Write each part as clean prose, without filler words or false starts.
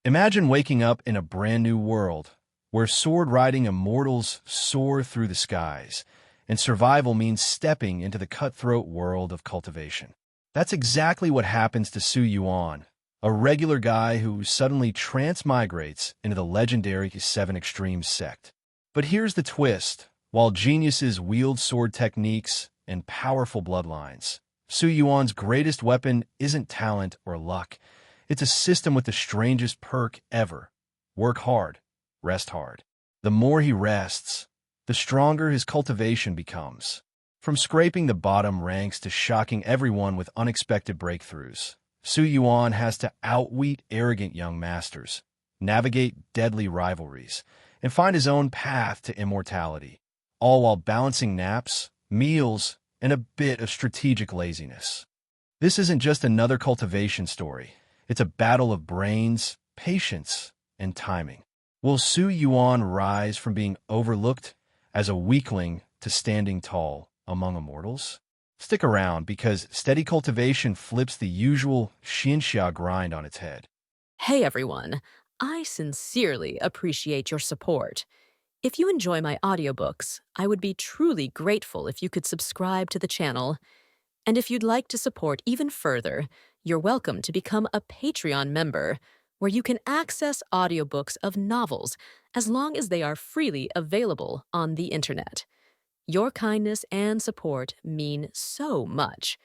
Imagine waking up in a brand new world where sword-riding immortals soar through the skies, and survival means stepping into the cutthroat world of cultivation. That's exactly what happens to Su Yuan, a regular guy who suddenly transmigrates into the legendary 7 Extremes sect. But here's the twist. While geniuses wield sword techniques and powerful bloodlines, Su Yuan's greatest weapon isn't talent or luck. It's a system with the strangest perk ever. Work hard, rest hard. The more he rests, the stronger his cultivation becomes. From scraping the bottom ranks to shocking everyone with unexpected breakthroughs, Su Yuan has to outwit arrogant young masters, navigate deadly rivalries, and find his own path to immortality, all while balancing naps, meals, and a bit of strategic laziness. This isn't just another cultivation story. It's a battle of brains, patience, and timing. Will Su Yuan rise from being overlooked as a weakling to standing tall among immortals? Stick around, because steady cultivation flips the usual Xinxia grind on its head. Hey everyone, I sincerely appreciate your support. If you enjoy my audiobooks, I would be truly grateful if you could subscribe to the channel. And if you'd like to support even further, you're welcome to become a Patreon member, where you can access audiobooks of novels as long as they are freely available on the internet. Your kindness and support mean so much.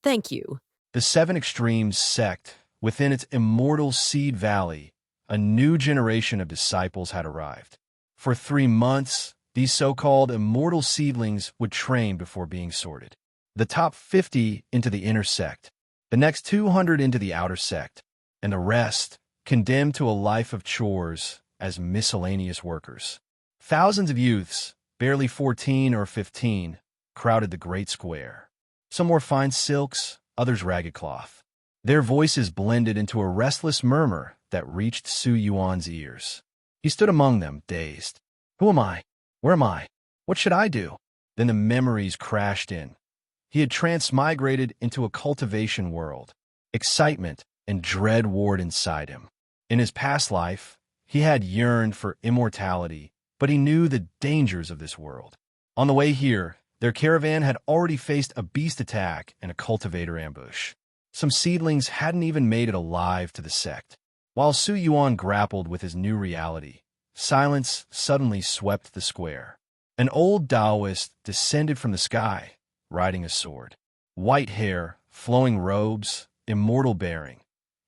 Thank you. The 7 Extremes sect, within its immortal Seed Valley, a new generation of disciples had arrived. For 3 months, these so-called immortal seedlings would train before being sorted. The top 50 into the inner sect, the next 200 into the outer sect, and the rest condemned to a life of chores as miscellaneous workers. Thousands of youths, barely 14 or 15, crowded the great square. Some wore fine silks, others ragged cloth. Their voices blended into a restless murmur that reached Su Yuan's ears. He stood among them, dazed. Who am I? Where am I? What should I do? Then the memories crashed in. He had transmigrated into a cultivation world. Excitement and dread warred inside him. In his past life, he had yearned for immortality, but he knew the dangers of this world. On the way here, their caravan had already faced a beast attack and a cultivator ambush. Some seedlings hadn't even made it alive to the sect. While Su Yuan grappled with his new reality, silence suddenly swept the square. An old Daoist descended from the sky, riding a sword. White hair, flowing robes, immortal bearing.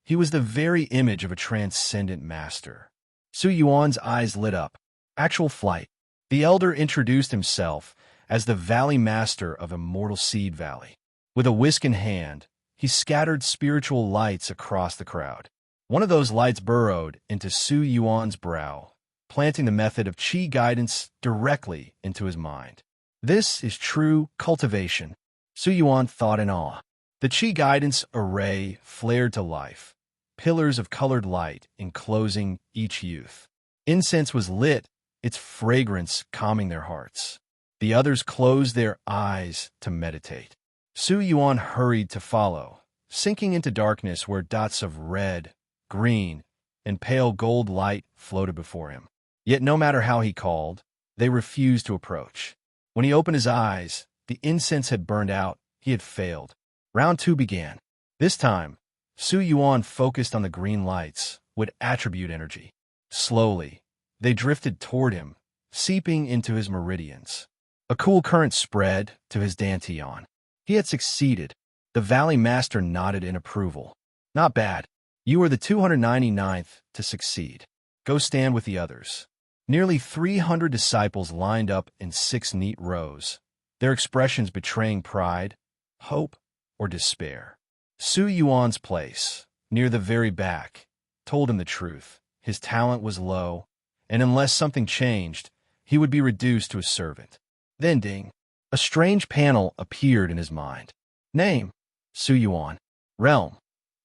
He was the very image of a transcendent master. Su Yuan's eyes lit up. Actual flight. The elder introduced himself as the Valley Master of Immortal Seed Valley. With a whisk in hand, he scattered spiritual lights across the crowd. One of those lights burrowed into Su Yuan's brow, planting the method of Qi guidance directly into his mind. This is true cultivation, Su Yuan thought in awe. The Qi guidance array flared to life, pillars of colored light enclosing each youth. Incense was lit, its fragrance calming their hearts. The others closed their eyes to meditate. Su Yuan hurried to follow, sinking into darkness where dots of red, green, and pale gold light floated before him. Yet no matter how he called, they refused to approach. When he opened his eyes, the incense had burned out. He had failed. Round 2 began. This time, Su Yuan focused on the green lights with attribute energy. Slowly, they drifted toward him, seeping into his meridians. A cool current spread to his dantian. He had succeeded. The Valley Master nodded in approval. Not bad. You are the 299th to succeed. Go stand with the others. Nearly 300 disciples lined up in 6 neat rows, their expressions betraying pride, hope, or despair. Su Yuan's place, near the very back, told him the truth. His talent was low, and unless something changed, he would be reduced to a servant. Then ding. A strange panel appeared in his mind. Name, Su Yuan. Realm,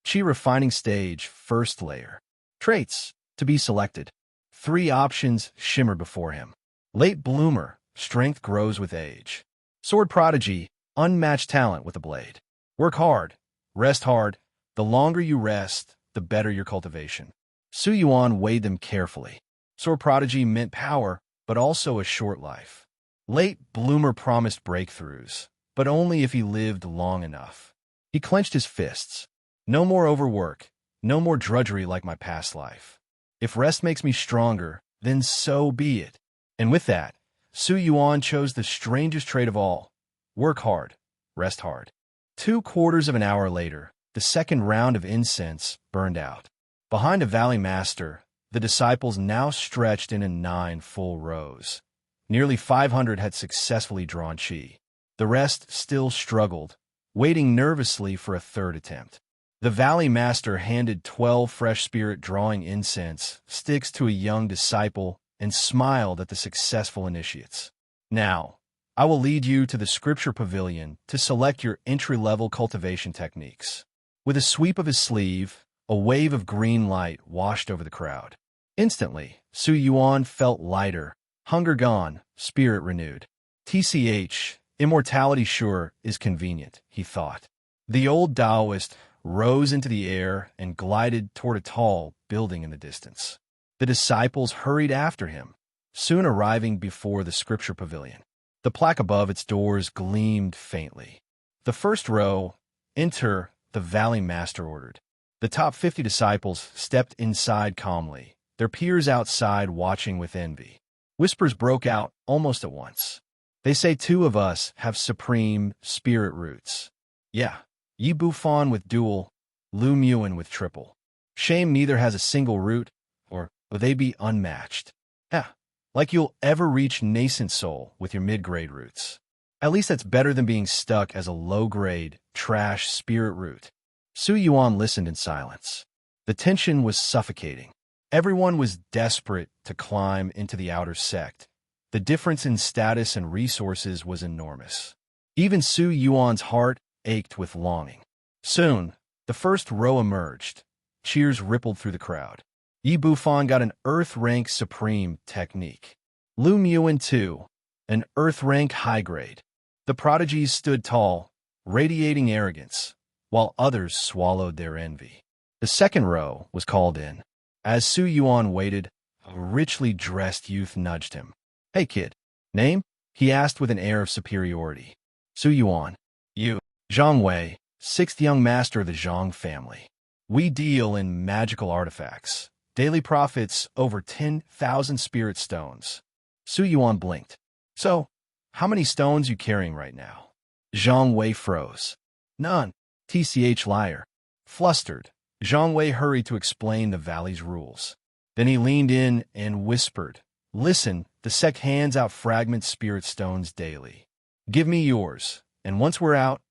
Qi refining stage, first layer. Traits, to be selected. 3 options shimmered before him. Late bloomer, strength grows with age. Sword prodigy, unmatched talent with a blade. Work hard, rest hard. The longer you rest, the better your cultivation. Su Yuan weighed them carefully. Sword Prodigy meant power, but also a short life. Late Bloomer promised breakthroughs, but only if he lived long enough. He clenched his fists. No more overwork, no more drudgery like my past life. If rest makes me stronger, then so be it. And with that, Su Yuan chose the strangest trait of all. Work hard, rest hard. 2/4 of an hour later, the second round of incense burned out. Behind a valley master, the disciples now stretched in 9 full rows. Nearly 500 had successfully drawn chi. The rest still struggled, waiting nervously for a third attempt. The valley master handed 12 fresh spirit-drawing incense sticks to a young disciple and smiled at the successful initiates. Now, I will lead you to the scripture pavilion to select your entry-level cultivation techniques. With a sweep of his sleeve, a wave of green light washed over the crowd. Instantly, Su Yuan felt lighter, hunger gone, spirit renewed. TCH, immortality sure is convenient, he thought. The old Daoist rose into the air and glided toward a tall building in the distance. The disciples hurried after him, soon arriving before the scripture pavilion. The plaque above its doors gleamed faintly. The first row, enter, the valley master ordered. The top 50 disciples stepped inside calmly, their peers outside watching with envy. Whispers broke out almost at once. They say 2 of us have supreme spirit roots. Yeah, Yi Bufan with dual, Lu Yuan with triple. Shame neither has a single root, or will they be unmatched? Yeah, like you'll ever reach nascent soul with your mid-grade roots. At least that's better than being stuck as a low-grade, trash spirit root. Su Yuan listened in silence. The tension was suffocating. Everyone was desperate to climb into the outer sect. The difference in status and resources was enormous. Even Su Yuan's heart ached with longing. Soon, the first row emerged. Cheers rippled through the crowd. Yi Bufan got an Earth-rank Supreme technique. Lu Yuan, too, an Earth-rank high-grade. The Prodigies stood tall, radiating arrogance, while others swallowed their envy. The second row was called in. As Su Yuan waited, a richly dressed youth nudged him. "Hey, kid. Name?" he asked with an air of superiority. Su Yuan. "You." Zhang Wei, 6th young master of the Zhang family. "We deal in magical artifacts. Daily profits over 10,000 spirit stones." Su Yuan blinked. "So, how many stones you carrying right now?" Zhang Wei froze. "None." TCH liar. Flustered, Zhang Wei hurried to explain the valley's rules. Then he leaned in and whispered, "Listen, the Sect hands out fragment spirit stones daily. Give me yours, and once we're out,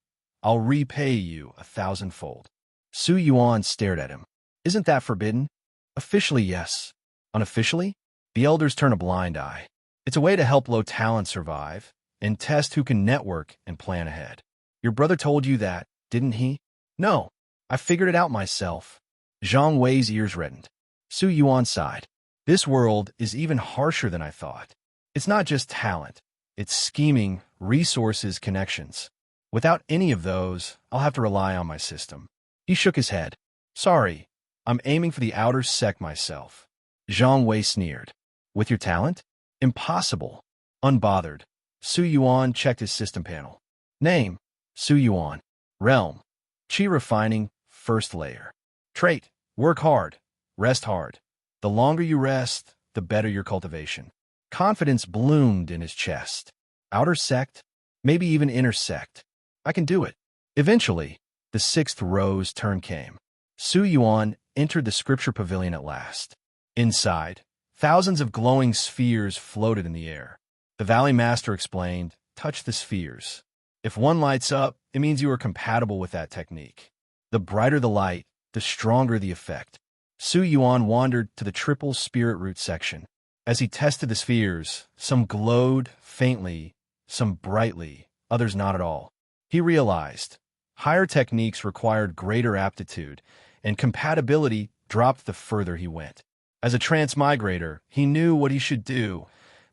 I'll repay you 1,000-fold." Su Yuan stared at him. "Isn't that forbidden?" "Officially, yes. Unofficially? The elders turn a blind eye. It's a way to help low talent survive and test who can network and plan ahead. Your brother told you that, didn't he?" "No. I figured it out myself." Zhang Wei's ears reddened. Su Yuan sighed. "This world is even harsher than I thought. It's not just talent. It's scheming, resources, connections. Without any of those, I'll have to rely on my system." He shook his head. "Sorry, I'm aiming for the outer sect myself." Zhang Wei sneered. "With your talent? Impossible." Unbothered, Su Yuan checked his system panel. Name: Su Yuan. Realm: Qi refining, first layer. Trait: work hard, rest hard. The longer you rest, the better your cultivation. Confidence bloomed in his chest. Outer sect, maybe even inner sect. I can do it. Eventually, the 6th row's turn came. Su Yuan entered the scripture pavilion at last. Inside, thousands of glowing spheres floated in the air. The Valley Master explained, "Touch the spheres. If one lights up, it means you are compatible with that technique. The brighter the light, the stronger the effect." Su Yuan wandered to the triple spirit root section. As he tested the spheres, some glowed faintly, some brightly, others not at all. He realized higher techniques required greater aptitude, and compatibility dropped the further he went. As a transmigrator, he knew what he should do: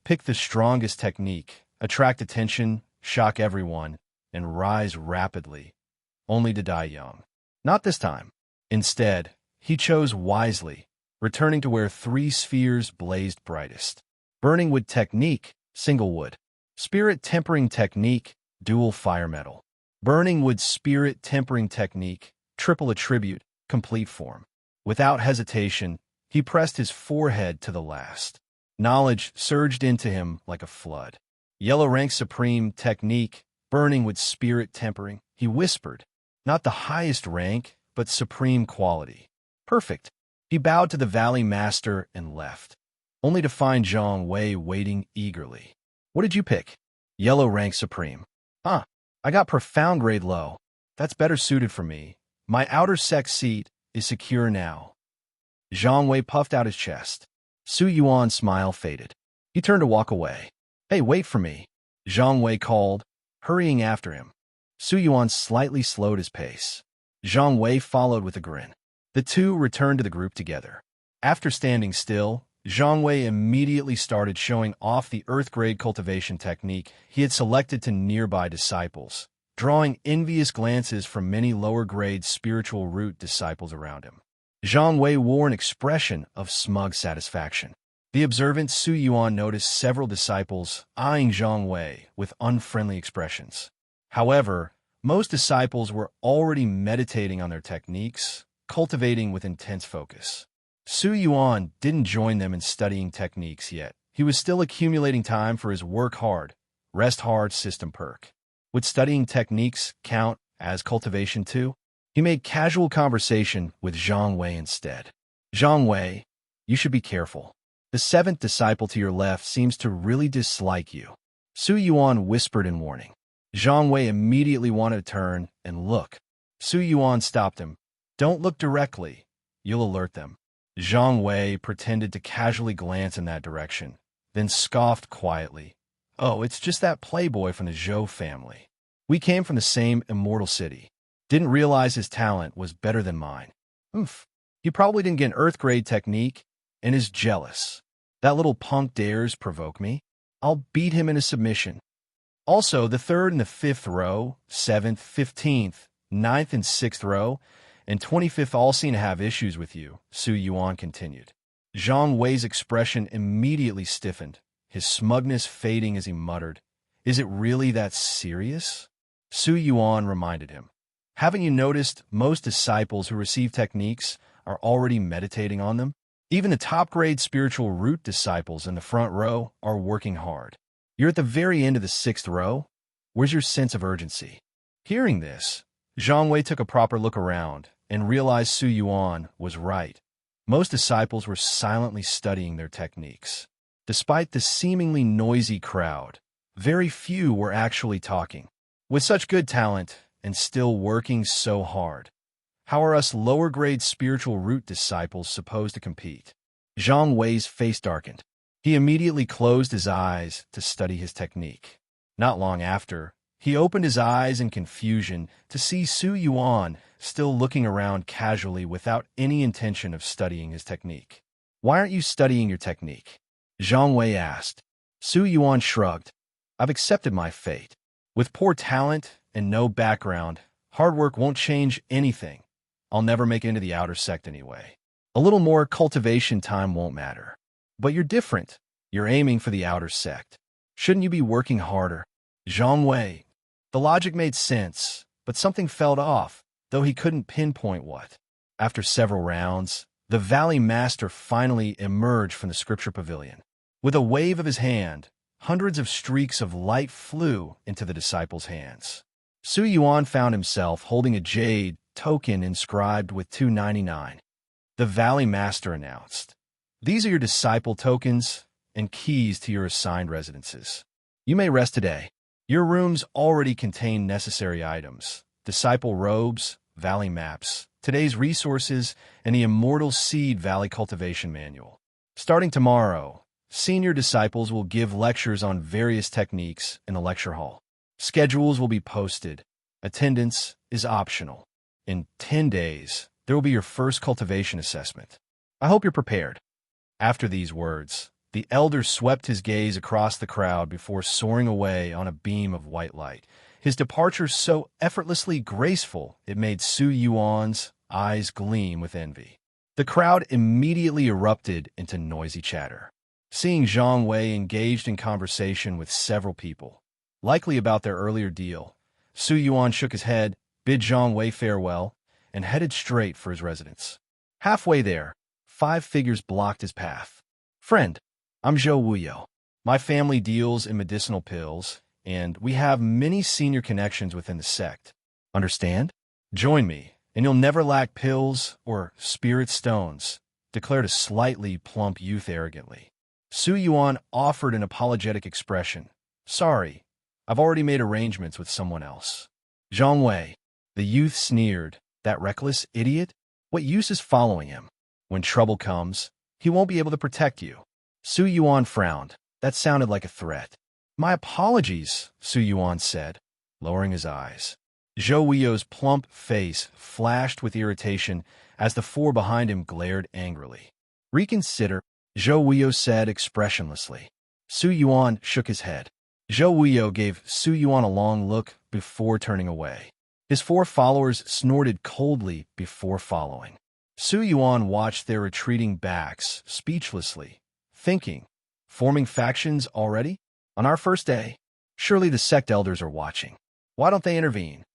pick the strongest technique, attract attention, shock everyone, and rise rapidly, only to die young. Not this time. Instead, he chose wisely, returning to where 3 spheres blazed brightest. Burning wood technique, single wood. Spirit tempering technique, dual fire metal. Burning wood spirit tempering technique, triple attribute, complete form. Without hesitation, he pressed his forehead to the last. Knowledge surged into him like a flood. Yellow rank supreme technique, burning with spirit tempering, he whispered. Not the highest rank, but supreme quality. Perfect. He bowed to the Valley Master and left, only to find Zhang Wei waiting eagerly. What did you pick? Yellow rank supreme. Huh. I got profound grade low. That's better suited for me. My outer Sect seat is secure now. Zhang Wei puffed out his chest. Su Yuan's smile faded. He turned to walk away. Hey, wait for me, Zhang Wei called, hurrying after him. Su Yuan slightly slowed his pace. Zhang Wei followed with a grin. The two returned to the group together. After standing still, Zhang Wei immediately started showing off the earth-grade cultivation technique he had selected to nearby disciples, drawing envious glances from many lower-grade spiritual root disciples around him. Zhang Wei wore an expression of smug satisfaction. The observant Su Yuan noticed several disciples eyeing Zhang Wei with unfriendly expressions. However, most disciples were already meditating on their techniques, cultivating with intense focus. Su Yuan didn't join them in studying techniques yet. He was still accumulating time for his work hard, rest hard system perk. Would studying techniques count as cultivation too? He made casual conversation with Zhang Wei instead. Zhang Wei, you should be careful. The 7th disciple to your left seems to really dislike you. Su Yuan whispered in warning. Zhang Wei immediately wanted to turn and look. Su Yuan stopped him. Don't look directly. You'll alert them. Zhang Wei pretended to casually glance in that direction, then scoffed quietly. Oh, it's just that playboy from the Zhou family. We came from the same immortal city. Didn't realize his talent was better than mine. Oof. He probably didn't get an earth-grade technique and is jealous. That little punk dares provoke me. I'll beat him in a submission. Also, the 3rd and the 5th row, 7th, 15th, 9th and 6th row, and 25th all seem to have issues with you, Su Yuan continued. Zhang Wei's expression immediately stiffened, his smugness fading as he muttered, Is it really that serious? Su Yuan reminded him. Haven't you noticed most disciples who receive techniques are already meditating on them? Even the top-grade spiritual root disciples in the front row are working hard. You're at the very end of the 6th row. Where's your sense of urgency? Hearing this, Zhang Wei took a proper look around and realized Su Yuan was right. Most disciples were silently studying their techniques. Despite the seemingly noisy crowd, very few were actually talking. With such good talent and still working so hard, how are us lower-grade spiritual root disciples supposed to compete? Zhang Wei's face darkened. He immediately closed his eyes to study his technique. Not long after, he opened his eyes in confusion to see Su Yuan still looking around casually without any intention of studying his technique. Why aren't you studying your technique? Zhang Wei asked. Su Yuan shrugged. I've accepted my fate. With poor talent and no background, hard work won't change anything. I'll never make it into the outer sect anyway. A little more cultivation time won't matter. But you're different. You're aiming for the outer sect. Shouldn't you be working harder? Zhang Wei. The logic made sense, but something felt off, though he couldn't pinpoint what. After several rounds, the Valley Master finally emerged from the scripture pavilion. With a wave of his hand, hundreds of streaks of light flew into the disciples' hands. Su Yuan found himself holding a jade token inscribed with 299. The Valley Master announced, These are your disciple tokens and keys to your assigned residences. You may rest today. Your rooms already contain necessary items, disciple robes, valley maps, today's resources, and the Immortal Seed Valley Cultivation Manual. Starting tomorrow, senior disciples will give lectures on various techniques in the lecture hall. Schedules will be posted. Attendance is optional. In 10 days, there will be your first cultivation assessment. I hope you're prepared. After these words, the elder swept his gaze across the crowd before soaring away on a beam of white light. His departure so effortlessly graceful it made Su Yuan's eyes gleam with envy. The crowd immediately erupted into noisy chatter. Seeing Zhang Wei engaged in conversation with several people, likely about their earlier deal, Su Yuan shook his head, bid Zhang Wei farewell, and headed straight for his residence. Halfway there, 5 figures blocked his path. "Friend, I'm Zhou Wuyo. My family deals in medicinal pills, and we have many senior connections within the sect. Understand? Join me, and you'll never lack pills or spirit stones," declared a slightly plump youth arrogantly. Su Yuan offered an apologetic expression. "Sorry, I've already made arrangements with someone else." "Zhang Wei," the youth sneered, "that reckless idiot? What use is following him? When trouble comes, he won't be able to protect you." Su Yuan frowned. That sounded like a threat. "My apologies," Su Yuan said, lowering his eyes. Zhou Wuyo's plump face flashed with irritation as the 4 behind him glared angrily. "Reconsider," Zhou Wuyo said expressionlessly. Su Yuan shook his head. Zhou Wuyo gave Su Yuan a long look before turning away. His 4 followers snorted coldly before following. Su Yuan watched their retreating backs speechlessly, thinking, forming factions already? On our first day? Surely the sect elders are watching. Why don't they intervene?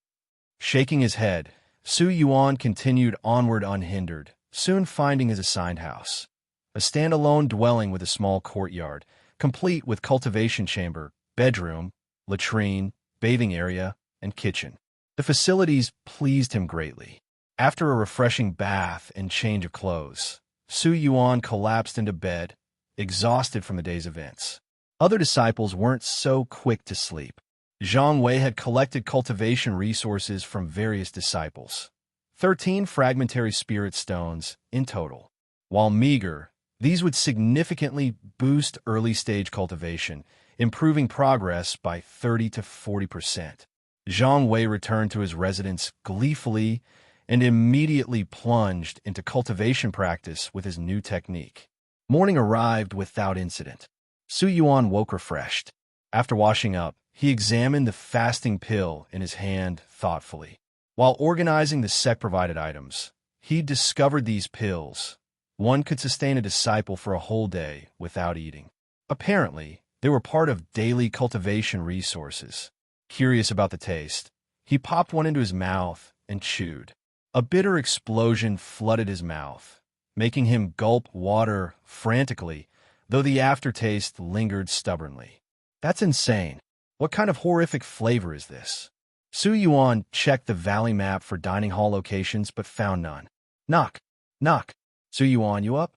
Shaking his head, Su Yuan continued onward unhindered, soon finding his assigned house. A standalone dwelling with a small courtyard, complete with cultivation chamber, bedroom, latrine, bathing area, and kitchen. The facilities pleased him greatly. After a refreshing bath and change of clothes, Su Yuan collapsed into bed, exhausted from the day's events. Other disciples weren't so quick to sleep. Zhang Wei had collected cultivation resources from various disciples. 13 fragmentary spirit stones in total. While meager, these would significantly boost early-stage cultivation, improving progress by 30 to 40%. Zhang Wei returned to his residence gleefully and immediately plunged into cultivation practice with his new technique. Morning arrived without incident. Su Yuan woke refreshed. After washing up, he examined the fasting pill in his hand thoughtfully. While organizing the sect-provided items, he discovered these pills. One could sustain a disciple for a whole day without eating. Apparently, they were part of daily cultivation resources. Curious about the taste, he popped one into his mouth and chewed. A bitter explosion flooded his mouth, making him gulp water frantically, though the aftertaste lingered stubbornly. "That's insane. What kind of horrific flavor is this?" Su Yuan checked the valley map for dining hall locations but found none. "Knock, knock. Su Yuan, you up?"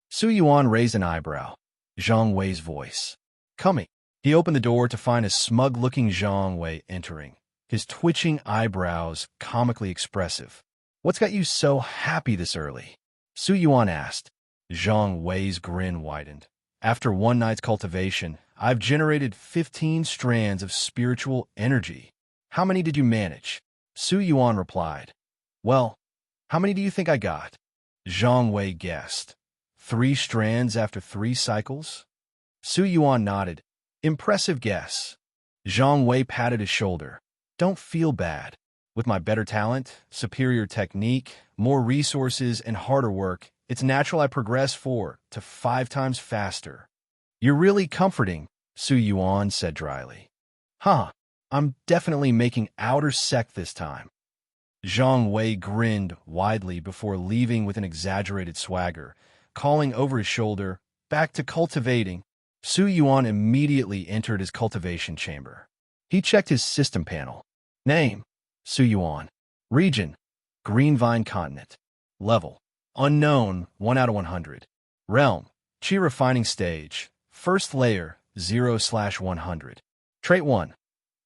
Su Yuan raised an eyebrow. Zhang Wei's voice. "Coming." He opened the door to find a smug-looking Zhang Wei entering, his twitching eyebrows comically expressive. "What's got you so happy this early?" Su Yuan asked. Zhang Wei's grin widened. "After one night's cultivation, I've generated 15 strands of spiritual energy. How many did you manage?" Su Yuan replied. "Well, how many do you think I got?" Zhang Wei guessed. 3 strands after 3 cycles? Su Yuan nodded. "Impressive guess." Zhang Wei patted his shoulder. "Don't feel bad. With my better talent, superior technique, more resources, and harder work, it's natural I progress 4 to 5 times faster." "You're really comforting," Su Yuan said dryly. "Huh, I'm definitely making outer sect this time." Zhang Wei grinned widely before leaving with an exaggerated swagger, calling over his shoulder, "Back to cultivating." Su Yuan immediately entered his cultivation chamber. He checked his system panel. Name: Su Yuan. Region: Green Vine Continent. Level: Unknown, 1 out of 100. Realm: Qi Refining Stage. First layer, 0/100. Trait 1.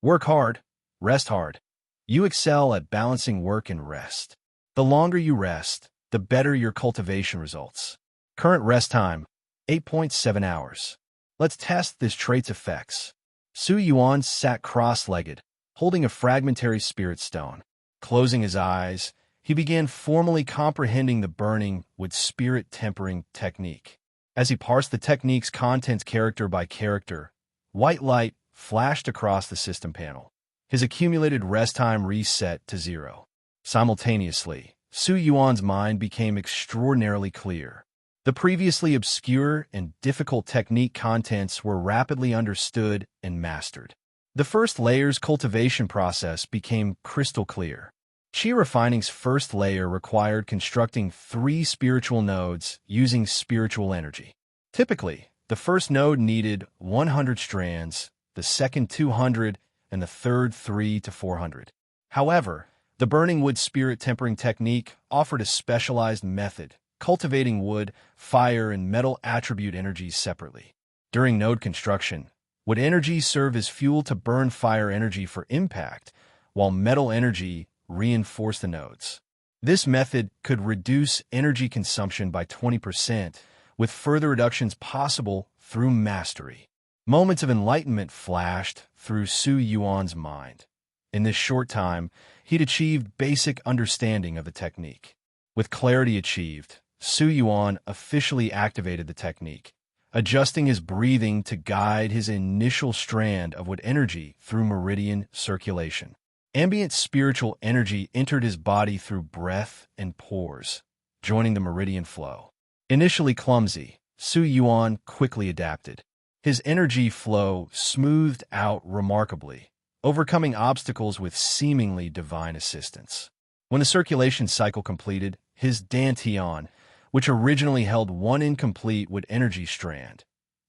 Work hard, rest hard. You excel at balancing work and rest. The longer you rest, the better your cultivation results. Current rest time, 8.7 hours. Let's test this trait's effects. Su Yuan sat cross-legged, holding a fragmentary spirit stone. Closing his eyes, he began formally comprehending the burning with spirit-tempering technique. As he parsed the technique's contents character by character, white light flashed across the system panel. His accumulated rest time reset to 0. Simultaneously, Su Yuan's mind became extraordinarily clear. The previously obscure and difficult technique contents were rapidly understood and mastered. The first layer's cultivation process became crystal clear. Qi refining's first layer required constructing 3 spiritual nodes using spiritual energy. Typically, the first node needed 100 strands, the second 200, and the third 3 to 400. However, the burning wood spirit tempering technique offered a specialized method, cultivating wood, fire, and metal attribute energies separately. During node construction, wood energy served as fuel to burn fire energy for impact, while metal energy reinforced the nodes. This method could reduce energy consumption by 20%, with further reductions possible through mastery. Moments of enlightenment flashed through Su Yuan's mind. In this short time, he'd achieved basic understanding of the technique. With clarity achieved, Su Yuan officially activated the technique, adjusting his breathing to guide his initial strand of wood energy through meridian circulation. Ambient spiritual energy entered his body through breath and pores, joining the meridian flow. Initially clumsy, Su Yuan quickly adapted. His energy flow smoothed out remarkably, overcoming obstacles with seemingly divine assistance. When the circulation cycle completed, his dantian, which originally held 1 incomplete wood energy strand,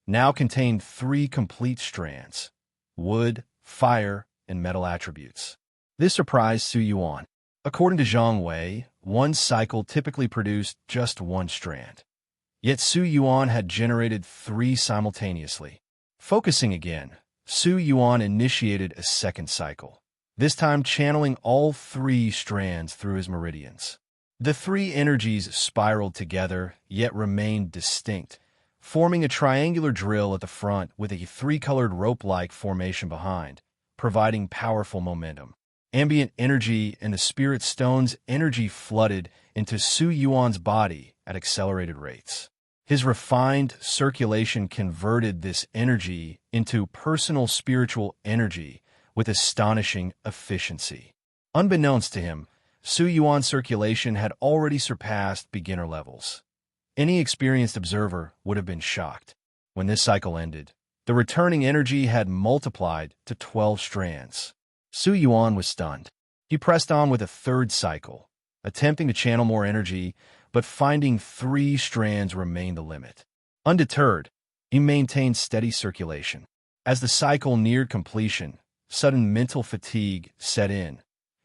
now contained 3 complete strands: wood, fire, and metal attributes. This surprised Su Yuan. According to Zhang Wei, one cycle typically produced just 1 strand. Yet Su Yuan had generated 3 simultaneously. Focusing again, Su Yuan initiated a second cycle, this time channeling all 3 strands through his meridians. The 3 energies spiraled together, yet remained distinct, forming a triangular drill at the front with a 3-colored rope-like formation behind, providing powerful momentum. Ambient energy and the spirit stone's energy flooded into Su Yuan's body at accelerated rates. His refined circulation converted this energy into personal spiritual energy with astonishing efficiency. Unbeknownst to him, Su Yuan's circulation had already surpassed beginner levels. Any experienced observer would have been shocked. When this cycle ended, the returning energy had multiplied to 12 strands. Su Yuan was stunned. He pressed on with a third cycle, attempting to channel more energy, but finding 3 strands remained the limit. Undeterred, he maintained steady circulation. As the cycle neared completion, sudden mental fatigue set in.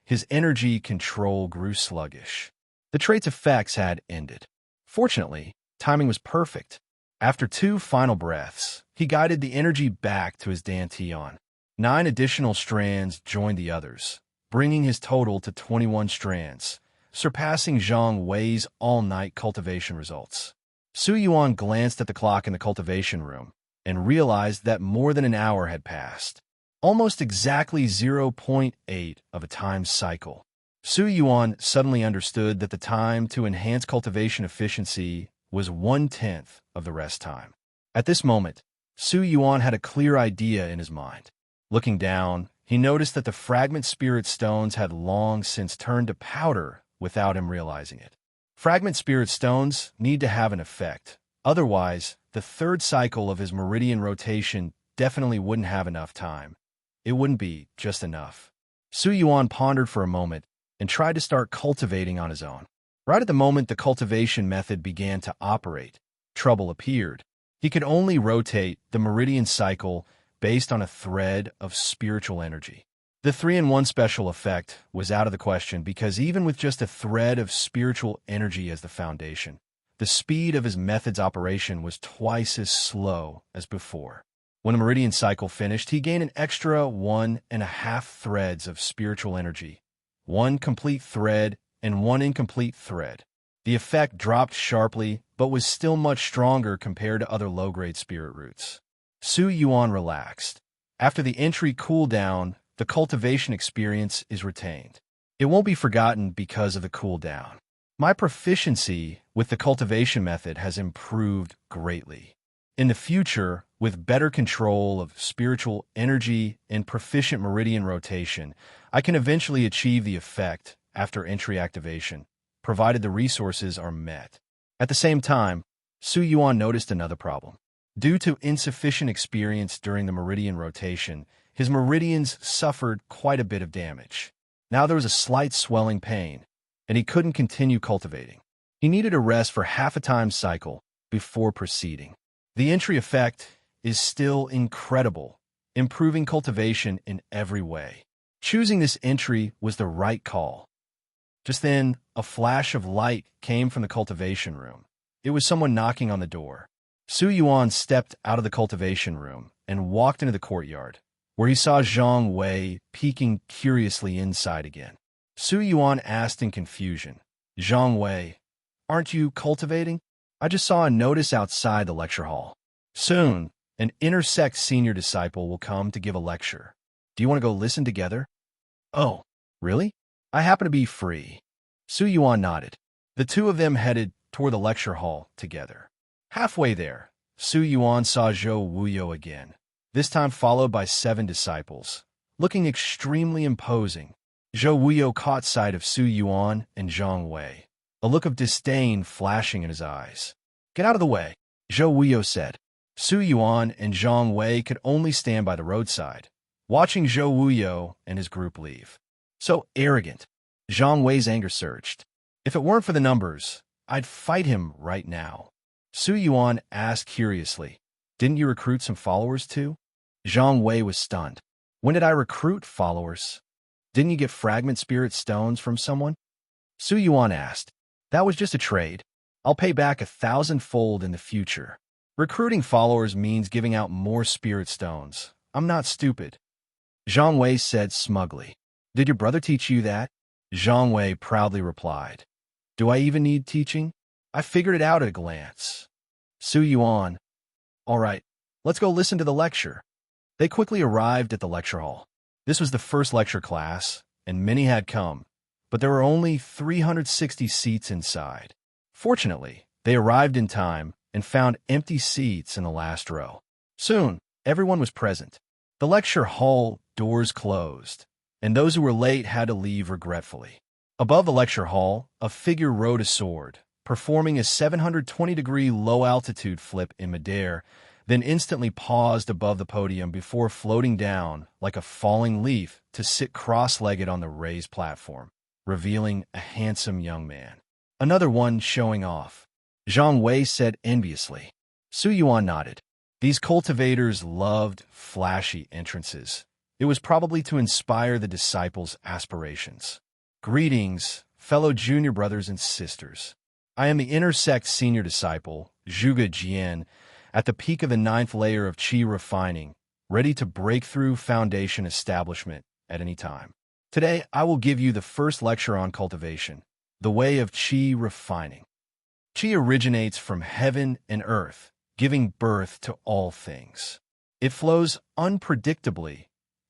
His energy control grew sluggish. The trait's effects had ended. Fortunately, timing was perfect. After 2 final breaths, he guided the energy back to his dantian. 9 additional strands joined the others, bringing his total to 21 strands, surpassing Zhang Wei's all-night cultivation results. Su Yuan glanced at the clock in the cultivation room and realized that more than an hour had passed, almost exactly 0.8 of a time cycle. Su Yuan suddenly understood that the time to enhance cultivation efficiency was 1/10 of the rest time. At this moment, Su Yuan had a clear idea in his mind. Looking down, he noticed that the fragment spirit stones had long since turned to powder without him realizing it. Fragment spirit stones need to have an effect. Otherwise, the third cycle of his meridian rotation definitely wouldn't have enough time. It wouldn't be just enough. Su Yuan pondered for a moment and tried to start cultivating on his own. Right at the moment the cultivation method began to operate, trouble appeared. He could only rotate the meridian cycle based on a thread of spiritual energy. The 3-in-1 special effect was out of the question because even with just a thread of spiritual energy as the foundation, the speed of his method's operation was twice as slow as before. When the meridian cycle finished, he gained an extra 1.5 threads of spiritual energy, 1 complete thread and 1 incomplete thread. The effect dropped sharply, but was still much stronger compared to other low-grade spirit roots. Su Yuan relaxed. After the entry cooldown, the cultivation experience is retained. It won't be forgotten because of the cooldown. My proficiency with the cultivation method has improved greatly. In the future, with better control of spiritual energy and proficient meridian rotation, I can eventually achieve the effect after entry activation, provided the resources are met. At the same time, Su Yuan noticed another problem. Due to insufficient experience during the meridian rotation, his meridians suffered quite a bit of damage. Now there was a slight swelling pain, and he couldn't continue cultivating. He needed a rest for half a time cycle before proceeding. The entry effect is still incredible, improving cultivation in every way. Choosing this entry was the right call. Just then, a flash of light came from the cultivation room. It was someone knocking on the door. Su Yuan stepped out of the cultivation room and walked into the courtyard, where he saw Zhang Wei peeking curiously inside again. Su Yuan asked in confusion, "Zhang Wei, aren't you cultivating? I just saw a notice outside the lecture hall. Soon, an inner Sect senior disciple will come to give a lecture. Do you want to go listen together?" "Oh, really? I happen to be free." Su Yuan nodded. The two of them headed toward the lecture hall together. Halfway there, Su Yuan saw Zhou Wuyo again, this time followed by 7 disciples, looking extremely imposing. Zhou Wuyo caught sight of Su Yuan and Zhang Wei, a look of disdain flashing in his eyes. "Get out of the way," Zhou Wuyo said. Su Yuan and Zhang Wei could only stand by the roadside, watching Zhou Wuyo and his group leave. So arrogant. Zhang Wei's anger surged. "If it weren't for the numbers, I'd fight him right now." Su Yuan asked curiously, "Didn't you recruit some followers too?" Zhang Wei was stunned. "When did I recruit followers? Didn't you get fragment spirit stones from someone?" Su Yuan asked. "That was just a trade. I'll pay back 1,000-fold in the future. Recruiting followers means giving out more spirit stones. I'm not stupid." Zhang Wei said smugly. "Did your brother teach you that?" Zhang Wei proudly replied. "Do I even need teaching? I figured it out at a glance." Su Yuan, "All right, let's go listen to the lecture." They quickly arrived at the lecture hall. This was the first lecture class, and many had come, but there were only 360 seats inside. Fortunately, they arrived in time and found empty seats in the last row. Soon, everyone was present. The lecture hall doors closed, and those who were late had to leave regretfully. Above the lecture hall, a figure rode a sword, performing a 720-degree low-altitude flip in midair, then instantly paused above the podium before floating down like a falling leaf to sit cross-legged on the raised platform, revealing a handsome young man. "Another one showing off," Zhang Wei said enviously. Su Yuan nodded. These cultivators loved flashy entrances. It was probably to inspire the disciples' aspirations. "Greetings, fellow junior brothers and sisters. I am the inner Sect senior disciple, Zhuge Jian, at the peak of the 9th layer of Qi refining, ready to break through foundation establishment at any time. Today, I will give you the first lecture on cultivation, the way of Qi refining. Qi originates from heaven and earth, giving birth to all things. It flows unpredictably,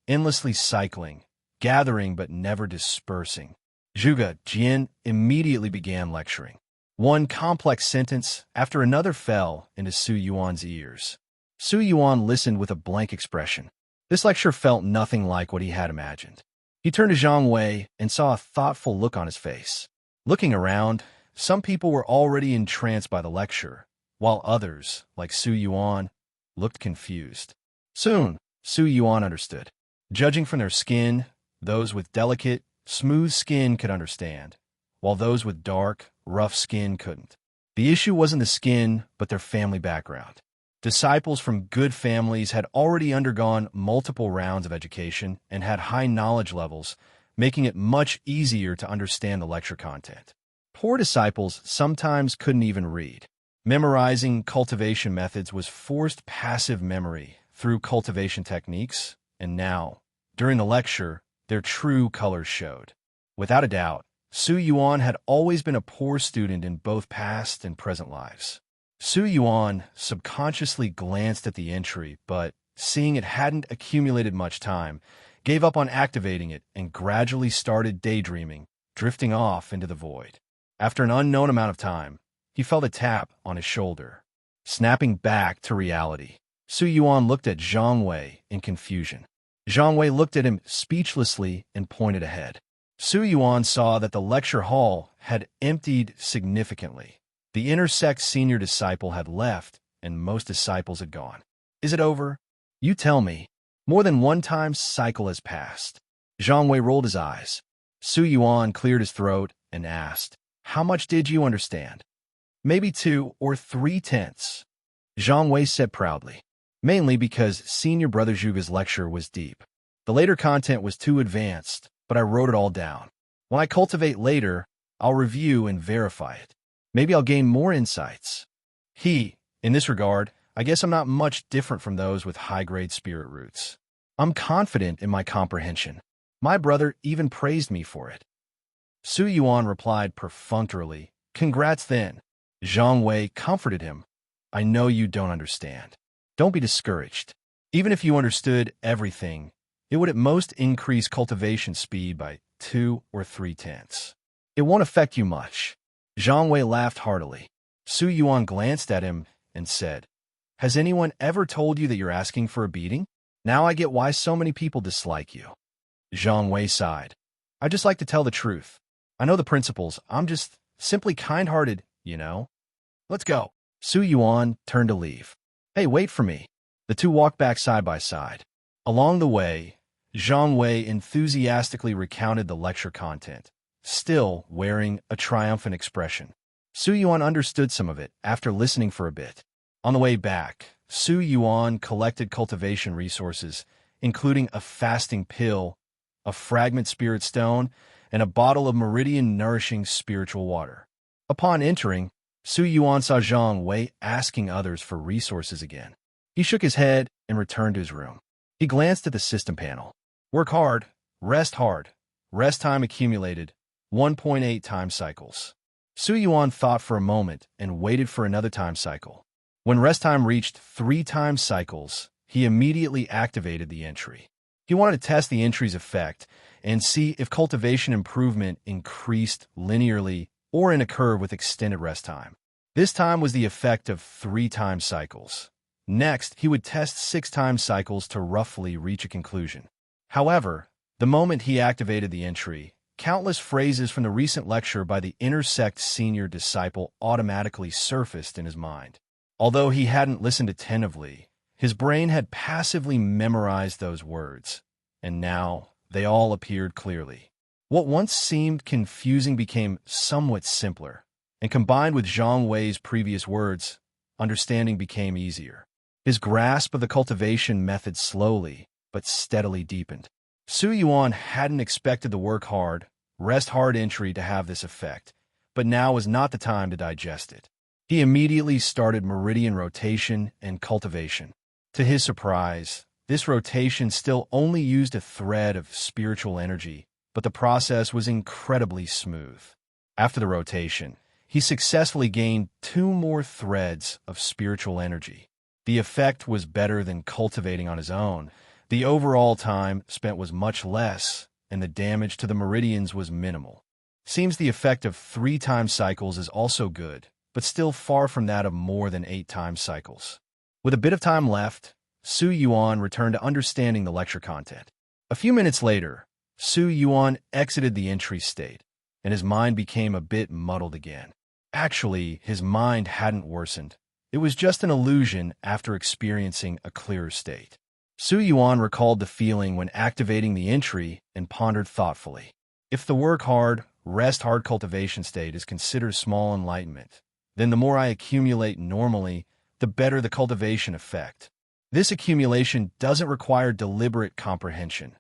endlessly cycling, gathering but never dispersing." Zhuge Jian immediately began lecturing. One complex sentence after another fell into Su Yuan's ears. Su Yuan listened with a blank expression. This lecture felt nothing like what he had imagined. He turned to Zhang Wei and saw a thoughtful look on his face. Looking around, some people were already entranced by the lecture, while others, like Su Yuan, looked confused. Soon, Su Yuan understood. Judging from their skin, those with delicate, smooth skin could understand, while those with dark, rough skin couldn't. The issue wasn't the skin, but their family background. Disciples from good families had already undergone multiple rounds of education and had high knowledge levels, making it much easier to understand the lecture content. Poor disciples sometimes couldn't even read. Memorizing cultivation methods was forced passive memory through cultivation techniques, and now, during the lecture, their true colors showed. Without a doubt, Su Yuan had always been a poor student in both past and present lives. Su Yuan subconsciously glanced at the entry, but, seeing it hadn't accumulated much time, gave up on activating it and gradually started daydreaming, drifting off into the void. After an unknown amount of time, he felt a tap on his shoulder. Snapping back to reality, Su Yuan looked at Zhang Wei in confusion. Zhang Wei looked at him speechlessly and pointed ahead. Su Yuan saw that the lecture hall had emptied significantly. The inner Sect senior disciple had left, and most disciples had gone. Is it over? You tell me. More than one time cycle has passed. Zhang Wei rolled his eyes. Su Yuan cleared his throat and asked, "How much did you understand?" "Maybe 2 or 3/10." Zhang Wei said proudly. Mainly because Senior Brother Zhuge's lecture was deep. The later content was too advanced, but I wrote it all down. When I cultivate later, I'll review and verify it. Maybe I'll gain more insights. In this regard, I guess I'm not much different from those with high-grade spirit roots. I'm confident in my comprehension. My brother even praised me for it. Su Yuan replied perfunctorily, "Congrats then." Zhang Wei comforted him. "I know you don't understand. Don't be discouraged. Even if you understood everything, it would at most increase cultivation speed by 2 or 3/10. It won't affect you much." Zhang Wei laughed heartily. Su Yuan glanced at him and said, "Has anyone ever told you that you're asking for a beating? Now I get why so many people dislike you." Zhang Wei sighed. "I just like to tell the truth. I know the principles. I'm just simply kind-hearted, you know." "Let's go." Su Yuan turned to leave. "Hey, wait for me." The two walked back side by side. Along the way, Zhang Wei enthusiastically recounted the lecture content, still wearing a triumphant expression. Su Yuan understood some of it after listening for a bit. On the way back, Su Yuan collected cultivation resources, including a fasting pill, a fragment spirit stone, and a bottle of meridian-nourishing spiritual water. Upon entering, Su Yuan saw Zhang Wei asking others for resources again. He shook his head and returned to his room. He glanced at the system panel. Work hard, rest hard. Rest time accumulated, 1.8 time cycles. Su Yuan thought for a moment and waited for another time cycle. When rest time reached 3 time cycles, he immediately activated the entry. He wanted to test the entry's effect and see if cultivation improvement increased linearly or in a curve with extended rest time. This time was the effect of 3 time cycles. Next, he would test 6 time cycles to roughly reach a conclusion. However, the moment he activated the entry, countless phrases from the recent lecture by the inner Sect senior disciple automatically surfaced in his mind. Although he hadn't listened attentively, his brain had passively memorized those words, and now they all appeared clearly. What once seemed confusing became somewhat simpler, and combined with Zhang Wei's previous words, understanding became easier. His grasp of the cultivation method slowly but steadily deepened. Su Yuan hadn't expected the work hard, rest hard entry to have this effect, but now was not the time to digest it. He immediately started meridian rotation and cultivation. To his surprise, this rotation still only used a thread of spiritual energy, but the process was incredibly smooth. After the rotation, he successfully gained 2 more threads of spiritual energy. The effect was better than cultivating on his own. The overall time spent was much less, and the damage to the meridians was minimal. Seems the effect of 3 time cycles is also good, but still far from that of more than 8 time cycles. With a bit of time left, Su Yuan returned to understanding the lecture content. A few minutes later, Su Yuan exited the entry state, and his mind became a bit muddled again. Actually, his mind hadn't worsened. It was just an illusion after experiencing a clearer state. Su Yuan recalled the feeling when activating the entry and pondered thoughtfully. If the work hard, rest hard cultivation state is considered small enlightenment, then the more I accumulate normally, the better the cultivation effect. This accumulation doesn't require deliberate comprehension.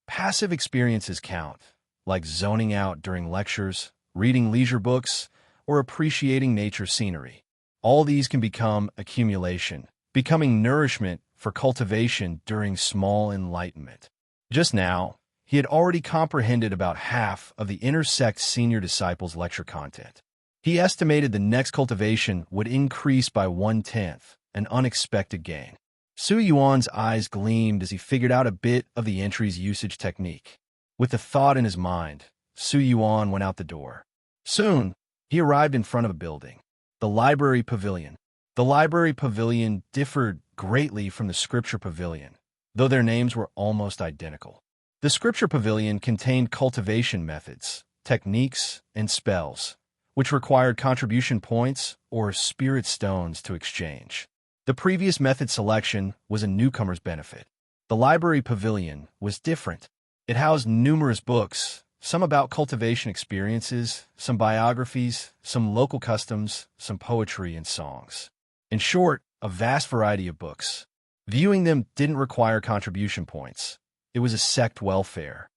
Passive experiences count, like zoning out during lectures, reading leisure books, or appreciating nature scenery. All these can become accumulation, becoming nourishment for cultivation during small enlightenment. Just now, he had already comprehended about half of the inner Sect senior disciples' lecture content. He estimated the next cultivation would increase by 1/10, an unexpected gain. Su Yuan's eyes gleamed as he figured out a bit of the entry's usage technique. With the thought in his mind, Su Yuan went out the door. Soon, he arrived in front of a building. The library pavilion. The library pavilion differed greatly from the scripture pavilion, though their names were almost identical. The scripture pavilion contained cultivation methods, techniques, and spells, which required contribution points or spirit stones to exchange. The previous method selection was a newcomer's benefit. The library pavilion was different. It housed numerous books, some about cultivation experiences, some biographies, some local customs, some poetry and songs. In short, a vast variety of books. Viewing them didn't require contribution points. It was a sect welfare.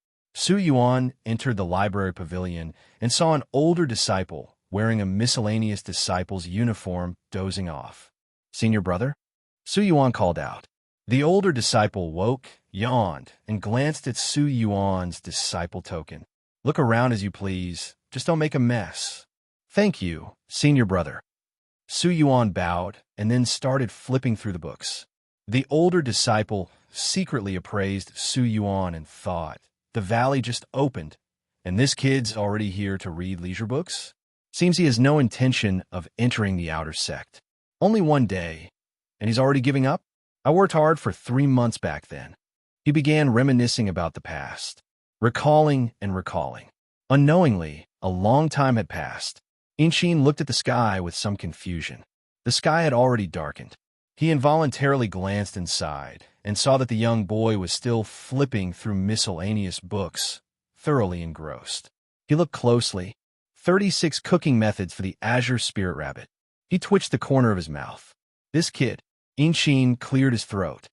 Yuan entered the library pavilion and saw an older disciple wearing a miscellaneous disciple's uniform dozing off. "Senior brother?" Yuan called out. The older disciple woke, yawned, and glanced at Yuan's disciple token. "Look around as you please. Just don't make a mess." "Thank you, senior brother." Yuan bowed and then started flipping through the books. The older disciple secretly appraised Yuan and thought, "The valley just opened, and this kid's already here to read leisure books? Seems he has no intention of entering the outer sect. Only one day, and he's already giving up? I worked hard for 3 months back then." He began reminiscing about the past, recalling and recalling. Unknowingly, a long time had passed. Inshin looked at the sky with some confusion. The sky had already darkened. He involuntarily glanced inside and saw that the young boy was still flipping through miscellaneous books, thoroughly engrossed. He looked closely. 36 cooking methods for the Azure Spirit Rabbit. He twitched the corner of his mouth. This kid. Inshin cleared his throat.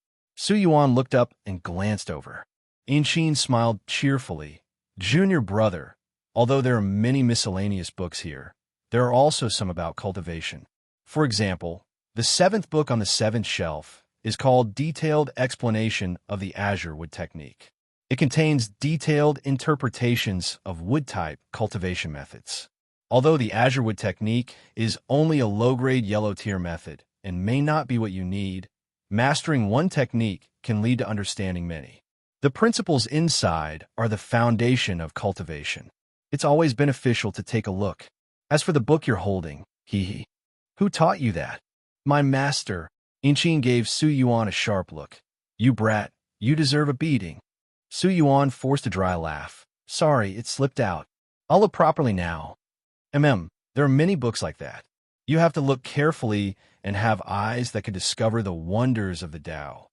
Yuan looked up and glanced over. Inshin smiled cheerfully. "Junior brother, although there are many miscellaneous books here, there are also some about cultivation. For example, the 7th book on the 7th shelf is called Detailed Explanation of the Azure Wood Technique. It contains detailed interpretations of wood-type cultivation methods. Although the Azure Wood Technique is only a low-grade yellow-tier method and may not be what you need, mastering one technique can lead to understanding many. The principles inside are the foundation of cultivation. It's always beneficial to take a look. As for the book you're holding, who taught you that?" "My master." Inshin gave Yuan a sharp look. "You brat, you deserve a beating." Yuan forced a dry laugh. "Sorry, it slipped out. I'll look properly now." There are many books like that. You have to look carefully and have eyes that can discover the wonders of the Tao."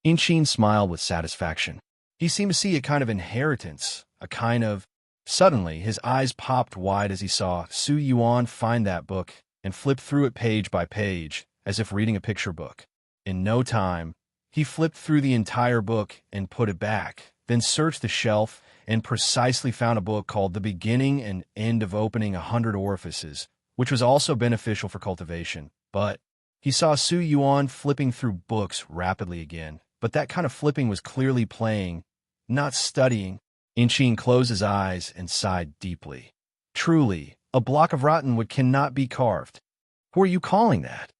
Inshin smiled with satisfaction. He seemed to see a kind of inheritance, a kind of... Suddenly, his eyes popped wide as he saw Yuan find that book and flip through it page by page, as if reading a picture book. In no time, he flipped through the entire book and put it back, then searched the shelf and precisely found a book called The Beginning and End of Opening 100 Orifices, which was also beneficial for cultivation. But he saw Yuan flipping through books rapidly again, but that kind of flipping was clearly playing, not studying. Inshin closed his eyes and sighed deeply. "Truly, a block of rotten wood cannot be carved. Who are you calling that?"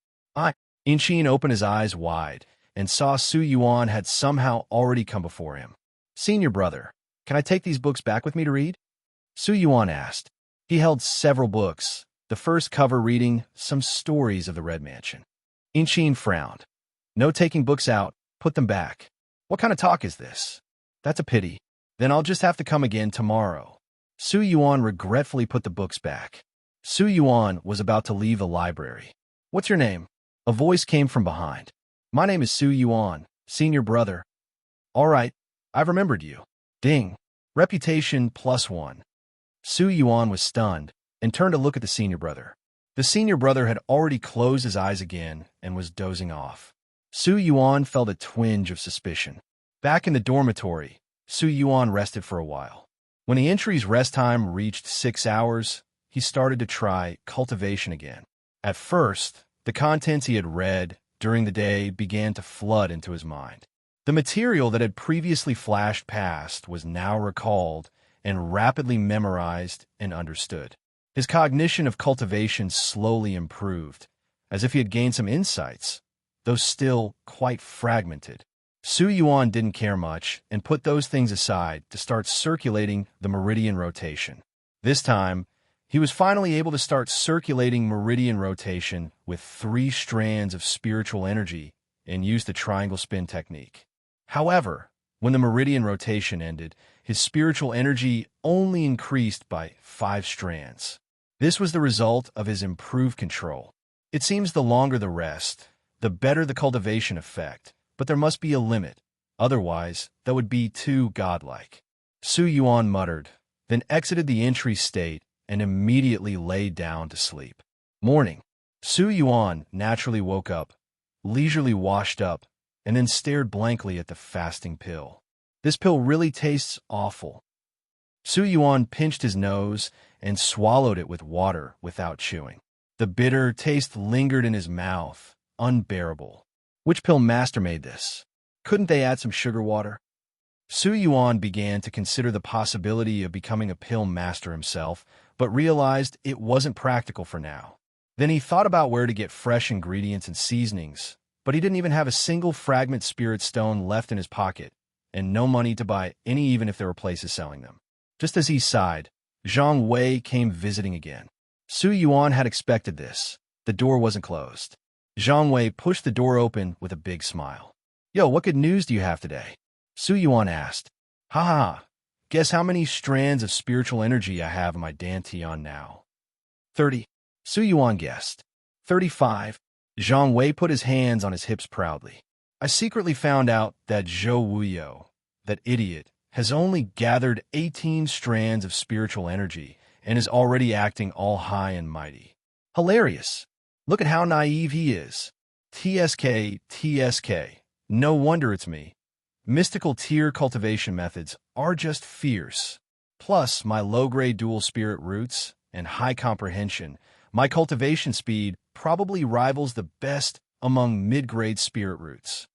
Inshin opened his eyes wide and saw Yuan had somehow already come before him. "Senior brother, can I take these books back with me to read?" Yuan asked. He held several books, the first cover reading some stories of the Red Mansion. Inshin frowned. "No taking books out, put them back." "What kind of talk is this?" "That's a pity. Then I'll just have to come again tomorrow." Yuan regretfully put the books back. Yuan was about to leave the library. "What's your name?" A voice came from behind. "My name is Yuan, senior brother." "All right, I've remembered you." Ding. Reputation +1. Yuan was stunned and turned to look at the senior brother. The senior brother had already closed his eyes again and was dozing off. Yuan felt a twinge of suspicion. Back in the dormitory, Yuan rested for a while. When the entry's rest time reached 6 hours, he started to try cultivation again. At first, the contents he had read during the day began to flood into his mind. The material that had previously flashed past was now recalled and rapidly memorized and understood. His cognition of cultivation slowly improved, as if he had gained some insights, though still quite fragmented. Yuan didn't care much and put those things aside to start circulating the meridian rotation. This time, he was finally able to start circulating meridian rotation with 3 strands of spiritual energy and use the triangle spin technique. However, When the meridian rotation ended, his spiritual energy only increased by 5 strands. This was the result of his improved control. It seems the longer the rest, the better the cultivation effect, but there must be a limit. Otherwise, that would be too godlike. Su Yuan muttered, then exited the entry state and immediately lay down to sleep. Morning. Su Yuan naturally woke up, leisurely washed up, and then stared blankly at the fasting pill. This pill really tastes awful. Su Yuan pinched his nose and swallowed it with water without chewing. The bitter taste lingered in his mouth, unbearable. Which pill master made this? Couldn't they add some sugar water? Su Yuan began to consider the possibility of becoming a pill master himself, but realized it wasn't practical for now. Then he thought about where to get fresh ingredients and seasonings, but he didn't even have a single fragment spirit stone left in his pocket, and no money to buy any even if there were places selling them. Just as he sighed, Zhang Wei came visiting again. Su Yuan had expected this. The door wasn't closed. Zhang Wei pushed the door open with a big smile. Yo, what good news do you have today? Su Yuan asked. Ha ha, guess how many strands of spiritual energy I have in my dantian now? 30. Su Yuan guessed. 35. Zhang Wei put his hands on his hips proudly. I secretly found out that Zhou Wuyo, that idiot, has only gathered 18 strands of spiritual energy and is already acting all high and mighty. Hilarious. Look at how naive he is. TSK, TSK. No wonder it's me. Mystical tier cultivation methods are just fierce. Plus, my low-grade dual spirit roots and high comprehension, my cultivation speed probably rivals the best among mid-grade spirit roots.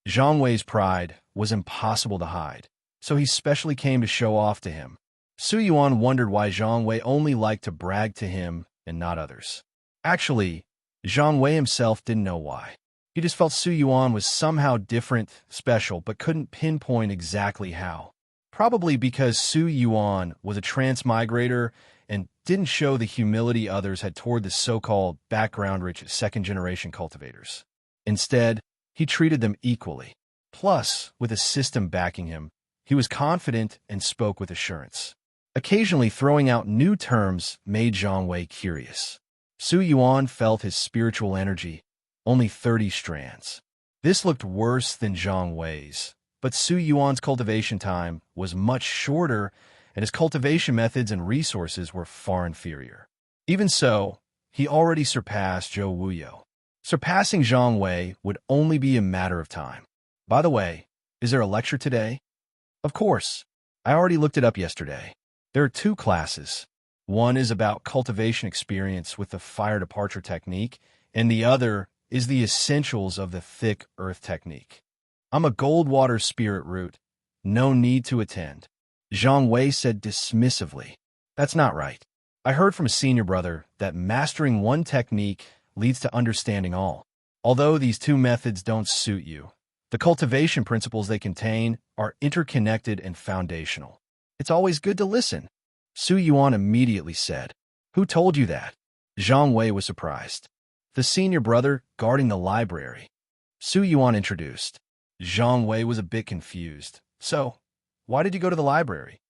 Zhang Wei's pride was impossible to hide, so he specially came to show off to him. Su Yuan wondered why Zhang Wei only liked to brag to him and not others. Actually, Zhang Wei himself didn't know why. He just felt Su Yuan was somehow different, special, but couldn't pinpoint exactly how. Probably because Su Yuan was a transmigrator and didn't show the humility others had toward the so-called background-rich second-generation cultivators. Instead, he treated them equally. Plus, with a system backing him, he was confident and spoke with assurance. Occasionally throwing out new terms made Zhang Wei curious. Su Yuan felt his spiritual energy, only 30 strands. This looked worse than Zhang Wei's, but Su Yuan's cultivation time was much shorter, and his cultivation methods and resources were far inferior. Even so, he already surpassed Zhou Wuyo. Surpassing Zhang Wei would only be a matter of time. By the way, is there a lecture today? Of course. I already looked it up yesterday. There are 2 classes. One is about cultivation experience with the fire departure technique, and the other is the essentials of the thick earth technique. I'm a Goldwater spirit root. No need to attend. Zhang Wei said dismissively. That's not right. I heard from a senior brother that mastering one technique leads to understanding all. Although these 2 methods don't suit you, the cultivation principles they contain are interconnected and foundational. It's always good to listen. Su Yuan immediately said. Who told you that? Zhang Wei was surprised. The senior brother guarding the library. Su Yuan introduced. Zhang Wei was a bit confused. So, why did you go to the library?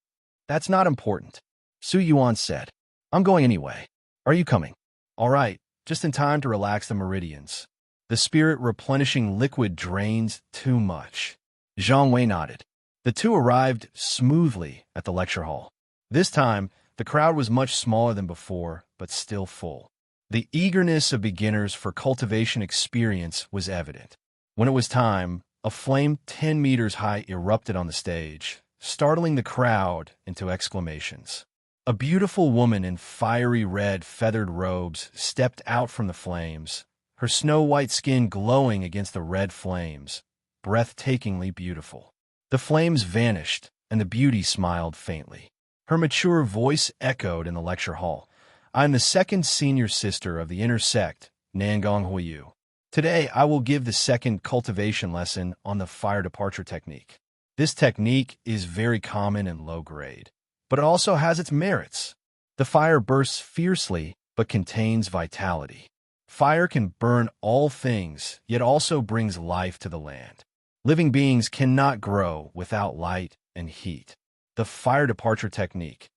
That's not important. Su Yuan said. I'm going anyway. Are you coming? All right, just in time to relax the meridians. The spirit replenishing liquid drains too much. Zhang Wei nodded. The 2 arrived smoothly at the lecture hall. This time, the crowd was much smaller than before, but still full. The eagerness of beginners for cultivation experience was evident. When it was time, a flame 10 meters high erupted on the stage, startling the crowd into exclamations. A beautiful woman in fiery red feathered robes stepped out from the flames, her snow-white skin glowing against the red flames, breathtakingly beautiful. The flames vanished, and the beauty smiled faintly. Her mature voice echoed in the lecture hall. I'm the 2nd senior sister of the inner sect, Nangong Huiyu. Today, I will give the 2nd cultivation lesson on the fire departure technique. This technique is very common and low grade, but it also has its merits. The fire bursts fiercely, but contains vitality. Fire can burn all things, yet also brings life to the land. Living beings cannot grow without light and heat. The fire departure technique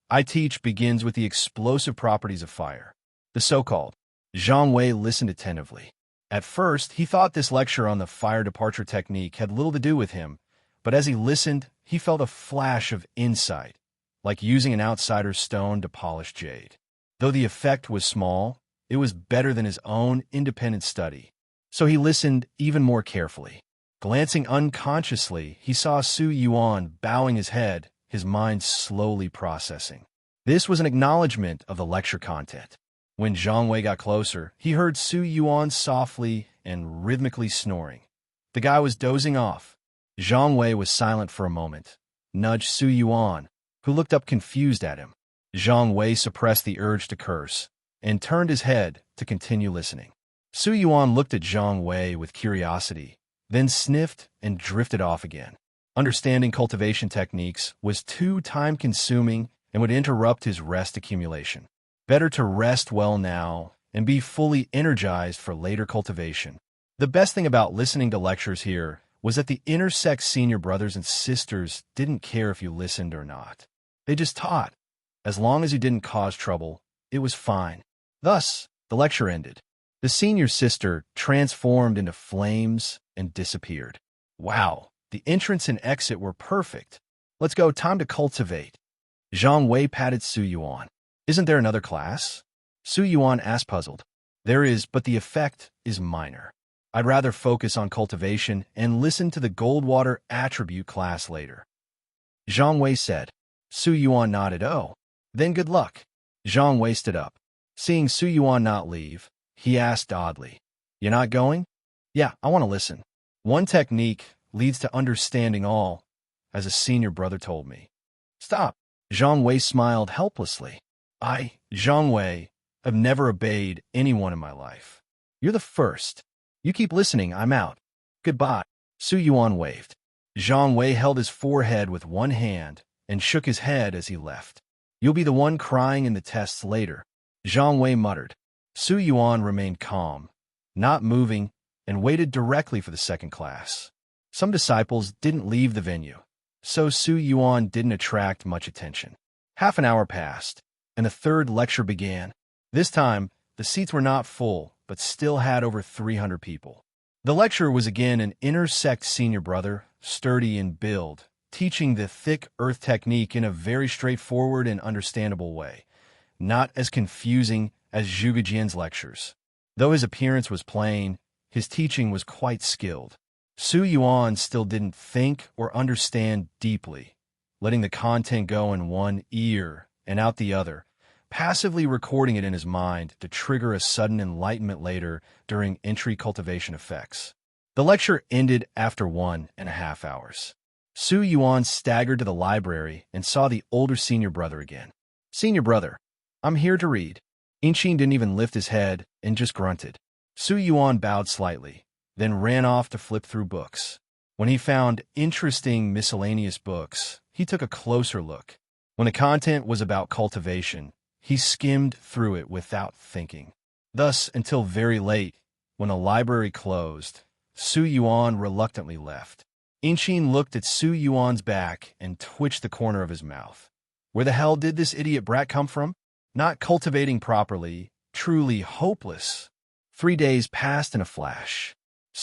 I teach begins with the explosive properties of fire. The so-called Wei listened attentively. At first, he thought this lecture on the fire departure technique had little to do with him, but as he listened, he felt a flash of insight, like using an outsider's stone to polish jade. Though the effect was small, it was better than his own independent study. So he listened even more carefully. Glancing unconsciously, he saw Yuan bowing his head, his mind slowly processing. This was an acknowledgement of the lecture content. When Wei got closer, he heard Yuan softly and rhythmically snoring. The guy was dozing off. Wei was silent for a moment, nudged Yuan, who looked up confused at him. Wei suppressed the urge to curse and turned his head to continue listening. Yuan looked at Wei with curiosity, then sniffed and drifted off again. Understanding cultivation techniques was too time-consuming and would interrupt his rest accumulation. Better to rest well now and be fully energized for later cultivation. The best thing about listening to lectures here was that the inner Sect senior brothers and sisters didn't care if you listened or not. They just taught. As long as you didn't cause trouble, it was fine. Thus, the lecture ended. The senior sister transformed into flames and disappeared. Wow, the entrance and exit were perfect. Let's go, time to cultivate. Wei patted Yuan. Isn't there another class? Yuan asked, puzzled. There is, but the effect is minor. I'd rather focus on cultivation and listen to the Goldwater attribute class later. Wei said. Yuan nodded. Oh, then good luck. Wei stood up. Seeing Yuan not leave, he asked oddly, "You're not going?" "Yeah, I want to listen. One technique leads to understanding all, as a senior brother told me." "Stop." Wei smiled helplessly. Wei, have never obeyed anyone in my life. You're the first. You keep listening, I'm out. Goodbye." Yuan waved. Wei held his forehead with one hand and shook his head as he left. "You'll be the one crying in the tests later," Wei muttered. Yuan remained calm, not moving, and waited directly for the second class. Some disciples didn't leave the venue, so Yuan didn't attract much attention. Half an hour passed, and the third lecture began. This time, the seats were not full, but still had over 300 people. The lecturer was again an inner Sect senior brother, sturdy in build, teaching the thick earth technique in a very straightforward and understandable way, not as confusing as Zhuge Jian's lectures. Though his appearance was plain, his teaching was quite skilled. Yuan still didn't think or understand deeply, letting the content go in one ear and out the other, passively recording it in his mind to trigger a sudden enlightenment later during entry cultivation effects. The lecture ended after 1.5 hours. Yuan staggered to the library and saw the older senior brother again. "Senior brother, I'm here to read." Inqin didn't even lift his head and just grunted. Yuan bowed slightly, then ran off to flip through books. When he found interesting miscellaneous books, he took a closer look. When the content was about cultivation, he skimmed through it without thinking. Thus, until very late, when the library closed, Yuan reluctantly left. Inqin looked at Yuan's back and twitched the corner of his mouth. Where the hell did this idiot brat come from? Not cultivating properly, truly hopeless. 3 days passed in a flash.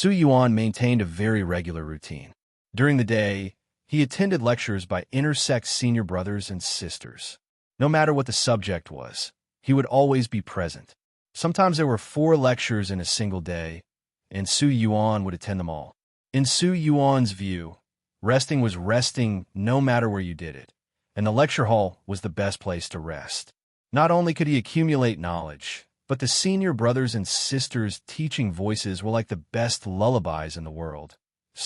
Yuan maintained a very regular routine. During the day, he attended lectures by inner Sect senior brothers and sisters. No matter what the subject was, he would always be present. Sometimes there were 4 lectures in a single day, and Yuan would attend them all. In Yuan's view, resting was resting no matter where you did it, and the lecture hall was the best place to rest. Not only could he accumulate knowledge, but the senior brothers and sisters' teaching voices were like the best lullabies in the world.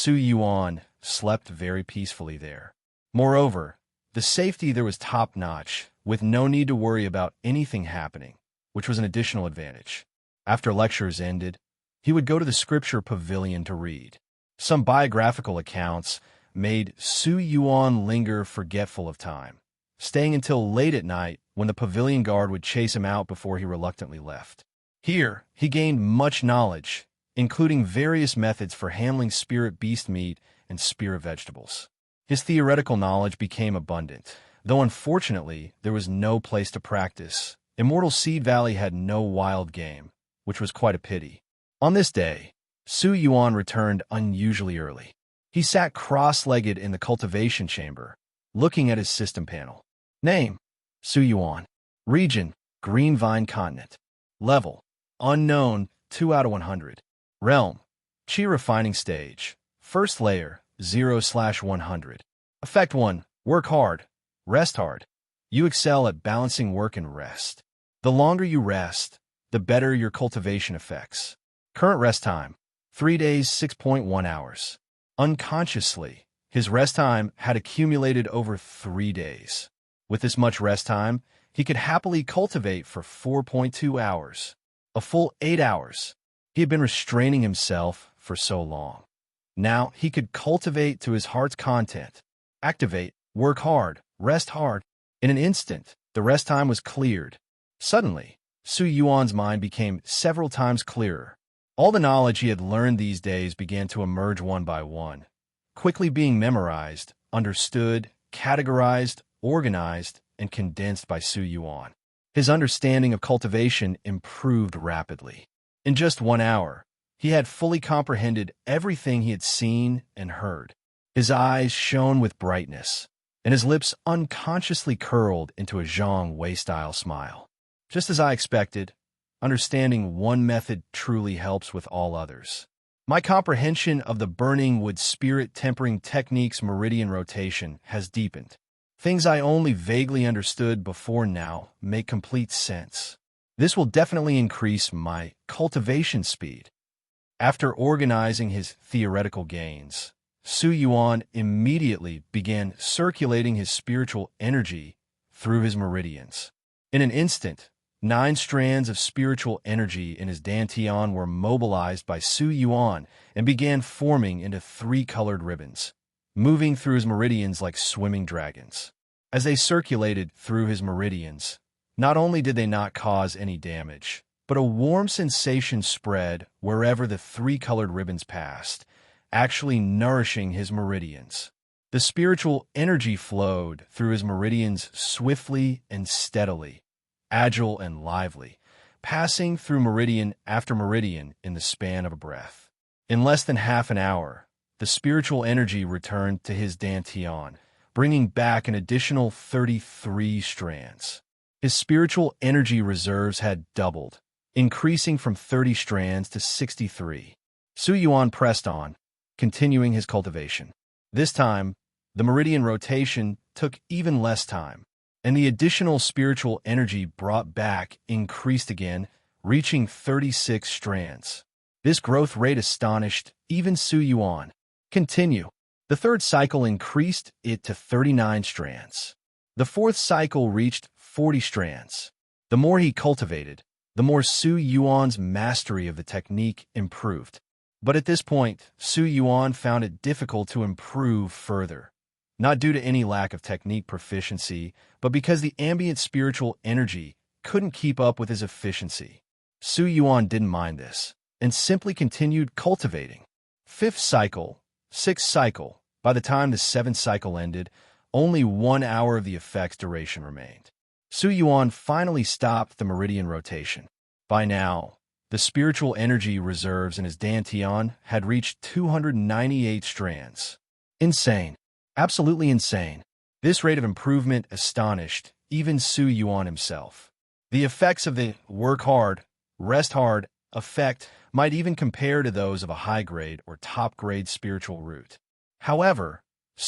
Yuan slept very peacefully there. Moreover, the safety there was top-notch, with no need to worry about anything happening, which was an additional advantage. After lectures ended, he would go to the scripture pavilion to read. Some biographical accounts made Yuan linger forgetful of time, staying until late at night when the pavilion guard would chase him out before he reluctantly left. Here, he gained much knowledge, including various methods for handling spirit beast meat and spirit vegetables. His theoretical knowledge became abundant, though unfortunately there was no place to practice. Immortal Seed Valley had no wild game, which was quite a pity. On this day, Yuan returned unusually early. He sat cross-legged in the cultivation chamber, looking at his system panel. Name: Yuan. Region: Green Vine Continent. Level: Unknown, 2 out of 100. Realm: Chi Refining Stage. First layer, 0/100. Effect 1. Work hard. Rest hard. You excel at balancing work and rest. The longer you rest, the better your cultivation effects. Current rest time: 3 days, 6.1 hours. Unconsciously, his rest time had accumulated over 3 days. With this much rest time, he could happily cultivate for 4.2 hours. A full 8 hours. He had been restraining himself for so long. Now he could cultivate to his heart's content. Activate, work hard, rest hard. In an instant, the rest time was cleared. Suddenly, Yuan's mind became several times clearer. All the knowledge he had learned these days began to emerge one by one, quickly being memorized, understood, categorized, organized, and condensed by Yuan. His understanding of cultivation improved rapidly. In just 1 hour, he had fully comprehended everything he had seen and heard. His eyes shone with brightness, and his lips unconsciously curled into a Zhang Wei-style smile. Just as I expected, understanding one method truly helps with all others. My comprehension of the burning wood spirit tempering technique's meridian rotation has deepened. Things I only vaguely understood before now make complete sense. This will definitely increase my cultivation speed. After organizing his theoretical gains, Yuan immediately began circulating his spiritual energy through his meridians. In an instant, 9 strands of spiritual energy in his dantian were mobilized by Yuan and began forming into 3 colored ribbons, moving through his meridians like swimming dragons. As they circulated through his meridians, not only did they not cause any damage, but a warm sensation spread wherever the 3 colored ribbons passed, actually nourishing his meridians. The spiritual energy flowed through his meridians swiftly and steadily, agile and lively, passing through meridian after meridian in the span of a breath. In less than half an hour, the spiritual energy returned to his dantian, bringing back an additional 33 strands. His spiritual energy reserves had doubled, increasing from 30 strands to 63. Yuan pressed on, continuing his cultivation. This time, the meridian rotation took even less time, and the additional spiritual energy brought back increased again, reaching 36 strands. This growth rate astonished even Yuan. Continue. The third cycle increased it to 39 strands. The fourth cycle reached 40 strands. The more he cultivated, the more Yuan's mastery of the technique improved. But at this point, Yuan found it difficult to improve further, not due to any lack of technique proficiency, but because the ambient spiritual energy couldn't keep up with his efficiency. Yuan didn't mind this, and simply continued cultivating. 5th cycle, 6th cycle. By the time the 7th cycle ended, only 1 hour of the effect's duration remained. Yuan finally stopped the meridian rotation. By now, the spiritual energy reserves in his dantian had reached 298 strands. Insane. Absolutely insane. This rate of improvement astonished even Yuan himself. The effects of the work hard, rest hard effect might even compare to those of a high-grade or top-grade spiritual root. However,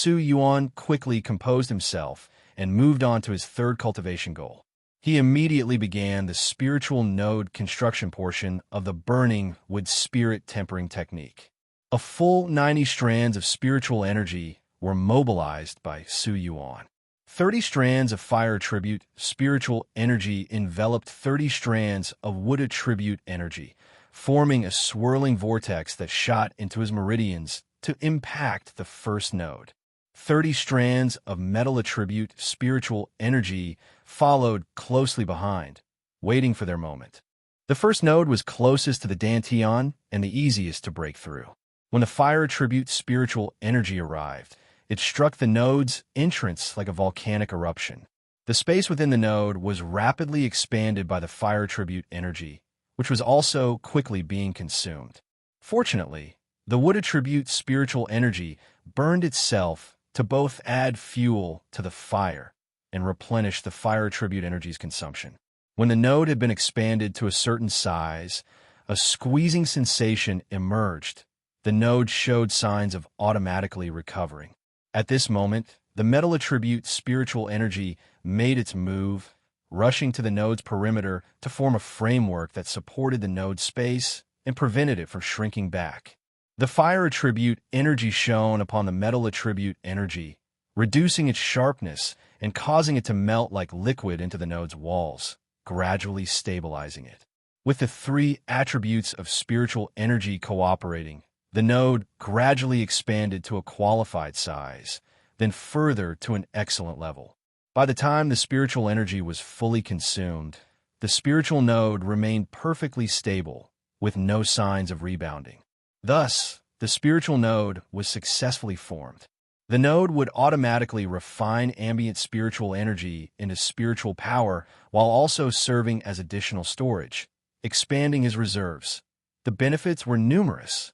Yuan quickly composed himself and moved on to his 3rd cultivation goal. He immediately began the spiritual node construction portion of the burning wood spirit tempering technique. A full 90 strands of spiritual energy were mobilized by Yuan. 30 strands of fire attribute spiritual energy enveloped 30 strands of wood attribute energy, forming a swirling vortex that shot into his meridians to impact the first node. 30 strands of metal attribute spiritual energy followed closely behind, waiting for their moment. The first node was closest to the dantian and the easiest to break through. When the fire attribute spiritual energy arrived, it struck the node's entrance like a volcanic eruption. The space within the node was rapidly expanded by the fire attribute energy, which was also quickly being consumed. Fortunately, the wood attribute spiritual energy burned itself to both add fuel to the fire and replenish the fire attribute energy's consumption. When the node had been expanded to a certain size, a squeezing sensation emerged. The node showed signs of automatically recovering. At this moment, the metal attribute spiritual energy made its move, rushing to the node's perimeter to form a framework that supported the node's space and prevented it from shrinking back. The fire attribute energy shone upon the metal attribute energy, reducing its sharpness and causing it to melt like liquid into the node's walls, gradually stabilizing it. With the three attributes of spiritual energy cooperating, the node gradually expanded to a qualified size, then further to an excellent level. By the time the spiritual energy was fully consumed, the spiritual node remained perfectly stable, with no signs of rebounding. Thus, the spiritual node was successfully formed. The node would automatically refine ambient spiritual energy into spiritual power while also serving as additional storage, expanding his reserves. The benefits were numerous.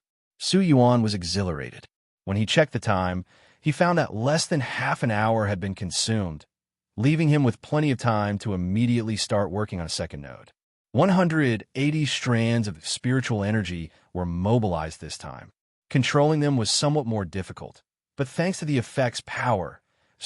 Yuan was exhilarated. When he checked the time, he found that less than half an hour had been consumed, leaving him with plenty of time to immediately start working on a second node. 180 strands of spiritual energy were mobilized this time. Controlling them was somewhat more difficult, but thanks to the effect's power,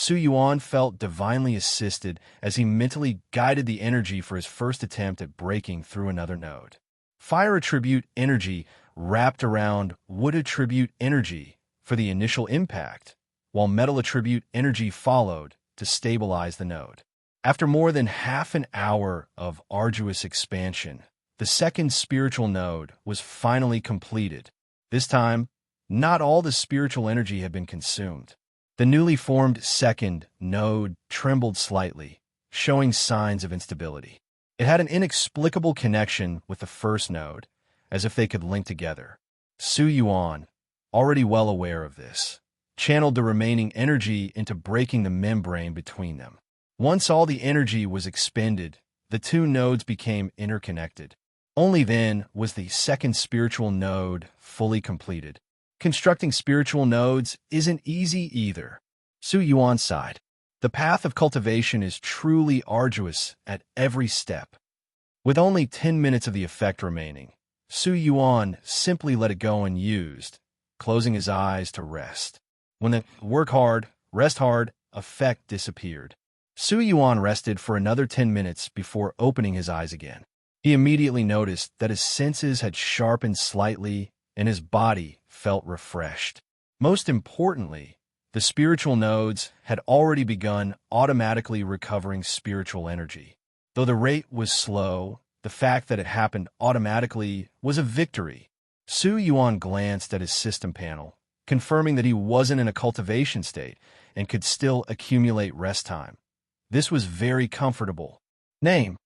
Yuan felt divinely assisted as he mentally guided the energy for his first attempt at breaking through another node. Fire attribute energy wrapped around wood attribute energy for the initial impact, while metal attribute energy followed to stabilize the node. After more than half an hour of arduous expansion, the second spiritual node was finally completed. This time, not all the spiritual energy had been consumed. The newly formed second node trembled slightly, showing signs of instability. It had an inexplicable connection with the first node, as if they could link together. Yuan, already well aware of this, channeled the remaining energy into breaking the membrane between them. Once all the energy was expended, the two nodes became interconnected. Only then was the second spiritual node fully completed. Constructing spiritual nodes isn't easy either. Yuan sighed. The path of cultivation is truly arduous at every step. With only 10 minutes of the effect remaining, Yuan simply let it go unused, closing his eyes to rest. When the work hard, rest hard effect disappeared, Yuan rested for another 10 minutes before opening his eyes again. He immediately noticed that his senses had sharpened slightly and his body felt refreshed. Most importantly, the spiritual nodes had already begun automatically recovering spiritual energy. Though the rate was slow, the fact that it happened automatically was a victory. Yuan glanced at his system panel, confirming that he wasn't in a cultivation state and could still accumulate rest time. This was very comfortable. Name: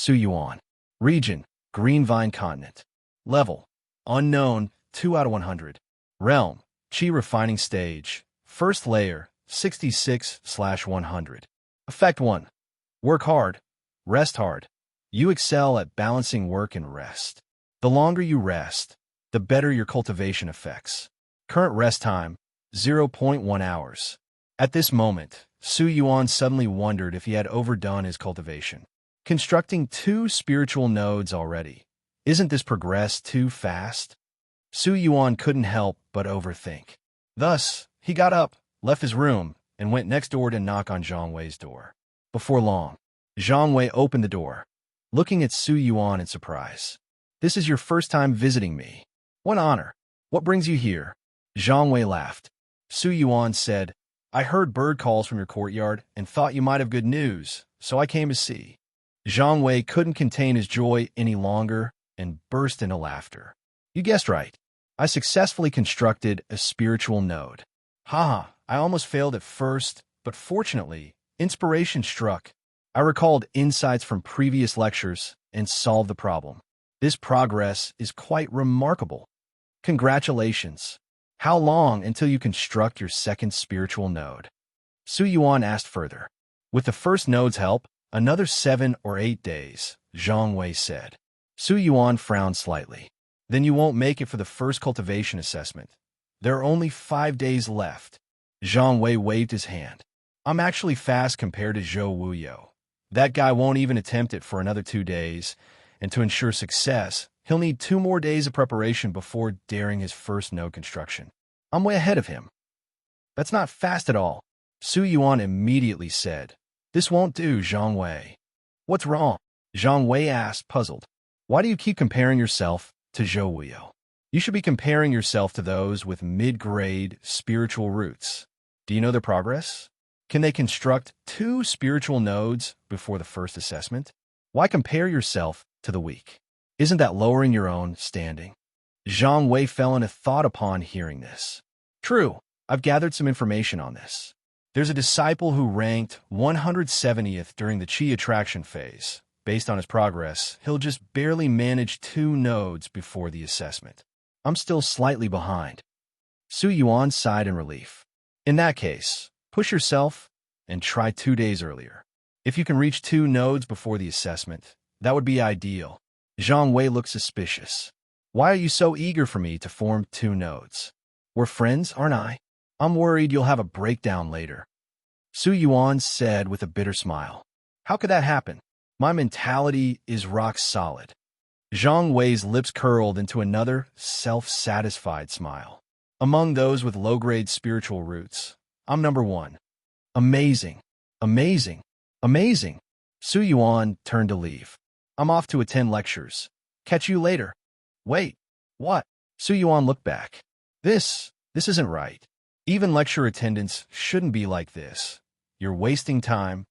Yuan. Region: Green Vine Continent. Level: Unknown, 2 out of 100. Realm: Qi Refining Stage. First layer, 66/100. Effect 1. Work hard, rest hard. You excel at balancing work and rest. The longer you rest, the better your cultivation effects. Current rest time, 0.1 hours. At this moment, Yuan suddenly wondered if he had overdone his cultivation. Constructing 2 spiritual nodes already. Isn't this progress too fast? Yuan couldn't help but overthink. Thus, he got up, left his room, and went next door to knock on Zhang Wei's door. Before long, Zhang Wei opened the door, looking at Yuan in surprise. "This is your first time visiting me. What honor. What brings you here?" Zhang Wei laughed. Yuan said, "I heard bird calls from your courtyard and thought you might have good news, so I came to see." Zhang Wei couldn't contain his joy any longer and burst into laughter. "You guessed right. I successfully constructed a spiritual node. Haha, I almost failed at first, but fortunately, inspiration struck. I recalled insights from previous lectures and solved the problem. This progress is quite remarkable. Congratulations. How long until you construct your second spiritual node? Su Yuan asked further. With the first node's help, another 7 or 8 days, Zhang Wei said. Su Yuan frowned slightly. Then you won't make it for the first cultivation assessment. There are only 5 days left. Zhang Wei waved his hand. I'm actually fast compared to Zhou Wuyo. That guy won't even attempt it for another 2 days, and to ensure success, he'll need 2 more days of preparation before daring his first node construction. I'm way ahead of him. That's not fast at all, Su Yuan immediately said. This won't do, Zhang Wei. What's wrong? Zhang Wei asked, puzzled. Why do you keep comparing yourself to Zhou Wuyo? You should be comparing yourself to those with mid-grade spiritual roots. Do you know their progress? Can they construct 2 spiritual nodes before the first assessment? Why compare yourself to the weak? Isn't that lowering your own standing? Zhang Wei fell into thought upon hearing this. True, I've gathered some information on this. There's a disciple who ranked 170th during the Qi attraction phase. Based on his progress, he'll just barely manage 2 nodes before the assessment. I'm still slightly behind. Su Yuan sighed in relief. In that case, push yourself and try 2 days earlier. If you can reach 2 nodes before the assessment, that would be ideal. Zhang Wei looked suspicious. Why are you so eager for me to form 2 nodes? We're friends, aren't I? I'm worried you'll have a breakdown later. Su Yuan said with a bitter smile. How could that happen? My mentality is rock solid. Zhang Wei's lips curled into another self-satisfied smile. Among those with low-grade spiritual roots, I'm number 1. Amazing, amazing, amazing. Su Yuan turned to leave. I'm off to attend lectures. Catch you later. Wait, what? Su Yuan looked back. This isn't right. Even lecture attendance shouldn't be like this. You're wasting time.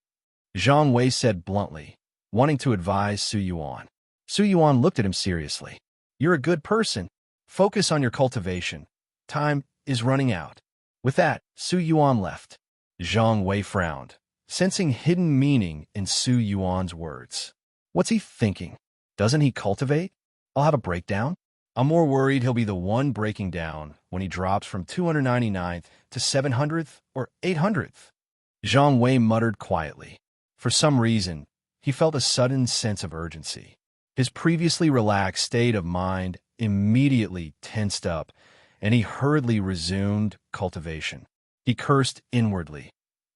Zhang Wei said bluntly, wanting to advise Su Yuan. Su Yuan looked at him seriously. You're a good person. Focus on your cultivation. Time is running out. With that, Su Yuan left. Zhang Wei frowned, sensing hidden meaning in Su Yuan's words. What's he thinking? Doesn't he cultivate? I'll have a breakdown? I'm more worried he'll be the one breaking down when he drops from 299th to 700th or 800th. Zhang Wei muttered quietly. For some reason, he felt a sudden sense of urgency. His previously relaxed state of mind immediately tensed up, and he hurriedly resumed cultivation. He cursed inwardly.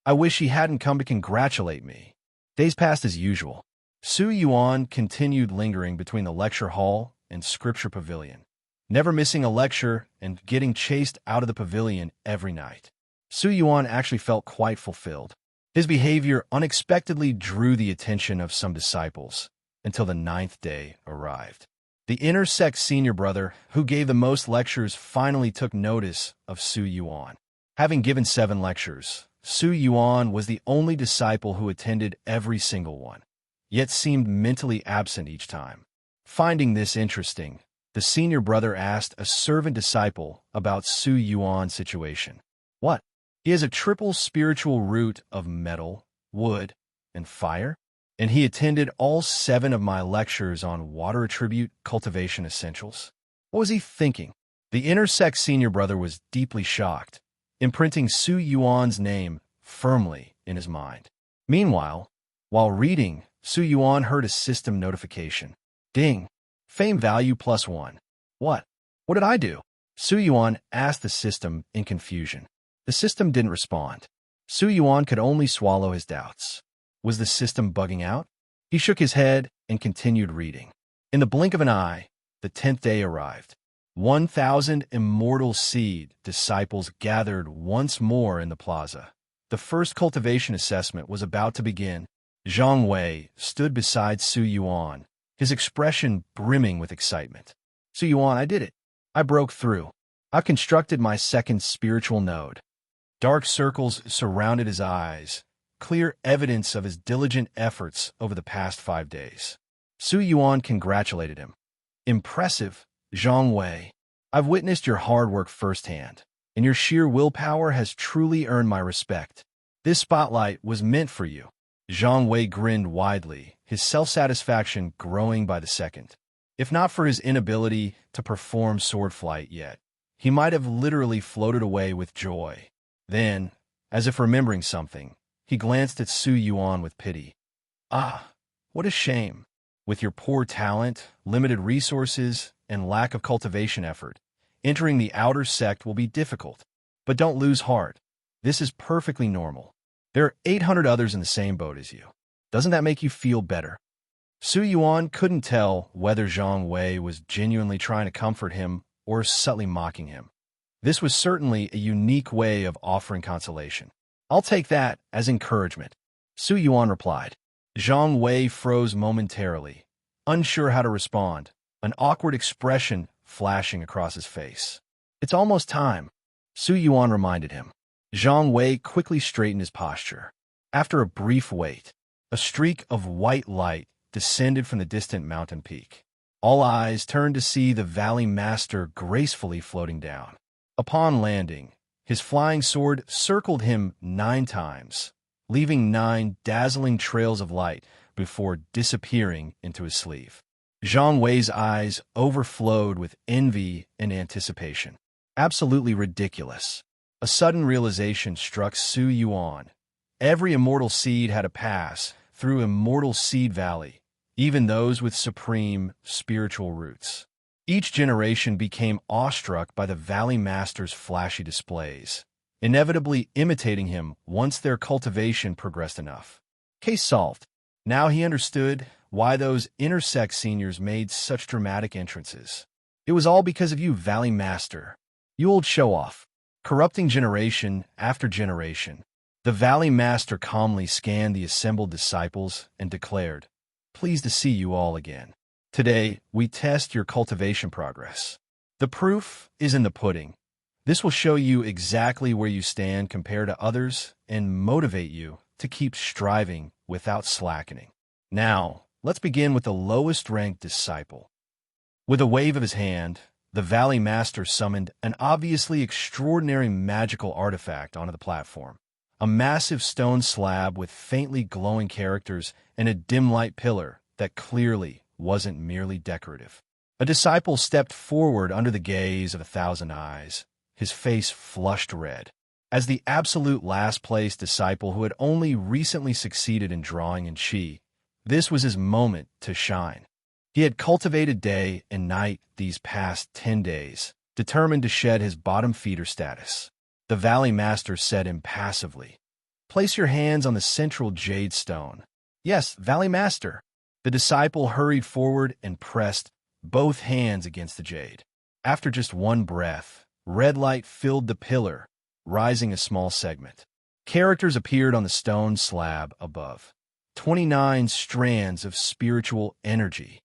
I wish he hadn't come to congratulate me. Days passed as usual. Su Yuan continued lingering between the lecture hall and scripture pavilion, never missing a lecture and getting chased out of the pavilion every night. Su Yuan actually felt quite fulfilled. His behavior unexpectedly drew the attention of some disciples until the 9th day arrived. The inner Sect senior brother, who gave the most lectures, finally took notice of Su Yuan. Having given 7 lectures, Su Yuan was the only disciple who attended every single one, yet seemed mentally absent each time. Finding this interesting, the senior brother asked a servant disciple about Su Yuan's situation. What? He has a triple spiritual root of metal, wood, and fire? And he attended all 7 of my lectures on water attribute cultivation essentials? What was he thinking? The inner Sect senior brother was deeply shocked, imprinting Su Yuan's name firmly in his mind. Meanwhile, while reading, Su Yuan heard a system notification. Ding! Fame value +1. What? What did I do? Su Yuan asked the system in confusion. The system didn't respond. Su Yuan could only swallow his doubts. Was the system bugging out? He shook his head and continued reading. In the blink of an eye, the 10th day arrived. 1,000 Immortal seed disciples gathered once more in the plaza. The first cultivation assessment was about to begin. Zhang Wei stood beside Su Yuan, his expression brimming with excitement. Su Yuan, I did it. I broke through. I've constructed my second spiritual node. Dark circles surrounded his eyes, clear evidence of his diligent efforts over the past 5 days. Su Yuan congratulated him. Impressive, Zhang Wei. I've witnessed your hard work firsthand, and your sheer willpower has truly earned my respect. This spotlight was meant for you. Zhang Wei grinned widely, his self-satisfaction growing by the second. If not for his inability to perform sword flight yet, he might have literally floated away with joy. Then, as if remembering something, he glanced at Su Yuan with pity. Ah, what a shame. With your poor talent, limited resources, and lack of cultivation effort, entering the outer sect will be difficult. But don't lose heart. This is perfectly normal. There are 800 others in the same boat as you. Doesn't that make you feel better? Su Yuan couldn't tell whether Zhang Wei was genuinely trying to comfort him or subtly mocking him. This was certainly a unique way of offering consolation. I'll take that as encouragement, Su Yuan replied. Zhang Wei froze momentarily, unsure how to respond, an awkward expression flashing across his face. It's almost time, Su Yuan reminded him. Zhang Wei quickly straightened his posture. After a brief wait, a streak of white light descended from the distant mountain peak. All eyes turned to see the Valley Master gracefully floating down. Upon landing, his flying sword circled him 9 times, leaving 9 dazzling trails of light before disappearing into his sleeve. Zhang Wei's eyes overflowed with envy and anticipation. Absolutely ridiculous. A sudden realization struck Su Yuan. Every immortal seed had to pass through Immortal Seed Valley, even those with supreme spiritual roots. Each generation became awestruck by the Valley Master's flashy displays, inevitably imitating him once their cultivation progressed enough. Case solved. Now he understood why those intersect seniors made such dramatic entrances. It was all because of you, Valley Master. You old show-off. Corrupting generation after generation. The Valley Master calmly scanned the assembled disciples and declared, "Pleased to see you all again. Today, we test your cultivation progress. The proof is in the pudding. This will show you exactly where you stand compared to others and motivate you to keep striving without slackening. Now, let's begin with the lowest-ranked disciple." With a wave of his hand, the Valley Master summoned an obviously extraordinary magical artifact onto the platform. A massive stone slab with faintly glowing characters and a dim light pillar that clearly wasn't merely decorative. A disciple stepped forward under the gaze of 1,000 eyes, his face flushed red. As the absolute last-place disciple who had only recently succeeded in drawing in Qi, this was his moment to shine. He had cultivated day and night these past 10 days, determined to shed his bottom feeder status. The Valley Master said impassively, "Place your hands on the central jade stone." "Yes, Valley Master." The disciple hurried forward and pressed both hands against the jade. After just one breath, red light filled the pillar, rising a small segment. Characters appeared on the stone slab above. 29 strands of spiritual energy.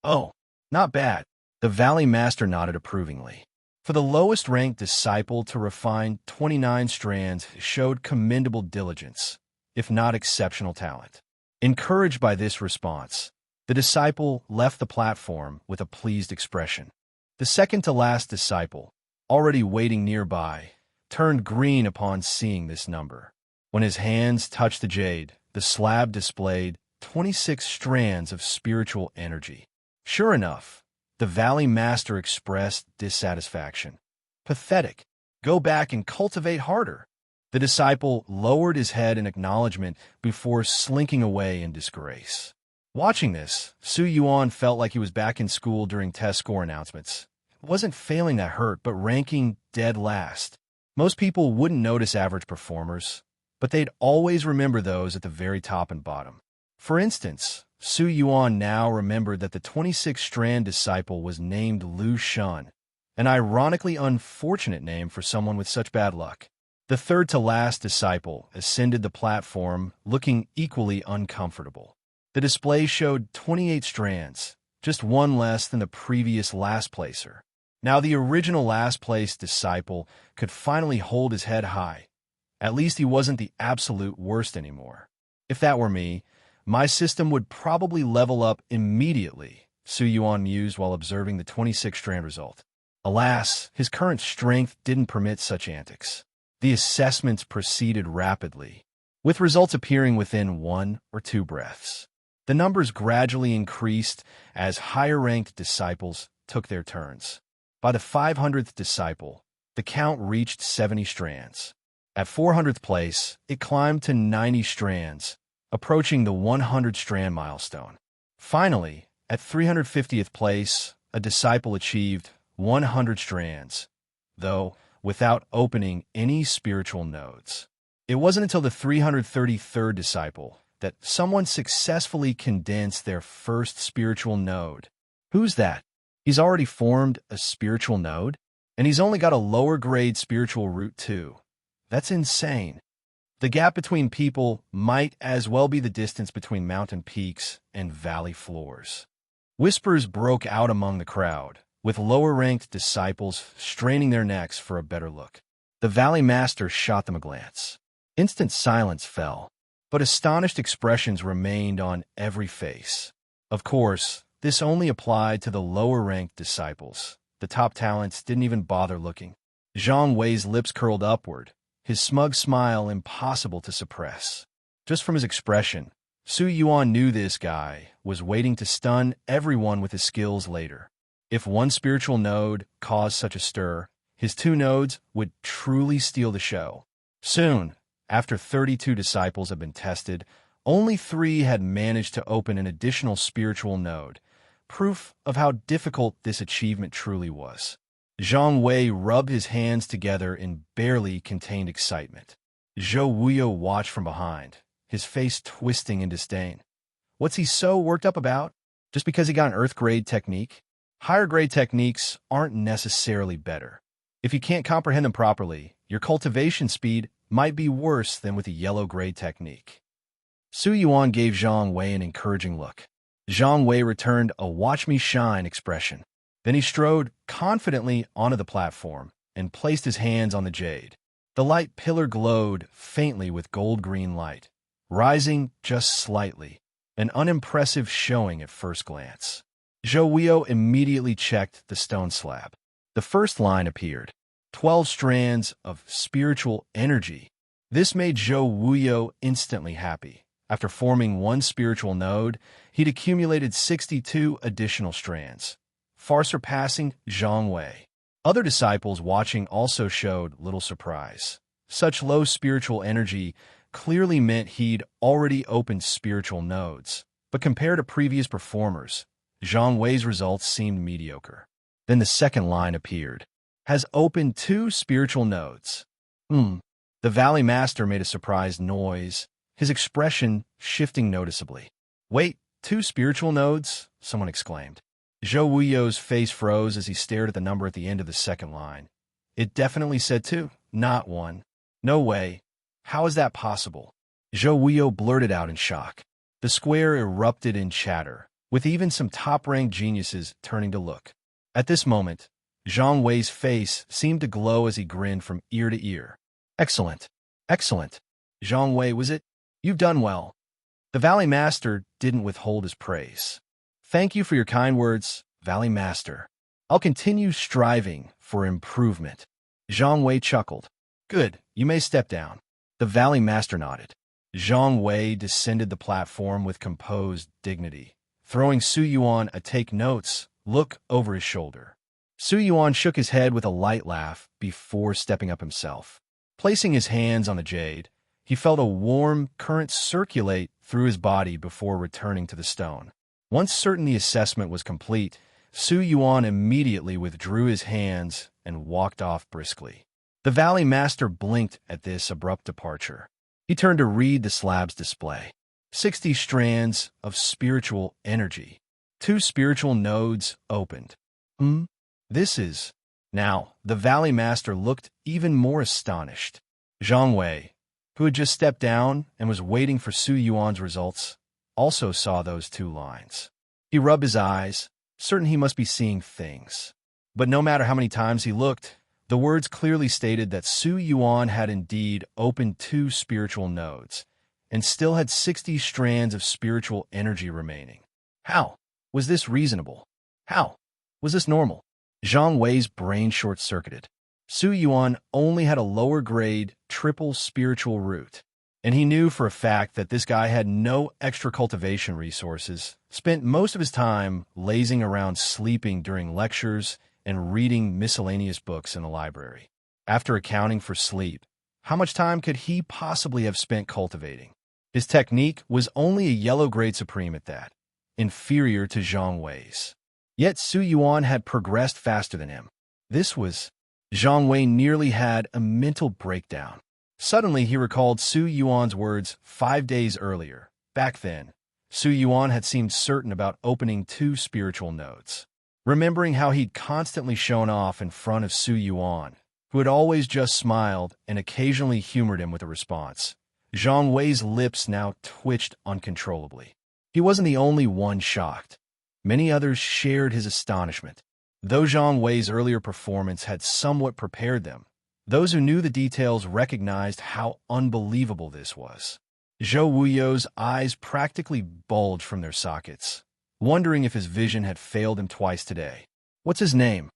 "Oh, not bad." The Valley Master nodded approvingly. For the lowest-ranked disciple to refine 29 strands showed commendable diligence, if not exceptional talent. Encouraged by this response, the disciple left the platform with a pleased expression. The second-to-last disciple, already waiting nearby, turned green upon seeing this number. When his hands touched the jade, the slab displayed 26 strands of spiritual energy. Sure enough, the Valley Master expressed dissatisfaction. "Pathetic. Go back and cultivate harder." The disciple lowered his head in acknowledgement before slinking away in disgrace. Watching this, Su Yuan felt like he was back in school during test score announcements. It wasn't failing that hurt, but ranking dead last. Most people wouldn't notice average performers, but they'd always remember those at the very top and bottom. For instance, Su Yuan now remembered that the 26-strand disciple was named Lu Shun, an ironically unfortunate name for someone with such bad luck. The third-to-last disciple ascended the platform, looking equally uncomfortable. The display showed 28 strands, just one less than the previous last-placer. Now the original last-place disciple could finally hold his head high. At least he wasn't the absolute worst anymore. "If that were me, my system would probably level up immediately," Su Yuan mused while observing the 26-strand result. Alas, his current strength didn't permit such antics. The assessments proceeded rapidly, with results appearing within 1 or 2 breaths. The numbers gradually increased as higher-ranked disciples took their turns. By the 500th disciple, the count reached 70 strands. At 400th place, it climbed to 90 strands, approaching the 100-strand milestone. Finally, at 350th place, a disciple achieved 100 strands, though without opening any spiritual nodes. It wasn't until the 333rd disciple that someone successfully condensed their first spiritual node. Who's that? He's already formed a spiritual node? And he's only got a lower-grade spiritual root too. That's insane. The gap between people might as well be the distance between mountain peaks and valley floors. Whispers broke out among the crowd, with lower-ranked disciples straining their necks for a better look. The Valley Master shot them a glance. Instant silence fell, but astonished expressions remained on every face. Of course, this only applied to the lower-ranked disciples. The top talents didn't even bother looking. Zhang Wei's lips curled upward, his smug smile impossible to suppress. Just from his expression, Su Yuan knew this guy was waiting to stun everyone with his skills later. If one spiritual node caused such a stir, his two nodes would truly steal the show. Soon, after 32 disciples had been tested, only 3 had managed to open an additional spiritual node, proof of how difficult this achievement truly was. Zhang Wei rubbed his hands together in barely contained excitement. Zhou Wuyo watched from behind, his face twisting in disdain. What's he so worked up about? Just because he got an Earth-grade technique? Higher-grade techniques aren't necessarily better. If you can't comprehend them properly, your cultivation speed might be worse than with a yellow-grade technique. Su Yuan gave Zhang Wei an encouraging look. Zhang Wei returned a watch-me-shine expression. Then he strode confidently onto the platform and placed his hands on the jade. The light pillar glowed faintly with gold-green light, rising just slightly, an unimpressive showing at first glance. Zhou Wuyo immediately checked the stone slab. The first line appeared, 12 strands of spiritual energy. This made Zhou Wuyo instantly happy. After forming one spiritual node, he'd accumulated 62 additional strands, far surpassing Zhang Wei. Other disciples watching also showed little surprise. Such low spiritual energy clearly meant he'd already opened spiritual nodes, but compared to previous performers, Zhang Wei's results seemed mediocre. Then the second line appeared. Has opened 2 spiritual nodes. The Valley Master made a surprised noise, his expression shifting noticeably. Wait, 2 spiritual nodes? Someone exclaimed. Zhou Wuyo's face froze as he stared at the number at the end of the second line. It definitely said 2, not 1. No way. How is that possible? Zhou Wuyo blurted out in shock. The square erupted in chatter, with even some top-ranked geniuses turning to look. At this moment, Zhang Wei's face seemed to glow as he grinned from ear to ear. Excellent. Excellent. Zhang Wei, was it? You've done well. The Valley Master didn't withhold his praise. Thank you for your kind words, Valley Master. I'll continue striving for improvement. Zhang Wei chuckled. Good, you may step down. The Valley Master nodded. Zhang Wei descended the platform with composed dignity, throwing Su Yuan a take notes look over his shoulder. Su Yuan shook his head with a light laugh before stepping up himself. Placing his hands on the jade, he felt a warm current circulate through his body before returning to the stone. Once certain the assessment was complete, Su Yuan immediately withdrew his hands and walked off briskly. The Valley Master blinked at this abrupt departure. He turned to read the slab's display. 60 strands of spiritual energy. 2 spiritual nodes opened. This is... Now, the Valley Master looked even more astonished. Zhang Wei, who had just stepped down and was waiting for Su Yuan's results, also saw those 2 lines. He rubbed his eyes, certain he must be seeing things. But no matter how many times he looked, the words clearly stated that Su Yuan had indeed opened 2 spiritual nodes, and still had 60 strands of spiritual energy remaining. How was this reasonable? How was this normal? Zhang Wei's brain short-circuited. Su Yuan only had a lower-grade, triple spiritual root. And he knew for a fact that this guy had no extra cultivation resources, spent most of his time lazing around sleeping during lectures and reading miscellaneous books in the library. After accounting for sleep, how much time could he possibly have spent cultivating? His technique was only a yellow grade supreme at that, inferior to Zhang Wei's. Yet Su Yuan had progressed faster than him. Zhang Wei nearly had a mental breakdown. Suddenly he recalled Su Yuan's words 5 days earlier. Back then, Su Yuan had seemed certain about opening 2 spiritual nodes. Remembering how he'd constantly shown off in front of Su Yuan, who had always just smiled and occasionally humored him with a response, Zhang Wei's lips now twitched uncontrollably. He wasn't the only one shocked. Many others shared his astonishment. Though Zhang Wei's earlier performance had somewhat prepared them, those who knew the details recognized how unbelievable this was. Zhou Wuyo's eyes practically bulged from their sockets, wondering if his vision had failed him twice today. What's his name?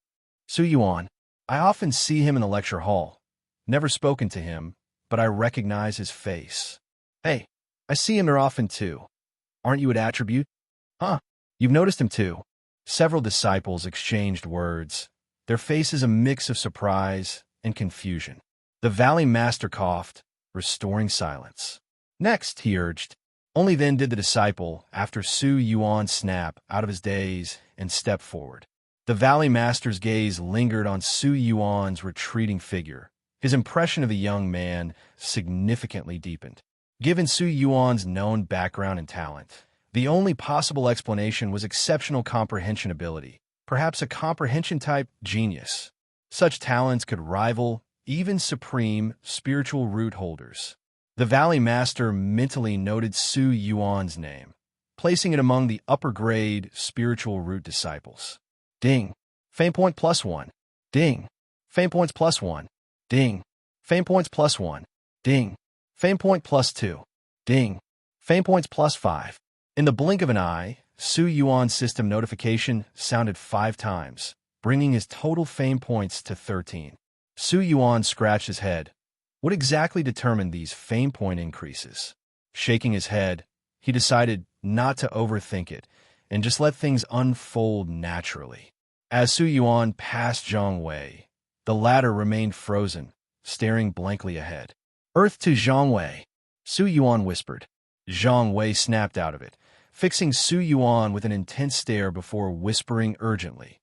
Su Yuan. I often see him in the lecture hall. Never spoken to him, but I recognize his face. Hey, I see him there often too. Aren't you at Attribute? Huh, you've noticed him too. Several disciples exchanged words, their faces a mix of surprise and confusion. The Valley Master coughed, restoring silence. Next, he urged. Only then did the disciple, after Su Yuan, snap out of his daze and step forward. The Valley Master's gaze lingered on Su Yuan's retreating figure. His impression of the young man significantly deepened. Given Su Yuan's known background and talent, the only possible explanation was exceptional comprehension ability, perhaps a comprehension-type genius. Such talents could rival even supreme spiritual root holders. The Valley Master mentally noted Su Yuan's name, placing it among the upper-grade spiritual root disciples. Ding. Fame point +1. Ding. Fame points +1. Ding. Fame points +1. Ding. Fame point +2. Ding. Fame points +5. In the blink of an eye, Su Yuan's system notification sounded 5 times, bringing his total fame points to 13. Su Yuan scratched his head. What exactly determined these fame point increases? Shaking his head, he decided not to overthink it and just let things unfold naturally. As Su Yuan passed Zhang Wei, the latter remained frozen, staring blankly ahead. Earth to Zhang Wei, Su Yuan whispered. Zhang Wei snapped out of it, fixing Su Yuan with an intense stare before whispering urgently.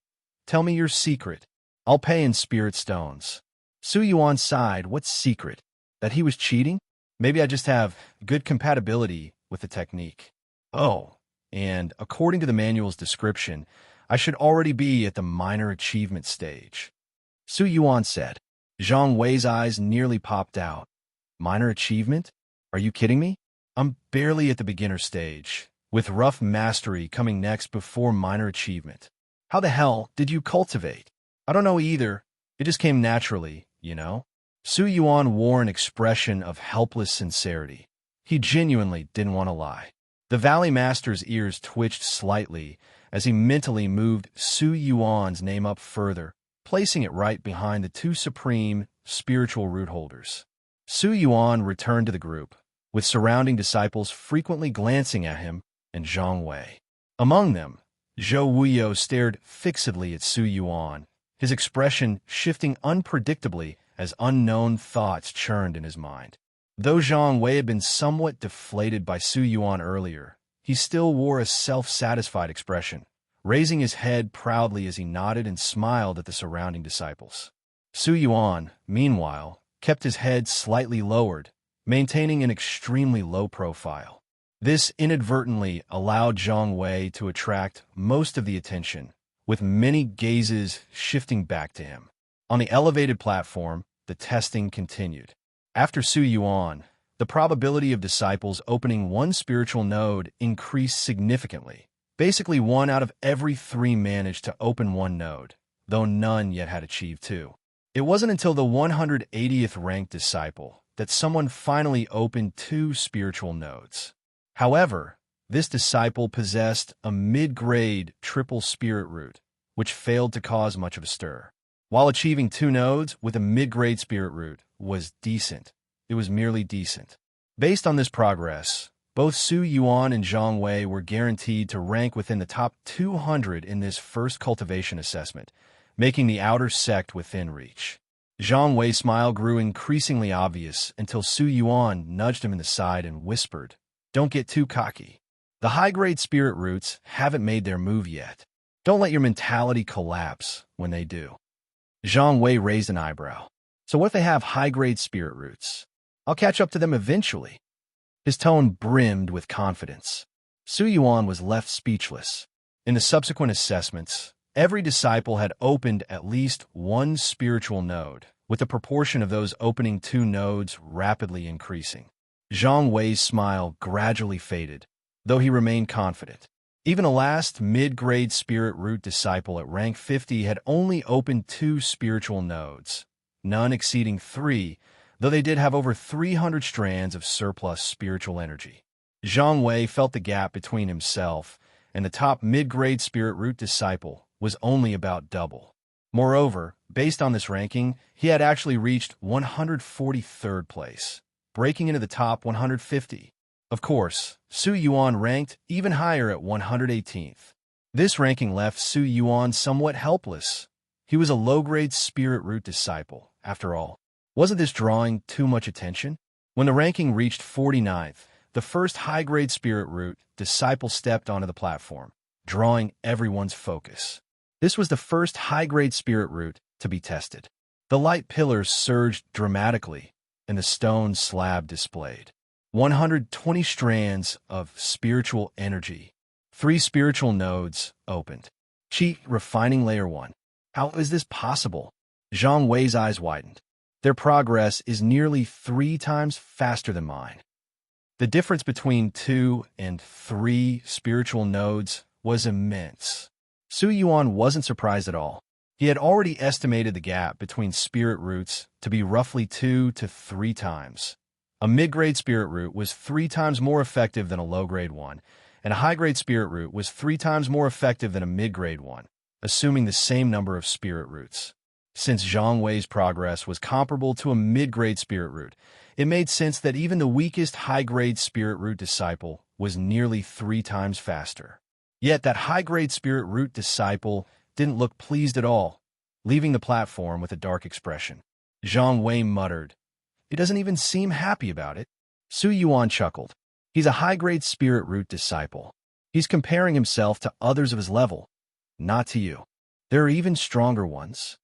Tell me your secret. I'll pay in spirit stones. Su Yuan sighed. What secret? That he was cheating? Maybe I just have good compatibility with the technique. Oh, and according to the manual's description, I should already be at the minor achievement stage. Su Yuan said. Zhang Wei's eyes nearly popped out. Minor achievement? Are you kidding me? I'm barely at the beginner stage, with rough mastery coming next before minor achievement. How the hell did you cultivate? I don't know either. It just came naturally, you know? Su Yuan wore an expression of helpless sincerity. He genuinely didn't want to lie. The Valley Master's ears twitched slightly as he mentally moved Su Yuan's name up further, placing it right behind the 2 supreme spiritual root holders. Su Yuan returned to the group, with surrounding disciples frequently glancing at him and Zhang Wei. Among them, Zhou Wuyo stared fixedly at Su Yuan, his expression shifting unpredictably as unknown thoughts churned in his mind. Though Zhang Wei had been somewhat deflated by Su Yuan earlier, he still wore a self-satisfied expression, raising his head proudly as he nodded and smiled at the surrounding disciples. Su Yuan, meanwhile, kept his head slightly lowered, maintaining an extremely low profile. This inadvertently allowed Zhang Wei to attract most of the attention, with many gazes shifting back to him. On the elevated platform, the testing continued. After Su Yuan, the probability of disciples opening 1 spiritual node increased significantly. Basically, 1 out of every 3 managed to open 1 node, though none yet had achieved 2. It wasn't until the 180th ranked disciple that someone finally opened 2 spiritual nodes. However, this disciple possessed a mid-grade triple spirit root, which failed to cause much of a stir. While achieving 2 nodes with a mid-grade spirit root was decent, it was merely decent. Based on this progress, both Su Yuan and Zhang Wei were guaranteed to rank within the top 200 in this first cultivation assessment, making the outer sect within reach. Zhang Wei's smile grew increasingly obvious until Su Yuan nudged him in the side and whispered, "Don't get too cocky. The high-grade spirit roots haven't made their move yet. Don't let your mentality collapse when they do." Zhang Wei raised an eyebrow. "So what if they have high-grade spirit roots? I'll catch up to them eventually." His tone brimmed with confidence. Su Yuan was left speechless. In the subsequent assessments, every disciple had opened at least one spiritual node, with the proportion of those opening 2 nodes rapidly increasing. Zhang Wei's smile gradually faded, though he remained confident. Even the last mid-grade spirit root disciple at rank 50 had only opened 2 spiritual nodes, none exceeding 3, though they did have over 300 strands of surplus spiritual energy. Zhang Wei felt the gap between himself and the top mid-grade spirit root disciple was only about double. Moreover, based on this ranking, he had actually reached 143rd place, breaking into the top 150. Of course, Su Yuan ranked even higher at 118th. This ranking left Su Yuan somewhat helpless. He was a low-grade spirit root disciple, after all. Wasn't this drawing too much attention? When the ranking reached 49th, the first high-grade spirit root disciple stepped onto the platform, drawing everyone's focus. This was the first high-grade spirit root to be tested. The light pillars surged dramatically, and the stone slab displayed 120 strands of spiritual energy. 3 spiritual nodes opened. Qi, refining layer 1. How is this possible? Zhang Wei's eyes widened. Their progress is nearly 3 times faster than mine. The difference between 2 and 3 spiritual nodes was immense. Su Yuan wasn't surprised at all. He had already estimated the gap between spirit roots to be roughly 2 to 3 times. A mid-grade spirit root was 3 times more effective than a low-grade one, and a high-grade spirit root was 3 times more effective than a mid-grade one, assuming the same number of spirit roots. Since Zhang Wei's progress was comparable to a mid-grade spirit root, it made sense that even the weakest high-grade spirit root disciple was nearly 3 times faster. Yet that high-grade spirit root disciple didn't look pleased at all, leaving the platform with a dark expression. Zhang Wei muttered, "He doesn't even seem happy about it." Su Yuan chuckled. "He's a high-grade spirit root disciple. He's comparing himself to others of his level, not to you. There are even stronger ones."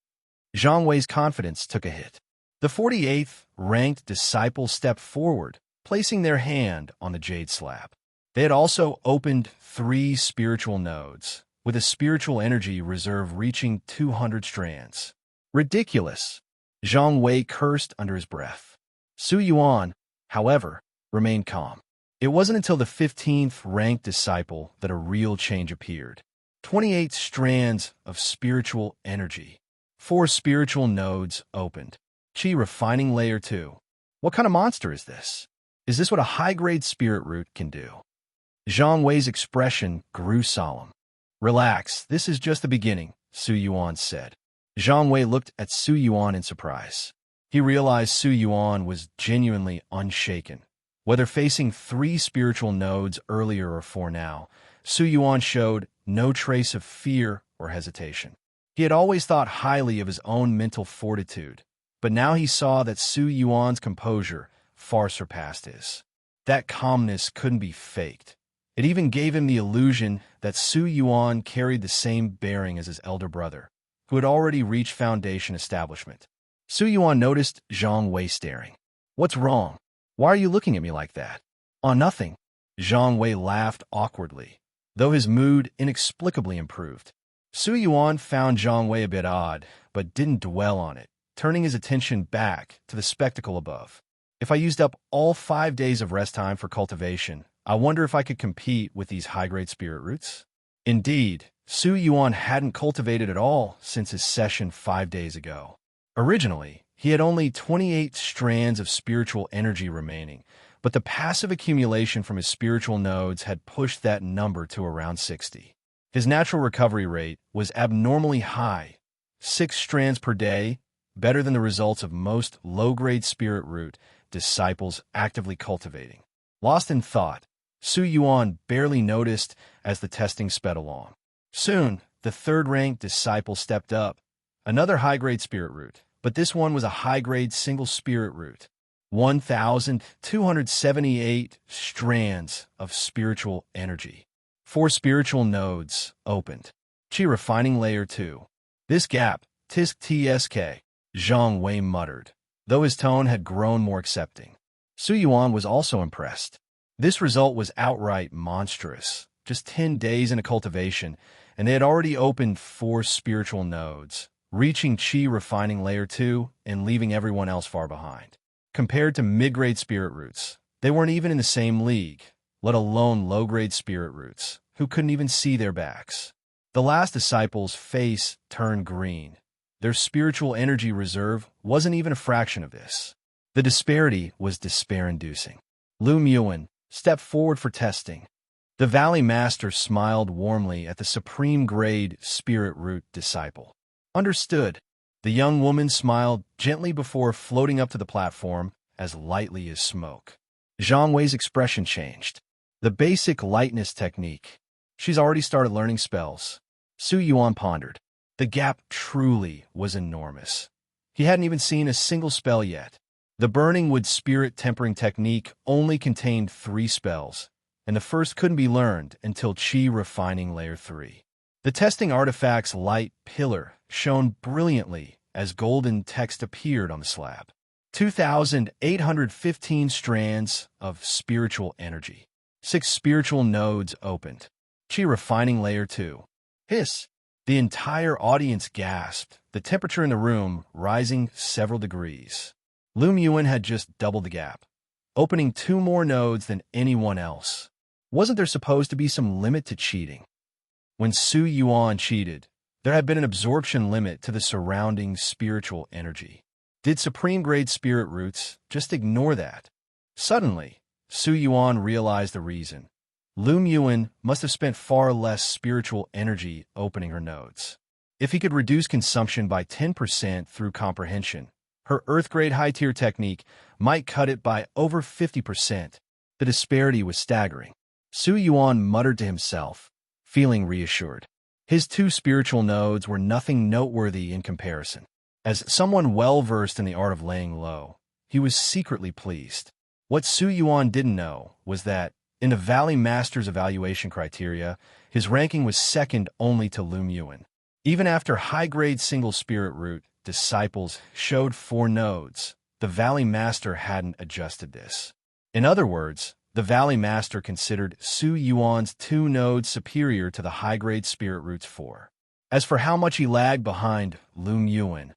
Zhang Wei's confidence took a hit. The 48th ranked disciple stepped forward, placing their hand on the jade slab. They had also opened 3 spiritual nodes, with a spiritual energy reserve reaching 200 strands. Ridiculous! Zhang Wei cursed under his breath. Su Yuan, however, remained calm. It wasn't until the 15th ranked disciple that a real change appeared. 28 strands of spiritual energy. 4 spiritual nodes opened. Qi, refining layer 2. What kind of monster is this? Is this what a high-grade spirit root can do? Zhang Wei's expression grew solemn. "Relax, this is just the beginning," Su Yuan said. Zhang Wei looked at Su Yuan in surprise. He realized Su Yuan was genuinely unshaken. Whether facing 3 spiritual nodes earlier or 4 now, Su Yuan showed no trace of fear or hesitation. He had always thought highly of his own mental fortitude, but now he saw that Su Yuan's composure far surpassed his. That calmness couldn't be faked. It even gave him the illusion that Su Yuan carried the same bearing as his elder brother, who had already reached foundation establishment. Su Yuan noticed Zhang Wei staring. "What's wrong? Why are you looking at me like that?" "Oh, nothing." Zhang Wei laughed awkwardly, though his mood inexplicably improved. Su Yuan found Zhang Wei a bit odd, but didn't dwell on it, turning his attention back to the spectacle above. "If I used up all 5 days of rest time for cultivation, I wonder if I could compete with these high-grade spirit roots." Indeed, Su Yuan hadn't cultivated at all since his session 5 days ago. Originally, he had only 28 strands of spiritual energy remaining, but the passive accumulation from his spiritual nodes had pushed that number to around 60. His natural recovery rate was abnormally high, 6 strands per day, better than the results of most low-grade spirit root disciples actively cultivating. Lost in thought, Su Yuan barely noticed as the testing sped along. Soon, the third-ranked disciple stepped up, another high-grade spirit root, but this one was a high-grade single spirit root. 1,278 strands of spiritual energy. 4 spiritual nodes opened. Qi refining layer 2. This gap, tisk tsk, Zhang Wei muttered, though his tone had grown more accepting. Su Yuan was also impressed. This result was outright monstrous. Just 10 days into cultivation, and they had already opened 4 spiritual nodes, reaching Qi refining layer 2 and leaving everyone else far behind. Compared to mid-grade spirit roots, they weren't even in the same league, let alone low-grade spirit roots, who couldn't even see their backs. The last disciple's face turned green. Their spiritual energy reserve wasn't even a fraction of this. The disparity was despair-inducing. Yuan stepped forward for testing. The Valley Master smiled warmly at the supreme-grade spirit root disciple. Understood. The young woman smiled gently before floating up to the platform as lightly as smoke. Zhang Wei's expression changed. The basic lightness technique. She's already started learning spells. Su Yuan pondered. The gap truly was enormous. He hadn't even seen a single spell yet. The Burning Wood Spirit Tempering technique only contained 3 spells, and the first couldn't be learned until Qi refining layer 3. The testing artifact's light pillar shone brilliantly as golden text appeared on the slab. 2,815 strands of spiritual energy. 6 spiritual nodes opened. Qi refining layer 2. Hiss! The entire audience gasped, the temperature in the room rising several degrees. Yuan had just doubled the gap, opening 2 more nodes than anyone else. Wasn't there supposed to be some limit to cheating? When Su Yuan cheated, there had been an absorption limit to the surrounding spiritual energy. Did supreme-grade spirit roots just ignore that? Suddenly, Su Yuan realized the reason. Yuan must have spent far less spiritual energy opening her nodes. If he could reduce consumption by 10% through comprehension, her Earth-grade high-tier technique might cut it by over 50%. The disparity was staggering. Su Yuan muttered to himself, feeling reassured. His 2 spiritual nodes were nothing noteworthy in comparison. As someone well-versed in the art of laying low, he was secretly pleased. What Su Yuan didn't know was that, in the Valley Master's evaluation criteria, his ranking was second only to Yuan. Even after high-grade single spirit root disciples showed 4 nodes, the Valley Master hadn't adjusted this. In other words, the Valley Master considered Su Yuan's 2 nodes superior to the high-grade spirit root's 4. As for how much he lagged behind Yuan,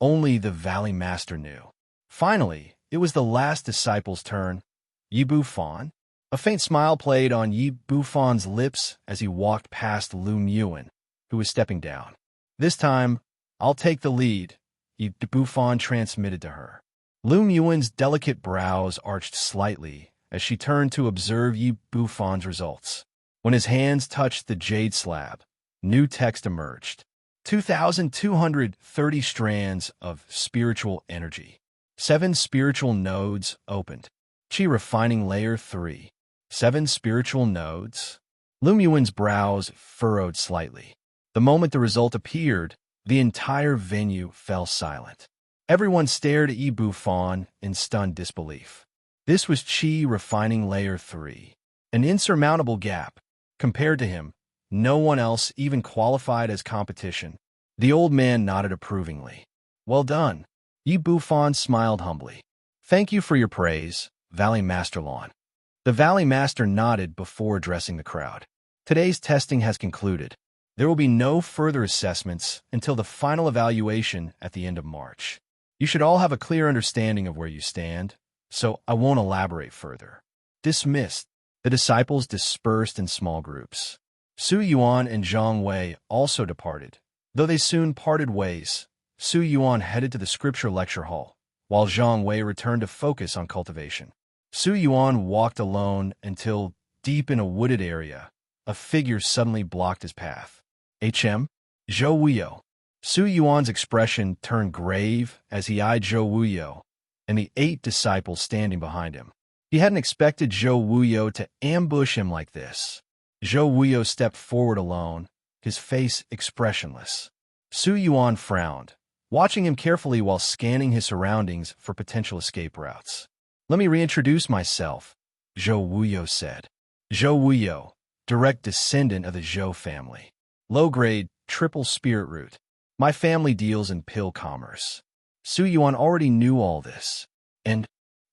only the Valley Master knew. Finally, it was the last disciple's turn. Yi Bufan? A faint smile played on Yi Bufan's lips as he walked past Yuan, who was stepping down. This time, I'll take the lead, Yi Bufan transmitted to her. Yuan's delicate brows arched slightly as she turned to observe Yi Bufan's results. When his hands touched the jade slab, new text emerged. 2,230 strands of spiritual energy. 7 spiritual nodes opened. Qi refining layer 3. 7 spiritual nodes. Yuan's brows furrowed slightly. The moment the result appeared, the entire venue fell silent. Everyone stared at Yi Bufan in stunned disbelief. This was Qi refining layer 3. An insurmountable gap. Compared to him, no one else even qualified as competition. The old man nodded approvingly. Well done. Yi Bufan smiled humbly. Thank you for your praise, Valley Master Lawn. The Valley Master nodded before addressing the crowd. Today's testing has concluded. There will be no further assessments until the final evaluation at the end of March. You should all have a clear understanding of where you stand, so I won't elaborate further. Dismissed. The disciples dispersed in small groups. Su Yuan and Zhang Wei also departed. Though they soon parted ways, Su Yuan headed to the scripture lecture hall, while Zhang Wei returned to focus on cultivation. Su Yuan walked alone until, deep in a wooded area, a figure suddenly blocked his path. Zhou Wuyo. Su Yuan's expression turned grave as he eyed Zhou Wuyo, and the 8 disciples standing behind him. He hadn't expected Zhou Wuyo to ambush him like this. Zhou Wuyo stepped forward alone, his face expressionless. Su Yuan frowned, watching him carefully while scanning his surroundings for potential escape routes. "Let me reintroduce myself," Zhou Wuyo said. Zhou Wuyo, direct descendant of the Zhou family. Low-grade, triple spirit root. My family deals in pill commerce. Su Yuan already knew all this, and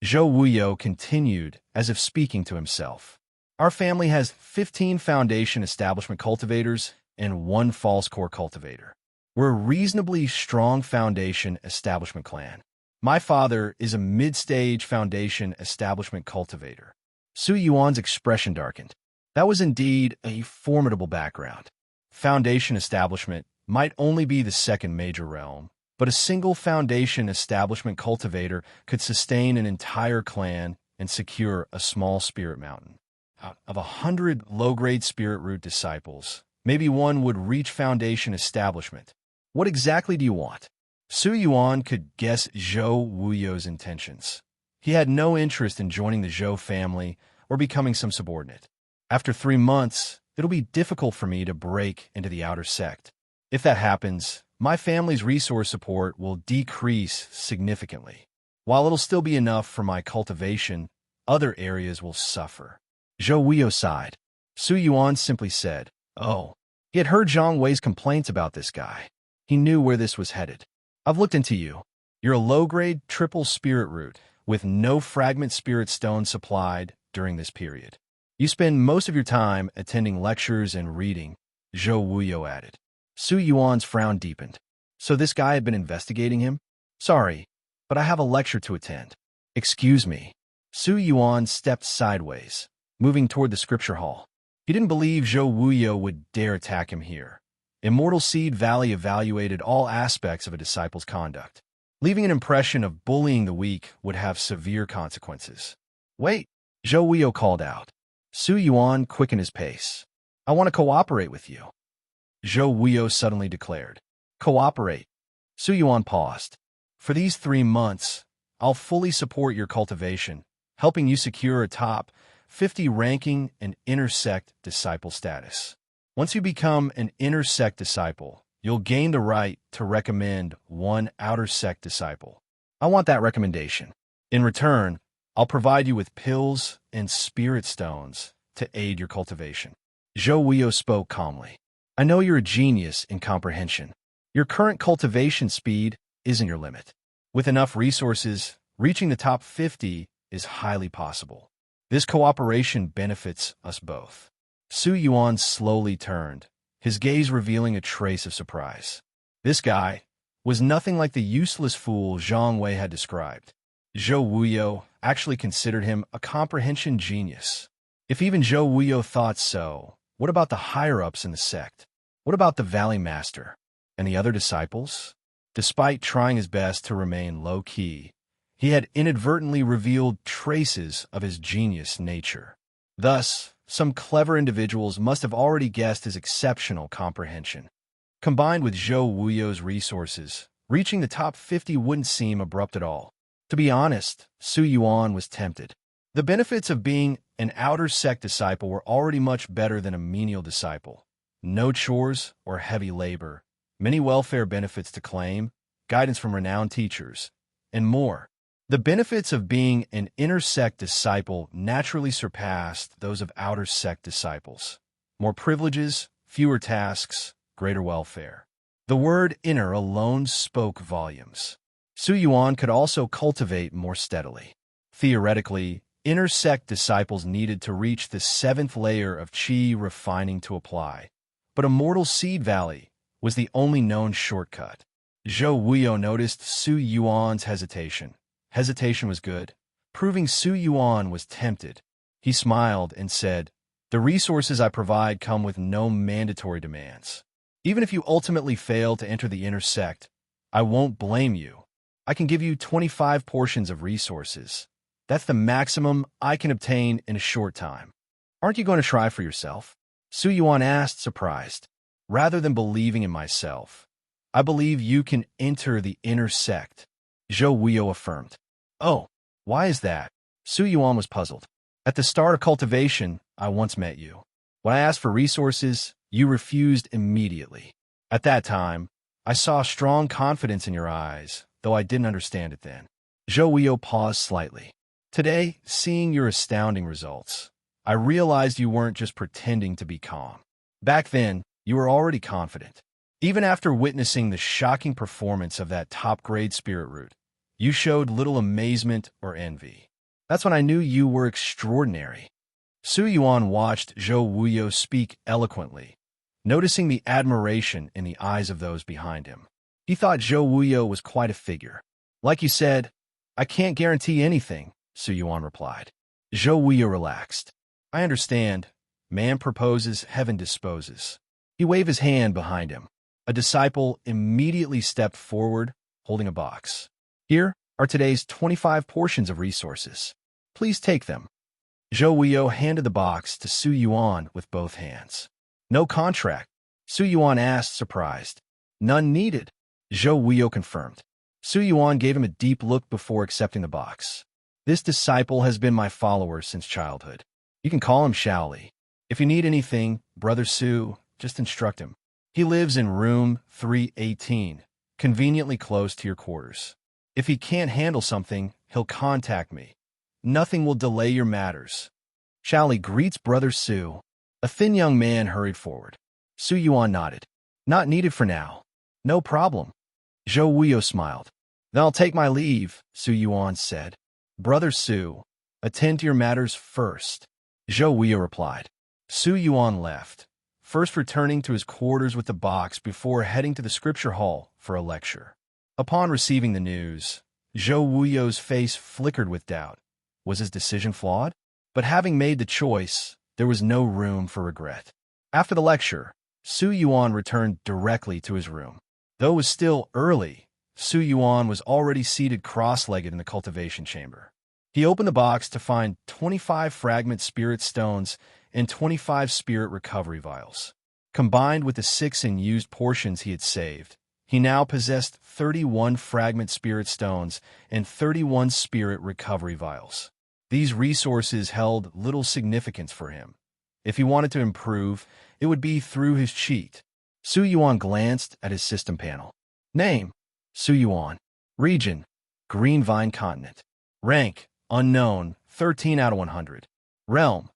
Zhou Wuyo continued as if speaking to himself. Our family has 15 foundation establishment cultivators and 1 false core cultivator. We're a reasonably strong foundation establishment clan. My father is a mid-stage foundation establishment cultivator. Su Yuan's expression darkened. That was indeed a formidable background. Foundation establishment might only be the second major realm, but a single foundation establishment cultivator could sustain an entire clan and secure a small spirit mountain. Out of 100 low-grade spirit root disciples, maybe 1 would reach foundation establishment. What exactly do you want? Su Yuan could guess Zhou Wuyo's intentions. He had no interest in joining the Zhou family or becoming some subordinate. After 3 months, it'll be difficult for me to break into the outer sect. If that happens, my family's resource support will decrease significantly. While it'll still be enough for my cultivation, other areas will suffer. Zhou Wuyo sighed. Su Yuan simply said, "Oh." He had heard Zhang Wei's complaints about this guy. He knew where this was headed. "I've looked into you. You're a low-grade triple spirit root with no fragment spirit stone supplied during this period. You spend most of your time attending lectures and reading," Zhou Wuyo added. Su Yuan's frown deepened. So this guy had been investigating him? "Sorry, but I have a lecture to attend." "Excuse me." Su Yuan stepped sideways, moving toward the scripture hall. He didn't believe Zhou Wuyo would dare attack him here. Immortal Seed Valley evaluated all aspects of a disciple's conduct. Leaving an impression of bullying the weak would have severe consequences. "Wait," Zhou Wuyo called out. Su Yuan quickened his pace. "I want to cooperate with you," Zhou Wuyo suddenly declared. "Cooperate?" Su Yuan paused. "For these 3 months, I'll fully support your cultivation, helping you secure a top 50 ranking and inner sect disciple status. Once you become an inner sect disciple, you'll gain the right to recommend 1 outer sect disciple. I want that recommendation. In return, I'll provide you with pills and spirit stones to aid your cultivation." Zhou Wuyo spoke calmly. "I know you're a genius in comprehension. Your current cultivation speed isn't your limit. With enough resources, reaching the top 50 is highly possible. This cooperation benefits us both." Su Yuan slowly turned, his gaze revealing a trace of surprise. This guy was nothing like the useless fool Zhang Wei had described. Zhou Wuyo actually considered him a comprehension genius. If even Zhou Wuyo thought so, what about the higher-ups in the sect? What about the Valley Master? And the other disciples? Despite trying his best to remain low-key, he had inadvertently revealed traces of his genius nature. Thus, some clever individuals must have already guessed his exceptional comprehension. Combined with Zhou Wuyo's resources, reaching the top 50 wouldn't seem abrupt at all. To be honest, Su Yuan was tempted. The benefits of being an outer sect disciple were already much better than a menial disciple. No chores or heavy labor, many welfare benefits to claim, guidance from renowned teachers, and more. The benefits of being an inner sect disciple naturally surpassed those of outer sect disciples. More privileges, fewer tasks, greater welfare. The word inner alone spoke volumes. Su Yuan could also cultivate more steadily. Theoretically, inner sect disciples needed to reach the 7th layer of qi refining to apply, but Immortal Seed Valley was the only known shortcut. Zhou Wuyo noticed Su Yuan's hesitation. Hesitation was good, proving Su Yuan was tempted. He smiled and said, "The resources I provide come with no mandatory demands. Even if you ultimately fail to enter the inner sect, I won't blame you. I can give you 25 portions of resources. That's the maximum I can obtain in a short time. Aren't you going to try for yourself?" Su Yuan asked, surprised. "Rather than believing in myself, I believe you can enter the inner sect," Zhou Wuyo affirmed. Oh, why is that? Yuan was puzzled. At the start of cultivation, I once met you. When I asked for resources, you refused immediately. At that time, I saw strong confidence in your eyes, though I didn't understand it then. Zhou paused slightly. Today, seeing your astounding results, I realized you weren't just pretending to be calm. Back then, you were already confident. Even after witnessing the shocking performance of that top-grade spirit root, you showed little amazement or envy. That's when I knew you were extraordinary. Yuan watched Zhou speak eloquently, noticing the admiration in the eyes of those behind him. He thought Zhou was quite a figure. Like you said, I can't guarantee anything, Yuan replied. Zhou relaxed. I understand. Man proposes, heaven disposes. He waved his hand behind him. A disciple immediately stepped forward, holding a box. Here are today's 25 portions of resources. Please take them. Zhou handed the box to Yuan with both hands. No contract, Yuan asked, surprised. None needed, Zhou confirmed. Yuan gave him a deep look before accepting the box. This disciple has been my follower since childhood. You can call him Shaoli. If you need anything, Brother Su, just instruct him. He lives in room 318, conveniently close to your quarters. If he can't handle something, he'll contact me. Nothing will delay your matters. Shaoli greets Brother Su. A thin young man hurried forward. Yuan nodded. Not needed for now. No problem. Zhou smiled. Then I'll take my leave, Yuan said. Brother Su, attend to your matters first. Zhou replied. Yuan left, first returning to his quarters with the box before heading to the scripture hall for a lecture. Upon receiving the news, Zhou's face flickered with doubt. Was his decision flawed? But having made the choice, there was no room for regret. After the lecture, Yuan returned directly to his room. Though it was still early, Yuan was already seated cross-legged in the cultivation chamber. He opened the box to find 25 fragment spirit stones and 25 spirit recovery vials. Combined with the 6 unused portions he had saved, he now possessed 31 fragment spirit stones and 31 spirit recovery vials. These resources held little significance for him. If he wanted to improve, it would be through his cheat. Yuan glanced at his system panel. Name: Yuan. Region: Green Vine Continent. Rank: Unknown, 13 out of 100. Realm: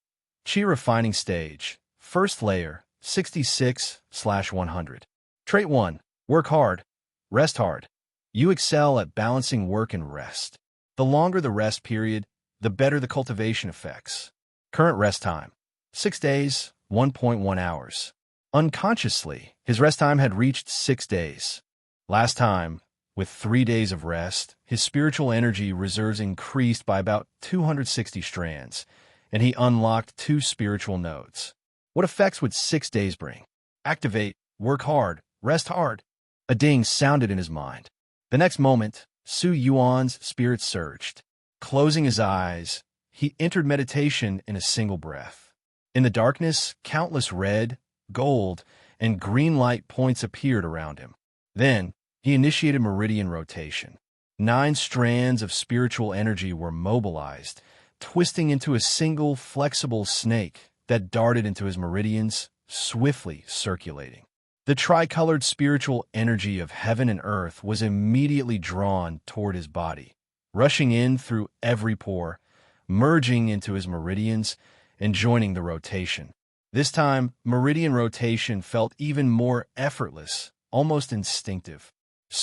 Qi Refining Stage, First Layer, 66/100. Trait 1: Work hard, rest hard. You excel at balancing work and rest. The longer the rest period, the better the cultivation effects. Current rest time: 6 days, 1.1 hours. Unconsciously, his rest time had reached 6 days. Last time, with 3 days of rest, his spiritual energy reserves increased by about 260 strands, and he unlocked 2 spiritual nodes. What effects would 6 days bring? Activate, work hard, rest hard. A ding sounded in his mind. The next moment, Yuan's spirit surged. Closing his eyes, he entered meditation in a single breath. In the darkness, countless red, gold, and green light points appeared around him. Then, he initiated meridian rotation. 9 strands of spiritual energy were mobilized, twisting into a single flexible snake that darted into his meridians, swiftly circulating. The tricolored spiritual energy of heaven and earth was immediately drawn toward his body, rushing in through every pore, merging into his meridians, and joining the rotation. This time, meridian rotation felt even more effortless, almost instinctive.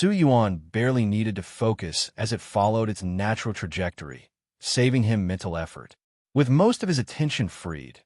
Yuan barely needed to focus as it followed its natural trajectory, saving him mental effort. With most of his attention freed,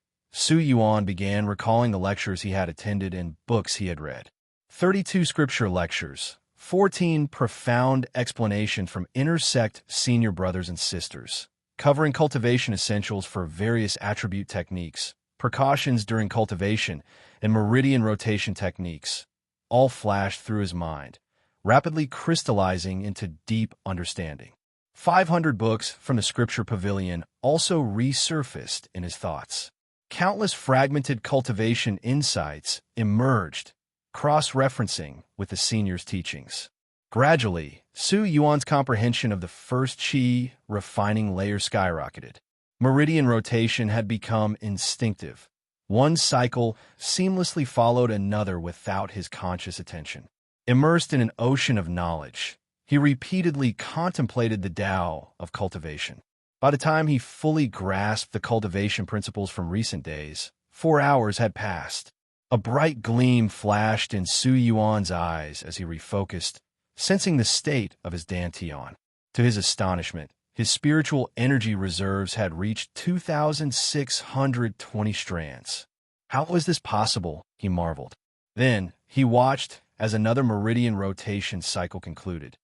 Yuan began recalling the lectures he had attended and books he had read. 32 scripture lectures, 14 profound explanations from inner Sect senior brothers and sisters, covering cultivation essentials for various attribute techniques, precautions during cultivation, and meridian rotation techniques, all flashed through his mind, rapidly crystallizing into deep understanding. 500 books from the Scripture Pavilion also resurfaced in his thoughts. Countless fragmented cultivation insights emerged, cross-referencing with the senior's teachings. Gradually, Su Yuan's comprehension of the first qi refining layer skyrocketed. Meridian rotation had become instinctive. One cycle seamlessly followed another without his conscious attention. Immersed in an ocean of knowledge, he repeatedly contemplated the Tao of cultivation. By the time he fully grasped the cultivation principles from recent days, 4 hours had passed. A bright gleam flashed in Su Yuan's eyes as he refocused, sensing the state of his dantian. To his astonishment, his spiritual energy reserves had reached 2,620 strands. How was this possible? He marveled. Then, he watched as another meridian rotation cycle concluded,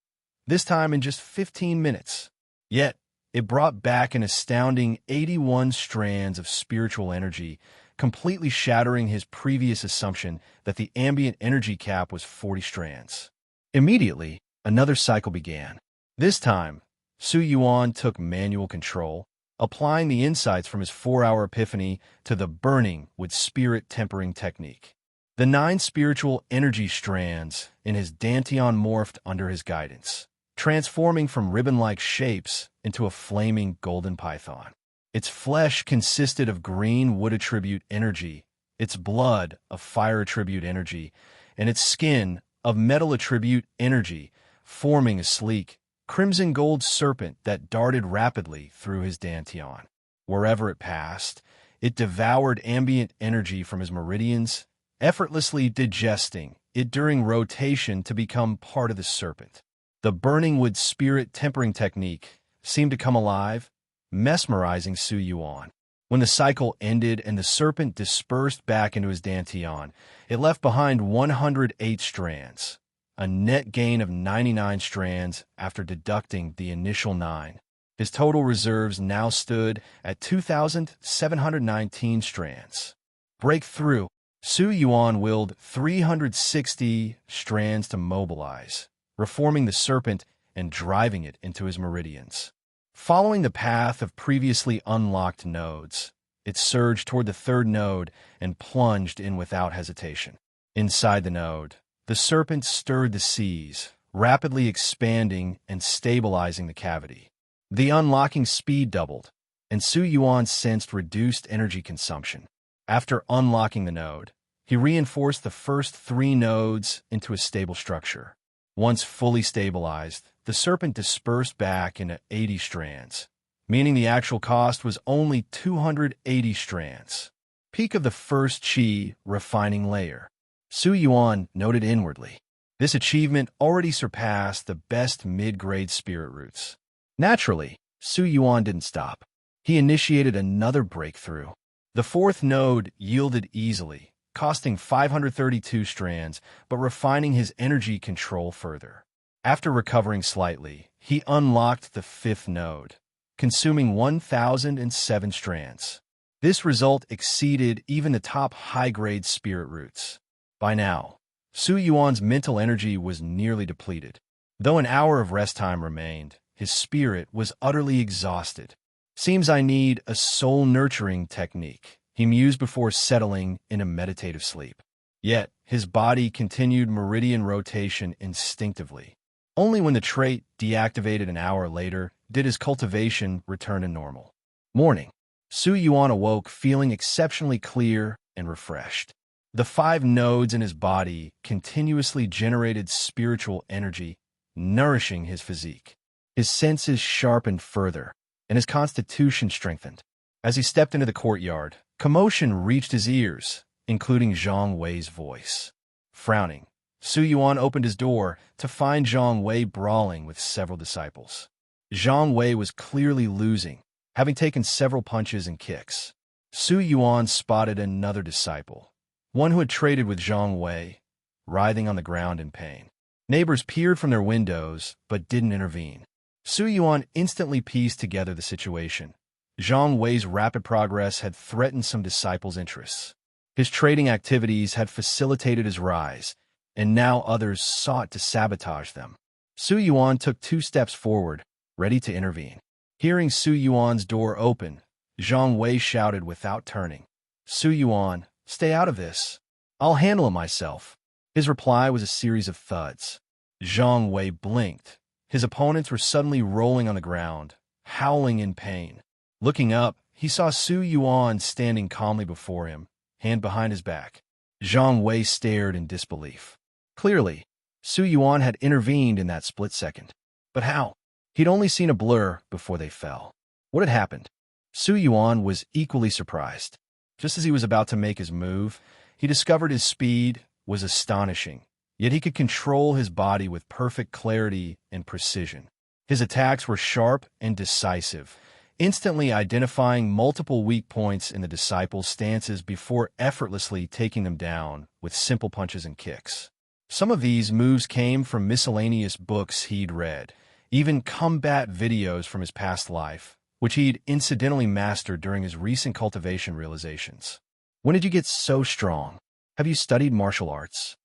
this time in just 15 minutes. Yet, it brought back an astounding 81 strands of spiritual energy, completely shattering his previous assumption that the ambient energy cap was 40 strands. Immediately, another cycle began. This time, Su Yuan took manual control, applying the insights from his 4-hour epiphany to the burning with spirit tempering technique. The 9 spiritual energy strands in his dantian morphed under his guidance, transforming from ribbon-like shapes into a flaming golden python. Its flesh consisted of green wood attribute energy, its blood of fire attribute energy, and its skin of metal attribute energy, forming a sleek, crimson gold serpent that darted rapidly through his dantian. Wherever it passed, it devoured ambient energy from his meridians, effortlessly digesting it during rotation to become part of the serpent. The burning wood spirit tempering technique seemed to come alive, mesmerizing Su Yuan. When the cycle ended and the serpent dispersed back into his dantian, it left behind 108 strands, a net gain of 99 strands after deducting the initial 9. His total reserves now stood at 2,719 strands. Breakthrough. Su Yuan willed 360 strands to mobilize, reforming the serpent and driving it into his meridians. Following the path of previously unlocked nodes, it surged toward the 3rd node and plunged in without hesitation. Inside the node, the serpent stirred the seas, rapidly expanding and stabilizing the cavity. The unlocking speed doubled, and Su Yuan sensed reduced energy consumption. After unlocking the node, he reinforced the first 3 nodes into a stable structure. Once fully stabilized, the serpent dispersed back into 80 strands, meaning the actual cost was only 280 strands. Peak of the first qi refining layer. Su Yuan noted inwardly. This achievement already surpassed the best mid-grade spirit roots. Naturally, Su Yuan didn't stop. He initiated another breakthrough. The 4th node yielded easily, costing 532 strands, but refining his energy control further. After recovering slightly, he unlocked the 5th node, consuming 1,007 strands. This result exceeded even the top high-grade spirit roots. By now, Su Yuan's mental energy was nearly depleted. Though an hour of rest time remained, his spirit was utterly exhausted. Seems I need a soul-nurturing technique, he mused before settling in a meditative sleep. Yet, his body continued meridian rotation instinctively. Only when the trait deactivated an hour later did his cultivation return to normal. Morning. Su Yuan awoke feeling exceptionally clear and refreshed. The 5 nodes in his body continuously generated spiritual energy, nourishing his physique. His senses sharpened further, and his constitution strengthened. As he stepped into the courtyard, commotion reached his ears, including Zhang Wei's voice. Frowning, Su Yuan opened his door to find Zhang Wei brawling with several disciples. Zhang Wei was clearly losing, having taken several punches and kicks. Su Yuan spotted another disciple, one who had traded with Zhang Wei, writhing on the ground in pain. Neighbors peered from their windows, but didn't intervene. Su Yuan instantly pieced together the situation. Zhang Wei's rapid progress had threatened some disciples' interests. His trading activities had facilitated his rise, and now others sought to sabotage them. Su Yuan took 2 steps forward, ready to intervene. Hearing Su Yuan's door open, Zhang Wei shouted without turning, "Su Yuan, stay out of this. I'll handle it myself." His reply was a series of thuds. Zhang Wei blinked. His opponents were suddenly rolling on the ground, howling in pain. Looking up, he saw Su Yuan standing calmly before him, hand behind his back. Zhang Wei stared in disbelief. Clearly, Su Yuan had intervened in that split second. But how? He'd only seen a blur before they fell. What had happened? Su Yuan was equally surprised. Just as he was about to make his move, he discovered his speed was astonishing, yet he could control his body with perfect clarity and precision. His attacks were sharp and decisive, instantly identifying multiple weak points in the disciples' stances before effortlessly taking them down with simple punches and kicks. Some of these moves came from miscellaneous books he'd read, even combat videos from his past life, which he'd incidentally mastered during his recent cultivation realizations. When did you get so strong? Have you studied martial arts?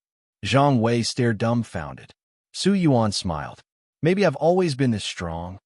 Zhang Wei stared dumbfounded. Su Yuan smiled. Maybe I've always been this strong.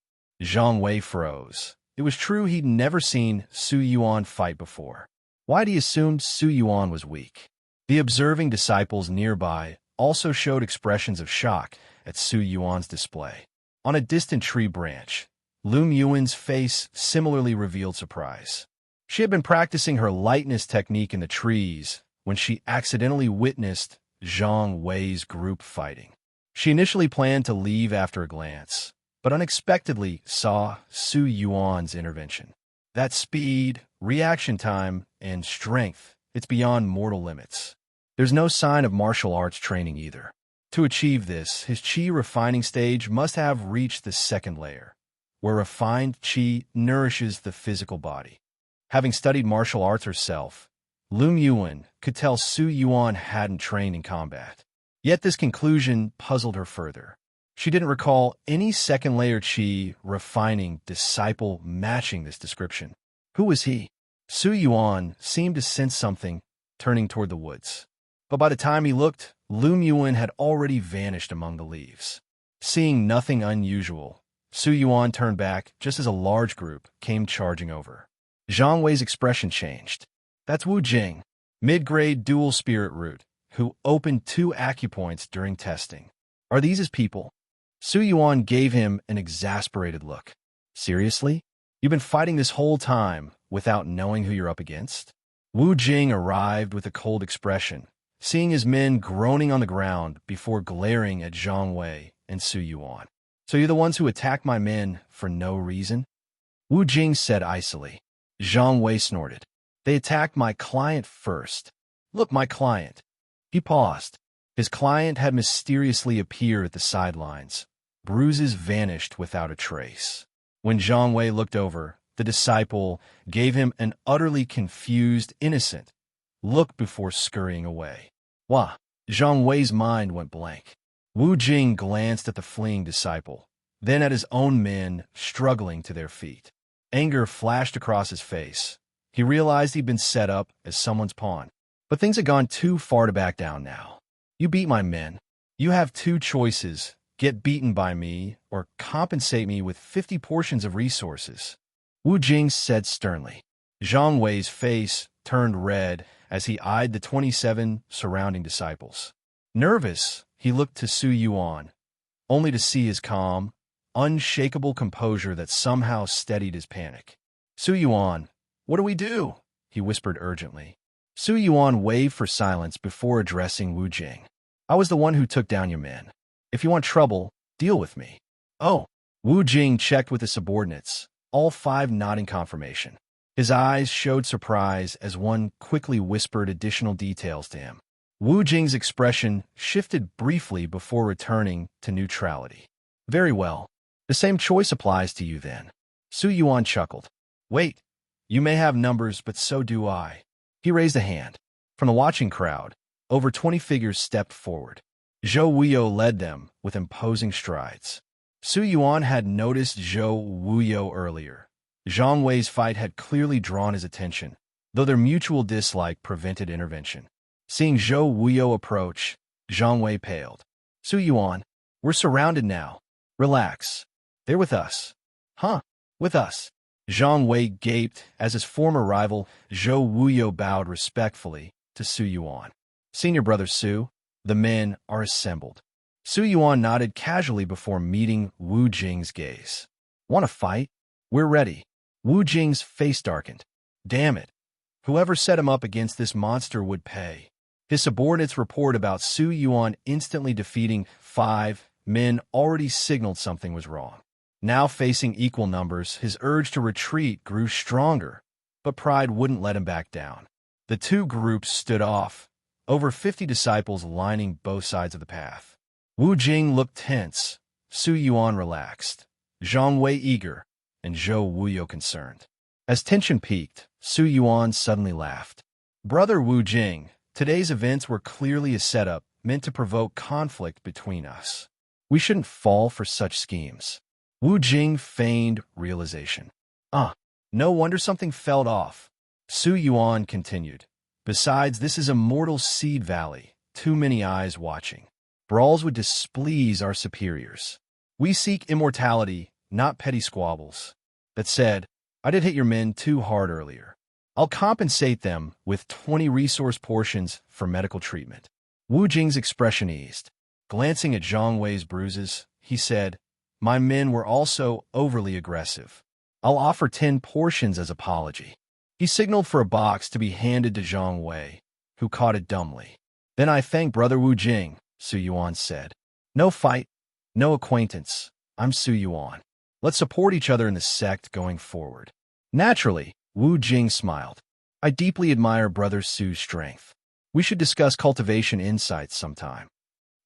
Zhang Wei froze. It was true he'd never seen Su Yuan fight before. Why'd he assume Su Yuan was weak? The observing disciples nearby also showed expressions of shock at Su Yuan's display. On a distant tree branch, Yuan's face similarly revealed surprise. She had been practicing her lightness technique in the trees when she accidentally witnessed Zhang Wei's group fighting. She initially planned to leave after a glance, but unexpectedly saw Su Yuan's intervention. That speed, reaction time, and strength, it's beyond mortal limits. There's no sign of martial arts training either. To achieve this, his chi refining stage must have reached the second layer, where refined chi nourishes the physical body. Having studied martial arts herself, Yuan could tell Su Yuan hadn't trained in combat. Yet this conclusion puzzled her further. She didn't recall any second-layer chi refining disciple matching this description. Who was he? Su Yuan seemed to sense something, turning toward the woods. But by the time he looked, Yuan had already vanished among the leaves. Seeing nothing unusual, Su Yuan turned back just as a large group came charging over. Zhang Wei's expression changed. That's Wu Jing, mid-grade dual spirit root, who opened 2 acupoints during testing. Are these his people? Su Yuan gave him an exasperated look. Seriously? You've been fighting this whole time without knowing who you're up against? Wu Jing arrived with a cold expression, seeing his men groaning on the ground before glaring at Zhang Wei and Su Yuan. So you're the ones who attacked my men for no reason? Wu Jing said icily. Zhang Wei snorted. They attacked my client first. Look, my client. He paused. His client had mysteriously appeared at the sidelines. Bruises vanished without a trace. When Zhang Wei looked over, the disciple gave him an utterly confused, innocent look before scurrying away. Wah! Zhang Wei's mind went blank. Wu Jing glanced at the fleeing disciple, then at his own men struggling to their feet. Anger flashed across his face. He realized he'd been set up as someone's pawn. But things had gone too far to back down now. You beat my men. You have 2 choices. Get beaten by me, or compensate me with 50 portions of resources. Wu Jing said sternly. Zhang Wei's face turned red as he eyed the 27 surrounding disciples. Nervous, he looked to Su Yuan, only to see his calm, unshakable composure that somehow steadied his panic. Su Yuan, what do we do? He whispered urgently. Su Yuan waved for silence before addressing Wu Jing. I was the one who took down your men. If you want trouble, deal with me. Oh, Wu Jing checked with his subordinates, all 5 nodding confirmation. His eyes showed surprise as one quickly whispered additional details to him. Wu Jing's expression shifted briefly before returning to neutrality. Very well. The same choice applies to you then. Su Yuan chuckled. Wait, you may have numbers, but so do I. He raised a hand. From the watching crowd, over 20 figures stepped forward. Zhou Wuyo led them with imposing strides. Su Yuan had noticed Zhou Wuyo earlier. Zhang Wei's fight had clearly drawn his attention, though their mutual dislike prevented intervention. Seeing Zhou Wuyo approach, Zhang Wei paled. Su Yuan, we're surrounded now. Relax. They're with us. Huh? With us. Zhang Wei gaped as his former rival, Zhou Wuyo, bowed respectfully to Su Yuan. Senior brother Su, the men are assembled. Su Yuan nodded casually before meeting Wu Jing's gaze. Want to fight? We're ready. Wu Jing's face darkened. Damn it. Whoever set him up against this monster would pay. His subordinates' report about Su Yuan instantly defeating 5 men already signaled something was wrong. Now facing equal numbers, his urge to retreat grew stronger, but pride wouldn't let him back down. The two groups stood off, over 50 disciples lining both sides of the path. Wu Jing looked tense, Su Yuan relaxed, Zhang Wei eager, and Zhou Wuyo concerned. As tension peaked, Su Yuan suddenly laughed. Brother Wu Jing, today's events were clearly a setup meant to provoke conflict between us. We shouldn't fall for such schemes. Wu Jing feigned realization. No wonder something felt off. Su Yuan continued. Besides, this is Immortal Seed Valley, too many eyes watching. Brawls would displease our superiors. We seek immortality, not petty squabbles. That said, I did hit your men too hard earlier. I'll compensate them with 20 resource portions for medical treatment. Wu Jing's expression eased. Glancing at Zhang Wei's bruises, he said, My men were also overly aggressive. I'll offer 10 portions as apology. He signaled for a box to be handed to Zhang Wei, who caught it dumbly. Then I thank Brother Wu Jing, Su Yuan said. No fight, no acquaintance. I'm Su Yuan. Let's support each other in the sect going forward. Naturally, Wu Jing smiled. I deeply admire Brother Su's strength. We should discuss cultivation insights sometime.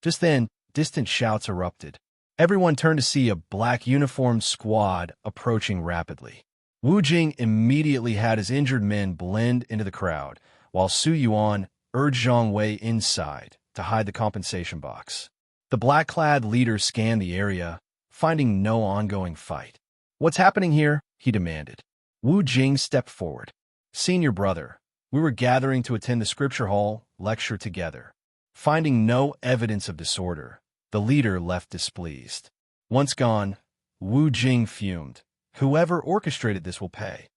Just then, distant shouts erupted. Everyone turned to see a black uniformed squad approaching rapidly. Wu Jing immediately had his injured men blend into the crowd, while Su Yuan urged Zhang Wei inside to hide the compensation box. The black-clad leader scanned the area, finding no ongoing fight. What's happening here? He demanded. Wu Jing stepped forward. Senior brother, we were gathering to attend the scripture hall lecture together. Finding no evidence of disorder, the leader left displeased. Once gone, Wu Jing fumed. Whoever orchestrated this will pay.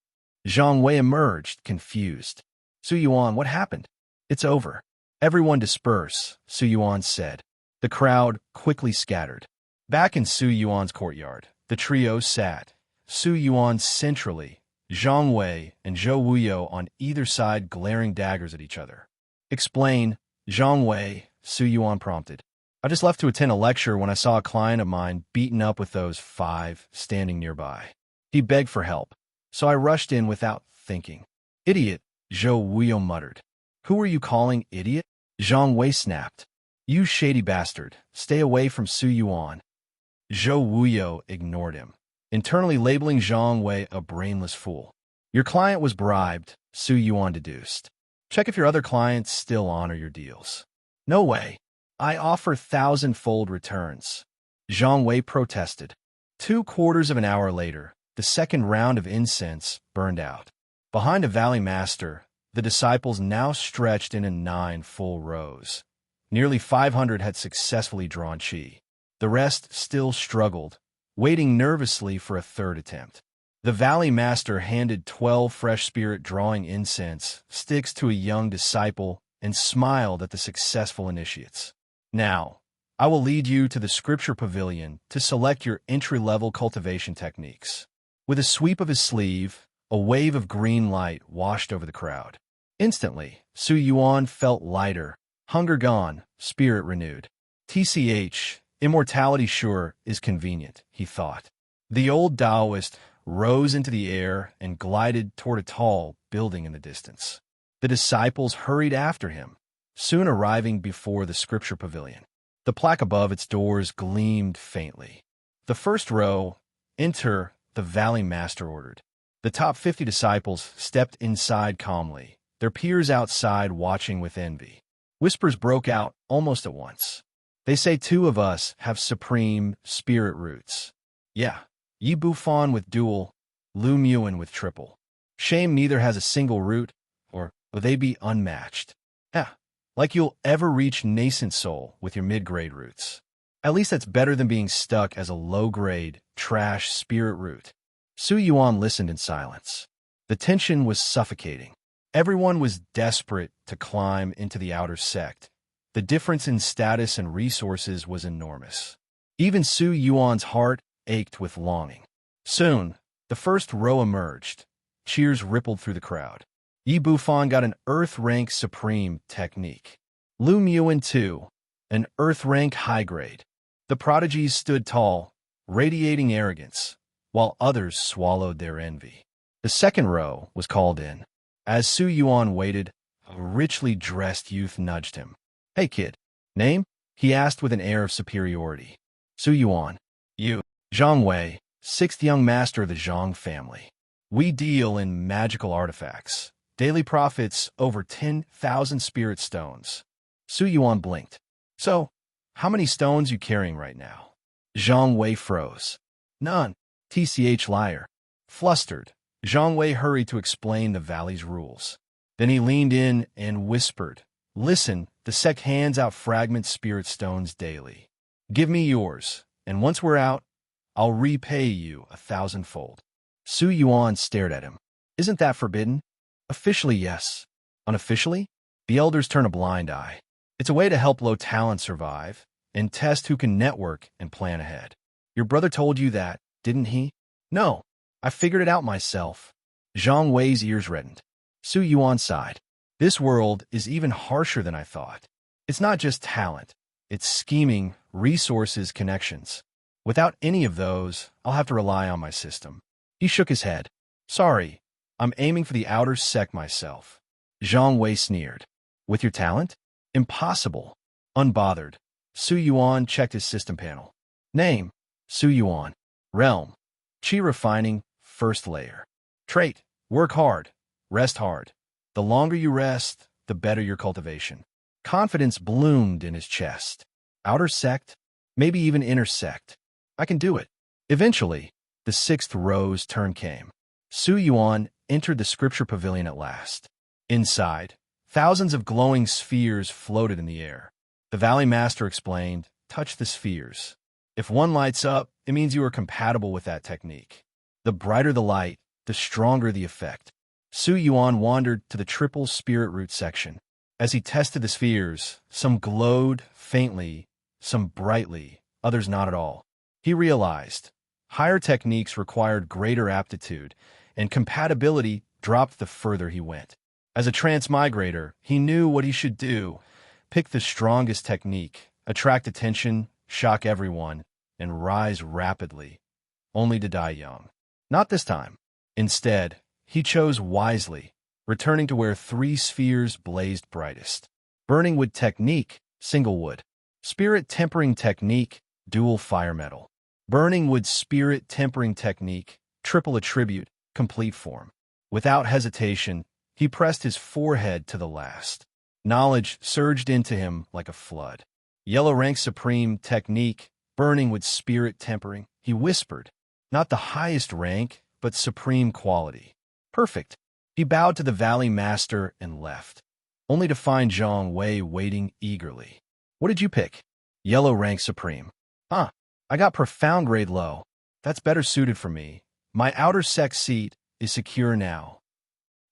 Zhang Wei emerged, confused. Su Yuan, what happened? It's over. Everyone disperse, Su Yuan said. The crowd quickly scattered. Back in Su Yuan's courtyard, the trio sat. Su Yuan centrally, Zhang Wei and Zhou Wuyo on either side glaring daggers at each other. Explain, Zhang Wei, Su Yuan prompted. I just left to attend a lecture when I saw a client of mine beaten up with those 5 standing nearby. He begged for help, so I rushed in without thinking. Idiot, Zhou Wuyo muttered. Who are you calling idiot? Zhang Wei snapped. You shady bastard, stay away from Su Yuan. Zhou Wuyo ignored him, internally labeling Zhang Wei a brainless fool. Your client was bribed, Su Yuan deduced. Check if your other clients still honor your deals. No way. I offer 1,000-fold returns. Zhang Wei protested. 2/4 of an hour later, the second round of incense burned out. Behind a valley master, the disciples now stretched in 9 full rows. Nearly 500 had successfully drawn chi. The rest still struggled, waiting nervously for a third attempt. The valley master handed 12 fresh spirit-drawing incense sticks to a young disciple and smiled at the successful initiates. Now, I will lead you to the scripture pavilion to select your entry-level cultivation techniques. With a sweep of his sleeve, a wave of green light washed over the crowd. Instantly, Su Yuan felt lighter, hunger gone, spirit renewed. TCH, immortality sure is convenient, he thought. The old Daoist rose into the air and glided toward a tall building in the distance. The disciples hurried after him, soon arriving before the scripture pavilion. The plaque above its doors gleamed faintly. The first row, enter, the valley master ordered. The top 50 disciples stepped inside calmly, their peers outside watching with envy. Whispers broke out almost at once. They say 2 of us have supreme spirit roots. Yeah, Yi Bufan with dual, Lu Muan with triple. Shame neither has a single root, or will they be unmatched? Yeah, like you'll ever reach nascent soul with your mid-grade roots. At least that's better than being stuck as a low-grade, trash spirit root. Su Yuan listened in silence. The tension was suffocating. Everyone was desperate to climb into the outer sect, The difference in status and resources was enormous. Even Su Yuan's heart ached with longing. Soon, the first row emerged. Cheers rippled through the crowd. Yi Bufan got an Earth-rank Supreme technique. Lu Yuan, too, an Earth-rank high grade. The Prodigies stood tall, radiating arrogance, while others swallowed their envy. The second row was called in. As Su Yuan waited, a richly dressed youth nudged him. "Hey, kid. Name?" he asked with an air of superiority. "Su Yuan." "You." "Zhang Wei, sixth young master of the Zhang family. We deal in magical artifacts. Daily profits over 10,000 spirit stones." Su Yuan blinked. "So, how many stones you carrying right now?" Zhang Wei froze. "None." "TCH liar." Flustered, Zhang Wei hurried to explain the valley's rules. Then he leaned in and whispered, "Listen, the Sect hands out fragment spirit stones daily. Give me yours, and once we're out, I'll repay you 1,000-fold." Su Yuan stared at him. "Isn't that forbidden?" "Officially, yes. Unofficially?" The elders turn a blind eye. "It's a way to help low talent survive and test who can network and plan ahead." "Your brother told you that, didn't he?" "No. I figured it out myself." Zhang Wei's ears reddened. Su Yuan sighed. "This world is even harsher than I thought. It's not just talent. It's scheming, resources, connections. Without any of those, I'll have to rely on my system." He shook his head. "Sorry, I'm aiming for the outer Sect myself." Zhang Wei sneered. "With your talent? Impossible." Unbothered, Su Yuan checked his system panel. Name: Su Yuan. Realm: Qi refining, first layer. Trait: work hard, rest hard. The longer you rest, the better your cultivation. Confidence bloomed in his chest. Outer Sect? Maybe even inner Sect. I can do it. Eventually, the sixth row's turn came. Su Yuan entered the scripture pavilion at last. Inside, thousands of glowing spheres floated in the air. The Valley Master explained, "Touch the spheres. If one lights up, it means you are compatible with that technique. The brighter the light, the stronger the effect." Su Yuan wandered to the triple spirit root section. As he tested the spheres, some glowed faintly, some brightly, others not at all. He realized higher techniques required greater aptitude, and compatibility dropped the further he went. As a transmigrator, he knew what he should do: pick the strongest technique, attract attention, shock everyone, and rise rapidly, only to die young. Not this time. Instead, he chose wisely, returning to where three spheres blazed brightest. Burning wood technique, single wood. Spirit tempering technique, dual fire metal. Burning wood spirit tempering technique, triple attribute, complete form. Without hesitation, he pressed his forehead to the last. Knowledge surged into him like a flood. Yellow rank supreme technique, burning with spirit tempering, he whispered. Not the highest rank, but supreme quality. Perfect. He bowed to the Valley Master and left, only to find Zhang Wei waiting eagerly. "What did you pick?" "Yellow rank supreme." "Huh. I got profound grade low. That's better suited for me. My outer Sect seat is secure now."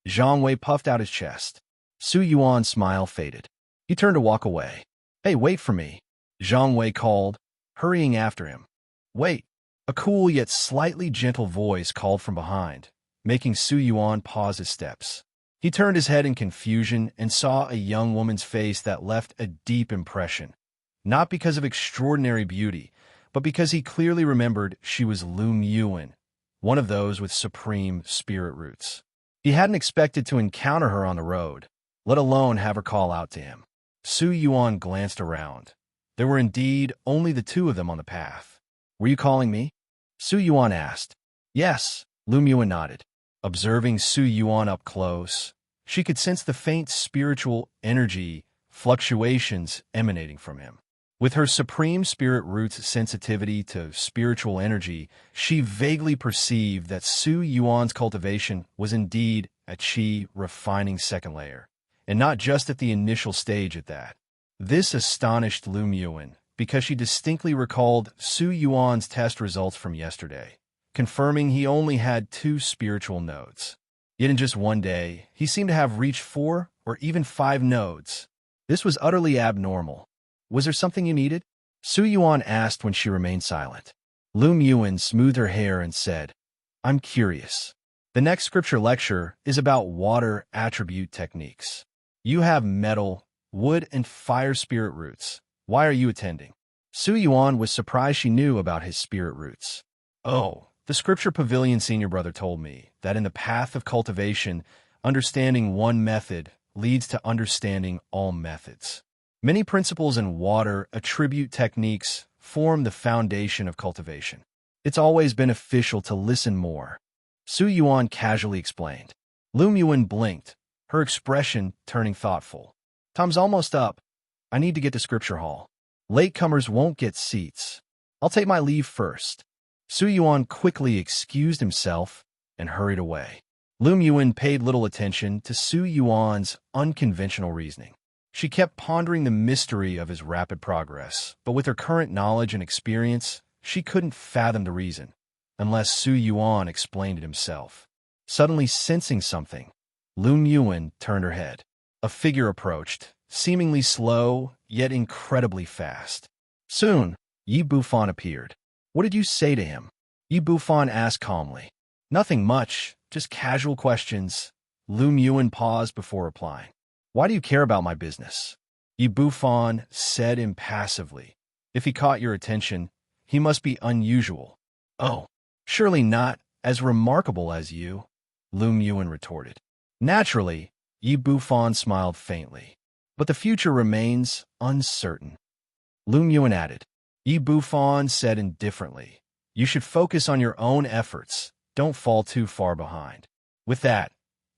Zhang Wei puffed out his chest. Su Yuan's smile faded. He turned to walk away. "Hey, wait for me," Zhang Wei called, hurrying after him. "Wait." A cool yet slightly gentle voice called from behind, making Su Yuan pause his steps. He turned his head in confusion and saw a young woman's face that left a deep impression, not because of extraordinary beauty, but because he clearly remembered she was Lu Yuan, one of those with supreme spirit roots. He hadn't expected to encounter her on the road, let alone have her call out to him. Su Yuan glanced around. There were indeed only the two of them on the path. "Were you calling me?" Su Yuan asked. "Yes," Lu Yuan nodded. Observing Su Yuan up close, she could sense the faint spiritual energy fluctuations emanating from him. With her supreme spirit root's sensitivity to spiritual energy, she vaguely perceived that Su Yuan's cultivation was indeed a Qi refining second layer, and not just at the initial stage at that. This astonished Lu Yuan, because she distinctly recalled Su Yuan's test results from yesterday, confirming he only had 2 spiritual nodes. Yet in just one day, he seemed to have reached 4 or even 5 nodes. This was utterly abnormal. Was there something you needed? Su Yuan asked when she remained silent. Yuan smoothed her hair and said, I'm curious. The next scripture lecture is about water attribute techniques. You have metal, wood, and fire spirit roots. Why are you attending? Su Yuan was surprised she knew about his spirit roots. Oh, the scripture pavilion senior brother told me that in the path of cultivation, understanding one method leads to understanding all methods. Many principles in water attribute techniques form the foundation of cultivation. It's always beneficial to listen more. Su Yuan casually explained. Yuan blinked, her expression turning thoughtful. Time's almost up. I need to get to Scripture Hall. Latecomers won't get seats. I'll take my leave first. Su Yuan quickly excused himself and hurried away. Yuan paid little attention to Su Yuan's unconventional reasoning. She kept pondering the mystery of his rapid progress, but with her current knowledge and experience, she couldn't fathom the reason, unless Su Yuan explained it himself. Suddenly sensing something, Yuan turned her head. A figure approached, seemingly slow, yet incredibly fast. Soon, Yi Bufan appeared. What did you say to him? Yi Bufan asked calmly. Nothing much, just casual questions. Yuan paused before replying. Why do you care about my business? Yi Bufan said impassively. If he caught your attention, he must be unusual. Oh, surely not as remarkable as you, Yuan retorted. Naturally, Yi Bufan smiled faintly. But the future remains uncertain. Yuan added. Yi Bufan said indifferently. You should focus on your own efforts. Don't fall too far behind. With that,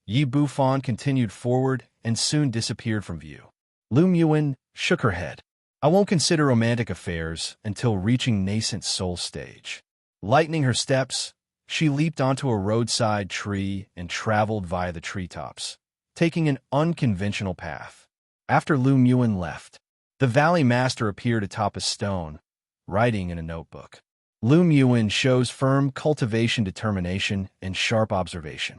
Yi Bufan continued forward and soon disappeared from view. Yuan shook her head. I won't consider romantic affairs until reaching nascent soul stage. Lightening her steps, she leaped onto a roadside tree and traveled via the treetops, taking an unconventional path. After Yuan left, the Valley Master appeared atop a stone, writing in a notebook. Yuan shows firm cultivation determination and sharp observation.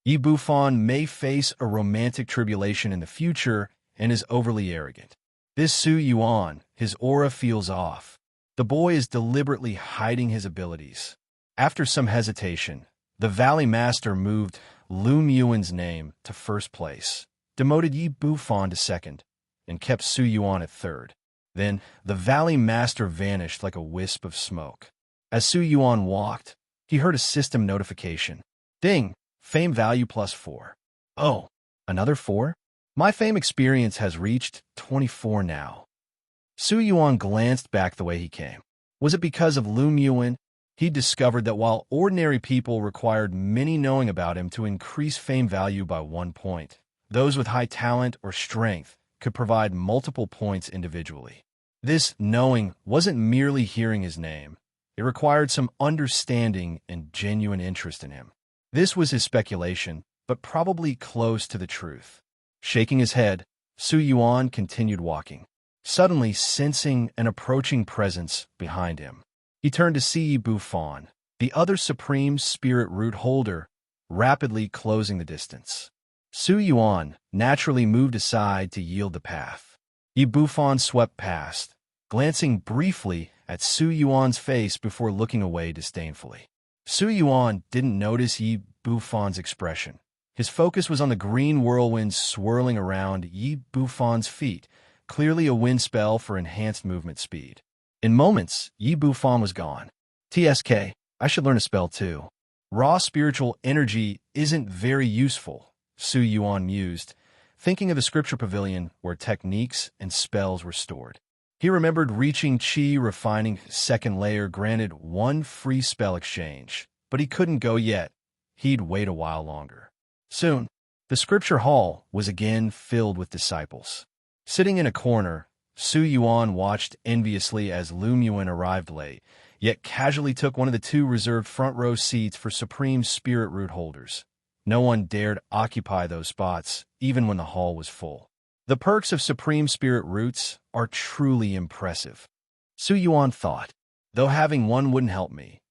Yi Bufan may face a romantic tribulation in the future and is overly arrogant. This Su Yuan, his aura feels off. The boy is deliberately hiding his abilities. After some hesitation, the Valley Master moved Yuan's name to first place, demoted Yi Bufan to second, and kept Su Yuan at third. Then, the Valley Master vanished like a wisp of smoke. As Su Yuan walked, he heard a system notification. Ding! Fame value +4. Oh, another 4? My fame experience has reached 24 now. Su Yuan glanced back the way he came. Was it because of Yuan? He discovered that while ordinary people required many knowing about him to increase fame value by 1 point, those with high talent or strength could provide multiple points individually. This knowing wasn't merely hearing his name. It required some understanding and genuine interest in him. This was his speculation, but probably close to the truth. Shaking his head, Su Yuan continued walking, suddenly sensing an approaching presence behind him. He turned to see Yi Bufan, the other supreme spirit root holder, rapidly closing the distance. Su Yuan naturally moved aside to yield the path. Yi Bufan swept past, glancing briefly at Su Yuan's face before looking away disdainfully. Su Yuan didn't notice Yi Bufan's expression. His focus was on the green whirlwind swirling around Yi Bufan's feet, clearly a wind spell for enhanced movement speed. In moments, Yi Bufan was gone. TSK, I should learn a spell too. Raw spiritual energy isn't very useful, Su Yuan mused, thinking of the scripture pavilion where techniques and spells were stored. He remembered reaching Qi refining second layer granted 1 free spell exchange, but he couldn't go yet. He'd wait a while longer. Soon, the scripture hall was again filled with disciples. Sitting in a corner, Su Yuan watched enviously as Yuan arrived late, yet casually took one of the 2 reserved front-row seats for supreme spirit root holders. No one dared occupy those spots, even when the hall was full. The perks of supreme spirit roots are truly impressive. Su Yuan thought, though having one wouldn't help me.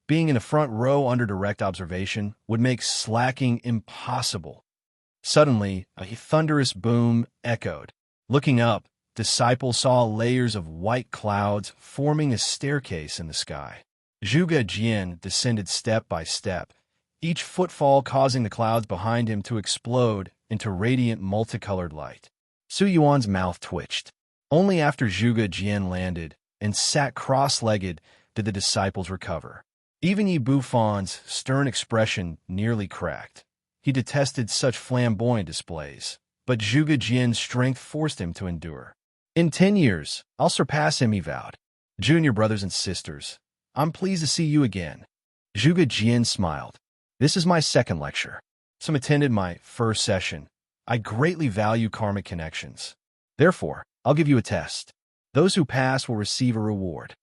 Being in the front row under direct observation would make slacking impossible. Suddenly, a thunderous boom echoed. Looking up, disciples saw layers of white clouds forming a staircase in the sky. Zhuge Jian descended step by step, each footfall causing the clouds behind him to explode into radiant multicolored light. Su Yuan's mouth twitched. Only after Zhuge Jian landed and sat cross-legged did the disciples recover. Even Yi Bufon's stern expression nearly cracked. He detested such flamboyant displays, but Zhuge Jian's strength forced him to endure. In 10 years, I'll surpass him, he vowed. Junior brothers and sisters, I'm pleased to see you again. Zhuge Jian smiled. This is my second lecture. Some attended my first session. I greatly value karmic connections. Therefore, I'll give you a test. Those who pass will receive a reward.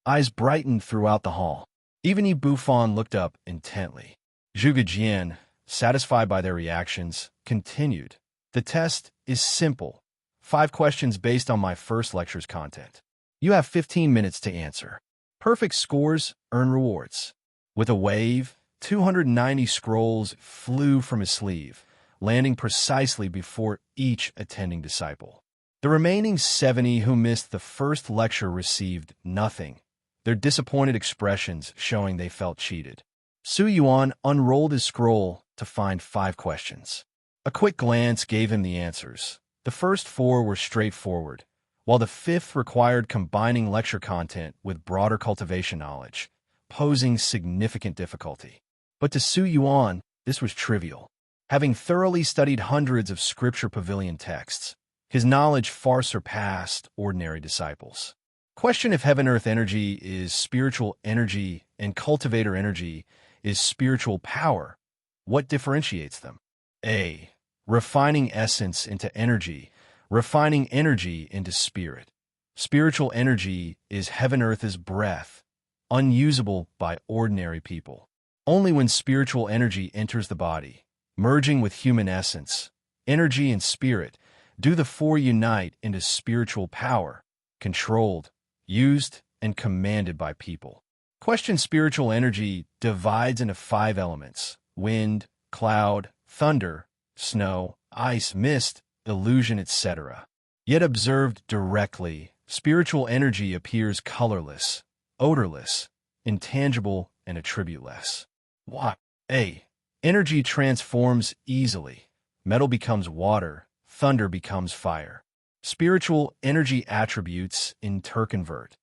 Eyes brightened throughout the hall. Even Yi Bufon looked up intently. Zhuge Jian, satisfied by their reactions, continued. The test is simple. 5 questions based on my first lecture's content. You have 15 minutes to answer. Perfect scores earn rewards. With a wave, 290 scrolls flew from his sleeve, landing precisely before each attending disciple. The remaining 70 who missed the first lecture received nothing, their disappointed expressions showing they felt cheated. Su Yuan unrolled his scroll to find 5 questions. A quick glance gave him the answers. The first 4 were straightforward, while the 5th required combining lecture content with broader cultivation knowledge, posing significant difficulty. But to Su Yuan, this was trivial. Having thoroughly studied hundreds of scripture pavilion texts, his knowledge far surpassed ordinary disciples. Question: if heaven-earth energy is spiritual energy and cultivator energy is spiritual power, what differentiates them? A. Refining essence into energy, refining energy into spirit. Spiritual energy is heaven-earth's breath, unusable by ordinary people. Only when spiritual energy enters the body, merging with human essence, energy and spirit, do the 4 unite into spiritual power, controlled, used, and commanded by people. Question: spiritual energy divides into 5 elements: wind, cloud, thunder, snow, ice, mist, illusion, etc. Yet observed directly, spiritual energy appears colorless, odorless, intangible, and attributeless. Why? A. Energy transforms easily. Metal becomes water, thunder becomes fire. Spiritual energy attributes interconvert.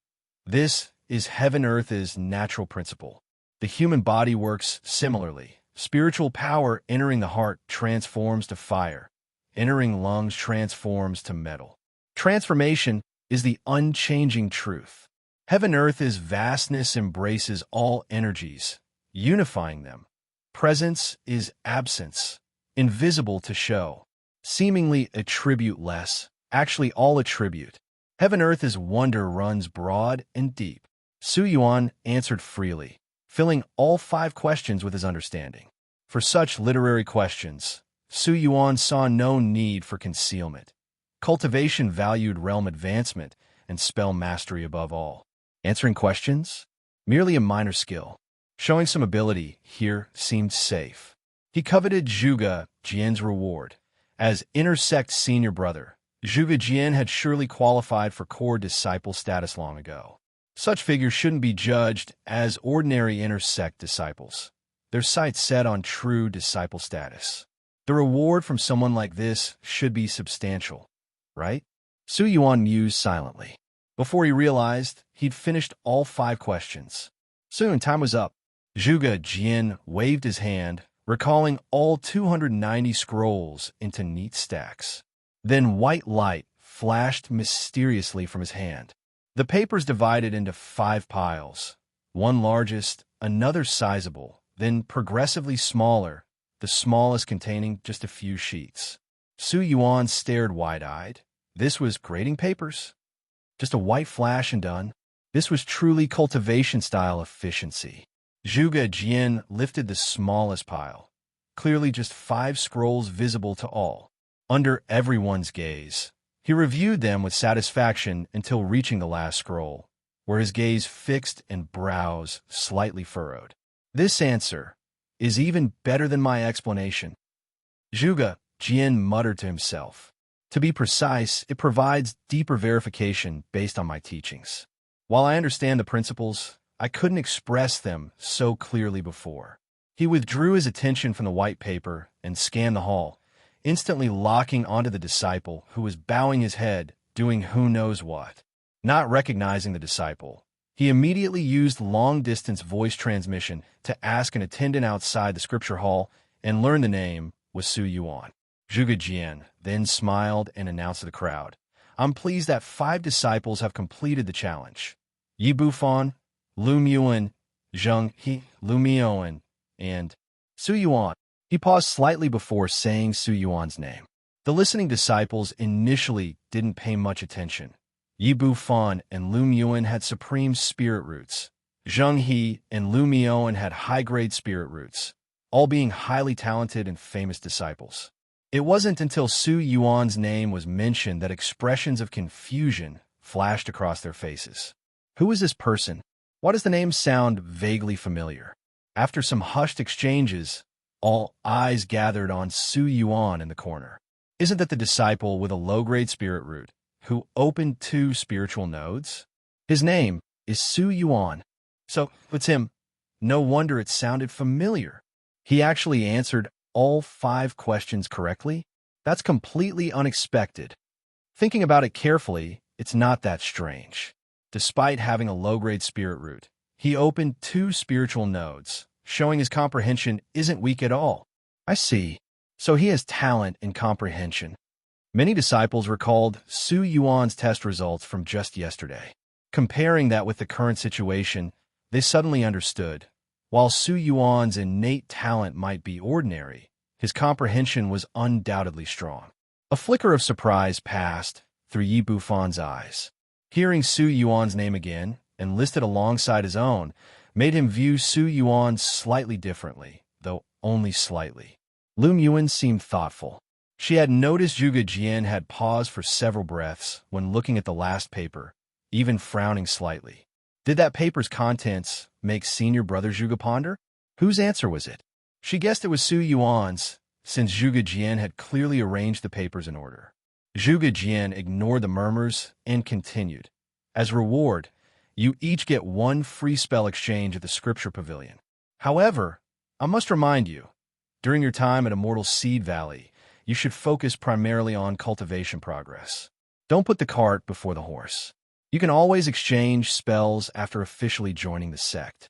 This is heaven-earth's natural principle. The human body works similarly. Spiritual power entering the heart transforms to fire. Entering lungs transforms to metal. Transformation is the unchanging truth. Heaven-earth's vastness embraces all energies, unifying them. Presence is absence, invisible to show. Seemingly attribute-less, actually all attribute. Heaven-earth's wonder runs broad and deep. Su Yuan answered freely, filling all 5 questions with his understanding. For such literary questions, Su Yuan saw no need for concealment. Cultivation valued realm advancement and spell mastery above all. Answering questions? Merely a minor skill. Showing some ability here seemed safe. He coveted Zhuge Jian's reward. As inner Sect senior brother, Zhuge Jian had surely qualified for core disciple status long ago. Such figures shouldn't be judged as ordinary inner Sect disciples. Their sights set on true disciple status. The reward from someone like this should be substantial, right? Su Yuan mused silently. Before he realized, he'd finished all 5 questions. Soon, time was up. Zhuge Jian waved his hand, recalling all 290 scrolls into neat stacks. Then white light flashed mysteriously from his hand. The papers divided into 5 piles, one largest, another sizable, then progressively smaller, the smallest containing just a few sheets. Su Yuan stared wide-eyed. This was grading papers? Just a white flash and done? This was truly cultivation-style efficiency. Zhuge Jian lifted the smallest pile, clearly just 5 scrolls visible to all. Under everyone's gaze, he reviewed them with satisfaction until reaching the last scroll, where his gaze fixed and brows slightly furrowed. This answer is even better than my explanation. Zhuge Jian muttered to himself. To be precise, it provides deeper verification based on my teachings. While I understand the principles, I couldn't express them so clearly before. He withdrew his attention from the white paper and scanned the hall, instantly locking onto the disciple who was bowing his head, doing who knows what. Not recognizing the disciple, he immediately used long-distance voice transmission to ask an attendant outside the scripture hall and learn the name was Su Yuan. Zhuge Jian then smiled and announced to the crowd, "I'm pleased that 5 disciples have completed the challenge. Yi Bufan, Lu Muan, Zheng He, Lu Mian, and Su Yuan." He paused slightly before saying Su Yuan's name. The listening disciples initially didn't pay much attention. Yi Bufan and Lu Muan had supreme spirit roots. Zheng He and Lu Mian had high-grade spirit roots, all being highly talented and famous disciples. It wasn't until Su Yuan's name was mentioned that expressions of confusion flashed across their faces. Who is this person? Why does the name sound vaguely familiar? After some hushed exchanges, all eyes gathered on Su Yuan in the corner. Isn't that the disciple with a low-grade spirit root who opened 2 spiritual nodes? His name is Su Yuan. So, it's him. No wonder it sounded familiar. He actually answered all 5 questions correctly? That's completely unexpected. Thinking about it carefully, it's not that strange. Despite having a low-grade spirit root, he opened 2 spiritual nodes, showing his comprehension isn't weak at all. I see. So he has talent in comprehension. Many disciples recalled Su Yuan's test results from just yesterday. Comparing that with the current situation, they suddenly understood. While Su Yuan's innate talent might be ordinary, his comprehension was undoubtedly strong. A flicker of surprise passed through Yi Bufan's eyes. Hearing Su Yuan's name again, and listed alongside his own, made him view Su Yuan slightly differently, though only slightly. Lu Yuan seemed thoughtful. She had noticed Zhuge Jian had paused for several breaths when looking at the last paper, even frowning slightly. Did that paper's contents make senior brother Zhuge ponder? Whose answer was it? She guessed it was Su Yuan's, since Zhuge Jian had clearly arranged the papers in order. Zhuge Jian ignored the murmurs and continued. As reward, you each get 1 free spell exchange at the Scripture Pavilion. However, I must remind you, during your time at Immortal Seed Valley, you should focus primarily on cultivation progress. Don't put the cart before the horse. You can always exchange spells after officially joining the sect.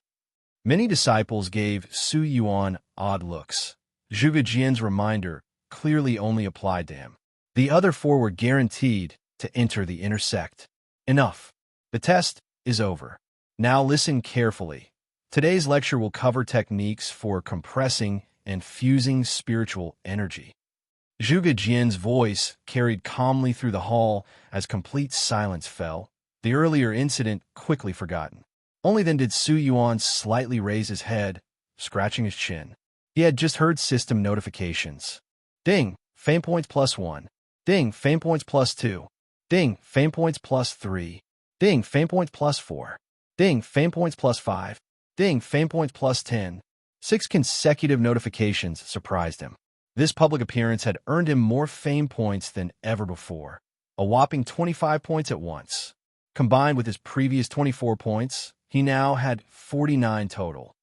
Many disciples gave Su Yuan odd looks. Zhuge Jian's reminder clearly only applied to him. The other 4 were guaranteed to enter the inner sect. Enough. The test is over. Now listen carefully. Today's lecture will cover techniques for compressing and fusing spiritual energy. Zhuge Jian's voice carried calmly through the hall as complete silence fell, the earlier incident quickly forgotten. Only then did Su Yuan slightly raise his head, scratching his chin. He had just heard system notifications. Ding, fame points +1. Ding, fame points +2. Ding, fame points +3. Ding, fame points +4. Ding, fame points +5. Ding, fame points +10. 6 consecutive notifications surprised him. This public appearance had earned him more fame points than ever before, a whopping 25 points at once. Combined with his previous 24 points, he now had 49 total.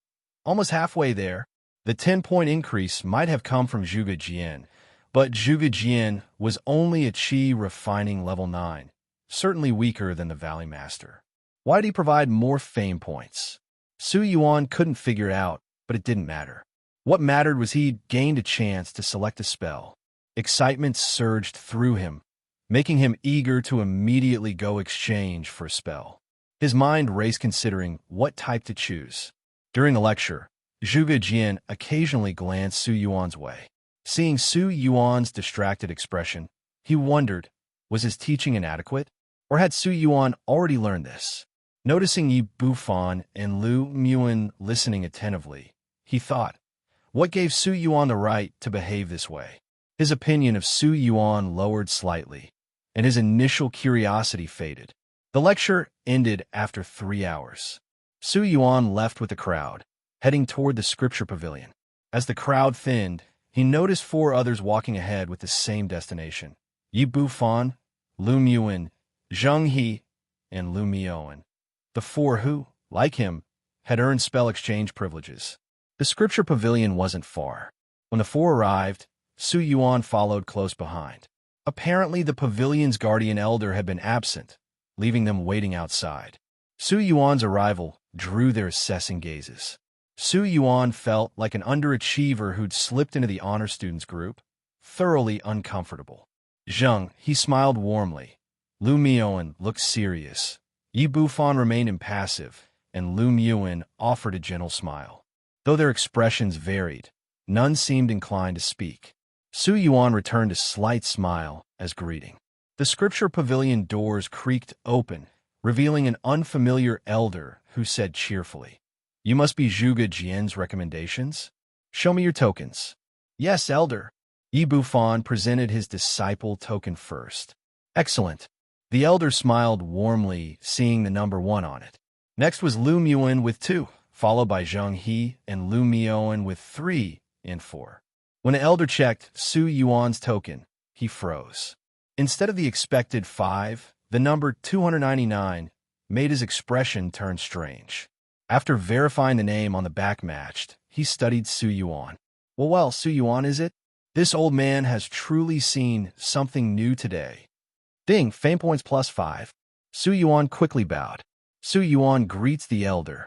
Almost halfway there, the 10-point increase might have come from Zhuge Jian, but Zhuge Jian was only a Qi refining level 9, certainly weaker than the Valley Master. Why did he provide more fame points? Su Yuan couldn't figure it out, but it didn't matter. What mattered was he'd gained a chance to select a spell. Excitement surged through him, making him eager to immediately go exchange for a spell. His mind raced considering what type to choose. During the lecture, Zhuge Jian occasionally glanced Su Yuan's way. Seeing Su Yuan's distracted expression, he wondered, was his teaching inadequate? Or had Su Yuan already learned this? Noticing Yi Bufan and Lu Muan listening attentively, he thought, what gave Su Yuan the right to behave this way? His opinion of Su Yuan lowered slightly, and his initial curiosity faded. The lecture ended after 3 hours. Su Yuan left with the crowd, heading toward the Scripture Pavilion. As the crowd thinned, he noticed 4 others walking ahead with the same destination. Yi Bufan, Lu Muan, Zheng He, and Lu Mian. The four who, like him, had earned spell exchange privileges. The scripture pavilion wasn't far. When the four arrived, Su Yuan followed close behind. Apparently, the pavilion's guardian elder had been absent, leaving them waiting outside. Su Yuan's arrival drew their assessing gazes. Su Yuan felt like an underachiever who'd slipped into the honor students group, thoroughly uncomfortable. Zheng, he smiled warmly. Lu Mian looked serious. Yi Bufan remained impassive, and Lu Mian offered a gentle smile. Though their expressions varied, none seemed inclined to speak. Su Yuan returned a slight smile as greeting. The scripture pavilion doors creaked open, revealing an unfamiliar elder who said cheerfully, "You must be Zhuge Jian's recommendations? Show me your tokens." "Yes, elder." Yi Bufan presented his disciple token first. "Excellent." The elder smiled warmly, seeing the number 1 on it. Next was Lu Muan with 2, followed by Zheng He and Lu Mian with 3 and 4. When the elder checked Su Yuan's token, he froze. Instead of the expected 5, the number 299 made his expression turn strange. After verifying the name on the back matched, he studied Su Yuan. Well, Su Yuan is it? This old man has truly seen something new today. Ding, fame points +5. Su Yuan quickly bowed. Su Yuan greets the elder.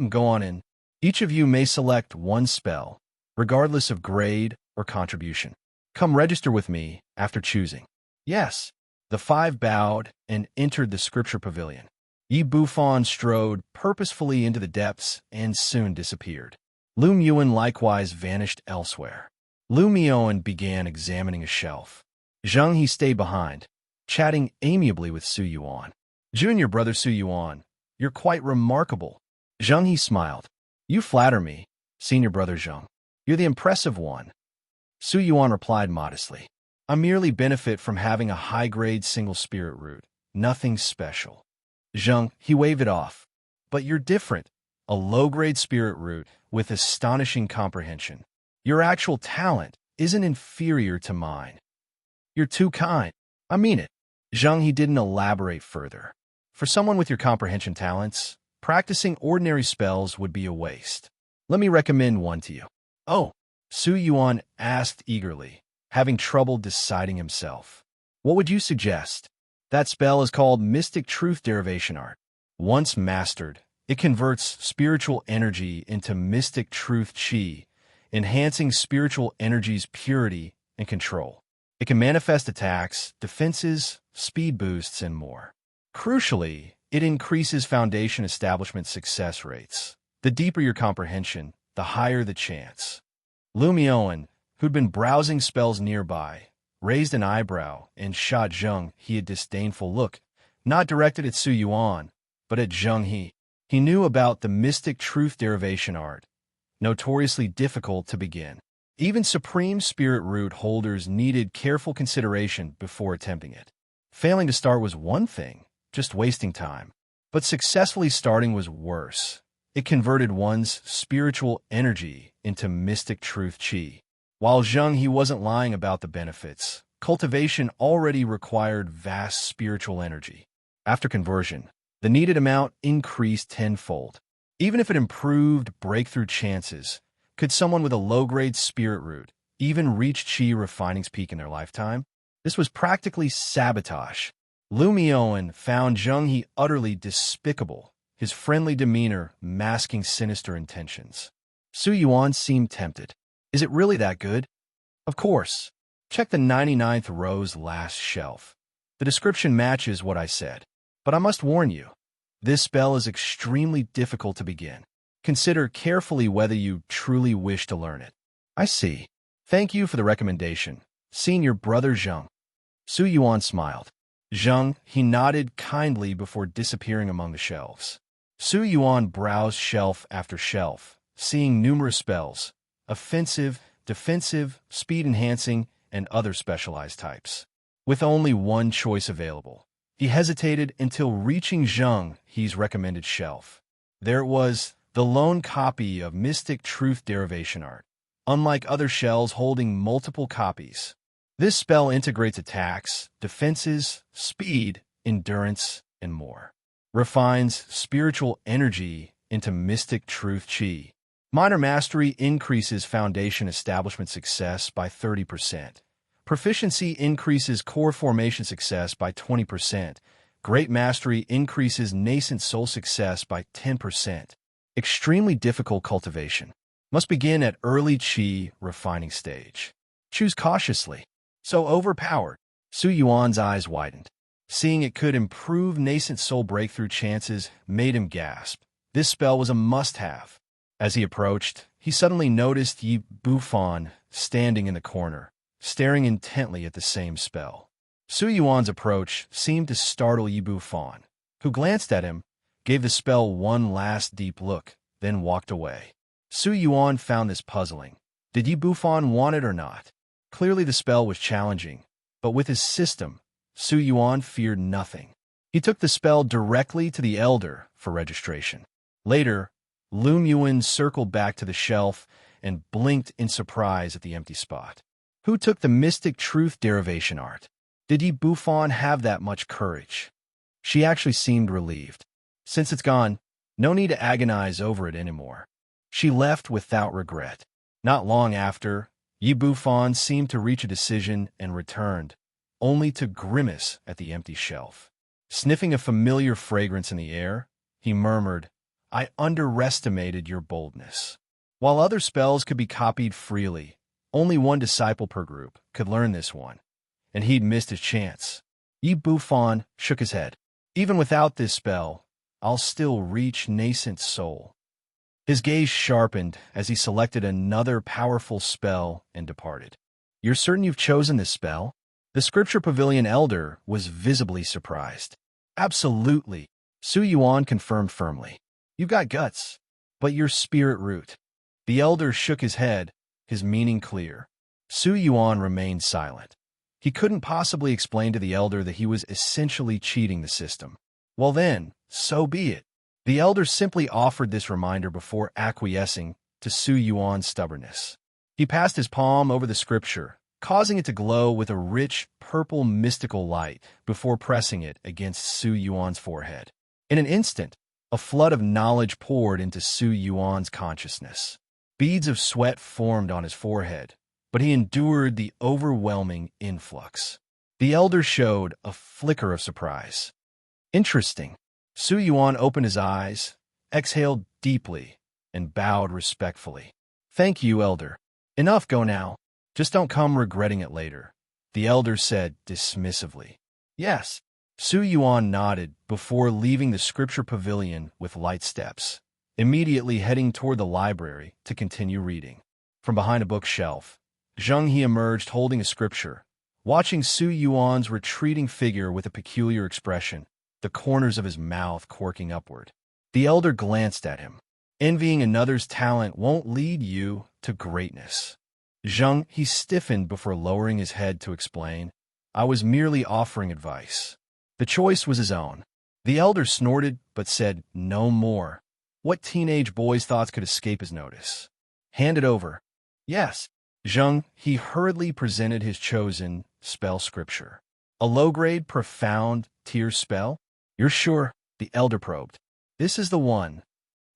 Go on in. Each of you may select one spell, regardless of grade or contribution. Come register with me after choosing. Yes. The 5 bowed and entered the scripture pavilion. Yi Bufan strode purposefully into the depths and soon disappeared. Lu Muan likewise vanished elsewhere. Lu Mian began examining a shelf. Zheng He stayed behind, chatting amiably with Su Yuan. "Junior brother Su Yuan, you're quite remarkable." Zheng He smiled. "You flatter me, senior brother Zheng. You're the impressive one." Su Yuan replied modestly, "I merely benefit from having a high-grade single spirit root. Nothing special." Zheng, he waved it off. "But you're different. A low-grade spirit root with astonishing comprehension. Your actual talent isn't inferior to mine." "You're too kind. I mean it." Zheng, he didn't elaborate further. "For someone with your comprehension talents, practicing ordinary spells would be a waste. Let me recommend one to you." "Oh," Su Yuan asked eagerly, having trouble deciding himself. "What would you suggest?" "That spell is called Mystic Truth Derivation Art. Once mastered, it converts spiritual energy into mystic truth chi, enhancing spiritual energy's purity and control. It can manifest attacks, defenses, speed boosts, and more. Crucially, it increases foundation establishment success rates. The deeper your comprehension, the higher the chance." Lu Mian, who'd been browsing spells nearby, raised an eyebrow and shot Zheng He a disdainful look, not directed at Su Yuan, but at Zheng He. He knew about the Mystic Truth Derivation Art, notoriously difficult to begin. Even Supreme Spirit Root holders needed careful consideration before attempting it. Failing to start was one thing, just wasting time. But successfully starting was worse. It converted one's spiritual energy into mystic truth chi. While Zheng He wasn't lying about the benefits, cultivation already required vast spiritual energy. After conversion, the needed amount increased tenfold. Even if it improved breakthrough chances, could someone with a low-grade spirit root even reach chi refining's peak in their lifetime? This was practically sabotage. Lu Mian found Zheng He utterly despicable, his friendly demeanor masking sinister intentions. Su Yuan seemed tempted. "Is it really that good?" "Of course. Check the 99th row's last shelf. The description matches what I said. But I must warn you, this spell is extremely difficult to begin. Consider carefully whether you truly wish to learn it." "I see. Thank you for the recommendation, senior brother Zheng." Su Yuan smiled. Zheng, he nodded kindly before disappearing among the shelves. Su Yuan browsed shelf after shelf, seeing numerous spells, offensive, defensive, speed-enhancing, and other specialized types. With only one choice available, he hesitated until reaching Zheng He's recommended shelf. There it was, the lone copy of Mystic Truth Derivation Art. Unlike other shells holding multiple copies, This spell integrates attacks, defenses, speed, endurance, and more. Refines spiritual energy into mystic truth chi. Minor mastery increases foundation establishment success by 30%. Proficiency increases core formation success by 20%. Great mastery increases nascent soul success by 10%. Extremely difficult cultivation. Must begin at early chi refining stage. Choose cautiously. So overpowered. Su Yuan's eyes widened. Seeing it could improve nascent soul breakthrough chances made him gasp. This spell was a must-have. As he approached, he suddenly noticed Yi Bufan standing in the corner, staring intently at the same spell. Su Yuan's approach seemed to startle Yi Bufan, who glanced at him, gave the spell one last deep look, then walked away. Su Yuan found this puzzling. Did Yi Bufan want it or not? Clearly the spell was challenging, but with his system, Su Yuan feared nothing. He took the spell directly to the Elder for registration. Later, Lu Yuan circled back to the shelf and blinked in surprise at the empty spot. Who took the mystic truth derivation art? Did Yi Bufan have that much courage? She actually seemed relieved. Since it's gone, no need to agonize over it anymore. She left without regret. Not long after, Yi Bufan seemed to reach a decision and returned, only to grimace at the empty shelf. Sniffing a familiar fragrance in the air, he murmured, "I underestimated your boldness." While other spells could be copied freely, only one disciple per group could learn this one, and he'd missed his chance. Yi Bufan shook his head. Even without this spell, I'll still reach nascent soul. His gaze sharpened as he selected another powerful spell and departed. You're certain you've chosen this spell? The Scripture Pavilion Elder was visibly surprised. Absolutely, Su Yuan confirmed firmly. You've got guts, but your spirit root. The Elder shook his head, his meaning clear. Su Yuan remained silent. He couldn't possibly explain to the Elder that he was essentially cheating the system. Well then, so be it. The Elder simply offered this reminder before acquiescing to Su Yuan's stubbornness. He passed his palm over the scripture, causing it to glow with a rich, purple mystical light before pressing it against Su Yuan's forehead. In an instant, a flood of knowledge poured into Su Yuan's consciousness. Beads of sweat formed on his forehead, but he endured the overwhelming influx. The Elder showed a flicker of surprise. Interesting. Su Yuan opened his eyes, exhaled deeply, and bowed respectfully. Thank you, Elder. Enough, go now. Just don't come regretting it later, the Elder said dismissively. Yes. Su Yuan nodded before leaving the Scripture Pavilion with light steps, immediately heading toward the library to continue reading. From behind a bookshelf, Zheng He emerged holding a scripture, watching Su Yuan's retreating figure with a peculiar expression, the corners of his mouth quirking upward. The Elder glanced at him. Envying another's talent won't lead you to greatness. Zheng He stiffened before lowering his head to explain, I was merely offering advice. The choice was his own. The Elder snorted but said no more. What teenage boy's thoughts could escape his notice? Hand it over. Yes. Zheng He hurriedly presented his chosen spell scripture. A low-grade, profound tear spell? You're sure? The Elder probed. This is the one.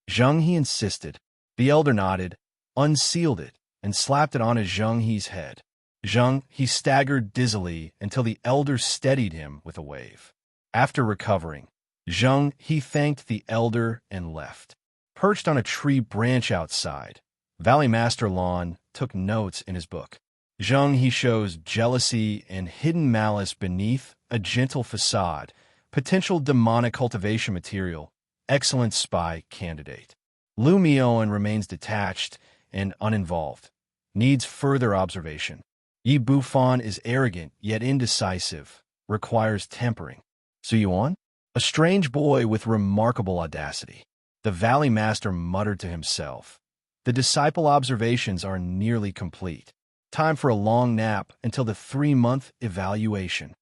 Zheng He insisted. The Elder nodded, unsealed it, and slapped it on Zheng He's head. Zheng He staggered dizzily until the Elder steadied him with a wave. After recovering, Zheng He thanked the Elder and left. Perched on a tree branch outside, Valley Master Lon took notes in his book. Zheng He shows jealousy and hidden malice beneath a gentle facade, potential demonic cultivation material, excellent spy candidate. Lu Mian remains detached and uninvolved. Needs further observation. Yi Bufan is arrogant yet indecisive, requires tempering. Su Yuan? A strange boy with remarkable audacity. The Valley Master muttered to himself. The disciple observations are nearly complete. Time for a long nap until the 3-month evaluation.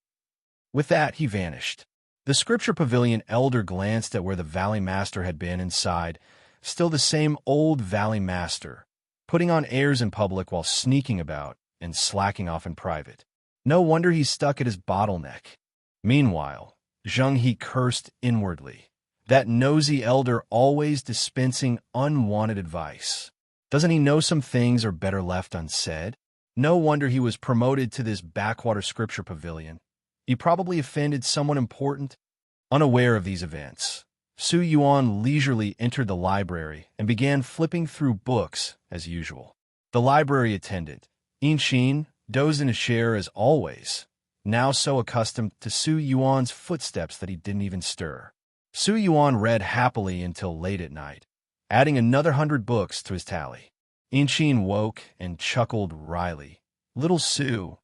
With that, he vanished. The Scripture Pavilion Elder glanced at where the Valley Master had been and sighed. Still the same old Valley Master, putting on airs in public while sneaking about and slacking off in private. No wonder he's stuck at his bottleneck. Meanwhile, Zheng He cursed inwardly. That nosy elder always dispensing unwanted advice. Doesn't he know some things are better left unsaid? No wonder he was promoted to this backwater scripture pavilion. He probably offended someone important. Unaware of these events, Su Yuan leisurely entered the library and began flipping through books as usual. The library attendant, Xin, dozed in a chair as always, now so accustomed to Su Yuan's footsteps that he didn't even stir. Su Yuan read happily until late at night, adding another 100 books to his tally. Xin woke and chuckled wryly. "Little Su,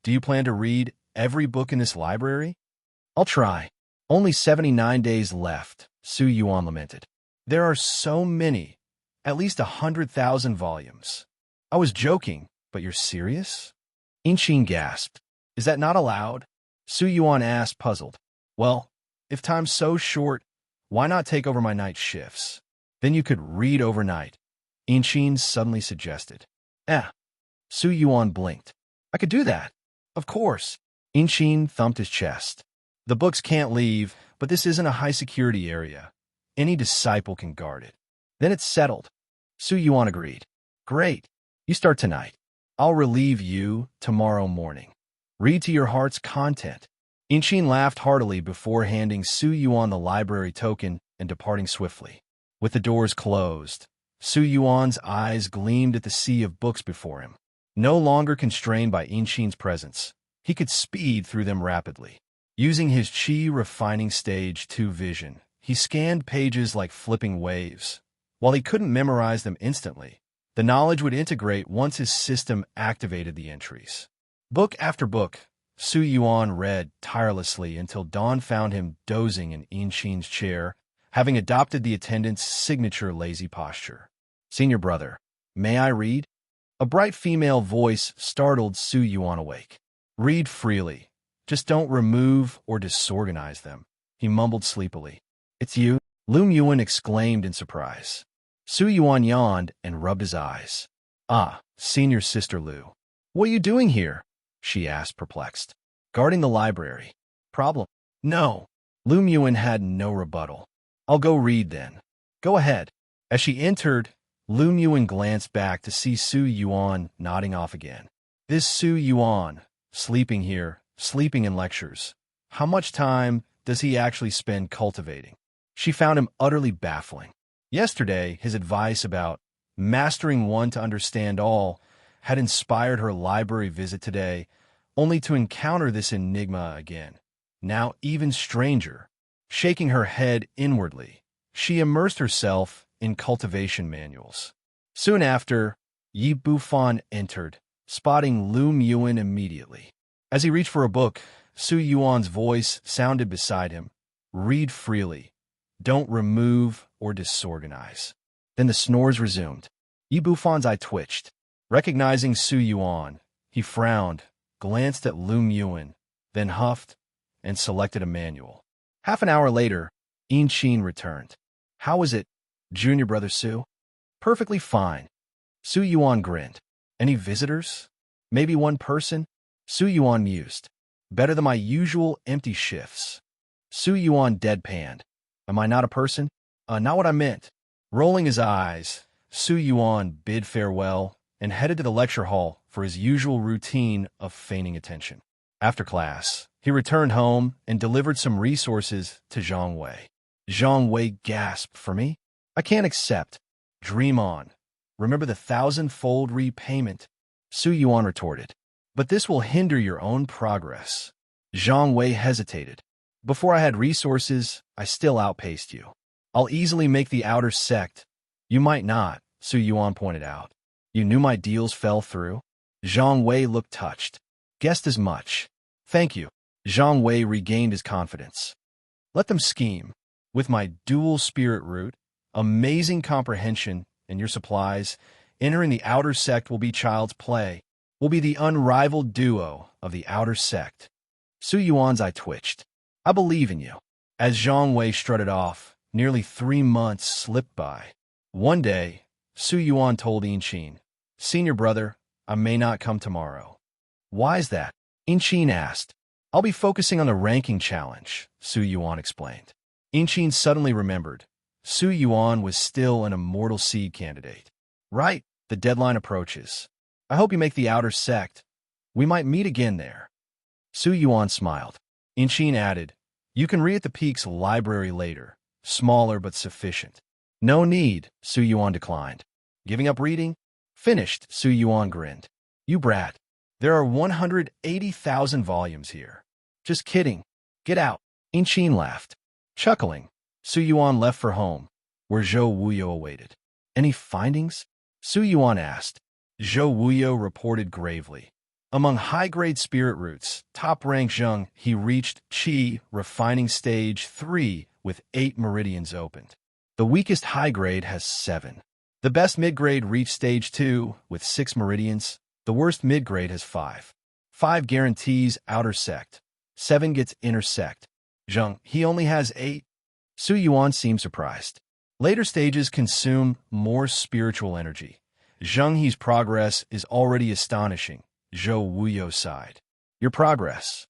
do you plan to read every book in this library?" "I'll try. Only 79 days left," Su Yuan lamented. "There are so many, at least 100,000 volumes." "I was joking, but you're serious?" Xin gasped. "Is that not allowed?" Su Yuan asked, puzzled. "Well, if time's so short, why not take over my night shifts? Then you could read overnight," Xin suddenly suggested. Su Yuan blinked. "I could do that." "Of course." Xin thumped his chest. "The books can't leave, but this isn't a high-security area. Any disciple can guard it." "Then it's settled." Su Yuan agreed. "Great. You start tonight. I'll relieve you tomorrow morning. Read to your heart's content." Xin laughed heartily before handing Su Yuan the library token and departing swiftly. With the doors closed, Su Yuan's eyes gleamed at the sea of books before him. No longer constrained by Xin's presence, he could speed through them rapidly. Using his Qi refining stage 2 vision, he scanned pages like flipping waves. While he couldn't memorize them instantly, the knowledge would integrate once his system activated the entries. Book after book, Su Yuan read tirelessly until dawn found him dozing in Xin's chair, having adopted the attendant's signature lazy posture. "Senior brother, may I read?" A bright female voice startled Su Yuan awake. "Read freely. Just don't remove or disorganize them," he mumbled sleepily. "It's you?" Yuan exclaimed in surprise. Su Yuan yawned and rubbed his eyes. "Ah, senior sister Lu. What are you doing here?" she asked, perplexed. "Guarding the library." "Problem?" "No." Yuan had no rebuttal. "I'll go read then." "Go ahead." As she entered, Yuan glanced back to see Su Yuan nodding off again. This Su Yuan, sleeping here, sleeping in lectures. How much time does he actually spend cultivating? She found him utterly baffling. Yesterday, his advice about mastering one to understand all had inspired her library visit today, only to encounter this enigma again. Now even stranger. Shaking her head inwardly, she immersed herself in cultivation manuals. Soon after, Yi Bufan entered, spotting Yuan immediately. As he reached for a book, Su Yuan's voice sounded beside him. "Read freely. Don't remove or disorganize." Then the snores resumed. Yi Bufan's eye twitched. Recognizing Su Yuan, he frowned, glanced at Yuan, then huffed and selected a manual. Half an hour later, Xin returned. "How is it, junior brother Su?" "Perfectly fine." Su Yuan grinned. "Any visitors? Maybe one person?" Su Yuan mused. "Better than my usual empty shifts." Su Yuan deadpanned. "Am I not a person?" Not what I meant." Rolling his eyes, Su Yuan bid farewell and headed to the lecture hall for his usual routine of feigning attention. After class, he returned home and delivered some resources to Zhang Wei. Zhang Wei gasped, "For me? I can't accept." "Dream on. Remember the 1,000-fold repayment," Su Yuan retorted. "But this will hinder your own progress." Zhang Wei hesitated. "Before I had resources, I still outpaced you. I'll easily make the outer sect." "You might not," Su Yuan pointed out. "You knew my deals fell through?" Zhang Wei looked touched. "Guessed as much." "Thank you." Zhang Wei regained his confidence. "Let them scheme. With my dual spirit root, amazing comprehension, and your supplies, entering the outer sect will be child's play. We'll be the unrivaled duo of the outer sect." Su Yuan's eye twitched. "I believe in you." As Zhang Wei strutted off, nearly 3 months slipped by. One day, Su Yuan told Xin, "Senior brother, I may not come tomorrow." "Why is that?" Inqin asked. I'll be focusing on the ranking challenge, Su Yuan explained. Inqin suddenly remembered. Su Yuan was still an immortal seed candidate. Right, the deadline approaches. I hope you make the outer sect. We might meet again there. Su Yuan smiled. Inqin added, you can read at the Peak's library later. Smaller but sufficient. No need, Su Yuan declined. Giving up reading? Finished, Su Yuan grinned. You brat. There are 180,000 volumes here. Just kidding. Get out. Inqin laughed. Chuckling, Su Yuan left for home, where Zhou Wuyo awaited. Any findings? Su Yuan asked. Zhou Wuyo reported gravely. Among high-grade spirit roots, top-rank Zheng, he reached Qi refining stage 3 with 8 meridians opened. The weakest high-grade has 7. The best mid-grade reached stage 2 with 6 meridians. The worst mid-grade has 5. 5 guarantees outer sect. 7 gets inner sect. Zheng, he only has 8. Su Yuan seemed surprised. Later stages consume more spiritual energy. Zheng He's progress is already astonishing. Zhou Wuyo sighed. Your progress.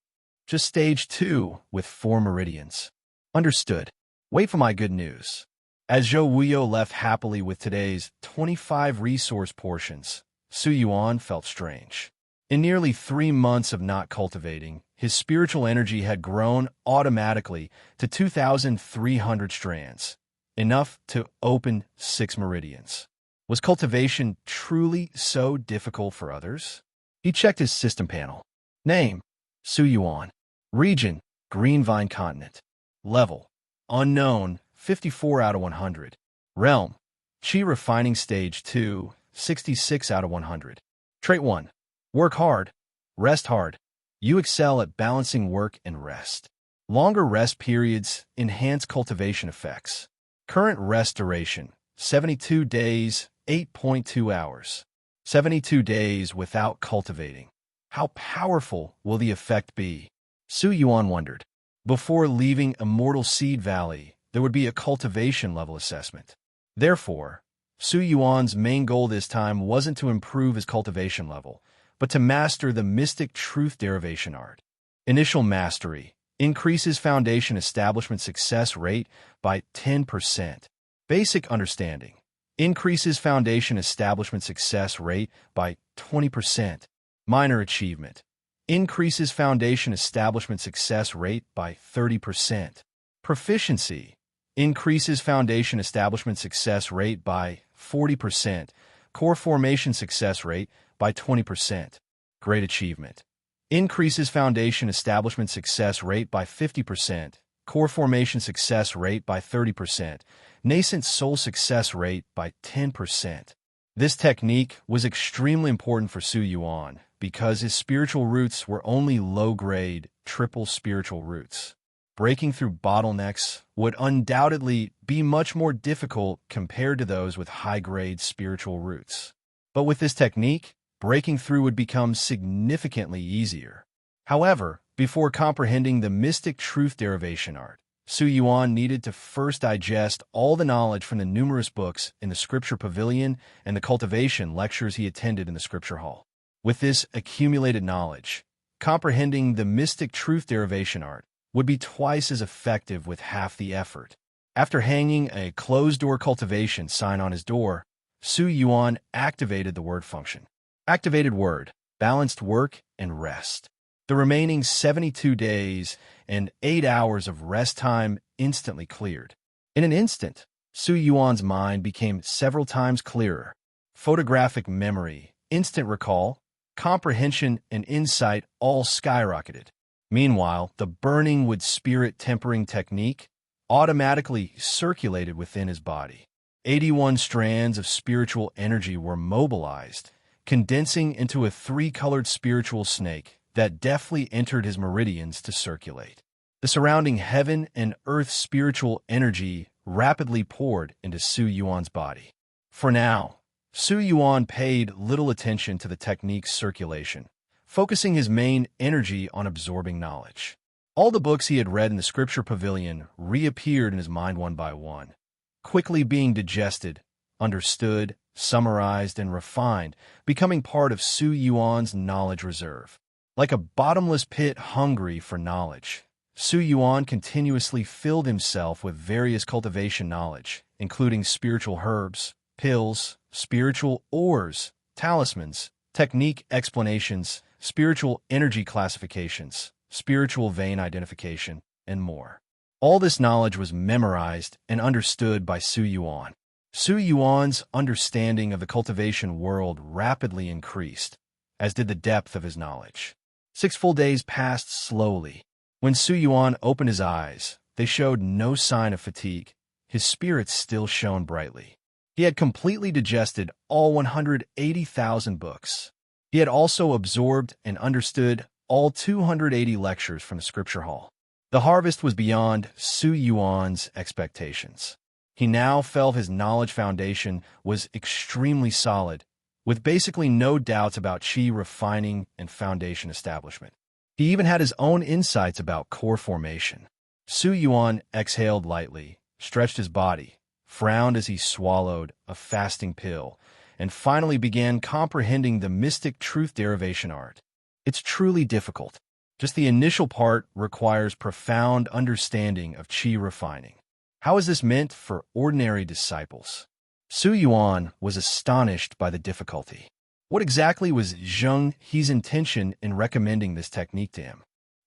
Just stage 2 with 4 meridians. Understood. Wait for my good news. As Zhou Wuyo left happily with today's 25 resource portions, Su Yuan felt strange. In nearly 3 months of not cultivating, his spiritual energy had grown automatically to 2,300 strands, enough to open 6 meridians. Was cultivation truly so difficult for others? He checked his system panel. Name, Su Yuan. Region, Green Vine Continent. Level, unknown, 54 out of 100. Realm, Qi Refining Stage 2, 66 out of 100. Trait 1. Work hard, rest hard. You excel at balancing work and rest. Longer rest periods enhance cultivation effects. Current rest duration, 72 days, 8.2 hours. 72 days without cultivating. How powerful will the effect be? Su Yuan wondered. Before leaving Immortal Seed Valley, there would be a cultivation level assessment. Therefore, Su Yuan's main goal this time wasn't to improve his cultivation level, but to master the mystic truth derivation art. Initial mastery increases foundation establishment success rate by 10%. Basic understanding increases foundation establishment success rate by 20%. Minor achievement increases foundation establishment success rate by 30%. Proficiency increases foundation establishment success rate by 40%. Core formation success rate by 20%. Great achievement increases foundation establishment success rate by 50%. Core formation success rate by 30%. Nascent soul success rate by 10%. This technique was extremely important for Su Yuan because his spiritual roots were only low-grade, triple spiritual roots. Breaking through bottlenecks would undoubtedly be much more difficult compared to those with high-grade spiritual roots. But with this technique, breaking through would become significantly easier. However, before comprehending the mystic truth derivation art, Su Yuan needed to first digest all the knowledge from the numerous books in the Scripture Pavilion and the cultivation lectures he attended in the Scripture Hall. With this accumulated knowledge, comprehending the mystic truth derivation art would be twice as effective with half the effort. After hanging a closed-door cultivation sign on his door, Su Yuan activated the word function. Activated word, balanced work and rest. The remaining 72 days and 8 hours of rest time instantly cleared. In an instant, Su Yuan's mind became several times clearer. Photographic memory, instant recall, comprehension, and insight all skyrocketed. Meanwhile, the burning wood spirit tempering technique automatically circulated within his body. 81 strands of spiritual energy were mobilized, condensing into a 3-colored spiritual snake that deftly entered his meridians to circulate. The surrounding heaven and earth spiritual energy rapidly poured into Su Yuan's body. For now, Su Yuan paid little attention to the technique's circulation, focusing his main energy on absorbing knowledge. All the books he had read in the Scripture Pavilion reappeared in his mind one by one, quickly being digested, understood, summarized, and refined, becoming part of Su Yuan's knowledge reserve. Like a bottomless pit hungry for knowledge, Yuan continuously filled himself with various cultivation knowledge, including spiritual herbs, pills, spiritual ores, talismans, technique explanations, spiritual energy classifications, spiritual vein identification, and more. All this knowledge was memorized and understood by Yuan. Yuan's understanding of the cultivation world rapidly increased, as did the depth of his knowledge. 6 full days passed slowly. When Yuan opened his eyes, they showed no sign of fatigue. His spirits still shone brightly. He had completely digested all 180,000 books. He had also absorbed and understood all 280 lectures from the scripture hall. The harvest was beyond Yuan's expectations. He now felt his knowledge foundation was extremely solid, with basically no doubts about chi refining and foundation establishment. He even had his own insights about core formation. Yuan exhaled lightly, stretched his body, frowned as he swallowed a fasting pill, and finally began comprehending the mystic truth derivation art. It's truly difficult. Just the initial part requires profound understanding of chi refining. How is this meant for ordinary disciples? Yuan was astonished by the difficulty. What exactly was Zheng He's intention in recommending this technique to him?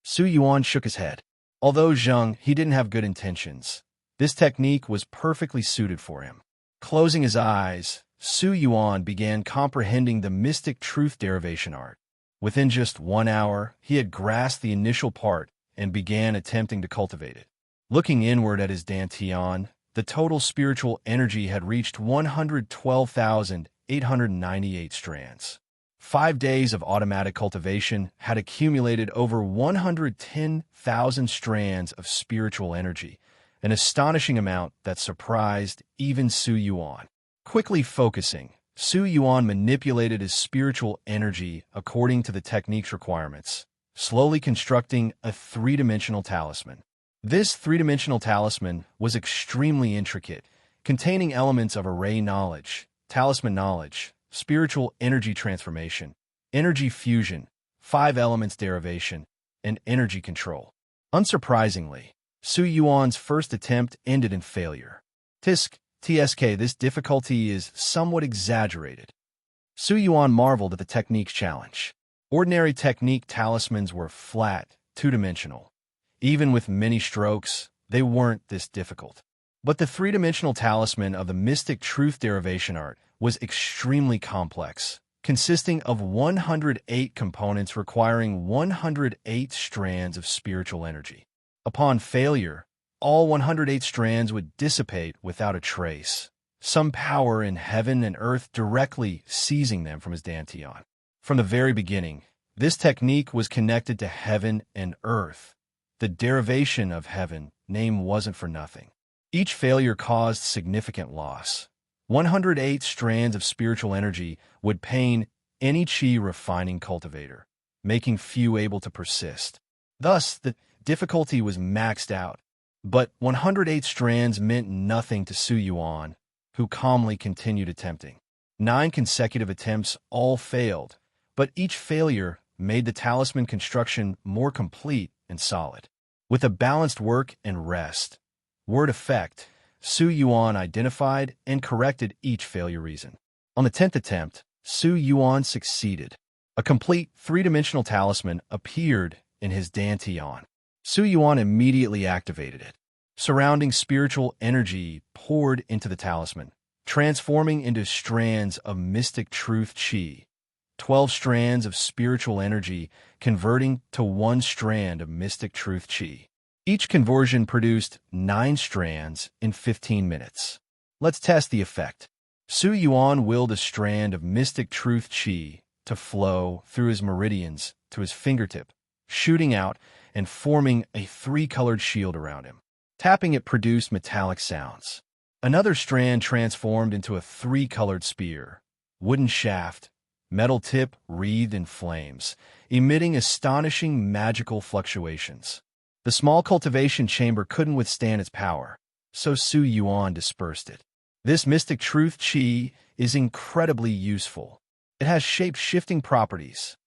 Yuan shook his head. Although Zheng He didn't have good intentions, this technique was perfectly suited for him. Closing his eyes, Yuan began comprehending the mystic truth derivation art. Within just 1 hour, he had grasped the initial part and began attempting to cultivate it. Looking inward at his dantian, the total spiritual energy had reached 112,898 strands. 5 days of automatic cultivation had accumulated over 110,000 strands of spiritual energy, an astonishing amount that surprised even Yuan. Quickly focusing, Yuan manipulated his spiritual energy according to the technique's requirements, slowly constructing a 3-dimensional talisman. This 3-dimensional talisman was extremely intricate, containing elements of array knowledge, talisman knowledge, spiritual energy transformation, energy fusion, 5 elements derivation, and energy control. Unsurprisingly, Yuan's first attempt ended in failure. TSK, this difficulty is somewhat exaggerated. Yuan marveled at the technique's challenge. Ordinary technique talismans were flat, 2-dimensional. Even with many strokes, they weren't this difficult. But the 3-dimensional talisman of the mystic truth derivation art was extremely complex, consisting of 108 components requiring 108 strands of spiritual energy. Upon failure, all 108 strands would dissipate without a trace, some power in heaven and earth directly seizing them from his dantian. From the very beginning, this technique was connected to heaven and earth. The derivation of heaven name wasn't for nothing. Each failure caused significant loss. 108 strands of spiritual energy would pain any chi refining cultivator, making few able to persist. Thus, the difficulty was maxed out. But 108 strands meant nothing to Yuan, who calmly continued attempting. 9 consecutive attempts all failed, but each failure made the talisman construction more complete and solid. With a balanced work and rest, word effect, Yuan identified and corrected each failure reason. On the 10th attempt, Yuan succeeded. A complete 3-dimensional talisman appeared in his dantian. Yuan immediately activated it. Surrounding spiritual energy poured into the talisman, transforming into strands of mystic truth chi. 12 strands of spiritual energy converting to 1 strand of mystic truth chi. Each conversion produced 9 strands in 15 minutes. Let's test the effect. Yuan willed a strand of mystic truth chi to flow through his meridians to his fingertip, shooting out and forming a 3-colored shield around him. Tapping it produced metallic sounds. Another strand transformed into a 3-colored spear, wooden shaft, metal tip wreathed in flames, emitting astonishing magical fluctuations. The small cultivation chamber couldn't withstand its power, so Yuan dispersed it. This mystic truth chi is incredibly useful. It has shape-shifting properties.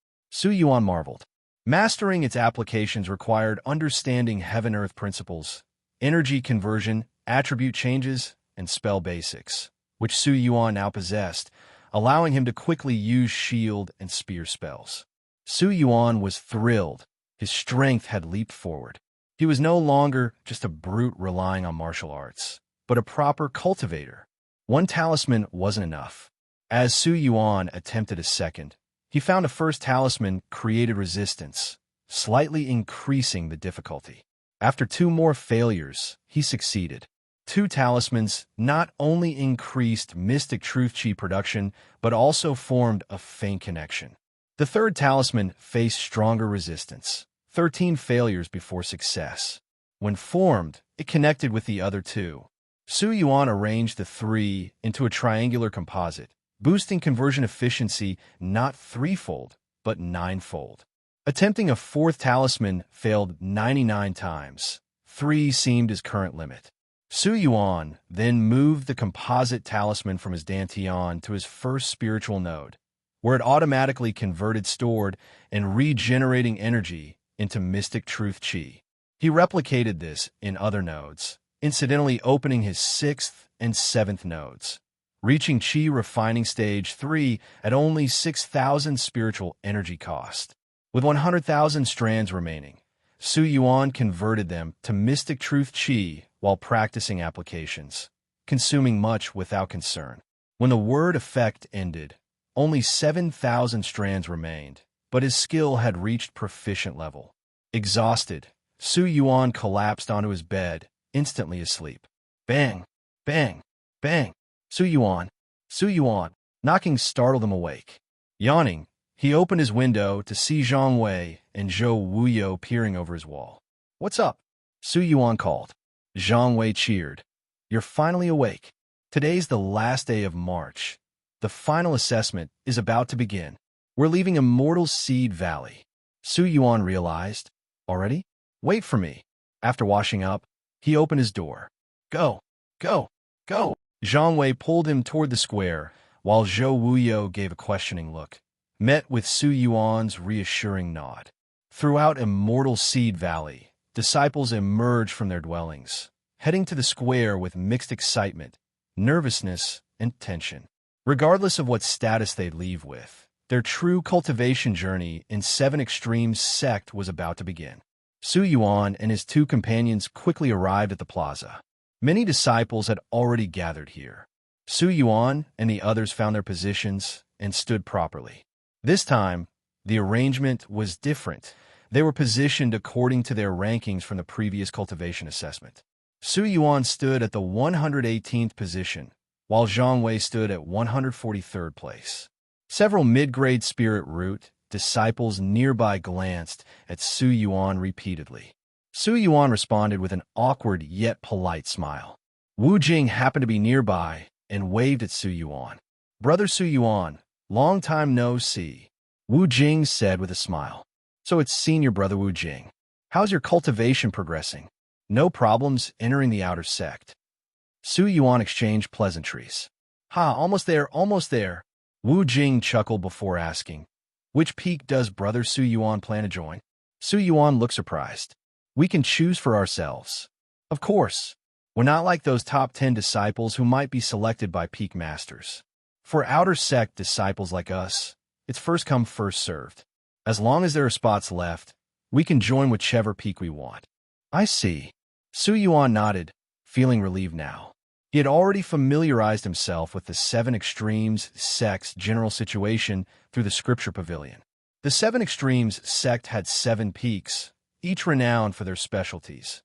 Yuan marveled. Mastering its applications required understanding heaven-earth principles, energy conversion, attribute changes, and spell basics, which Su Yuan now possessed, allowing him to quickly use shield and spear spells. Su Yuan was thrilled. His strength had leaped forward. He was no longer just a brute relying on martial arts, but a proper cultivator. One talisman wasn't enough. As Su Yuan attempted a second, he found a first talisman created resistance, slightly increasing the difficulty. After 2 more failures, he succeeded. 2 talismans not only increased mystic truth chi production, but also formed a faint connection. The 3rd talisman faced stronger resistance, 13 failures before success. When formed, it connected with the other 2. Su Yuan arranged the 3 into a triangular composite, boosting conversion efficiency not 3-fold, but 9-fold. Attempting a 4th talisman failed 99 times. 3 seemed his current limit. Su Yuan then moved the composite talisman from his dantian to his first spiritual node, where it automatically converted stored and regenerating energy into mystic truth chi. He replicated this in other nodes, incidentally opening his 6th and 7th nodes, reaching chi refining stage 3 at only 6,000 spiritual energy cost. With 100,000 strands remaining, Su Yuan converted them to mystic truth chi while practicing applications, consuming much without concern. When the word effect ended, only 7,000 strands remained, but his skill had reached proficient level. Exhausted, Su Yuan collapsed onto his bed, instantly asleep. Bang! Bang! Bang! Su Yuan! Su Yuan! Knocking startled him awake. Yawning, he opened his window to see Zhang Wei and Zhou Wuyo peering over his wall. "What's up?" Su Yuan called. Zhang Wei cheered. "You're finally awake. Today's the last day of March. The final assessment is about to begin. We're leaving Immortal Seed Valley." Su Yuan realized. "Already? Wait for me." After washing up, he opened his door. "Go, go, go." Zhang Wei pulled him toward the square, while Zhou Wuyo gave a questioning look, met with Su Yuan's reassuring nod. Throughout Immortal Seed Valley, disciples emerged from their dwellings, heading to the square with mixed excitement, nervousness, and tension. Regardless of what status they'd leave with, their true cultivation journey in 7 Extremes Sect was about to begin. Su Yuan and his 2 companions quickly arrived at the plaza. Many disciples had already gathered here. Su Yuan and the others found their positions and stood properly. This time, the arrangement was different. They were positioned according to their rankings from the previous cultivation assessment. Su Yuan stood at the 118th position, while Zhang Wei stood at 143rd place. Several mid-grade spirit root disciples nearby glanced at Su Yuan repeatedly. Su Yuan responded with an awkward yet polite smile. Wu Jing happened to be nearby and waved at Su Yuan. "Brother Su Yuan, long time no see," Wu Jing said with a smile. "So it's senior brother Wu Jing. How's your cultivation progressing? No problems entering the outer sect?" Su Yuan exchanged pleasantries. "Ha, almost there, almost there." Wu Jing chuckled before asking, "Which peak does brother Su Yuan plan to join?" Su Yuan looked surprised. "We can choose for ourselves. Of course. We're not like those top 10 disciples who might be selected by peak masters. For outer sect disciples like us, it's first come, first served. As long as there are spots left, we can join whichever peak we want." "I see." Su Yuan nodded, feeling relieved now. He had already familiarized himself with the 7 Extremes Sect's general situation through the Scripture Pavilion. The 7 Extremes Sect had 7 peaks, each renowned for their specialties: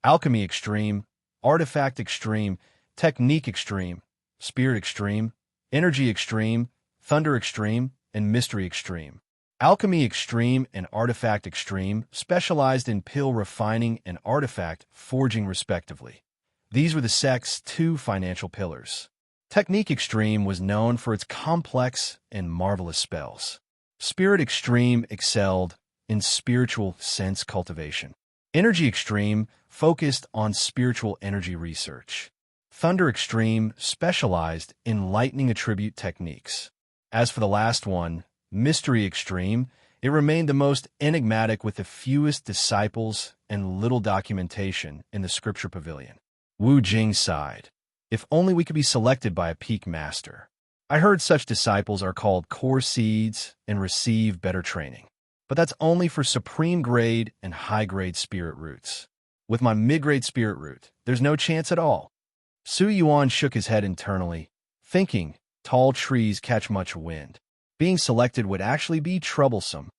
Alchemy Extreme, Artifact Extreme, Technique Extreme, Spirit Extreme, Energy Extreme, Thunder Extreme, and Mystery Extreme. Alchemy Extreme and Artifact Extreme specialized in pill refining and artifact forging respectively. These were the sect's 2 financial pillars. Technique Extreme was known for its complex and marvelous spells. Spirit Extreme excelled in spiritual sense cultivation. Energy Extreme focused on spiritual energy research. Thunder Extreme specialized in lightning attribute techniques. As for the last one, Mystery Extreme, It remained the most enigmatic with the fewest disciples and little documentation in the scripture pavilion. Wu Jing sighed. If only we could be selected by a peak master. I heard such disciples are called core seeds and receive better training. But that's only for supreme grade and high grade spirit roots. With my mid-grade spirit root, there's no chance at all. Yuan shook his head internally, thinking tall trees catch much wind. Being selected would actually be troublesome.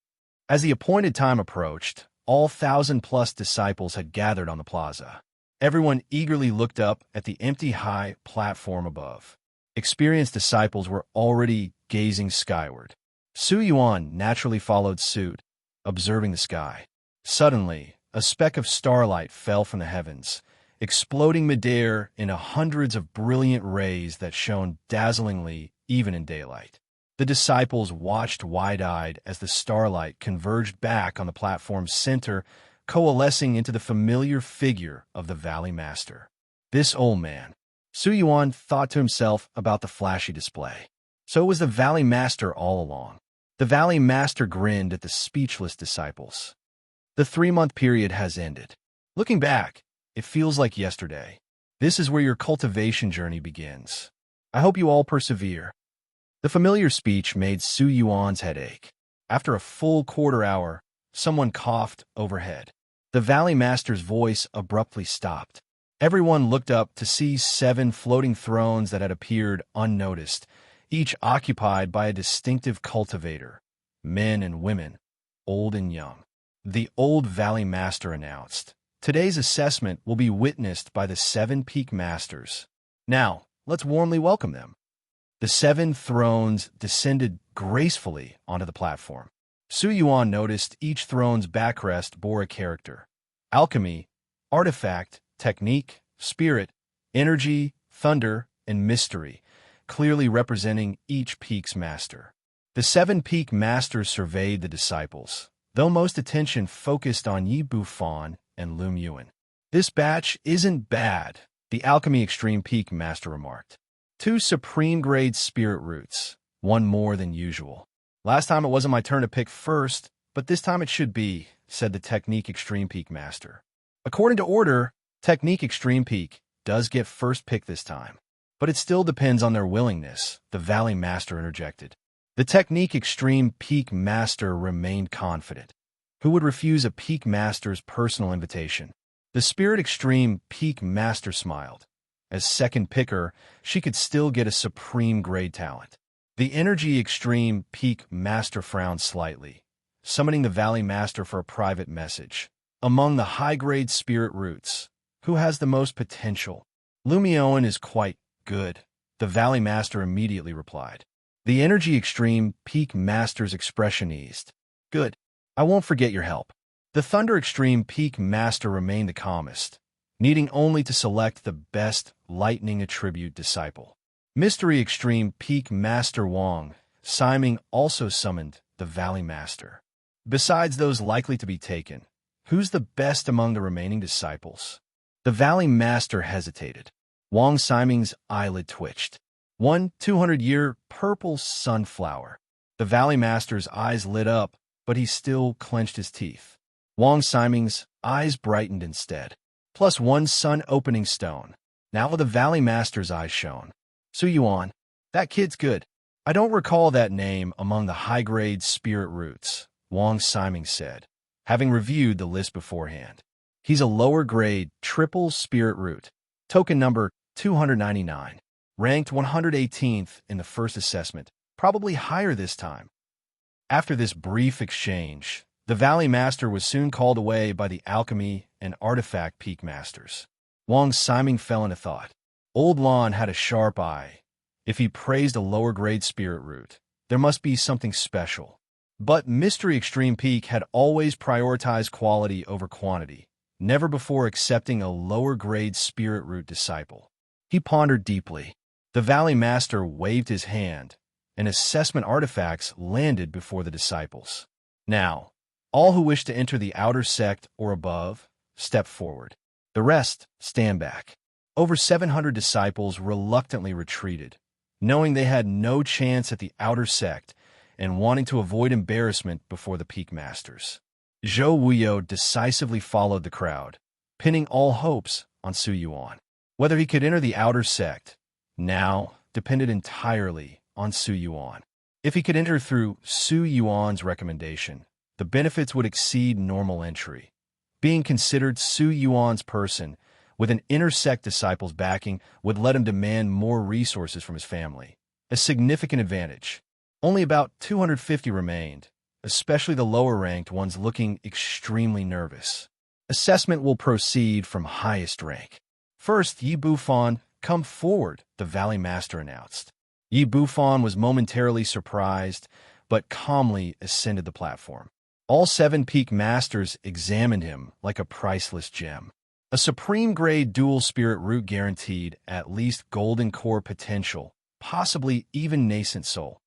As the appointed time approached, all 1,000+ disciples had gathered on the plaza. Everyone eagerly looked up at the empty high platform above. Experienced disciples were already gazing skyward. Yuan naturally followed suit, observing the sky. Suddenly, a speck of starlight fell from the heavens, exploding midair in hundreds of brilliant rays that shone dazzlingly even in daylight. The disciples watched wide-eyed as the starlight converged back on the platform's center, coalescing into the familiar figure of the Valley Master. This old man. Yuan thought to himself about the flashy display. So it was the Valley Master all along. The Valley Master grinned at the speechless disciples. The 3-month period has ended. Looking back, it feels like yesterday. This is where your cultivation journey begins. I hope you all persevere. The familiar speech made Yuan's head ache. After a full quarter hour, someone coughed overhead. The Valley Master's voice abruptly stopped. Everyone looked up to see 7 floating thrones that had appeared unnoticed, each occupied by a distinctive cultivator, men and women, old and young. The old Valley Master announced, "Today's assessment will be witnessed by the 7 peak masters. Now, let's warmly welcome them." The 7 thrones descended gracefully onto the platform. Yuan noticed each throne's backrest bore a character: alchemy, artifact, technique, spirit, energy, thunder, and mystery, clearly representing each peak's master. The 7 peak masters surveyed the disciples, though most attention focused on Yi Bufan and Lum Yuan. "This batch isn't bad," the Alchemy Extreme Peak Master remarked. 2 supreme-grade spirit roots, one more than usual. "Last time it wasn't my turn to pick first, but this time it should be," said the Technique Extreme Peak Master. "According to order, Technique Extreme Peak does get first pick this time, but it still depends on their willingness," the Valley Master interjected. The Technique Extreme Peak Master remained confident. Who would refuse a Peak Master's personal invitation? The Spirit Extreme Peak Master smiled. As second picker, she could still get a supreme grade talent. The Energy Extreme Peak Master frowned slightly, summoning the Valley Master for a private message. "Among the high-grade spirit roots, who has the most potential?" "Lumioan is quite good," the Valley Master immediately replied. The Energy Extreme Peak Master's expression eased. "Good. I won't forget your help." The Thunder Extreme Peak Master remained the calmest, needing only to select the best lightning attribute disciple. Mystery Extreme Peak Master Wang Siming also summoned the Valley Master. Besides those likely to be taken, who's the best among the remaining disciples? The Valley Master hesitated. Wang Siming's eyelid twitched. 200-year purple sunflower. The Valley Master's eyes lit up, but he still clenched his teeth. Wang Siming's eyes brightened instead. +1 sun opening stone. Now the Valley Master's eyes shone. Yuan, that kid's good. I don't recall that name among the high-grade spirit roots, Wang Siming said, having reviewed the list beforehand. He's a lower-grade triple spirit root, token number 299, ranked 118th in the first assessment, probably higher this time. After this brief exchange, the Valley Master was soon called away by the Alchemy and Artifact Peak Masters. Wang Siming fell into thought. Old Lon had a sharp eye. If he praised a lower-grade spirit root, there must be something special. But Mystery Extreme Peak had always prioritized quality over quantity, never before accepting a lower-grade spirit root disciple. He pondered deeply. The Valley Master waved his hand, and assessment artifacts landed before the disciples. Now, all who wish to enter the outer sect or above, step forward. The rest, stand back. Over 700 disciples reluctantly retreated, knowing they had no chance at the outer sect and wanting to avoid embarrassment before the peak masters. Zhou Wuyo decisively followed the crowd, pinning all hopes on Su Yuan. Whether he could enter the outer sect now depended entirely on Su Yuan. If he could enter through Su Yuan's recommendation, the benefits would exceed normal entry. Being considered Su Yuan's person with an inner sect disciple's backing would let him demand more resources from his family, a significant advantage. Only about 250 remained, especially the lower-ranked ones looking extremely nervous. Assessment will proceed from highest rank. First, Yi Bufan, come forward, the Valley Master announced. Yi Bufan was momentarily surprised, but calmly ascended the platform. All 7 peak masters examined him like a priceless gem. A supreme-grade dual spirit root guaranteed at least golden core potential, possibly even nascent soul.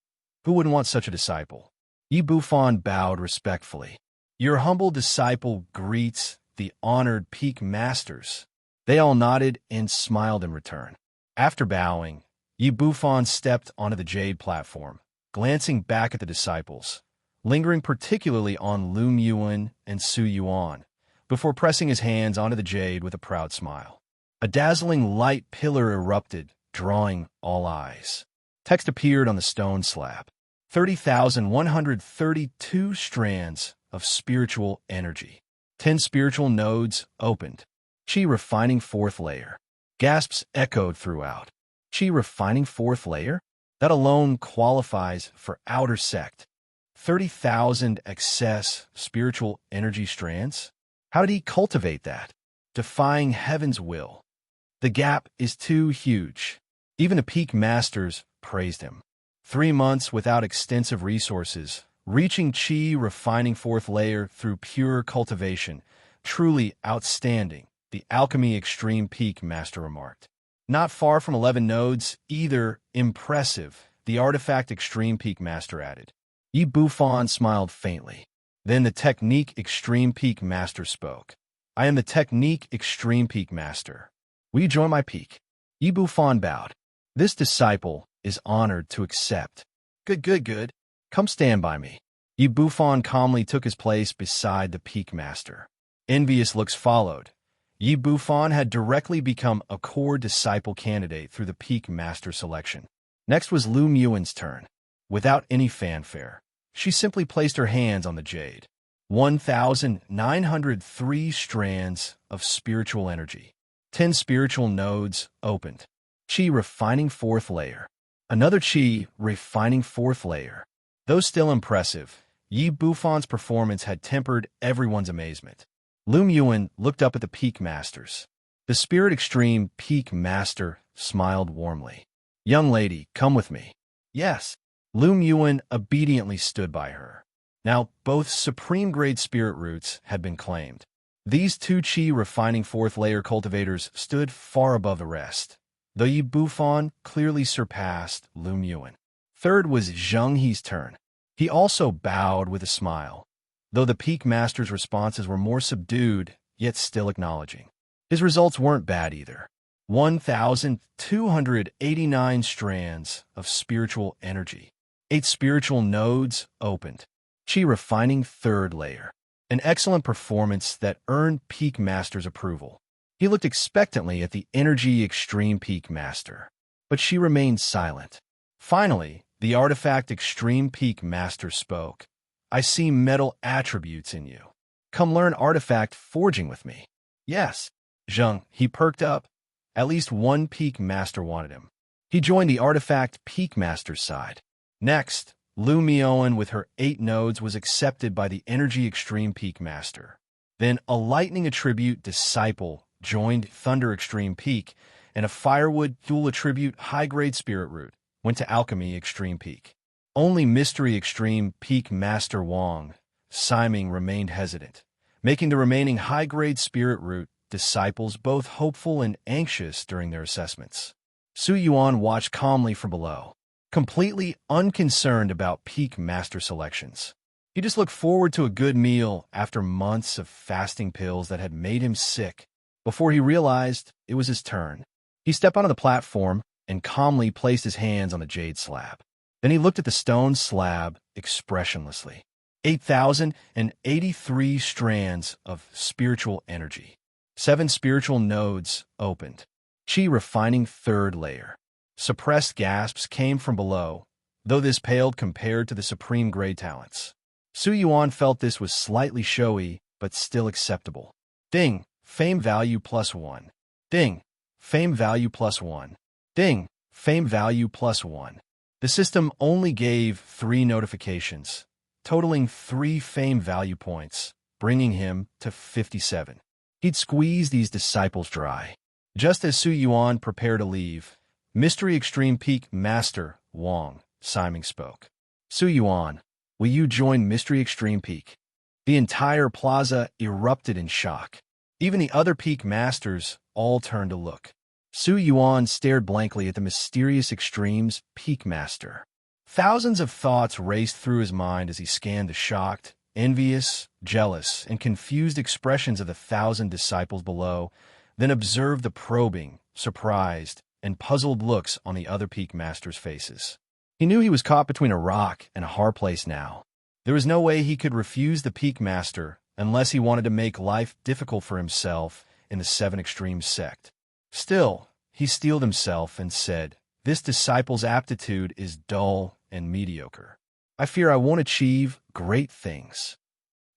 Who wouldn't want such a disciple? Yi Bufan bowed respectfully. Your humble disciple greets the honored peak masters. They all nodded and smiled in return. After bowing, Yi Bufan stepped onto the jade platform, glancing back at the disciples, lingering particularly on Lu Yuan and Su Yuan, before pressing his hands onto the jade with a proud smile. A dazzling light pillar erupted, drawing all eyes. Text appeared on the stone slab. 30,132 strands of spiritual energy. 10 spiritual nodes opened. Chi refining 4th layer. Gasps echoed throughout. Chi refining 4th layer? That alone qualifies for outer sect. 30,000 excess spiritual energy strands? How did he cultivate that? Defying heaven's will. The gap is too huge. Even the peak masters praised him. 3 months without extensive resources, reaching Chi refining 4th layer through pure cultivation. Truly outstanding, the Alchemy Extreme Peak Master remarked. Not far from 11 nodes, either. Impressive, the Artifact Extreme Peak Master added. Yi Bufan smiled faintly. Then the Technique Extreme Peak Master spoke. I am the Technique Extreme Peak Master. Will you join my peak? Yi Bufan bowed. This disciple is honored to accept. Good. Come stand by me. Yi Bufan calmly took his place beside the peak master. Envious looks followed. Yi Bufan had directly become a core disciple candidate through the peak master selection. Next was Lu Yuan's turn. Without any fanfare, she simply placed her hands on the jade. 1,903 strands of spiritual energy. 10 spiritual nodes opened. Chi refining 4th layer. Another Chi refining 4th layer. Though still impressive, Yi Bufan's performance had tempered everyone's amazement. Lu Yuan looked up at the peak masters. The Spirit Extreme Peak Master smiled warmly. Young lady, come with me. Yes. Lu Yuan obediently stood by her. Now, both supreme-grade spirit roots had been claimed. These 2 Chi refining 4th layer cultivators stood far above the rest, though Yi Bufan clearly surpassed Lu Yuan. Third was Zheng He's turn. He also bowed with a smile, though the peak master's responses were more subdued, yet still acknowledging. His results weren't bad either. 1,289 strands of spiritual energy. 8 spiritual nodes opened. Chi refining 3rd layer. An excellent performance that earned peak master's approval. He looked expectantly at the Energy Extreme Peak Master, but she remained silent. Finally, the Artifact Extreme Peak Master spoke. I see metal attributes in you. Come learn artifact forging with me. Yes. Zheng, he perked up. At least one peak master wanted him. He joined the Artifact Peak Master's side. Next, Lu Yuan with her 8 nodes was accepted by the Energy Extreme Peak Master. Then a Lightning Attribute Disciple joined Thunder Extreme Peak, and a Firewood Dual Attribute High-Grade Spirit Root went to Alchemy Extreme Peak. Only Mystery Extreme Peak Master Wang Siming remained hesitant, making the remaining high-grade Spirit Root disciples both hopeful and anxious during their assessments. Su Yuan watched calmly from below, completely unconcerned about peak master selections. He just looked forward to a good meal after months of fasting pills that had made him sick. Before he realized it was his turn, he stepped onto the platform and calmly placed his hands on the jade slab. Then he looked at the stone slab, expressionlessly. 8,083 strands of spiritual energy. 7 spiritual nodes opened. Chi refining third layer. Suppressed gasps came from below, though this paled compared to the supreme grade talents. Yuan felt this was slightly showy, but still acceptable. Ding, fame value +1. Ding, fame value +1. Ding, fame value +1. The system only gave 3 notifications, totaling 3 fame value points, bringing him to 57. He'd squeeze these disciples dry. Just as Yuan prepared to leave, Mystery Extreme Peak Master Wang Siming spoke. Yuan, will you join Mystery Extreme Peak? The entire plaza erupted in shock. Even the other Peak Masters all turned to look. Yuan stared blankly at the mysterious Extremes Peak Master. Thousands of thoughts raced through his mind as he scanned the shocked, envious, jealous, and confused expressions of the 1,000 disciples below, then observed the probing, surprised, and puzzled looks on the other Peak Masters' faces. He knew he was caught between a rock and a hard place now. There was no way he could refuse the Peak Master unless he wanted to make life difficult for himself in the 7 Extremes sect. Still, he steeled himself and said, "This disciple's aptitude is dull and mediocre. I fear I won't achieve great things."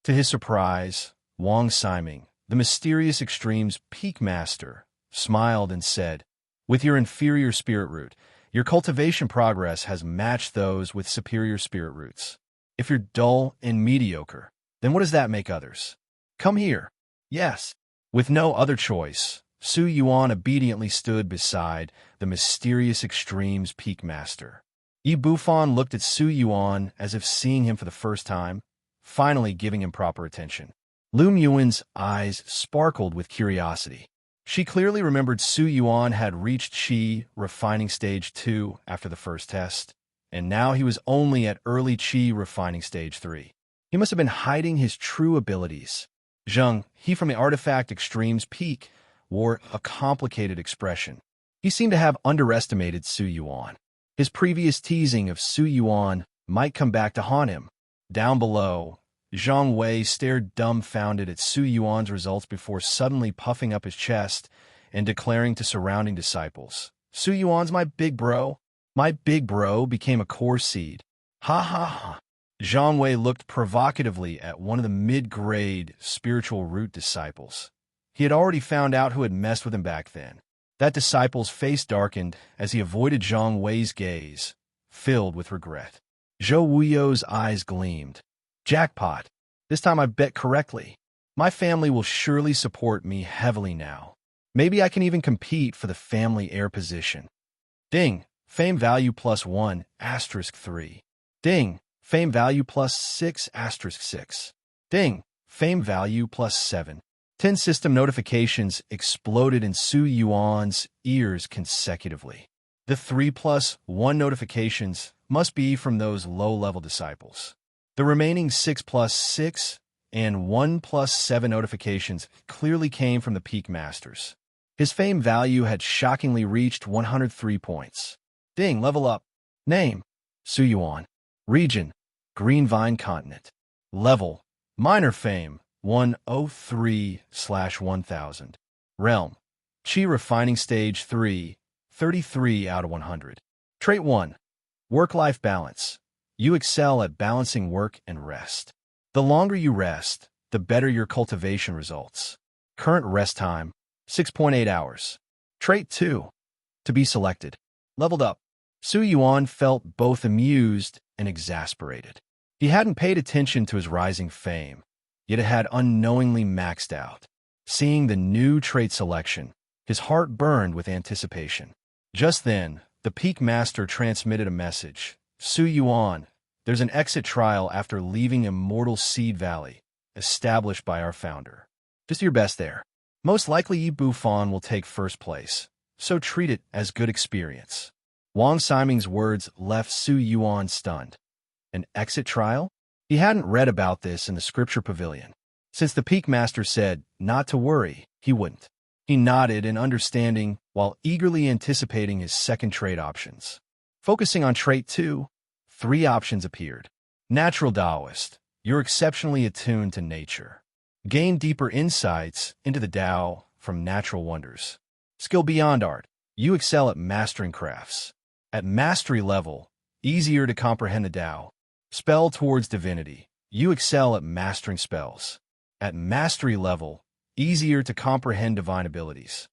To his surprise, Wang Siming, the mysterious Extremes Peak Master, smiled and said, "With your inferior spirit root, your cultivation progress has matched those with superior spirit roots. If you're dull and mediocre, then what does that make others? Come here." Yes. With no other choice, Yuan obediently stood beside the mysterious Extremes Peak Master. Yi Bufan looked at Yuan as if seeing him for the first time, finally giving him proper attention. Lu Yuan's eyes sparkled with curiosity. She clearly remembered Yuan had reached Qi refining stage 2 after the first test, and now he was only at early Qi refining stage 3. He must have been hiding his true abilities. Zheng, he from the artifact Extremes Peak, wore a complicated expression. He seemed to have underestimated Yuan. His previous teasing of Yuan might come back to haunt him. Down below, Zhang Wei stared dumbfounded at Yuan's results before suddenly puffing up his chest and declaring to surrounding disciples, "Yuan's my big bro. My big bro became a core seed. Ha ha ha." Zhang Wei looked provocatively at one of the mid-grade spiritual root disciples. He had already found out who had messed with him back then. That disciple's face darkened as he avoided Zhang Wei's gaze, filled with regret. Zhou Wuyo's eyes gleamed. "Jackpot! This time I bet correctly. My family will surely support me heavily now. Maybe I can even compete for the family heir position." Ding! Fame value +1, *3. Ding! Fame value +6, *6. Ding! Fame value +7. 10 system notifications exploded in Yuan's ears consecutively. The 3+1 notifications must be from those low-level disciples. The remaining 6+6 and 1+7 notifications clearly came from the Peak Masters. His fame value had shockingly reached 103 points. Ding, level up. Name, Yuan. Region, Green Vine Continent. Level, minor fame, 103/1000. Realm, Qi refining stage 3, 33 out of 100. Trait 1, work-life balance. You excel at balancing work and rest. The longer you rest, the better your cultivation results. Current rest time, 6.8 hours. Trait 2, to be selected. Leveled up. Yuan felt both amused and exasperated. He hadn't paid attention to his rising fame, yet it had unknowingly maxed out. Seeing the new trait selection, his heart burned with anticipation. Just then, the Peak Master transmitted a message. "Yuan, there's an exit trial after leaving Immortal Seed Valley, established by our founder. Just do your best there. Most likely Yi Bufan will take first place, so treat it as good experience." Wang Siming's words left Yuan stunned. An exit trial? He hadn't read about this in the scripture pavilion. Since the Peak Master said not to worry, he wouldn't. He nodded in understanding while eagerly anticipating his second trait options. Focusing on trait 2, 3 options appeared. Natural Daoist, you're exceptionally attuned to nature. Gain deeper insights into the Tao from natural wonders. Skill beyond art, you excel at mastering crafts. At mastery level, easier to comprehend the Tao. Spell towards divinity, you excel at mastering spells. At mastery level, easier to comprehend divine abilities.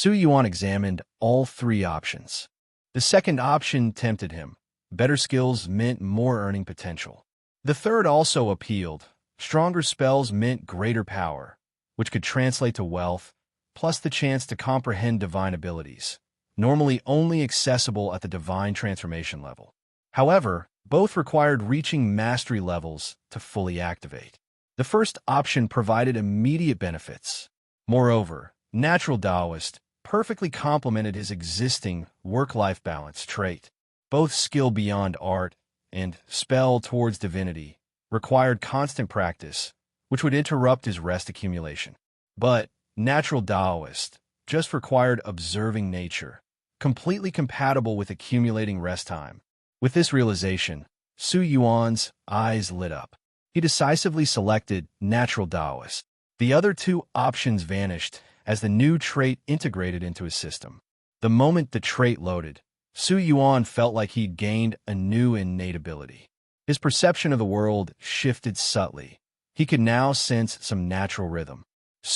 Yuan examined all three options. The second option tempted him. Better skills meant more earning potential. The third also appealed. Stronger spells meant greater power, which could translate to wealth, plus the chance to comprehend divine abilities, normally only accessible at the divine transformation level. However, both required reaching mastery levels to fully activate. The first option provided immediate benefits. Moreover, natural Daoist perfectly complemented his existing work-life balance trait. Both skill beyond art and spell towards divinity required constant practice, which would interrupt his rest accumulation. But natural Daoist just required observing nature, completely compatible with accumulating rest time. With this realization, Yuan's eyes lit up. He decisively selected natural Daoist. The other two options vanished as the new trait integrated into his system. The moment the trait loaded, Yuan felt like he'd gained a new innate ability. His perception of the world shifted subtly. He could now sense some natural rhythm.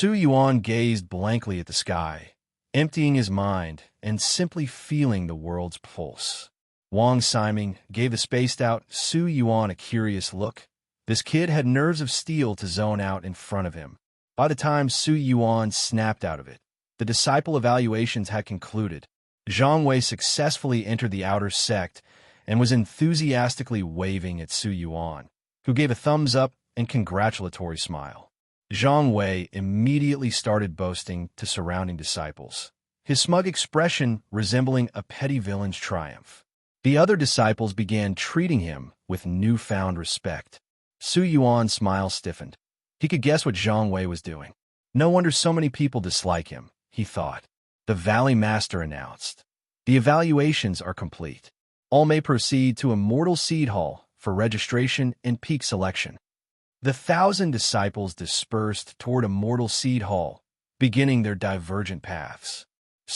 Yuan gazed blankly at the sky, emptying his mind and simply feeling the world's pulse. Wang Siming gave the spaced-out Yuan a curious look. This kid had nerves of steel to zone out in front of him. By the time Yuan snapped out of it, the disciple evaluations had concluded. Zhang Wei successfully entered the outer sect and was enthusiastically waving at Yuan, who gave a thumbs-up and congratulatory smile. Zhang Wei immediately started boasting to surrounding disciples, his smug expression resembling a petty villain's triumph. The other disciples began treating him with newfound respect. Yuan's smile stiffened. He could guess what Zhang Wei was doing. No wonder so many people dislike him, he thought. The Valley Master announced. The evaluations are complete. All may proceed to Immortal Seed Hall for registration and peak selection. The 1,000 disciples dispersed toward Immortal Seed Hall, beginning their divergent paths.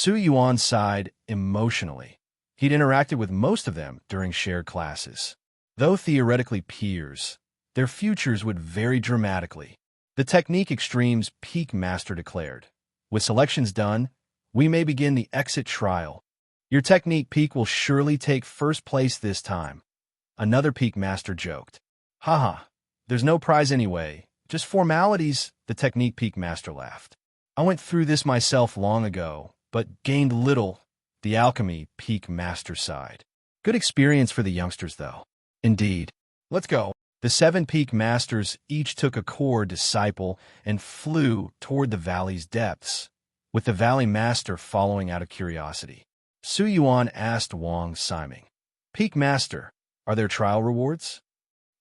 Yuan sighed emotionally. He'd interacted with most of them during shared classes. Though theoretically peers, their futures would vary dramatically. The Technique Extreme's Peak Master declared, "With selections done, we may begin the exit trial. Your technique peak will surely take first place this time." Another Peak Master joked. "Haha, there's no prize anyway, just formalities," the Technique Peak Master laughed. "I went through this myself long ago, but gained little," the Alchemy Peak Master sighed. "Good experience for the youngsters, though." "Indeed. Let's go." The 7 Peak Masters each took a core disciple and flew toward the valley's depths, with the Valley Master following out of curiosity. Yuan asked Wang Siming, "Peak Master, are there trial rewards?"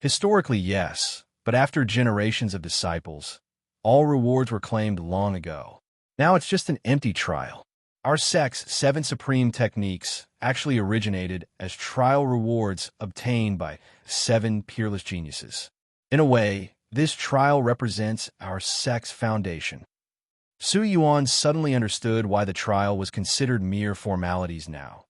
Historically, yes, but after generations of disciples, all rewards were claimed long ago. Now it's just an empty trial. Our sect's 7 supreme techniques actually originated as trial rewards obtained by 7 peerless geniuses. In a way, this trial represents our sect's foundation. Yuan suddenly understood why the trial was considered mere formalities now.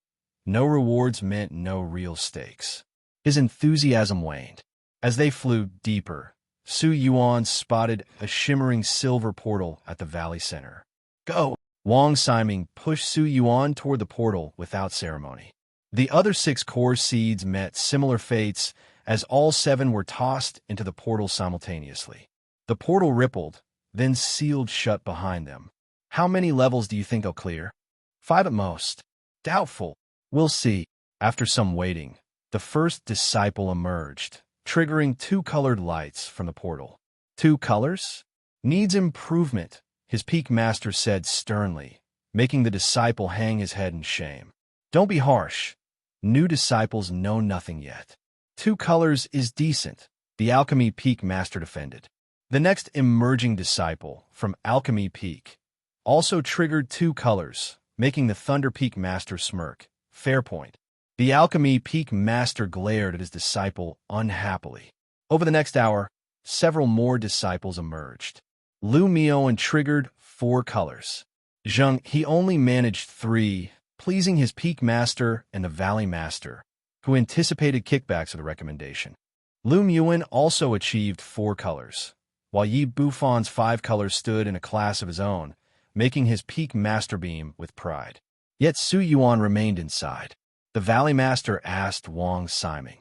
No rewards meant no real stakes. His enthusiasm waned. As they flew deeper, Yuan spotted a shimmering silver portal at the valley center. "Go!" Wang Siming pushed Yuan toward the portal without ceremony. The other 6 core seeds met similar fates as all 7 were tossed into the portal simultaneously. The portal rippled, then sealed shut behind them. "How many levels do you think they'll clear?" 5 at most. "Doubtful. We'll see." After some waiting, the first disciple emerged, triggering 2 colored lights from the portal. 2 colors? "Needs improvement," his Peak Master said sternly, making the disciple hang his head in shame. "Don't be harsh. New disciples know nothing yet." 2 colors is decent, the Alchemy Peak Master defended. The next emerging disciple from Alchemy Peak also triggered 2 colors, making the Thunder Peak Master smirk. "Fair point." The Alchemy Peak Master glared at his disciple unhappily. Over the next hour, several more disciples emerged. Lu Miao triggered 4 colors. Zheng he only managed 3, pleasing his peak master and the valley master, who anticipated kickbacks of the recommendation. Lu Yuan also achieved 4 colors, while Yi Buffan's 5 colors stood in a class of his own, making his peak master beam with pride. Yet Su Yuan remained inside. The valley master asked Wang Siming,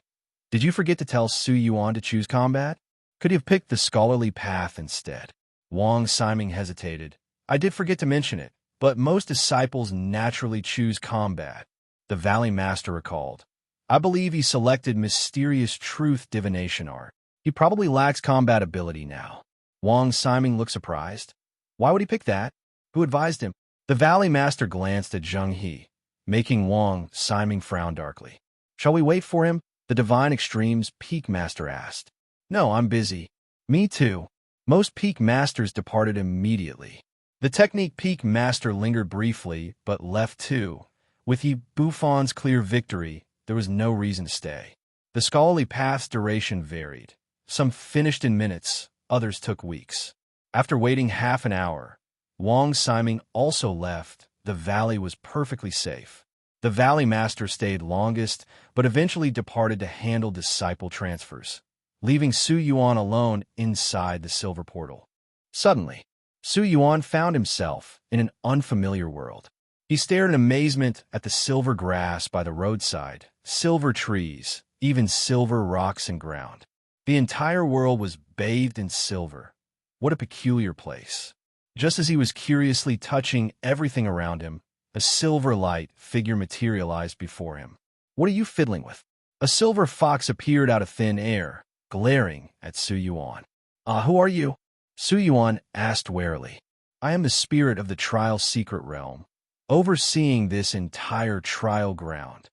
"Did you forget to tell Su Yuan to choose combat? Could he have picked the scholarly path instead?" Wang Siming hesitated. "I did forget to mention it, but most disciples naturally choose combat," the valley master recalled. "I believe he selected mysterious truth divination art. He probably lacks combat ability now." Wang Siming looked surprised. "Why would he pick that? Who advised him?" The valley master glanced at Zheng He, making Wang Siming frown darkly. "Shall we wait for him?" the Divine Extremes peak master asked. "No, I'm busy." "Me too." Most peak masters departed immediately. The technique peak master lingered briefly, but left too. With Yi Buffan's clear victory, there was no reason to stay. The scholarly path's duration varied. Some finished in minutes, others took weeks. After waiting half an hour, Wang Siming also left. The valley was perfectly safe. The valley master stayed longest, but eventually departed to handle disciple transfers, leaving Su Yuan alone inside the silver portal. Suddenly, Su Yuan found himself in an unfamiliar world. He stared in amazement at the silver grass by the roadside, silver trees, even silver rocks and ground. The entire world was bathed in silver. What a peculiar place. Just as he was curiously touching everything around him, a silver light figure materialized before him. "What are you fiddling with?" A silver fox appeared out of thin air, glaring at Su Yuan. Who are you?" Su Yuan asked warily. "I am the spirit of the trial secret realm, overseeing this entire trial ground,"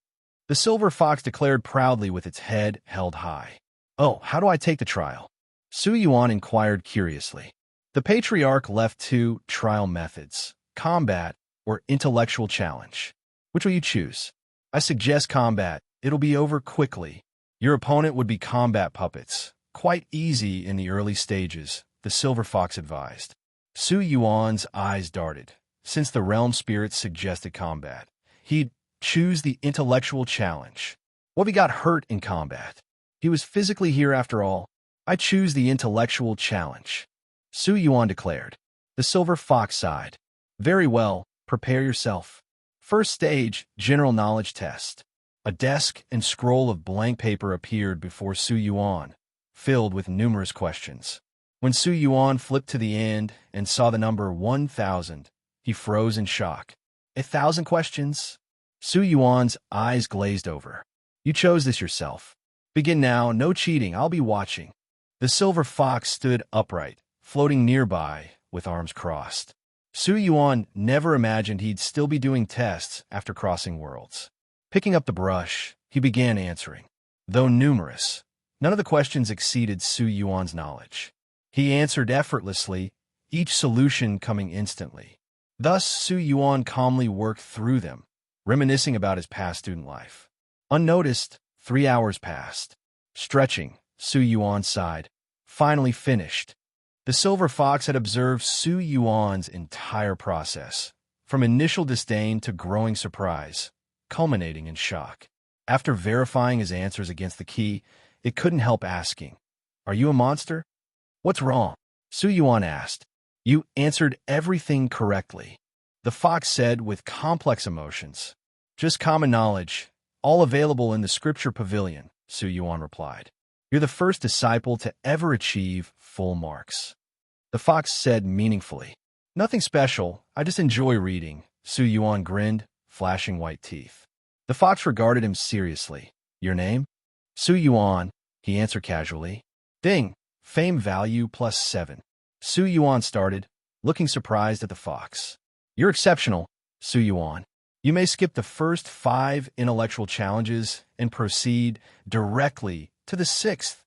the silver fox declared proudly with its head held high. "Oh, how do I take the trial?" Su Yuan inquired curiously. The patriarch left 2 trial methods: combat or intellectual challenge. "Which will you choose?" "I suggest combat. It'll be over quickly. Your opponent would be combat puppets. Quite easy in the early stages," the silver fox advised. Su Yuan's eyes darted. Since the realm spirit suggested combat, he'd choose the intellectual challenge. What if he got hurt in combat? He was physically here after all. "I choose the intellectual challenge," Su Yuan declared. The silver fox sighed. "Very well. Prepare yourself. First stage, general knowledge test." A desk and scroll of blank paper appeared before Su Yuan, filled with numerous questions. When Su Yuan flipped to the end and saw the number 1,000, he froze in shock. 1,000 questions? Su Yuan's eyes glazed over. "You chose this yourself. Begin now, no cheating, I'll be watching." The silver fox stood upright, floating nearby, with arms crossed. Su Yuan never imagined he'd still be doing tests after crossing worlds. Picking up the brush, he began answering. Though numerous, none of the questions exceeded Su Yuan's knowledge. He answered effortlessly, each solution coming instantly. Thus, Su Yuan calmly worked through them, reminiscing about his past student life. Unnoticed, 3 hours passed. Stretching, Su Yuan sighed. Finally finished. The silver fox had observed Su Yuan's entire process, from initial disdain to growing surprise, culminating in shock. After verifying his answers against the key, it couldn't help asking, "Are you a monster?" "What's wrong?" Su Yuan asked. "You answered everything correctly," the fox said with complex emotions. "Just common knowledge, all available in the scripture pavilion," Su Yuan replied. "You're the first disciple to ever achieve full marks," the fox said meaningfully. "Nothing special, I just enjoy reading," Su Yuan grinned, flashing white teeth. The fox regarded him seriously. "Your name?" "Su Yuan," he answered casually. "Ding, fame value +7. Su Yuan started, looking surprised at the fox. "You're exceptional, Su Yuan. You may skip the first 5 intellectual challenges and proceed directly to the 6th,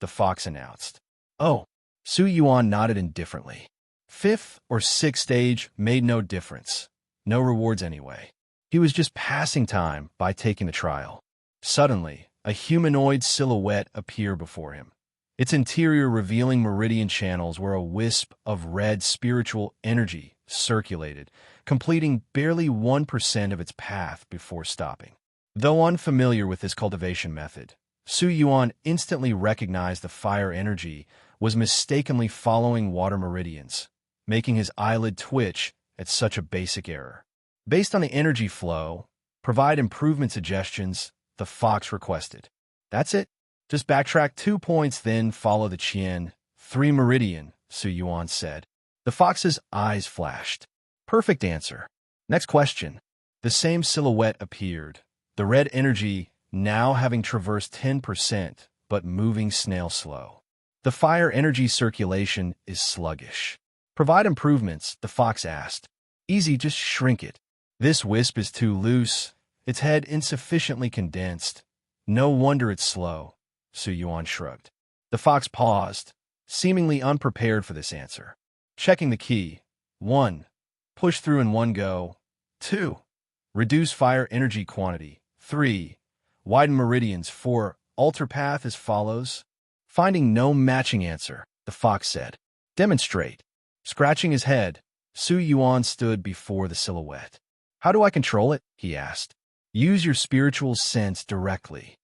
the fox announced. "Oh," Su Yuan nodded indifferently. 5th or 6th stage made no difference. No rewards anyway. He was just passing time by taking the trial. Suddenly, a humanoid silhouette appeared before him. its interior revealing meridian channels where a wisp of red spiritual energy circulated, completing barely 1% of its path before stopping. Though unfamiliar with this cultivation method, Yuan instantly recognized the fire energy was mistakenly following water meridians, making his eyelid twitch at such a basic error. Based on the energy flow, provide improvement suggestions, the fox requested. That's it. Just backtrack 2 points, then follow the Qian 3 meridian, Yuan said. The fox's eyes flashed. Perfect answer. Next question. The same silhouette appeared, the red energy now having traversed 10%, but moving snail slow. The fire energy circulation is sluggish. Provide improvements, the fox asked. Easy, just shrink it. This wisp is too loose, its head insufficiently condensed. No wonder it's slow, Yuan shrugged. The fox paused, seemingly unprepared for this answer. Checking the key. 1. Push through in one go. 2. Reduce fire energy quantity. 3. Widen meridians. 4. Alter path as follows. Finding no matching answer, the fox said. Demonstrate. Scratching his head, Yuan stood before the silhouette. How do I control it? He asked. Use your spiritual sense directly.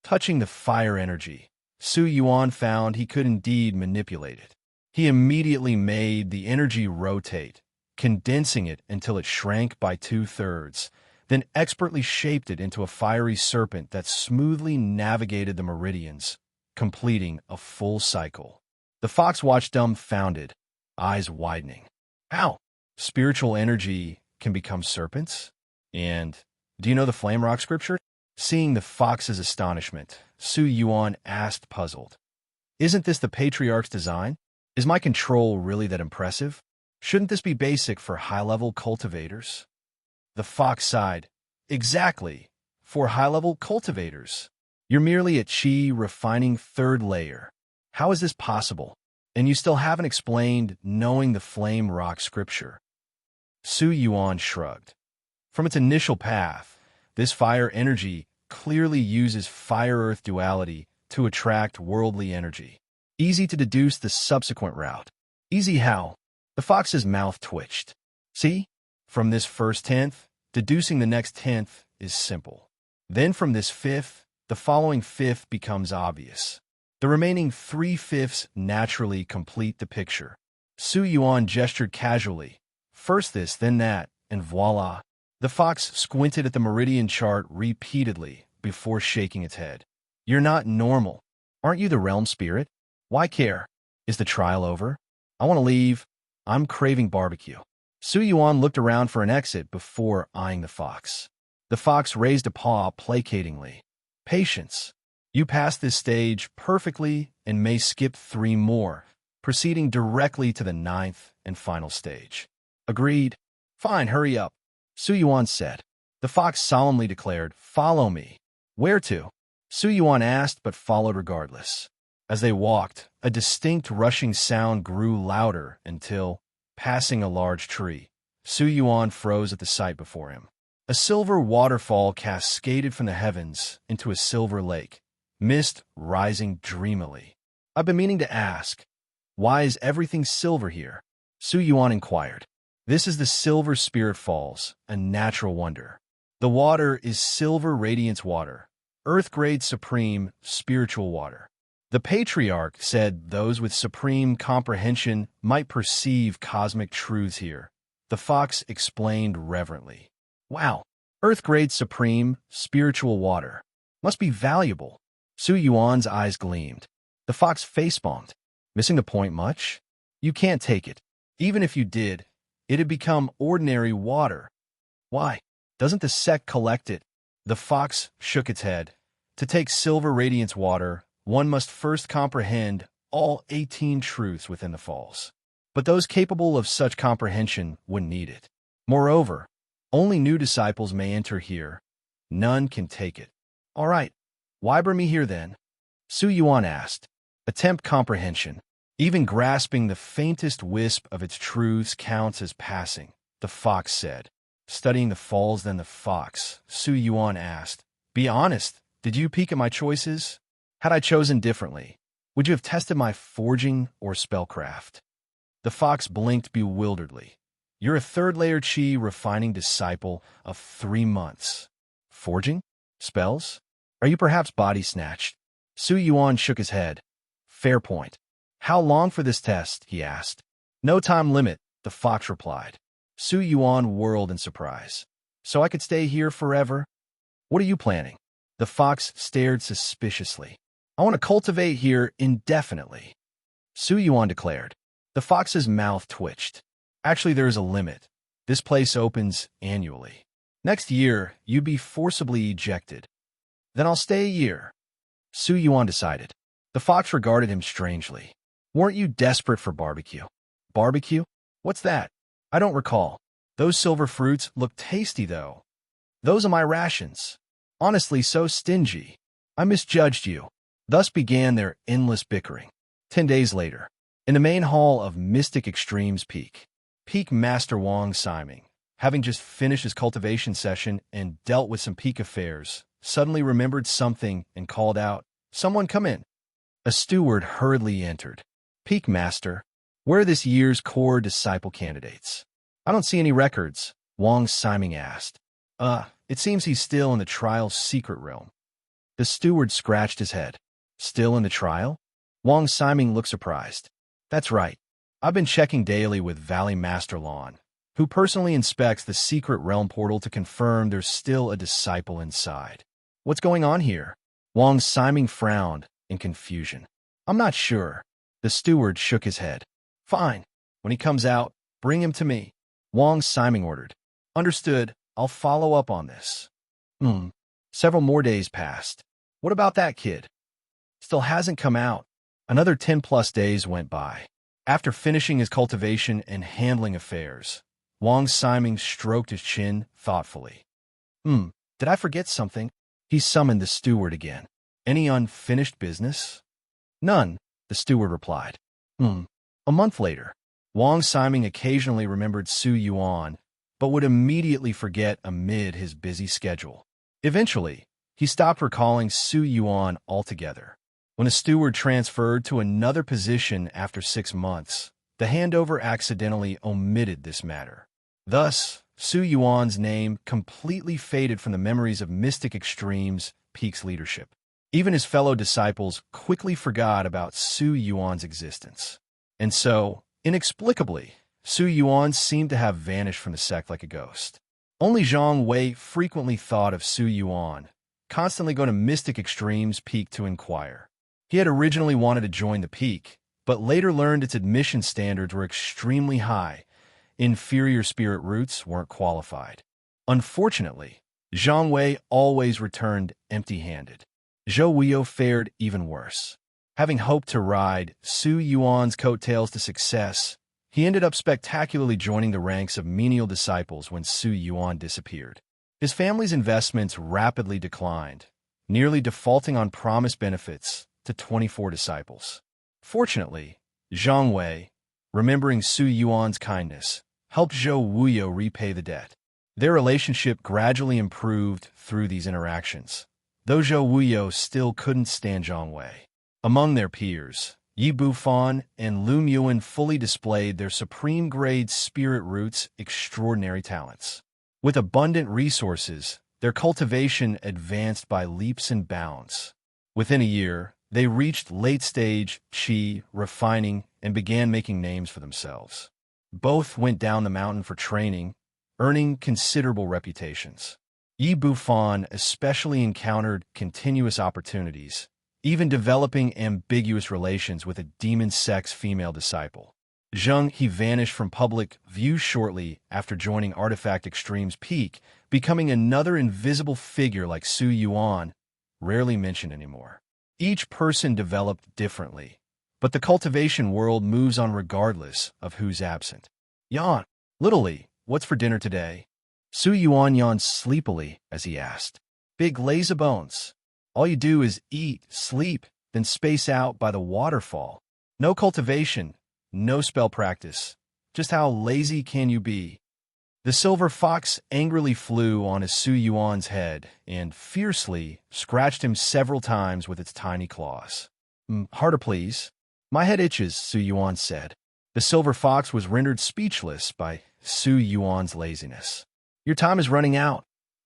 Touching the fire energy, Yuan found he could indeed manipulate it. He immediately made the energy rotate, condensing it until it shrank by 2/3, then expertly shaped it into a fiery serpent that smoothly navigated the meridians, completing a full cycle. The fox watched dumbfounded, eyes widening. How? Spiritual energy can become serpents? And do you know the flame rock scripture? Seeing the fox's astonishment, Yuan asked, puzzled. Isn't this the patriarch's design? Is my control really that impressive? Shouldn't this be basic for high-level cultivators? The fox sighed. Exactly. For high-level cultivators. You're merely a chi refining 3rd layer. How is this possible? And you still haven't explained knowing the flame rock scripture. Yuan shrugged. From its initial path, this fire energy clearly uses fire-earth duality to attract worldly energy. Easy to deduce the subsequent route. Easy how? The fox's mouth twitched. See? From this first 10th, deducing the next 10th is simple. Then from this 5th, the following 5th becomes obvious. The remaining 3/5 naturally complete the picture. Yuan gestured casually. First this, then that, and voila. The fox squinted at the meridian chart repeatedly before shaking its head. You're not normal. Aren't you the realm spirit? Why care? Is the trial over? I want to leave. I'm craving barbecue. Yuan looked around for an exit before eyeing the fox. The fox raised a paw placatingly. Patience. You passed this stage perfectly and may skip 3 more, proceeding directly to the 9th and final stage. Agreed. Fine, hurry up, Yuan said. The fox solemnly declared, Follow me. Where to? Yuan asked, but followed regardless. As they walked, a distinct rushing sound grew louder until, passing a large tree, Yuan froze at the sight before him. A silver waterfall cascaded from the heavens into a silver lake, mist rising dreamily. I've been meaning to ask, why is everything silver here? Yuan inquired. This is the Silver Spirit Falls, a natural wonder. The water is silver radiance water, earth-grade supreme spiritual water. The patriarch said those with supreme comprehension might perceive cosmic truths here. The fox explained reverently. Wow, earth-grade supreme spiritual water. Must be valuable. Yuan's eyes gleamed. The fox facepalmed. Missing the point much? You can't take it. Even if you did, it'd become ordinary water. Why? Doesn't the Sect collect it? The fox shook its head. To take silver radiance water, one must first comprehend all 18 truths within the falls. But those capable of such comprehension wouldn't need it. Moreover, only new disciples may enter here. None can take it. All right, why bring me here then? Yuan asked. Attempt comprehension. Even grasping the faintest wisp of its truths counts as passing, the fox said. Studying the falls, then the fox, Yuan asked. Be honest, did you peek at my choices? Had I chosen differently, Would you have tested my forging or spellcraft? The fox blinked bewilderedly. You're a third-layer chi refining disciple of 3 months. Forging? Spells? Are you perhaps body snatched? Yuan shook his head. Fair point. How long for this test? He asked. No time limit, the fox replied. Yuan whirled in surprise. So I could stay here forever? What are you planning? The fox stared suspiciously. I want to cultivate here indefinitely, Yuan declared. The fox's mouth twitched. Actually, there is a limit. This place opens annually. Next year, you'd be forcibly ejected. Then I'll stay a year, Yuan decided. The fox regarded him strangely. Weren't you desperate for barbecue? Barbecue? What's that? I don't recall. Those silver fruits look tasty, though. Those are my rations. Honestly, so stingy. I misjudged you. Thus began their endless bickering. 10 days later, in the main hall of Mystic Extremes Peak Master Wang Siming, having just finished his cultivation session and dealt with some peak affairs, suddenly remembered something and called out, Someone come in. A steward hurriedly entered. Peak Master, where are this year's core disciple candidates? I don't see any records, Wang Siming asked. It seems he's still in the trial's secret realm. The steward scratched his head. Still in the trial? Wang Siming looked surprised. That's right. I've been checking daily with Valley Master Yuan, who personally inspects the secret realm portal to confirm there's still a disciple inside. What's going on here? Wang Siming frowned in confusion. I'm not sure. The steward shook his head. Fine. When he comes out, bring him to me, Wang Siming ordered. Understood. I'll follow up on this. Several more days passed. What about that kid? Still hasn't come out. Another 10+ days went by. After finishing his cultivation and handling affairs, Wang Siming stroked his chin thoughtfully. Did I forget something? He summoned the steward again. Any unfinished business? None, the steward replied. A month later, Wang Siming occasionally remembered Yuan, but would immediately forget amid his busy schedule. Eventually, he stopped recalling Yuan altogether. When a steward transferred to another position after 6 months, the handover accidentally omitted this matter. Thus, Yuan's name completely faded from the memories of Mystic Extremes Peak's leadership. Even his fellow disciples quickly forgot about Yuan's existence. And so, inexplicably, Yuan seemed to have vanished from the sect like a ghost. Only Zhang Wei frequently thought of Yuan, constantly going to Mystic Extremes Peak to inquire. He had originally wanted to join the Peak, but later learned its admission standards were extremely high. Inferior spirit roots weren't qualified. Unfortunately, Zhang Wei always returned empty-handed. Zhou Wuyo fared even worse. Having hoped to ride Yuan's coattails to success, he ended up spectacularly joining the ranks of menial disciples when Yuan disappeared. His family's investments rapidly declined, nearly defaulting on promised benefits to 24 disciples. Fortunately, Zhang Wei, remembering Yuan's kindness, helped Zhou Wuyo repay the debt. Their relationship gradually improved through these interactions, though Zhou Wuyo still couldn't stand Zhang Wei. Among their peers, Yi Bufan and Lu Yuan fully displayed their supreme-grade spirit roots' extraordinary talents. With abundant resources, their cultivation advanced by leaps and bounds. Within a year, they reached late-stage qi refining and began making names for themselves. Both went down the mountain for training, earning considerable reputations. Yi Bufan especially encountered continuous opportunities, even developing ambiguous relations with a demon sex female disciple. Zheng He vanished from public view shortly after joining Artifact Extremes Peak, becoming another invisible figure like Yuan, rarely mentioned anymore. Each person developed differently, but the cultivation world moves on regardless of who's absent. Yuan, little Li, what's for dinner today? Yuan yawned sleepily as he asked. Big lazy bones. All you do is eat, sleep, then space out by the waterfall. No cultivation, no spell practice. Just how lazy can you be? The silver fox angrily flew on his Yuan's head and fiercely scratched him several times with its tiny claws. Harder, please. My head itches, Su Yuan said. The silver fox was rendered speechless by Su Yuan's laziness. Your time is running out,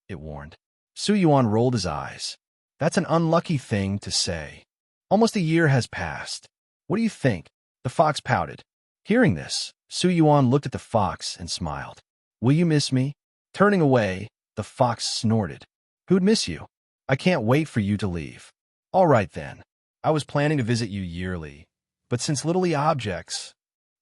it warned. Su Yuan rolled his eyes. That's an unlucky thing to say. Almost a year has passed. What do you think? The fox pouted. Hearing this, Su Yuan looked at the fox and smiled. Will you miss me? Turning away, the fox snorted. Who'd miss you? I can't wait for you to leave. All right then. I was planning to visit you yearly, but since little objects,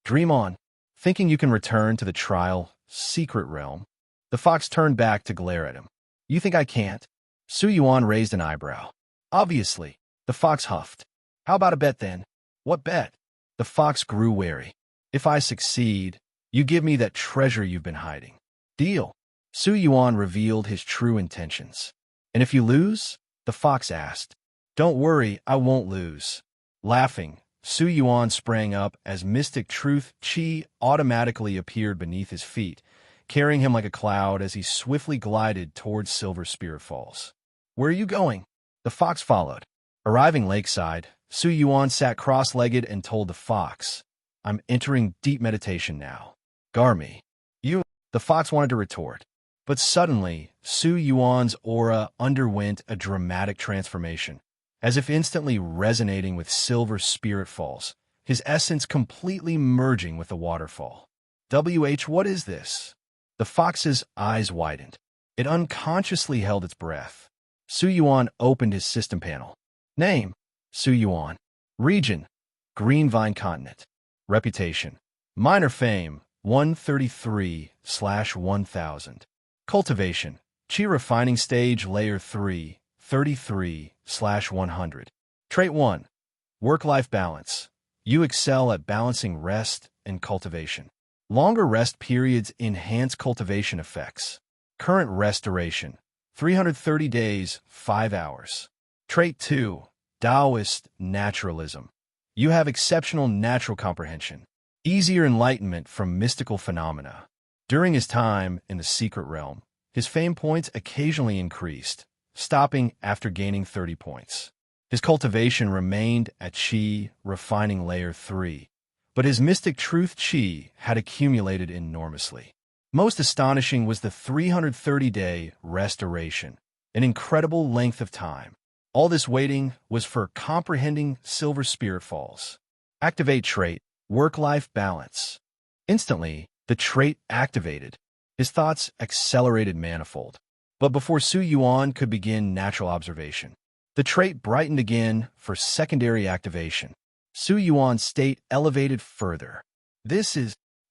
dream on, thinking you can return to the trial secret realm. The fox turned back to glare at him. You think I can't? Su Yuan raised an eyebrow. Obviously, the fox huffed. How about a bet then? What bet? The fox grew wary. If I succeed, you give me that treasure you've been hiding. Deal. Su Yuan revealed his true intentions. And if you lose? The fox asked. Don't worry, I won't lose. Laughing, Su Yuan sprang up as mystic truth Qi automatically appeared beneath his feet, carrying him like a cloud as he swiftly glided towards Silver Spirit Falls. Where are you going? The fox followed. Arriving lakeside, Su Yuan sat cross-legged and told the fox, I'm entering deep meditation now. Garmy. You. The fox wanted to retort. But suddenly, Su Yuan's aura underwent a dramatic transformation. As if instantly resonating with Silver Spirit Falls, his essence completely merging with the waterfall. What is this? The fox's eyes widened. It unconsciously held its breath. Su Yuan opened his system panel. Name, Su Yuan. Region, Green Vine Continent. Reputation, minor fame, 133/1000. Cultivation, Qi refining stage layer 3, 33/100. Trait 1. Work-life balance. You excel at balancing rest and cultivation. Longer rest periods enhance cultivation effects. Current rest duration, 330 days, 5 hours. Trait 2. Daoist naturalism. You have exceptional natural comprehension. Easier enlightenment from mystical phenomena. During his time in the secret realm, his fame points occasionally increased, stopping after gaining 30 points. His cultivation remained at Qi refining layer 3, but his mystic truth Qi had accumulated enormously. Most astonishing was the 330-day restoration, an incredible length of time. All this waiting was for comprehending Silver Spirit Falls. Activate trait, work-life balance. Instantly, the trait activated. His thoughts accelerated manifold. But before Su Yuan could begin natural observation, the trait brightened again for secondary activation. Su Yuan's state elevated further.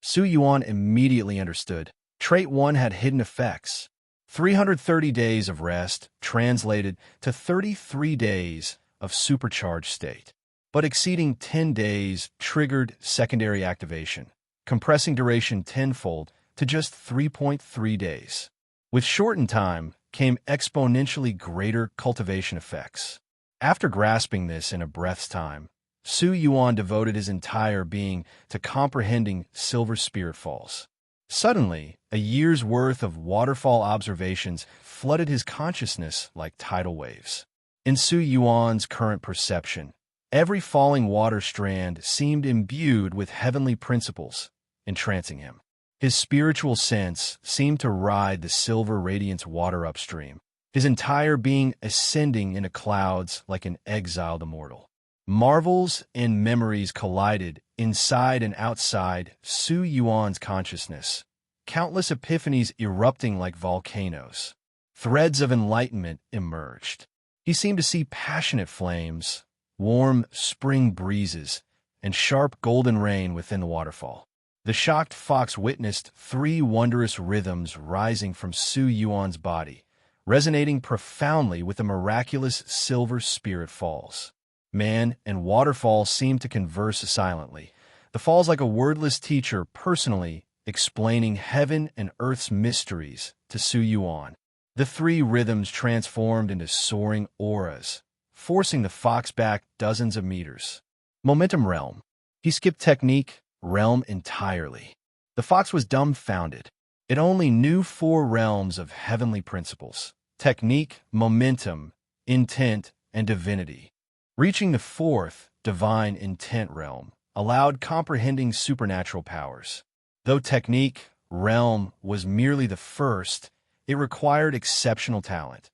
Su Yuan immediately understood. Trait 1 had hidden effects. 330 days of rest translated to 33 days of supercharged state. But exceeding 10 days triggered secondary activation, compressing duration tenfold to just 3.3 days. With shortened time came exponentially greater cultivation effects. After grasping this in a breath's time, Su Yuan devoted his entire being to comprehending Silver Spirit Falls. Suddenly, a year's worth of waterfall observations flooded his consciousness like tidal waves. In Su Yuan's current perception, every falling water strand seemed imbued with heavenly principles, entrancing him. His spiritual sense seemed to ride the silver radiance water upstream, his entire being ascending into clouds like an exiled immortal. Marvels and memories collided inside and outside Su Yuan's consciousness, countless epiphanies erupting like volcanoes. Threads of enlightenment emerged. He seemed to see passionate flames, warm spring breezes, and sharp golden rain within the waterfall. The shocked fox witnessed 3 wondrous rhythms rising from Su Yuan's body, resonating profoundly with the miraculous Silver Spirit Falls. Man and waterfall seemed to converse silently, the falls like a wordless teacher personally explaining heaven and earth's mysteries to Su Yuan. The 3 rhythms transformed into soaring auras, forcing the fox back dozens of meters. Momentum realm. He skipped technique, realm entirely. The fox was dumbfounded. It only knew 4 realms of heavenly principles: technique, momentum, intent, and divinity. Reaching the 4th, divine intent realm, allowed comprehending supernatural powers. Though technique realm was merely the first, it required exceptional talent.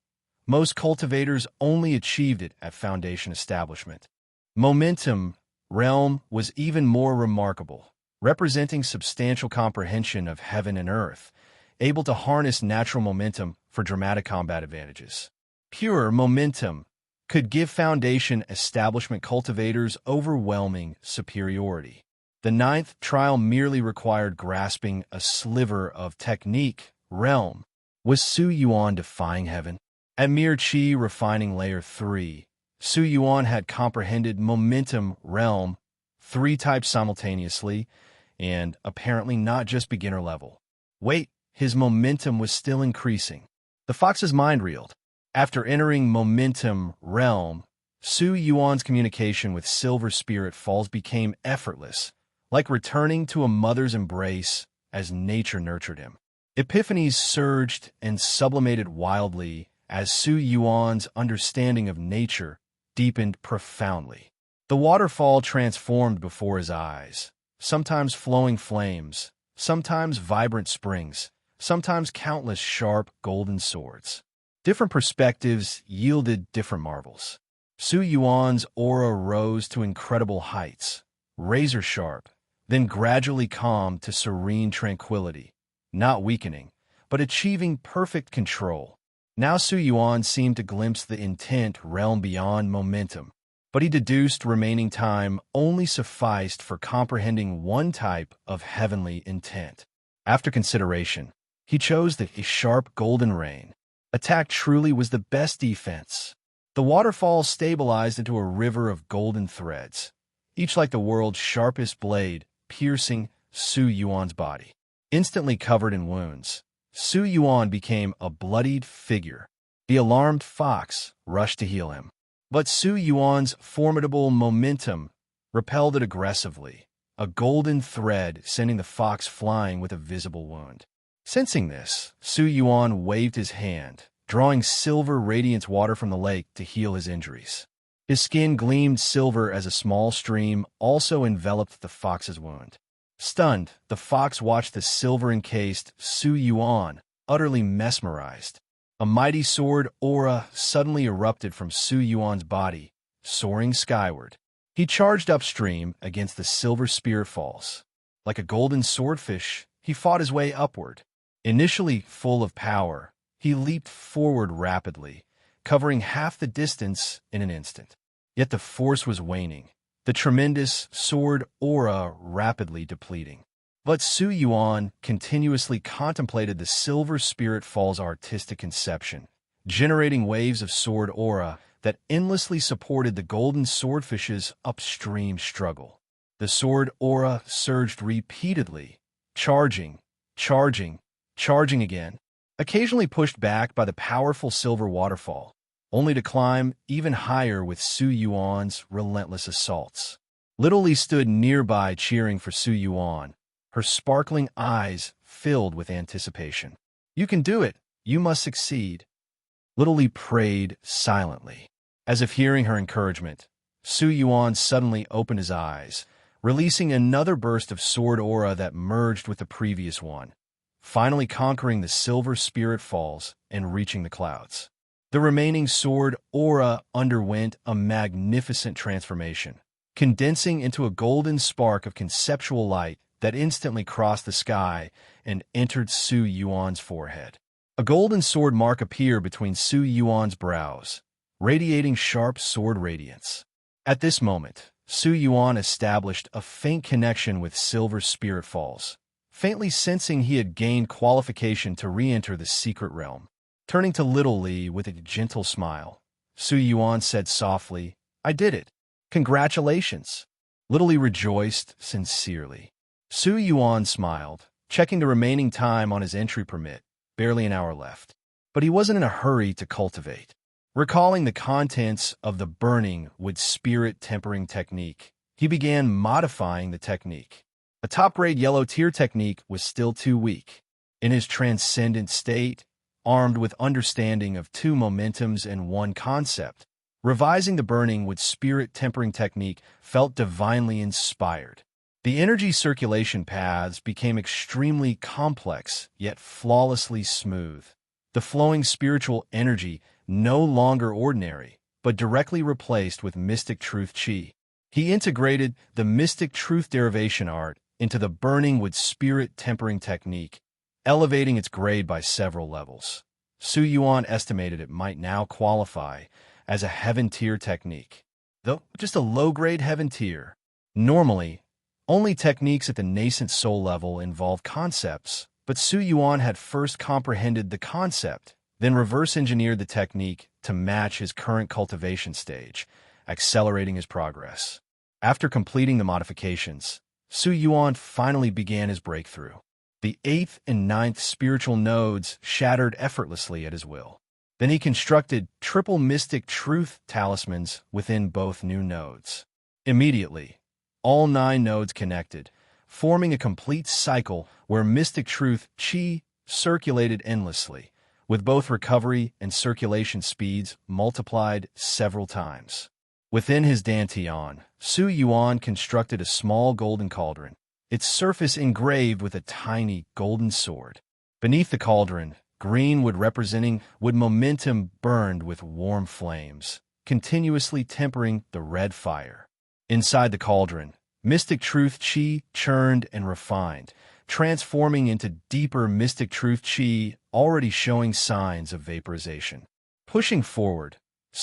Most cultivators only achieved it at foundation establishment. Momentum realm was even more remarkable, representing substantial comprehension of heaven and earth, able to harness natural momentum for dramatic combat advantages. Pure momentum could give foundation establishment cultivators overwhelming superiority. The ninth trial merely required grasping a sliver of technique realm. Was Su Yuan defying heaven? At mere Qi refining layer 3, Su Yuan had comprehended momentum realm 3 types simultaneously, and apparently not just beginner level. Wait, his momentum was still increasing. The fox's mind reeled. After entering momentum realm, Su Yuan's communication with Silver Spirit Falls became effortless, like returning to a mother's embrace as nature nurtured him. Epiphanies surged and sublimated wildly as Su Yuan's understanding of nature deepened profoundly. The waterfall transformed before his eyes, sometimes flowing flames, sometimes vibrant springs, sometimes countless sharp golden swords. Different perspectives yielded different marvels. Su Yuan's aura rose to incredible heights, razor-sharp, then gradually calmed to serene tranquility, not weakening, but achieving perfect control. Now Su Yuan seemed to glimpse the intent realm beyond momentum, but he deduced remaining time only sufficed for comprehending one type of heavenly intent. After consideration, he chose the sharp golden rain. Attack truly was the best defense. The waterfall stabilized into a river of golden threads, each like the world's sharpest blade, piercing Su Yuan's body. Instantly covered in wounds, Su Yuan became a bloodied figure. The alarmed fox rushed to heal him. But Su Yuan's formidable momentum repelled it aggressively, a golden thread sending the fox flying with a visible wound. Sensing this, Su Yuan waved his hand, drawing silver radiance water from the lake to heal his injuries. His skin gleamed silver as a small stream also enveloped the fox's wound. Stunned, the fox watched the silver-encased Su Yuan, utterly mesmerized. A mighty sword aura suddenly erupted from Su Yuan's body, soaring skyward. He charged upstream against the Silver Spirit Falls. Like a golden swordfish, he fought his way upward. Initially full of power, he leaped forward rapidly, covering half the distance in an instant. Yet the force was waning, the tremendous sword aura rapidly depleting. But Su Yuan continuously contemplated the Silver Spirit Falls artistic conception, generating waves of sword aura that endlessly supported the golden swordfish's upstream struggle. The sword aura surged repeatedly, charging again, occasionally pushed back by the powerful silver waterfall, only to climb even higher with Su Yuan's relentless assaults. Little Li stood nearby cheering for Su Yuan, her sparkling eyes filled with anticipation. "You can do it! You must succeed!" Little Li prayed silently. As if hearing her encouragement, Su Yuan suddenly opened his eyes, releasing another burst of sword aura that merged with the previous one, finally conquering the Silver Spirit Falls and reaching the clouds. The remaining sword aura underwent a magnificent transformation, condensing into a golden spark of conceptual light that instantly crossed the sky and entered Su Yuan's forehead. A golden sword mark appeared between Su Yuan's brows, radiating sharp sword radiance. At this moment, Su Yuan established a faint connection with Silver Spirit Falls, faintly sensing he had gained qualification to re-enter the secret realm. Turning to Little Li with a gentle smile, Su Yuan said softly, "I did it. Congratulations." Little Li rejoiced sincerely. Su Yuan smiled, checking the remaining time on his entry permit, barely an hour left. But he wasn't in a hurry to cultivate. Recalling the contents of the burning with spirit tempering technique, he began modifying the technique. A top-grade yellow tier technique was still too weak. In his transcendent state, armed with understanding of 2 momentums and 1 concept, Revising the burning with spirit tempering technique felt divinely inspired. The energy circulation paths became extremely complex, yet flawlessly smooth. The flowing spiritual energy no longer ordinary, but directly replaced with mystic truth chi. He integrated the mystic truth derivation art into the burning with spirit tempering technique, elevating its grade by several levels. Yuan estimated it might now qualify as a heaven tier technique, though just a low-grade heaven tier. Normally, only techniques at the nascent soul level involve concepts, but Yuan had first comprehended the concept, then reverse-engineered the technique to match his current cultivation stage, accelerating his progress. After completing the modifications, Yuan finally began his breakthrough. The 8th and 9th spiritual nodes shattered effortlessly at his will. Then he constructed triple mystic truth talismans within both new nodes. Immediately, all 9 nodes connected, forming a complete cycle where mystic truth chi circulated endlessly, with both recovery and circulation speeds multiplied several times. Within his dantian, Yuan constructed a small golden cauldron, its surface engraved with a tiny golden sword. Beneath the cauldron, green wood representing wood momentum burned with warm flames, continuously tempering the red fire. Inside the cauldron, mystic truth chi churned and refined, transforming into deeper mystic truth chi already showing signs of vaporization. Pushing forward,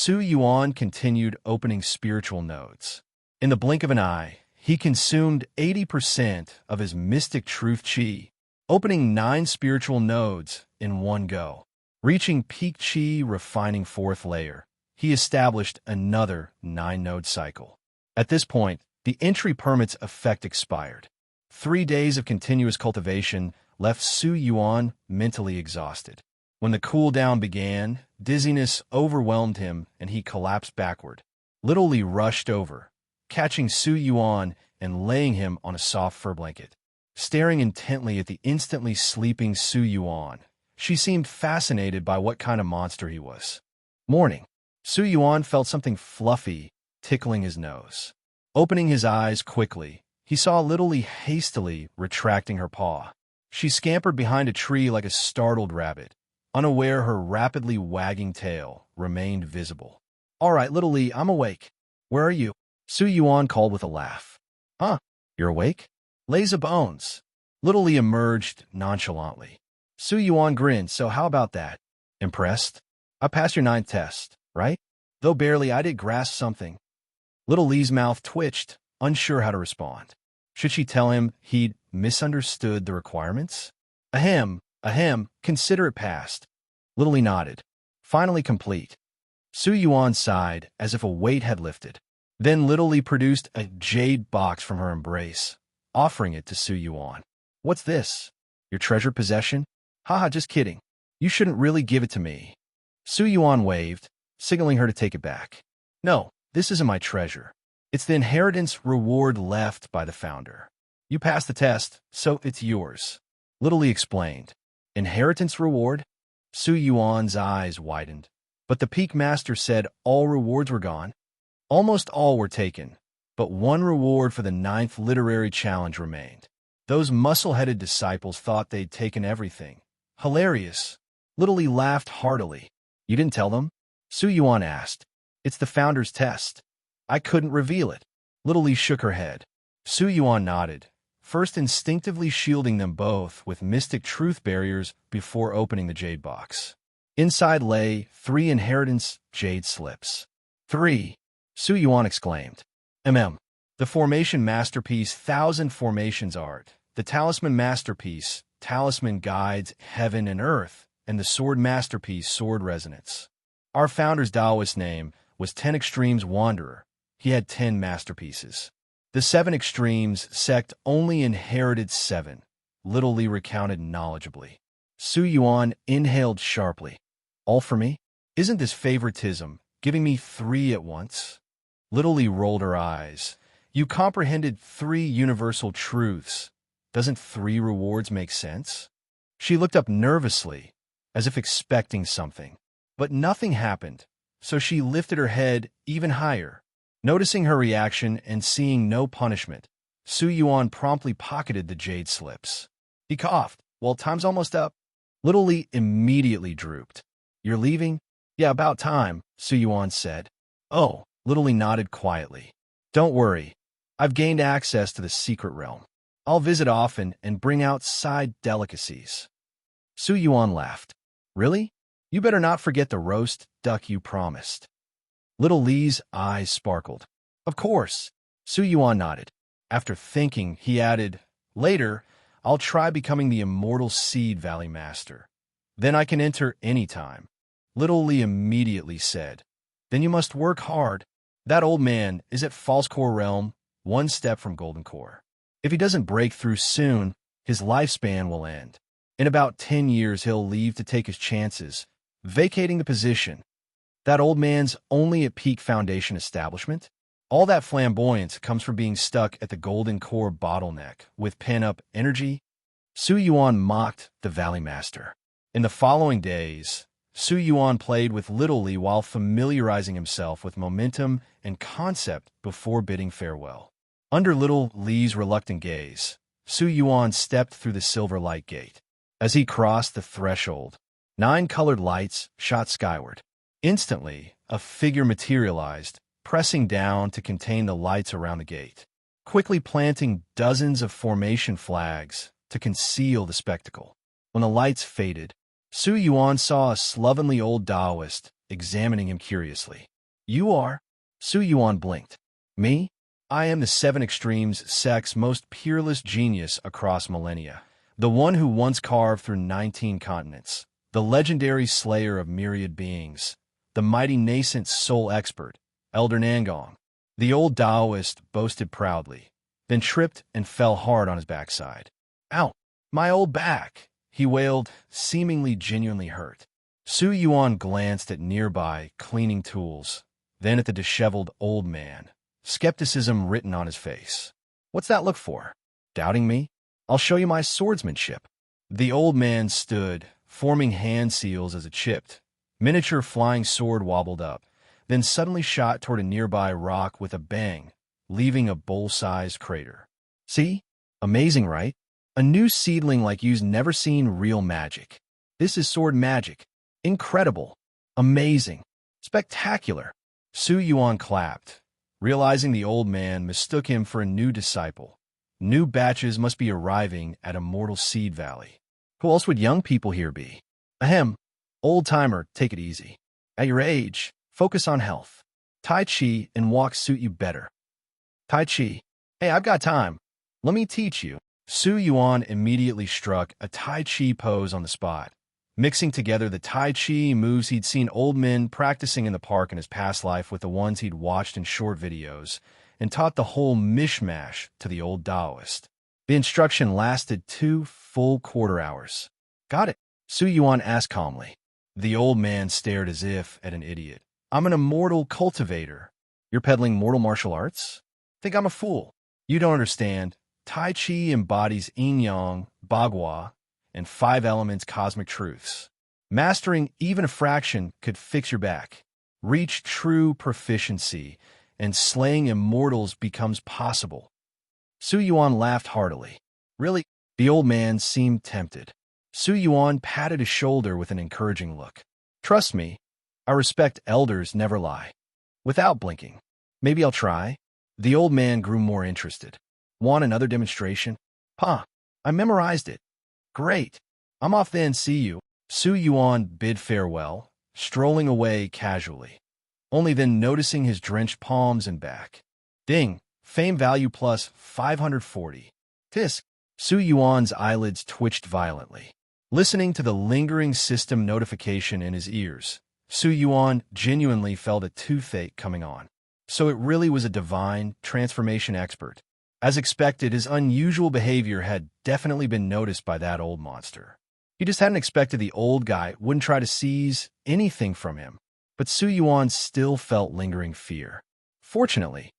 Yuan continued opening spiritual nodes. In the blink of an eye, he consumed 80% of his mystic truth chi, opening 9 spiritual nodes in one go. Reaching peak chi refining 4th layer, he established another 9-node cycle. At this point, the entry permit's effect expired. 3 days of continuous cultivation left Yuan mentally exhausted. When the cool-down began, dizziness overwhelmed him and he collapsed backward. Little Li rushed over, catching Yuan and laying him on a soft fur blanket. Staring intently at the instantly sleeping Yuan, she seemed fascinated by what kind of monster he was. Morning. Yuan felt something fluffy tickling his nose. Opening his eyes quickly, he saw Little Li hastily retracting her paw. She scampered behind a tree like a startled rabbit, unaware her rapidly wagging tail remained visible. "All right, Little Li, I'm awake. Where are you?" Yuan called with a laugh. "Huh? You're awake? Lazy bones." Little Li emerged nonchalantly. Yuan grinned. "So how about that? Impressed? I passed your 9th test, right? Though barely, I did grasp something." Little Li's mouth twitched, unsure how to respond. Should she tell him he'd misunderstood the requirements? Ahem, consider it passed. Little Li nodded. Finally complete. Yuan sighed as if a weight had lifted. Then Little Li produced a jade box from her embrace, offering it to Yuan. "What's this? Your treasured possession?" "Haha, just kidding. You shouldn't really give it to me." Yuan waved, signaling her to take it back. "No, this isn't my treasure. It's the inheritance reward left by the founder. You passed the test, so it's yours." Little Li explained. "Inheritance reward?" Yuan's eyes widened. But the Peak Master said all rewards were gone. Almost all were taken, but one reward for the 9th literary challenge remained. Those muscle-headed disciples thought they'd taken everything. Hilarious. Little Li laughed heartily. "You didn't tell them?" Yuan asked. "It's the founder's test. I couldn't reveal it." Little Li shook her head. Yuan nodded, first instinctively shielding them both with mystic truth barriers before opening the jade box. Inside lay 3 inheritance jade slips. 3. Yuan exclaimed. The formation masterpiece 1000 formations art, the talisman masterpiece, talisman guides heaven and earth, and the sword masterpiece sword resonance. Our founder's Daoist name was 10 Extremes Wanderer. He had 10 masterpieces. The 7 Extremes Sect only inherited 7, Little Li recounted knowledgeably. Yuan inhaled sharply. "All for me? Isn't this favoritism, giving me 3 at once?" Little Li rolled her eyes. "You comprehended 3 universal truths. Doesn't 3 rewards make sense?" She looked up nervously, as if expecting something. But nothing happened. so she lifted her head even higher. Noticing her reaction and seeing no punishment, Yuan promptly pocketed the jade slips. He coughed. Well, time's almost up. Little Li immediately drooped. You're leaving? Yeah, about time, Yuan said. Oh, Little Li nodded quietly. Don't worry. I've gained access to the secret realm. I'll visit often and bring out side delicacies. Yuan laughed. Really? You better not forget the roast duck you promised. Little Li's eyes sparkled. Of course. Yuan nodded. After thinking, he added, Later, I'll try becoming the Immortal Seed Valley Master. Then I can enter any time. Little Li immediately said, Then you must work hard. That old man is at False Core Realm, one step from Golden Core. If he doesn't break through soon, his lifespan will end. In about 10 years, he'll leave to take his chances, vacating the position. That old man's only at peak foundation establishment? All that flamboyance comes from being stuck at the Golden Core bottleneck with pent-up energy. Yuan mocked the Valley Master. In the following days, Yuan played with Little Li while familiarizing himself with momentum and concept before bidding farewell. Under Little Li's reluctant gaze, Yuan stepped through the silver light gate. As he crossed the threshold, 9 colored lights shot skyward. Instantly, a figure materialized, pressing down to contain the lights around the gate, quickly planting dozens of formation flags to conceal the spectacle. When the lights faded, Yuan saw a slovenly old Daoist examining him curiously. You are? Yuan blinked. Me? I am the 7 Extremes Sect's most peerless genius across millennia, the one who once carved through 19 continents, the legendary slayer of myriad beings, the mighty nascent soul expert, Elder Nangong. The old Daoist boasted proudly, then tripped and fell hard on his backside. Ow, my old back, he wailed, seemingly genuinely hurt. Yuan glanced at nearby cleaning tools, then at the disheveled old man, skepticism written on his face. What's that look for? Doubting me? I'll show you my swordsmanship. The old man stood, forming hand seals as a chipped, miniature flying sword wobbled up, then suddenly shot toward a nearby rock with a bang, leaving a bowl-sized crater. See? Amazing, right? A new seedling like you's never seen real magic. This is sword magic. Incredible. Amazing. Spectacular. Yuan clapped, realizing the old man mistook him for a new disciple. New batches must be arriving at Immortal Seed Valley. Who else would young people here be? Ahem. Old-timer, take it easy. At your age, focus on health. Tai Chi and walk suit you better. Tai Chi. Hey, I've got time. Let me teach you. Yuan immediately struck a Tai Chi pose on the spot, mixing together the Tai Chi moves he'd seen old men practicing in the park in his past life with the ones he'd watched in short videos, and taught the whole mishmash to the old Daoist. The instruction lasted 2 full quarter hours. Got it? Yuan asked calmly. The old man stared as if at an idiot. I'm an immortal cultivator. You're peddling mortal martial arts? Think I'm a fool. You don't understand. Tai Chi embodies yin-yang, bagua, and 5 elements cosmic truths. Mastering even a fraction could fix your back. Reach true proficiency, and slaying immortals becomes possible. Yuan laughed heartily. Really? The old man seemed tempted. Yuan patted his shoulder with an encouraging look. Trust me, I respect elders never lie. Without blinking. Maybe I'll try. The old man grew more interested. Want another demonstration? Pa, I memorized it. Great. I'm off then, see you. Yuan bid farewell, strolling away casually, only then noticing his drenched palms and back. Ding, fame value plus 540. Tisk. Yuan's eyelids twitched violently. Listening to the lingering system notification in his ears, Yuan genuinely felt a toothache coming on. So it really was a divine transformation expert. As expected, his unusual behavior had definitely been noticed by that old monster. He just hadn't expected the old guy wouldn't try to seize anything from him. But Yuan still felt lingering fear. Fortunately,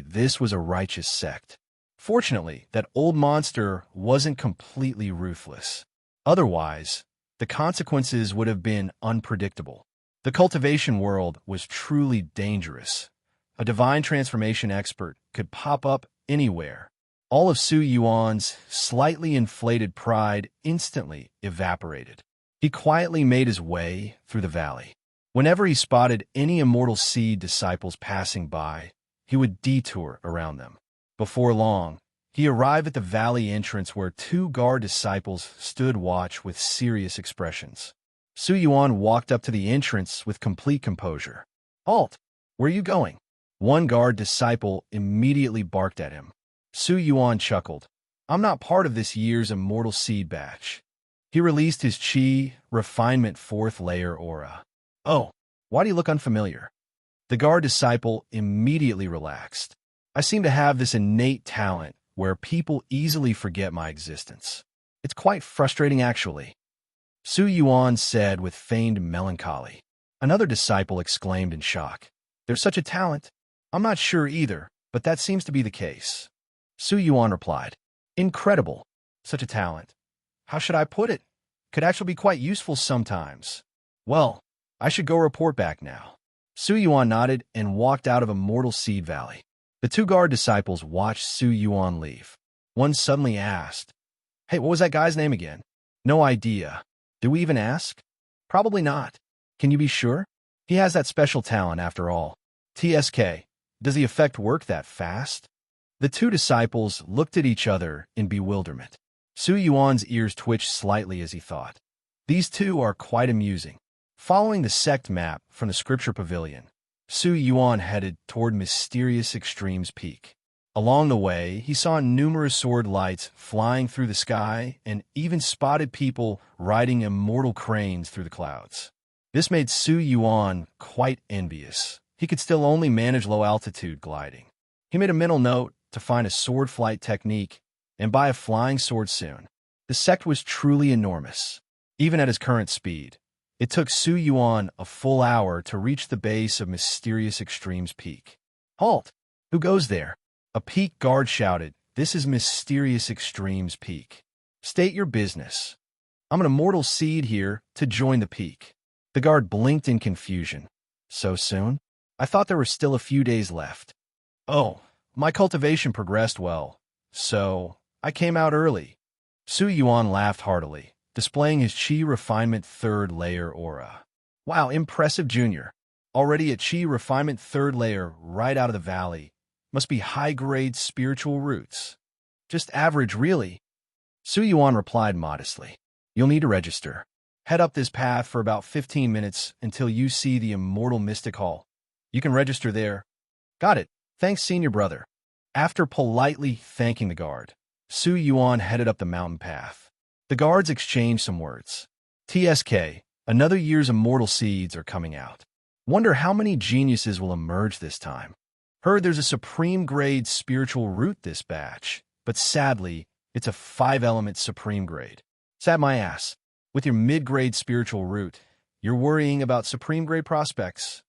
this was a righteous sect. Fortunately, that old monster wasn't completely ruthless. Otherwise, the consequences would have been unpredictable. The cultivation world was truly dangerous. A divine transformation expert could pop up anywhere. All of Su Yuan's slightly inflated pride instantly evaporated. He quietly made his way through the valley. Whenever he spotted any immortal seed disciples passing by, he would detour around them. Before long, he arrived at the valley entrance where two guard disciples stood watch with serious expressions. Su Yuan walked up to the entrance with complete composure. "Halt! Where are you going?" One guard disciple immediately barked at him. Su Yuan chuckled. "I'm not part of this year's immortal seed batch." He released his Qi refinement 4th layer aura. "Oh, why do you look unfamiliar?" The guard disciple immediately relaxed. "I seem to have this innate talent where people easily forget my existence. It's quite frustrating, actually," Su Yuan said with feigned melancholy. Another disciple exclaimed in shock. "There's such a talent?" "I'm not sure either, but that seems to be the case." Su Yuan replied. "Incredible. Such a talent. How should I put it? Could actually be quite useful sometimes. Well, I should go report back now." Su Yuan nodded and walked out of Immortal Seed Valley. The two guard disciples watched Su Yuan leave. One suddenly asked, "Hey, what was that guy's name again?" "No idea. Did we even ask?" "Probably not. Can you be sure? He has that special talent after all." "TSK, does the effect work that fast?" The two disciples looked at each other in bewilderment. Su Yuan's ears twitched slightly as he thought. These two are quite amusing. Following the Sect map from the Scripture Pavilion, Su Yuan headed toward Mysterious Extremes Peak. Along the way, he saw numerous sword lights flying through the sky and even spotted people riding immortal cranes through the clouds. This made Su Yuan quite envious. He could still only manage low-altitude gliding. He made a mental note to find a sword flight technique and buy a flying sword soon. The Sect was truly enormous. Even at his current speed, it took Su Yuan a full hour to reach the base of Mysterious Extremes Peak. "Halt! Who goes there?" A peak guard shouted. "This is Mysterious Extremes Peak. State your business." "I'm an immortal seed here to join the peak." The guard blinked in confusion. "So soon? I thought there were still a few days left." "Oh, my cultivation progressed well, so I came out early." Su Yuan laughed heartily, displaying his Qi Refinement 3rd layer aura. "Wow, impressive, Junior. Already at Qi Refinement 3rd layer right out of the valley. Must be high-grade spiritual roots." "Just average, really." Su Yuan replied modestly. "You'll need to register. Head up this path for about 15 minutes until you see the Immortal Mystic Hall. You can register there." "Got it. Thanks, senior brother." After politely thanking the guard, Su Yuan headed up the mountain path. The guards exchanged some words. "TSK, another year's immortal seeds are coming out. Wonder how many geniuses will emerge this time. Heard there's a supreme grade spiritual root this batch, but sadly, it's a 5-element supreme grade. Sad my ass. With your mid-grade spiritual root, you're worrying about supreme grade prospects.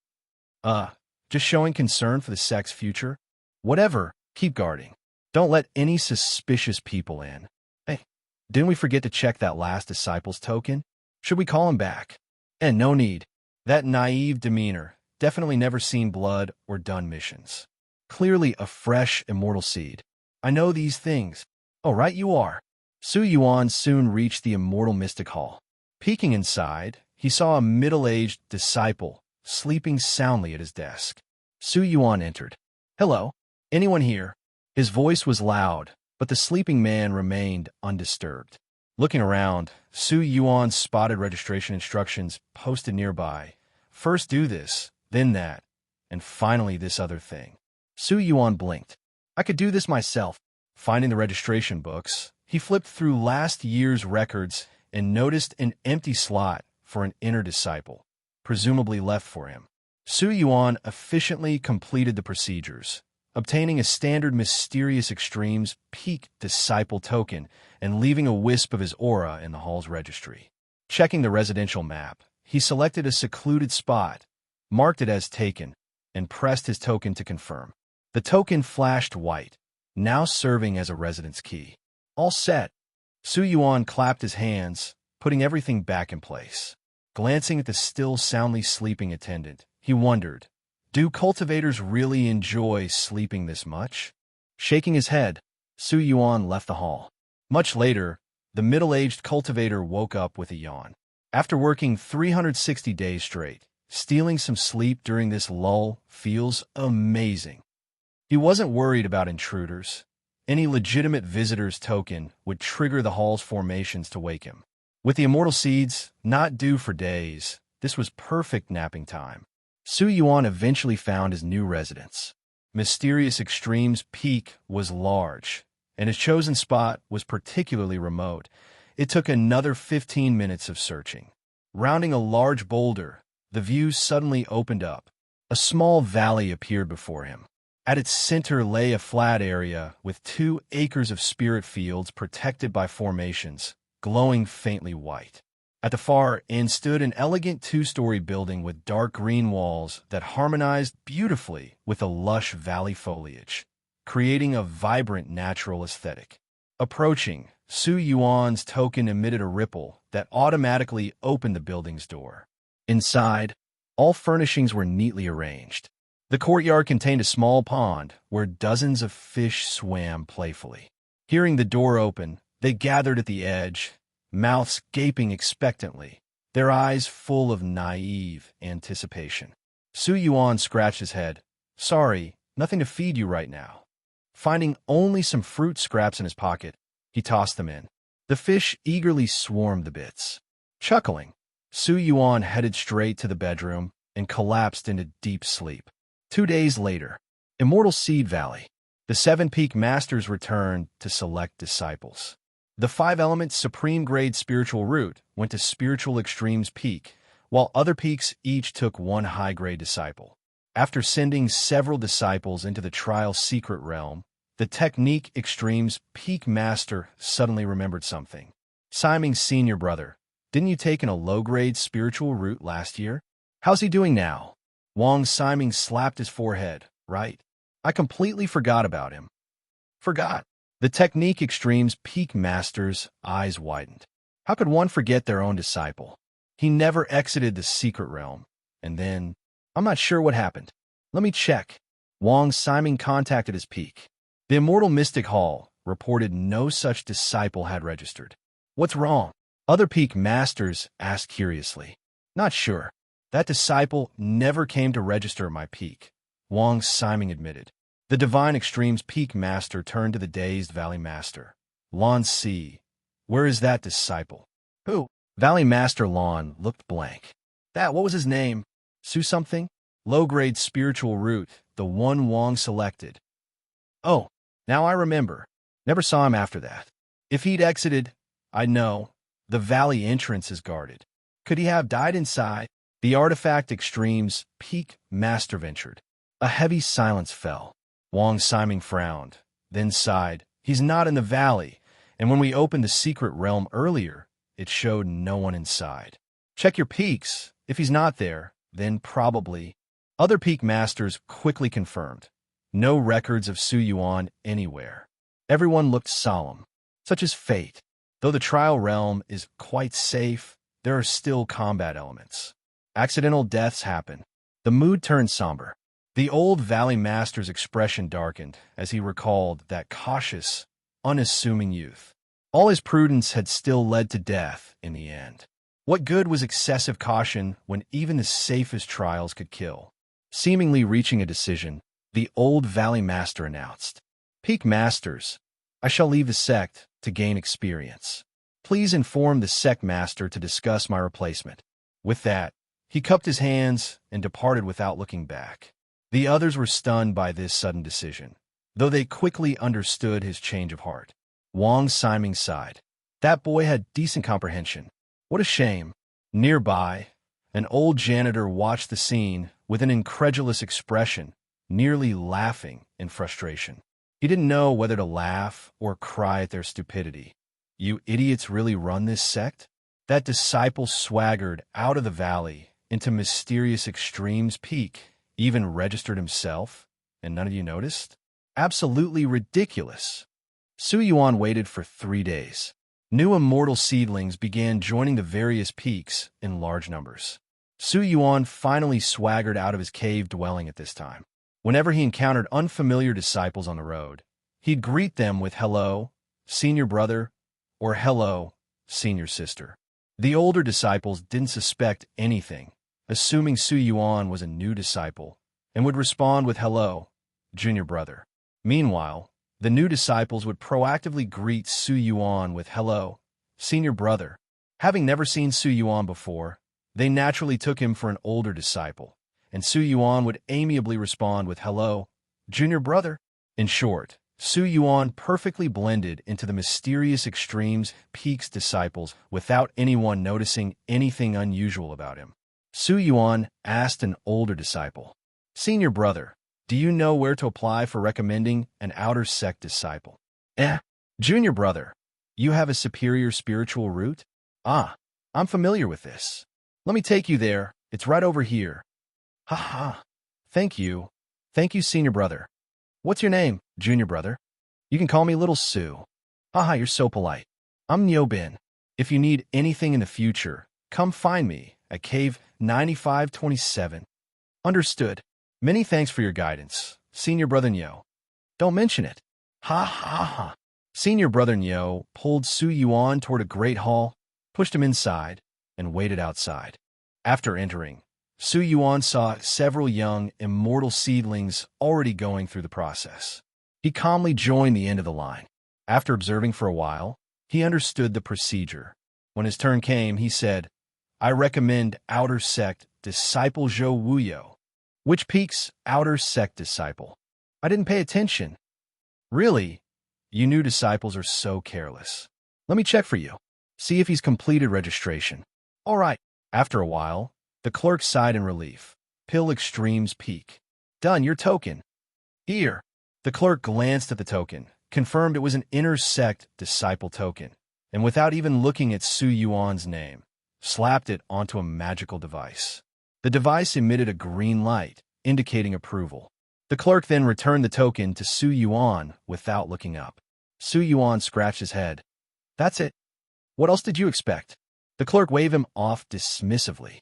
Just showing concern for the Sect's future? Whatever, keep guarding. Don't let any suspicious people in. Hey, didn't we forget to check that last disciple's token? Should we call him back?" "And no need. That naive demeanor, definitely never seen blood or done missions. Clearly a fresh immortal seed. I know these things." "Oh, right you are." Su Yuan soon reached the Immortal Mystic Hall. Peeking inside, he saw a middle-aged disciple sleeping soundly at his desk. Su Yuan entered. "Hello, anyone here?" His voice was loud, but the sleeping man remained undisturbed. Looking around, Su Yuan spotted registration instructions posted nearby. First do this, then that, and finally this other thing. Su Yuan blinked. "I could do this myself." Finding the registration books, he flipped through last year's records and noticed an empty slot for an inner disciple, presumably left for him. Su Yuan efficiently completed the procedures, obtaining a standard Mysterious Extremes Peak disciple token and leaving a wisp of his aura in the hall's registry. Checking the residential map, he selected a secluded spot, marked it as taken, and pressed his token to confirm. The token flashed white, now serving as a residence key. All set. Su Yuan clapped his hands, putting everything back in place. Glancing at the still soundly sleeping attendant, he wondered, do cultivators really enjoy sleeping this much? Shaking his head, Yuan left the hall. Much later, the middle-aged cultivator woke up with a yawn. After working 360 days straight, stealing some sleep during this lull feels amazing. He wasn't worried about intruders. Any legitimate visitor's token would trigger the hall's formations to wake him. With the immortal seeds not due for days, this was perfect napping time. Yuan eventually found his new residence. Mysterious Extreme's peak was large, and his chosen spot was particularly remote. It took another 15 minutes of searching. Rounding a large boulder, the view suddenly opened up. A small valley appeared before him. At its center lay a flat area with 2 acres of spirit fields protected by formations, glowing faintly white. At the far end stood an elegant 2-story building with dark green walls that harmonized beautifully with the lush valley foliage, creating a vibrant natural aesthetic. Approaching, Yuan's token emitted a ripple that automatically opened the building's door. Inside, all furnishings were neatly arranged. The courtyard contained a small pond where dozens of fish swam playfully. Hearing the door open, they gathered at the edge, mouths gaping expectantly, their eyes full of naive anticipation. Yuan scratched his head. Sorry, nothing to feed you right now. Finding only some fruit scraps in his pocket, he tossed them in. The fish eagerly swarmed the bits. Chuckling, Yuan headed straight to the bedroom and collapsed into deep sleep. 2 days later, Immortal Seed Valley. The 7-peak masters returned to select disciples. The 5-element supreme-grade spiritual root went to Spiritual Extreme's peak, while other peaks each took 1 high-grade disciple. After sending several disciples into the trial's secret realm, the Technique Extreme's peak master suddenly remembered something. Simon's senior brother, didn't you take in a low-grade spiritual root last year? How's he doing now? Wang Siming slapped his forehead. Right. I completely forgot about him. Forgot. The Technique Extreme's peak master's eyes widened. How could one forget their own disciple? He never exited the secret realm. And then, I'm not sure what happened. Let me check. Wang Siming contacted his peak. The Immortal Mystic Hall reported no such disciple had registered. What's wrong? Other peak masters asked curiously. Not sure. That disciple never came to register at my peak, Wang Siming admitted. The Divine Extreme's peak master turned to the dazed Valley Master. Lan Si, where is that disciple? Who? Valley Master Lan looked blank. What was his name? Su something? Low-grade spiritual root, the one Wang selected. Oh, now I remember. Never saw him after that. If he'd exited, I'd know. The valley entrance is guarded. Could he have died inside? The Artifact Extreme's peak master ventured. A heavy silence fell. Wang Siming frowned, then sighed. He's not in the valley, and when we opened the secret realm earlier, it showed no one inside. Check your peaks. If he's not there, then probably. Other peak masters quickly confirmed. No records of Yuan anywhere. Everyone looked solemn. Such is fate. Though the trial realm is quite safe, there are still combat elements. Accidental deaths happen. The mood turned somber. The old Valley Master's expression darkened as he recalled that cautious, unassuming youth. All his prudence had still led to death in the end. What good was excessive caution when even the safest trials could kill? Seemingly reaching a decision, the old Valley Master announced, Peak Masters, I shall leave the sect to gain experience. Please inform the sect master to discuss my replacement. With that, he cupped his hands and departed without looking back. The others were stunned by this sudden decision, though they quickly understood his change of heart. Wang Siming sighed. That boy had decent comprehension. What a shame. Nearby, an old janitor watched the scene with an incredulous expression, nearly laughing in frustration. He didn't know whether to laugh or cry at their stupidity. You idiots really run this sect? That disciple swaggered out of the valley into Mysterious Extreme's peak, even registered himself, and none of you noticed? Absolutely ridiculous. Yuan waited for 3 days. New immortal seedlings began joining the various peaks in large numbers. Yuan finally swaggered out of his cave dwelling at this time. Whenever he encountered unfamiliar disciples on the road, he'd greet them with "Hello, senior brother," or "Hello, senior sister." The older disciples didn't suspect anything, assuming Yuan was a new disciple, and would respond with "Hello, junior brother." Meanwhile, the new disciples would proactively greet Yuan with "Hello, senior brother." Having never seen Yuan before, they naturally took him for an older disciple, and Yuan would amiably respond with "Hello, junior brother." In short, Yuan perfectly blended into the mysterious extremes peaks disciples without anyone noticing anything unusual about him. Yuan asked an older disciple, "Senior brother, do you know where to apply for recommending an outer sect disciple?" Junior brother, you have a superior spiritual root? Ah, I'm familiar with this. Let me take you there. It's right over here. Ha ha. Thank you. Thank you, senior brother. What's your name, junior brother? You can call me Little Sue. Haha, you're so polite. I'm Yuan. If you need anything in the future, come find me at Cave 9527. Understood. Many thanks for your guidance, senior brother Nyo. Don't mention it. Ha ha ha. Senior brother Nyo pulled Yuan toward a great hall, pushed him inside, and waited outside. After entering, Yuan saw several young, immortal seedlings already going through the process. He calmly joined the end of the line. After observing for a while, he understood the procedure. When his turn came, he said, "I recommend outer sect disciple Zhou Wuyo." Which peaks outer sect disciple? I didn't pay attention. Really? You new disciples are so careless. Let me check for you. See if he's completed registration. All right. After a while, the clerk sighed in relief. Pill Extremes Peak. Done, your token. Here. The clerk glanced at the token, confirmed it was an inner sect disciple token, and without even looking at Yuan's name, slapped it onto a magical device. The device emitted a green light, indicating approval. The clerk then returned the token to Yuan without looking up. Yuan scratched his head. That's it. What else did you expect? The clerk waved him off dismissively.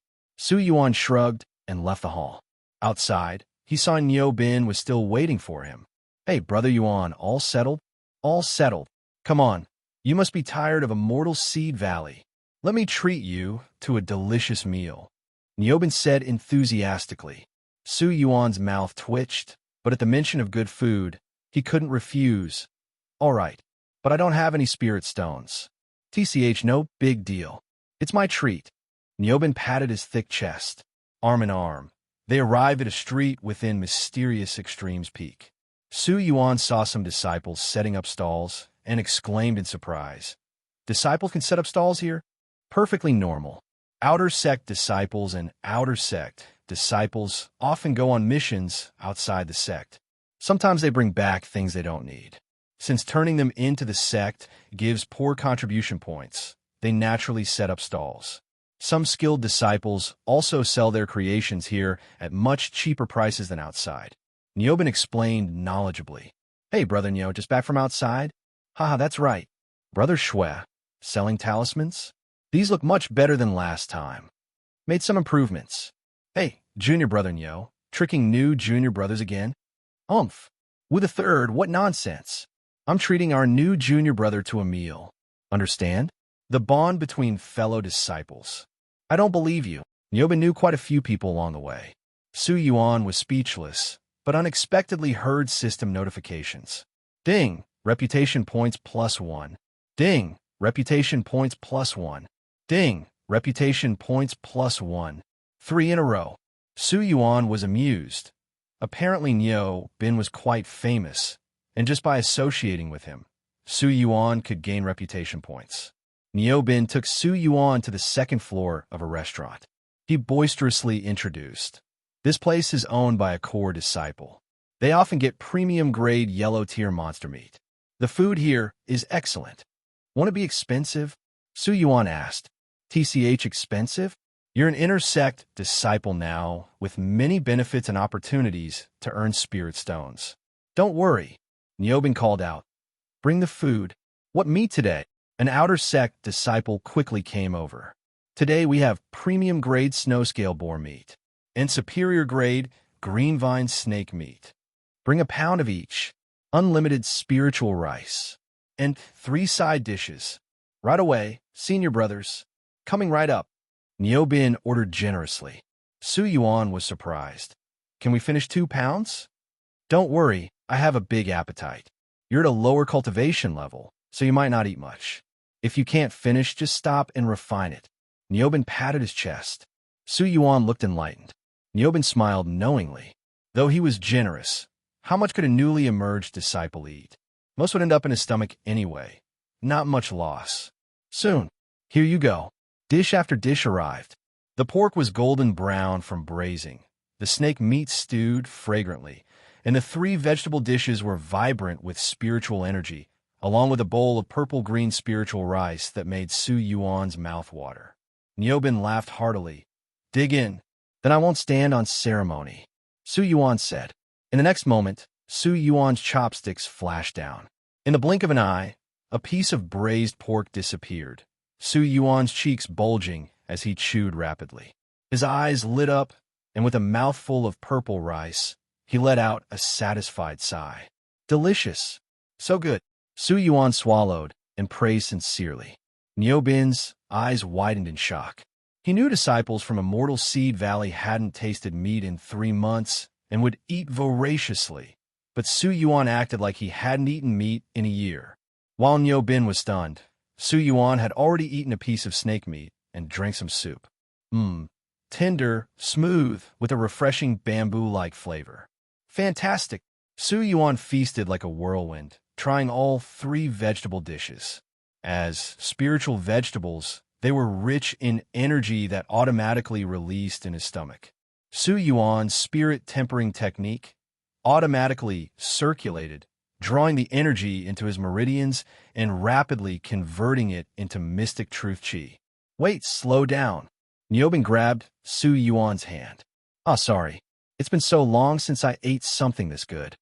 Yuan shrugged and left the hall. Outside, he saw Yuan was still waiting for him. Hey, brother Yuan, all settled? All settled. Come on, you must be tired of Immortal Seed Valley. Let me treat you to a delicious meal. Yuan said enthusiastically. Yuan's mouth twitched, but at the mention of good food, he couldn't refuse. All right, but I don't have any spirit stones. TCH, no big deal. It's my treat. Yuan patted his thick chest. Arm in arm, they arrived at a street within mysterious Extremes Peak. Yuan saw some disciples setting up stalls and exclaimed in surprise. Disciples can set up stalls here? Perfectly normal. Outer sect disciples and outer sect disciples often go on missions outside the sect. Sometimes they bring back things they don't need. Since turning them into the sect gives poor contribution points, they naturally set up stalls. Some skilled disciples also sell their creations here at much cheaper prices than outside. Yuan explained knowledgeably. Hey, brother Nyo, just back from outside? Haha, that's right. Brother Shui, selling talismans? These look much better than last time. Made some improvements. Hey, junior brother Nyo, tricking new junior brothers again? Umph. With a third, what nonsense. I'm treating our new junior brother to a meal. Understand? The bond between fellow disciples. I don't believe you. Yuan knew quite a few people along the way. Yuan was speechless, but unexpectedly heard system notifications. Ding, reputation points +1. Ding, reputation points +1. Ding, reputation points +1. 3 in a row. Yuan was amused. Apparently Yuan was quite famous, and just by associating with him, Yuan could gain reputation points. Yuan took Yuan to the second floor of a restaurant. He boisterously introduced. This place is owned by a core disciple. They often get premium-grade yellow-tier monster meat. The food here is excellent. Want to be expensive? Yuan asked. TCH expensive? You're an inner sect disciple now, with many benefits and opportunities to earn spirit stones. Don't worry. Yuan called out. Bring the food. What meat today? An outer sect disciple quickly came over. Today we have premium grade snow scale boar meat and superior grade green vine snake meat. Bring a pound of each, unlimited spiritual rice, and 3 side dishes. Right away, senior brothers. Coming right up. Niobin ordered generously. Su Yuan was surprised. Can we finish 2 pounds? Don't worry, I have a big appetite. You're at a lower cultivation level, so you might not eat much. If you can't finish, just stop and refine it. Niobin patted his chest. Su Yuan looked enlightened. Niobin smiled knowingly. Though he was generous, how much could a newly emerged disciple eat? Most would end up in his stomach anyway. Not much loss. Soon. Here you go. Dish after dish arrived. The pork was golden brown from braising. The snake meat stewed fragrantly, and the 3 vegetable dishes were vibrant with spiritual energy, along with a bowl of purple-green spiritual rice that made Su Yuan's mouth water. Niobin laughed heartily. Dig in. Then I won't stand on ceremony, Su Yuan said. In the next moment, Su Yuan's chopsticks flashed down. In the blink of an eye, a piece of braised pork disappeared, Su Yuan's cheeks bulging as he chewed rapidly. His eyes lit up, and with a mouthful of purple rice, he let out a satisfied sigh. Delicious. So good. Su Yuan swallowed and praised sincerely. Niobin's eyes widened in shock. He knew disciples from Immortal Seed Valley hadn't tasted meat in 3 months and would eat voraciously, but Su Yuan acted like he hadn't eaten meat in a year. While Niobin was stunned, Su Yuan had already eaten a piece of snake meat and drank some soup. Tender, smooth, with a refreshing bamboo-like flavor. Fantastic! Su Yuan feasted like a whirlwind, trying all 3 vegetable dishes. As spiritual vegetables, they were rich in energy that automatically released in his stomach. Su Yuan's spirit-tempering technique automatically circulated, drawing the energy into his meridians and rapidly converting it into mystic truth chi. Wait, slow down. Niobin grabbed Su Yuan's hand. Sorry. It's been so long since I ate something this good,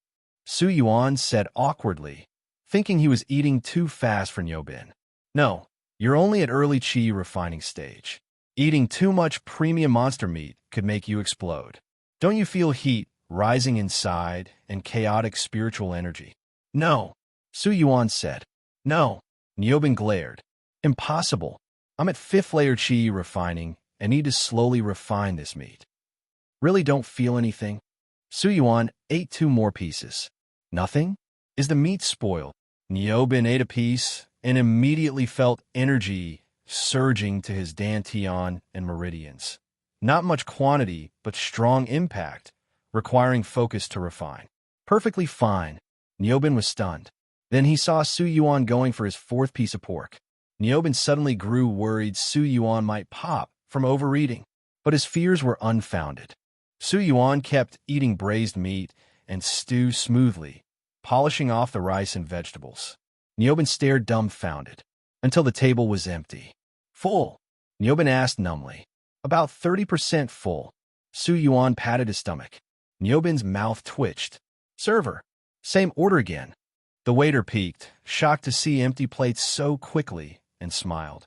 Su Yuan said awkwardly, thinking he was eating too fast for Niobin. No, you're only at early chi refining stage. Eating too much premium monster meat could make you explode. Don't you feel heat rising inside and chaotic spiritual energy? No, Su Yuan said. No, Niobin glared. Impossible. I'm at 5th layer chi refining and need to slowly refine this meat. Really don't feel anything? Su Yuan ate 2 more pieces. Nothing? Is the meat spoiled? Niobin ate a piece and immediately felt energy surging to his dantian and meridians. Not much quantity, but strong impact, requiring focus to refine. Perfectly fine. Niobin was stunned. Then he saw Su Yuan going for his 4th piece of pork. Niobin suddenly grew worried Su Yuan might pop from overeating, but his fears were unfounded. Su Yuan kept eating braised meat and stew smoothly, polishing off the rice and vegetables. Niobin stared dumbfounded until the table was empty. Full? Niobin asked numbly. About 30% full. Su Yuan patted his stomach. Niobin's mouth twitched. Server. Same order again. The waiter peeked, shocked to see empty plates so quickly, and smiled.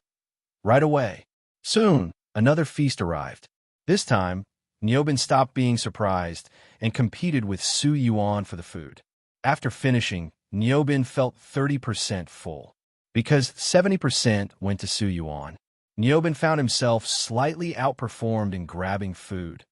Right away. Soon, another feast arrived. This time, Niobin stopped being surprised and competed with Su Yuan for the food. After finishing, Niobin felt 30% full. Because 70% went to Su Yuan, Niobin found himself slightly outperformed in grabbing food.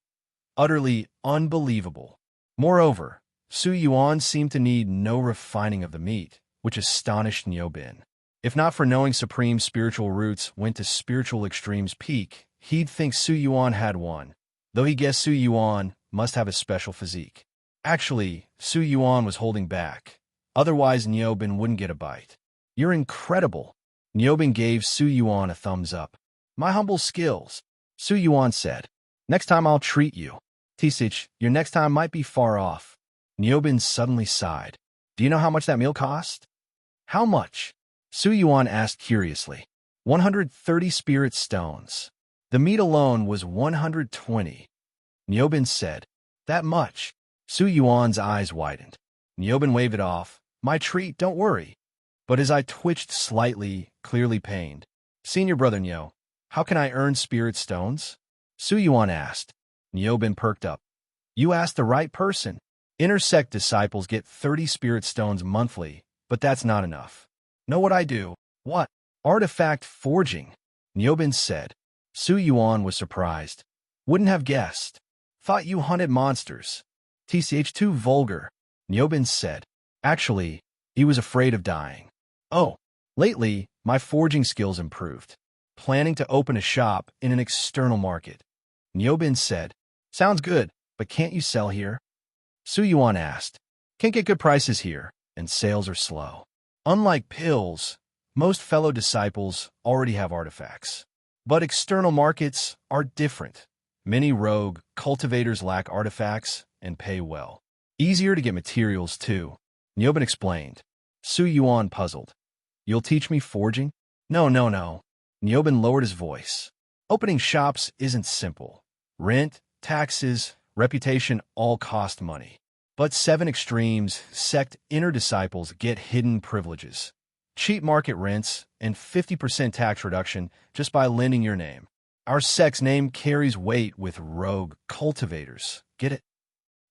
Utterly unbelievable. Moreover, Su Yuan seemed to need no refining of the meat, which astonished Niobin. If not for knowing Supreme spiritual roots went to spiritual extremes peak, he'd think Su Yuan had one, though he guessed Su Yuan must have a special physique. Actually, Su Yuan was holding back. Otherwise, Niobin wouldn't get a bite. You're incredible. Niobin gave Su Yuan a thumbs up. My humble skills, Su Yuan said. Next time I'll treat you. Tisich, your next time might be far off. Niobin suddenly sighed. Do you know how much that meal cost? How much? Su Yuan asked curiously. 130 spirit stones. The meat alone was 120. Niobin said. That much? Su Yuan's eyes widened. Niobin waved it off. My treat, don't worry. but his eye twitched slightly, clearly pained. Senior brother Nyo, how can I earn spirit stones? Su Yuan asked. Niobin perked up. You asked the right person. Inner Sect disciples get 30 spirit stones monthly, but that's not enough. Know what I do? What? Artifact forging, Niobin said. Su Yuan was surprised. Wouldn't have guessed. Thought you hunted monsters. TCH too vulgar, Niobin said. Actually, he was afraid of dying. Oh, lately, my forging skills improved. Planning to open a shop in an external market. Niobin said. Sounds good, but can't you sell here? Su Yuan asked. Can't get good prices here, and sales are slow. Unlike pills, most fellow disciples already have artifacts. But external markets are different. Many rogue cultivators lack artifacts and pay well. Easier to get materials, too, Niobin explained. Su Yuan puzzled. You'll teach me forging? No. Niobin lowered his voice. Opening shops isn't simple. Rent, taxes, reputation all cost money. But 7 extremes Sect inner disciples get hidden privileges. Cheap market rents and 50% tax reduction just by lending your name. Our Sect's name carries weight with rogue cultivators. Get it?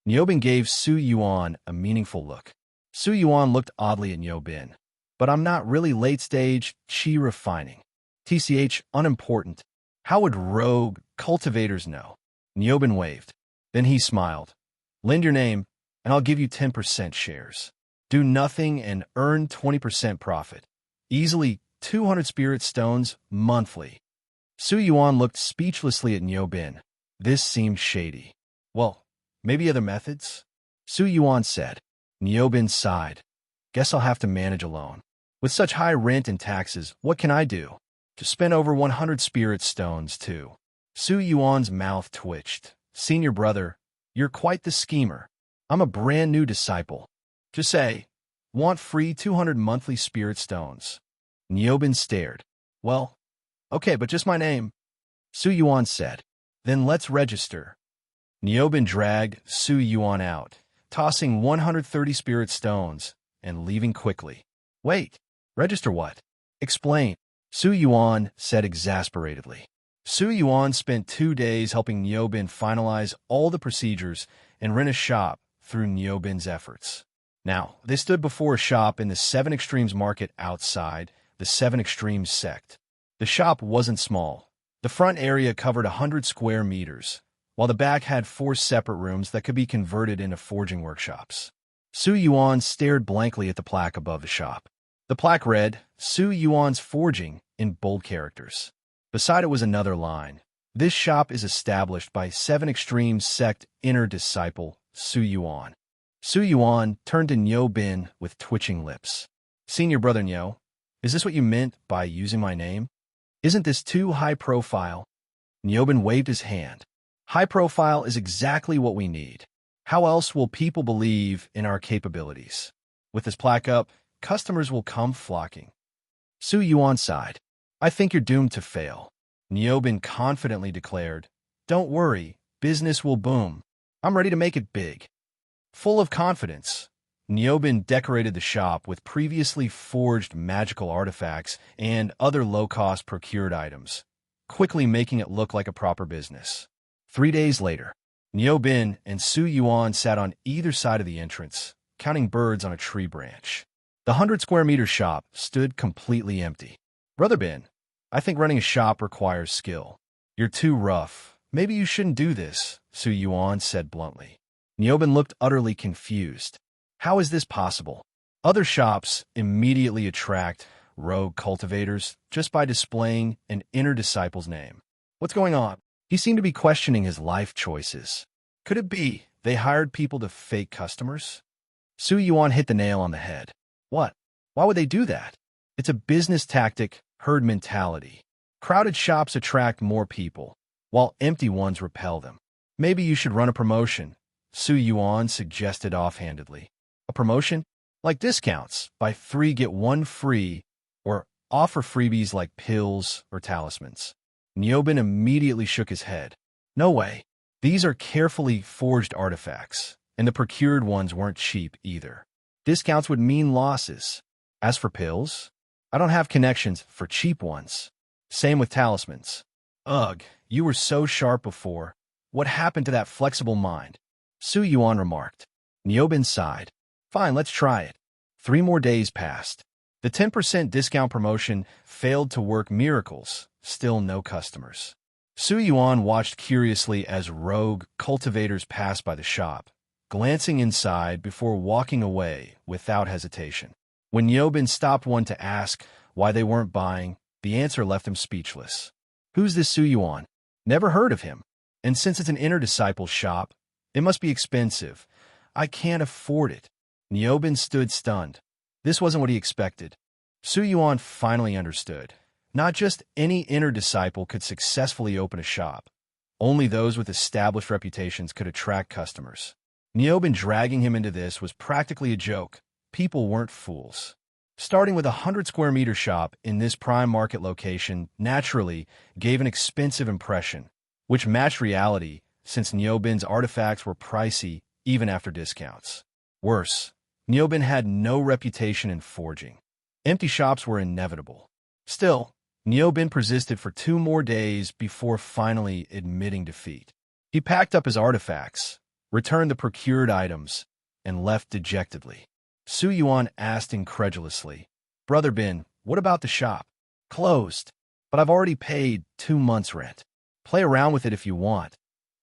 Niobin gave Su Yuan a meaningful look. Su Yuan looked oddly at Niobin. But I'm not really late-stage chi refining. TCH unimportant. How would rogue cultivators know? Niobin waved. Then he smiled. Lend your name, and I'll give you 10% shares. Do nothing and earn 20% profit. Easily 200 spirit stones monthly. Su Yuan looked speechlessly at Niobin. This seemed shady. Well, maybe other methods? Su Yuan said. Niobin sighed. Guess I'll have to manage alone. With such high rent and taxes, what can I do? To spend over 100 spirit stones, too. Su Yuan's mouth twitched. Senior brother, you're quite the schemer. I'm a brand new disciple. Just say, want free 200 monthly spirit stones. Niobin stared. Well, okay, but just my name. Su Yuan said. Then let's register. Niobin dragged Su Yuan out, tossing 130 spirit stones and leaving quickly. Wait, register what? Explain, Su Yuan said exasperatedly. Su Yuan spent 2 days helping Niobin finalize all the procedures and rent a shop through Niobin's efforts. Now, they stood before a shop in the 7 Extremes market outside the 7 Extremes Sect. The shop wasn't small. The front area covered 100 square meters, while the back had 4 separate rooms that could be converted into forging workshops. Su Yuan stared blankly at the plaque above the shop. The plaque read, Su Yuan's Forging, in bold characters. Beside it was another line. This shop is established by 7 Extremes Sect inner disciple, Su Yuan. Su Yuan turned to Niobin with twitching lips. Senior brother Nyo, is this what you meant by using my name? Isn't this too high profile? Niobin waved his hand. High profile is exactly what we need. How else will people believe in our capabilities? With this plaque up, customers will come flocking. Su Yuan sighed. I think you're doomed to fail. Niobin confidently declared. Don't worry, business will boom. I'm ready to make it big. Full of confidence, Niobin decorated the shop with previously forged magical artifacts and other low-cost procured items, quickly making it look like a proper business. 3 days later, Niobin and Su Yuan sat on either side of the entrance, counting birds on a tree branch. The 100-square-meter shop stood completely empty. Brother Bin, I think running a shop requires skill. You're too rough. Maybe you shouldn't do this, Su Yuan said bluntly. Niobin looked utterly confused. How is this possible? Other shops immediately attract rogue cultivators just by displaying an inner disciple's name. What's going on? He seemed to be questioning his life choices. Could it be they hired people to fake customers? Su Yuan hit the nail on the head. What? Why would they do that? It's a business tactic, herd mentality. Crowded shops attract more people, while empty ones repel them. Maybe you should run a promotion, Su Yuan suggested offhandedly. A promotion? Like discounts, buy 3 get 1 free, or offer freebies like pills or talismans. Niobin immediately shook his head. No way. These are carefully forged artifacts, and the procured ones weren't cheap either. Discounts would mean losses. As for pills, I don't have connections for cheap ones. Same with talismans. Ugh, you were so sharp before. What happened to that flexible mind? Su Yuan remarked. Niobin sighed. Fine, let's try it. 3 more days passed. The 10% discount promotion failed to work miracles. Still no customers. Su Yuan watched curiously as rogue cultivators passed by the shop, glancing inside before walking away without hesitation. When Niobin stopped one to ask why they weren't buying, the answer left him speechless. Who's this Su Yuan? Never heard of him. And since it's an inner disciple shop, it must be expensive. I can't afford it. Niobin stood stunned. This wasn't what he expected. Su Yuan finally understood. Not just any inner disciple could successfully open a shop. Only those with established reputations could attract customers. Niobin dragging him into this was practically a joke. People weren't fools. Starting with a 100-square-meter shop in this prime market location naturally gave an expensive impression, which matched reality since Niobin's artifacts were pricey even after discounts. Worse, Niobin had no reputation in forging. Empty shops were inevitable. Still, Niobin persisted for 2 more days before finally admitting defeat. He packed up his artifacts, returned the procured items, and left dejectedly. Su Yuan asked incredulously, Brother Bin, what about the shop? Closed, but I've already paid 2 months' rent. Play around with it if you want,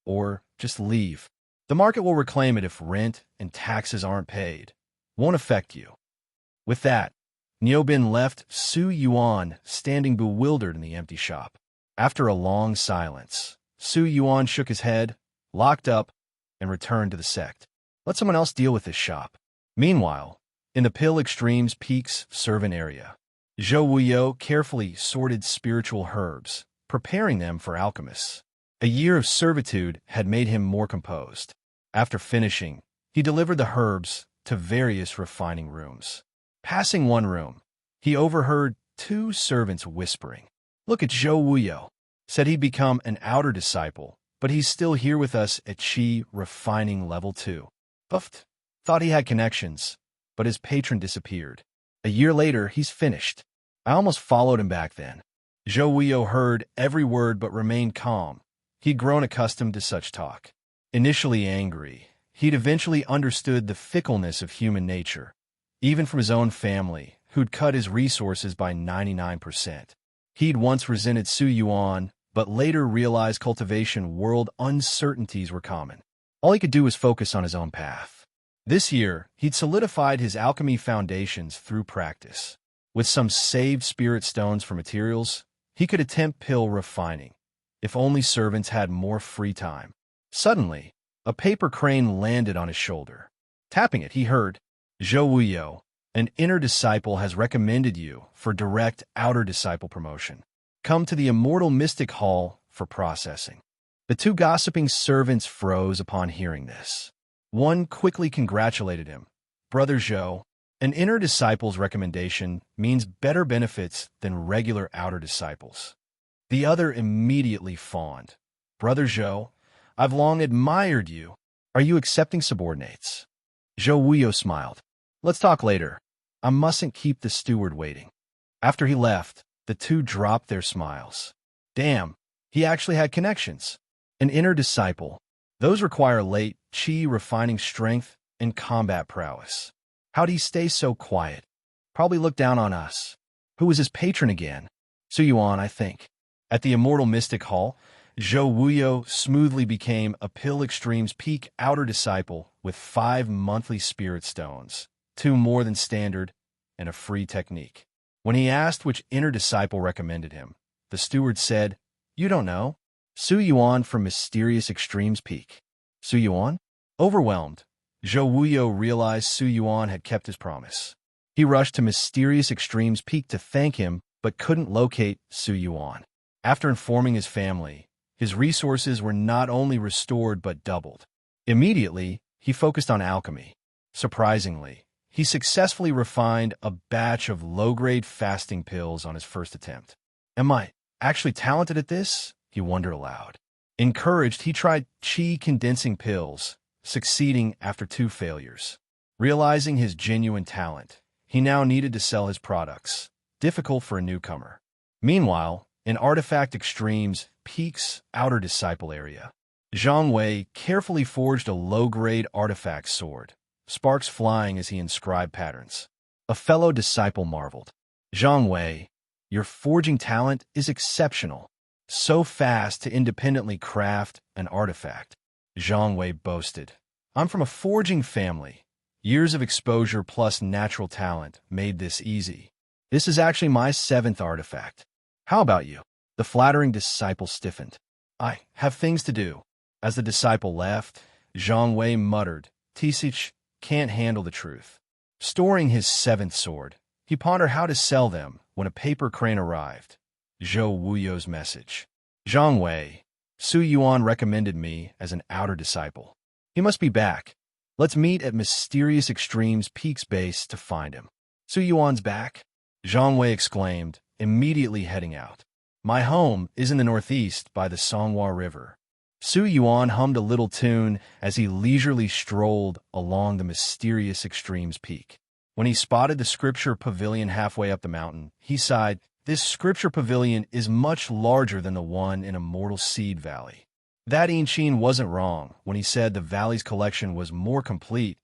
or just leave. The market will reclaim it if rent and taxes aren't paid. Won't affect you. With that, Niobin left Su Yuan standing bewildered in the empty shop. After a long silence, Su Yuan shook his head, locked up, and returned to the sect. Let someone else deal with this shop. Meanwhile, in the Pill Extremes Peaks servant area, Zhou Wuyo carefully sorted spiritual herbs, preparing them for alchemists. A year of servitude had made him more composed. After finishing, he delivered the herbs to various refining rooms. Passing one room, he overheard 2 servants whispering. Look at Zhou Wuyo. Said he'd become an outer disciple, but he's still here with us at Qi Refining Level 2. Uffed. Thought he had connections, but his patron disappeared. A year later, he's finished. I almost followed him back then. Zhou Wuyo heard every word but remained calm. He'd grown accustomed to such talk. Initially angry, he'd eventually understood the fickleness of human nature, even from his own family, who'd cut his resources by 99%. He'd once resented Su Yuan, but later realized cultivation world uncertainties were common. All he could do was focus on his own path. This year, he'd solidified his alchemy foundations through practice. With some saved spirit stones for materials, he could attempt pill refining, if only servants had more free time. Suddenly, a paper crane landed on his shoulder. Tapping it, he heard, Zhou Wuyo, an inner disciple has recommended you for direct outer disciple promotion. Come to the Immortal Mystic Hall for processing. The 2 gossiping servants froze upon hearing this. One quickly congratulated him. Brother Zhou, an inner disciple's recommendation means better benefits than regular outer disciples. The other immediately fawned. Brother Zhou, I've long admired you. Are you accepting subordinates? Zhou Wuyo smiled. Let's talk later. I mustn't keep the steward waiting. After he left, the 2 dropped their smiles. Damn, he actually had connections. An inner disciple. Those require late Qi refining strength and combat prowess. How'd he stay so quiet? Probably looked down on us. Who was his patron again? Su Yuan, I think. At the Immortal Mystic Hall, Zhou Wuyo smoothly became a Pill Extremes Peak outer disciple with 5 monthly spirit stones, 2 more than standard, and a free technique. When he asked which inner disciple recommended him, the steward said, You don't know. Su Yuan from Mysterious Extremes Peak. Su Yuan? Overwhelmed, Zhou Wuyo realized Su Yuan had kept his promise. He rushed to Mysterious Extremes Peak to thank him, but couldn't locate Su Yuan. After informing his family, his resources were not only restored but doubled. Immediately, he focused on alchemy. Surprisingly, he successfully refined a batch of low-grade fasting pills on his first attempt. Am I actually talented at this? He wondered aloud. Encouraged, he tried Qi condensing pills, succeeding after 2 failures. Realizing his genuine talent, He now needed to sell his products, difficult for a newcomer. Meanwhile, in Artifact Extreme's Peak's outer disciple area, Zhang Wei carefully forged a low-grade artifact sword, sparks flying as he inscribed patterns. A fellow disciple marveled. Zhang Wei, your forging talent is exceptional. So fast to independently craft an artifact. Zhang Wei boasted. I'm from a forging family. Years of exposure plus natural talent made this easy. This is actually my 7th artifact. How about you? The flattering disciple stiffened. I have things to do. As the disciple left, Zhang Wei muttered, Tisich can't handle the truth. Storing his 7th sword, he pondered how to sell them when a paper crane arrived. Zhou Wuyo's message. Zhang Wei, Su Yuan recommended me as an outer disciple. He must be back. Let's meet at Mysterious Extreme's Peak's base to find him. Su Yuan's back? Zhang Wei exclaimed, immediately heading out. My home is in the northeast by the Songhua River. Su Yuan hummed a little tune as he leisurely strolled along the Mysterious Extreme's peak. When he spotted the scripture pavilion halfway up the mountain, he sighed, This scripture pavilion is much larger than the one in Immortal Seed Valley. That Yinshin wasn't wrong when he said the valley's collection was more complete.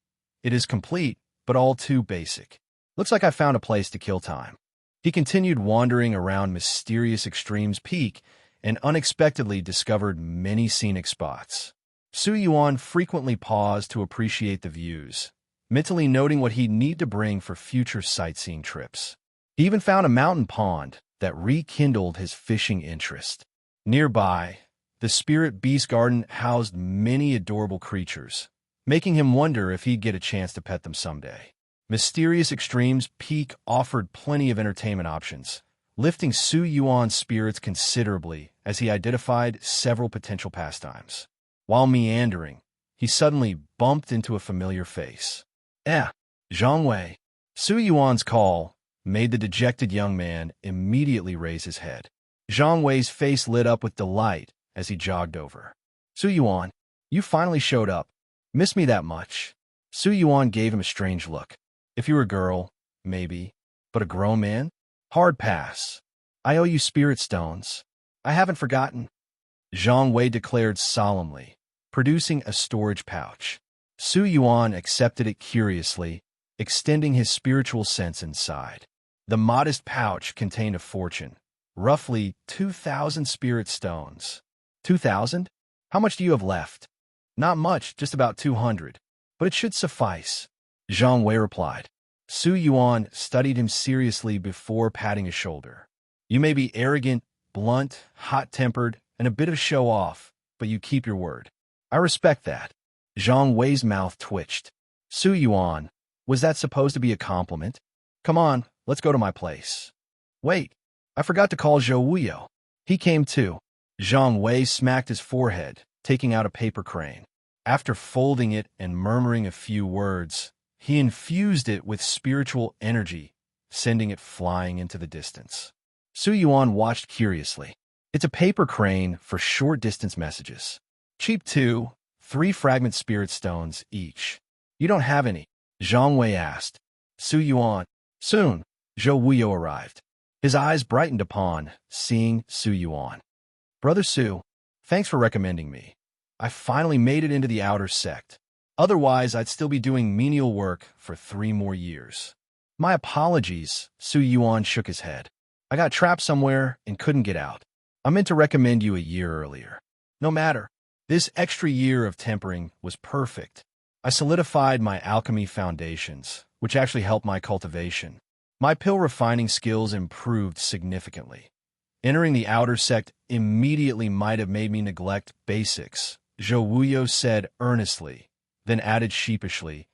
It is complete, but all too basic. Looks like I found a place to kill time. He continued wandering around Mysterious Extreme's peak and unexpectedly discovered many scenic spots. Su Yuan frequently paused to appreciate the views, mentally noting what he'd need to bring for future sightseeing trips. He even found a mountain pond that rekindled his fishing interest. Nearby, the Spirit Beast Garden housed many adorable creatures, making him wonder if he'd get a chance to pet them someday. Mysterious Extreme's peak offered plenty of entertainment options, lifting Su Yuan's spirits considerably as he identified several potential pastimes. While meandering, he suddenly bumped into a familiar face. Zhang Wei. Su Yuan's call made the dejected young man immediately raise his head. Zhang Wei's face lit up with delight as he jogged over. Su Yuan, you finally showed up. Miss me that much? Su Yuan gave him a strange look. If you were a girl, maybe, but a grown man? Hard pass. I owe you spirit stones. I haven't forgotten. Zhang Wei declared solemnly, producing a storage pouch. Su Yuan accepted it curiously, extending his spiritual sense inside. The modest pouch contained a fortune, roughly 2,000 spirit stones. 2,000? How much do you have left? Not much, just about 200. But it should suffice. Zhang Wei replied. Su Yuan studied him seriously before patting his shoulder. You may be arrogant, blunt, hot-tempered, and a bit of show-off, but you keep your word. I respect that. Zhang Wei's mouth twitched. Su Yuan, was that supposed to be a compliment? Come on, let's go to my place. Wait, I forgot to call Zhou Wuyo. He came too. Zhang Wei smacked his forehead, taking out a paper crane. After folding it and murmuring a few words, he infused it with spiritual energy, sending it flying into the distance. Su Yuan watched curiously. It's a paper crane for short-distance messages. Cheap too, 3 fragment spirit stones each. You don't have any? Zhang Wei asked. Su Yuan. Soon, Zhou Wuyo arrived. His eyes brightened upon seeing Su Yuan. Brother Su, thanks for recommending me. I finally made it into the outer sect. Otherwise, I'd still be doing menial work for 3 more years. My apologies, Su Yuan shook his head. I got trapped somewhere and couldn't get out. I meant to recommend you a year earlier. No matter. This extra year of tempering was perfect. I solidified my alchemy foundations, which actually helped my cultivation. My pill refining skills improved significantly. Entering the outer sect immediately might have made me neglect basics, Zhou Wuyo said earnestly, then added sheepishly,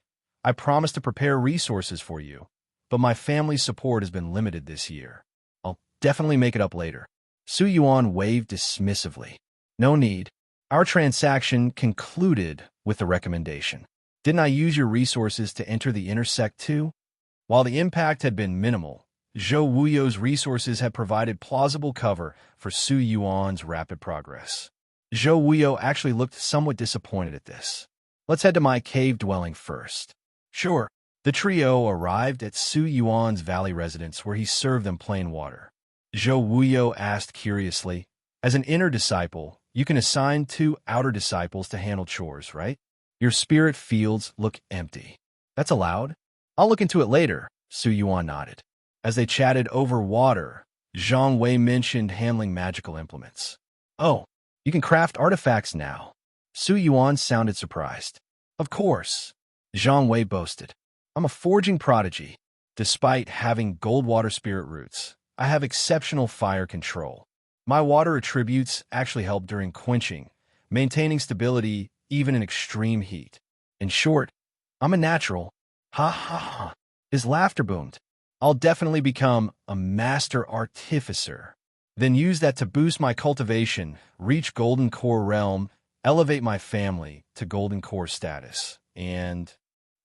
I promise to prepare resources for you, but my family's support has been limited this year. I'll definitely make it up later. Su Yuan waved dismissively. No need. Our transaction concluded with the recommendation. Didn't I use your resources to enter the inner sect too? While the impact had been minimal, Zhou Wuyo's resources had provided plausible cover for Su Yuan's rapid progress. Zhou Wuyo actually looked somewhat disappointed at this. Let's head to my cave dwelling first. Sure. The trio arrived at Su Yuan's valley residence where he served them plain water. Zhou Wuyo asked curiously, as an inner disciple, you can assign 2 outer disciples to handle chores, right? Your spirit fields look empty. That's allowed? I'll look into it later, Su Yuan nodded. As they chatted over water, Zhang Wei mentioned handling magical implements. Oh, you can craft artifacts now. Su Yuan sounded surprised. Of course, Zhang Wei boasted. I'm a forging prodigy. Despite having gold water spirit roots, I have exceptional fire control. My water attributes actually help during quenching, maintaining stability even in extreme heat. In short, I'm a natural. Ha ha ha. His laughter boomed. I'll definitely become a master artificer. Then use that to boost my cultivation, reach golden core realm, elevate my family to golden core status. And...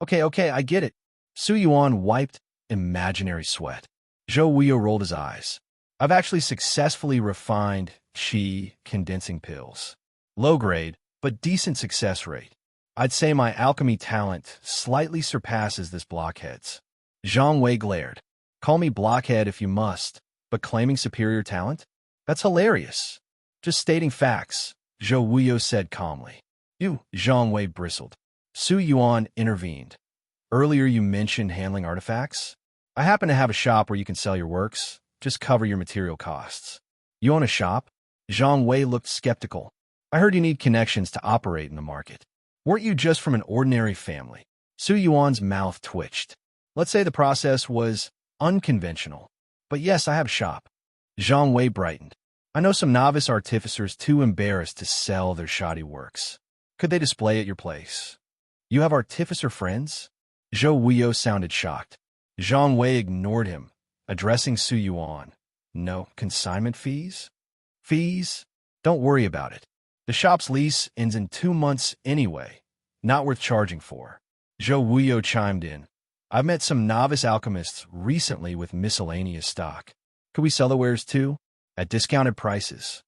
Okay, I get it. Su Yuan wiped imaginary sweat. Zhou Wuyo rolled his eyes. I've actually successfully refined qi condensing pills. Low grade, but decent success rate. I'd say my alchemy talent slightly surpasses this blockhead's. Zhang Wei glared. Call me blockhead if you must, but claiming superior talent? That's hilarious. Just stating facts, Zhou Wuyo said calmly. You, Zhang Wei bristled. Su Yuan intervened. Earlier you mentioned handling artifacts? I happen to have a shop where you can sell your works. Just cover your material costs. You own a shop? Zhang Wei looked skeptical. I heard you need connections to operate in the market. Weren't you just from an ordinary family? Su Yuan's mouth twitched. Let's say the process was unconventional. But yes, I have a shop. Zhang Wei brightened. I know some novice artificers too embarrassed to sell their shoddy works. Could they display at your place? You have artificer friends? Zhou Wuyo sounded shocked. Zhang Wei ignored him, addressing Su Yuan. No consignment fees? Fees? Don't worry about it. The shop's lease ends in 2 months anyway. Not worth charging for. Zhou Wuyo chimed in. I've met some novice alchemists recently with miscellaneous stock. Could we sell the wares too? At discounted prices.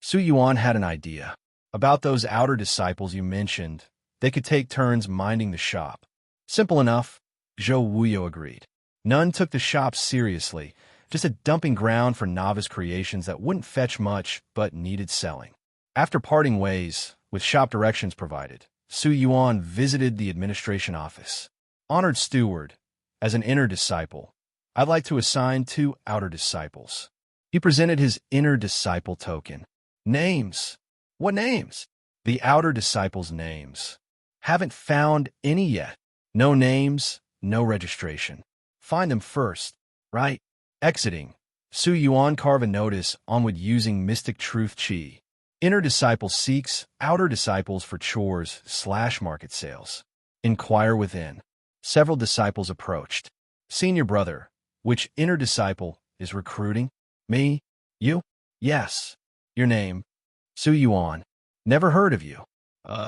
Su Yuan had an idea. About those outer disciples you mentioned, they could take turns minding the shop. Simple enough, Zhou Wuyo agreed. None took the shop seriously, just a dumping ground for novice creations that wouldn't fetch much but needed selling. After parting ways, with shop directions provided, Su Yuan visited the administration office. Honored steward, as an inner disciple, I'd like to assign 2 outer disciples. He presented his inner disciple token. Names. What names? The outer disciples' names. Haven't found any yet. No names, no registration. Find them first, right? Exiting. Su Yuan carve a notice onward using mystic truth chi. Inner disciple seeks outer disciples for chores/market sales. Inquire within. Several disciples approached. Senior brother, which inner disciple is recruiting? Me? You? Yes. Your name? Su Yuan. Never heard of you.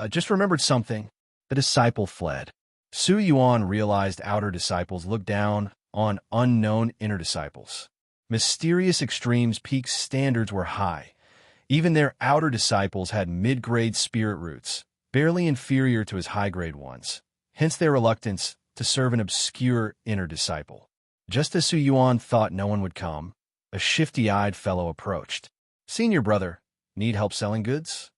Just remembered something. The disciple fled. Su Yuan realized outer disciples looked down on unknown inner disciples. Mysterious Extreme's peak standards were high. Even their outer disciples had mid-grade spirit roots, barely inferior to his high-grade ones. Hence their reluctance to serve an obscure inner disciple. Just as Su Yuan thought no one would come, a shifty-eyed fellow approached. Senior brother, need help selling goods?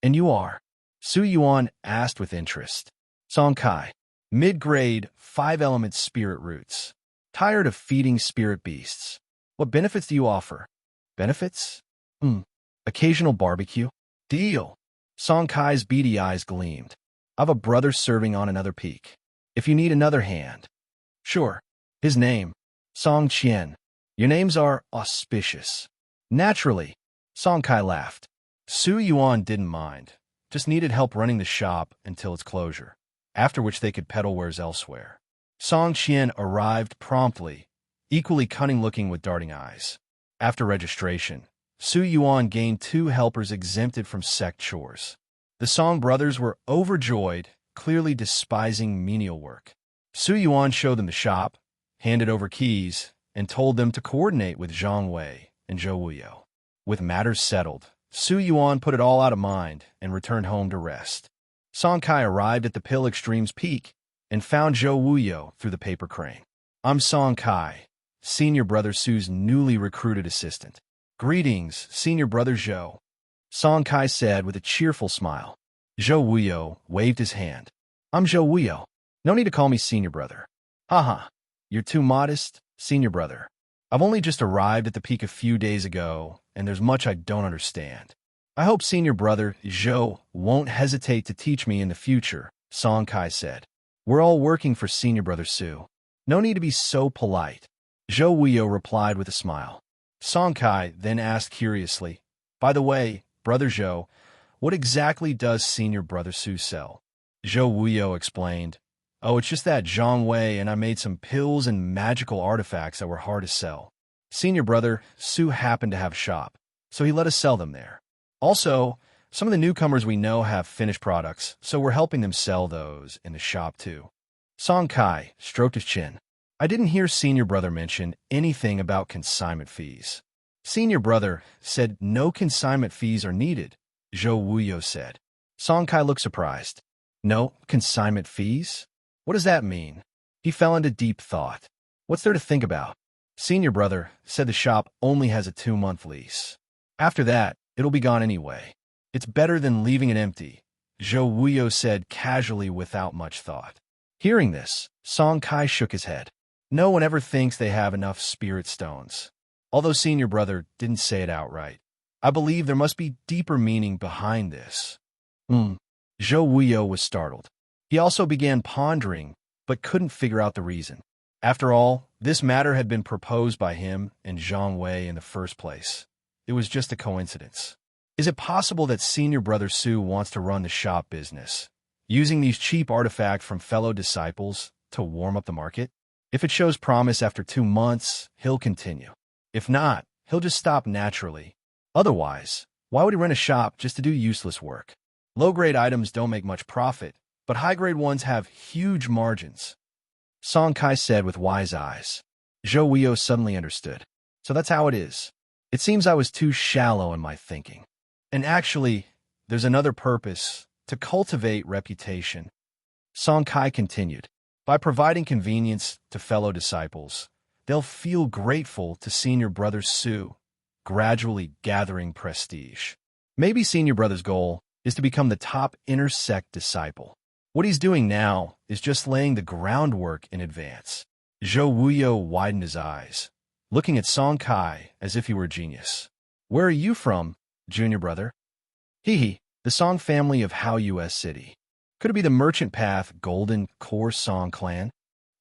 And you are? Su Yuan asked with interest. Song Kai. Mid-grade, 5-element spirit roots. Tired of feeding spirit beasts. What benefits do you offer? Benefits? Occasional barbecue? Deal. Song Kai's beady eyes gleamed. I've a brother serving on another peak. If you need another hand. Sure. His name. Song Qian. Your names are auspicious. Naturally. Song Kai laughed. Su Yuan didn't mind. Just needed help running the shop until its closure, after which they could peddle wares elsewhere. Song Qian arrived promptly, equally cunning-looking with darting eyes. After registration, Su Yuan gained 2 helpers exempted from Sect chores. The Song brothers were overjoyed, clearly despising menial work. Su Yuan showed them the shop, handed over keys, and told them to coordinate with Zhang Wei and Zhou Wuyo. With matters settled, Su Yuan put it all out of mind and returned home to rest. Song Kai arrived at the Pill Extreme's peak, and found Zhou Wuyo through the paper crane. I'm Song Kai, Senior Brother Su's newly recruited assistant. Greetings, Senior Brother Zhou, Song Kai said with a cheerful smile. Zhou Wuyo waved his hand. I'm Zhou Wuyo. No need to call me Senior Brother. Haha, you're too modest, Senior Brother. I've only just arrived at the peak a few days ago, and there's much I don't understand. I hope Senior Brother Zhou won't hesitate to teach me in the future, Song Kai said. We're all working for Senior Brother Su. No need to be so polite. Zhou Wuyo replied with a smile. Song Kai then asked curiously, by the way, Brother Zhou, what exactly does Senior Brother Su sell? Zhou Wuyo explained, oh, it's just that Zhang Wei and I made some pills and magical artifacts that were hard to sell. Senior Brother Su happened to have a shop, so he let us sell them there. Also, some of the newcomers we know have finished products, so we're helping them sell those in the shop too. Song Kai stroked his chin. I didn't hear Senior Brother mention anything about consignment fees. Senior Brother said no consignment fees are needed, Zhou Wuyo said. Song Kai looked surprised. No consignment fees? What does that mean? He fell into deep thought. What's there to think about? Senior Brother said the shop only has a 2-month lease. After that, it'll be gone anyway. It's better than leaving it empty, Zhou Wuyo said casually without much thought. Hearing this, Song Kai shook his head. No one ever thinks they have enough spirit stones. Although Senior Brother didn't say it outright, I believe there must be deeper meaning behind this. Zhou Wuyo was startled. He also began pondering, but couldn't figure out the reason. After all, this matter had been proposed by him and Zhang Wei in the first place. It was just a coincidence. Is it possible that Senior Brother Su wants to run the shop business, using these cheap artifacts from fellow disciples to warm up the market? If it shows promise after 2 months, he'll continue. If not, he'll just stop naturally. Otherwise, why would he rent a shop just to do useless work? Low-grade items don't make much profit, but high-grade ones have huge margins. Song Kai said with wise eyes. Zhou Wuyo suddenly understood. So that's how it is. It seems I was too shallow in my thinking. And actually, there's another purpose, to cultivate reputation. Song Kai continued. By providing convenience to fellow disciples, they'll feel grateful to Senior Brother Su, gradually gathering prestige. Maybe Senior Brother's goal is to become the top inner sect disciple. What he's doing now is just laying the groundwork in advance. Zhou Wuyo widened his eyes, looking at Song Kai as if he were a genius. Where are you from, Junior Brother? The Song family of Hao U.S. City. Could it be the Merchant Path Golden Core Song clan?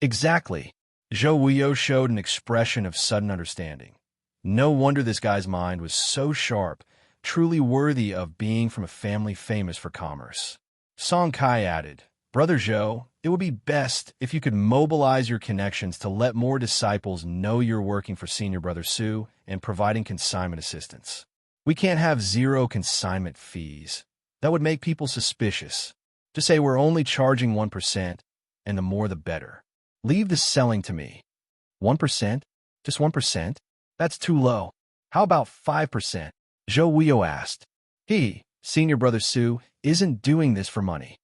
Exactly. Zhou Wuyo showed an expression of sudden understanding. No wonder this guy's mind was so sharp, truly worthy of being from a family famous for commerce. Song Kai added, Brother Zhou, it would be best if you could mobilize your connections to let more disciples know you're working for Senior Brother Su and providing consignment assistance. We can't have 0 consignment fees. That would make people suspicious. Just say we're only charging 1%, and the more the better. Leave the selling to me. 1%? Just 1%? That's too low. How about 5%? Zhou Wuyo asked. Senior Brother Su, isn't doing this for money.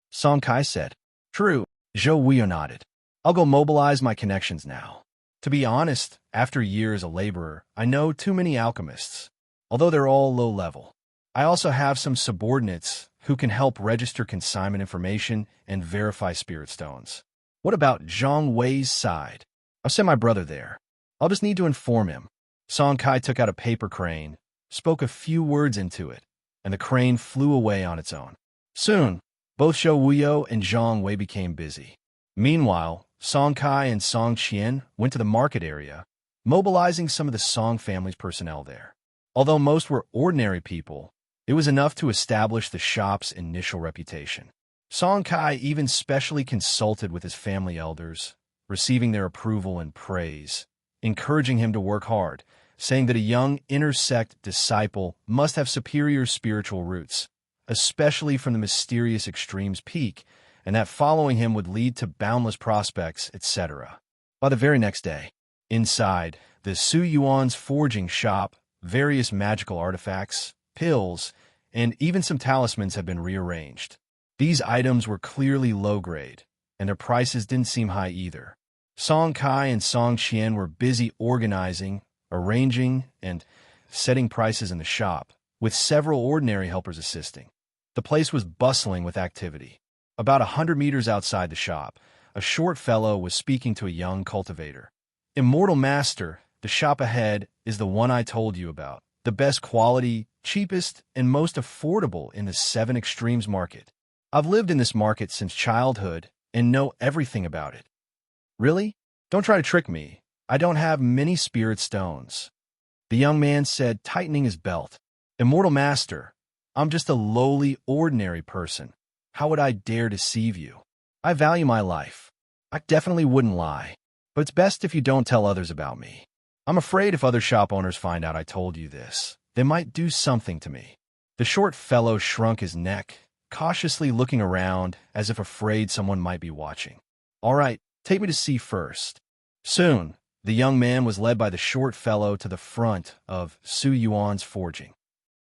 Song Kai said. True. Zhou Wuyo nodded. I'll go mobilize my connections now. To be honest, after a year as a laborer, I know too many alchemists, although they're all low level. I also have some subordinates who can help register consignment information and verify spirit stones. What about Zhang Wei's side? I'll send my brother there. I'll just need to inform him. Song Kai took out a paper crane, spoke a few words into it, and the crane flew away on its own. Soon, both Zhou Wuyo and Zhang Wei became busy. Meanwhile, Song Kai and Song Qian went to the market area, mobilizing some of the Song family's personnel there. Although most were ordinary people, it was enough to establish the shop's initial reputation. Song Kai even specially consulted with his family elders, receiving their approval and praise, encouraging him to work hard, saying that a young inner sect disciple must have superior spiritual roots, especially from the mysterious Extremes Peak, and that following him would lead to boundless prospects, etc. By the very next day, inside the Su Yuan's forging shop, various magical artifacts, pills, and even some talismans had been rearranged. These items were clearly low-grade, and their prices didn't seem high either. Song Kai and Song Qian were busy organizing, arranging, and setting prices in the shop, with several ordinary helpers assisting. The place was bustling with activity. About 100 meters outside the shop, a short fellow was speaking to a young cultivator. Immortal Master, the shop ahead is the one I told you about. The best quality, cheapest, and most affordable in the 7 Extremes market. I've lived in this market since childhood and know everything about it. Really? Don't try to trick me. I don't have many spirit stones. The young man said, tightening his belt. Immortal Master, I'm just a lowly, ordinary person. How would I dare deceive you? I value my life. I definitely wouldn't lie. But it's best if you don't tell others about me. I'm afraid if other shop owners find out I told you this, they might do something to me. The short fellow shrunk his neck, cautiously looking around as if afraid someone might be watching. All right, take me to see first. Soon, the young man was led by the short fellow to the front of Su Yuan's forging.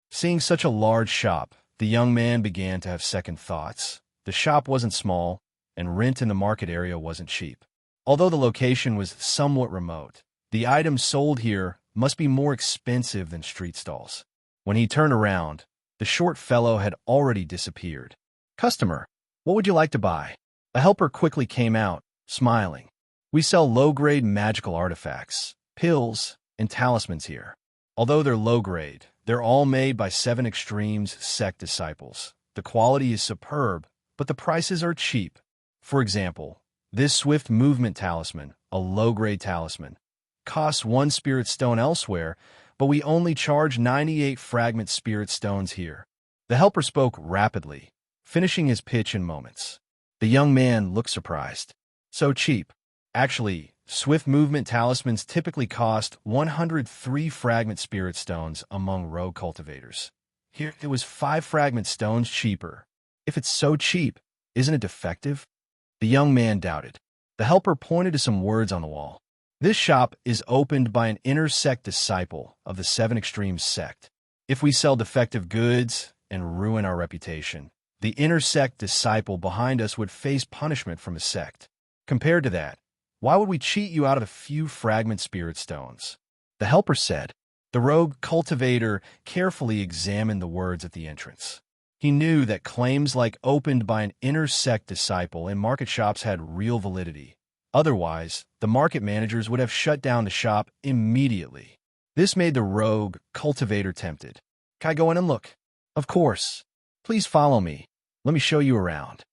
Seeing such a large shop, the young man began to have second thoughts. The shop wasn't small, and rent in the market area wasn't cheap. Although the location was somewhat remote, the items sold here must be more expensive than street stalls. When he turned around, the short fellow had already disappeared. Customer, what would you like to buy? A helper quickly came out, smiling. We sell low-grade magical artifacts, pills, and talismans here. Although they're low-grade, they're all made by 7 Extremes Sect disciples. The quality is superb, but the prices are cheap. For example, this swift movement talisman, a low-grade talisman, costs 1 spirit stone elsewhere, but we only charge 98 fragment spirit stones here. The helper spoke rapidly, finishing his pitch in moments. The young man looked surprised. So cheap. Actually, swift movement talismans typically cost 103 fragment spirit stones among rogue cultivators. Here, it was 5 fragment stones cheaper. If it's so cheap, isn't it defective? The young man doubted. The helper pointed to some words on the wall. This shop is opened by an inner sect disciple of the 7 Extremes sect. If we sell defective goods and ruin our reputation, the inner sect disciple behind us would face punishment from his sect. Compared to that, why would we cheat you out of a few fragment spirit stones? The helper said. The rogue cultivator carefully examined the words at the entrance. He knew that claims like opened by an inner sect disciple in market shops had real validity. Otherwise, the market managers would have shut down the shop immediately. This made the rogue cultivator tempted. Can I go in and look? Of course. Please follow me. Let me show you around.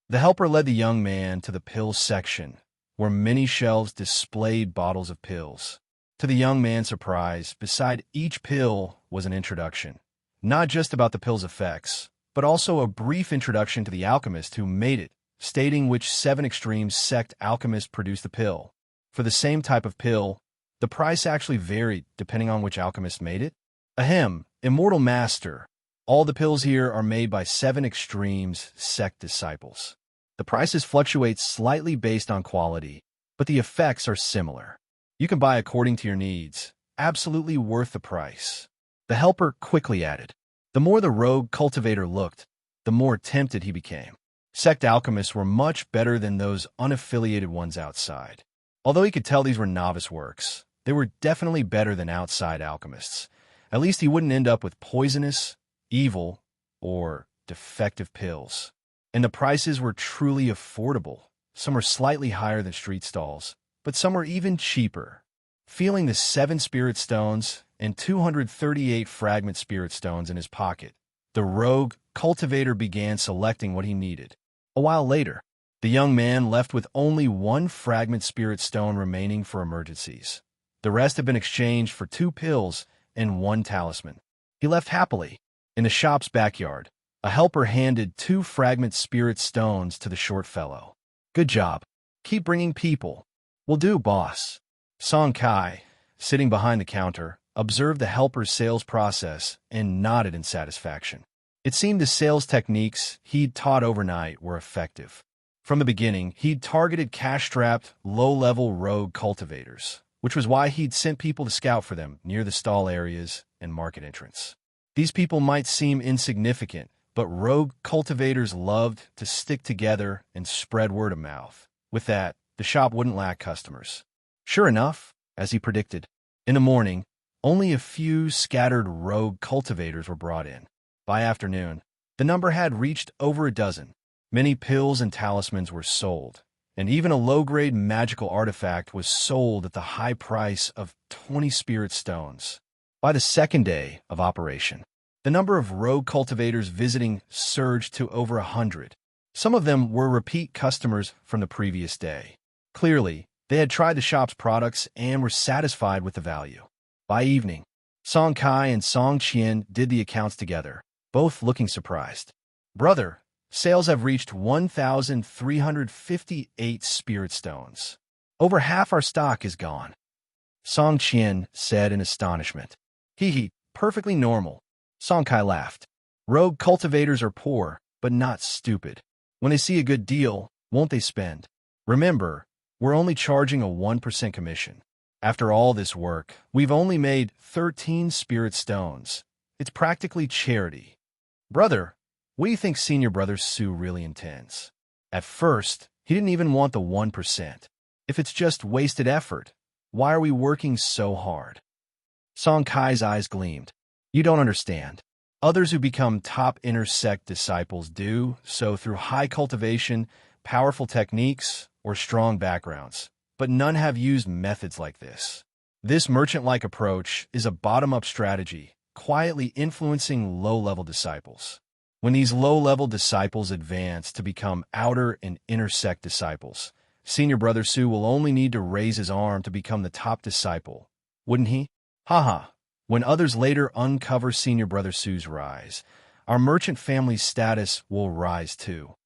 The helper led the young man to the pills section, where many shelves displayed bottles of pills. To the young man's surprise, beside each pill was an introduction. Not just about the pill's effects, but also a brief introduction to the alchemist who made it, stating which 7 Extremes sect alchemist produced the pill. For the same type of pill, the price actually varied depending on which alchemist made it. Ahem, Immortal Master. All the pills here are made by 7 Extremes sect disciples. The prices fluctuate slightly based on quality, but the effects are similar. You can buy according to your needs. Absolutely worth the price. The helper quickly added. The more the rogue cultivator looked, the more tempted he became. Sect alchemists were much better than those unaffiliated ones outside. Although he could tell these were novice works, they were definitely better than outside alchemists. At least he wouldn't end up with poisonous, evil, or defective pills. And the prices were truly affordable. Some were slightly higher than street stalls, but some were even cheaper. Feeling the 7 spirit stones and 238 fragment spirit stones in his pocket, the rogue cultivator began selecting what he needed. A while later, the young man left with only 1 fragment spirit stone remaining for emergencies. The rest had been exchanged for 2 pills and 1 talisman. He left happily. In the shop's backyard, a helper handed 2 fragment spirit stones to the short fellow. Good job. Keep bringing people. Will do, boss. Song Kai, sitting behind the counter, observed the helper's sales process and nodded in satisfaction. It seemed the sales techniques he'd taught overnight were effective. From the beginning, he'd targeted cash-strapped, low-level rogue cultivators, which was why he'd sent people to scout for them near the stall areas and market entrance. These people might seem insignificant, but rogue cultivators loved to stick together and spread word of mouth. With that, the shop wouldn't lack customers. Sure enough, as he predicted, in the morning, only a few scattered rogue cultivators were brought in. By afternoon, the number had reached over a dozen. Many pills and talismans were sold, and even a low-grade magical artifact was sold at the high price of 20 spirit stones. By the second day of operation, the number of rogue cultivators visiting surged to over 100. Some of them were repeat customers from the previous day. Clearly, they had tried the shop's products and were satisfied with the value. By evening, Song Kai and Song Qian did the accounts together, both looking surprised. "Brother, sales have reached 1,358 spirit stones. Over half our stock is gone," Song Qian said in astonishment. "Hee, perfectly normal." Song Kai laughed. "Rogue cultivators are poor, but not stupid. When they see a good deal, won't they spend? Remember, we're only charging a 1% commission. After all this work, we've only made 13 spirit stones. It's practically charity." "Brother, what do you think senior brother Su really intends?" At first, he didn't even want the 1%. If it's just wasted effort, why are we working so hard? Song Kai's eyes gleamed. "You don't understand. Others who become top inner sect disciples do so through high cultivation, powerful techniques, or strong backgrounds, but none have used methods like this. This merchant-like approach is a bottom-up strategy, quietly influencing low-level disciples. When these low-level disciples advance to become outer and inner sect disciples, senior brother Su will only need to raise his arm to become the top disciple, wouldn't he? Haha. When others later uncover senior brother Su's rise, our merchant family's status will rise too."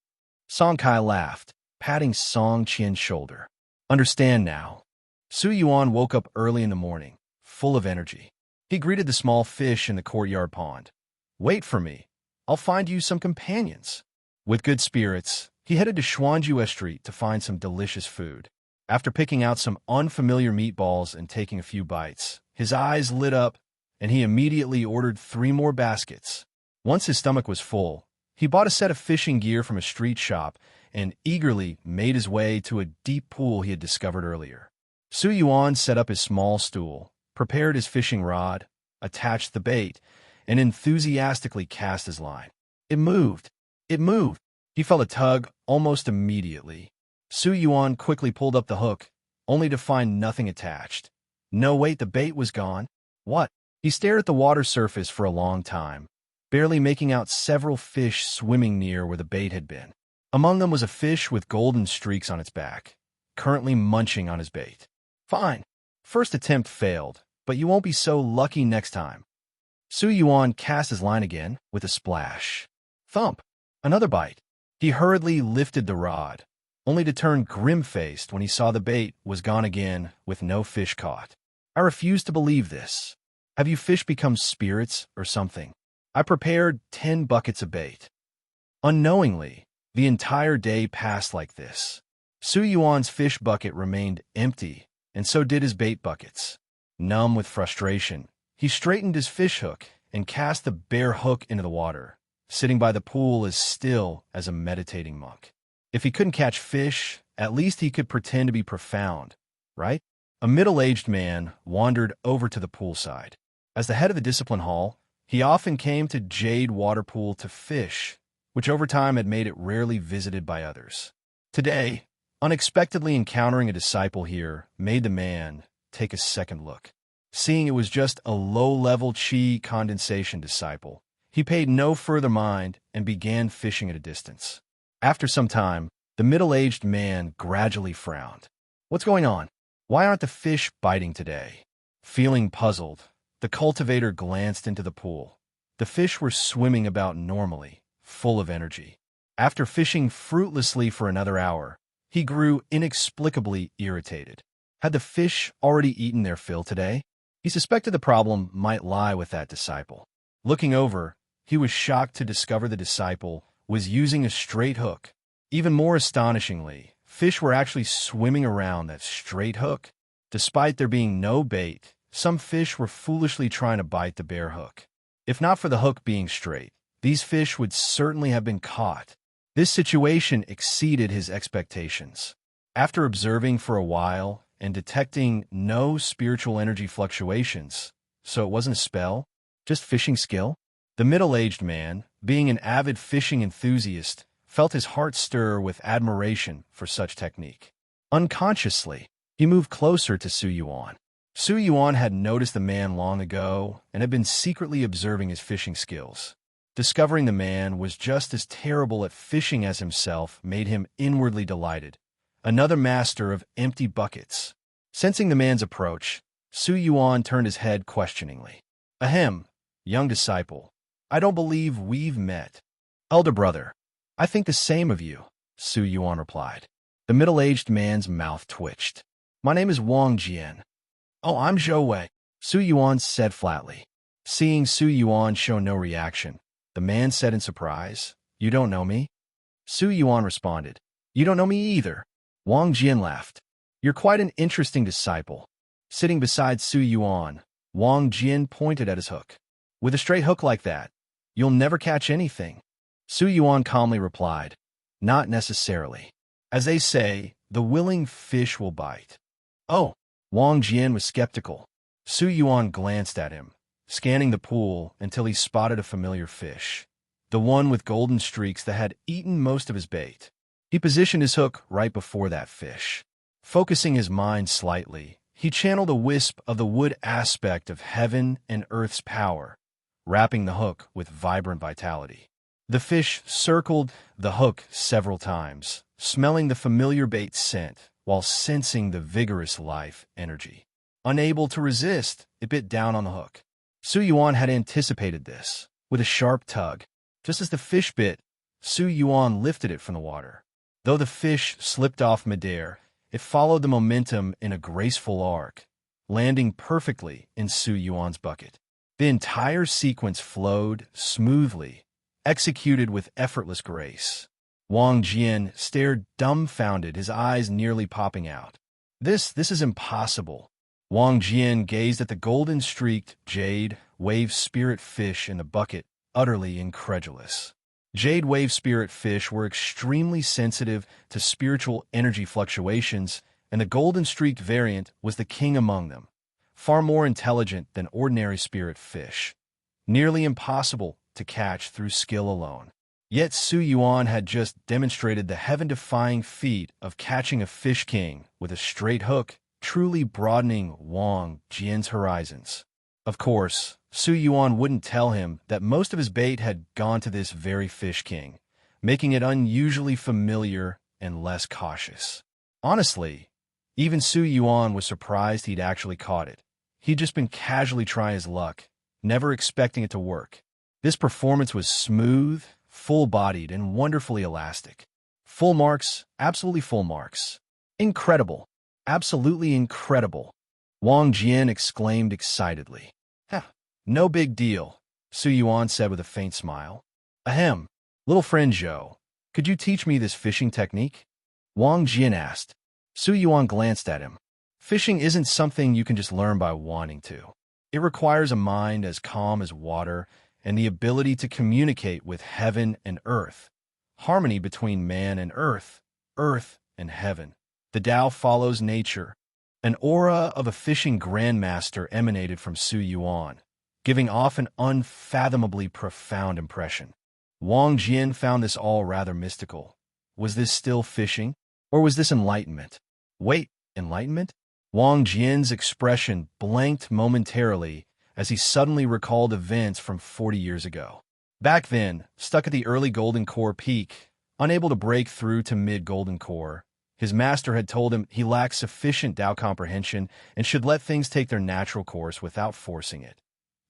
Song Kai laughed, patting Song Qian's shoulder. "Understand now." Su Yuan woke up early in the morning, full of energy. He greeted the small fish in the courtyard pond. "Wait for me. I'll find you some companions." With good spirits, he headed to Xuanjue Street to find some delicious food. After picking out some unfamiliar meatballs and taking a few bites, his eyes lit up, and he immediately ordered 3 more baskets. Once his stomach was full, he bought a set of fishing gear from a street shop and eagerly made his way to a deep pool he had discovered earlier. Su Yuan set up his small stool, prepared his fishing rod, attached the bait, and enthusiastically cast his line. It moved. It moved. He felt a tug almost immediately. Su Yuan quickly pulled up the hook, only to find nothing attached. No, wait, the bait was gone. What? He stared at the water surface for a long time, barely making out several fish swimming near where the bait had been. Among them was a fish with golden streaks on its back, currently munching on his bait. Fine. First attempt failed, but you won't be so lucky next time. Su Yuan cast his line again with a splash. Thump. Another bite. He hurriedly lifted the rod, only to turn grim-faced when he saw the bait was gone again with no fish caught. I refuse to believe this. Have you fish become spirits or something? I prepared 10 buckets of bait. Unknowingly, the entire day passed like this. Su Yuan's fish bucket remained empty, and so did his bait buckets. Numb with frustration, he straightened his fish hook and cast the bare hook into the water, sitting by the pool as still as a meditating monk. If he couldn't catch fish, at least he could pretend to be profound, right? A middle-aged man wandered over to the poolside. As the head of the discipline hall, he often came to Jade Water Pool to fish, which over time had made it rarely visited by others. Today, unexpectedly encountering a disciple here made the man take a second look. Seeing it was just a low-level chi condensation disciple, he paid no further mind and began fishing at a distance. After some time, the middle-aged man gradually frowned. What's going on? Why aren't the fish biting today? Feeling puzzled, the cultivator glanced into the pool. The fish were swimming about normally, full of energy. After fishing fruitlessly for another hour, he grew inexplicably irritated. Had the fish already eaten their fill today? He suspected the problem might lie with that disciple. Looking over, he was shocked to discover the disciple was using a straight hook. Even more astonishingly, fish were actually swimming around that straight hook. Despite there being no bait, some fish were foolishly trying to bite the bare hook. If not for the hook being straight, these fish would certainly have been caught. This situation exceeded his expectations. After observing for a while and detecting no spiritual energy fluctuations, so it wasn't a spell, just fishing skill, the middle-aged man, being an avid fishing enthusiast, felt his heart stir with admiration for such technique. Unconsciously, he moved closer to Su Yuan. Su Yuan had noticed the man long ago and had been secretly observing his fishing skills. Discovering the man was just as terrible at fishing as himself made him inwardly delighted. Another master of empty buckets. Sensing the man's approach, Su Yuan turned his head questioningly. Ahem, young disciple, I don't believe we've met. Elder brother, I think the same of you, Su Yuan replied. The middle-aged man's mouth twitched. My name is Wang Jian. Oh, I'm Zhou Wei, Su Yuan said flatly. Seeing Su Yuan show no reaction, the man said in surprise, You don't know me? Su Yuan responded, You don't know me either. Wang Jian laughed. You're quite an interesting disciple. Sitting beside Su Yuan, Wang Jian pointed at his hook. With a straight hook like that, you'll never catch anything. Su Yuan calmly replied, Not necessarily. As they say, the willing fish will bite. Oh, Wang Jian was skeptical. Su Yuan glanced at him, scanning the pool until he spotted a familiar fish, the one with golden streaks that had eaten most of his bait. He positioned his hook right before that fish. Focusing his mind slightly, he channeled a wisp of the wood aspect of heaven and earth's power, wrapping the hook with vibrant vitality. The fish circled the hook several times, smelling the familiar bait scent while sensing the vigorous life energy. Unable to resist, it bit down on the hook. Su Yuan had anticipated this. With a sharp tug, just as the fish bit, Su Yuan lifted it from the water. Though the fish slipped off midair, it followed the momentum in a graceful arc, landing perfectly in Su Yuan's bucket. The entire sequence flowed smoothly, executed with effortless grace. Wang Jian stared dumbfounded, his eyes nearly popping out. This is impossible. Wang Jian gazed at the golden-streaked jade wave spirit fish in the bucket, utterly incredulous. Jade wave spirit fish were extremely sensitive to spiritual energy fluctuations, and the golden-streaked variant was the king among them, far more intelligent than ordinary spirit fish, nearly impossible to catch through skill alone. Yet Su Yuan had just demonstrated the heaven-defying feat of catching a fish king with a straight hook, truly broadening Wang Jian's horizons. Of course, Su Yuan wouldn't tell him that most of his bait had gone to this very fish king, making it unusually familiar and less cautious. Honestly, even Su Yuan was surprised he'd actually caught it. He'd just been casually trying his luck, never expecting it to work. This performance was smooth, full-bodied, and wonderfully elastic. Full marks, absolutely full marks. Incredible, absolutely incredible, Wang Jian exclaimed excitedly. No big deal, Su Yuan said with a faint smile. Ahem, little friend Zhou, could you teach me this fishing technique? Wang Jian asked. Su Yuan glanced at him. Fishing isn't something you can just learn by wanting to. It requires a mind as calm as water and the ability to communicate with heaven and earth, harmony between man and earth and heaven. The Tao follows nature. An aura of a fishing grandmaster emanated from Su Yuan, giving off an unfathomably profound impression. Wang Jian found this all rather mystical. Was this still fishing, or was this enlightenment? Wait, enlightenment? Wang Jian's expression blanked momentarily as he suddenly recalled events from 40 years ago. Back then, stuck at the early Golden Core peak, unable to break through to mid-Golden Core, his master had told him he lacked sufficient Tao comprehension and should let things take their natural course without forcing it.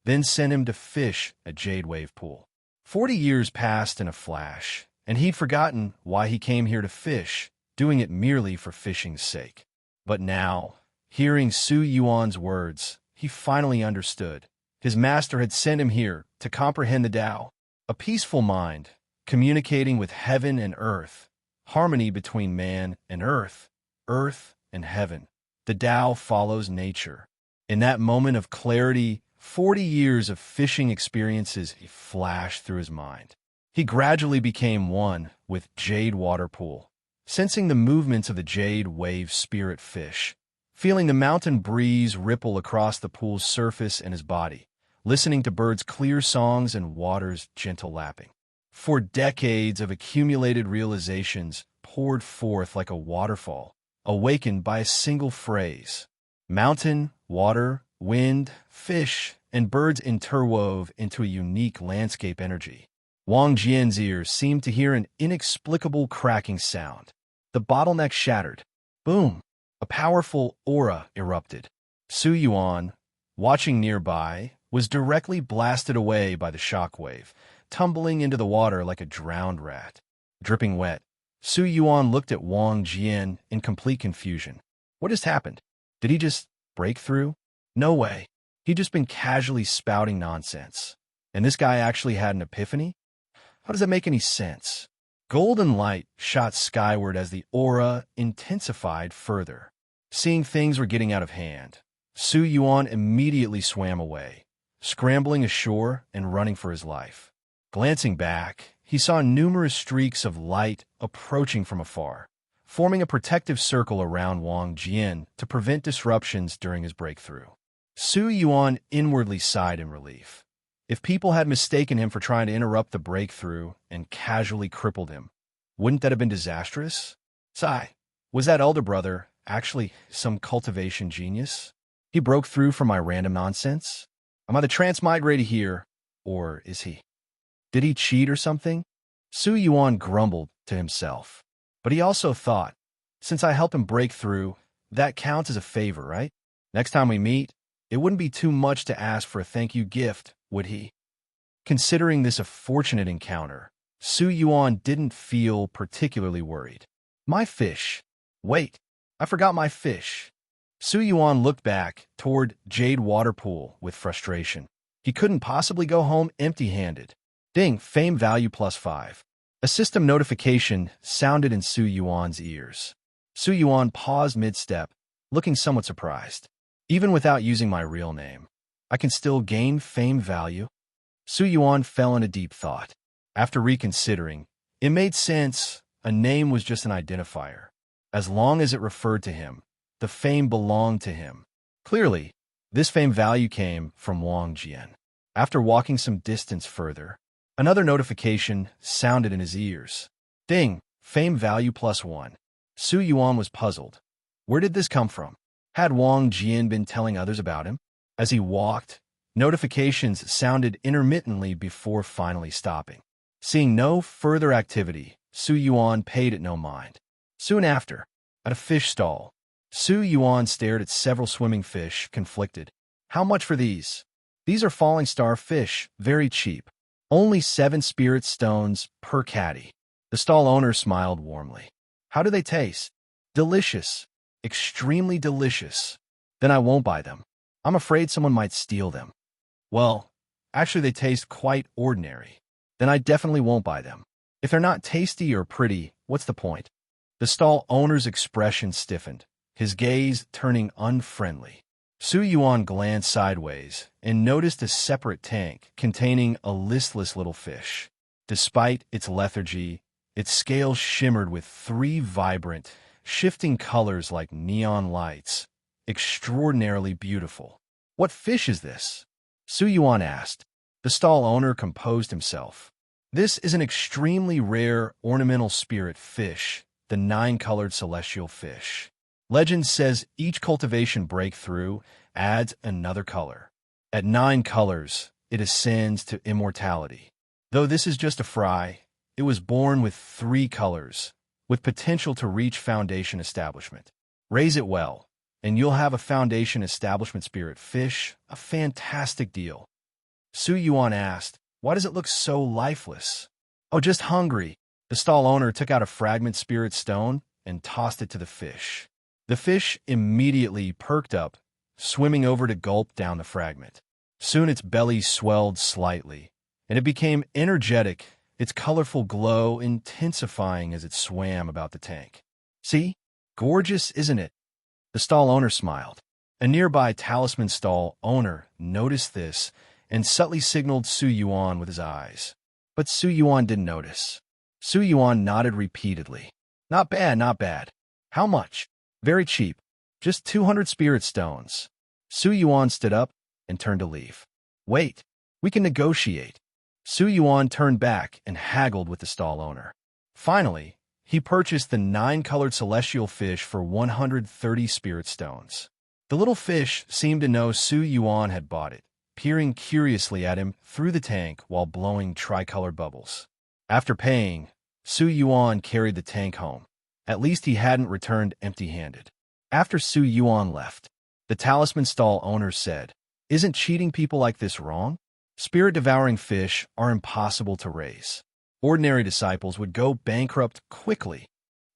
Then sent him to fish at Jade Wave Pool. 40 years passed in a flash, and he'd forgotten why he came here to fish, doing it merely for fishing's sake. But now, hearing Su Yuan's words, he finally understood. His master had sent him here to comprehend the Tao, a peaceful mind, communicating with heaven and earth, harmony between man and earth and heaven. The Tao follows nature. In that moment of clarity, 40 years of fishing experiences flashed through his mind. He gradually became one with Jade Water Pool, sensing the movements of the jade wave spirit fish, feeling the mountain breeze ripple across the pool's surface and his body, listening to birds' clear songs and water's gentle lapping. For decades of accumulated realizations poured forth like a waterfall, awakened by a single phrase. Mountain, water, wind, fish, and birds interwove into a unique landscape energy. Wang Jian's ears seemed to hear an inexplicable cracking sound. The bottleneck shattered. Boom! A powerful aura erupted. Su Yuan, watching nearby, was directly blasted away by the shockwave, tumbling into the water like a drowned rat. Dripping wet, Su Yuan looked at Wang Jian in complete confusion. What just happened? Did he just break through? No way. He'd just been casually spouting nonsense. And this guy actually had an epiphany? How does that make any sense? Golden light shot skyward as the aura intensified further. Seeing things were getting out of hand, Su Yuan immediately swam away, scrambling ashore and running for his life. Glancing back, he saw numerous streaks of light approaching from afar, forming a protective circle around Wang Jian to prevent disruptions during his breakthrough. Su Yuan inwardly sighed in relief. If people had mistaken him for trying to interrupt the breakthrough and casually crippled him, wouldn't that have been disastrous? Sigh, was that elder brother actually some cultivation genius? He broke through for my random nonsense? Am I the transmigrated here, or is he? Did he cheat or something? Su Yuan grumbled to himself. But he also thought, since I helped him break through, that counts as a favor, right? Next time we meet, it wouldn't be too much to ask for a thank you gift, would he? Considering this a fortunate encounter, Su Yuan didn't feel particularly worried. My fish. Wait, I forgot my fish. Su Yuan looked back toward Jade Water Pool with frustration. He couldn't possibly go home empty-handed. Ding, fame value +5. A system notification sounded in Su Yuan's ears. Su Yuan paused mid-step, looking somewhat surprised. Even without using my real name, I can still gain fame value? Su Yuan fell into deep thought. After reconsidering, it made sense. A name was just an identifier. As long as it referred to him, the fame belonged to him. Clearly, this fame value came from Wang Jian. After walking some distance further, another notification sounded in his ears. Ding, fame value +1. Su Yuan was puzzled. Where did this come from? Had Wang Jian been telling others about him? As he walked, notifications sounded intermittently before finally stopping. Seeing no further activity, Su Yuan paid it no mind. Soon after, at a fish stall, Su Yuan stared at several swimming fish, conflicted. How much for these? These are falling star fish, very cheap. Only 7 spirit stones per caddy. The stall owner smiled warmly. How do they taste? Delicious. Extremely delicious. Then I won't buy them. I'm afraid someone might steal them. Well, actually they taste quite ordinary. Then I definitely won't buy them. If they're not tasty or pretty, what's the point? The stall owner's expression stiffened, his gaze turning unfriendly. Su Yuan glanced sideways and noticed a separate tank containing a listless little fish. Despite its lethargy, its scales shimmered with 3 vibrant, shifting colors like neon lights. Extraordinarily beautiful. What fish is this? Su Yuan asked. The stall owner composed himself. This is an extremely rare ornamental spirit fish, the 9-colored celestial fish. Legend says each cultivation breakthrough adds another color. At 9 colors, it ascends to immortality. Though this is just a fry, it was born with 3 colors, with potential to reach foundation establishment. Raise it well, and you'll have a foundation establishment spirit fish, a fantastic deal. Su Yuan asked, why does it look so lifeless? Oh, just hungry. The stall owner took out a fragment spirit stone and tossed it to the fish. The fish immediately perked up, swimming over to gulp down the fragment. Soon its belly swelled slightly, and it became energetic, its colorful glow intensifying as it swam about the tank. See? Gorgeous, isn't it? The stall owner smiled. A nearby talisman stall owner noticed this and subtly signaled Su Yuan with his eyes. But Su Yuan didn't notice. Su Yuan nodded repeatedly. Not bad, not bad. How much? Very cheap. Just 200 spirit stones. Su Yuan stood up and turned to leave. Wait, we can negotiate. Su Yuan turned back and haggled with the stall owner. Finally, he purchased the 9-colored celestial fish for 130 spirit stones. The little fish seemed to know Su Yuan had bought it, peering curiously at him through the tank while blowing tricolored bubbles. After paying, Su Yuan carried the tank home. At least he hadn't returned empty-handed. After Su Yuan left, the talisman stall owner said, "Isn't cheating people like this wrong? Spirit-devouring fish are impossible to raise. Ordinary disciples would go bankrupt quickly.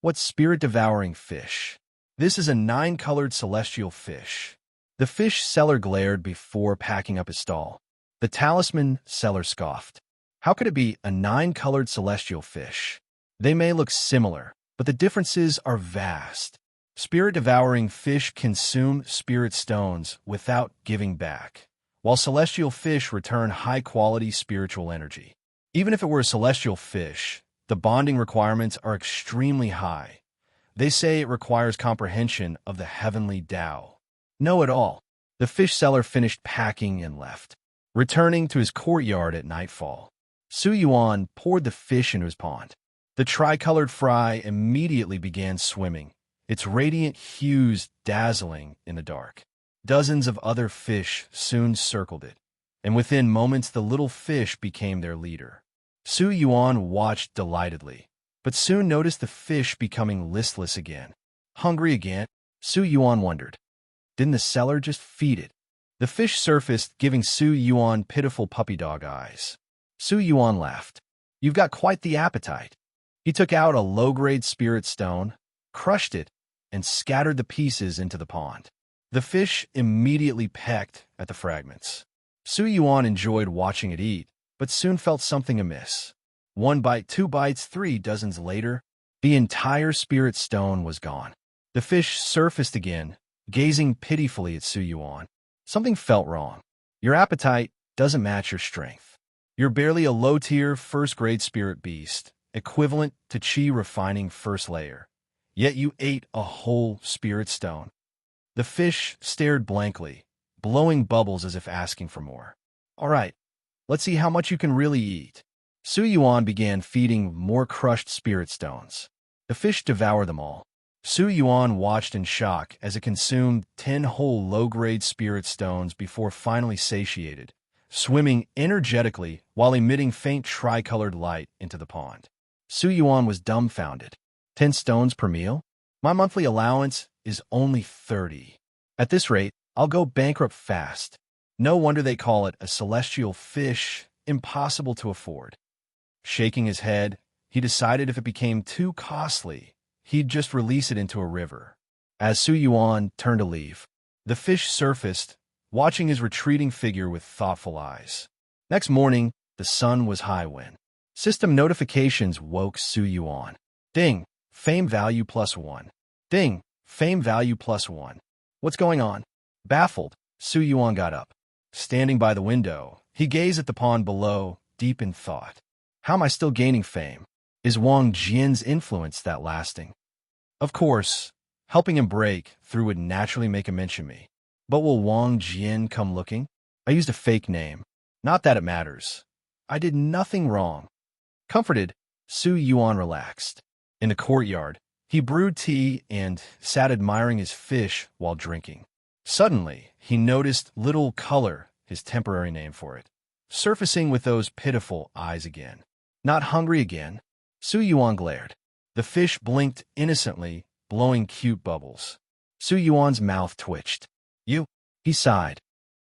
What's spirit-devouring fish? This is a 9-colored celestial fish." The fish seller glared before packing up his stall. The talisman seller scoffed. How could it be a 9-colored celestial fish? They may look similar, but the differences are vast. Spirit-devouring fish consume spirit stones without giving back, while celestial fish return high-quality spiritual energy. Even if it were a celestial fish, the bonding requirements are extremely high. They say it requires comprehension of the heavenly Tao. Know it all. The fish seller finished packing and left, returning to his courtyard at nightfall. Su Yuan poured the fish into his pond. The tricolored fry immediately began swimming, its radiant hues dazzling in the dark. Dozens of other fish soon circled it, and within moments the little fish became their leader. Su Yuan watched delightedly, but soon noticed the fish becoming listless again. Hungry again? Su Yuan wondered. Didn't the seller just feed it? The fish surfaced, giving Su Yuan pitiful puppy dog eyes. Su Yuan laughed. You've got quite the appetite. He took out a low-grade spirit stone, crushed it, and scattered the pieces into the pond. The fish immediately pecked at the fragments. Su Yuan enjoyed watching it eat, but soon felt something amiss. 1 bite, 2 bites, 3 dozens later, the entire spirit stone was gone. The fish surfaced again, gazing pitifully at Su Yuan. Something felt wrong. Your appetite doesn't match your strength. You're barely a low-tier, first-grade spirit beast, equivalent to Qi refining first layer. Yet you ate a whole spirit stone. The fish stared blankly, blowing bubbles as if asking for more. All right, let's see how much you can really eat. Su Yuan began feeding more crushed spirit stones. The fish devoured them all. Su Yuan watched in shock as it consumed 10 whole low-grade spirit stones before finally satiated, swimming energetically while emitting faint tricolored light into the pond. Su Yuan was dumbfounded. 10 stones per meal? My monthly allowance is only 30. At this rate, I'll go bankrupt fast. No wonder they call it a celestial fish, impossible to afford. Shaking his head, he decided if it became too costly, he'd just release it into a river. As Su Yuan turned to leave, the fish surfaced, watching his retreating figure with thoughtful eyes. Next morning, the sun was high when system notifications woke Su Yuan. Ding, fame value +1. Ding, fame value +1. What's going on? Baffled, Su Yuan got up. Standing by the window, he gazed at the pond below, deep in thought. How am I still gaining fame? Is Wang Jian's influence that lasting? Of course, helping him break through would naturally make him mention me. But will Wang Jian come looking? I used a fake name. Not that it matters. I did nothing wrong. Comforted, Su Yuan relaxed. In the courtyard, he brewed tea and sat admiring his fish while drinking. Suddenly, he noticed Little Color, his temporary name for it, surfacing with those pitiful eyes again. Not hungry again? Su Yuan glared. The fish blinked innocently, blowing cute bubbles. Su Yuan's mouth twitched. You? He sighed.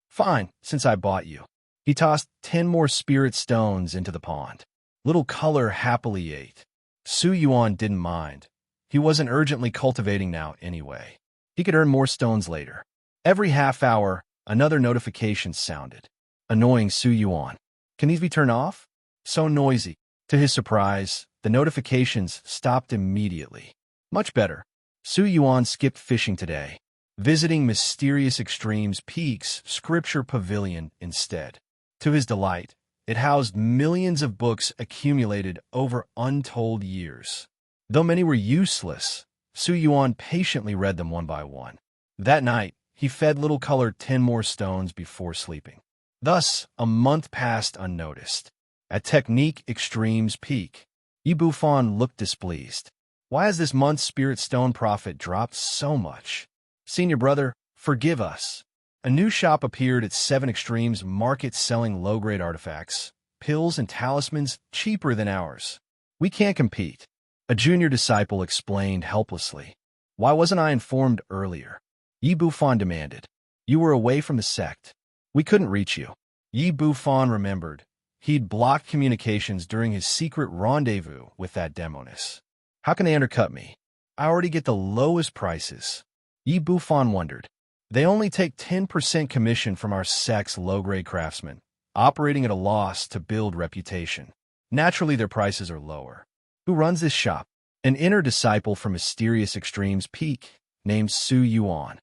Fine, since I bought you. He tossed 10 more spirit stones into the pond. Little Color happily ate. Su Yuan didn't mind. He wasn't urgently cultivating now anyway. He could earn more stones later. Every half hour, another notification sounded, annoying Su Yuan. Can these be turned off? So noisy. To his surprise, the notifications stopped immediately. Much better. Su Yuan skipped fishing today. visiting Mysterious Extremes Peak's Scripture Pavilion instead. To his delight, it housed millions of books accumulated over untold years. Though many were useless, Yuan patiently read them one by one. That night, he fed Little Color 10 more stones before sleeping. Thus, a month passed unnoticed. At Technique Extremes Peak, Yibufan looked displeased. Why has this month's spirit stone profit dropped so much? Senior brother, forgive us. A new shop appeared at 7 Extremes Market selling low-grade artifacts, pills and talismans cheaper than ours. We can't compete. A junior disciple explained helplessly. Why wasn't I informed earlier? Yibufan demanded. You were away from the sect. We couldn't reach you. Yibufan remembered. He'd blocked communications during his secret rendezvous with that demoness. How can they undercut me? I already get the lowest prices. Yibufan wondered. They only take 10% commission from our sect's low-grade craftsmen, operating at a loss to build reputation. Naturally, their prices are lower. Who runs this shop? An inner disciple from Mysterious Extremes Peak, named Yuan.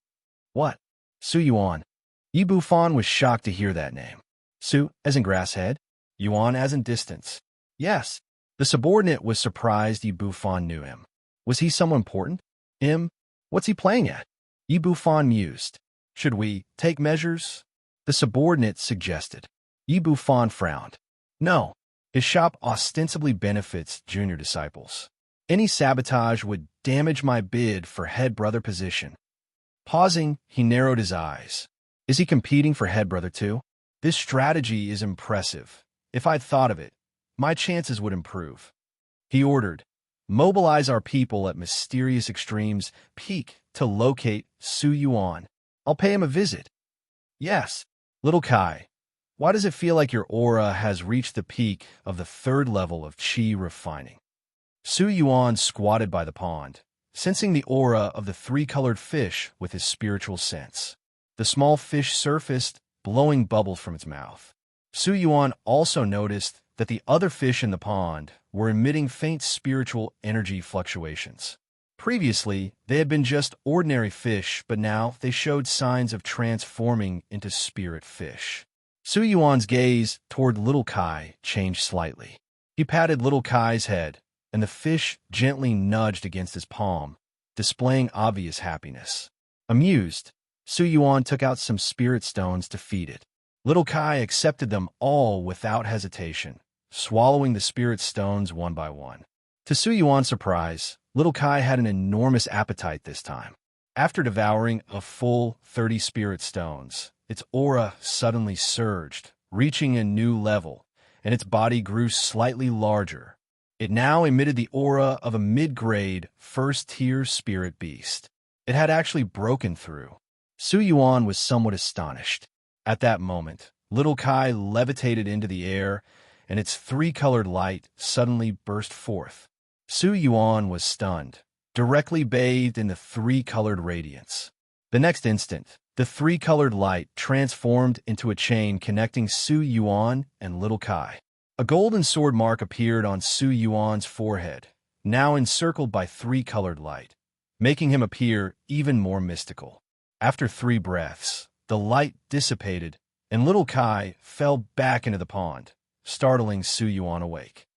What? Yuan. Yibufan was shocked to hear that name. Su, as in grasshead? Yuan as in distance. Yes. The subordinate was surprised Yibufan knew him. Was he someone important? What's he playing at? Yibufan mused. Should we take measures? The subordinate suggested. Yibufan frowned. No. His shop ostensibly benefits junior disciples. Any sabotage would damage my bid for head brother position. Pausing, he narrowed his eyes. Is he competing for head brother too? This strategy is impressive. If I'd thought of it, my chances would improve. He ordered, mobilize our people at Mysterious Extremes Peak to locate Yuan. I'll pay him a visit. Yes. Little Kai, why does it feel like your aura has reached the peak of the 3rd level of chi refining? Yuan squatted by the pond, sensing the aura of the 3-colored fish with his spiritual sense. The small fish surfaced, blowing bubbles from its mouth. Yuan also noticed that the other fish in the pond were emitting faint spiritual energy fluctuations. Previously, they had been just ordinary fish, but now they showed signs of transforming into spirit fish. Yuan's gaze toward Little Kai changed slightly. He patted Little Kai's head, and the fish gently nudged against his palm, displaying obvious happiness. Amused, Yuan took out some spirit stones to feed it. Little Kai accepted them all without hesitation, swallowing the spirit stones one by one. To Yuan's surprise, Little Kai had an enormous appetite this time. After devouring a full 30 spirit stones, its aura suddenly surged, reaching a new level, and its body grew slightly larger. It now emitted the aura of a mid-grade, 1st-tier spirit beast. It had actually broken through. Yuan was somewhat astonished. At that moment, Little Kai levitated into the air, and its 3-colored light suddenly burst forth. Yuan was stunned, directly bathed in the 3-colored radiance. The next instant, the 3-colored light transformed into a chain connecting Yuan and Little Kai. A golden sword mark appeared on Yuan's forehead, now encircled by 3-colored light, making him appear even more mystical. After 3 breaths, the light dissipated, and Little Kai fell back into the pond, startling Yuan awake.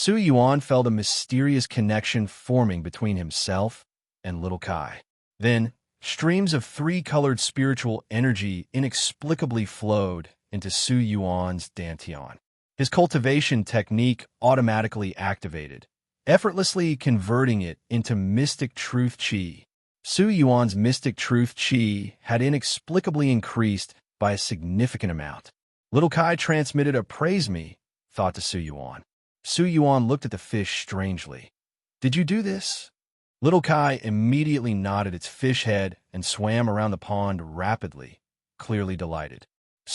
Yuan felt a mysterious connection forming between himself and Little Kai. Then, streams of 3-colored spiritual energy inexplicably flowed into Yuan's dantian. His cultivation technique automatically activated, effortlessly converting it into mystic truth chi. Yuan's mystic truth chi had inexplicably increased by a significant amount. Little Kai transmitted a praise me, thought to Yuan. Yuan looked at the fish strangely. Did you do this? Little Kai immediately nodded its fish head and swam around the pond rapidly, clearly delighted.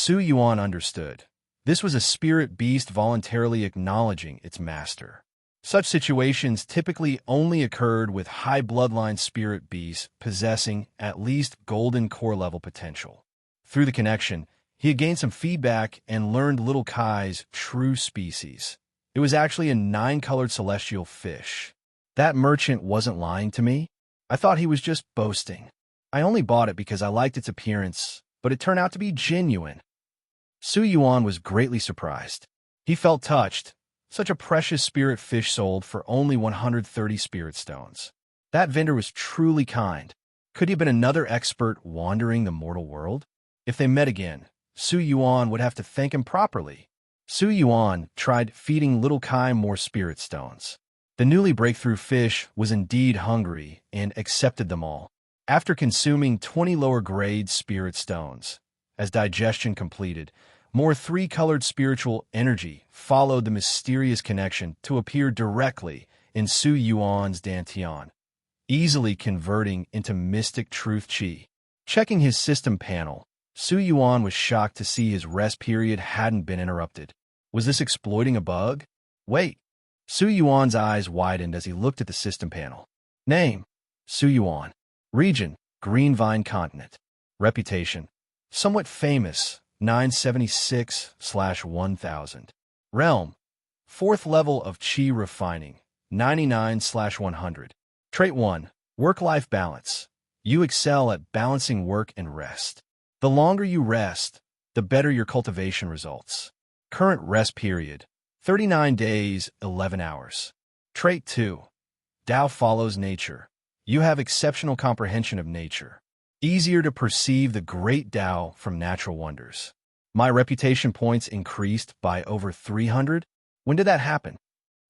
Yuan understood. This was a spirit beast voluntarily acknowledging its master. Such situations typically only occurred with high bloodline spirit beasts possessing at least golden core level potential. Through the connection, he had gained some feedback and learned Little Kai's true species. It was actually a 9-colored celestial fish. That merchant wasn't lying to me. I thought he was just boasting. I only bought it because I liked its appearance, but it turned out to be genuine. Su Yuan was greatly surprised. He felt touched. Such a precious spirit fish sold for only 130 spirit stones. That vendor was truly kind. Could he have been another expert wandering the mortal world? If they met again, Su Yuan would have to thank him properly. Su Yuan tried feeding little Kai more spirit stones. The newly breakthrough fish was indeed hungry and accepted them all. After consuming 20 lower-grade spirit stones, as digestion completed, more three-colored spiritual energy followed the mysterious connection to appear directly in Su Yuan's dantian, easily converting into mystic truth chi. Checking his system panel, Su Yuan was shocked to see his rest period hadn't been interrupted. Was this exploiting a bug? Wait. Su Yuan's eyes widened as he looked at the system panel. Name: Su Yuan. Region: Green Vine Continent. Reputation: somewhat famous, 976/1000. Realm: 4th level of Qi Refining, 99/100. Trait 1: Work-life balance. You excel at balancing work and rest. The longer you rest, the better your cultivation results. Current rest period: 39 days, 11 hours. Trait 2: Dao follows nature. You have exceptional comprehension of nature. Easier to perceive the great Dao from natural wonders. My reputation points increased by over 300? When did that happen?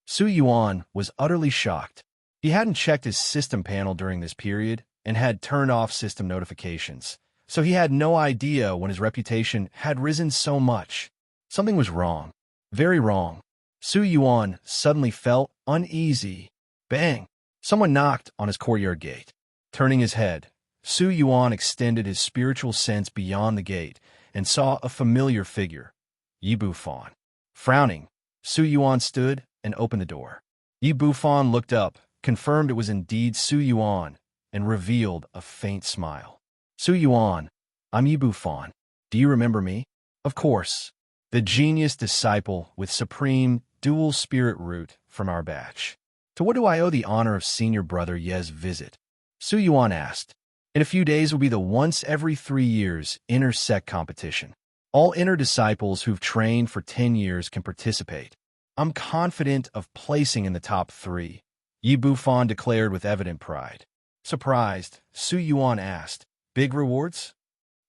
Su Yuan was utterly shocked. He hadn't checked his system panel during this period and had turned off system notifications, so he had no idea when his reputation had risen so much. Something was wrong. Very wrong. Su Yuan suddenly felt uneasy. Bang! Someone knocked on his courtyard gate. Turning his head, Su Yuan extended his spiritual sense beyond the gate and saw a familiar figure, Yi Bufan. Frowning, Su Yuan stood and opened the door. Yi Bufan looked up, confirmed it was indeed Su Yuan, and revealed a faint smile. Su Yuan, I'm Yi Bufan. Do you remember me? Of course. The genius disciple with supreme dual spirit root from our batch. To what do I owe the honor of senior brother Ye's visit? Su Yuan asked. In a few days will be the once every 3 years inner Sect competition. All inner disciples who've trained for 10 years can participate. I'm confident of placing in the top 3, Yi Bufan declared with evident pride. Surprised, Su Yuan asked, Big rewards?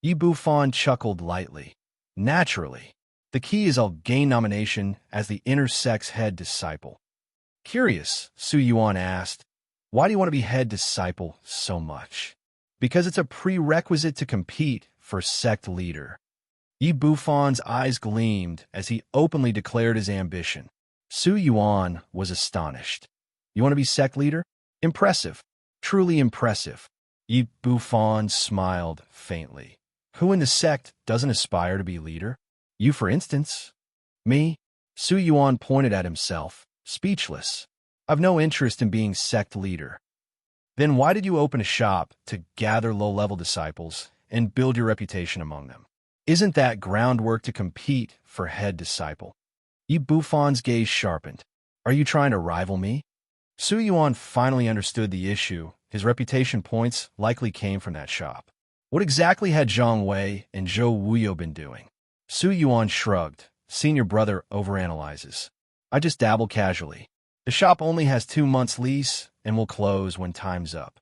Yi Bufan chuckled lightly. Naturally. The key is I'll gain nomination as the inner Sect's head disciple. Curious, Su Yuan asked, why do you want to be head disciple so much? Because it's a prerequisite to compete for Sect leader. Yi Bufan's eyes gleamed as he openly declared his ambition. Su Yuan was astonished. You want to be Sect leader? Impressive. Truly impressive. Yi Bufan smiled faintly. Who in the Sect doesn't aspire to be leader? You, for instance. Me? Su Yuan pointed at himself, speechless. I've no interest in being Sect leader. Then why did you open a shop to gather low-level disciples and build your reputation among them? Isn't that groundwork to compete for head disciple? Yi Bufan's gaze sharpened. Are you trying to rival me? Su Yuan finally understood the issue. His reputation points likely came from that shop. What exactly had Zhang Wei and Zhou Wuyo been doing? Su Yuan shrugged. Senior brother overanalyzes. I just dabble casually. The shop only has 2 months lease and will close when time's up.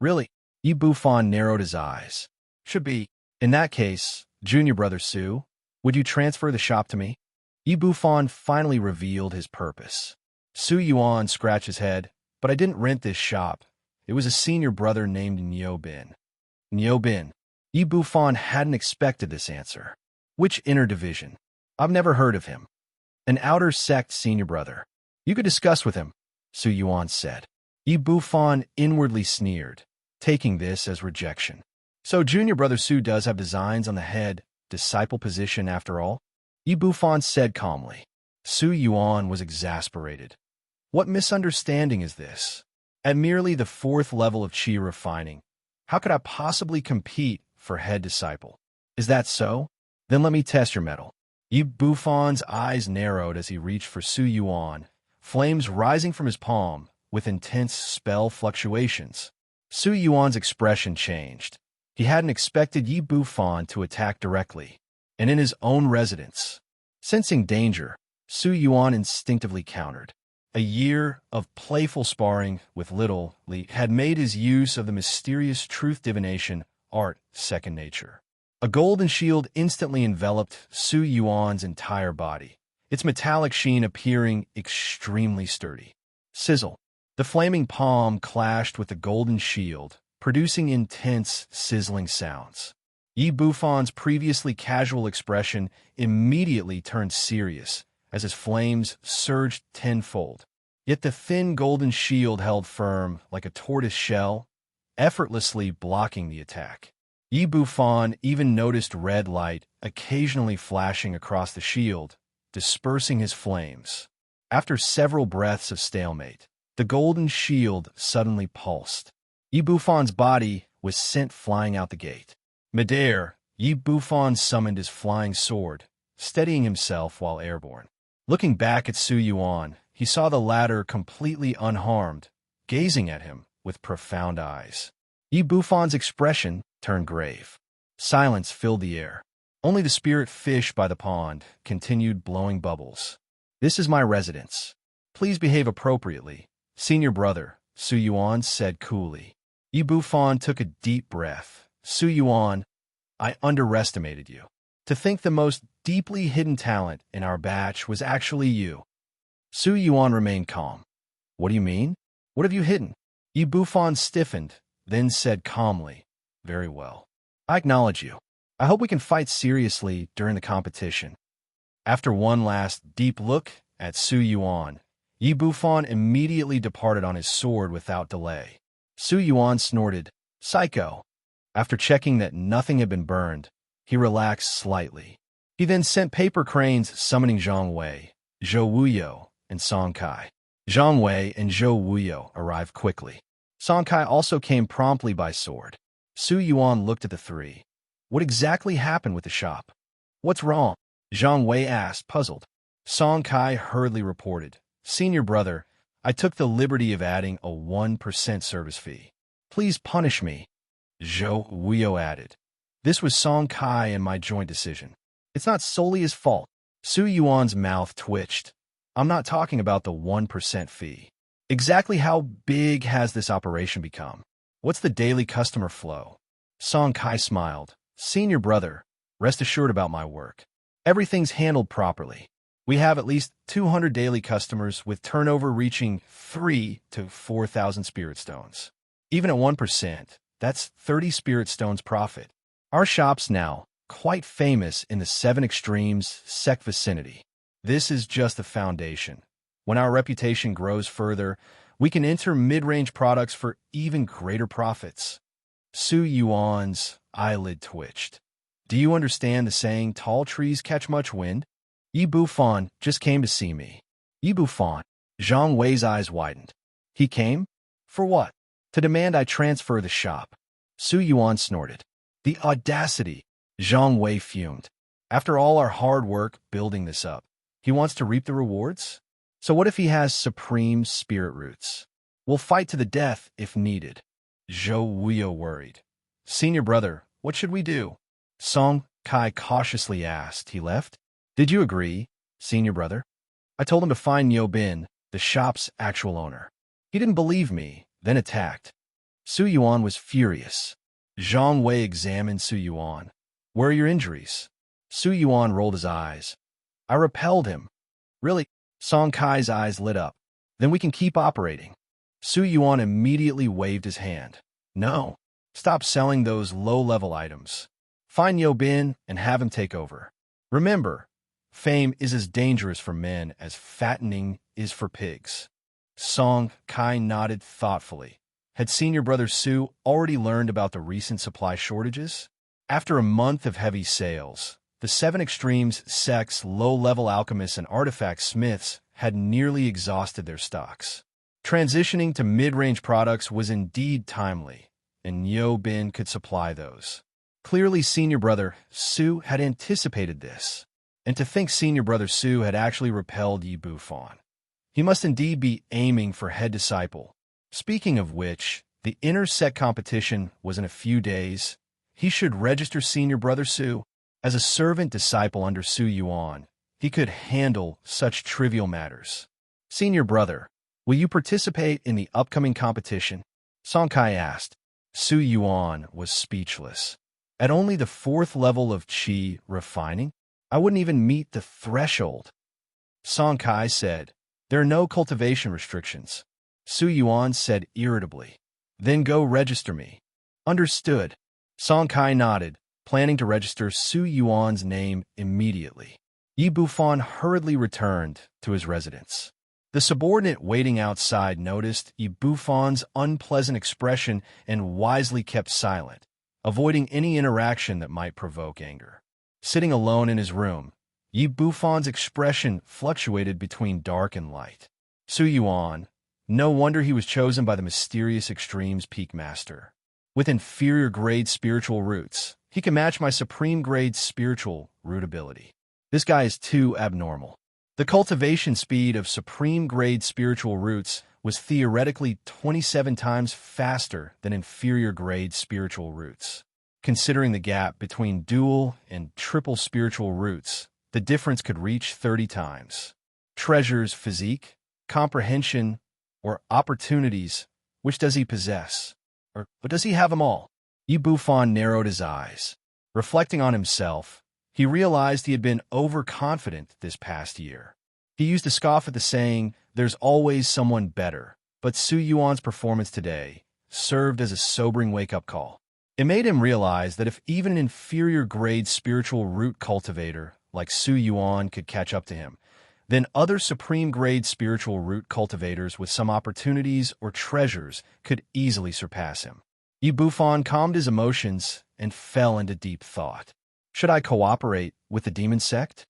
Really? Yi Bufan narrowed his eyes. Should be. In that case, junior brother Su, would you transfer the shop to me? Yi Bufan finally revealed his purpose. Su Yuan scratched his head, but I didn't rent this shop. It was a senior brother named Niobin. Niobin. Yi Bufan hadn't expected this answer. Which inner division? I've never heard of him. An outer Sect senior brother. You could discuss with him, Su Yuan said. Yi Bufan inwardly sneered, taking this as rejection. So junior brother Su does have designs on the head disciple position after all? Yi Bufan said calmly. Su Yuan was exasperated. What misunderstanding is this? At merely the 4th level of Qi refining, how could I possibly compete for head disciple? Is that so? Then let me test your mettle. Yi Bufan's eyes narrowed as he reached for Su Yuan, flames rising from his palm with intense spell fluctuations. Su Yuan's expression changed. He hadn't expected Yi Bufan to attack directly, and in his own residence. Sensing danger, Su Yuan instinctively countered. A year of playful sparring with Little Li had made his use of the mysterious truth divination art second nature. A golden shield instantly enveloped Su Yuan's entire body, its metallic sheen appearing extremely sturdy. Sizzle. The flaming palm clashed with the golden shield, producing intense, sizzling sounds. Yi Bufan's previously casual expression immediately turned serious as his flames surged tenfold. Yet the thin golden shield held firm like a tortoise shell, effortlessly blocking the attack. Yi Bufan even noticed red light occasionally flashing across the shield, dispersing his flames. After several breaths of stalemate, the golden shield suddenly pulsed. Yi Bufan's body was sent flying out the gate. Midair, Yi Bufan summoned his flying sword, steadying himself while airborne. Looking back at Su Yuan, he saw the latter completely unharmed, gazing at him with profound eyes. Yi Bufan's expression turned grave. Silence filled the air. Only the spirit fish by the pond continued blowing bubbles. "This is my residence. Please behave appropriately, senior brother," Su Yuan said coolly. Yi Bufan took a deep breath. "Su Yuan, I underestimated you. To think the most deeply hidden talent in our batch was actually you." Su Yuan remained calm. "What do you mean? What have you hidden?" Yi Bufan stiffened, then said calmly, "Very well. I acknowledge you. I hope we can fight seriously during the competition." After one last deep look at Su Yuan, Yi Bufan immediately departed on his sword without delay. Su Yuan snorted, "Psycho." After checking that nothing had been burned, he relaxed slightly. He then sent paper cranes summoning Zhang Wei, Zhou Wuyo, and Song Kai. Zhang Wei and Zhou Wuyo arrived quickly. Song Kai also came promptly by sword. Su Yuan looked at the three. What exactly happened with the shop? "What's wrong?" Zhang Wei asked, puzzled. Song Kai hurriedly reported, "Senior brother, I took the liberty of adding a 1% service fee. Please punish me." Zhou Wuyo added, "This was Song Kai and my joint decision. It's not solely his fault." Su Yuan's mouth twitched. "I'm not talking about the 1% fee. Exactly how big has this operation become? What's the daily customer flow?" Song Kai smiled. "Senior brother, rest assured about my work. Everything's handled properly. We have at least 200 daily customers with turnover reaching 3 to 4,000 spirit stones. Even at 1%, that's 30 spirit stones profit. Our shop's now quite famous in the 7 Extremes Sect vicinity. This is just the foundation. When our reputation grows further, we can enter mid-range products for even greater profits." Su Yuan's eyelid twitched. "Do you understand the saying, tall trees catch much wind? Yi Bufan just came to see me." "Yi Bufan?" Zhang Wei's eyes widened. "He came? For what?" "To demand I transfer the shop." Su Yuan snorted. "The audacity!" Zhang Wei fumed. "After all our hard work building this up, he wants to reap the rewards? So what if he has supreme spirit roots? We'll fight to the death if needed." Zhou Wuyo worried. "Senior brother, what should we do?" Song Kai cautiously asked. "He left? Did you agree, senior brother?" "I told him to find Niu Bin, the shop's actual owner. He didn't believe me, then attacked." Su Yuan was furious. Zhang Wei examined Su Yuan. "Where are your injuries?" Su Yuan rolled his eyes. "I repelled him." "Really?" Song Kai's eyes lit up. "Then we can keep operating." Su Yuan immediately waved his hand. "No. Stop selling those low-level items. Find Niu Bin and have him take over. Remember, fame is as dangerous for men as fattening is for pigs." Song Kai nodded thoughtfully. Had senior brother Su already learned about the recent supply shortages? After a month of heavy sales, the 7 Extremes Sect's low-level alchemists and artifact smiths had nearly exhausted their stocks. Transitioning to mid-range products was indeed timely, and Niu Bin could supply those. Clearly, senior brother Su had anticipated this, and to think senior brother Su had actually repelled Yi Bufan. He must indeed be aiming for head disciple. Speaking of which, the inner Sect competition was in a few days. he should register senior brother Su. As a servant disciple under Su Yuan, he could handle such trivial matters. Senior brother, will you participate in the upcoming competition? Song Kai asked. Su Yuan was speechless. At only the 4th level of Qi refining, I wouldn't even meet the threshold. Song Kai said, there are no cultivation restrictions. Su Yuan said irritably, then go register me. Understood. Song Kai nodded, planning to register Su Yuan's name immediately. Yi Bufan hurriedly returned to his residence. The subordinate waiting outside noticed Yi Bufan's unpleasant expression and wisely kept silent, avoiding any interaction that might provoke anger. Sitting alone in his room, Yi Bufan's expression fluctuated between dark and light. Su Yuan, no wonder he was chosen by the mysterious extremes peak master. With inferior grade spiritual roots, he can match my supreme grade spiritual root ability. This guy is too abnormal. The cultivation speed of supreme grade spiritual roots was theoretically 27 times faster than inferior grade spiritual roots. Considering the gap between dual and triple spiritual roots, the difference could reach 30 times. Treasures, physique, comprehension, or opportunities, which does he possess? Or does he have them all? Yi Bufan narrowed his eyes. Reflecting on himself, he realized he had been overconfident this past year. He used to scoff at the saying, there's always someone better, but Su Yuan's performance today served as a sobering wake-up call. It made him realize that if even an inferior grade spiritual root cultivator like Su Yuan could catch up to him, then other supreme grade spiritual root cultivators with some opportunities or treasures could easily surpass him. Yi Bufan calmed his emotions and fell into deep thought. Should I cooperate with the demon sect?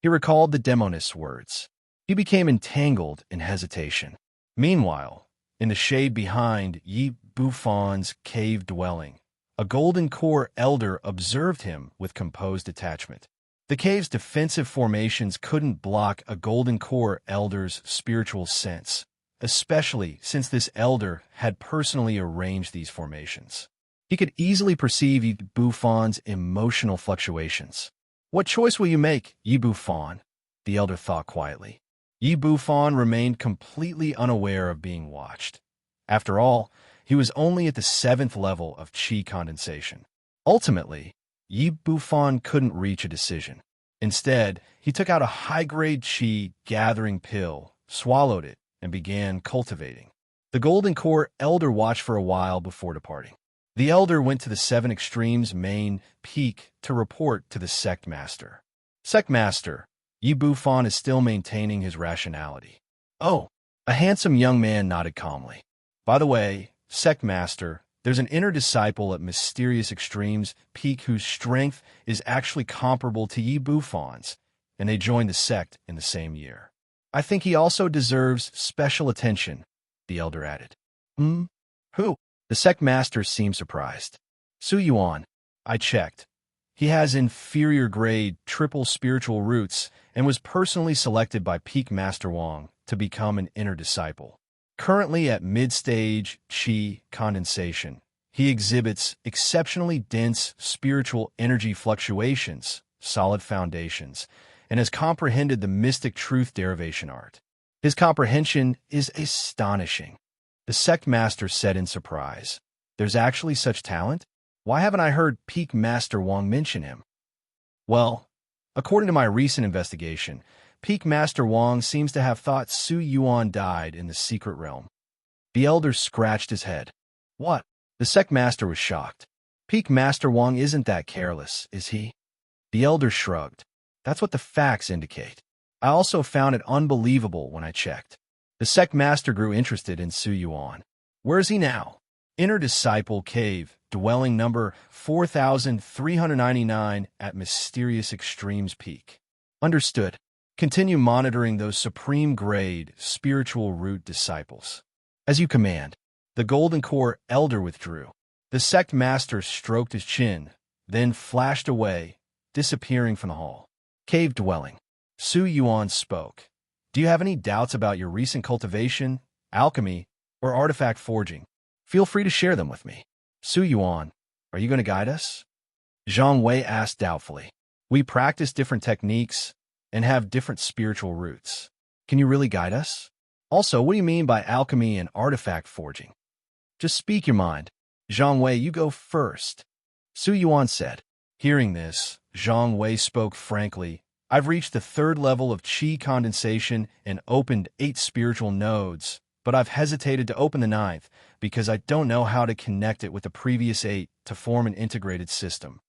He recalled the demonist's words. He became entangled in hesitation. Meanwhile, in the shade behind Yi Bufan's cave dwelling, a golden core elder observed him with composed detachment. The cave's defensive formations couldn't block a golden core elder's spiritual sense, especially since this elder had personally arranged these formations. He could easily perceive Yi Bufan's emotional fluctuations. What choice will you make, Yi Bufan? The elder thought quietly. Yi Bufan remained completely unaware of being watched. After all, he was only at the 7th level of Qi condensation. Ultimately, Yi Bufan couldn't reach a decision. Instead, he took out a high-grade Qi gathering pill, swallowed it, and began cultivating. The Golden Core Elder watched for a while before departing. The Elder went to the 7 Extremes main peak to report to the Sect Master. Sect Master, Yi Bufan is still maintaining his rationality. Oh, a handsome young man nodded calmly. By the way, Sect Master, there's an inner disciple at Mysterious Extremes Peak whose strength is actually comparable to Yi Bufan's, and they joined the sect in the same year. I think he also deserves special attention, the Elder added. Who? The Sect Master seemed surprised. Su Yuan. I checked. He has inferior grade triple spiritual roots and was personally selected by Peak Master Wang to become an inner disciple. Currently at mid-stage Qi condensation, he exhibits exceptionally dense spiritual energy fluctuations, solid foundations, and has comprehended the mystic truth derivation art. His comprehension is astonishing. The Sect Master said in surprise, there's actually such talent? Why haven't I heard Peak Master Wang mention him? Well, according to my recent investigation, Peak Master Wang seems to have thought Su Yuan died in the secret realm. The Elder scratched his head. What? The Sect Master was shocked. Peak Master Wang isn't that careless, is he? The Elder shrugged. That's what the facts indicate. I also found it unbelievable when I checked. The Sect Master grew interested in Su Yuan. Where is he now? Inner Disciple Cave, dwelling number 4399 at Mysterious Extremes Peak. Understood. Continue monitoring those supreme grade spiritual root disciples. As you command. The Golden Core Elder withdrew. The Sect Master stroked his chin, then flashed away, disappearing from the hall. Cave dwelling. Su Yuan spoke. Do you have any doubts about your recent cultivation, alchemy, or artifact forging? Feel free to share them with me. Su Yuan, are you going to guide us? Zhang Wei asked doubtfully. We practice different techniques and have different spiritual roots. Can you really guide us? Also, what do you mean by alchemy and artifact forging? Just speak your mind. Zhang Wei, you go first. Su Yuan said. Hearing this, Zhang Wei spoke frankly. I've reached the 3rd level of qi condensation and opened 8 spiritual nodes, but I've hesitated to open the 9th because I don't know how to connect it with the previous 8 to form an integrated system.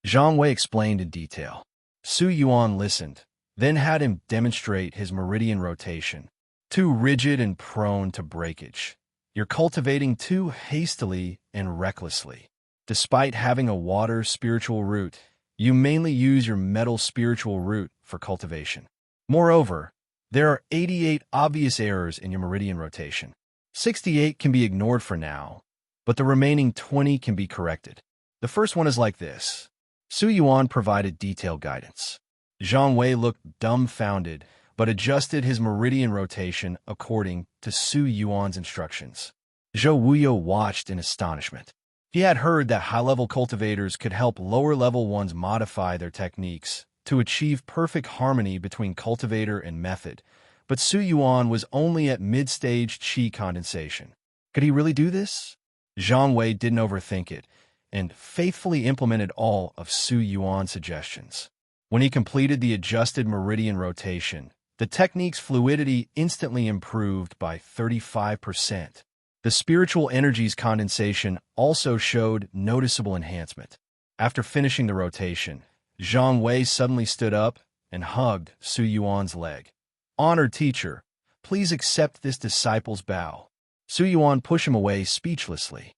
Zhang Wei explained in detail. Su Yuan listened, then had him demonstrate his meridian rotation. Too rigid and prone to breakage. You're cultivating too hastily and recklessly. Despite having a water spiritual root, you mainly use your metal spiritual root for cultivation. Moreover, there are 88 obvious errors in your meridian rotation. 68 can be ignored for now, but the remaining 20 can be corrected. The first one is like this. Su Yuan provided detailed guidance. Zhang Wei looked dumbfounded, but adjusted his meridian rotation according to Su Yuan's instructions. Zhou Wuyo watched in astonishment. He had heard that high-level cultivators could help lower-level ones modify their techniques to achieve perfect harmony between cultivator and method, but Su Yuan was only at mid-stage qi condensation. Could he really do this? Zhang Wei didn't overthink it and faithfully implemented all of Su Yuan's suggestions. When he completed the adjusted meridian rotation, the technique's fluidity instantly improved by 35%. The spiritual energies condensation also showed noticeable enhancement. After finishing the rotation, Zhang Wei suddenly stood up and hugged Su Yuan's leg. Honored teacher, please accept this disciple's bow. Su Yuan pushed him away speechlessly.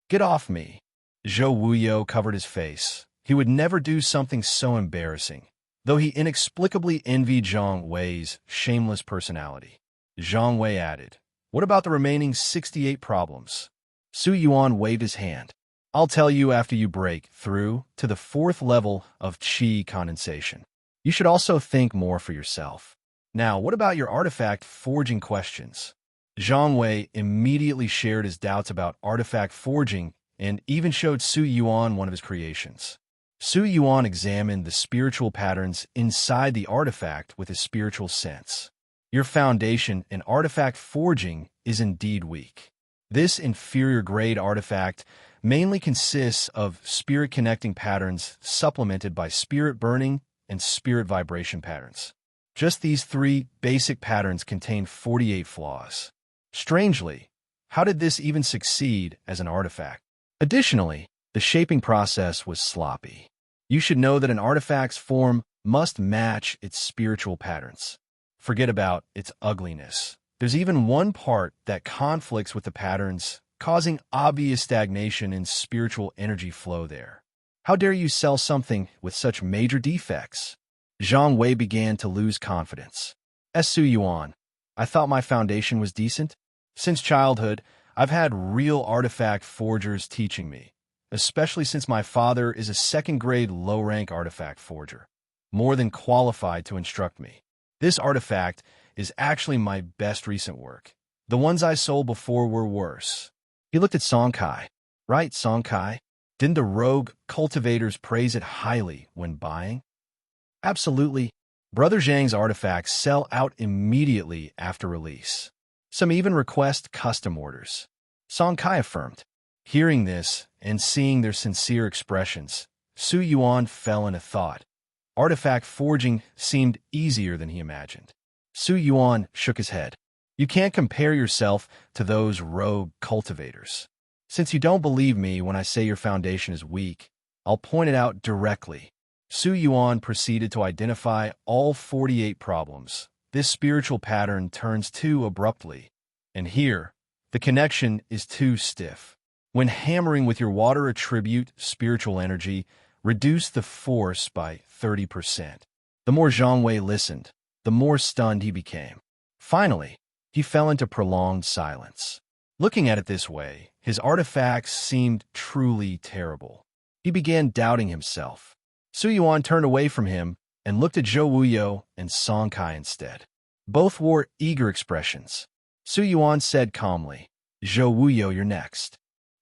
Get off me. Zhou Wuyo covered his face. He would never do something so embarrassing, though he inexplicably envied Zhang Wei's shameless personality. Zhang Wei added, what about the remaining 68 problems? Su Yuan waved his hand. I'll tell you after you break through to the 4th level of qi condensation. You should also think more for yourself. Now, what about your artifact forging questions? Zhang Wei immediately shared his doubts about artifact forging and even showed Su Yuan one of his creations. Su Yuan examined the spiritual patterns inside the artifact with his spiritual sense. Your foundation in artifact forging is indeed weak. This inferior-grade artifact mainly consists of spirit-connecting patterns supplemented by spirit burning and spirit vibration patterns. Just these 3 basic patterns contain 48 flaws. Strangely, how did this even succeed as an artifact? Additionally, the shaping process was sloppy. You should know that an artifact's form must match its spiritual patterns. Forget about its ugliness. There's even one part that conflicts with the patterns, causing obvious stagnation in spiritual energy flow there. How dare you sell something with such major defects? Zhang Wei began to lose confidence. As Su Yuan, I thought my foundation was decent. Since childhood, I've had real artifact forgers teaching me, especially since my father is a 2nd-grade low-rank artifact forger, more than qualified to instruct me. This artifact is actually my best recent work. The ones I sold before were worse. He looked at Song Kai. Right, Song Kai? Didn't the rogue cultivators praise it highly when buying? Absolutely. Brother Zhang's artifacts sell out immediately after release. Some even request custom orders. Song Kai affirmed. Hearing this and seeing their sincere expressions, Su Yuan fell into thought. Artifact forging seemed easier than he imagined. Su Yuan shook his head. You can't compare yourself to those rogue cultivators. Since you don't believe me when I say your foundation is weak, I'll point it out directly. Su Yuan proceeded to identify all 48 problems. This spiritual pattern turns too abruptly, and here, the connection is too stiff. When hammering with your water attribute spiritual energy, reduce the force by 30%. The more Zhang Wei listened, the more stunned he became. Finally, he fell into prolonged silence. Looking at it this way, his artifacts seemed truly terrible. He began doubting himself. Su Yuan turned away from him and looked at Zhou Wuyo and Song Kai instead. Both wore eager expressions. Su Yuan said calmly, Zhou Wuyo, you're next.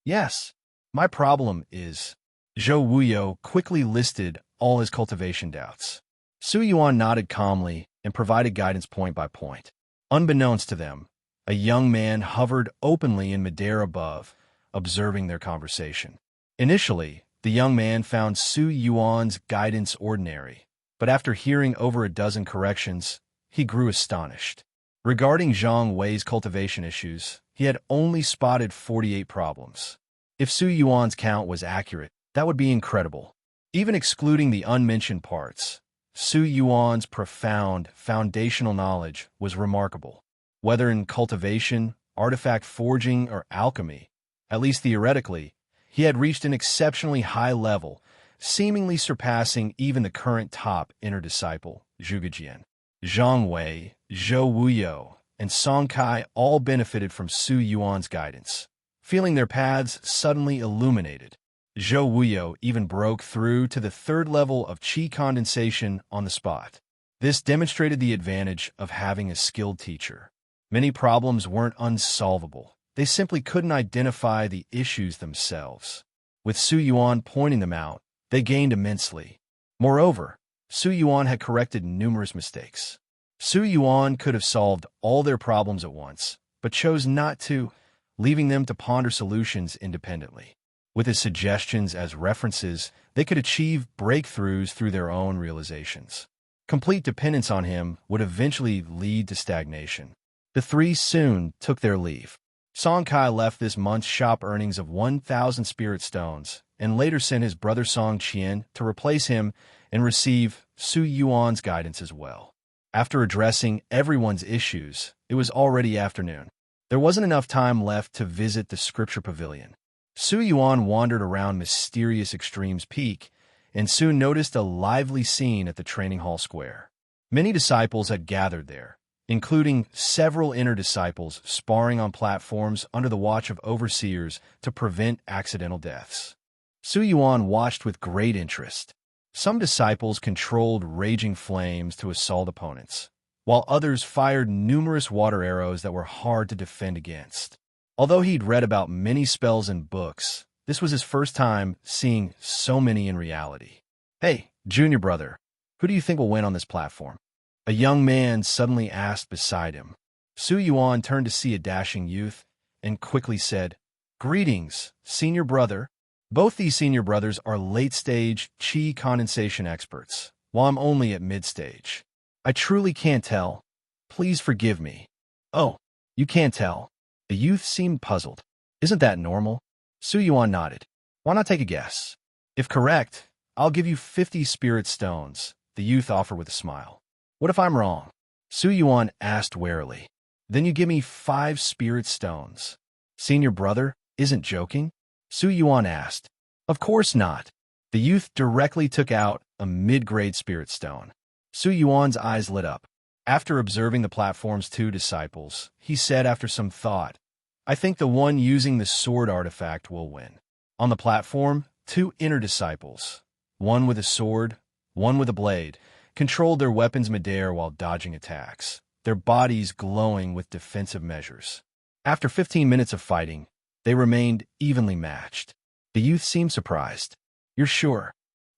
Yes, my problem is... Zhou Wuyo quickly listed all his cultivation doubts. Su Yuan nodded calmly and provided guidance point by point. Unbeknownst to them, a young man hovered openly in midair above, observing their conversation. Initially, the young man found Su Yuan's guidance ordinary, but after hearing over a dozen corrections, he grew astonished. Regarding Zhang Wei's cultivation issues, he had only spotted 48 problems. If Su Yuan's count was accurate, that would be incredible. Even excluding the unmentioned parts, Su Yuan's profound, foundational knowledge was remarkable. Whether in cultivation, artifact forging, or alchemy, at least theoretically, he had reached an exceptionally high level, seemingly surpassing even the current top inner disciple, Zhugejian. Zhang Wei, Zhou Wuyo, and Song Kai all benefited from Su Yuan's guidance, feeling their paths suddenly illuminated. Zhou Wuyo even broke through to the third level of qi condensation on the spot. This demonstrated the advantage of having a skilled teacher. Many problems weren't unsolvable. They simply couldn't identify the issues themselves. With Su Yuan pointing them out, they gained immensely. Moreover, Su Yuan had corrected numerous mistakes. Su Yuan could have solved all their problems at once, but chose not to, leaving them to ponder solutions independently. With his suggestions as references, they could achieve breakthroughs through their own realizations. Complete dependence on him would eventually lead to stagnation. The three soon took their leave. Song Kai left this month's shop earnings of 1,000 spirit stones and later sent his brother Song Qian to replace him and receive Su Yuan's guidance as well. After addressing everyone's issues, it was already afternoon. There wasn't enough time left to visit the scripture pavilion. Su Yuan wandered around Mysterious Extremes Peak and soon noticed a lively scene at the training hall square. Many disciples had gathered there, including several inner disciples sparring on platforms under the watch of overseers to prevent accidental deaths. Su Yuan watched with great interest. Some disciples controlled raging flames to assault opponents, while others fired numerous water arrows that were hard to defend against. Although he'd read about many spells in books, this was his first time seeing so many in reality. "Hey, junior brother, who do you think will win on this platform?" A young man suddenly asked beside him. Su Yuan turned to see a dashing youth and quickly said, "Greetings, senior brother." Both these senior brothers are late-stage qi condensation experts, while I'm only at mid-stage. I truly can't tell. Please forgive me. "Oh, you can't tell." The youth seemed puzzled. "Isn't that normal?" Su Yuan nodded. "Why not take a guess? If correct, I'll give you 50 spirit stones," the youth offered with a smile. "What if I'm wrong?" Su Yuan asked warily. "Then you give me 5 spirit stones." "Senior brother isn't joking?" Su Yuan asked. "Of course not." The youth directly took out a mid-grade spirit stone. Su Yuan's eyes lit up. After observing the platform's 2 disciples, he said after some thought, "I think the one using the sword artifact will win." On the platform, 2 inner disciples, one with a sword, one with a blade, controlled their weapons midair while dodging attacks, their bodies glowing with defensive measures. After 15 minutes of fighting, they remained evenly matched. The youth seemed surprised. "You're sure?"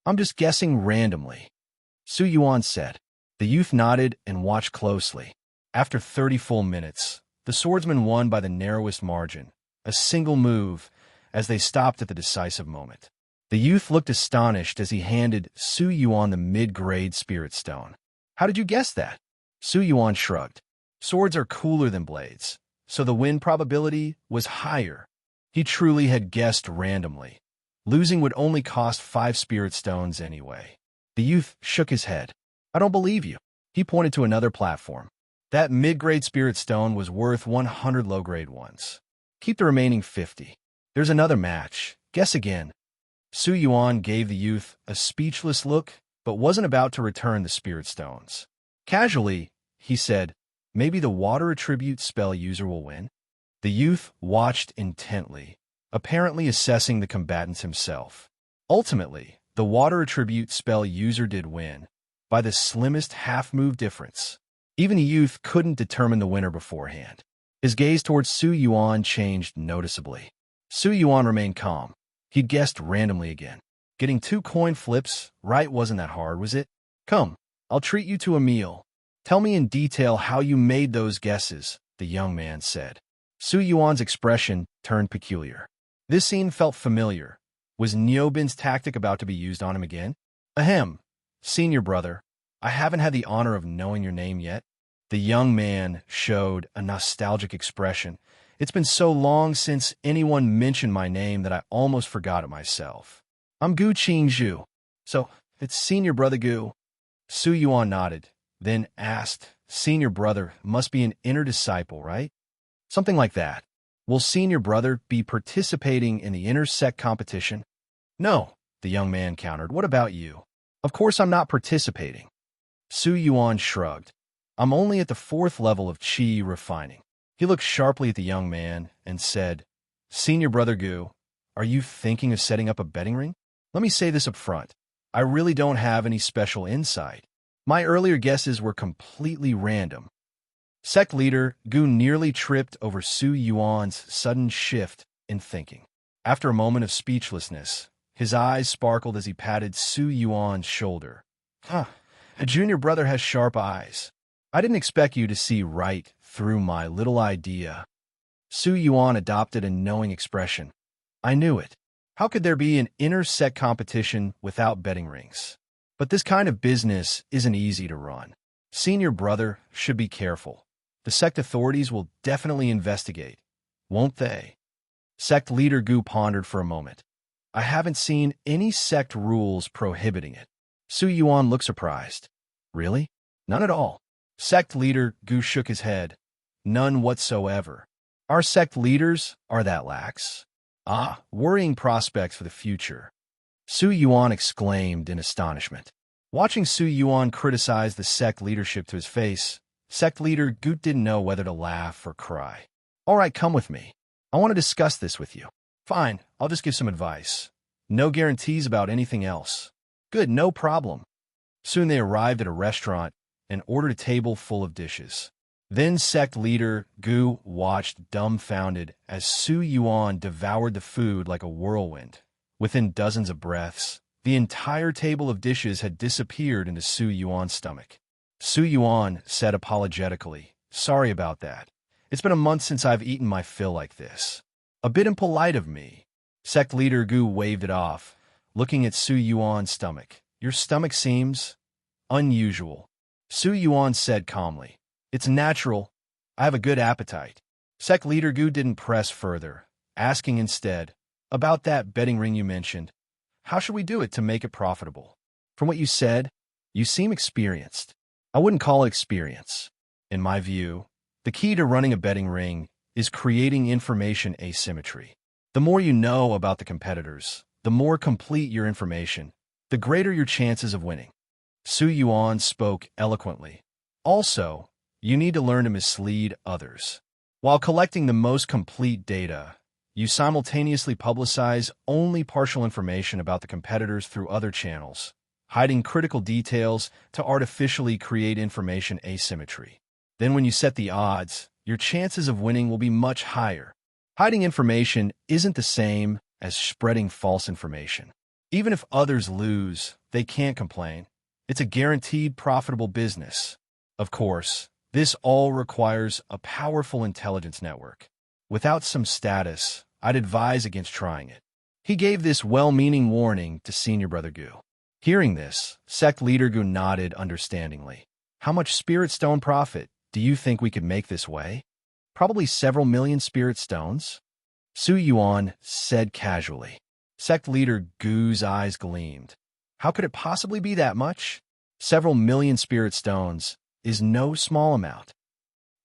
"I'm just guessing randomly," Su Yuan said. The youth nodded and watched closely. After 30 full minutes, the swordsman won by the narrowest margin, a single move, as they stopped at the decisive moment. The youth looked astonished as he handed Su Yuan the mid-grade spirit stone. "How did you guess that?" Su Yuan shrugged. "Swords are cooler than blades, so the win probability was higher." He truly had guessed randomly. Losing would only cost 5 spirit stones anyway. The youth shook his head. "I don't believe you." He pointed to another platform. "That mid-grade spirit stone was worth 100 low-grade ones. Keep the remaining 50. There's another match. Guess again." Su Yuan gave the youth a speechless look, but wasn't about to return the spirit stones. Casually, he said, "Maybe the water attribute spell user will win." The youth watched intently, apparently assessing the combatants himself. Ultimately, the water attribute spell user did win, by the slimmest half-move difference. Even the youth couldn't determine the winner beforehand. His gaze towards Su Yuan changed noticeably. Su Yuan remained calm. He'd guessed randomly again. Getting 2 coin flips right wasn't that hard, was it? Come, I'll treat you to a meal. Tell me in detail how you made those guesses, the young man said. Su Yuan's expression turned peculiar. This scene felt familiar. Was Niobin's tactic about to be used on him again? Ahem, senior brother, I haven't had the honor of knowing your name yet. The young man showed a nostalgic expression. It's been so long since anyone mentioned my name that I almost forgot it myself. I'm Gu Qingzhu. So, it's senior brother Gu. Su Yuan nodded, then asked, Senior brother must be an inner disciple, right? Something like that. Will senior brother be participating in the inner Sect competition? No, the young man countered. What about you? Of course I'm not participating. Su Yuan shrugged. I'm only at the 4th level of Qi refining. He looked sharply at the young man and said, Senior brother Gu, are you thinking of setting up a betting ring? Let me say this up front. I really don't have any special insight. My earlier guesses were completely random. Sect leader Gu nearly tripped over Su Yuan's sudden shift in thinking. After a moment of speechlessness, his eyes sparkled as he patted Su Yuan's shoulder. A junior brother has sharp eyes. I didn't expect you to see right through my little idea. Su Yuan adopted a knowing expression. I knew it. How could there be an inner Sect competition without betting rings? But this kind of business isn't easy to run. Senior brother should be careful. The Sect authorities will definitely investigate, won't they? Sect leader Gu pondered for a moment. I haven't seen any Sect rules prohibiting it. Su Yuan looked surprised. Really? None at all. Sect leader Gu shook his head. None whatsoever. Our Sect leaders are that lax. Worrying prospects for the future. Su Yuan exclaimed in astonishment. Watching Su Yuan criticize the Sect leadership to his face, Sect leader Gu didn't know whether to laugh or cry. All right, come with me. I want to discuss this with you. Fine, I'll just give some advice. No guarantees about anything else. Good, no problem. Soon they arrived at a restaurant and ordered a table full of dishes. Then Sect leader Gu watched dumbfounded as Su Yuan devoured the food like a whirlwind. Within dozens of breaths, the entire table of dishes had disappeared into Su Yuan's stomach. Su Yuan said apologetically, Sorry about that. It's been a month since I've eaten my fill like this. A bit impolite of me. Sect leader Gu waved it off, looking at Su Yuan's stomach. Your stomach seems unusual. Su Yuan said calmly. It's natural. I have a good appetite. Sect leader Gu didn't press further, asking instead, About that betting ring you mentioned, how should we do it to make it profitable? From what you said, you seem experienced. I wouldn't call it experience. In my view, the key to running a betting ring is creating information asymmetry. The more you know about the competitors, the more complete your information, the greater your chances of winning. Su Yuan spoke eloquently. Also, you need to learn to mislead others. While collecting the most complete data, you simultaneously publicize only partial information about the competitors through other channels, hiding critical details to artificially create information asymmetry. Then when you set the odds, your chances of winning will be much higher. Hiding information isn't the same as spreading false information. Even if others lose, they can't complain. It's a guaranteed profitable business. Of course, this all requires a powerful intelligence network. Without some status, I'd advise against trying it. He gave this well-meaning warning to senior brother Gu. Hearing this, Sect leader Gu nodded understandingly. How much spirit stone profit do you think we could make this way? Probably several million spirit stones? Su Yuan said casually. Sect leader Gu's eyes gleamed. How could it possibly be that much? Several million spirit stones is no small amount.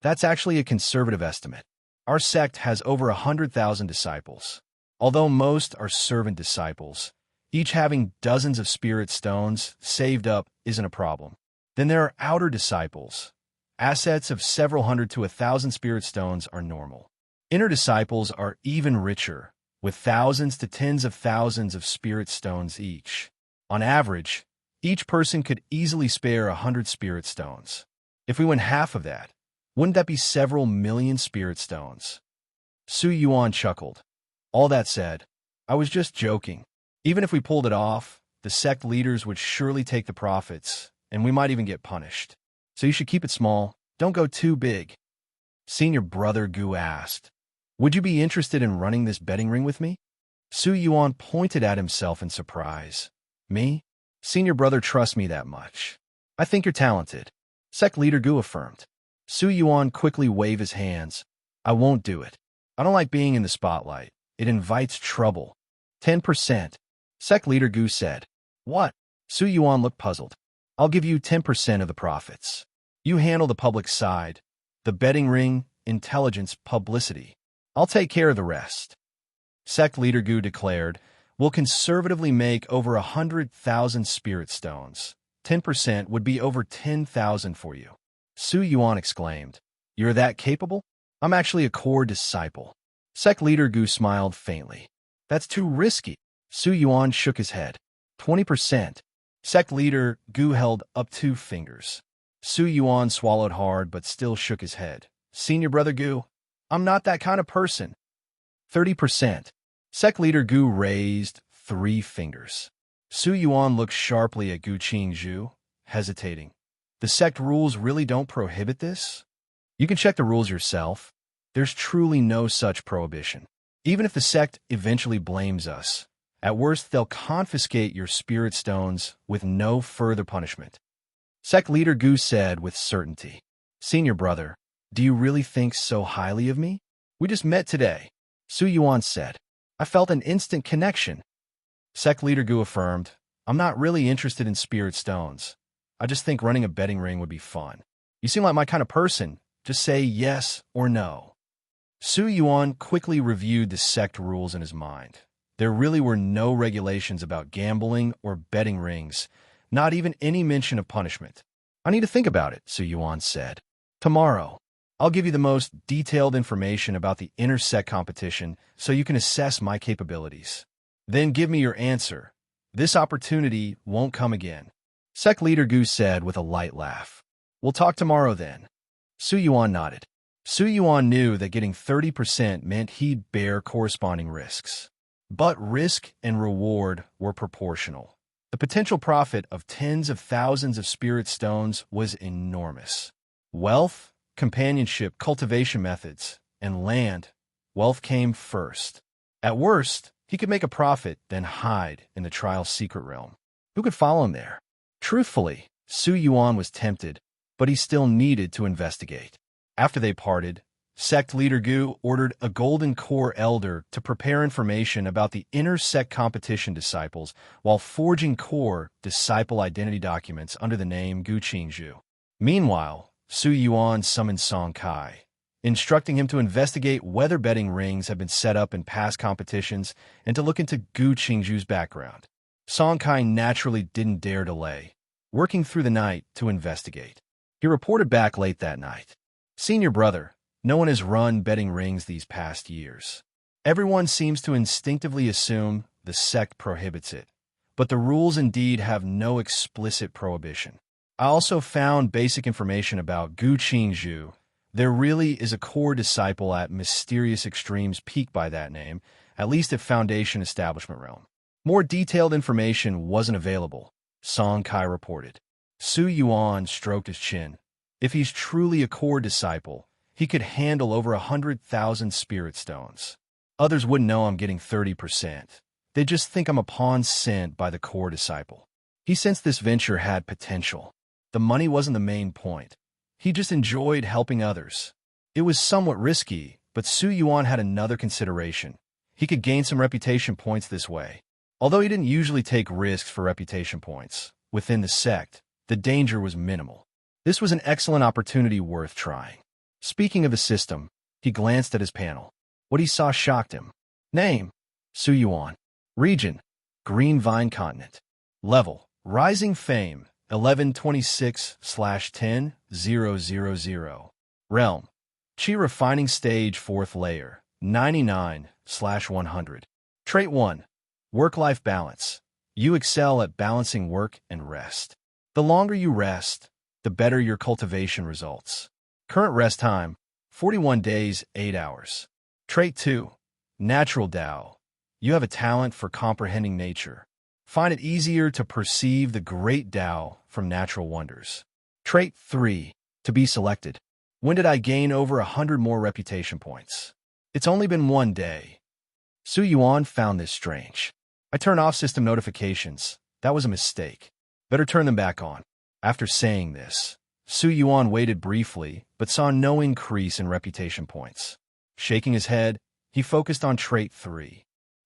That's actually a conservative estimate. Our sect has over 100,000 disciples. Although most are servant disciples, each having dozens of spirit stones saved up isn't a problem. Then there are outer disciples. Assets of several hundred to 1,000 spirit stones are normal. Inner disciples are even richer, with thousands to tens of thousands of spirit stones each. On average, each person could easily spare 100 spirit stones. If we win half of that, wouldn't that be several million spirit stones? Su Yuan chuckled. All that said, I was just joking. Even if we pulled it off, the sect leaders would surely take the profits, and we might even get punished. So you should keep it small. Don't go too big. Senior brother Gu asked, "Would you be interested in running this betting ring with me?" Yuan pointed at himself in surprise. "Me? Senior brother trusts me that much. I think you're talented," Sect leader Gu affirmed. Yuan quickly waved his hands. "I won't do it. I don't like being in the spotlight. It invites trouble." 10%. Sect leader Gu said. "What?" Yuan looked puzzled. "I'll give you 10% of the profits. You handle the public side, the betting ring, intelligence, publicity. I'll take care of the rest." Sect leader Gu declared, "We'll conservatively make over 100,000 spirit stones. 10% would be over 10,000 for you." Yuan exclaimed, "You're that capable? I'm actually a core disciple." Sect leader Gu smiled faintly. "That's too risky." Yuan shook his head. 20%. Sect leader Gu held up 2 fingers. Yuan swallowed hard but still shook his head. "Senior brother Gu, I'm not that kind of person." 30%. Sect leader Gu raised 3 fingers. Yuan looked sharply at Gu Qingzhu, hesitating. "The sect rules really don't prohibit this?" "You can check the rules yourself. There's truly no such prohibition. Even if the sect eventually blames us, at worst they'll confiscate your spirit stones with no further punishment." Sect leader Gu said with certainty. "Senior brother, do you really think so highly of me? We just met today," Yuan said. "I felt an instant connection." Sect leader Gu affirmed, "I'm not really interested in spirit stones. I just think running a betting ring would be fun. You seem like my kind of person. Just say yes or no." Yuan quickly reviewed the sect rules in his mind. There really were no regulations about gambling or betting rings, not even any mention of punishment. "I need to think about it," Yuan said. "Tomorrow, I'll give you the most detailed information about the inter-sect competition so you can assess my capabilities. Then give me your answer. This opportunity won't come again." Sect leader Gu said with a light laugh. "We'll talk tomorrow then." Yuan nodded. Yuan knew that getting 30% meant he'd bear corresponding risks. But risk and reward were proportional. The potential profit of tens of thousands of spirit stones was enormous. Wealth, companionship, cultivation methods, and land, wealth came first. At worst, he could make a profit, then hide in the trial's secret realm. Who could follow him there? Truthfully, Yuan was tempted, but he still needed to investigate. After they parted, Sect leader Gu ordered a golden core elder to prepare information about the inter-sect competition disciples while forging core disciple identity documents under the name Gu Qingzhu. Meanwhile, Yuan summoned Song Kai, instructing him to investigate whether betting rings had been set up in past competitions and to look into Gu Qingzhu's background. Song Kai naturally didn't dare delay, working through the night to investigate. He reported back late that night. "Senior brother, no one has run betting rings these past years. Everyone seems to instinctively assume the sect prohibits it, but the rules indeed have no explicit prohibition. I also found basic information about Gu Qingzhu. There really is a core disciple at Mysterious Extremes Peak by that name, at least at Foundation Establishment Realm. More detailed information wasn't available," Song Kai reported. Yuan stroked his chin. If he's truly a core disciple, he could handle over 100,000 spirit stones. Others wouldn't know I'm getting 30%. They'd just think I'm a pawn sent by the core disciple. He sensed this venture had potential. The money wasn't the main point. He just enjoyed helping others. It was somewhat risky, but Yuan had another consideration. He could gain some reputation points this way. Although he didn't usually take risks for reputation points, within the sect, the danger was minimal. This was an excellent opportunity worth trying. Speaking of the system, he glanced at his panel. What he saw shocked him. Name: Yuan. Region: Green Vine Continent. Level: Rising Fame 1126/10,000. Realm: Chi Refining Stage 4th Layer 99/100. Trait 1: Work-life balance. You excel at balancing work and rest. The longer you rest, the better your cultivation results. Current rest time: 41 days, 8 hours. Trait 2: Natural Dao. you have a talent for comprehending nature. Find it easier to perceive the great Tao from natural wonders. Trait 3. To be selected. When did I gain over 100 more reputation points? It's only been one day. Yuan found this strange. I turned off system notifications. That was a mistake. Better turn them back on. After saying this, Yuan waited briefly, but saw no increase in reputation points. Shaking his head, he focused on trait 3.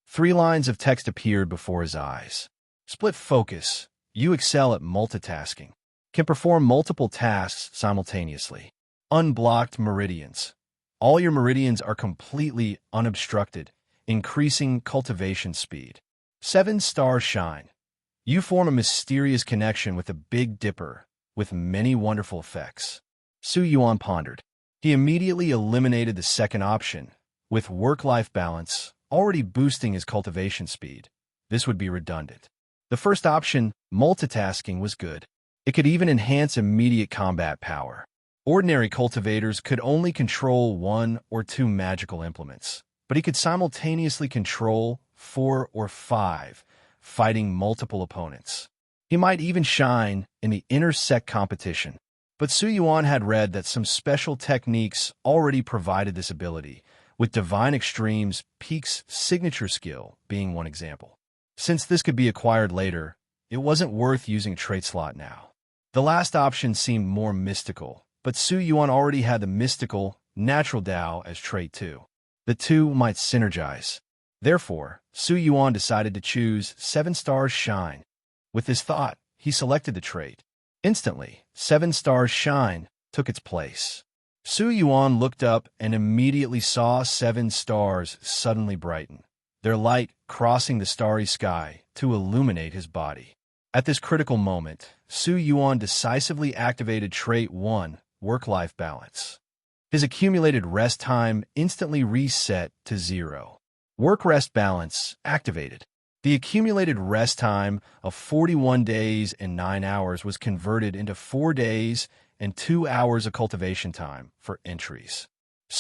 3 lines of text appeared before his eyes. Split focus. You excel at multitasking. Can perform multiple tasks simultaneously. Unblocked meridians. All your meridians are completely unobstructed, increasing cultivation speed. 7-star shine. You form a mysterious connection with the Big Dipper, with many wonderful effects. Yuan pondered. He immediately eliminated the second option, with work-life balance already boosting his cultivation speed. This would be redundant. The first option, multitasking, was good. It could even enhance immediate combat power. Ordinary cultivators could only control 1 or 2 magical implements, but he could simultaneously control 4 or 5, fighting multiple opponents. He might even shine in the inner Sect competition. But Yuan had read that some special techniques already provided this ability, with Divine Extreme's Peak's signature skill being one example. Since this could be acquired later, it wasn't worth using a trait slot now. The last option seemed more mystical, but Yuan already had the mystical, natural Tao as trait 2. The two might synergize. Therefore, Yuan decided to choose 7-star shine. With this thought, he selected the trait. Instantly, 7-star shine took its place. Yuan looked up and immediately saw 7 stars suddenly brighten, their light crossing the starry sky to illuminate his body. At this critical moment, Yuan decisively activated trait 1, work-life balance. His accumulated rest time instantly reset to 0. Work-rest balance activated. The accumulated rest time of 41 days and 9 hours was converted into 4 days and 2 hours of cultivation time for entries.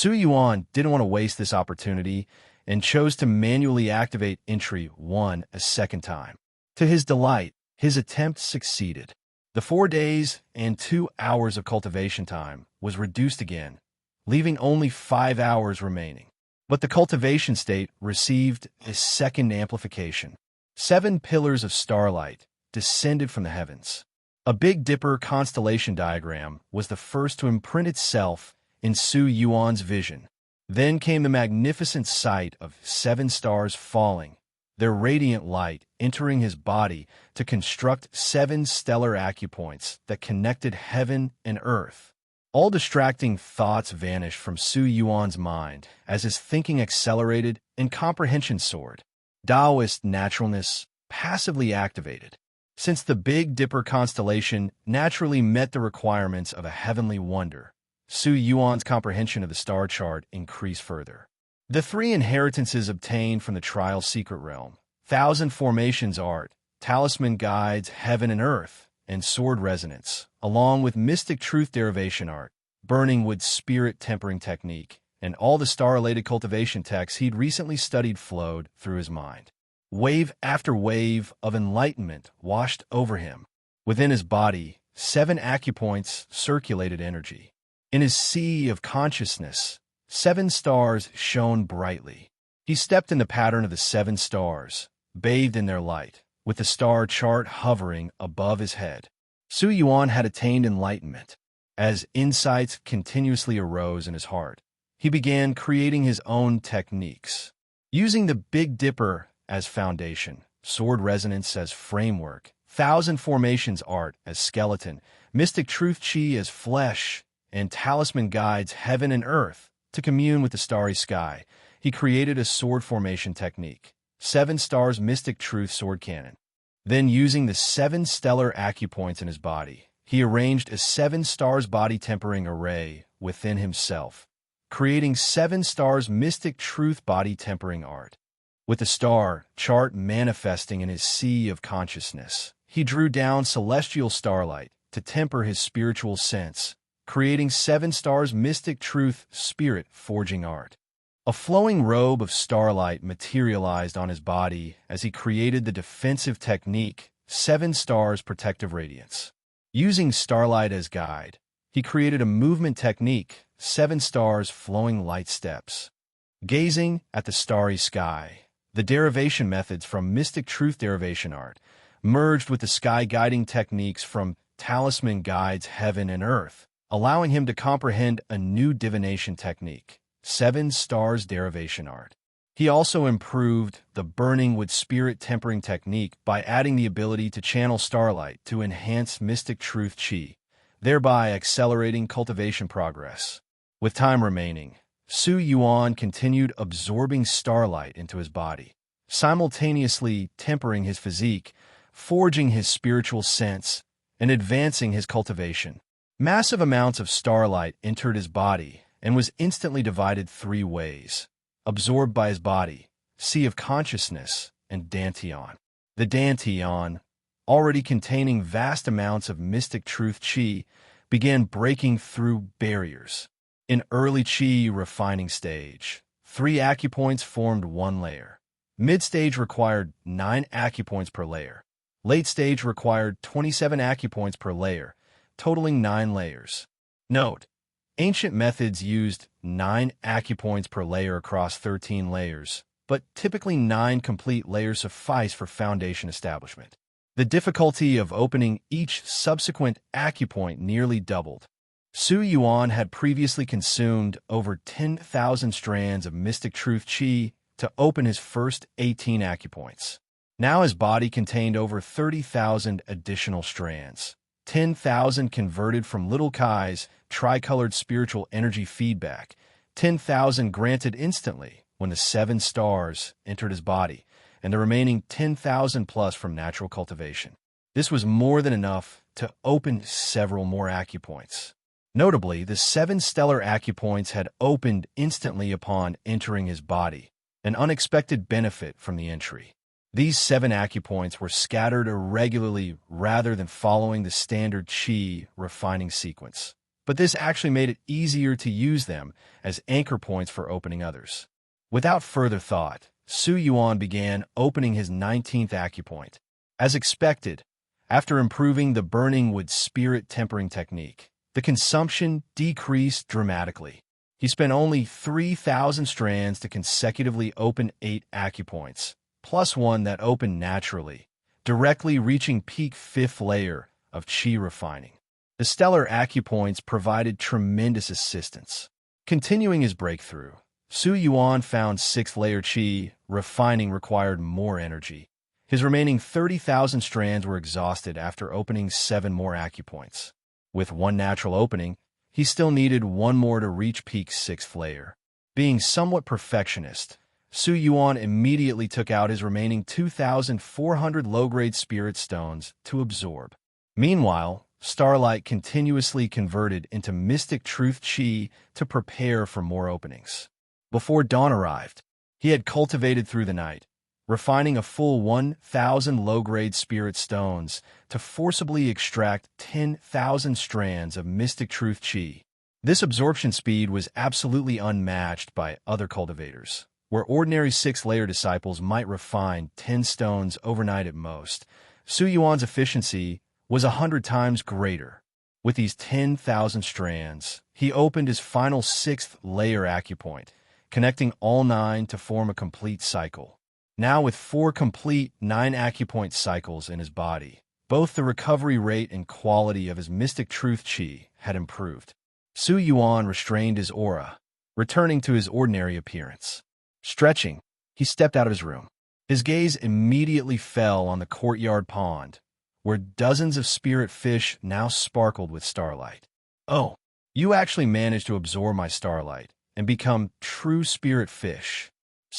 Yuan didn't want to waste this opportunity and chose to manually activate entry 1 a second time. To his delight, his attempt succeeded. The 4 days and 2 hours of cultivation time was reduced again, leaving only 5 hours remaining. But the cultivation state received a second amplification. 7 pillars of starlight descended from the heavens. A Big Dipper constellation diagram was the first to imprint itself in Yuan's vision. Then came the magnificent sight of 7 stars falling, their radiant light entering his body to construct 7 stellar acupoints that connected heaven and earth. All distracting thoughts vanished from Yuan's mind as his thinking accelerated and comprehension soared. Daoist naturalness passively activated. Since the Big Dipper constellation naturally met the requirements of a heavenly wonder, Yuan's comprehension of the star chart increased further. The 3 inheritances obtained from the Trial Secret Realm, 1,000 Formations Art, Talisman Guides Heaven and Earth, and Sword Resonance, along with Mystic Truth Derivation Art, Burning Wood Spirit Tempering Technique, and all the star-related cultivation texts he'd recently studied flowed through his mind. Wave after wave of enlightenment washed over him. Within his body, 7 acupoints circulated energy. In his sea of consciousness, 7 stars shone brightly. He stepped in the pattern of the 7 stars, bathed in their light, with the star chart hovering above his head. Yuan had attained enlightenment. As insights continuously arose in his heart, he began creating his own techniques. Using the Big Dipper as foundation, Sword Resonance as framework, 1,000 Formations Art as skeleton, Mystic Truth Chi as flesh, and Talisman Guides Heaven and Earth to commune with the starry sky, he created a sword formation technique, 7 stars Mystic Truth Sword Cannon. Then, using the 7 stellar acupoints in his body, he arranged a 7 stars body tempering array within himself, creating 7 stars Mystic Truth Body Tempering Art. With the star chart manifesting in his sea of consciousness, he drew down celestial starlight to temper his spiritual sense, creating 7 stars Mystic Truth Spirit Forging Art. A A flowing robe of starlight materialized on his body as he created the defensive technique, 7 Stars Protective Radiance. Using starlight as guide, he created a movement technique, 7 Stars Flowing Light Steps. Gazing at the starry sky, the derivation methods from Mystic Truth derivation art merged with the sky guiding techniques from Talisman guides heaven and earth, allowing him to comprehend a new divination technique, 7 Stars derivation art. He also improved the burning with spirit tempering technique by adding the ability to channel starlight to enhance Mystic Truth chi, thereby accelerating cultivation progress. With time remaining, Yuan continued absorbing starlight into his body, simultaneously tempering his physique, forging his spiritual sense, and advancing his cultivation. Massive amounts of starlight entered his body and was instantly divided 3 ways: absorbed by his body, sea of consciousness, and dantian. The dantian, already containing vast amounts of Mystic Truth chi, began breaking through barriers. In early chi refining stage, 3 acupoints formed 1 layer. Mid-stage required 9 acupoints per layer. Late stage required 27 acupoints per layer, totaling 9 layers. Note: ancient methods used 9 acupoints per layer across 13 layers, but typically 9 complete layers suffice for foundation establishment. The difficulty of opening each subsequent acupoint nearly doubled. Yuan had previously consumed over 10,000 strands of Mystic Truth chi to open his first 18 acupoints. Now his body contained over 30,000 additional strands, 10,000 converted from Little Kai's tricolored spiritual energy feedback, 10,000 granted instantly when the 7 stars entered his body, and the remaining 10,000 plus from natural cultivation. This was more than enough to open several more acupoints. Notably, the 7 stellar acupoints had opened instantly upon entering his body, an unexpected benefit from the entry. These 7 acupoints were scattered irregularly rather than following the standard chi refining sequence, but this actually made it easier to use them as anchor points for opening others. Without further thought, Yuan began opening his 19th acupoint. As expected, after improving the burning with spirit tempering technique, the consumption decreased dramatically. He spent only 3,000 strands to consecutively open 8 acupoints, plus 1 that opened naturally, directly reaching peak 5th layer of chi refining. The stellar acupoints provided tremendous assistance. Continuing his breakthrough, Yuan found 6th layer chi refining required more energy. His remaining 30,000 strands were exhausted after opening 7 more acupoints. With 1 natural opening, he still needed 1 more to reach peak 6th layer. Being somewhat perfectionist, Yuan immediately took out his remaining 2,400 low-grade spirit stones to absorb. Meanwhile, starlight continuously converted into Mystic Truth chi to prepare for more openings. Before dawn arrived, he had cultivated through the night, refining a full 1,000 low-grade spirit stones to forcibly extract 10,000 strands of Mystic Truth chi. This absorption speed was absolutely unmatched by other cultivators. Where ordinary 6-layer disciples might refine 10 stones overnight at most, Yuan's efficiency was 100 times greater. With these 10,000 strands, he opened his final 6th layer acupoint, connecting all 9 to form a complete cycle. Now with 4 complete 9 acupoint cycles in his body, both the recovery rate and quality of his Mystic Truth chi had improved. Yuan restrained his aura, returning to his ordinary appearance. Stretching, he stepped out of his room. His gaze immediately fell on the courtyard pond, where dozens of spirit fish now sparkled with starlight. "Oh, you actually managed to absorb my starlight and become true spirit fish,"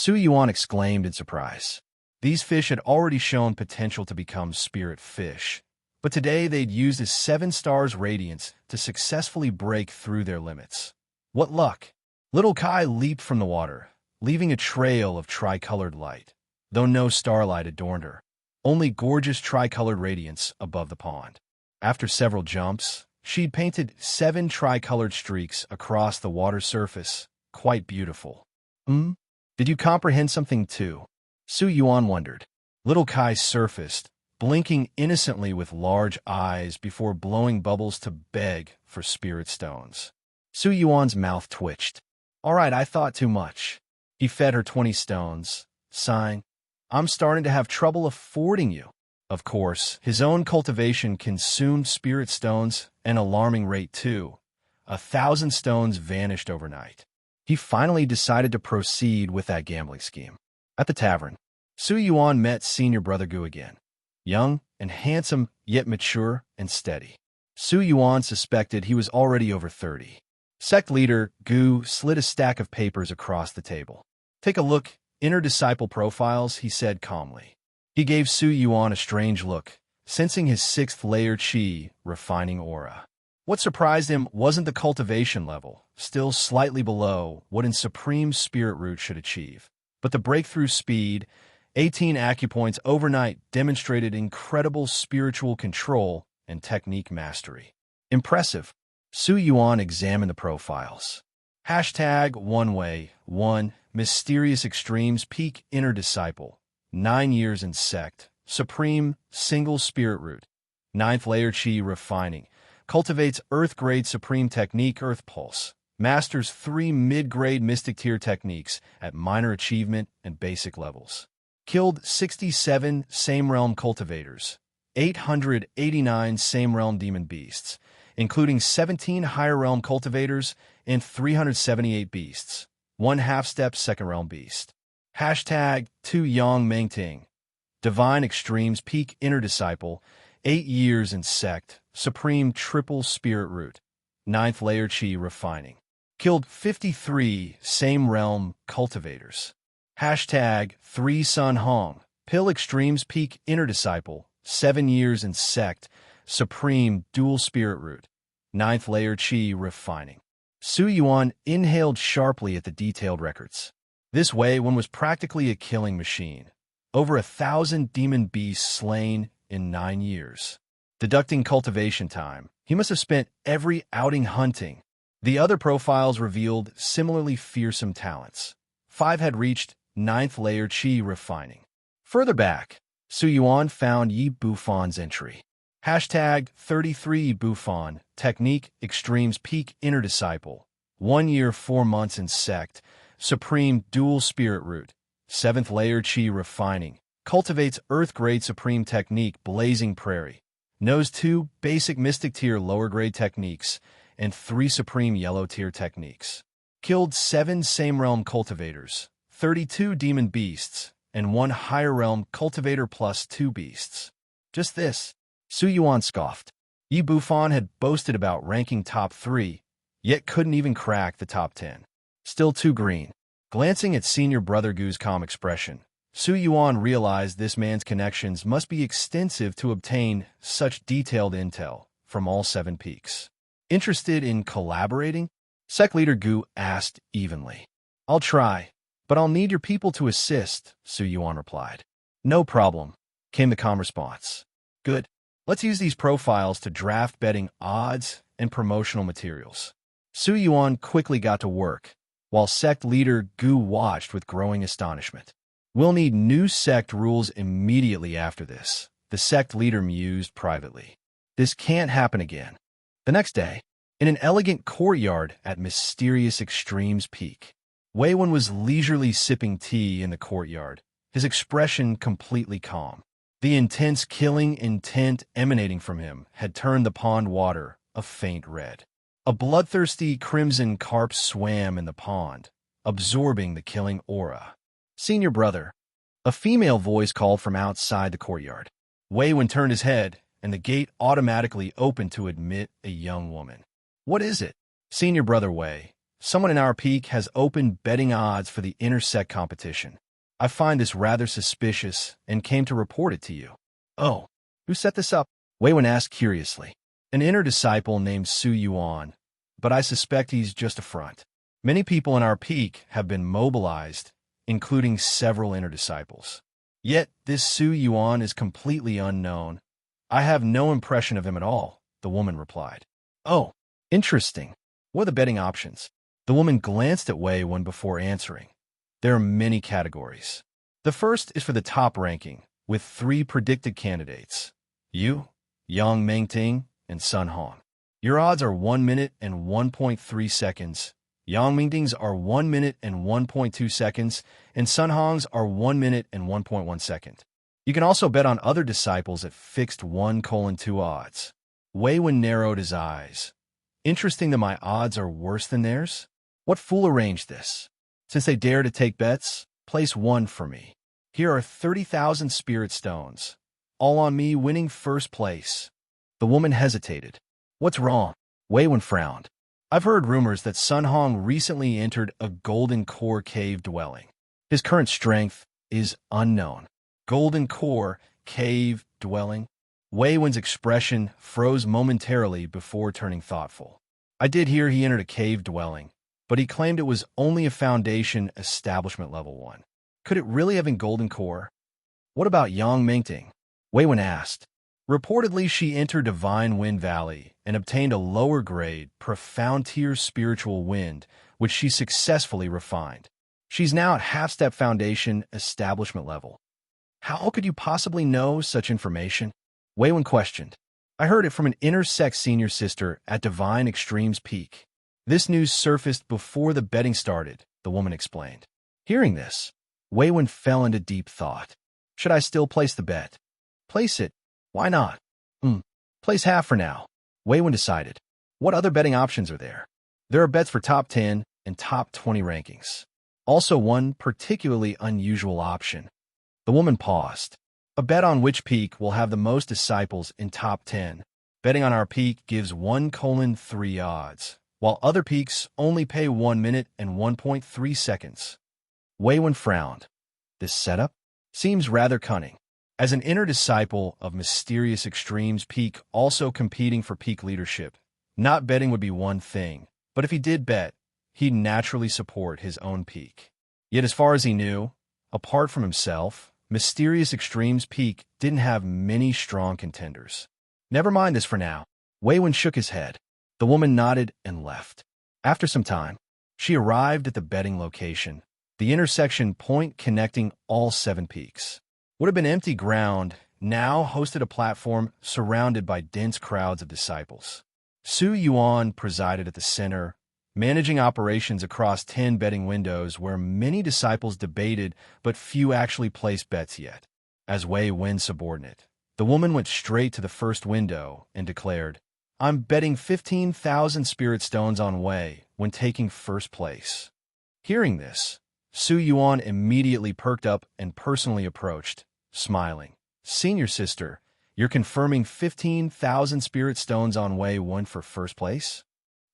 Yuan exclaimed in surprise. These fish had already shown potential to become spirit fish, but today they'd used his 7 stars radiance to successfully break through their limits. What luck! Little Kai leaped from the water, leaving a trail of tricolored light, though no starlight adorned her, only gorgeous tricolored radiance above the pond. After several jumps, she'd painted 7 tricolored streaks across the water surface, quite beautiful. Hmm? Did you comprehend something too? Su Yuan wondered. Little Kai surfaced, blinking innocently with large eyes before blowing bubbles to beg for spirit stones. Su Yuan's mouth twitched. All right, I thought too much. He fed her 20 stones, sighing, I'm starting to have trouble affording you. Of course, his own cultivation consumed spirit stones at an alarming rate too. 1,000 stones vanished overnight. He finally decided to proceed with that gambling scheme. At the tavern, Su Yuan met senior brother Gu again. Young and handsome, yet mature and steady. Su Yuan suspected he was already over 30. Sect leader Gu slid a stack of papers across the table. Take a look, inner disciple profiles, he said calmly. He gave Su Yuan a strange look, sensing his 6th layer qi refining aura. What surprised him wasn't the cultivation level, still slightly below what in supreme spirit root should achieve, but the breakthrough speed. 18 acupoints overnight demonstrated incredible spiritual control and technique mastery. Impressive. Su Yuan examined the profiles. Hashtag one way, 1, mysterious extremes, peak inner disciple, 9 years in sect, supreme, single spirit root, 9th layer chi refining, cultivates earth-grade supreme technique earth pulse, masters 3 mid-grade mystic tier techniques at minor achievement and basic levels. Killed 67 same realm cultivators, 889 same realm demon beasts, including 17 higher realm cultivators and 378 beasts, 1 half-step second realm beast. Hashtag 2 Yang Mengting, divine extremes peak inner disciple, 8 years in sect, supreme triple spirit root, 9th layer chi refining. Killed 53 same realm cultivators. Hashtag 3 Sun Hong, pill extremes peak inner disciple, 7 years in sect, supreme dual spirit root, 9th layer chi refining. Su Yuan inhaled sharply at the detailed records. This way, one was practically a killing machine. Over 1,000 demon beasts slain in 9 years. Deducting cultivation time, he must have spent every outing hunting. The other profiles revealed similarly fearsome talents. 5 had reached 9th layer chi refining. Further back, Su Yuan found Yi Buffan's entry. Hashtag 33 Buffon, technique extremes peak inner disciple, 1 year 4 months in sect, supreme dual spirit root, 7th layer chi refining, cultivates earth grade supreme technique blazing prairie, knows 2 basic mystic tier lower grade techniques and 3 supreme yellow tier techniques. Killed 7 same realm cultivators, 32 demon beasts, and 1 higher realm cultivator plus 2 beasts. Just this. Su Yuan scoffed. Yi Buffon had boasted about ranking top 3, yet couldn't even crack the top 10. Still too green. Glancing at senior brother Gu's calm expression, Su Yuan realized this man's connections must be extensive to obtain such detailed intel from all 7 peaks. Interested in collaborating? Sect leader Gu asked evenly. I'll try, but I'll need your people to assist, Su Yuan replied. No problem, came the calm response. Good. Let's use these profiles to draft betting odds and promotional materials. Su Yuan quickly got to work, while sect leader Gu watched with growing astonishment. We'll need new sect rules immediately after this, the sect leader mused privately. This can't happen again. The next day, in an elegant courtyard at Mysterious Extremes Peak, Wei Wen was leisurely sipping tea in the courtyard, his expression completely calm. The intense killing intent emanating from him had turned the pond water a faint red. A bloodthirsty crimson carp swam in the pond, absorbing the killing aura. Senior brother, a female voice called from outside the courtyard. Wei Wen turned his head, and the gate automatically opened to admit a young woman. What is it? Senior brother Wei, someone in our peak has opened betting odds for the intersect competition. I find this rather suspicious and came to report it to you. Oh, who set this up? Wei Wen asked curiously. An inner disciple named Su Yuan, but I suspect he's just a front. Many people in our peak have been mobilized, including several inner disciples. Yet this Su Yuan is completely unknown. I have no impression of him at all, the woman replied. Oh, interesting. What are the betting options? The woman glanced at Wei Wen before answering. There are many categories. The first is for the top ranking, with 3 predicted candidates: you, Yang Mingting, and Sun Hong. Your odds are 1 minute and 1.3 seconds. Yang Mingting's are 1 minute and 1.2 seconds, and Sun Hong's are 1 minute and 1.1 second. You can also bet on other disciples at fixed 1:2 odds. Wei Wen narrowed his eyes. Interesting that my odds are worse than theirs? What fool arranged this? Since they dare to take bets, place 1 for me. Here are 30,000 spirit stones, all on me winning first place. The woman hesitated. What's wrong? Wei Wen frowned. I've heard rumors that Sun Hong recently entered a golden core cave dwelling. His current strength is unknown. Golden core cave dwelling? Wei Wen's expression froze momentarily before turning thoughtful. I did hear he entered a cave dwelling, but he claimed it was only a foundation establishment level 1. Could it really have been golden core? What about Yang Mingting? Wei Wen asked. Reportedly, she entered Divine Wind Valley and obtained a lower grade, profound tier spiritual wind, which she successfully refined. She's now at half-step foundation establishment level. How could you possibly know such information? Wei Wen questioned. I heard it from an inner Sect senior sister at Divine Extremes Peak. This news surfaced before the betting started, the woman explained. Hearing this, Wei Wen fell into deep thought. Should I still place the bet? Place it. Why not? Place half for now. Wei Wen decided. What other betting options are there? There are bets for top 10 and top 20 rankings. Also one particularly unusual option. The woman paused. A bet on which peak will have the most disciples in top 10. Betting on our peak gives 1:3 odds, while other peaks only pay 1 minute and 1.3 seconds. Wei Wen frowned. This setup seems rather cunning. As an inner disciple of Mysterious Extremes Peak also competing for peak leadership, not betting would be one thing, but if he did bet, he'd naturally support his own peak. Yet as far as he knew, apart from himself, Mysterious Extremes Peak didn't have many strong contenders. Never mind this for now. Wei Wen shook his head. The woman nodded and left. After some time, she arrived at the betting location, the intersection point connecting all 7 peaks. Would have been empty ground, now hosted a platform surrounded by dense crowds of disciples. Yuan presided at the center, managing operations across 10 betting windows where many disciples debated but few actually placed bets yet. As Wei Wen's subordinate, the woman went straight to the first window and declared, I'm betting 15,000 spirit stones on Wei when taking first place. Hearing this, Yuan immediately perked up and personally approached, smiling. Senior sister, you're confirming 15,000 spirit stones on Wei Wen for first place?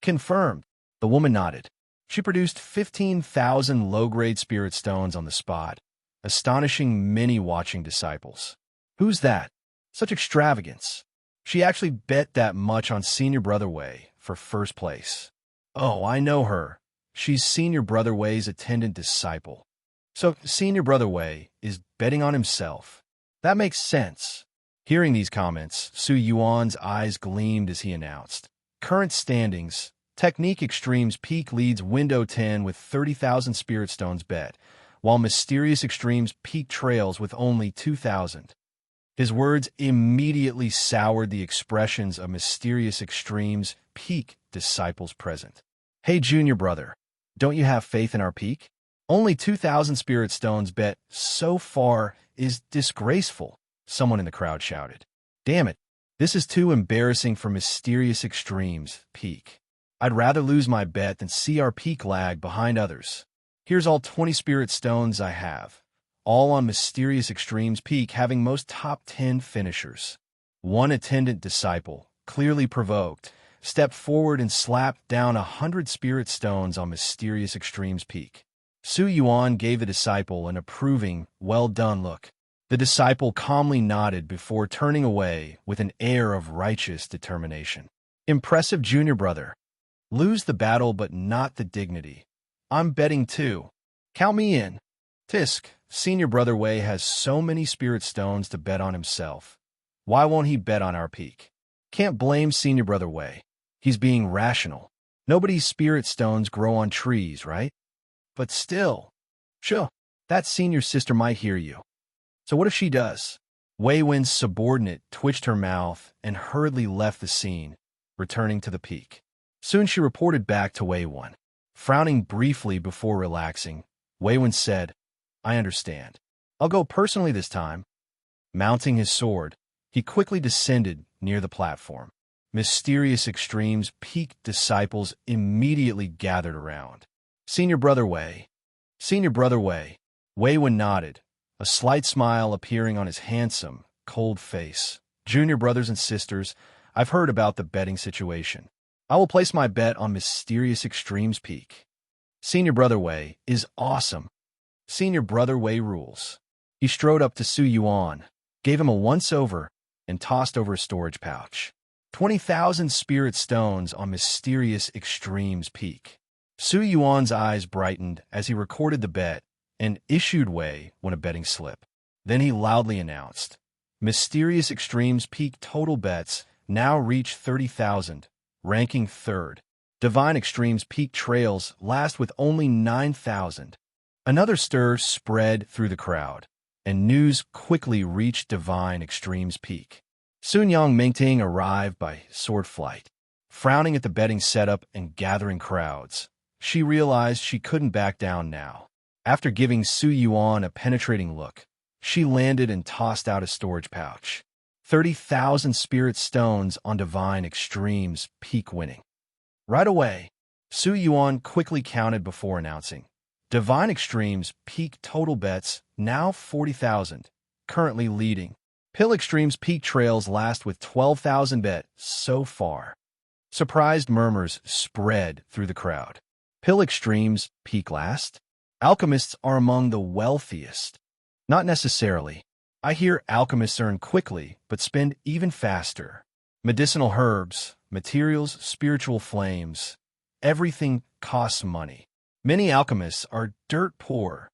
Confirmed. The woman nodded. She produced 15,000 low-grade spirit stones on the spot, astonishing many watching disciples. Who's that? Such extravagance. She actually bet that much on Senior Brother Wei for first place. Oh, I know her. She's Senior Brother Wei's attendant disciple. So Senior Brother Wei is betting on himself. That makes sense. Hearing these comments, Yuan's eyes gleamed as he announced. Current standings. Technique Extremes Peak leads Window 10 with 30,000 spirit stones bet, while Mysterious Extremes Peak trails with only 2,000. His words immediately soured the expressions of Mysterious Extremes Peak disciples present. Hey, junior brother, don't you have faith in our peak? Only 2,000 spirit stones bet so far is disgraceful, someone in the crowd shouted. Damn it, this is too embarrassing for Mysterious Extremes Peak. I'd rather lose my bet than see our peak lag behind others. Here's all 20 spirit stones I have, all on Mysterious Extremes Peak having most top 10 finishers. One attendant disciple, clearly provoked, stepped forward and slapped down 100 spirit stones on Mysterious Extremes Peak. Yuan gave the disciple an approving, well-done look. The disciple calmly nodded before turning away with an air of righteous determination. Impressive junior brother. Lose the battle but not the dignity. I'm betting too. Count me in. Tisk, Senior Brother Wei has so many spirit stones to bet on himself. Why won't he bet on our peak? Can't blame Senior Brother Wei. He's being rational. Nobody's spirit stones grow on trees, right? But still, Sure, that senior sister might hear you. So what if she does? Wei Wen's subordinate twitched her mouth and hurriedly left the scene, returning to the peak. Soon she reported back to Wei Wen. Frowning briefly before relaxing, Wei Wen said, I understand. I'll go personally this time. Mounting his sword, he quickly descended near the platform. Mysterious Extreme's peak disciples immediately gathered around. Senior Brother Wei. Senior Brother Wei. Wei Wen nodded, a slight smile appearing on his handsome, cold face. Junior brothers and sisters, I've heard about the betting situation. I will place my bet on Mysterious Extreme's peak. Senior Brother Wei is awesome. Senior Brother Wei rules. He strode up to Su Yuan, gave him a once-over, and tossed over a storage pouch. 20,000 spirit stones on Mysterious Extreme's peak. Su Yuan's eyes brightened as he recorded the bet and issued Wei Wen a betting slip. Then he loudly announced, Mysterious Extreme's peak total bets now reach 30,000, ranking third. Divine Extreme's peak trails last with only 9,000. Another stir spread through the crowd, and news quickly reached Divine Extreme's peak. Sun Yang Mingting arrived by sword flight. Frowning at the betting setup and gathering crowds, she realized she couldn't back down now. After giving Su Yuan a penetrating look, she landed and tossed out a storage pouch. 30,000 spirit stones on Divine Extreme's peak winning. Right away, Su Yuan quickly counted before announcing, Divine Extreme's peak total bets now 40,000, currently leading. Pill Extreme's peak trails last with 12,000 bet so far. Surprised murmurs spread through the crowd. Pill Extreme's peak last? Alchemists are among the wealthiest. Not necessarily. I hear alchemists earn quickly, but spend even faster. Medicinal herbs, materials, spiritual flames. Everything costs money. Many alchemists are dirt poor.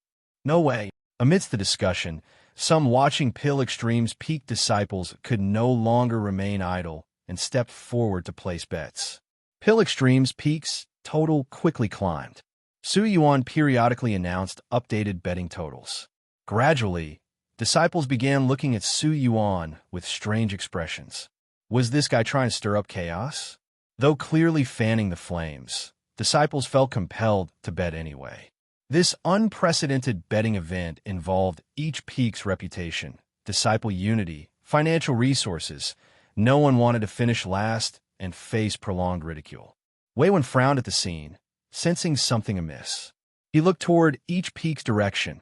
No way. Amidst the discussion, some watching Pill Extreme's peak disciples could no longer remain idle and stepped forward to place bets. Pill Extreme's peaks total quickly climbed. Su Yuan periodically announced updated betting totals. Gradually, disciples began looking at Su Yuan with strange expressions. Was this guy trying to stir up chaos? Though clearly fanning the flames, disciples felt compelled to bet anyway. This unprecedented betting event involved each peak's reputation, disciple unity, financial resources. No one wanted to finish last and face prolonged ridicule. Wei Wen frowned at the scene, sensing something amiss. He looked toward each peak's direction.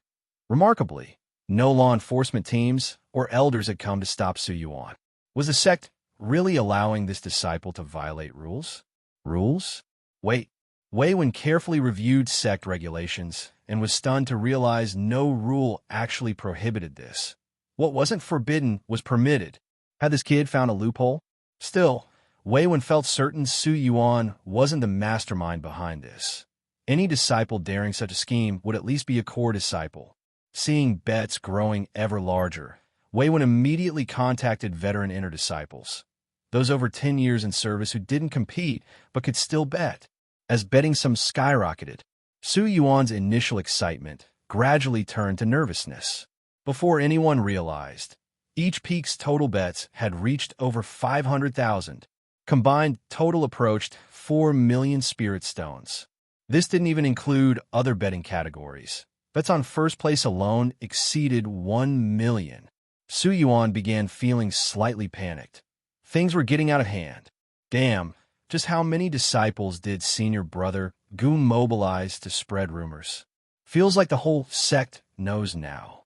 Remarkably, no law enforcement teams or elders had come to stop Su Yuan. Was the sect really allowing this disciple to violate rules? Rules? Wait. Wei Wen carefully reviewed sect regulations and was stunned to realize no rule actually prohibited this. What wasn't forbidden was permitted. Had this kid found a loophole? Still, Wei Wen felt certain Su Yuan wasn't the mastermind behind this. Any disciple daring such a scheme would at least be a core disciple. Seeing bets growing ever larger, Wei Wen immediately contacted veteran inner disciples, those over 10 years in service who didn't compete but could still bet. As betting sums skyrocketed, Su Yuan's initial excitement gradually turned to nervousness. Before anyone realized, each peak's total bets had reached over 500,000. Combined total approached 4 million spirit stones. This didn't even include other betting categories. Bets on first place alone exceeded 1 million. Su Yuan began feeling slightly panicked. Things were getting out of hand. Damn, just how many disciples did senior brother Goon mobilize to spread rumors? Feels like the whole sect knows now.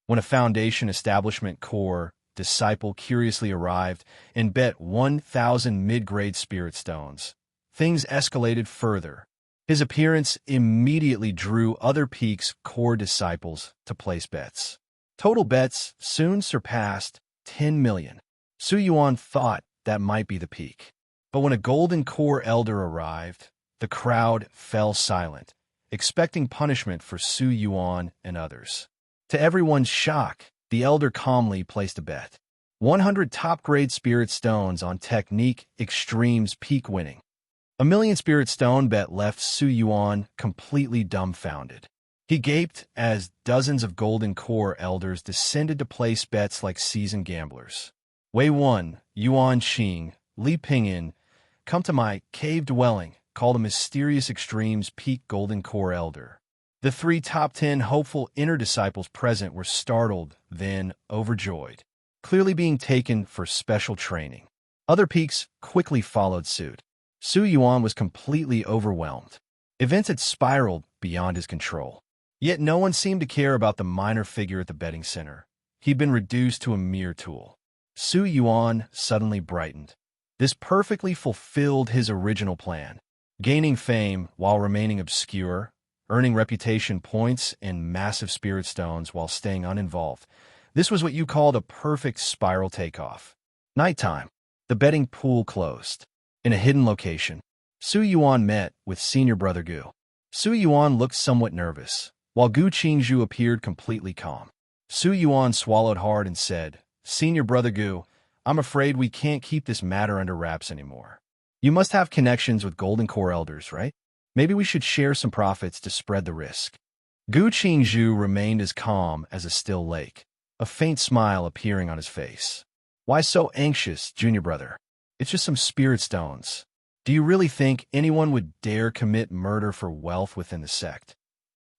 When a foundation establishment core disciple curiously arrived and bet 1,000 mid-grade spirit stones, things escalated further. His appearance immediately drew other peaks' core disciples to place bets. Total bets soon surpassed 10 million. Su Yuan thought that might be the peak. But when a golden core elder arrived, the crowd fell silent, expecting punishment for Su Yuan and others. To everyone's shock, the elder calmly placed a bet. 100 top-grade spirit stones on Technique Extreme's peak winning. 1 million spirit stone bet left Su Yuan completely dumbfounded. He gaped as dozens of golden core elders descended to place bets like seasoned gamblers. Wei 1, Yuan Xing, Li Pingyan, come to my cave dwelling, called a mysterious extremes peak golden core elder. The three top 10 hopeful inner disciples present were startled, then overjoyed, clearly being taken for special training. Other peaks quickly followed suit. Su Yuan was completely overwhelmed. Events had spiraled beyond his control. Yet no one seemed to care about the minor figure at the betting center. He'd been reduced to a mere tool. Su Yuan suddenly brightened. This perfectly fulfilled his original plan. Gaining fame while remaining obscure, earning reputation points and massive spirit stones while staying uninvolved. This was what you called a perfect spiral takeoff. Nighttime. The betting pool closed. In a hidden location, Su Yuan met with senior brother Gu. Su Yuan looked somewhat nervous, while Gu Qingzhu appeared completely calm. Su Yuan swallowed hard and said, "Senior brother Gu, I'm afraid we can't keep this matter under wraps anymore. You must have connections with Golden Core Elders, right? Maybe we should share some profits to spread the risk." Gu Qingzhu remained as calm as a still lake, a faint smile appearing on his face. "Why so anxious, junior brother? It's just some spirit stones. Do you really think anyone would dare commit murder for wealth within the sect?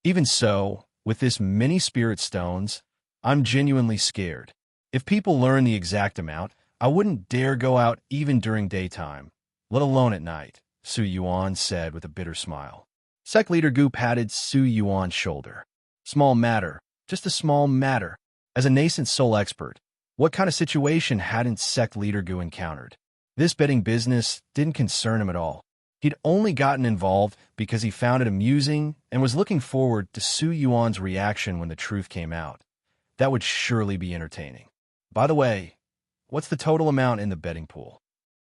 Even so, with this many spirit stones, I'm genuinely scared. If people learn the exact amount, I wouldn't dare go out even during daytime, let alone at night," Su Yuan said with a bitter smile. Sect leader Gu patted Su Yuan's shoulder. "Small matter, just a small matter. As a nascent soul expert, what kind of situation hadn't Sect leader Gu encountered? This betting business didn't concern him at all. He'd only gotten involved because he found it amusing and was looking forward to Su Yuan's reaction when the truth came out. That would surely be entertaining. By the way, what's the total amount in the betting pool?"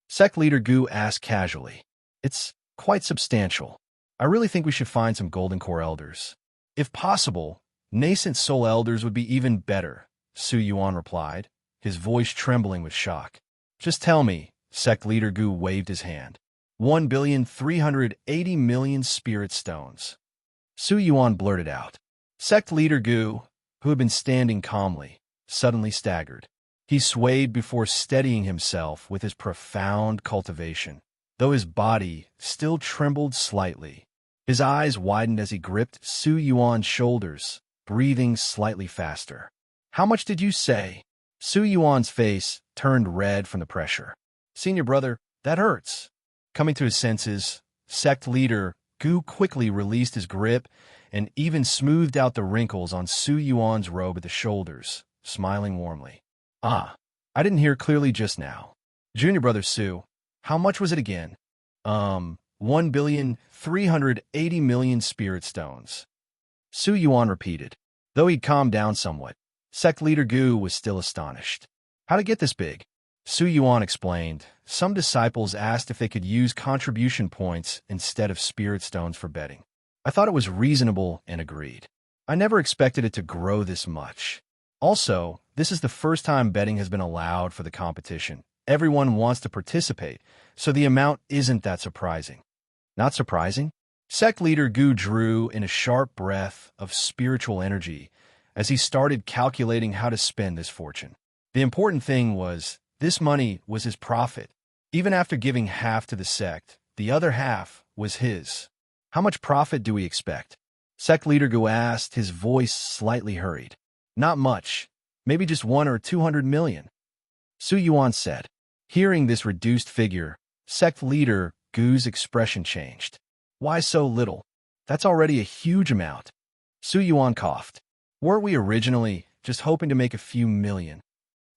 Sect leader Gu asked casually. "It's quite substantial. I really think we should find some Golden Core Elders. If possible, nascent soul elders would be even better," Su Yuan replied, his voice trembling with shock. "Just tell me," Sect leader Gu waved his hand. 1,380,000,000 spirit stones. Su Yuan blurted out. Sect leader Gu, who had been standing calmly, suddenly staggered. He swayed before steadying himself with his profound cultivation, though his body still trembled slightly. His eyes widened as he gripped Su Yuan's shoulders, breathing slightly faster. "How much did you say?" Su Yuan's face turned red from the pressure. "Senior brother, that hurts." Coming to his senses, Sect leader Gu quickly released his grip and even smoothed out the wrinkles on Su Yuan's robe at the shoulders, smiling warmly. "Ah, I didn't hear clearly just now. Junior brother Su, how much was it again?" 1,380,000,000 spirit stones. Su Yuan repeated. Though he'd calmed down somewhat, Sect leader Gu was still astonished. "How'd it get this big?" Su Yuan explained. "Some disciples asked if they could use contribution points instead of spirit stones for betting. I thought it was reasonable and agreed. I never expected it to grow this much. Also, this is the first time betting has been allowed for the competition. Everyone wants to participate, so the amount isn't that surprising." "Not surprising?" Sect leader Gu drew in a sharp breath of spiritual energy as he started calculating how to spend this fortune. The important thing was, this money was his profit. Even after giving half to the sect, the other half was his. "How much profit do we expect?" Sect leader Gu asked, his voice slightly hurried. "Not much. Maybe just 1 or 200 million. Su Yuan said. Hearing this reduced figure, sect leader Gu's expression changed. "Why so little? That's already a huge amount." Su Yuan coughed. "Weren't we originally just hoping to make a few million?"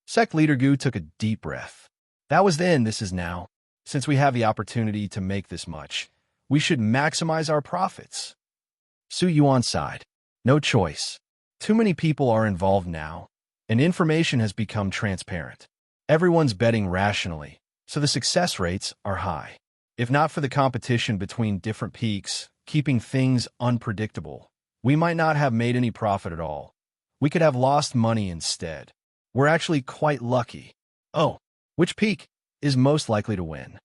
Sect leader Gu took a deep breath. "That was then, this is now. Since we have the opportunity to make this much, we should maximize our profits." Su Yuan sighed. "No choice. Too many people are involved now, and information has become transparent. Everyone's betting rationally, so the success rates are high. If not for the competition between different peaks, keeping things unpredictable, we might not have made any profit at all. We could have lost money instead. We're actually quite lucky." "Oh, which peak is most likely to win?"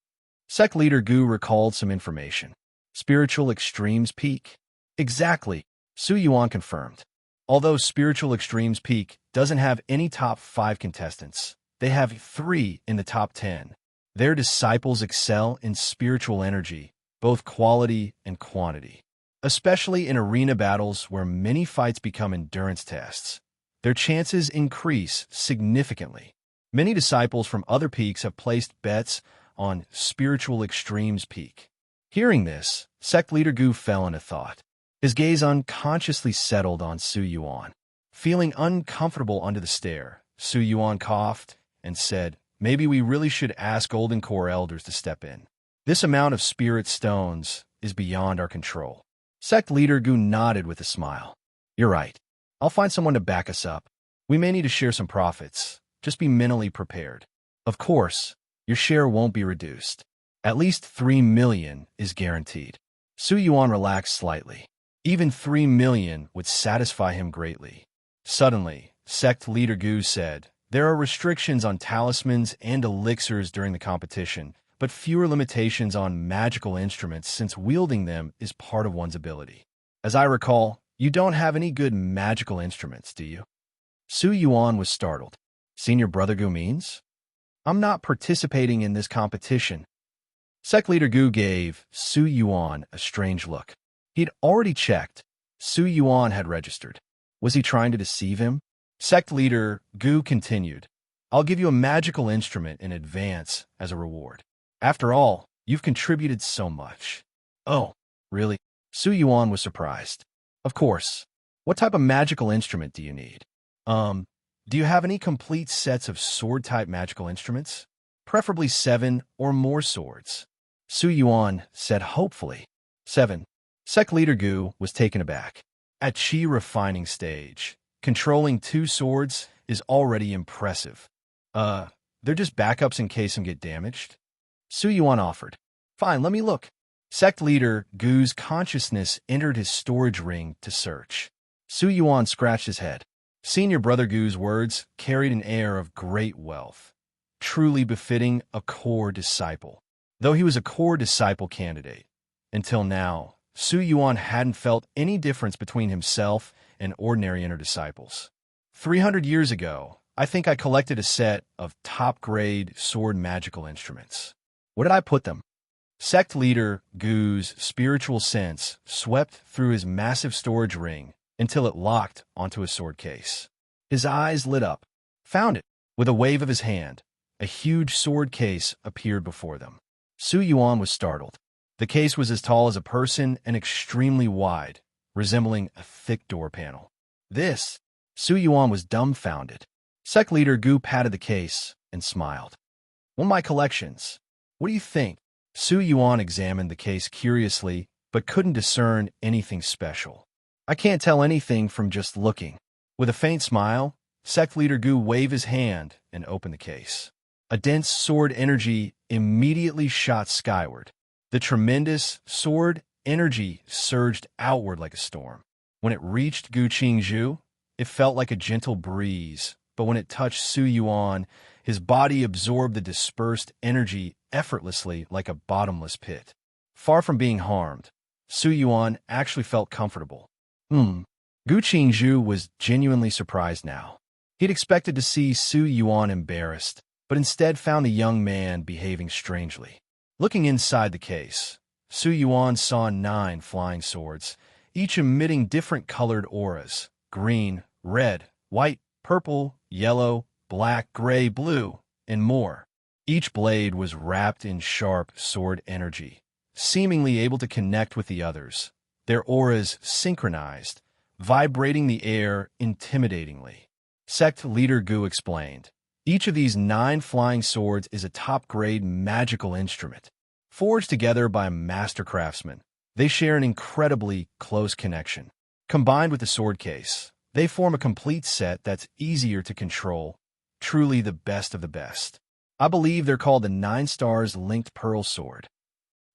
Sect leader Gu recalled some information. "Spiritual Extremes Peak." "Exactly. Su Yuan confirmed. Although Spiritual Extremes Peak doesn't have any top 5 contestants, they have 3 in the top 10. Their disciples excel in spiritual energy, both quality and quantity. Especially in arena battles where many fights become endurance tests, their chances increase significantly. Many disciples from other peaks have placed bets on Spiritual Extremes Peak. Hearing this, Sect leader Gu fell into thought. His gaze unconsciously settled on Su Yuan. Feeling uncomfortable under the stare, Su Yuan coughed and said, "Maybe we really should ask Golden Core elders to step in. This amount of spirit stones is beyond our control." Sect leader Gu nodded with a smile. "You're right. I'll find someone to back us up. We may need to share some profits. Just be mentally prepared. Of course, your share won't be reduced. At least 3 million is guaranteed." Su Yuan relaxed slightly. Even 3 million would satisfy him greatly. Suddenly, Sect leader Gu said, "There are restrictions on talismans and elixirs during the competition, but fewer limitations on magical instruments since wielding them is part of one's ability. As I recall, you don't have any good magical instruments, do you?" Su Yuan was startled. "Senior Brother Gu means? I'm not participating in this competition." Sect leader Gu gave Su Yuan a strange look. He'd already checked. Su Yuan had registered. Was he trying to deceive him? Sect leader Gu continued, "I'll give you a magical instrument in advance as a reward. After all, you've contributed so much." "Oh, really?" Su Yuan was surprised. "Of course. What type of magical instrument do you need?" Do you have any complete sets of sword-type magical instruments? Preferably 7 or more swords." Su Yuan said hopefully. 7. Sect leader Gu was taken aback. At Qi refining stage, controlling 2 swords is already impressive. They're just backups in case some get damaged?" Su Yuan offered. "Fine, let me look." Sect leader Gu's consciousness entered his storage ring to search. Su Yuan scratched his head. Senior Brother Gu's words carried an air of great wealth, truly befitting a core disciple. Though he was a core disciple candidate, until now, Su Yuan hadn't felt any difference between himself and ordinary inner disciples. 300 years ago, I think I collected a set of top-grade sword magical instruments. Where did I put them? Sect leader Gu's spiritual sense swept through his massive storage ring until it locked onto a sword case. His eyes lit up. "Found it." With a wave of his hand, a huge sword case appeared before them. Su Yuan was startled. The case was as tall as a person and extremely wide, resembling a thick door panel. "This?" Su Yuan was dumbfounded. Sect leader Gu patted the case and smiled. "One of my collections. What do you think?" Su Yuan examined the case curiously, but couldn't discern anything special. "I can't tell anything from just looking." With a faint smile, Sect leader Gu waved his hand and opened the case. A dense sword energy immediately shot skyward. The tremendous sword energy surged outward like a storm. When it reached Gu Qingzhu, it felt like a gentle breeze, but when it touched Su Yuan, his body absorbed the dispersed energy effortlessly like a bottomless pit. Far from being harmed, Su Yuan actually felt comfortable. Gu Qingzhu was genuinely surprised now. He'd expected to see Su Yuan embarrassed, but instead found the young man behaving strangely. Looking inside the case, Su Yuan saw 9 flying swords, each emitting different colored auras: green, red, white, purple, yellow, black, gray, blue, and more. Each blade was wrapped in sharp sword energy, seemingly able to connect with the others, their auras synchronized, vibrating the air intimidatingly. Sect leader Gu explained, "Each of these 9 flying swords is a top-grade magical instrument. Forged together by a master craftsman, they share an incredibly close connection. Combined with the sword case, they form a complete set that's easier to control, truly the best of the best. I believe they're called the 9 Stars Linked Pearl Sword."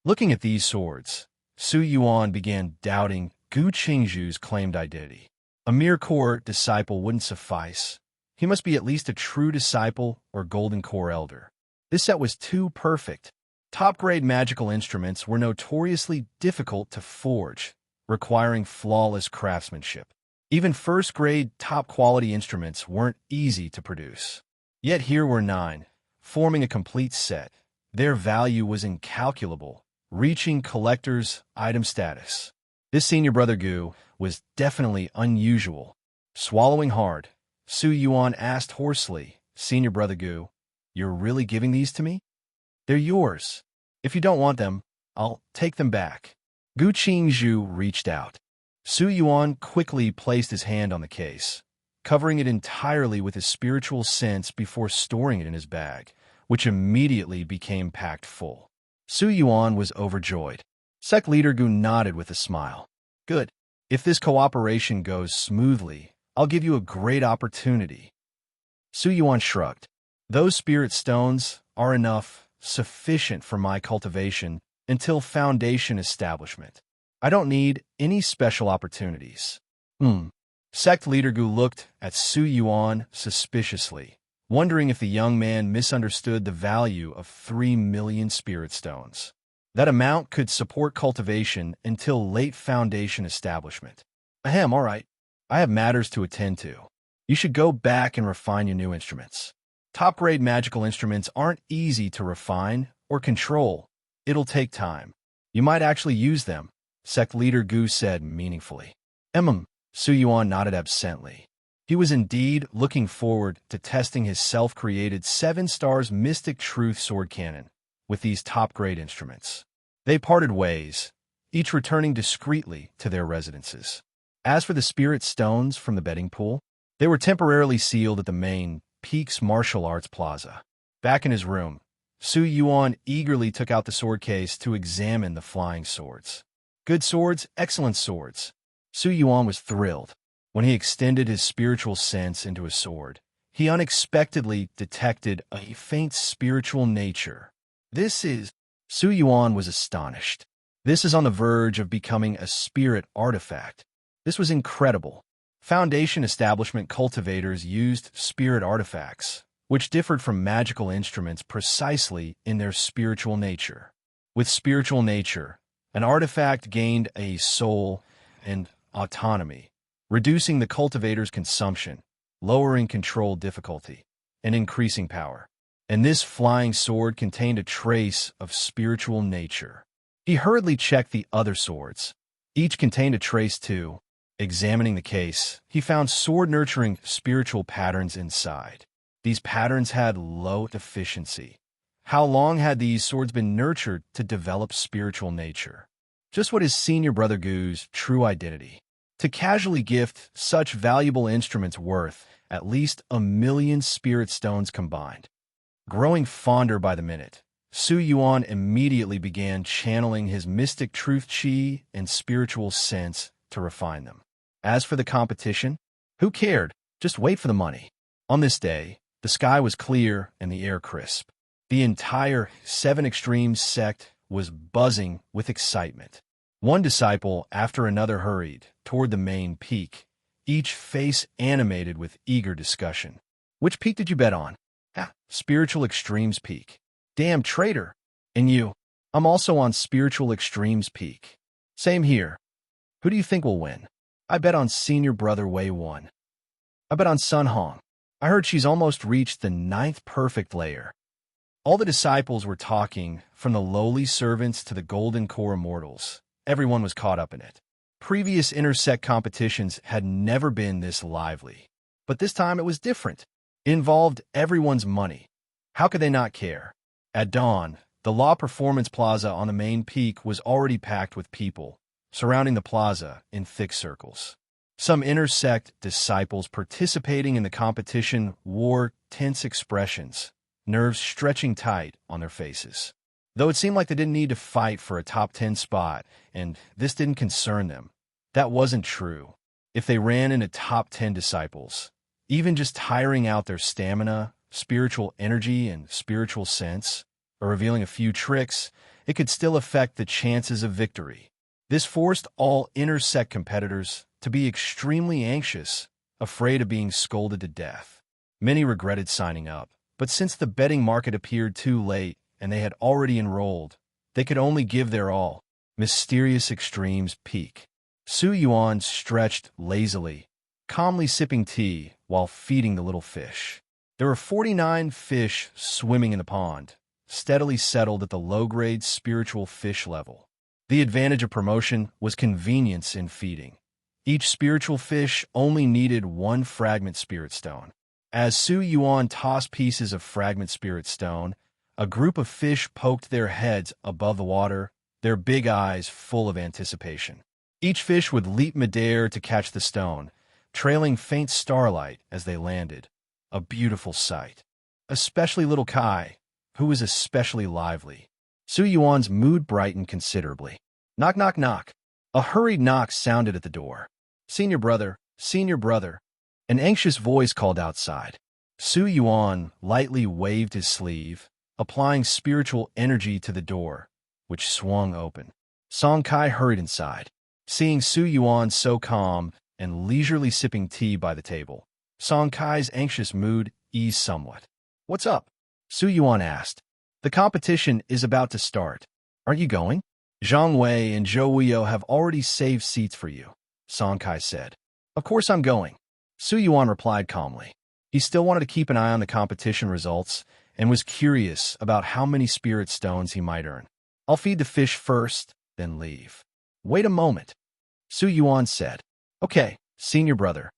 Looking at these swords, Su Yuan began doubting Gu Qingzhu's claimed identity. A mere core disciple wouldn't suffice. He must be at least a true disciple or golden core elder. This set was too perfect. Top-grade magical instruments were notoriously difficult to forge, requiring flawless craftsmanship. Even first-grade, top-quality instruments weren't easy to produce. Yet here were 9, forming a complete set. Their value was incalculable, reaching collector's item status. This senior brother Gu was definitely unusual. Swallowing hard, Yuan asked hoarsely, "Senior brother Gu, you're really giving these to me? They're yours. If you don't want them, I'll take them back." Gu Qingzhu reached out. Yuan quickly placed his hand on the case, covering it entirely with his spiritual sense before storing it in his bag, which immediately became packed full. Yuan was overjoyed. Sect leader Gu nodded with a smile. "Good. If this cooperation goes smoothly, I'll give you a great opportunity." Yuan shrugged. "Those spirit stones are sufficient for my cultivation until foundation establishment. I don't need any special opportunities." Sect leader Gu looked at Yuan suspiciously, wondering if the young man misunderstood the value of 3 million spirit stones. That amount could support cultivation until late foundation establishment. All right. I have matters to attend to. You should go back and refine your new instruments. Top-grade magical instruments aren't easy to refine or control. It'll take time. You might actually use them, Sect leader Gu said meaningfully. Yuan nodded absently. He was indeed looking forward to testing his self-created 7 stars Mystic Truth sword cannon with these top-grade instruments. They parted ways, each returning discreetly to their residences. As for the spirit stones from the betting pool, they were temporarily sealed at the main Peaks Martial Arts Plaza. Back in his room, Yuan eagerly took out the sword case to examine the flying swords. Good swords, excellent swords. Yuan was thrilled. When he extended his spiritual sense into a sword, he unexpectedly detected a faint spiritual nature. Yuan was astonished. This is on the verge of becoming a spirit artifact. This was incredible. Foundation establishment cultivators used spirit artifacts, which differed from magical instruments precisely in their spiritual nature. With spiritual nature, an artifact gained a soul and autonomy, reducing the cultivator's consumption, lowering control difficulty, and increasing power. And this flying sword contained a trace of spiritual nature. He hurriedly checked the other swords. Each contained a trace too. Examining the case, he found sword-nurturing spiritual patterns inside. These patterns had low efficiency. How long had these swords been nurtured to develop spiritual nature? Just what is senior brother Gu's true identity? To casually gift such valuable instruments worth at least 1 million spirit stones combined. Growing fonder by the minute, Yuan immediately began channeling his mystic truth chi and spiritual sense to refine them. As for the competition, who cared? Just wait for the money. On this day, the sky was clear and the air crisp. The entire 7 Extremes sect was buzzing with excitement. One disciple after another hurried toward the main peak, each face animated with eager discussion. "Which peak did you bet on?" "Spiritual Extremes Peak." "Damn traitor." "And you?" "I'm also on Spiritual Extremes Peak." "Same here." "Who do you think will win?" "I bet on senior brother Wei 1. "I bet on Sun Hong. I heard she's almost reached the 9th perfect layer." All the disciples were talking, from the lowly servants to the golden core immortals. Everyone was caught up in it. Previous intersect competitions had never been this lively. But this time it was different. It involved everyone's money. How could they not care? At dawn, the Law Performance Plaza on the main peak was already packed with people, surrounding the plaza in thick circles. Some intersect disciples participating in the competition wore tense expressions, nerves stretching tight on their faces. Though it seemed like they didn't need to fight for a top 10 spot, and this didn't concern them, that wasn't true. If they ran into top 10 disciples, even just tiring out their stamina, spiritual energy, and spiritual sense, or revealing a few tricks, it could still affect the chances of victory. This forced all intersect competitors to be extremely anxious, afraid of being scolded to death. Many regretted signing up, but since the betting market appeared too late and they had already enrolled, they could only give their all. Mysterious Extremes Peak. Su Yuan stretched lazily, calmly sipping tea while feeding the little fish. There were 49 fish swimming in the pond, steadily settled at the low-grade spiritual fish level. The advantage of promotion was convenience in feeding. Each spiritual fish only needed one fragment spirit stone. As Su Yuan tossed pieces of fragment spirit stone, a group of fish poked their heads above the water, their big eyes full of anticipation. Each fish would leap midair to catch the stone, trailing faint starlight as they landed. A beautiful sight. Especially little Kai, who was especially lively. Su Yuan's mood brightened considerably. Knock, knock, knock. A hurried knock sounded at the door. Senior brother, senior brother. An anxious voice called outside. Su Yuan lightly waved his sleeve, applying spiritual energy to the door, which swung open. Song Kai hurried inside. Seeing Su Yuan so calm and leisurely sipping tea by the table, Song Kai's anxious mood eased somewhat. What's up? Su Yuan asked. The competition is about to start. Aren't you going? Zhang Wei and Zhou Wuyo have already saved seats for you, Song Kai said. Of course I'm going, Su Yuan replied calmly. He still wanted to keep an eye on the competition results and was curious about how many spirit stones he might earn. I'll feed the fish first, then leave. Wait a moment, Su Yuan said. Okay, senior brother.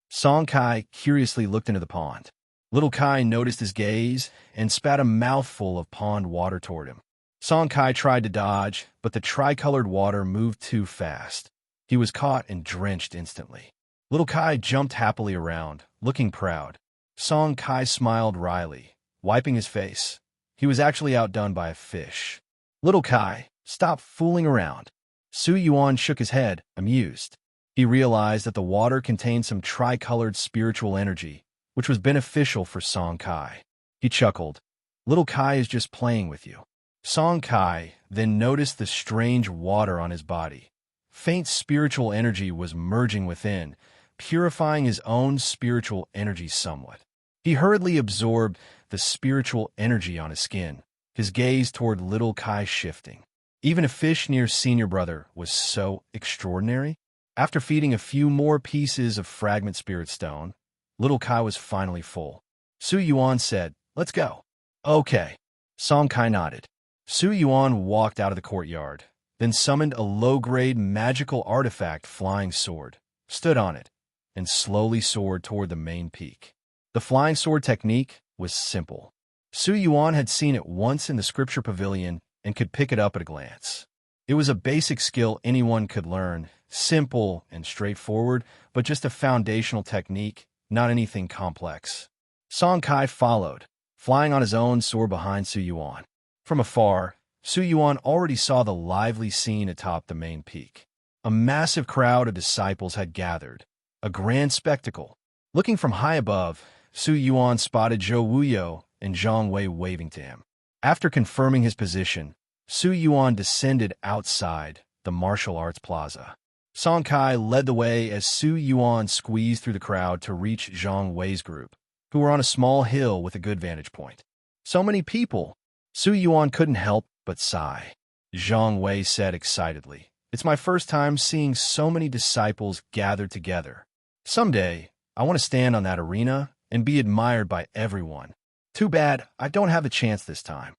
Song Kai curiously looked into the pond. Little Kai noticed his gaze and spat a mouthful of pond water toward him. Song Kai tried to dodge, but the tricolored water moved too fast. He was caught and drenched instantly. Little Kai jumped happily around, looking proud. Song Kai smiled wryly, wiping his face. He was actually outdone by a fish. Little Kai, stop fooling around. Su Yuan shook his head, amused. He realized that the water contained some tricolored spiritual energy, which was beneficial for Song Kai. He chuckled. Little Kai is just playing with you. Song Kai then noticed the strange water on his body. Faint spiritual energy was merging within, purifying his own spiritual energy somewhat. He hurriedly absorbed the spiritual energy on his skin, his gaze toward little Kai shifting. Even a fish near senior brother was so extraordinary. After feeding a few more pieces of fragment spirit stone, little Kai was finally full. Su Yuan said, let's go. Okay. Song Kai nodded. Su Yuan walked out of the courtyard, then summoned a low-grade magical artifact flying sword, stood on it, and slowly soared toward the main peak. The flying sword technique was simple. Su Yuan had seen it once in the scripture pavilion and could pick it up at a glance. It was a basic skill anyone could learn, simple and straightforward, but just a foundational technique, not anything complex. Song Kai followed, flying on his own sword behind Su Yuan. From afar, Su Yuan already saw the lively scene atop the main peak. A massive crowd of disciples had gathered, a grand spectacle. Looking from high above, Su Yuan spotted Zhou Wuyo and Zhang Wei waving to him. After confirming his position, Su Yuan descended outside the martial arts plaza. Song Kai led the way as Su Yuan squeezed through the crowd to reach Zhang Wei's group, who were on a small hill with a good vantage point. So many people! Su Yuan couldn't help but sigh. Zhang Wei said excitedly, it's my first time seeing so many disciples gathered together. Someday, I want to stand on that arena and be admired by everyone. Too bad I don't have the chance this time.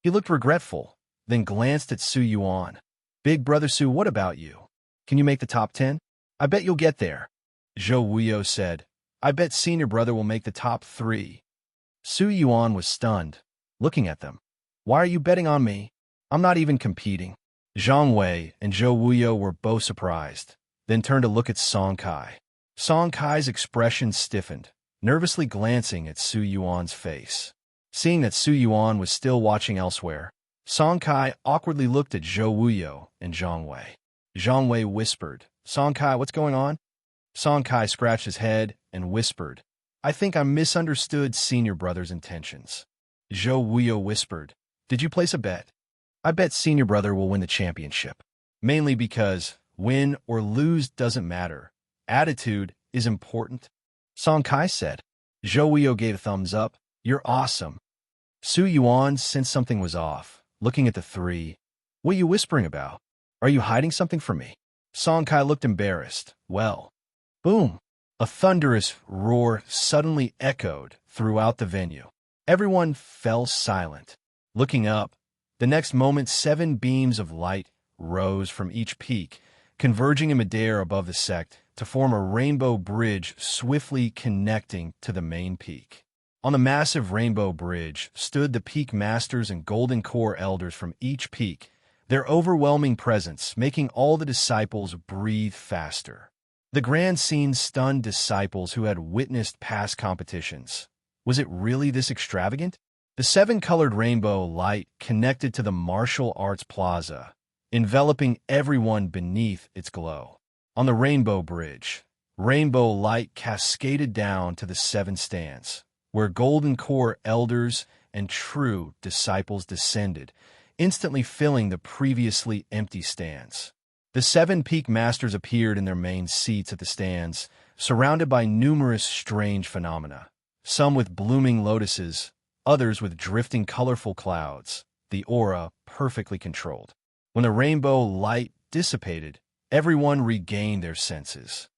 He looked regretful, then glanced at Su Yuan. Big brother Su, what about you? Can you make the top 10? I bet you'll get there. Zhou Wuyo said, I bet senior brother will make the top 3. Su Yuan was stunned, looking at them. Why are you betting on me? I'm not even competing. Zhang Wei and Zhou Wuyo were both surprised, then turned to look at Song Kai. Song Kai's expression stiffened, nervously glancing at Su Yuan's face. Seeing that Su Yuan was still watching elsewhere, Song Kai awkwardly looked at Zhou Wuyo and Zhang Wei. Zhang Wei whispered, Song Kai, what's going on? Song Kai scratched his head and whispered, I think I misunderstood senior brother's intentions. Zhou Wuyo whispered, did you place a bet? I bet senior brother will win the championship. Mainly because win or lose doesn't matter. Attitude is important. Song Kai said. Zhou Wuyo gave a thumbs up. You're awesome. Su Yuan sensed something was off, looking at the three. What are you whispering about? Are you hiding something from me? Song Kai looked embarrassed. Well, boom! A thunderous roar suddenly echoed throughout the venue. Everyone fell silent. Looking up, the next moment 7 beams of light rose from each peak, converging in midair above the sect to form a rainbow bridge swiftly connecting to the main peak. On the massive rainbow bridge stood the peak masters and golden core elders from each peak, their overwhelming presence making all the disciples breathe faster. The grand scene stunned disciples who had witnessed past competitions. Was it really this extravagant? The 7-colored rainbow light connected to the martial arts plaza, enveloping everyone beneath its glow. On the rainbow bridge, rainbow light cascaded down to the 7 stands, where golden core elders and true disciples descended, instantly filling the previously empty stands. The 7 peak masters appeared in their main seats at the stands, surrounded by numerous strange phenomena, some with blooming lotuses, others with drifting colorful clouds, the aura perfectly controlled. When the rainbow light dissipated, everyone regained their senses.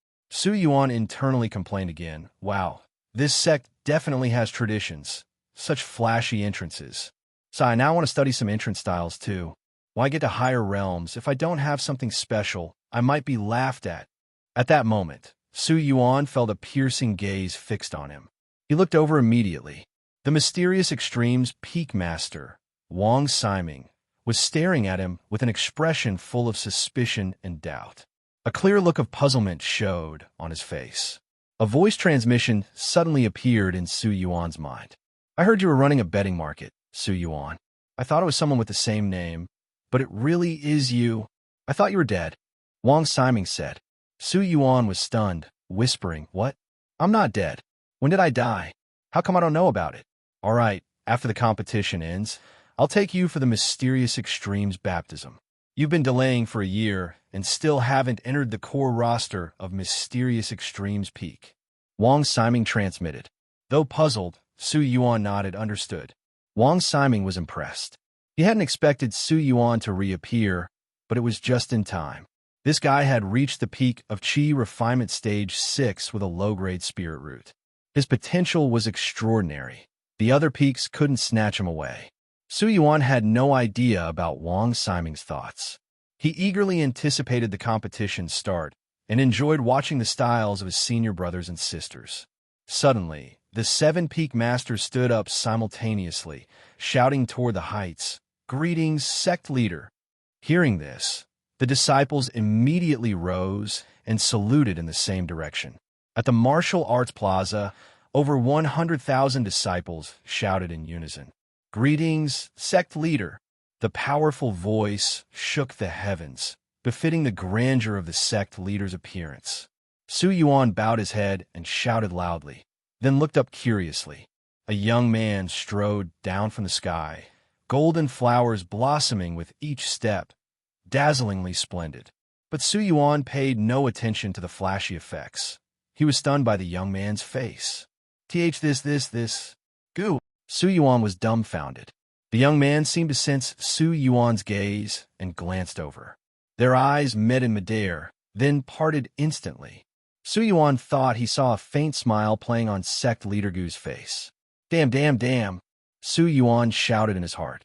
Yuan internally complained again, "Wow, this sect definitely has traditions. Such flashy entrances. So I now want to study some entrance styles too. Why get to higher realms if I don't have something special? I might be laughed at." At that moment, Yuan felt a piercing gaze fixed on him. He looked over immediately. The mysterious Extremes Peak Master, Wang Siming, was staring at him with an expression full of suspicion and doubt. A clear look of puzzlement showed on his face. A voice transmission suddenly appeared in Yuan's mind. "I heard you were running a betting market, Yuan. I thought it was someone with the same name, but it really is you. I thought you were dead," Wang Siming said. Yuan was stunned, whispering, "What? I'm not dead. When did I die? How come I don't know about it? All right, after the competition ends, I'll take you for the mysterious Extremes baptism. You've been delaying for a year and still haven't entered the core roster of Mysterious Extremes Peak." Wang Siming transmitted. Though puzzled, Yuan nodded, understood. Wang Siming was impressed. He hadn't expected Yuan to reappear, but it was just in time. This guy had reached the peak of Qi Refinement Stage 6 with a low-grade spirit root. His potential was extraordinary. The other peaks couldn't snatch him away. Yuan had no idea about Wang Siming's thoughts. He eagerly anticipated the competition's start and enjoyed watching the styles of his senior brothers and sisters. Suddenly, the 7 peak masters stood up simultaneously, shouting toward the heights, "Greetings, Sect leader!" Hearing this, the disciples immediately rose and saluted in the same direction. At the martial arts plaza, over 100,000 disciples shouted in unison, "Greetings, Sect leader!" The powerful voice shook the heavens, befitting the grandeur of the sect leader's appearance. Yuan bowed his head and shouted loudly, then looked up curiously. A young man strode down from the sky, golden flowers blossoming with each step, dazzlingly splendid. But Yuan paid no attention to the flashy effects. He was stunned by the young man's face. This. Goo. Yuan was dumbfounded. The young man seemed to sense Yuan's gaze and glanced over. Their eyes met in midair, then parted instantly. Yuan thought he saw a faint smile playing on Sect leader Gu's face. Damn. Yuan shouted in his heart.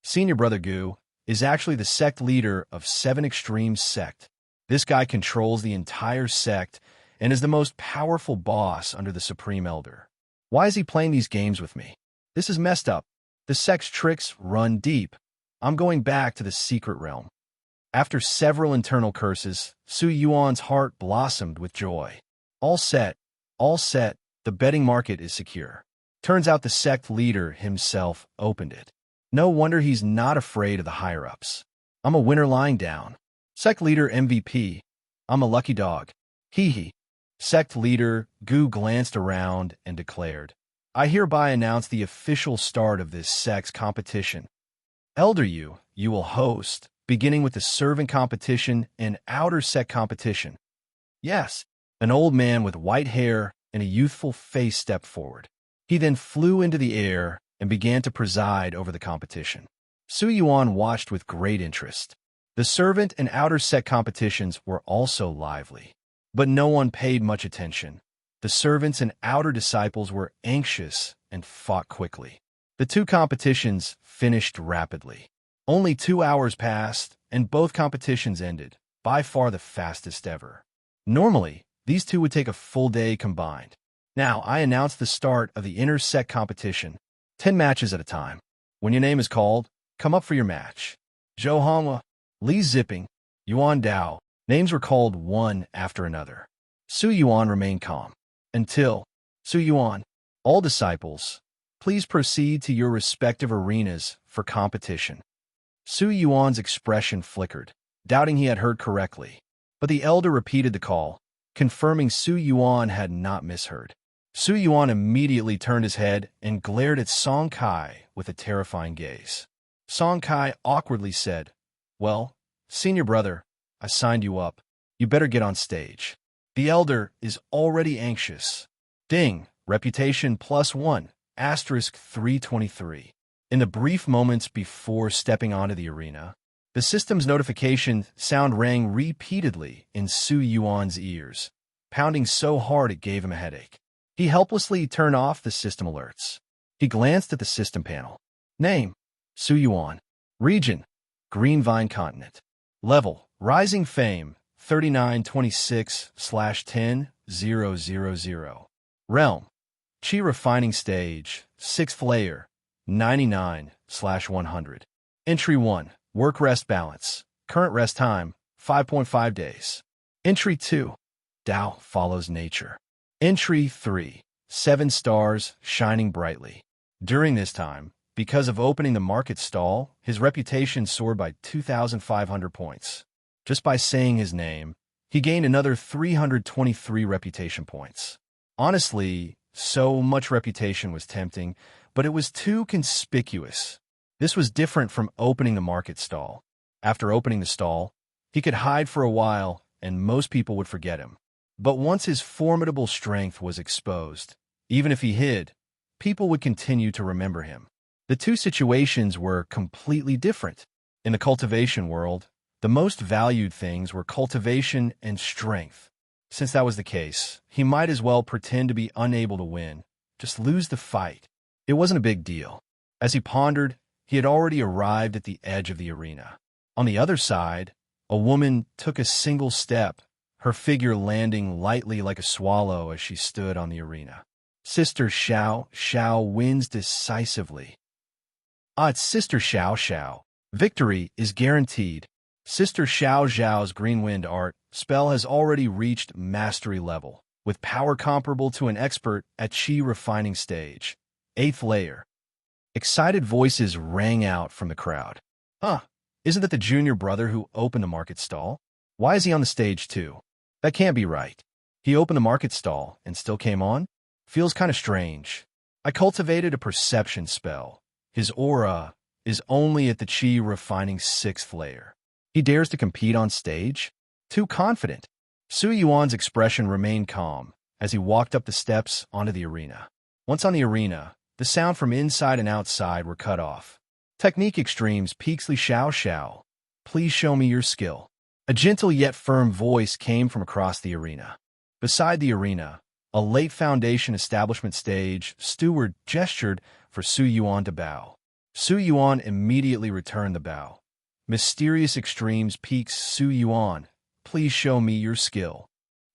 Senior brother Gu is actually the sect leader of 7 Extremes Sect. This guy controls the entire sect and is the most powerful boss under the Supreme Elder. Why is he playing these games with me? This is messed up. The sect's tricks run deep. I'm going back to the secret realm. After several internal curses, Yuan's heart blossomed with joy. All set. The betting market is secure. Turns out the sect leader himself opened it. No wonder he's not afraid of the higher-ups. I'm a winner lying down. Sect leader MVP. I'm a lucky dog. Hee. Sect leader Gu glanced around and declared, "I hereby announce the official start of this sect's competition. Elder you will host, beginning with the servant competition and outer sect competition." Yes, an old man with white hair and a youthful face stepped forward. He then flew into the air and began to preside over the competition. Yuan watched with great interest. The servant and outer Sect competitions were also lively, but no one paid much attention. The servants and outer disciples were anxious and fought quickly. The two competitions finished rapidly. Only 2 hours passed, and both competitions ended, by far the fastest ever. Normally, these two would take a full day combined. Now, I announce the start of the inner Sect competition, 10 matches at a time. When your name is called, come up for your match. Zhou Hongwa, Li Zipping, Yuan Dao. Names were called one after another. Su Yuan remained calm. Until, Su Yuan, all disciples, please proceed to your respective arenas for competition. Su Yuan's expression flickered, doubting he had heard correctly. But the elder repeated the call, confirming Su Yuan had not misheard. Su Yuan immediately turned his head and glared at Song Kai with a terrifying gaze. Song Kai awkwardly said, "Well, senior brother, I signed you up. You better get on stage." The elder is already anxious. Ding, reputation +1, asterisk 323. In the brief moments before stepping onto the arena, the system's notification sound rang repeatedly in Su Yuan's ears, pounding so hard it gave him a headache. He helplessly turned off the system alerts. He glanced at the system panel. Name, Su Yuan. Region, Green Vine Continent. Level, Rising Fame, 3926/10,000. Realm, Qi Refining Stage, 6th Layer, 99/100. Entry 1, Work-Rest Balance. Current rest time, 5.5 days. Entry 2, Dao Follows Nature. Entry 3, 7 stars, shining brightly. During this time, because of opening the market stall, his reputation soared by 2,500 points. Just by saying his name, he gained another 323 reputation points. Honestly, so much reputation was tempting, but it was too conspicuous. This was different from opening the market stall. After opening the stall, he could hide for a while, and most people would forget him. But once his formidable strength was exposed, even if he hid, people would continue to remember him. The two situations were completely different. In the cultivation world, the most valued things were cultivation and strength. Since that was the case, he might as well pretend to be unable to win, just lose the fight. It wasn't a big deal. As he pondered, he had already arrived at the edge of the arena. On the other side, a woman took a single step, her figure landing lightly like a swallow as she stood on the arena. Sister Xiao Xiao wins decisively. It's Sister Xiao Xiao. Victory is guaranteed. Sister Xiao Xiao's Green Wind art spell has already reached mastery level, with power comparable to an expert at Qi Refining Stage, 8th Layer. Excited voices rang out from the crowd. Isn't that the junior brother who opened the market stall? Why is he on the stage too? That can't be right. He opened the market stall and still came on? Feels kind of strange. I cultivated a perception spell. His aura is only at the Qi Refining 6th Layer. He dares to compete on stage? Too confident. Su Yuan's expression remained calm as he walked up the steps onto the arena. Once on the arena, the sound from inside and outside were cut off. Technique Extremes Peaksley Xiao Xiao. Please show me your skill. A gentle yet firm voice came from across the arena. Beside the arena, a late Foundation establishment stage steward gestured for Su Yuan to bow. Su Yuan immediately returned the bow. Mysterious Extremes Peaks Su Yuan, please show me your skill.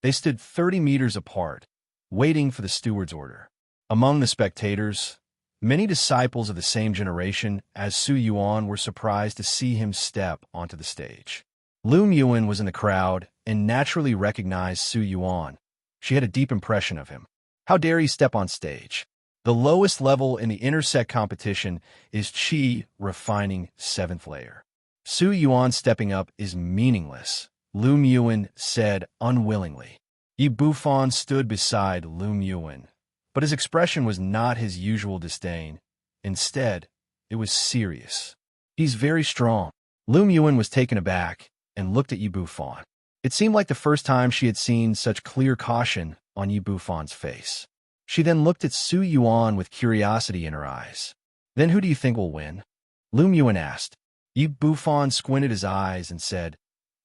They stood 30 meters apart, waiting for the steward's order. Among the spectators, many disciples of the same generation as Su Yuan were surprised to see him step onto the stage. Yuan was in the crowd and naturally recognized Su Yuan. She had a deep impression of him. How dare he step on stage? The lowest level in the inner Sect competition is Qi Refining 7th Layer. Su Yuan stepping up is meaningless, Yuan said unwillingly. Yi Bufan stood beside Yuan, but his expression was not his usual disdain. Instead, it was serious. He's very strong. Yuan was taken aback and looked at Yi Bufan. It seemed like the first time she had seen such clear caution on Yi Bufan's face. She then looked at Su Yuan with curiosity in her eyes. Then who do you think will win? Yuan asked. Yi Bufan squinted his eyes and said,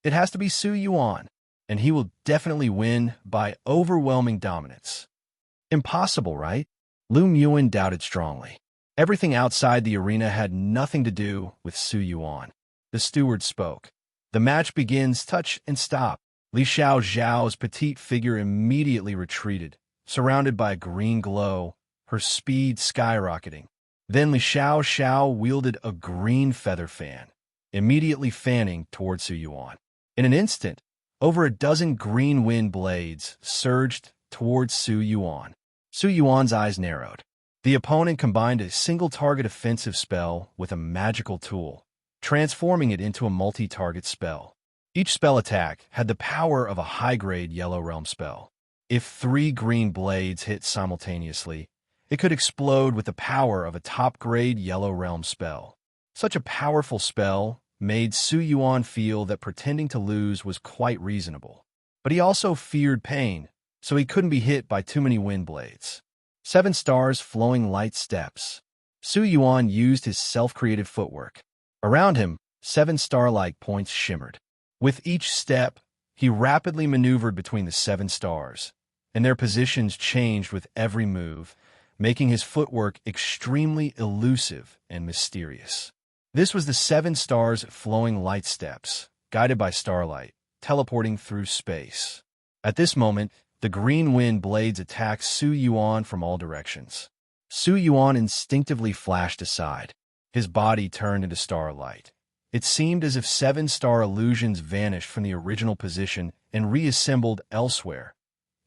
"It has to be Su Yuan, and he will definitely win by overwhelming dominance." Impossible, right? Lu Yuan doubted strongly. Everything outside the arena had nothing to do with Su Yuan. The steward spoke. "The match begins, touch and stop." Li Xiao Zhao's petite figure immediately retreated, surrounded by a green glow, her speed skyrocketing. Then Li Xiao Xiao wielded a green feather fan, immediately fanning toward Su Yuan. In an instant, over a dozen green wind blades surged towards Su Yuan. Su Yuan's eyes narrowed. The opponent combined a single-target offensive spell with a magical tool, transforming it into a multi-target spell. Each spell attack had the power of a high-grade Yellow Realm spell. If 3 green blades hit simultaneously, it could explode with the power of a top-grade Yellow Realm spell. Such a powerful spell made Su Yuan feel that pretending to lose was quite reasonable. But he also feared pain, so he couldn't be hit by too many wind blades. 7 stars flowing light steps. Su Yuan used his self-created footwork. Around him, 7 star-like points shimmered. With each step, he rapidly maneuvered between the 7 stars, and their positions changed with every move, making his footwork extremely elusive and mysterious. This was the 7 stars flowing light steps, guided by starlight, teleporting through space. At this moment, the green wind blades attacked Su Yuan from all directions. Su Yuan instinctively flashed aside. His body turned into starlight. It seemed as if 7-star illusions vanished from the original position and reassembled elsewhere,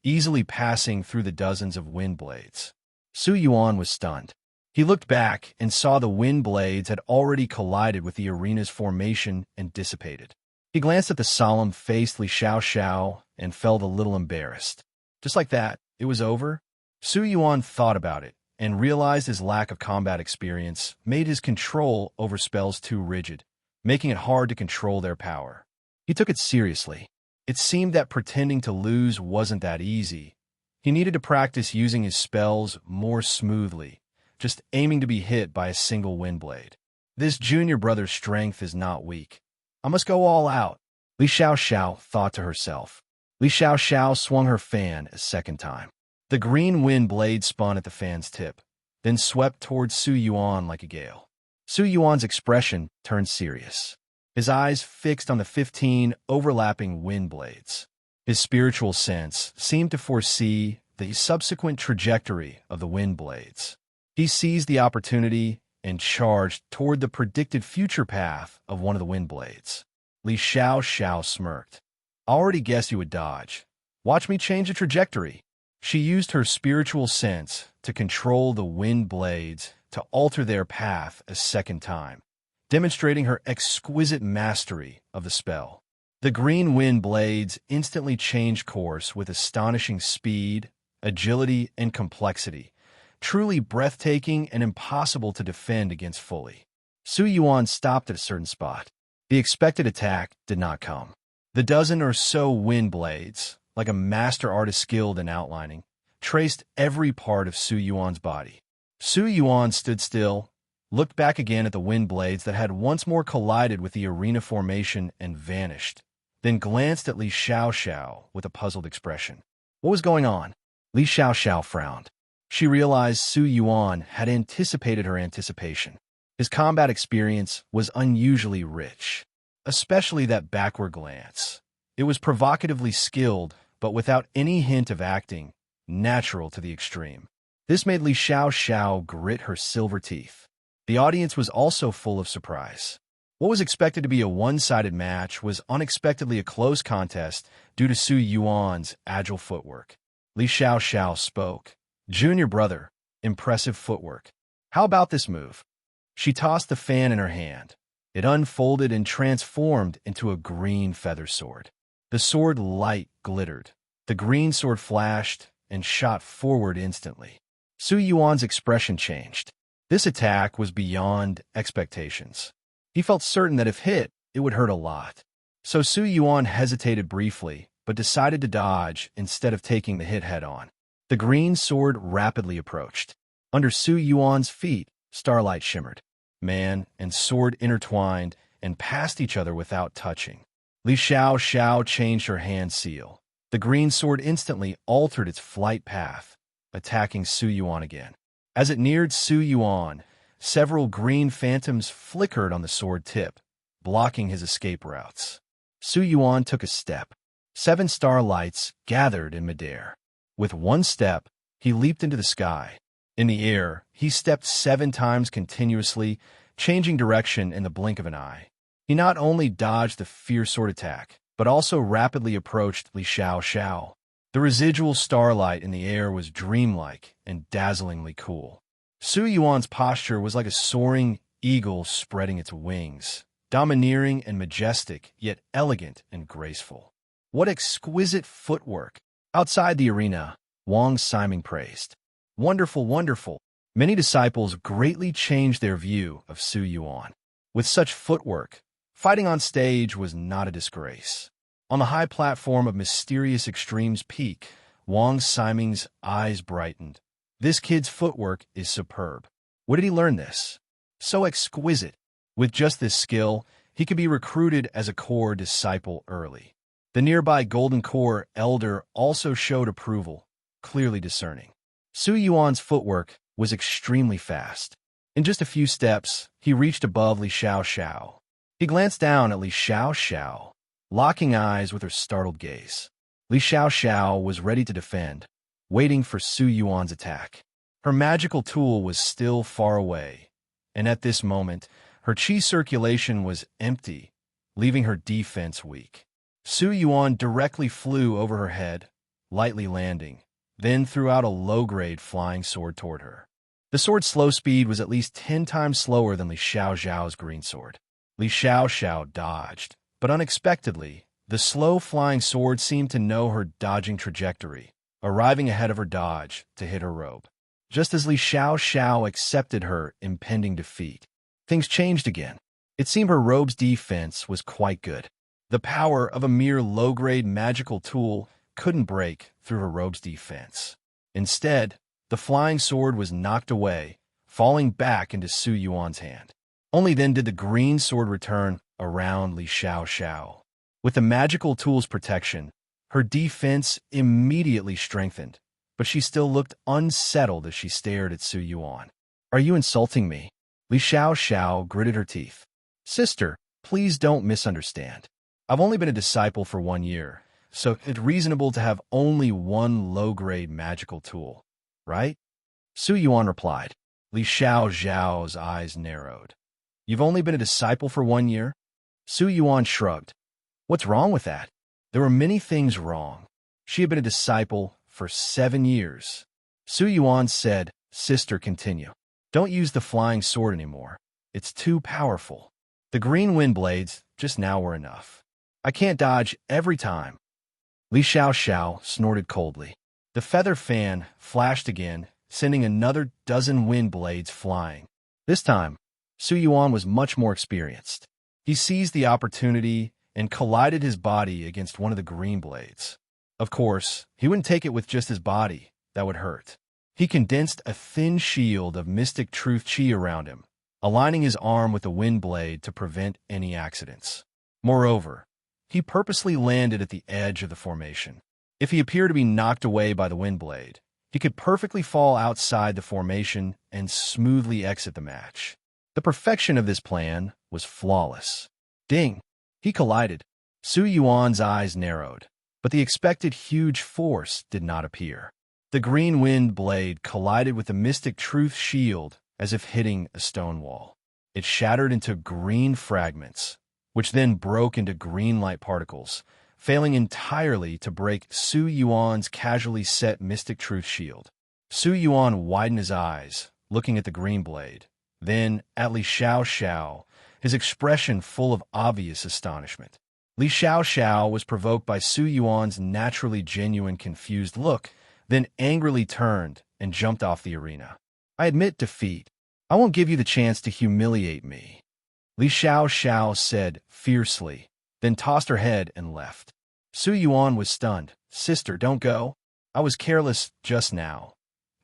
easily passing through the dozens of wind blades. Su Yuan was stunned. He looked back and saw the wind blades had already collided with the arena's formation and dissipated. He glanced at the solemn-faced Li Xiao Xiao and felt a little embarrassed. Just like that, it was over? Su Yuan thought about it and realized his lack of combat experience made his control over spells too rigid, making it hard to control their power. He took it seriously. It seemed that pretending to lose wasn't that easy. He needed to practice using his spells more smoothly, just aiming to be hit by a single wind blade. This junior brother's strength is not weak. I must go all out, Li Xiao Xiao thought to herself. Li Xiao Xiao swung her fan a second time. The green wind blade spun at the fan's tip, then swept towards Su Yuan like a gale. Su Yuan's expression turned serious, his eyes fixed on the 15 overlapping wind blades. His spiritual sense seemed to foresee the subsequent trajectory of the wind blades. He seized the opportunity and charged toward the predicted future path of one of the wind blades. Li Xiao Xiao smirked. "I already guessed you would dodge. Watch me change the trajectory." She used her spiritual sense to control the wind blades to alter their path a second time, demonstrating her exquisite mastery of the spell. The green wind blades instantly changed course with astonishing speed, agility, and complexity, truly breathtaking and impossible to defend against fully. Su Yuan stopped at a certain spot. The expected attack did not come. The dozen or so wind blades, like a master artist skilled in outlining, traced every part of Su Yuan's body. Su Yuan stood still, looked back again at the wind blades that had once more collided with the arena formation and vanished, then glanced at Li Xiao Xiao with a puzzled expression. What was going on? Li Xiao Xiao frowned. She realized Su Yuan had anticipated her anticipation. His combat experience was unusually rich, especially that backward glance. It was provocatively skilled, but without any hint of acting, natural to the extreme. This made Li Xiao Xiao grit her silver teeth. The audience was also full of surprise. What was expected to be a one-sided match was unexpectedly a close contest due to Su Yuan's agile footwork. Li Xiao Xiao spoke. "Junior brother, impressive footwork. How about this move?" She tossed the fan in her hand. It unfolded and transformed into a green feather sword. The sword light glittered. The green sword flashed and shot forward instantly. Su Yuan's expression changed. This attack was beyond expectations. He felt certain that if hit, it would hurt a lot. So Su Yuan hesitated briefly, but decided to dodge instead of taking the hit head-on. The green sword rapidly approached. Under Su Yuan's feet, starlight shimmered. Man and sword intertwined, and passed each other without touching. Li Xiao changed her hand seal. The green sword instantly altered its flight path, attacking Su Yuan again. As it neared Su Yuan, several green phantoms flickered on the sword tip, blocking his escape routes. Su Yuan took a step. 7 starlights gathered in midair. With one step, he leaped into the sky. In the air, he stepped 7 times continuously, changing direction in the blink of an eye. He not only dodged the fierce sword attack, but also rapidly approached Li Xiao. The residual starlight in the air was dreamlike and dazzlingly cool. Su Yuan's posture was like a soaring eagle spreading its wings, domineering and majestic, yet elegant and graceful. What exquisite footwork! Outside the arena, Wang Siming praised. Wonderful, wonderful. Many disciples greatly changed their view of Su Yuan. With such footwork, fighting on stage was not a disgrace. On the high platform of Mysterious Extreme's peak, Wang Siming's eyes brightened. This kid's footwork is superb. Where did he learn this? So exquisite. With just this skill, he could be recruited as a core disciple early. The nearby Golden Core elder also showed approval, clearly discerning. Su Yuan's footwork was extremely fast. In just a few steps, he reached above Li Xiao. He glanced down at Li Xiao, locking eyes with her startled gaze. Li Xiao was ready to defend, waiting for Su Yuan's attack. Her magical tool was still far away, and at this moment, her qi circulation was empty, leaving her defense weak. Su Yuan directly flew over her head, lightly landing, then threw out a low-grade flying sword toward her. The sword's slow speed was at least 10 times slower than Li Xiao's green sword. Li Xiao dodged, but unexpectedly, the slow flying sword seemed to know her dodging trajectory, arriving ahead of her dodge to hit her robe. Just as Li Xiao accepted her impending defeat, things changed again. It seemed her robe's defense was quite good. The power of a mere low-grade magical tool couldn't break through her robe's defense. Instead, the flying sword was knocked away, falling back into Su Yuan's hand. Only then did the green sword return around Li Xiao. With the magical tool's protection, her defense immediately strengthened, but she still looked unsettled as she stared at Su Yuan. "Are you insulting me?" Li Xiao gritted her teeth. "Sister, please don't misunderstand. I've only been a disciple for 1 year, so it's reasonable to have only one low-grade magical tool, right?" Su Yuan replied. Li Xiao's eyes narrowed. "You've only been a disciple for 1 year?" Su Yuan shrugged. What's wrong with that? There were many things wrong. She had been a disciple for 7 years. Su Yuan said, "Sister, continue. Don't use the flying sword anymore. It's too powerful. The green wind blades just now were enough. I can't dodge every time." Li Xiao snorted coldly. The feather fan flashed again, sending another dozen wind blades flying. This time, Su Yuan was much more experienced. He seized the opportunity and collided his body against one of the green blades. Of course, he wouldn't take it with just his body. That would hurt. He condensed a thin shield of mystic truth chi around him, aligning his arm with the wind blade to prevent any accidents. Moreover, he purposely landed at the edge of the formation. If he appeared to be knocked away by the wind blade, he could perfectly fall outside the formation and smoothly exit the match. The perfection of this plan was flawless. Ding! He collided. Su Yuan's eyes narrowed, but the expected huge force did not appear. The green wind blade collided with the mystic truth shield as if hitting a stone wall. It shattered into green fragments, which then broke into green light particles, failing entirely to break Su Yuan's casually set mystic truth shield. Su Yuan widened his eyes, looking at the green blade, then at Li Xiao, his expression full of obvious astonishment. Li Xiao was provoked by Su Yuan's naturally genuine confused look, then angrily turned and jumped off the arena. "I admit defeat. I won't give you the chance to humiliate me," Li Xiao said fiercely, then tossed her head and left. Su Yuan was stunned. "Sister, don't go. I was careless just now.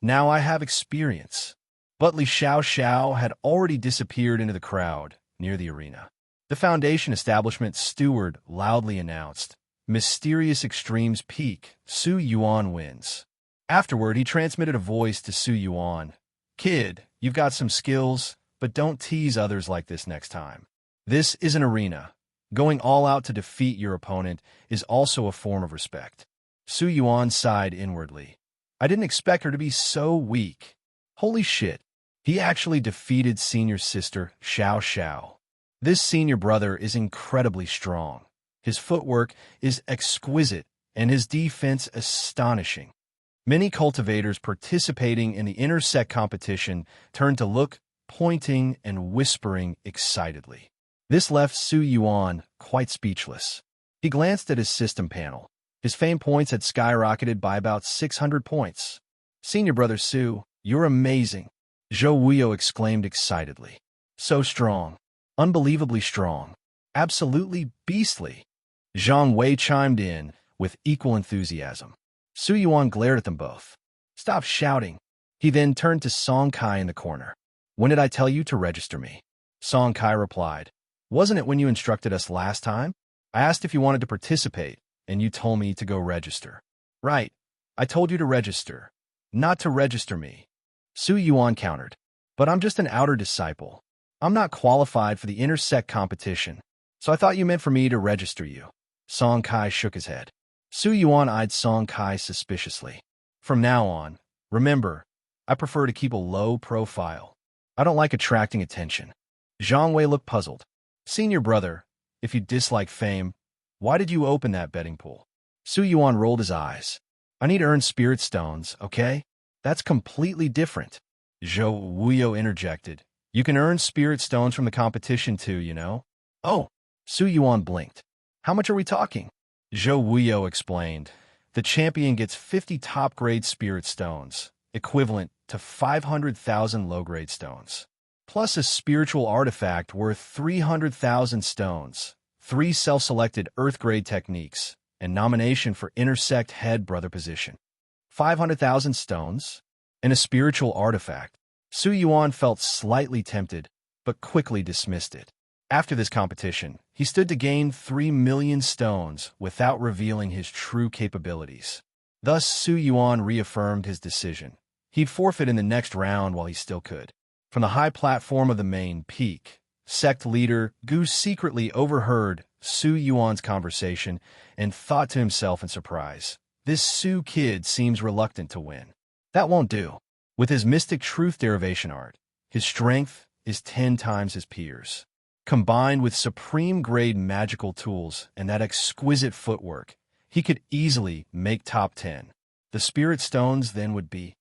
Now I have experience." But Li Xiao had already disappeared into the crowd near the arena. The Foundation establishment steward loudly announced, "Mysterious Extremes peak, Su Yuan wins." Afterward, he transmitted a voice to Su Yuan. "Kid, you've got some skills, but don't tease others like this next time. This is an arena. Going all out to defeat your opponent is also a form of respect." Su Yuan sighed inwardly. I didn't expect her to be so weak. Holy shit. He actually defeated senior sister Xiao Xiao. This senior brother is incredibly strong. His footwork is exquisite, and his defense astonishing. Many cultivators participating in the inner Sect competition turned to look, pointing and whispering excitedly. This left Su Yuan quite speechless. He glanced at his system panel. His fame points had skyrocketed by about 600 points. "Senior brother Su, you're amazing," Zhou Wuyo exclaimed excitedly. "So strong. Unbelievably strong. Absolutely beastly." Zhang Wei chimed in with equal enthusiasm. Su Yuan glared at them both. "Stop shouting." He then turned to Song Kai in the corner. "When did I tell you to register me?" Song Kai replied, "Wasn't it when you instructed us last time? I asked if you wanted to participate, and you told me to go register." "Right. I told you to register, not to register me," Su Yuan countered. "But I'm just an outer disciple. I'm not qualified for the inner Sect competition, so I thought you meant for me to register you." Song Kai shook his head. Su Yuan eyed Song Kai suspiciously. "From now on, remember, I prefer to keep a low profile. I don't like attracting attention." Zhang Wei looked puzzled. "Senior brother, if you dislike fame, why did you open that betting pool?" Su Yuan rolled his eyes. "I need to earn spirit stones, okay? That's completely different." Zhou Wuyo interjected. "You can earn spirit stones from the competition too, you know." "Oh," Su Yuan blinked. "How much are we talking?" Zhou Wuyo explained. "The champion gets 50 top-grade spirit stones, equivalent to 500,000 low-grade stones, plus a spiritual artifact worth 300,000 stones, 3 self-selected Earth-grade techniques, and nomination for inner Sect head brother position." 500,000 stones? And a spiritual artifact? Su Yuan felt slightly tempted, but quickly dismissed it. After this competition, he stood to gain 3 million stones without revealing his true capabilities. Thus, Su Yuan reaffirmed his decision. He'd forfeit in the next round while he still could. From the high platform of the main peak, Sect leader Gu secretly overheard Su Yuan's conversation and thought to himself in surprise, "This Su kid seems reluctant to win. That won't do." With his mystic truth derivation art, his strength is 10 times his peers. Combined with supreme-grade magical tools and that exquisite footwork, he could easily make top 10. The spirit stones then would be.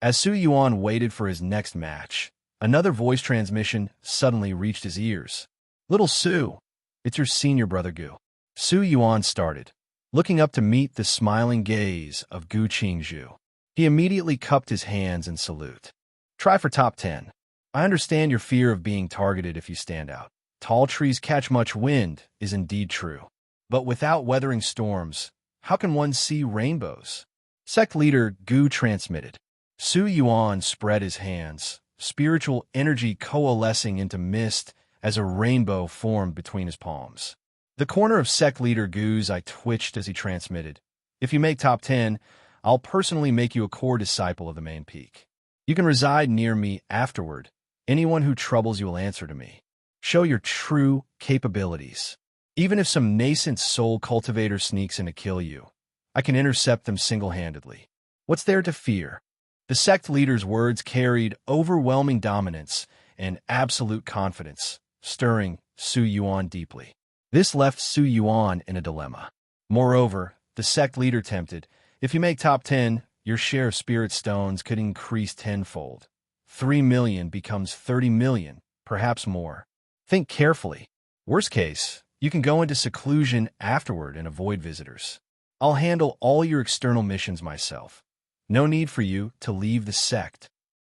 As Su Yuan waited for his next match, another voice transmission suddenly reached his ears. "Little Su, it's your senior brother Gu." Su Yuan started, looking up to meet the smiling gaze of Gu Qingzhu. He immediately cupped his hands in salute. "Try for top 10. I understand your fear of being targeted if you stand out. Tall trees catch much wind is indeed true. But without weathering storms, how can one see rainbows?" Sect leader Gu transmitted. Su Yuan spread his hands, spiritual energy coalescing into mist as a rainbow formed between his palms. The corner of Sect leader Gu's eye twitched as he transmitted. "If you make top 10, I'll personally make you a core disciple of the main peak. You can reside near me afterward. Anyone who troubles you will answer to me. Show your true capabilities. Even if some nascent soul cultivator sneaks in to kill you, I can intercept them single-handedly. What's there to fear?" The Sect leader's words carried overwhelming dominance and absolute confidence, stirring Su Yuan deeply. This left Su Yuan in a dilemma. Moreover, the Sect leader tempted, "If you make top 10, your share of spirit stones could increase tenfold. 3 million becomes 30 million, perhaps more. Think carefully. Worst case, you can go into seclusion afterward and avoid visitors. I'll handle all your external missions myself. No need for you to leave the Sect."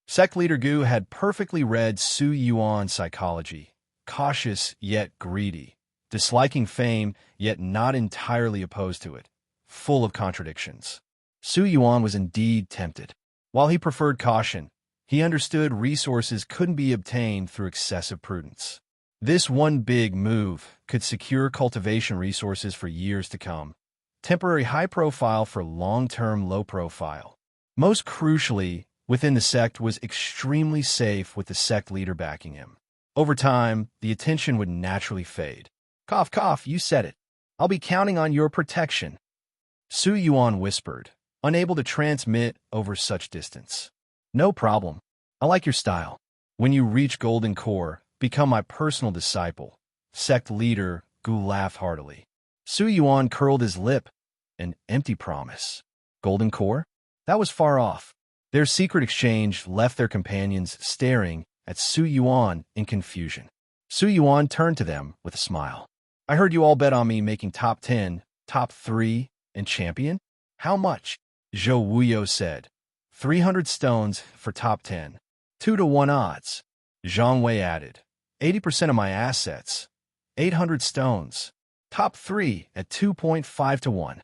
Sect leader Gu had perfectly read Su Yuan's psychology, cautious yet greedy, disliking fame yet not entirely opposed to it, full of contradictions. Su Yuan was indeed tempted. While he preferred caution, he understood resources couldn't be obtained through excessive prudence. This one big move could secure cultivation resources for years to come. Temporary high profile for long-term low profile. Most crucially, within the sect was extremely safe with the sect leader backing him. Over time, the attention would naturally fade. Cough, cough, you said it. I'll be counting on your protection. Su Yuan whispered, unable to transmit over such distance. No problem. I like your style. When you reach Golden Core, become my personal disciple. Sect leader Gu laughed heartily. Su Yuan curled his lip. An empty promise. Golden Core? That was far off. Their secret exchange left their companions staring at Su Yuan in confusion. Su Yuan turned to them with a smile. I heard you all bet on me making top 10, top 3, and champion? How much? Zhou Wuyo said. 300 stones for top 10. 2-to-1 odds. Zhang Wei added. 80% of my assets. 800 stones. Top 3 at 2.5-to-1.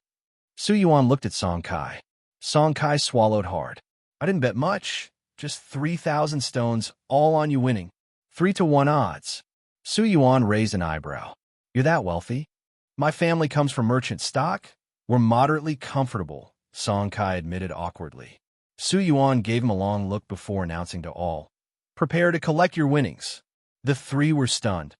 Su Yuan looked at Song Kai. Song Kai swallowed hard. I didn't bet much. Just 3,000 stones, all on you winning. 3-to-1 odds. Su Yuan raised an eyebrow. You're that wealthy? My family comes from merchant stock. We're moderately comfortable, Song Kai admitted awkwardly. Su Yuan gave him a long look before announcing to all. Prepare to collect your winnings. The three were stunned.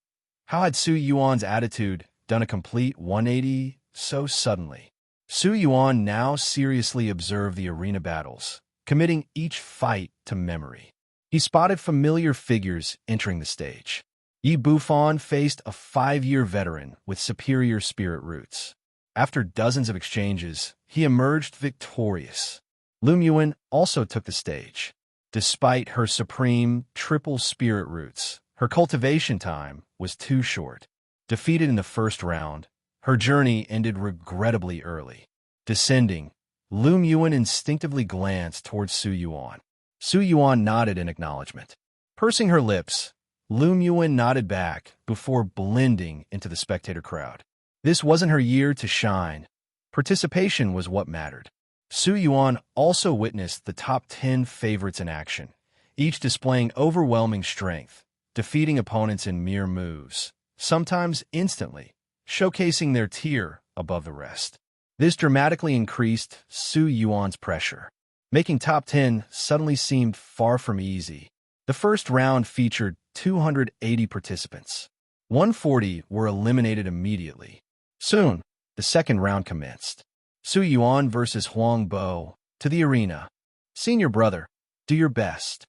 How had Su Yuan's attitude done a complete 180 so suddenly? Su Yuan now seriously observed the arena battles, committing each fight to memory. He spotted familiar figures entering the stage. Yi Bufan faced a 5-year veteran with superior spirit roots. After dozens of exchanges, he emerged victorious. Yuan also took the stage. Despite her supreme triple spirit roots, her cultivation time was too short. Defeated in the first round, her journey ended regrettably early. Descending, Yuan instinctively glanced towards Su Yuan. Su Yuan nodded in acknowledgement. Pursing her lips, Yuan nodded back before blending into the spectator crowd. This wasn't her year to shine. Participation was what mattered. Su Yuan also witnessed the top 10 favorites in action, each displaying overwhelming strength, defeating opponents in mere moves, sometimes instantly, showcasing their tier above the rest. This dramatically increased Su Yuan's pressure. Making top 10 suddenly seemed far from easy. The first round featured 280 participants. 140 were eliminated immediately. Soon, the second round commenced. Su Yuan versus Huang Bo, to the arena. Senior brother, do your best.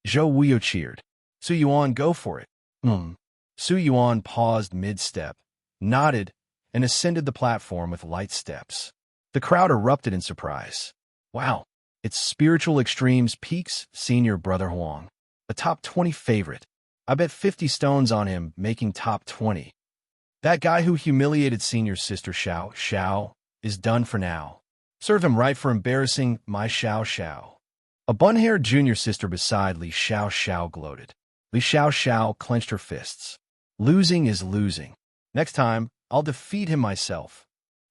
Zhou Wuyo cheered. Su Yuan, go for it. Su Yuan paused mid-step, nodded, and ascended the platform with light steps. The crowd erupted in surprise. Wow, it's Spiritual Extremes Peaks Senior Brother Huang. A top 20 favorite. I bet 50 stones on him making top 20. That guy who humiliated Senior Sister Xiao is done for now. Serve him right for embarrassing my Xiao. A bun-haired junior sister beside Li Xiao gloated. Li Xiao clenched her fists. Losing is losing. Next time, I'll defeat him myself.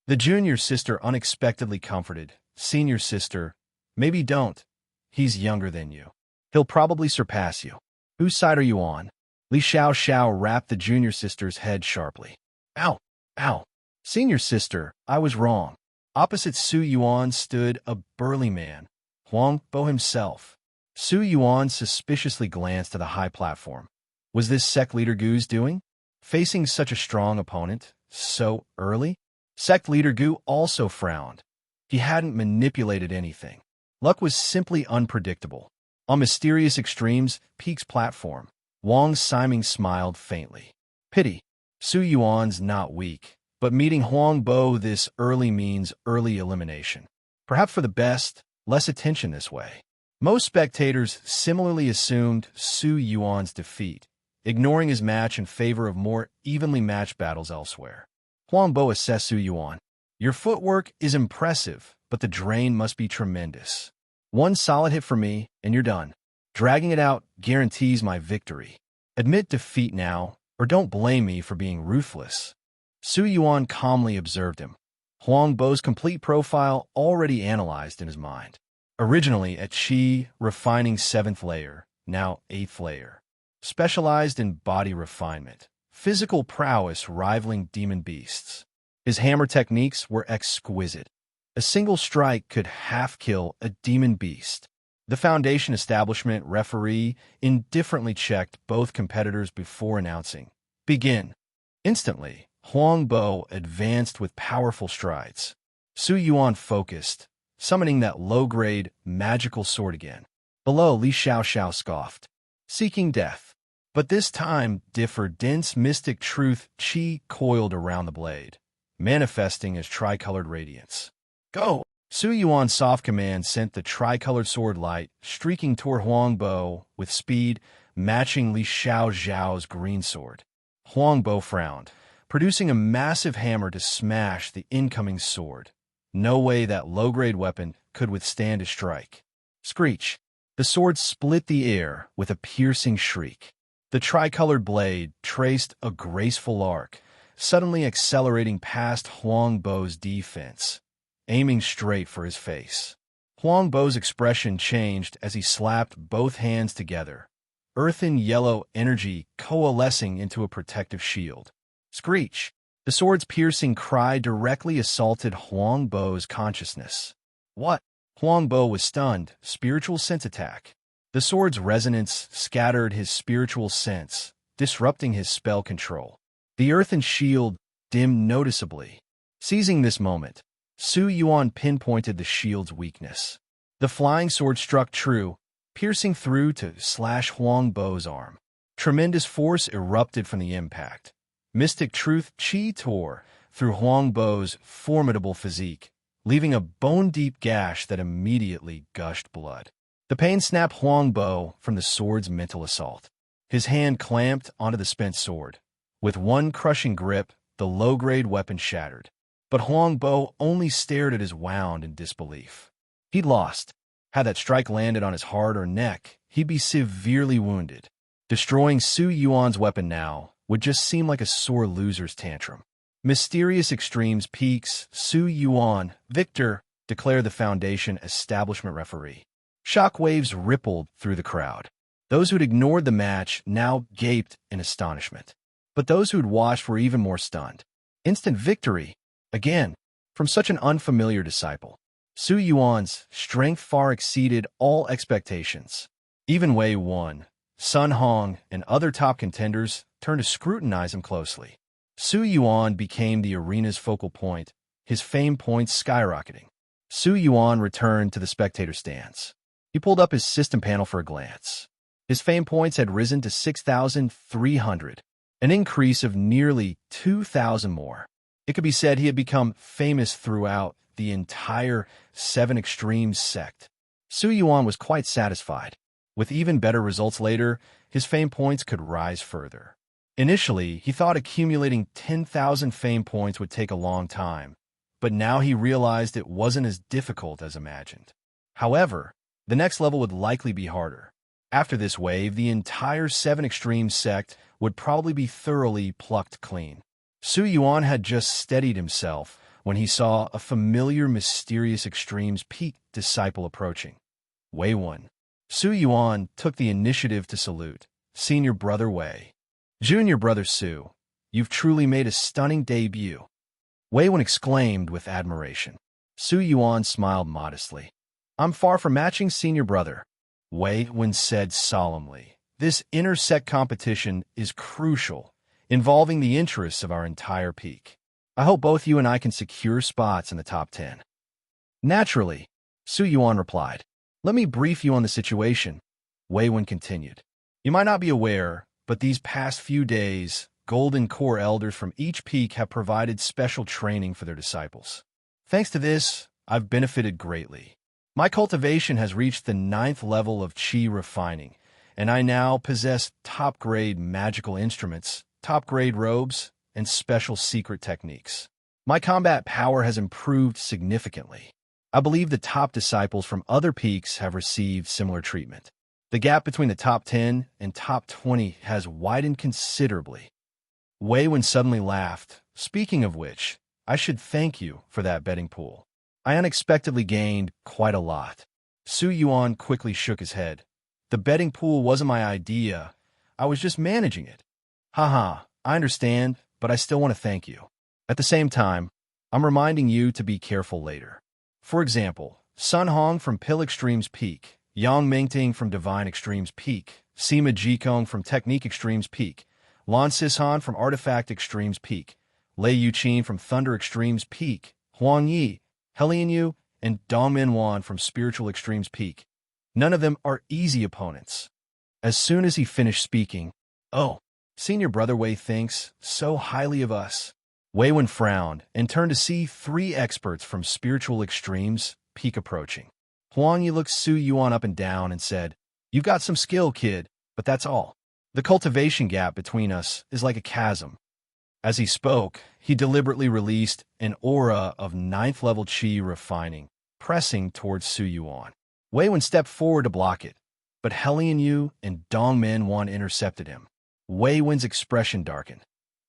The junior sister unexpectedly comforted. Senior sister, maybe don't. He's younger than you. He'll probably surpass you. Whose side are you on? Li Xiao rapped the junior sister's head sharply. Ow! Ow! Senior sister, I was wrong. Opposite Su Yuan stood a burly man, Huang Bo himself. Su Yuan suspiciously glanced to the high platform. Was this sect leader Gu's doing? Facing such a strong opponent, so early? Sect leader Gu also frowned. He hadn't manipulated anything. Luck was simply unpredictable. On Mysterious Extremes Peaks platform, Wang Siming smiled faintly. Pity. Su Yuan's not weak, but meeting Huang Bo this early means early elimination. Perhaps for the best, less attention this way. Most spectators similarly assumed Su Yuan's defeat, ignoring his match in favor of more evenly matched battles elsewhere. Huang Bo assessed Su Yuan. Your footwork is impressive, but the drain must be tremendous. One solid hit for me, and you're done. Dragging it out guarantees my victory. Admit defeat now, or don't blame me for being ruthless. Su Yuan calmly observed him. Huang Bo's complete profile already analyzed in his mind. Originally at Qi, refining 7th layer, now 8th layer. Specialized in body refinement, physical prowess rivaling demon beasts. His hammer techniques were exquisite. A single strike could half-kill a demon beast. The Foundation establishment referee indifferently checked both competitors before announcing, "Begin." Instantly, Huang Bo advanced with powerful strides. Su Yuan focused, summoning that low-grade, magical sword again. Below, Li Xiao scoffed, seeking death. But this time, dense mystic truth chi coiled around the blade, manifesting as tricolored radiance. "Go!" Su Yuan's soft command sent the tricolored sword light streaking toward Huang Bo with speed matching Li Xiao's green sword. Huang Bo frowned, producing a massive hammer to smash the incoming sword. No way that low-grade weapon could withstand a strike. Screech! The sword split the air with a piercing shriek. The tricolored blade traced a graceful arc, suddenly accelerating past Huang Bo's defense, aiming straight for his face. Huang Bo's expression changed as he slapped both hands together, earthen yellow energy coalescing into a protective shield. Screech! The sword's piercing cry directly assaulted Huang Bo's consciousness. What? Huang Bo was stunned. Spiritual sense attack. The sword's resonance scattered his spiritual sense, disrupting his spell control. The earthen shield dimmed noticeably. Seizing this moment, Su Yuan pinpointed the shield's weakness. The flying sword struck true, piercing through to slash Huang Bo's arm. Tremendous force erupted from the impact. Mystic truth chi tore through Huang Bo's formidable physique, leaving a bone-deep gash that immediately gushed blood. The pain snapped Huang Bo from the sword's mental assault. His hand clamped onto the spent sword. With one crushing grip, the low-grade weapon shattered. But Huang Bo only stared at his wound in disbelief. He'd lost. Had that strike landed on his heart or neck, he'd be severely wounded. Destroying Su Yuan's weapon now would just seem like a sore loser's tantrum. Mysterious Extremes peaks, Su Yuan, victor, declared the Foundation establishment referee. Shockwaves rippled through the crowd. Those who'd ignored the match now gaped in astonishment. But those who'd watched were even more stunned. Instant victory, again, from such an unfamiliar disciple. Su Yuan's strength far exceeded all expectations. Even Wei won. Sun Hong and other top contenders turned to scrutinize him closely. Su Yuan became the arena's focal point, his fame points skyrocketing. Su Yuan returned to the spectator stands. He pulled up his system panel for a glance. His fame points had risen to 6,300, an increase of nearly 2,000 more. It could be said he had become famous throughout the entire 7 Extremes sect. Su Yuan was quite satisfied. With even better results later, his fame points could rise further. Initially, he thought accumulating 10,000 fame points would take a long time, but now he realized it wasn't as difficult as imagined. However, the next level would likely be harder. After this wave, the entire 7 Extremes sect would probably be thoroughly plucked clean. Su Yuan had just steadied himself when he saw a familiar mysterious Extremes peak disciple approaching. Wei Wen. Su Yuan took the initiative to salute. Senior Brother Wei. Junior Brother Su, you've truly made a stunning debut. Wei Wen exclaimed with admiration. Su Yuan smiled modestly. I'm far from matching Senior Brother. Wei Wen said solemnly. This inter-sect competition is crucial, involving the interests of our entire peak. I hope both you and I can secure spots in the top 10. Naturally, Su Yuan replied. Let me brief you on the situation, Wei Wen continued. You might not be aware, but these past few days, Golden Core elders from each peak have provided special training for their disciples. Thanks to this, I've benefited greatly. My cultivation has reached the 9th level of Qi refining, and I now possess top-grade magical instruments, top-grade robes, and special secret techniques. My combat power has improved significantly. I believe the top disciples from other peaks have received similar treatment. The gap between the top 10 and top 20 has widened considerably. Wei Wen suddenly laughed. Speaking of which, I should thank you for that betting pool. I unexpectedly gained quite a lot. Su Yuan quickly shook his head. The betting pool wasn't my idea. I was just managing it. Haha, I understand, but I still want to thank you. At the same time, I'm reminding you to be careful later. For example, Sun Hong from Pill Extremes Peak, Yang Mingting from Divine Extremes Peak, Sima Jikong from Technique Extremes Peak, Lan Sishan from Artifact Extremes Peak, Lei Yuqin from Thunder Extremes Peak, Huang Yi, Helian Yu, and Dongmin Wan from Spiritual Extremes Peak. None of them are easy opponents. As soon as he finished speaking, "Oh, Senior Brother Wei thinks so highly of us." Wei Wen frowned and turned to see 3 experts from Spiritual Extremes Peak approaching. Huang Yi looked Su Yuan up and down and said, "You've got some skill, kid, but that's all. The cultivation gap between us is like a chasm." As he spoke, he deliberately released an aura of 9th level qi refining, pressing towards Su Yuan. Wei Wen stepped forward to block it, but Helian Yu and Dongmin Wan intercepted him. Wei Wen's expression darkened.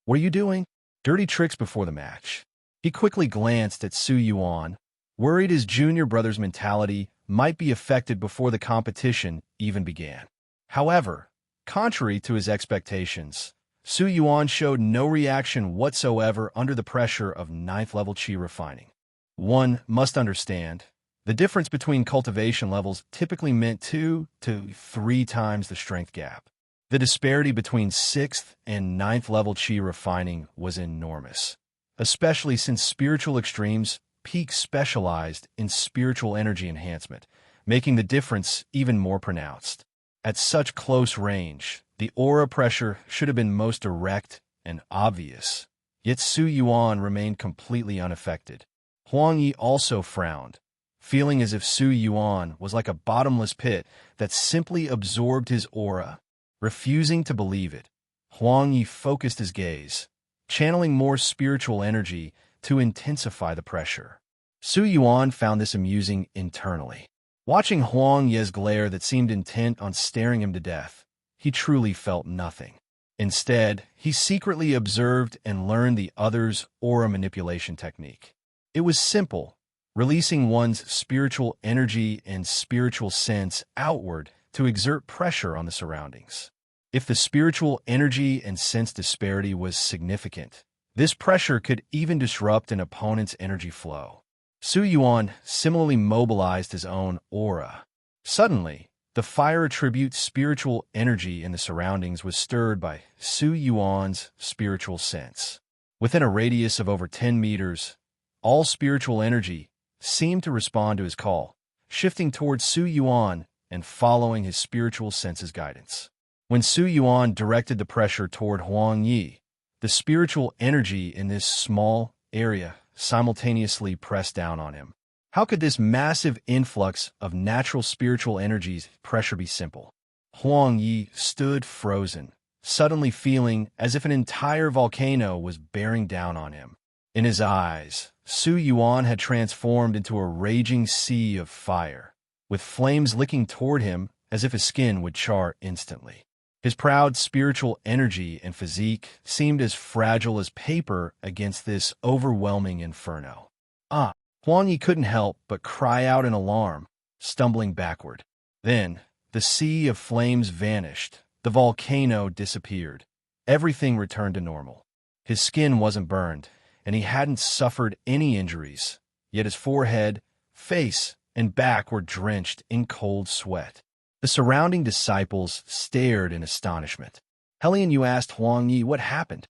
"What are you doing?" "Dirty tricks before the match." He quickly glanced at Su Yuan, worried his junior brother's mentality might be affected before the competition even began. However, contrary to his expectations, Su Yuan showed no reaction whatsoever under the pressure of 9th level qi refining. One must understand, the difference between cultivation levels typically meant 2 to 3 times the strength gap. The disparity between 6th and 9th level qi refining was enormous, especially since Spiritual Extremes Peak specialized in spiritual energy enhancement, making the difference even more pronounced. At such close range, the aura pressure should have been most direct and obvious, yet Su Yuan remained completely unaffected. Huang Yi also frowned, feeling as if Su Yuan was like a bottomless pit that simply absorbed his aura. Refusing to believe it, Huang Yi focused his gaze, channeling more spiritual energy to intensify the pressure. Su Yuan found this amusing internally. Watching Huang Ye's glare that seemed intent on staring him to death, he truly felt nothing. Instead, he secretly observed and learned the other's aura manipulation technique. It was simple, releasing one's spiritual energy and spiritual sense outward to exert pressure on the surroundings. If the spiritual energy and sense disparity was significant, this pressure could even disrupt an opponent's energy flow. Su Yuan similarly mobilized his own aura. Suddenly, the fire attribute spiritual energy in the surroundings was stirred by Su Yuan's spiritual sense. Within a radius of over 10 meters, all spiritual energy seemed to respond to his call, shifting towards Su Yuan and following his spiritual sense's guidance. When Su Yuan directed the pressure toward Huang Yi, the spiritual energy in this small area simultaneously pressed down on him. How could this massive influx of natural spiritual energies pressure be simple? Huang Yi stood frozen, suddenly feeling as if an entire volcano was bearing down on him. In his eyes, Su Yuan had transformed into a raging sea of fire, with flames licking toward him as if his skin would char instantly. His proud spiritual energy and physique seemed as fragile as paper against this overwhelming inferno. Huang Yi couldn't help but cry out in alarm, stumbling backward. Then, the sea of flames vanished, the volcano disappeared. Everything returned to normal. His skin wasn't burned, and he hadn't suffered any injuries, yet his forehead, face, and back were drenched in cold sweat. The surrounding disciples stared in astonishment. Helian Yu asked Huang Yi what happened.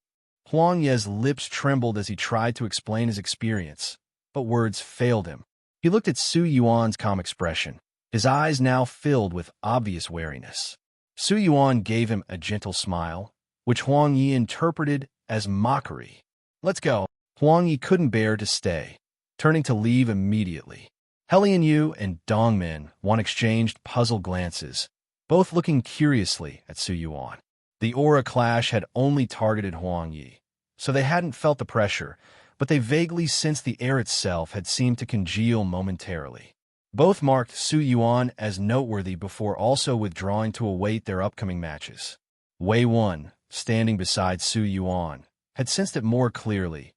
Huang Ye's lips trembled as he tried to explain his experience, but words failed him. He looked at Su Yuan's calm expression, his eyes now filled with obvious wariness. Su Yuan gave him a gentle smile, which Huang Yi interpreted as mockery. "Let's go." Huang Yi couldn't bear to stay, turning to leave immediately. Helian Yu and Dongmin Wan exchanged puzzled glances, both looking curiously at Su Yuan. The aura clash had only targeted Huang Yi, so they hadn't felt the pressure, but they vaguely sensed the air itself had seemed to congeal momentarily. Both marked Su Yuan as noteworthy before also withdrawing to await their upcoming matches. Wei Wen, standing beside Su Yuan, had sensed it more clearly.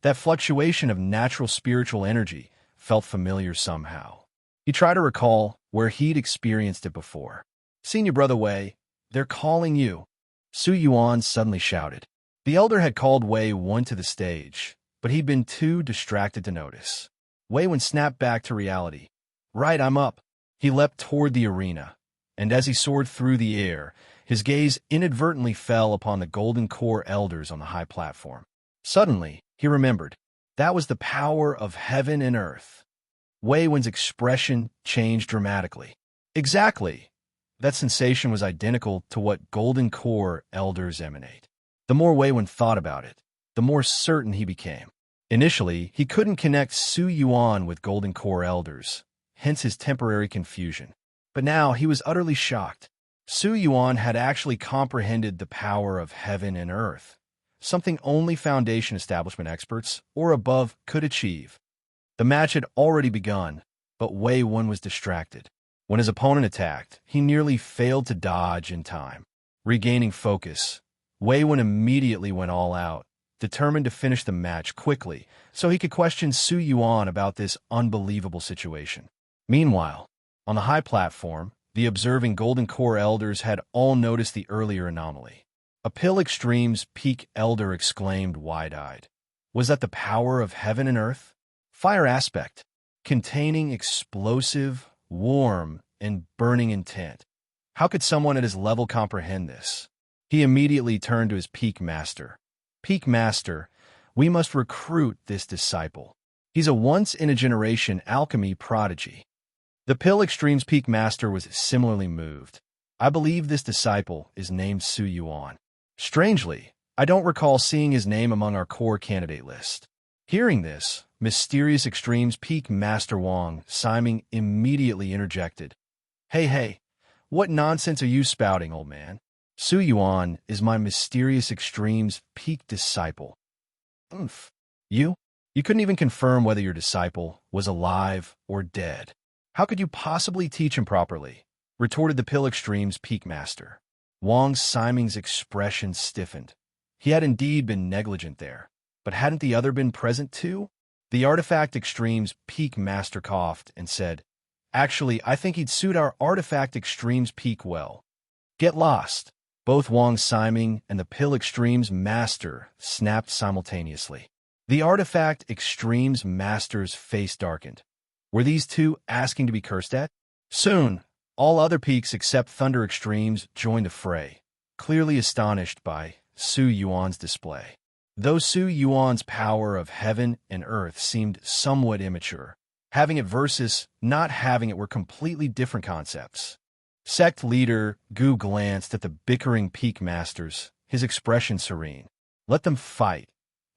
That fluctuation of natural spiritual energy felt familiar somehow. He tried to recall where he'd experienced it before. "Senior Brother Wei, they're calling you," Su Yuan suddenly shouted. The elder had called Yuan to the stage, but he'd been too distracted to notice. Yuan snapped back to reality. "Right, I'm up." He leapt toward the arena, and as he soared through the air, his gaze inadvertently fell upon the golden core elders on the high platform. Suddenly, he remembered. That was the power of heaven and earth. Yuan's expression changed dramatically. Exactly. That sensation was identical to what golden core elders emanate. The more Yuan thought about it, the more certain he became. Initially, he couldn't connect Yuan with golden core elders, hence his temporary confusion. But now he was utterly shocked. Yuan had actually comprehended the power of heaven and earth, something only Foundation establishment experts or above could achieve. The match had already begun, but Yuan was distracted. When his opponent attacked, he nearly failed to dodge in time. Regaining focus, Yuan immediately went all out, determined to finish the match quickly so he could question Yuan about this unbelievable situation. Meanwhile, on the high platform, the observing Golden Core elders had all noticed the earlier anomaly. A Pill Extreme's peak elder exclaimed wide-eyed. Was that the power of heaven and earth? Fire aspect, containing explosive, warm, and burning intent. How could someone at his level comprehend this? He immediately turned to his peak master. "Peak master, we must recruit this disciple. He's a once-in-a-generation alchemy prodigy." The Pill Extreme's peak master was similarly moved. "I believe this disciple is named Yuan. Strangely, I don't recall seeing his name among our core candidate list." Hearing this, Mysterious Extreme's peak master Wang Siming immediately interjected. Hey, what nonsense are you spouting, old man? Yuan is my Mysterious Extreme's peak disciple." "Oomph. You? You couldn't even confirm whether your disciple was alive or dead. How could you possibly teach him properly?" retorted the Pill Extreme's peak master. Wang Siming's expression stiffened. He had indeed been negligent there, but hadn't the other been present too? The Artifact Extreme's peak master coughed and said, "Actually, I think he'd suit our Artifact Extreme's peak well." "Get lost." Both Wang Siming and the Pill Extreme's master snapped simultaneously. The Artifact Extreme's master's face darkened. Were these two asking to be cursed at? Soon, all other peaks except Thunder Extremes joined the fray, clearly astonished by Yuan's display. Though Yuan's power of heaven and earth seemed somewhat immature, having it versus not having it were completely different concepts. Sect leader Gu glanced at the bickering peak masters, his expression serene. Let them fight.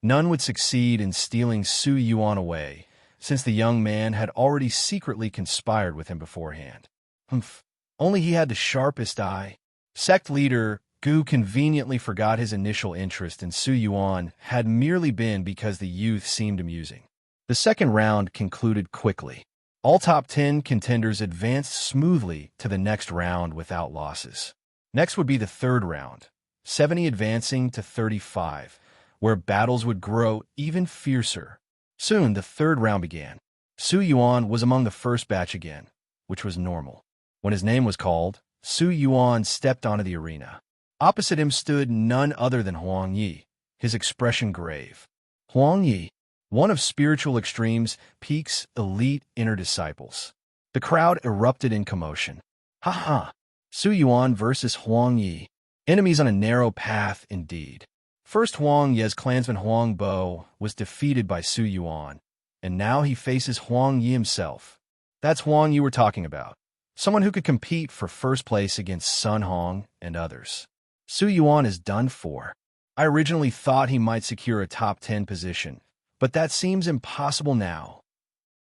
None would succeed in stealing Yuan away, since the young man had already secretly conspired with him beforehand. Humph. Only he had the sharpest eye. Sect leader Gu conveniently forgot his initial interest in Yuan had merely been because the youth seemed amusing. The second round concluded quickly. All top 10 contenders advanced smoothly to the next round without losses. Next would be the third round, 70 advancing to 35, where battles would grow even fiercer. Soon, the third round began. Yuan was among the first batch again, which was normal. When his name was called, Yuan stepped onto the arena. Opposite him stood none other than Huang Yi, his expression grave. Huang Yi, one of Spiritual Extreme's peak's elite inner disciples. The crowd erupted in commotion. Ha! Yuan versus Huang Yi. Enemies on a narrow path indeed. First, Huang Ye's clansman Huang Bo was defeated by Yuan, and now he faces Huang Yi himself. That's Huang Yi we're talking about. Someone who could compete for first place against Sun Hong and others. Yuan is done for. I originally thought he might secure a top 10 position, but that seems impossible now.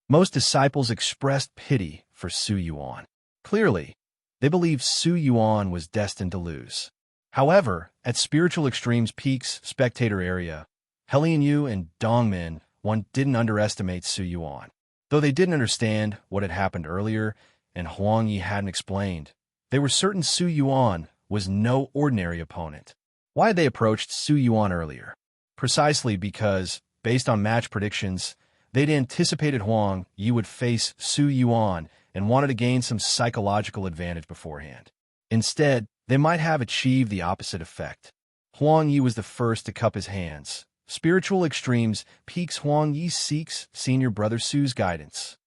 Most disciples expressed pity for Yuan. Clearly, they believed Yuan was destined to lose. However, at Spiritual Extreme's peak's spectator area, Helian Yu and Dongmin, one didn't underestimate Yuan. Though they didn't understand what had happened earlier, and Huang Yi hadn't explained, they were certain Yuan was no ordinary opponent. Why had they approached Yuan earlier? Precisely because, based on match predictions, they'd anticipated Huang Yi would face Yuan and wanted to gain some psychological advantage beforehand. Instead, they might have achieved the opposite effect. Huang Yi was the first to cup his hands. Spiritual extremes peaks. Huang Yi seeks senior brother Su's guidance.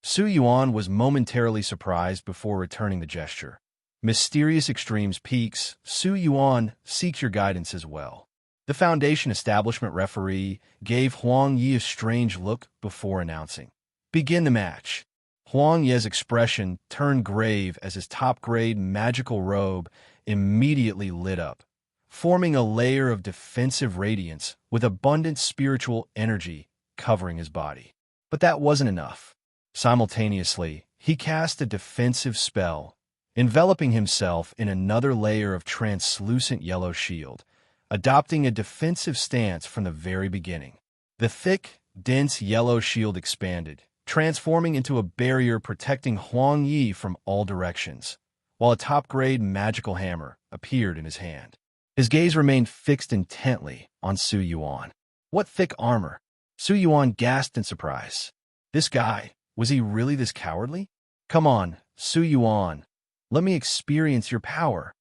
Su Yuan was momentarily surprised before returning the gesture. Mysterious extremes peaks. Su Yuan seeks your guidance as well. The Foundation establishment referee gave Huang Yi a strange look before announcing, "Begin the match." Huang Yi's expression turned grave as his top-grade magical robe immediately lit up, forming a layer of defensive radiance with abundant spiritual energy covering his body. But that wasn't enough. Simultaneously, he cast a defensive spell, enveloping himself in another layer of translucent yellow shield, adopting a defensive stance from the very beginning. The thick, dense yellow shield expanded, transforming into a barrier protecting Huang Yi from all directions, while a top-grade magical hammer appeared in his hand. His gaze remained fixed intently on Su Yuan. What thick armor! Su Yuan gasped in surprise. This guy, was he really this cowardly? Come on, Su Yuan. Let me experience your power.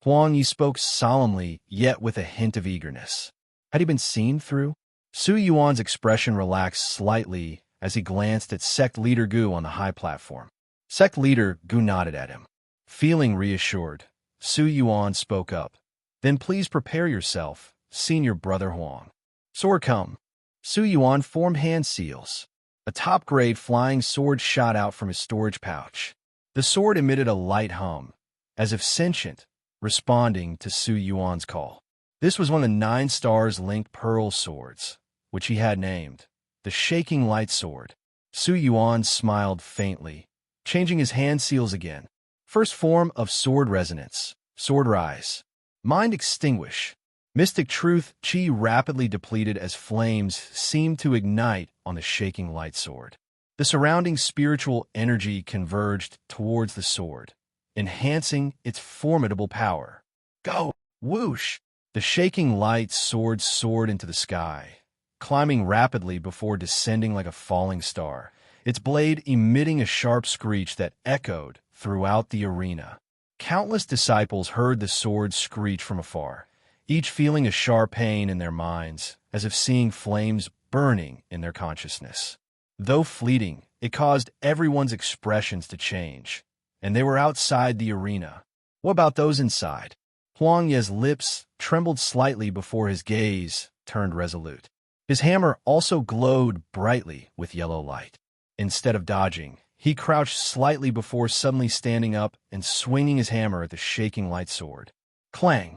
Huang Yi spoke solemnly, yet with a hint of eagerness. Had he been seen through? Su Yuan's expression relaxed slightly as he glanced at Sect leader Gu on the high platform. Sect leader Gu nodded at him. Feeling reassured, Su Yuan spoke up. Then please prepare yourself, senior brother Huang. Sword come. Su Yuan formed hand seals. A top-grade flying sword shot out from his storage pouch. The sword emitted a light hum, as if sentient, responding to Su Yuan's call. This was one of the 9 stars linked pearl swords, which he had named the Shaking Light Sword. Su Yuan smiled faintly, changing his hand seals again. First form of sword resonance, sword rise. Mind extinguish. Mystic truth chi rapidly depleted as flames seemed to ignite on the Shaking Light Sword. The surrounding spiritual energy converged towards the sword, enhancing its formidable power. Go! Whoosh! The Shaking Light Sword soared into the sky, climbing rapidly before descending like a falling star, its blade emitting a sharp screech that echoed throughout the arena. Countless disciples heard the sword screech from afar, each feeling a sharp pain in their minds, as if seeing flames burning in their consciousness. Though fleeting, it caused everyone's expressions to change, and they were outside the arena. What about those inside? Huang Ye's lips trembled slightly before his gaze turned resolute. His hammer also glowed brightly with yellow light. Instead of dodging, he crouched slightly before suddenly standing up and swinging his hammer at the Shaking Light Sword. Clang!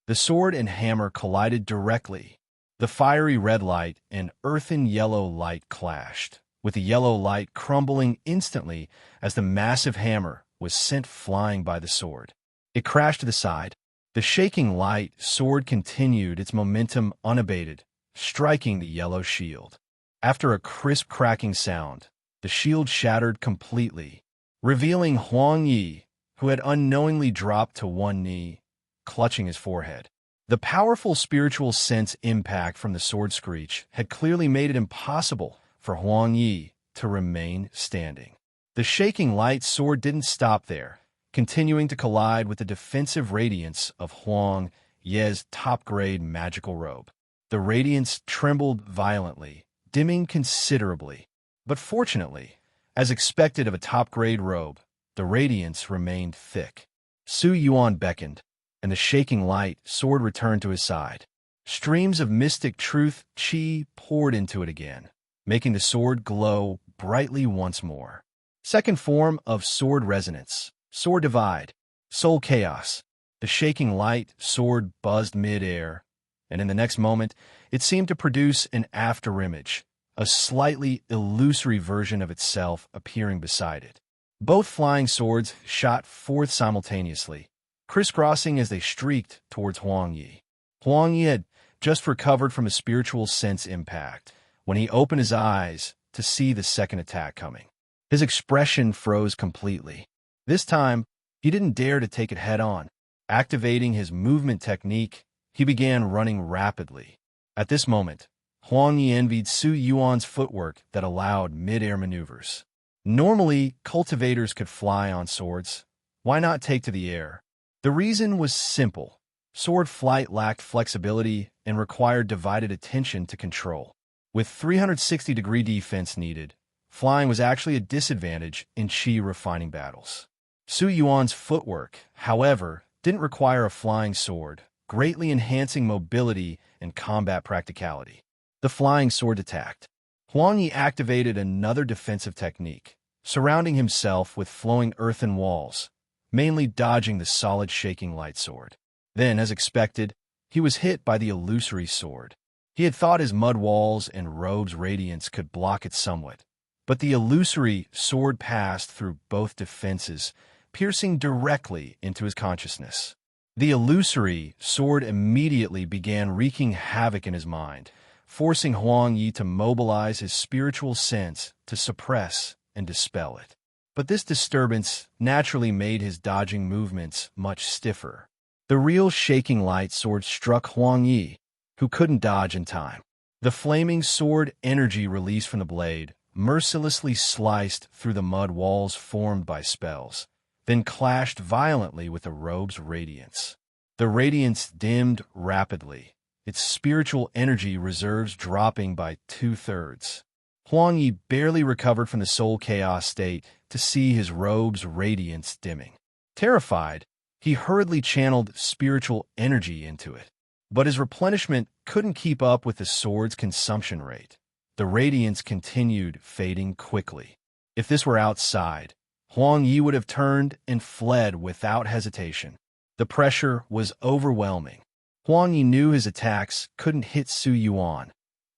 The sword and hammer collided directly. The fiery red light and earthen yellow light clashed, with the yellow light crumbling instantly as the massive hammer was sent flying by the sword. It crashed to the side. The Shaking Light Sword continued its momentum unabated, striking the yellow shield. After a crisp cracking sound, the shield shattered completely, revealing Huang Yi, who had unknowingly dropped to one knee, clutching his forehead. The powerful spiritual sense impact from the sword screech had clearly made it impossible for Huang Yi to remain standing. The Shaking Light Sword didn't stop there, continuing to collide with the defensive radiance of Huang Ye's top-grade magical robe. The radiance trembled violently, dimming considerably. But fortunately, as expected of a top-grade robe, the radiance remained thick. Su Yuan beckoned, and the Shaking Light Sword returned to his side. Streams of mystic truth chi poured into it again, making the sword glow brightly once more. Second form of sword resonance, sword divide, soul chaos. The Shaking Light Sword buzzed mid-air, and in the next moment, it seemed to produce an afterimage, a slightly illusory version of itself appearing beside it. Both flying swords shot forth simultaneously, crisscrossing as they streaked towards Huang Yi. Huang Yi had just recovered from a spiritual sense impact when he opened his eyes to see the second attack coming. His expression froze completely. This time, he didn't dare to take it head-on. Activating his movement technique, he began running rapidly. At this moment, Huang Yi envied Su Yuan's footwork that allowed mid-air maneuvers. Normally, cultivators could fly on swords. Why not take to the air? The reason was simple. Sword flight lacked flexibility and required divided attention to control. With 360-degree defense needed, flying was actually a disadvantage in chi refining battles. Su Yuan's footwork, however, didn't require a flying sword, greatly enhancing mobility and combat practicality. The flying sword attacked. Huang Yi activated another defensive technique, surrounding himself with flowing earthen walls, mainly dodging the solid shaking light sword. Then, as expected, he was hit by the illusory sword. He had thought his mud walls and robe's radiance could block it somewhat, but the illusory sword passed through both defenses, piercing directly into his consciousness. The illusory sword immediately began wreaking havoc in his mind, forcing Huang Yi to mobilize his spiritual sense to suppress and dispel it. But this disturbance naturally made his dodging movements much stiffer. The real shaking light sword struck Huang Yi, who couldn't dodge in time. The flaming sword energy released from the blade mercilessly sliced through the mud walls formed by spells, then clashed violently with the robe's radiance. The radiance dimmed rapidly, its spiritual energy reserves dropping by 2/3. Huang Yi barely recovered from the soul chaos state to see his robe's radiance dimming. Terrified, he hurriedly channeled spiritual energy into it. But his replenishment couldn't keep up with the sword's consumption rate. The radiance continued fading quickly. If this were outside, Huang Yi would have turned and fled without hesitation. The pressure was overwhelming. Huang Yi knew his attacks couldn't hit Su Yuan,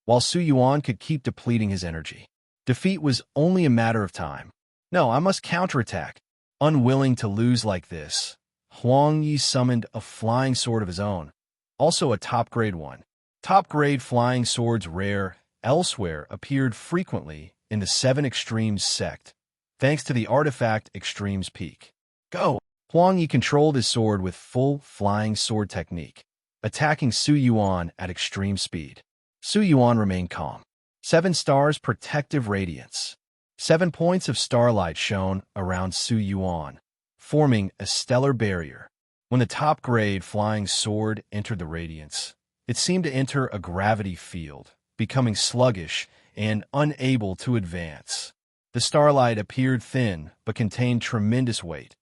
while Su Yuan could keep depleting his energy. Defeat was only a matter of time. No, I must counterattack. Unwilling to lose like this, Huang Yi summoned a flying sword of his own, also a top-grade one. Top-grade flying swords rare elsewhere appeared frequently in the 7 Extremes sect, thanks to the artifact Extremes Peak. Go! Huang Yi controlled his sword with full flying sword technique, attacking Su Yuan at extreme speed. Su Yuan remained calm. 7 stars protective radiance. 7 points of starlight shone around Su Yuan, forming a stellar barrier. When the top-grade flying sword entered the radiance, it seemed to enter a gravity field, becoming sluggish and unable to advance. The starlight appeared thin but contained tremendous weight.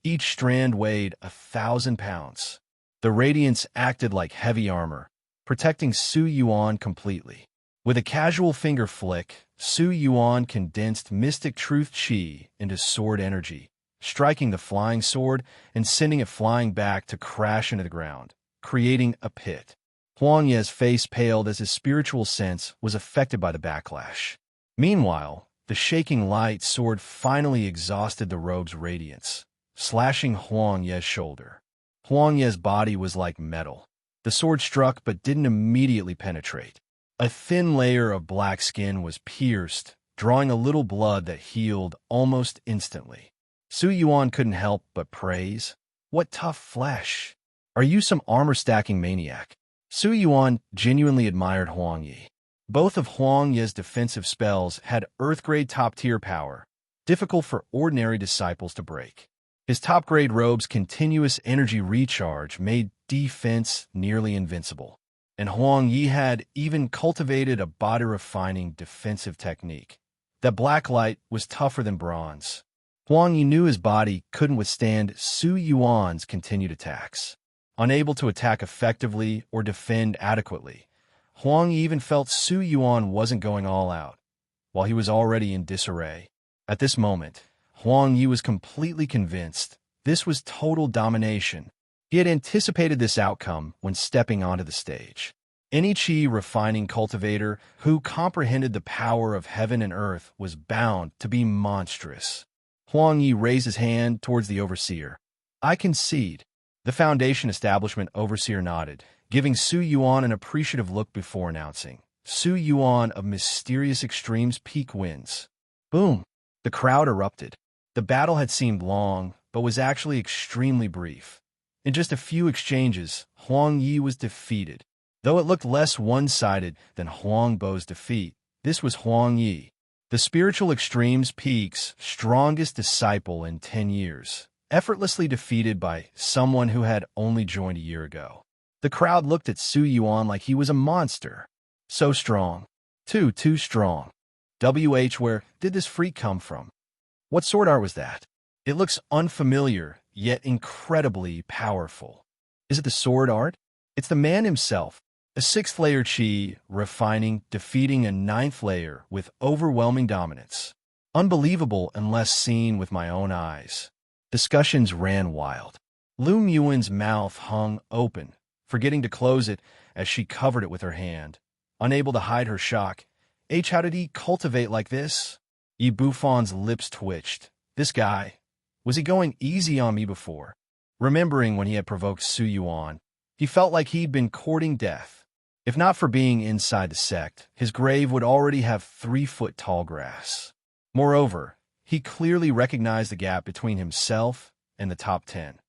Each strand weighed 1,000 pounds. The radiance acted like heavy armor, protecting Su Yuan completely. With a casual finger flick, Su Yuan condensed mystic truth chi into sword energy, striking the flying sword and sending it flying back to crash into the ground, creating a pit. Huang Yi's face paled as his spiritual sense was affected by the backlash. Meanwhile, the shaking light sword finally exhausted the robe's radiance, slashing Huang Yi's shoulder. Huang Yi's body was like metal. The sword struck but didn't immediately penetrate. A thin layer of black skin was pierced, drawing a little blood that healed almost instantly. Su Yuan couldn't help but praise. What tough flesh! Are you some armor-stacking maniac? Su Yuan genuinely admired Huang Yi. Both of Huang Yi's defensive spells had Earth-grade top-tier power, difficult for ordinary disciples to break. His top-grade robe's continuous energy recharge made defense nearly invincible, and Huang Yi had even cultivated a body-refining defensive technique. That black light was tougher than bronze. Huang Yi knew his body couldn't withstand Su Yuan's continued attacks. Unable to attack effectively or defend adequately, Huang Yi even felt Su Yuan wasn't going all out, while he was already in disarray. At this moment, Huang Yi was completely convinced this was total domination. He had anticipated this outcome when stepping onto the stage. Any chi refining cultivator who comprehended the power of heaven and earth was bound to be monstrous. Huang Yi raised his hand towards the overseer. I concede. The Foundation Establishment overseer nodded, giving Su Yuan an appreciative look before announcing, Su Yuan of Mysterious Extremes Peak wins. Boom! The crowd erupted. The battle had seemed long, but was actually extremely brief. In just a few exchanges, Huang Yi was defeated. Though it looked less one-sided than Huang Bo's defeat, this was Huang Yi, the Spiritual Extremes Peak's strongest disciple in 10 years, effortlessly defeated by someone who had only joined a year ago. The crowd looked at Su Yuan like he was a monster. So strong. Too strong. Where did this freak come from? What sword art was that? It looks unfamiliar, yet incredibly powerful. Is it the sword art? It's the man himself. A 6th layer chi, refining, defeating a 9th layer with overwhelming dominance. Unbelievable unless seen with my own eyes. Discussions ran wild. Yuan's mouth hung open, forgetting to close it as she covered it with her hand. Unable to hide her shock. How did he cultivate like this? Buffon's lips twitched. This guy, was he going easy on me before? Remembering when he had provoked Su Yuan, he felt like he'd been courting death. If not for being inside the sect, his grave would already have 3-foot-tall grass. Moreover, he clearly recognized the gap between himself and the top 10,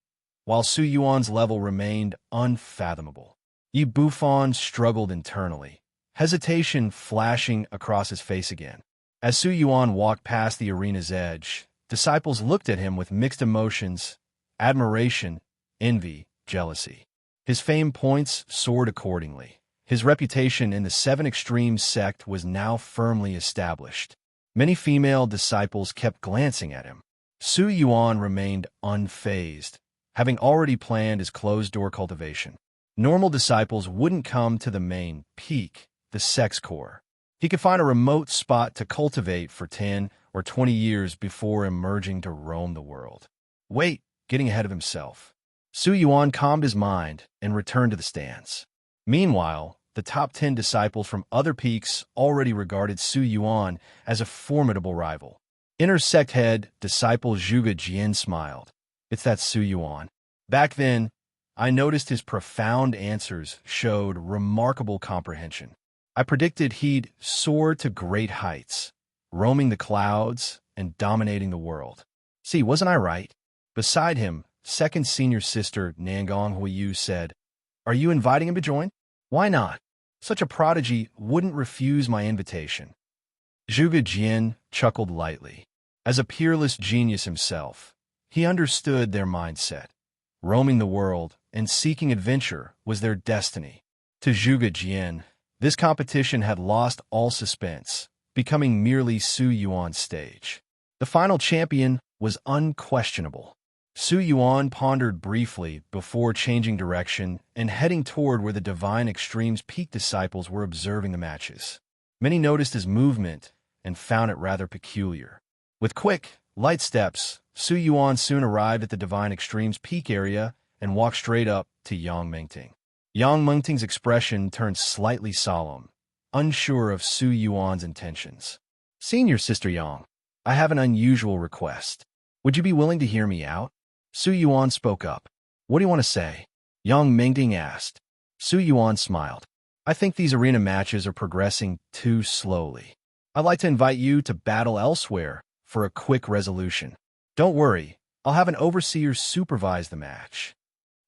while Su Yuan's level remained unfathomable. Buffon struggled internally, hesitation flashing across his face again. As Su Yuan walked past the arena's edge, disciples looked at him with mixed emotions: admiration, envy, jealousy. His fame points soared accordingly. His reputation in the 7 Extremes sect was now firmly established. Many female disciples kept glancing at him. Su Yuan remained unfazed, having already planned his closed-door cultivation. Normal disciples wouldn't come to the main peak, the sect's core. He could find a remote spot to cultivate for 10 or 20 years before emerging to roam the world. Wait, getting ahead of himself. Su Yuan calmed his mind and returned to the stands. Meanwhile, the top 10 disciples from other peaks already regarded Su Yuan as a formidable rival. Inner sect head, disciple Zhuge Jian smiled. It's that Su Yuan. Back then, I noticed his profound answers showed remarkable comprehension. I predicted he'd soar to great heights, roaming the clouds and dominating the world. See, wasn't I right? Beside him, second senior sister Nangong Huiyu said, "Are you inviting him to join? Why not? Such a prodigy wouldn't refuse my invitation." Zhuge Jian chuckled lightly. As a peerless genius himself, he understood their mindset. Roaming the world and seeking adventure was their destiny. To Zhuge Jian, this competition had lost all suspense, becoming merely Su Yuan's stage. The final champion was unquestionable. Su Yuan pondered briefly before changing direction and heading toward where the Divine Extremes peak disciples were observing the matches. Many noticed his movement and found it rather peculiar. With quick, light steps, Su Yuan soon arrived at the Divine Extremes peak area and walked straight up to Yang Mengting. Yang Mengting's expression turned slightly solemn, unsure of Su Yuan's intentions. "Senior Sister Yang, I have an unusual request. Would you be willing to hear me out?" Su Yuan spoke up. "What do you want to say?" Yang Mengting asked. Su Yuan smiled. "I think these arena matches are progressing too slowly. I'd like to invite you to battle elsewhere for a quick resolution. Don't worry, I'll have an overseer supervise the match."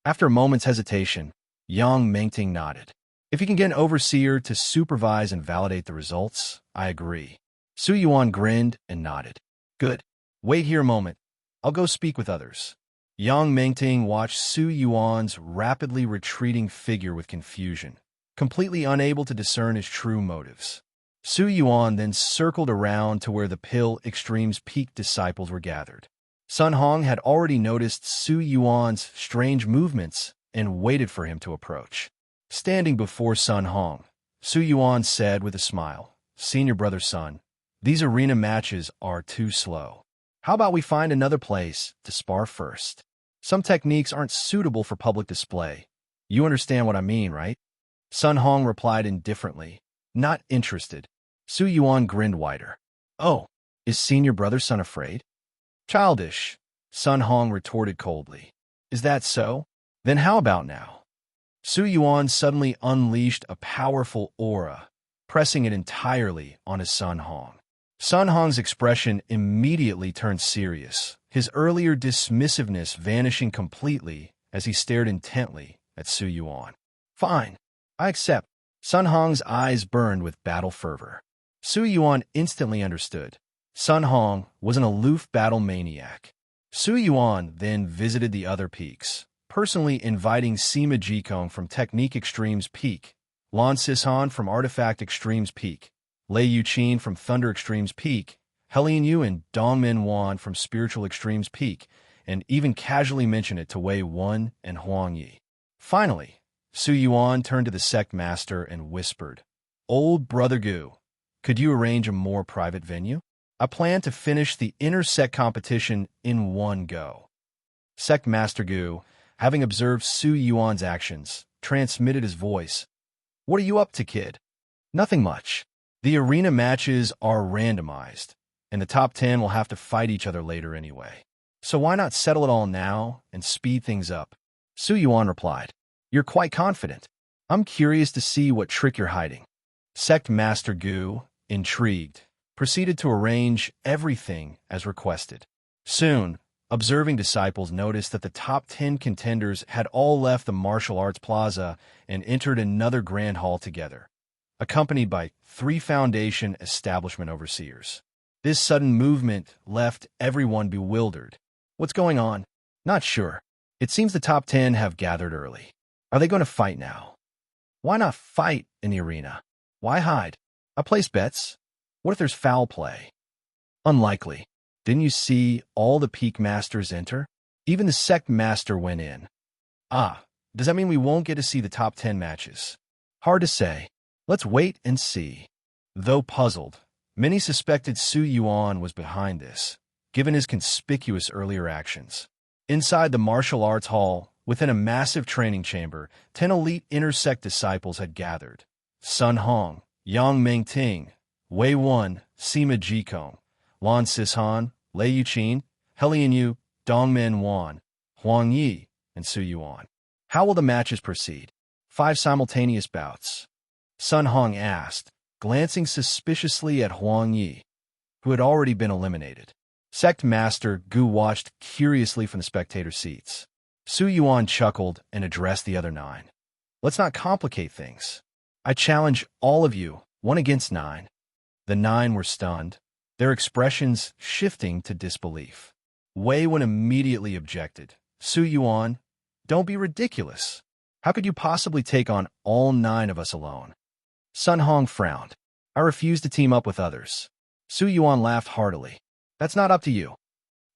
After a moment's hesitation, Yang Mengting nodded. "If you can get an overseer to supervise and validate the results, I agree." Su Yuan grinned and nodded. "Good. Wait here a moment. I'll go speak with others." Yang Mengting watched Su Yuan's rapidly retreating figure with confusion, completely unable to discern his true motives. Su Yuan then circled around to where the Pill Extremes peak disciples were gathered. Sun Hong had already noticed Su Yuan's strange movements and waited for him to approach. Standing before Sun Hong, Su Yuan said with a smile, "Senior brother Sun, these arena matches are too slow. How about we find another place to spar first? Some techniques aren't suitable for public display. You understand what I mean, right?" Sun Hong replied indifferently, not interested. Su Yuan grinned wider. "Oh, is senior brother Sun afraid?" "Childish," Sun Hong retorted coldly. "Is that so? Then how about now?" Su Yuan suddenly unleashed a powerful aura, pressing it entirely on his Sun Hong. Sun Hong's expression immediately turned serious, his earlier dismissiveness vanishing completely as he stared intently at Su Yuan. "Fine, I accept." Sun Hong's eyes burned with battle fervor. Su Yuan instantly understood. Sun Hong was an aloof battle maniac. Su Yuan then visited the other peaks, personally inviting Sima Jikong from Technique Extremes Peak, Lan Sishan from Artifact Extremes Peak, Lei Yuqin from Thunder Extremes Peak, Helian Yu and Dongmen Yuan from Spiritual Extremes Peak, and even casually mention it to Wei Wen and Huang Yi. Finally, Su Yuan turned to the Sect Master and whispered, "Old Brother Gu, could you arrange a more private venue? I plan to finish the inter-sect competition in one go." Sect Master Gu, having observed Su Yuan's actions, transmitted his voice. "What are you up to, kid?" "Nothing much. The arena matches are randomized, and the top 10 will have to fight each other later anyway. So why not settle it all now and speed things up?" Su Yuan replied, "You're quite confident. I'm curious to see what trick you're hiding." Sect Master Gu, intrigued, proceeded to arrange everything as requested. Soon, observing disciples noticed that the top 10 contenders had all left the martial arts plaza and entered another grand hall together, accompanied by 3 Foundation establishment overseers. This sudden movement left everyone bewildered. "What's going on?" "Not sure. It seems the top 10 have gathered early. Are they going to fight now?" "Why not fight in the arena? Why hide? I place bets. What if there's foul play?" "Unlikely. Didn't you see all the peak masters enter? Even the sect master went in." "Ah, does that mean we won't get to see the top 10 matches?" "Hard to say. Let's wait and see." Though puzzled, many suspected Su Yuan was behind this, given his conspicuous earlier actions. Inside the martial arts hall, within a massive training chamber, 10 elite intersect disciples had gathered. Sun Hong, Yang Mengting, Wei Wen, Sima Jikong, Lan Sishan, Lei Yuqin, Helian Yu, Dongmen Yuan, Huang Yi, and Su Yuan. "How will the matches proceed?" 5 simultaneous bouts. Sun Hong asked, glancing suspiciously at Huang Yi, who had already been eliminated. Sect Master Gu watched curiously from the spectator seats. Su Yuan chuckled and addressed the other 9. "Let's not complicate things. I challenge all of you, 1 against 9. The 9 were stunned, their expressions shifting to disbelief. Wei Wen immediately objected. "Su Yuan, don't be ridiculous. How could you possibly take on all 9 of us alone?" Sun Hong frowned. "I refuse to team up with others." Su Yuan laughed heartily. "That's not up to you."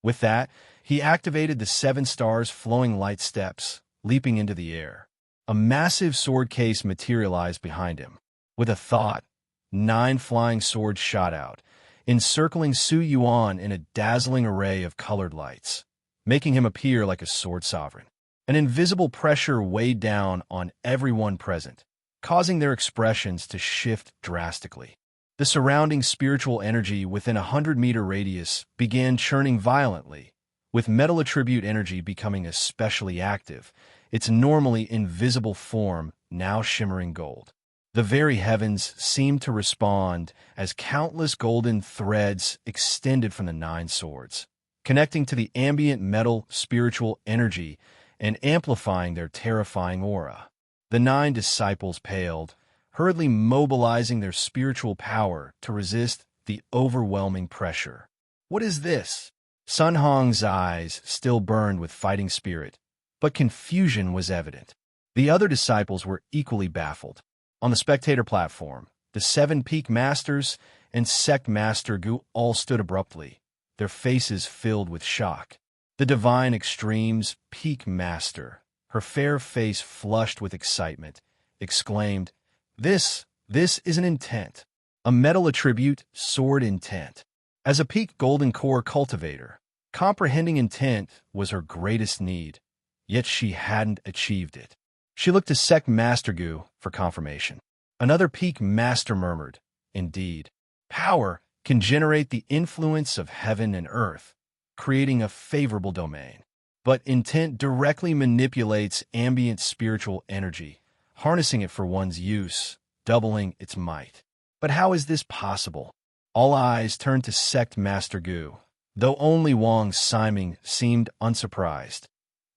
With that, he activated the 7 stars flowing light steps, leaping into the air. A massive sword case materialized behind him. With a thought, 9 flying swords shot out, encircling Su Yuan in a dazzling array of colored lights, making him appear like a sword sovereign. An invisible pressure weighed down on everyone present, causing their expressions to shift drastically. The surrounding spiritual energy within a 100-meter radius began churning violently, with metal attribute energy becoming especially active, its normally invisible form now shimmering gold. The very heavens seemed to respond as countless golden threads extended from the 9 swords, connecting to the ambient metal spiritual energy and amplifying their terrifying aura. The 9 disciples paled, hurriedly mobilizing their spiritual power to resist the overwhelming pressure. "What is this?" Sun Hong's eyes still burned with fighting spirit, but confusion was evident. The other disciples were equally baffled. On the spectator platform, the 7 peak masters and Sect Master Gu all stood abruptly, their faces filled with shock. The Divine Extremes peak master, her fair face flushed with excitement, exclaimed, This is an intent, a metal attribute, sword intent. As a peak golden core cultivator, comprehending intent was her greatest need, yet she hadn't achieved it. She looked to Sect Master Gu for confirmation. Another peak master murmured, "Indeed, power can generate the influence of heaven and earth, creating a favorable domain. But intent directly manipulates ambient spiritual energy, harnessing it for one's use, doubling its might. But how is this possible?" All eyes turned to Sect Master Gu, though only Wang Siming seemed unsurprised,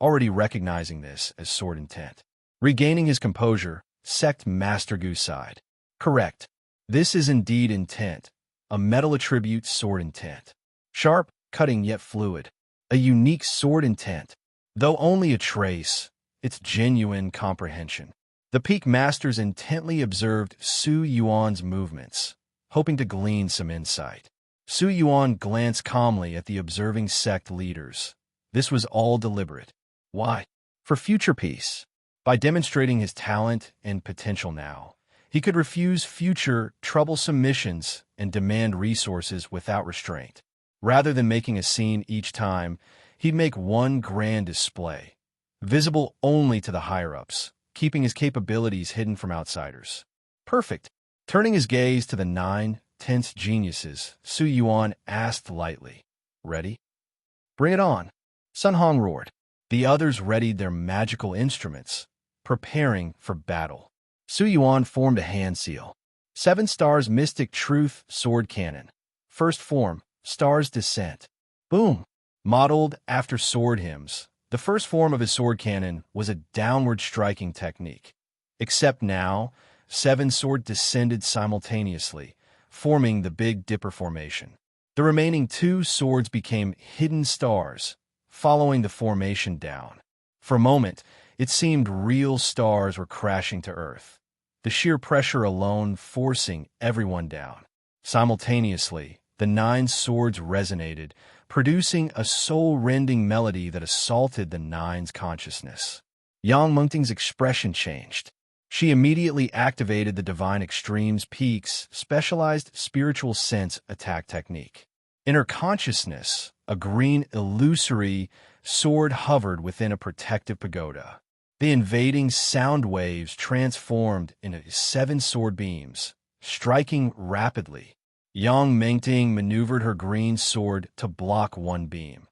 already recognizing this as sword intent. Regaining his composure, Sect Master Gu sighed. "Correct. This is indeed intent, a metal attribute sword intent. Sharp, cutting yet fluid. A unique sword intent. Though only a trace, it's genuine comprehension. The peak masters intently observed Su Yuan's movements, hoping to glean some insight. Su Yuan glanced calmly at the observing sect leaders. This was all deliberate. Why? For future peace. By demonstrating his talent and potential now, he could refuse future troublesome missions and demand resources without restraint. Rather than making a scene each time, he'd make one grand display, visible only to the higher-ups, keeping his capabilities hidden from outsiders. Perfect. Turning his gaze to the 9 tense geniuses, Su Yuan asked lightly, "Ready?" "Bring it on," Sun Hong roared. The others readied their magical instruments, preparing for battle. Su Yuan formed a hand seal. 7 stars mystic truth sword cannon. First form, stars descent. Boom! Modeled after sword hymns, the first form of his sword cannon was a downward striking technique. Except now, 7 swords descended simultaneously, forming the Big Dipper formation. The remaining 2 swords became hidden stars, following the formation down. For a moment, it seemed real stars were crashing to Earth, the sheer pressure alone forcing everyone down. Simultaneously, the 9 swords resonated, producing a soul-rending melody that assaulted the 9's consciousness. Yang Mengting's expression changed. She immediately activated the Divine Extremes Peak's specialized spiritual sense attack technique. In her consciousness, a green illusory sword hovered within a protective pagoda. The invading sound waves transformed into 7 sword beams, striking rapidly. Yang Mengting maneuvered her green sword to block one beam,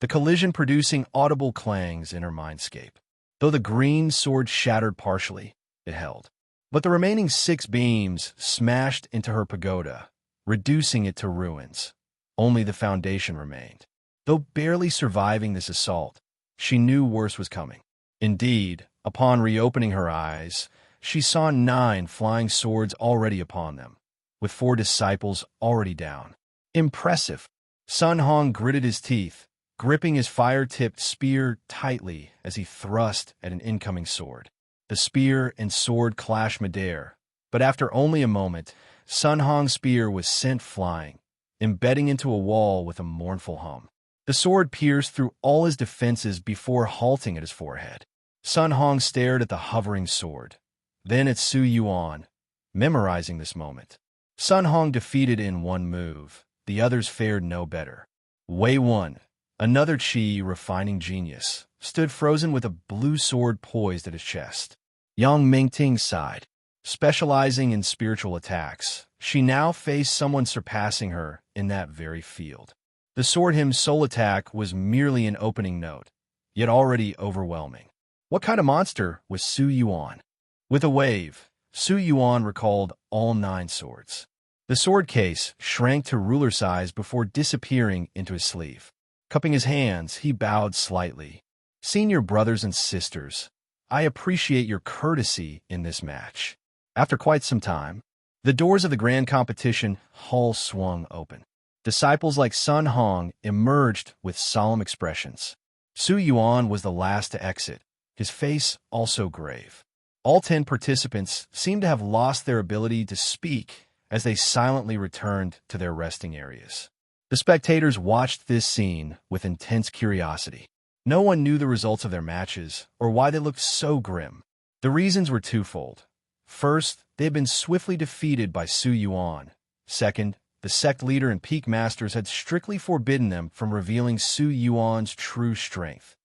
the collision producing audible clangs in her mindscape. Though the green sword shattered partially, it held. But the remaining 6 beams smashed into her pagoda, reducing it to ruins. Only the foundation remained. Though barely surviving this assault, she knew worse was coming. Indeed, upon reopening her eyes, she saw 9 flying swords already upon them, with 4 disciples already down. Impressive. Sun Hong gritted his teeth, gripping his fire-tipped spear tightly as he thrust at an incoming sword. The spear and sword clashed midair, but after only a moment, Sun Hong's spear was sent flying, embedding into a wall with a mournful hum. The sword pierced through all his defenses before halting at his forehead. Sun Hong stared at the hovering sword, then at Su Yuan, memorizing this moment. Sun Hong defeated in one move. The others fared no better. Wei Wan, another Qi refining genius, stood frozen with a blue sword poised at his chest. Yang Mengting sighed. Specializing in spiritual attacks, she now faced someone surpassing her in that very field. The sword hymn's soul attack was merely an opening note, yet already overwhelming. What kind of monster was Su Yuan? With a wave, Su Yuan recalled all 9 swords. The sword case shrank to ruler size before disappearing into his sleeve. Cupping his hands, he bowed slightly. "Senior brothers and sisters, I appreciate your courtesy in this match." After quite some time, the doors of the grand competition hall swung open. Disciples like Sun Hong emerged with solemn expressions. Su Yuan was the last to exit, his face also grave. All 10 participants seemed to have lost their ability to speak as they silently returned to their resting areas. The spectators watched this scene with intense curiosity. No one knew the results of their matches or why they looked so grim. The reasons were twofold. First, they had been swiftly defeated by Su Yuan. Second, the sect leader and peak masters had strictly forbidden them from revealing Su Yuan's true strength.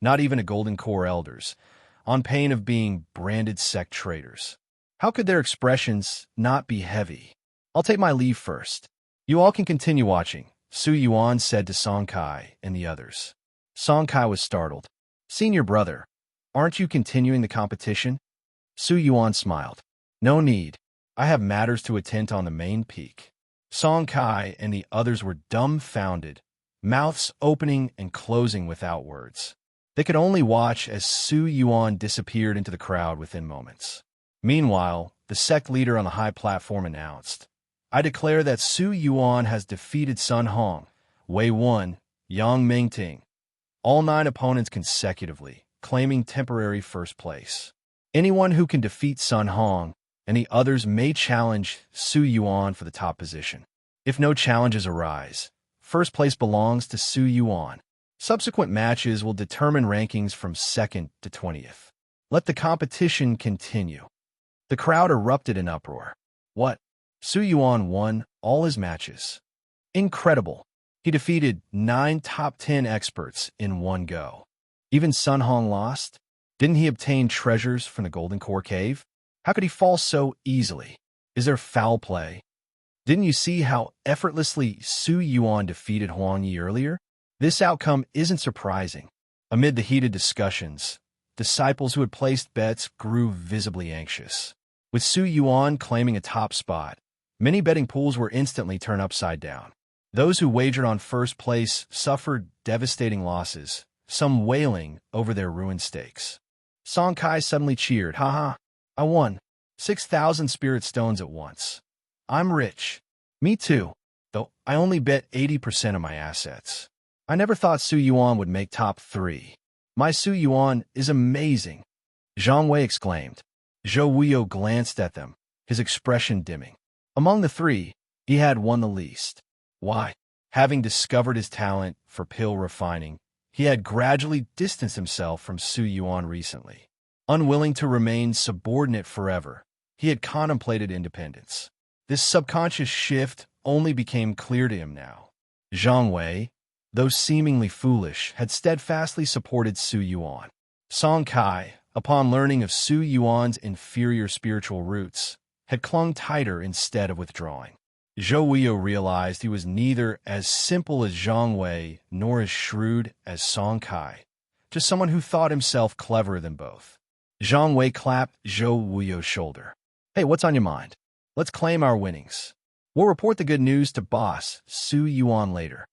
Not even a Golden Core elders, on pain of being branded sect traitors. How could their expressions not be heavy? "I'll take my leave first. You all can continue watching," Su Yuan said to Song Kai and the others. Song Kai was startled. "Senior brother, aren't you continuing the competition?" Su Yuan smiled. "No need. I have matters to attend to on the main peak." Song Kai and the others were dumbfounded, mouths opening and closing without words. They could only watch as Su Yuan disappeared into the crowd within moments. Meanwhile, the sect leader on the high platform announced, "I declare that Su Yuan has defeated Sun Hong, Wei Wan, Yang Mengting, all 9 opponents consecutively, claiming temporary first place. Anyone who can defeat Sun Hong and the others may challenge Su Yuan for the top position. If no challenges arise, first place belongs to Su Yuan. Subsequent matches will determine rankings from 2nd to 20th. Let the competition continue. The crowd erupted in uproar. What? Su Yuan won all his matches. Incredible. He defeated 9 top 10 experts in one go. Even Sun Hong lost? Didn't he obtain treasures from the Golden Core Cave? How could he fall so easily? Is there foul play? Didn't you see how effortlessly Su Yuan defeated Huang Yi earlier? This outcome isn't surprising. Amid the heated discussions, disciples who had placed bets grew visibly anxious. With Su Yuan claiming a top spot, many betting pools were instantly turned upside down. Those who wagered on first place suffered devastating losses, some wailing over their ruined stakes. Song Kai suddenly cheered, "Haha, I won 6,000 spirit stones at once. I'm rich." Me too, though I only bet 80% of my assets. I never thought Su Yuan would make top 3. My Su Yuan is amazing, Zhang Wei exclaimed. Zhou Wuyo glanced at them, his expression dimming. Among the 3, he had won the least. Why? Having discovered his talent for pill refining, he had gradually distanced himself from Su Yuan recently. Unwilling to remain subordinate forever, he had contemplated independence. This subconscious shift only became clear to him now. Zhang Wei, though seemingly foolish, had steadfastly supported Su Yuan. Song Kai, upon learning of Su Yuan's inferior spiritual roots, had clung tighter instead of withdrawing. Zhou Wuyo realized he was neither as simple as Zhang Wei nor as shrewd as Song Kai, just someone who thought himself cleverer than both. Zhang Wei clapped Zhou Wuyo's shoulder. "Hey, what's on your mind? Let's claim our winnings. We'll report the good news to boss Su Yuan later."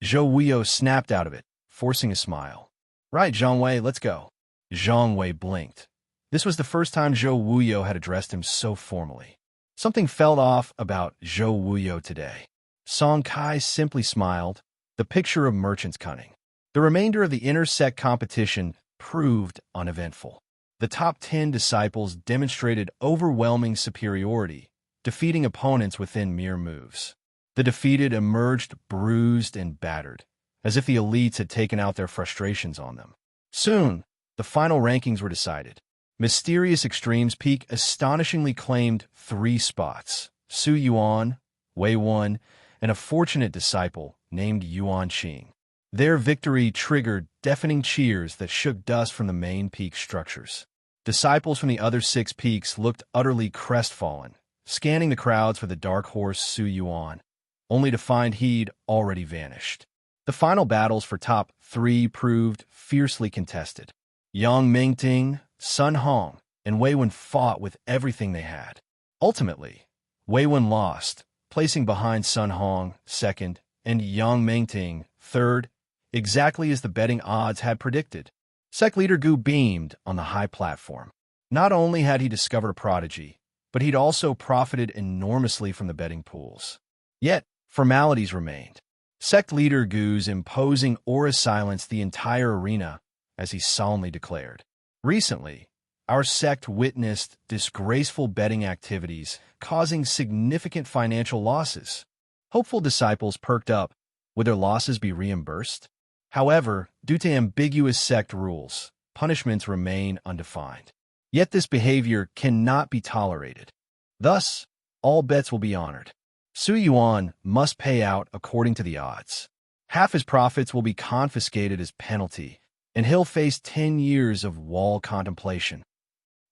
Zhou Wuyo snapped out of it, forcing a smile. "Right, Zhang Wei, let's go." Zhang Wei blinked. This was the first time Zhou Wuyo had addressed him so formally. Something felt off about Zhou Wuyo today. Song Kai simply smiled, the picture of merchant's cunning. The remainder of the inner Sect competition proved uneventful. The top 10 disciples demonstrated overwhelming superiority, defeating opponents within mere moves. The defeated emerged bruised and battered, as if the elites had taken out their frustrations on them. Soon, the final rankings were decided. Mysterious Extremes Peak astonishingly claimed 3 spots: Su Yuan, Wei Wen, and a fortunate disciple named Yuan Qing. Their victory triggered deafening cheers that shook dust from the main peak structures. Disciples from the other 6 peaks looked utterly crestfallen, scanning the crowds for the dark horse Su Yuan, only to find he'd already vanished. The final battles for top 3 proved fiercely contested. Yang Mingting, Sun Hong, and Wei Wen fought with everything they had. Ultimately, Wei Wen lost, placing behind Sun Hong 2nd and Yang Mingting 3rd, exactly as the betting odds had predicted. Sect leader Gu beamed on the high platform. Not only had he discovered a prodigy, but he'd also profited enormously from the betting pools. Yet, formalities remained. Sect leader Gu's imposing aura silenced the entire arena, as he solemnly declared. Recently, our sect witnessed disgraceful betting activities, causing significant financial losses. Hopeful disciples perked up. Would their losses be reimbursed? However, due to ambiguous sect rules, punishments remain undefined. Yet this behavior cannot be tolerated. Thus, all bets will be honored. Su Yuan must pay out according to the odds. Half his profits will be confiscated as penalty, and he'll face 10 years of wall contemplation.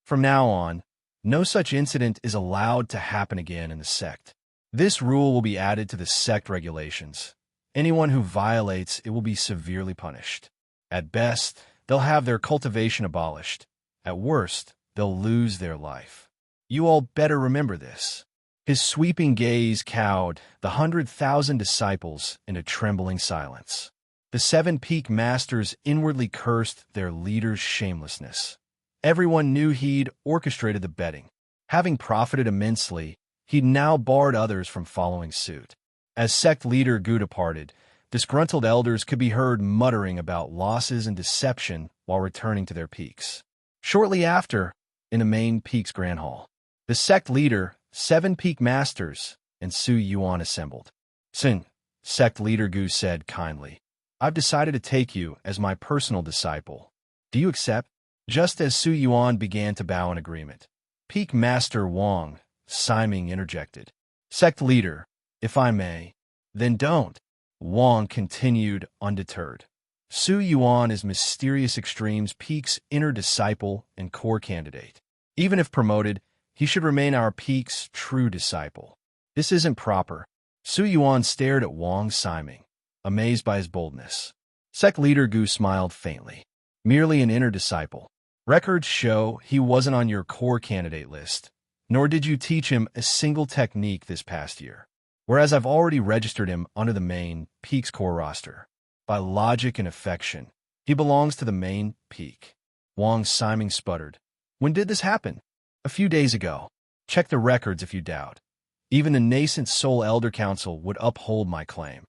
From now on, no such incident is allowed to happen again in the sect. This rule will be added to the sect regulations. Anyone who violates it will be severely punished. At best, they'll have their cultivation abolished. At worst, they'll lose their life. You all better remember this. His sweeping gaze cowed the 100,000 disciples into trembling silence. The 7 peak masters inwardly cursed their leader's shamelessness. Everyone knew he'd orchestrated the betting. Having profited immensely, he'd now barred others from following suit. As sect leader Gu departed, disgruntled elders could be heard muttering about losses and deception while returning to their peaks. Shortly after, in the main peak's grand hall, the sect leader, 7 peak masters, and Su Yuan assembled. "Sin," sect leader Gu said kindly, "I've decided to take you as my personal disciple. Do you accept?" Just as Su Yuan began to bow in agreement, Peak Master Wang, Siming interjected. "Sect leader, if I may." "Then don't," Wang continued undeterred. "Su Yuan is Mysterious Extremes Peak's inner disciple and core candidate. Even if promoted, he should remain our Peak's true disciple. This isn't proper." Su Yuan stared at Wang Siming, amazed by his boldness. Sect leader Gu smiled faintly. "Merely an inner disciple. Records show he wasn't on your core candidate list, nor did you teach him a single technique this past year. Whereas I've already registered him under the main Peak's core roster. By logic and affection, he belongs to the main Peak." Wang Siming sputtered. "When did this happen?" "A few days ago. Check the records if you doubt. Even the nascent Soul Elder Council would uphold my claim."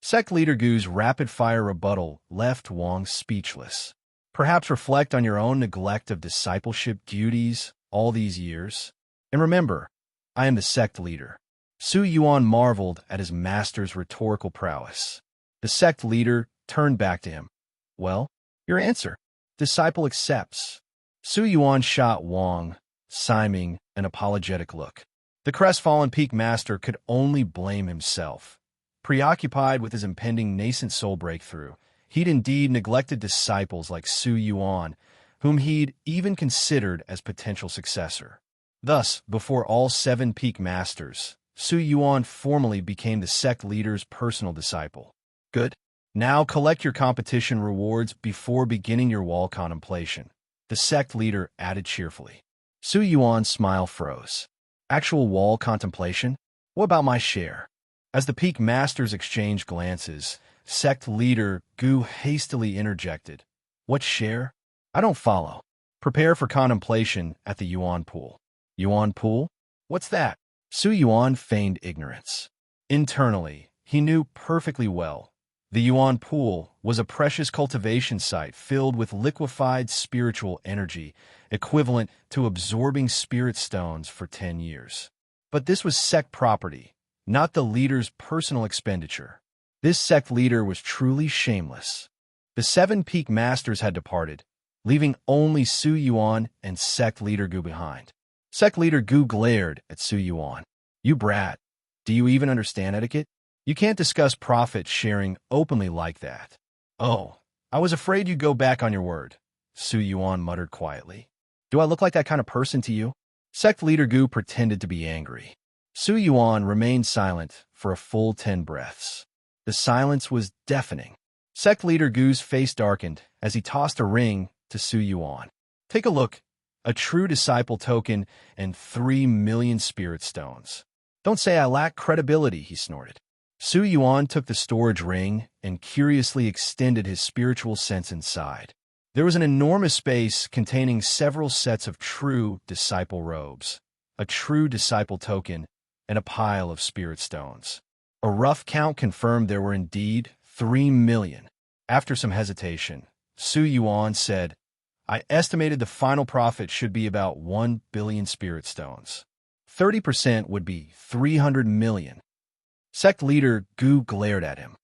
Sect leader Gu's rapid-fire rebuttal left Wang speechless. "Perhaps reflect on your own neglect of discipleship duties all these years. And remember, I am the sect leader." Su Yuan marveled at his master's rhetorical prowess. The sect leader turned back to him. "Well, your answer." "Disciple accepts." Su Yuan shot Wang Siming an apologetic look. The crestfallen Peak Master could only blame himself. Preoccupied with his impending nascent soul breakthrough, he'd indeed neglected disciples like Su Yuan, whom he'd even considered as potential successor. Thus, before all 7 Peak Masters, Su Yuan formally became the sect leader's personal disciple. "Good. Now collect your competition rewards before beginning your wall contemplation," the sect leader added cheerfully. Su Yuan's smile froze. "Actual wall contemplation? What about my share?" As the Peak Masters exchanged glances, sect leader Gu hastily interjected. "What share? I don't follow." "Prepare for contemplation at the Yuan pool." "Yuan pool? What's that?" Su Yuan feigned ignorance. Internally, he knew perfectly well. The Yuan pool was a precious cultivation site filled with liquefied spiritual energy, equivalent to absorbing spirit stones for 10 years. But this was sect property, not the leader's personal expenditure. This sect leader was truly shameless. The 7 Peak Masters had departed, leaving only Su Yuan and sect leader Gu behind. Sect leader Gu glared at Su Yuan. "You brat. Do you even understand etiquette? You can't discuss profit sharing openly like that." "Oh, I was afraid you'd go back on your word," Su Yuan muttered quietly. "Do I look like that kind of person to you?" Sect leader Gu pretended to be angry. Su Yuan remained silent for a full 10 breaths. The silence was deafening. Sect leader Gu's face darkened as he tossed a ring to Su Yuan. "Take a look. A true disciple token and 3 million spirit stones. Don't say I lack credibility," he snorted. Su Yuan took the storage ring and curiously extended his spiritual sense inside. There was an enormous space containing several sets of true disciple robes, a true disciple token, and a pile of spirit stones. A rough count confirmed there were indeed 3 million. After some hesitation, Su Yuan said, "I estimated the final profit should be about 1 billion spirit stones. 30% would be 300 million. Sect leader Gu glared at him.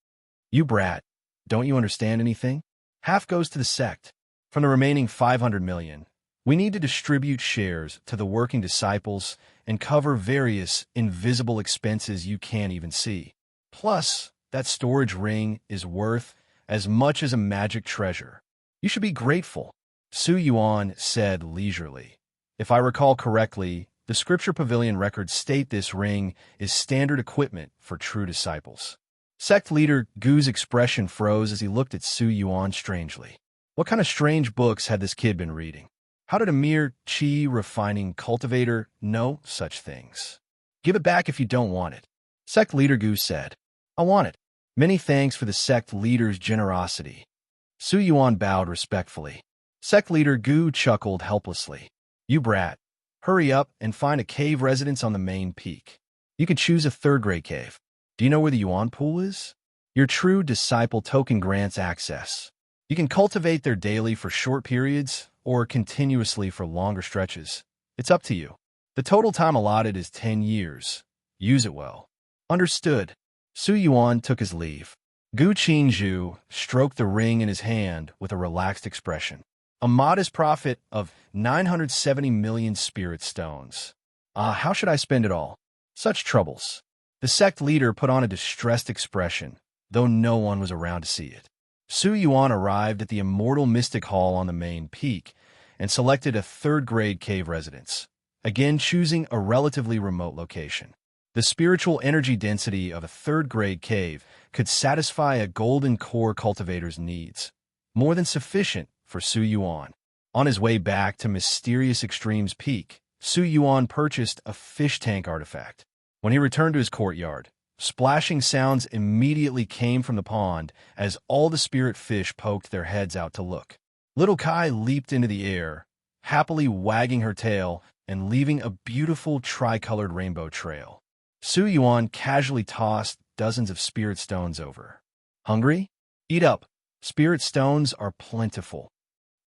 "You brat, don't you understand anything? Half goes to the sect. From the remaining 500 million, we need to distribute shares to the working disciples and cover various invisible expenses you can't even see. Plus, that storage ring is worth as much as a magic treasure. You should be grateful," Su Yuan said leisurely. "If I recall correctly, the Scripture Pavilion records state this ring is standard equipment for true disciples." Sect leader Gu's expression froze as he looked at Su Yuan strangely. What kind of strange books had this kid been reading? How did a mere chi-refining cultivator know such things? "Give it back if you don't want it," Sect leader Gu said. "I want it. Many thanks for the sect leader's generosity." Su Yuan bowed respectfully. Sect leader Gu chuckled helplessly. "You brat. Hurry up and find a cave residence on the main peak. You can choose a third-grade cave. Do you know where the Yuan pool is? Your true disciple token grants access." You can cultivate there daily for short periods or continuously for longer stretches. It's up to you. The total time allotted is 10 years. Use it well. Understood. Su Yuan took his leave. Gu Qingzhu stroked the ring in his hand with a relaxed expression. A modest profit of 970 million spirit stones. How should I spend it all? Such troubles. The sect leader put on a distressed expression, though no one was around to see it. Su Yuan arrived at the Immortal Mystic Hall on the main peak and selected a third-grade cave residence, again choosing a relatively remote location. The spiritual energy density of a third-grade cave could satisfy a golden core cultivator's needs, more than sufficient for Su Yuan. On his way back to Mysterious Extremes Peak, Su Yuan purchased a fish tank artifact. When he returned to his courtyard, splashing sounds immediately came from the pond as all the spirit fish poked their heads out to look. Little Kai leaped into the air, happily wagging her tail and leaving a beautiful tricolored rainbow trail. Su Yuan casually tossed dozens of spirit stones over. Hungry? Eat up. Spirit stones are plentiful.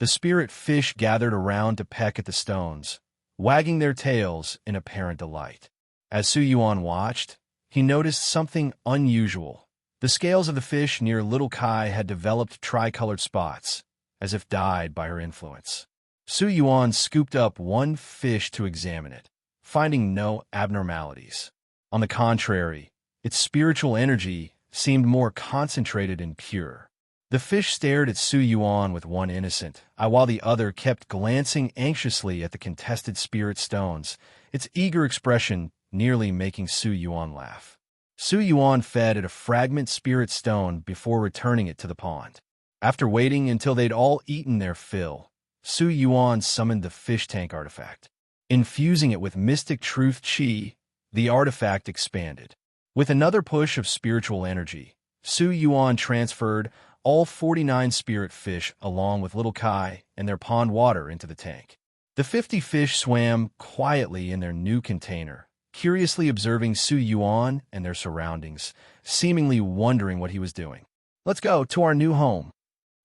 The spirit fish gathered around to peck at the stones, wagging their tails in apparent delight. As Su Yuan watched, he noticed something unusual. The scales of the fish near Little Kai had developed tricolored spots, as if dyed by her influence. Su Yuan scooped up one fish to examine it, finding no abnormalities. On the contrary, its spiritual energy seemed more concentrated and pure. The fish stared at Su Yuan with one innocent eye while the other kept glancing anxiously at the contested spirit stones, its eager expression nearly making Su Yuan laugh. Su Yuan fed at a fragment spirit stone before returning it to the pond. After waiting until they'd all eaten their fill, Su Yuan summoned the fish tank artifact. Infusing it with mystic truth chi, the artifact expanded. With another push of spiritual energy, Su Yuan transferred all 49 spirit fish along with Little Kai and their pond water into the tank. The 50 fish swam quietly in their new container, curiously observing Su Yuan and their surroundings, seemingly wondering what he was doing. Let's go to our new home.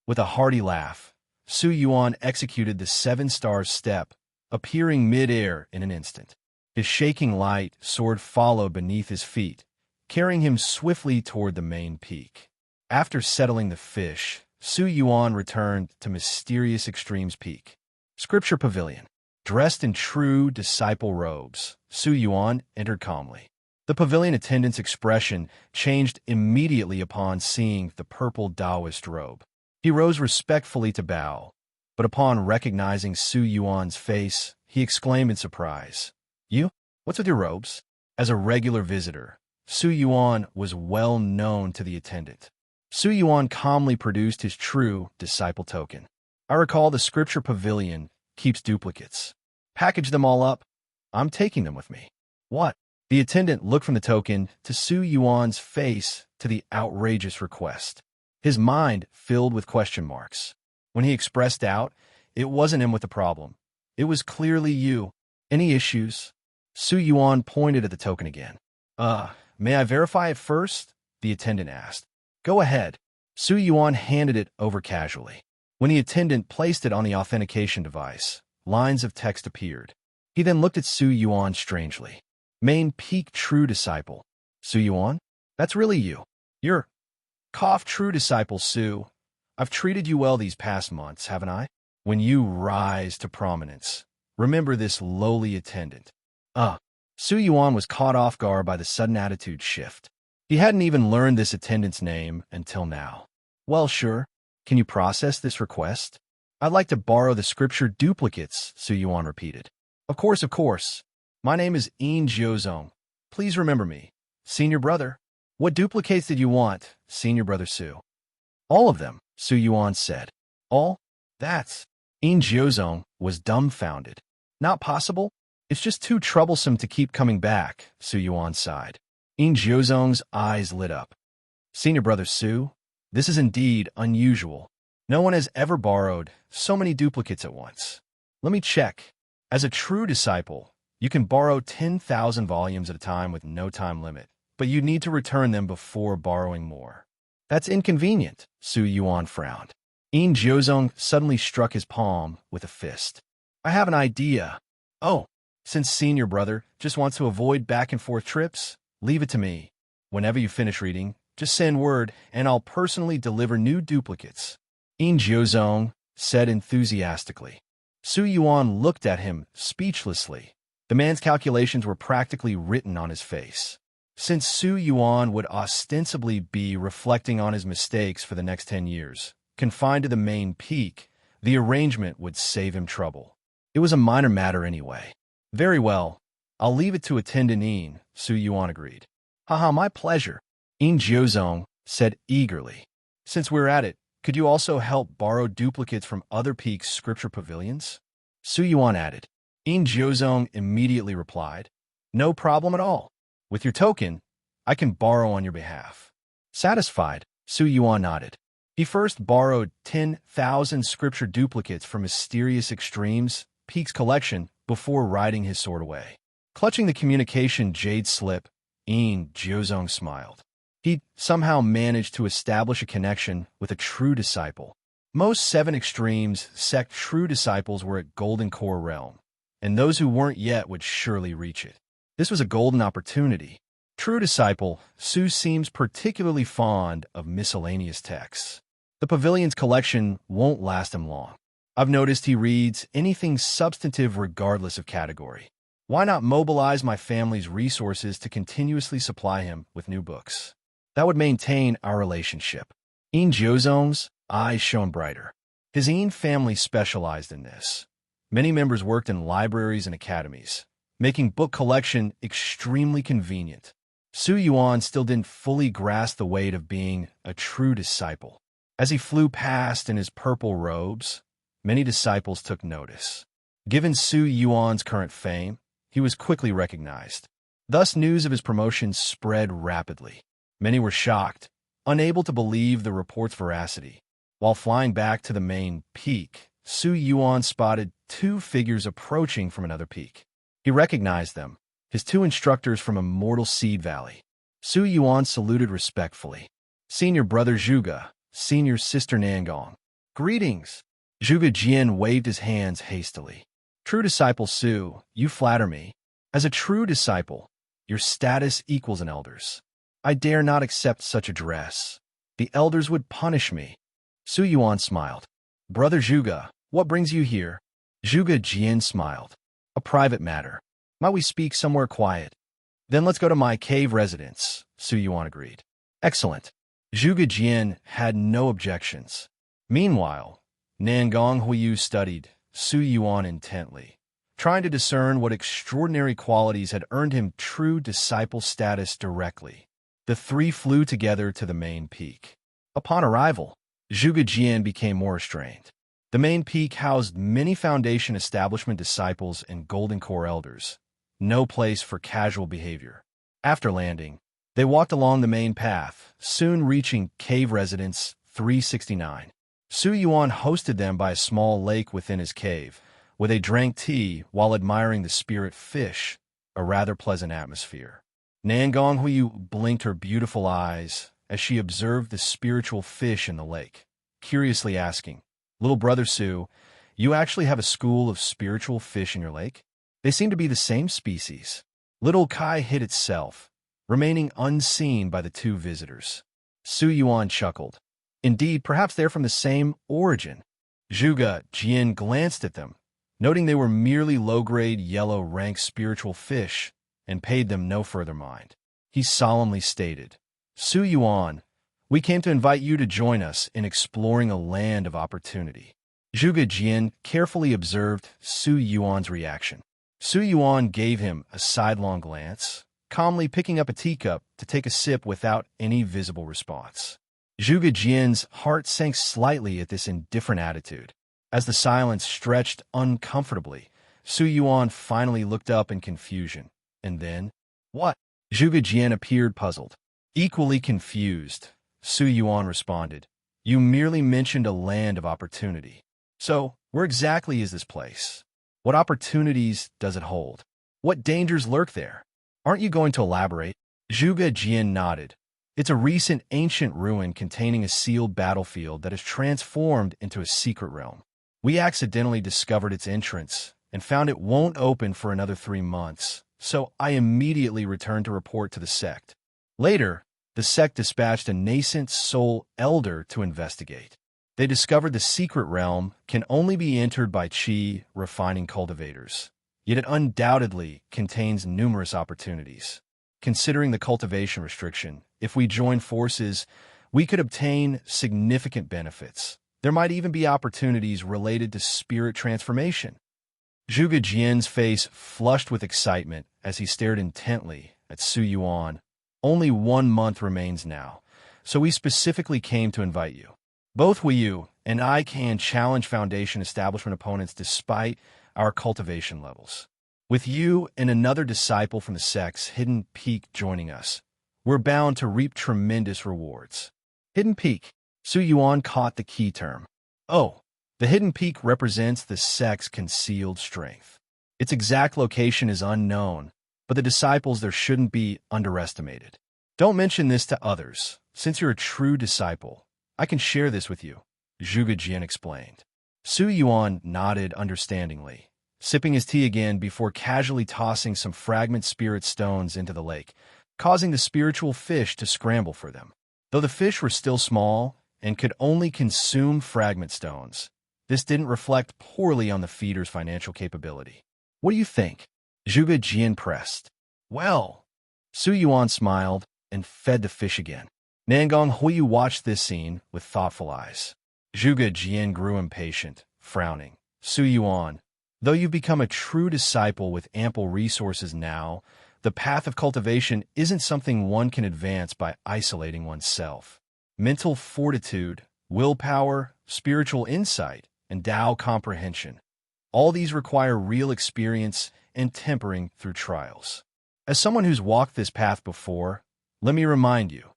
With a hearty laugh, Su Yuan executed the 7-star step, appearing mid-air in an instant. His shaking light sword followed beneath his feet, carrying him swiftly toward the main peak. After settling the fish, Su Yuan returned to Mysterious Extremes Peak. Scripture Pavilion. Dressed in true disciple robes, Su Yuan entered calmly. The pavilion attendant's expression changed immediately upon seeing the purple Daoist robe. He rose respectfully to bow, but upon recognizing Su Yuan's face, he exclaimed in surprise, "You? What's with your robes?" As a regular visitor, Su Yuan was well known to the attendant. Su Yuan calmly produced his true disciple token. "I recall the Scripture Pavilion keeps duplicates. Package them all up. I'm taking them with me." "What?" The attendant looked from the token to Su Yuan's face to the outrageous request. His mind filled with question marks. When he expressed doubt, it wasn't him with the problem. It was clearly you. "Any issues?" Su Yuan pointed at the token again. May I verify it first?" the attendant asked. "Go ahead." Su Yuan handed it over casually. When the attendant placed it on the authentication device, lines of text appeared. He then looked at Su Yuan strangely. "Main Peak True Disciple. Su Yuan? That's really you. You're True Disciple Su. I've treated you well these past months, haven't I? When you rise to prominence, remember this lowly attendant." Su Yuan was caught off guard by the sudden attitude shift. He hadn't even learned this attendant's name until now. "Well, sure. Can you process this request?" "I'd like to borrow the scripture duplicates," Su Yuan repeated. Of course. My name is Yin Jiuzong. Please remember me. Senior brother." "What duplicates did you want, Senior Brother Su?" "All of them," Su Yuan said. "All? That's..." Yin Jiuzong was dumbfounded. "Not possible? It's just too troublesome to keep coming back," Su Yuan sighed. Yin Jiuzong's eyes lit up. "Senior Brother Su, this is indeed unusual. No one has ever borrowed so many duplicates at once. Let me check. As a true disciple, you can borrow 10,000 volumes at a time with no time limit, but you need to return them before borrowing more." "That's inconvenient," Su Yuan frowned. Yin Jiuzong suddenly struck his palm with a fist. I have an idea. Oh, since senior brother just wants to avoid back-and-forth trips, leave it to me. Whenever you finish reading, just send word, and I'll personally deliver new duplicates. Yin Jiuzong said enthusiastically. Su Yuan looked at him speechlessly. The man's calculations were practically written on his face. Since Su Yuan would ostensibly be reflecting on his mistakes for the next 10 years, confined to the main peak, the arrangement would save him trouble. It was a minor matter anyway. Very well. I'll leave it to attendant Yin, Su Yuan agreed. Haha, my pleasure. Yin Jiuzong said eagerly. Since we're at it, could you also help borrow duplicates from other peaks' scripture pavilions? Su Yuan added. Yin Jiuzong immediately replied, no problem at all. With your token, I can borrow on your behalf. Satisfied, Su Yuan nodded. He first borrowed 10,000 scripture duplicates from Mysterious Extremes Peaks collection before riding his sword away. Clutching the communication jade slip, Yin Jiuzong smiled. He'd somehow managed to establish a connection with a true disciple. Most 7 Extremes Sect true disciples were at Golden Core Realm, and those who weren't yet would surely reach it. This was a golden opportunity. True disciple, Su seems particularly fond of miscellaneous texts. The pavilion's collection won't last him long. I've noticed he reads anything substantive regardless of category. Why not mobilize my family's resources to continuously supply him with new books? That would maintain our relationship. Yin Jiuzong's eyes shone brighter. His Yin family specialized in this. Many members worked in libraries and academies, making book collection extremely convenient. Su Yuan still didn't fully grasp the weight of being a true disciple. As he flew past in his purple robes, many disciples took notice. Given Su Yuan's current fame, he was quickly recognized. Thus, news of his promotion spread rapidly. Many were shocked, unable to believe the report's veracity. While flying back to the main peak, Su Yuan spotted 2 figures approaching from another peak. He recognized them, his 2 instructors from Immortal Seed Valley. Su Yuan saluted respectfully. Senior brother Zhuge, senior sister Nangong. Greetings. Zhuge Jian waved his hands hastily. True disciple Su, you flatter me. As a true disciple, your status equals an elder's. I dare not accept such address. The elders would punish me. Su Yuan smiled. Brother Zhuge, what brings you here? Zhuge Jian smiled. A private matter. Might we speak somewhere quiet? Then let's go to my cave residence, Su Yuan agreed. Excellent. Zhuge Jian had no objections. Meanwhile, Nangong Huiyu studied Su Yuan intently, trying to discern what extraordinary qualities had earned him true disciple status directly. The 3 flew together to the main peak. Upon arrival, Zhuge Jian became more restrained. The main peak housed many Foundation establishment disciples and Golden Core elders. No place for casual behavior. After landing, they walked along the main path, soon reaching Cave Residence 369. Su Yuan hosted them by a small lake within his cave, where they drank tea while admiring the spirit fish, a rather pleasant atmosphere. Nangong Huiyu blinked her beautiful eyes as she observed the spiritual fish in the lake, curiously asking, Little brother Su, you actually have a school of spiritual fish in your lake? They seem to be the same species. Little Kai hid itself, remaining unseen by the 2 visitors. Su Yuan chuckled. Indeed, perhaps they're from the same origin. Zhuge Jian glanced at them, noting they were merely low-grade yellow-rank spiritual fish, and paid them no further mind. He solemnly stated, Su Yuan, we came to invite you to join us in exploring a land of opportunity. Zhuge Jian carefully observed Su Yuan's reaction. Su Yuan gave him a sidelong glance, calmly picking up a teacup to take a sip without any visible response. Zhuge Jian's heart sank slightly at this indifferent attitude. As the silence stretched uncomfortably, Su Yuan finally looked up in confusion. And then, what? Zhuge Jian appeared puzzled. Equally confused, Su Yuan responded. You merely mentioned a land of opportunity. So, where exactly is this place? What opportunities does it hold? What dangers lurk there? Aren't you going to elaborate? Zhuge Jian nodded, It's a recent ancient ruin containing a sealed battlefield that has transformed into a secret realm. We accidentally discovered its entrance and found it won't open for another 3 months, so I immediately returned to report to the Sect. Later, the Sect dispatched a nascent soul elder to investigate. They discovered the secret realm can only be entered by Qi refining cultivators, yet it undoubtedly contains numerous opportunities. Considering the cultivation restriction, if we join forces, we could obtain significant benefits. There might even be opportunities related to spirit transformation. Zhuge Jian's face flushed with excitement as he stared intently at Su Yuan. Only 1 month remains now, so we specifically came to invite you. Both you and I can challenge Foundation establishment opponents despite our cultivation levels. With you and another disciple from the Sect's Hidden Peak joining us, we're bound to reap tremendous rewards. Hidden Peak. Su Yuan caught the key term. Oh, the Hidden Peak represents the Sect's concealed strength. Its exact location is unknown, but the disciples there shouldn't be underestimated. Don't mention this to others. Since you're a true disciple, I can share this with you, Zhuge Jian explained. Su Yuan nodded understandingly, sipping his tea again before casually tossing some fragment spirit stones into the lake, causing the spiritual fish to scramble for them. Though the fish were still small and could only consume fragment stones, this didn't reflect poorly on the feeder's financial capability. What do you think? Zhuge Jian pressed. Well, Su Yuan smiled and fed the fish again. Nangong Huiyu watched this scene with thoughtful eyes. Zhuge Jian grew impatient, frowning. Su Yuan, though you've become a true disciple with ample resources now, the path of cultivation isn't something one can advance by isolating oneself. Mental fortitude, willpower, spiritual insight, and Dao comprehension. All these require real experience and tempering through trials. As someone who's walked this path before, let me remind you,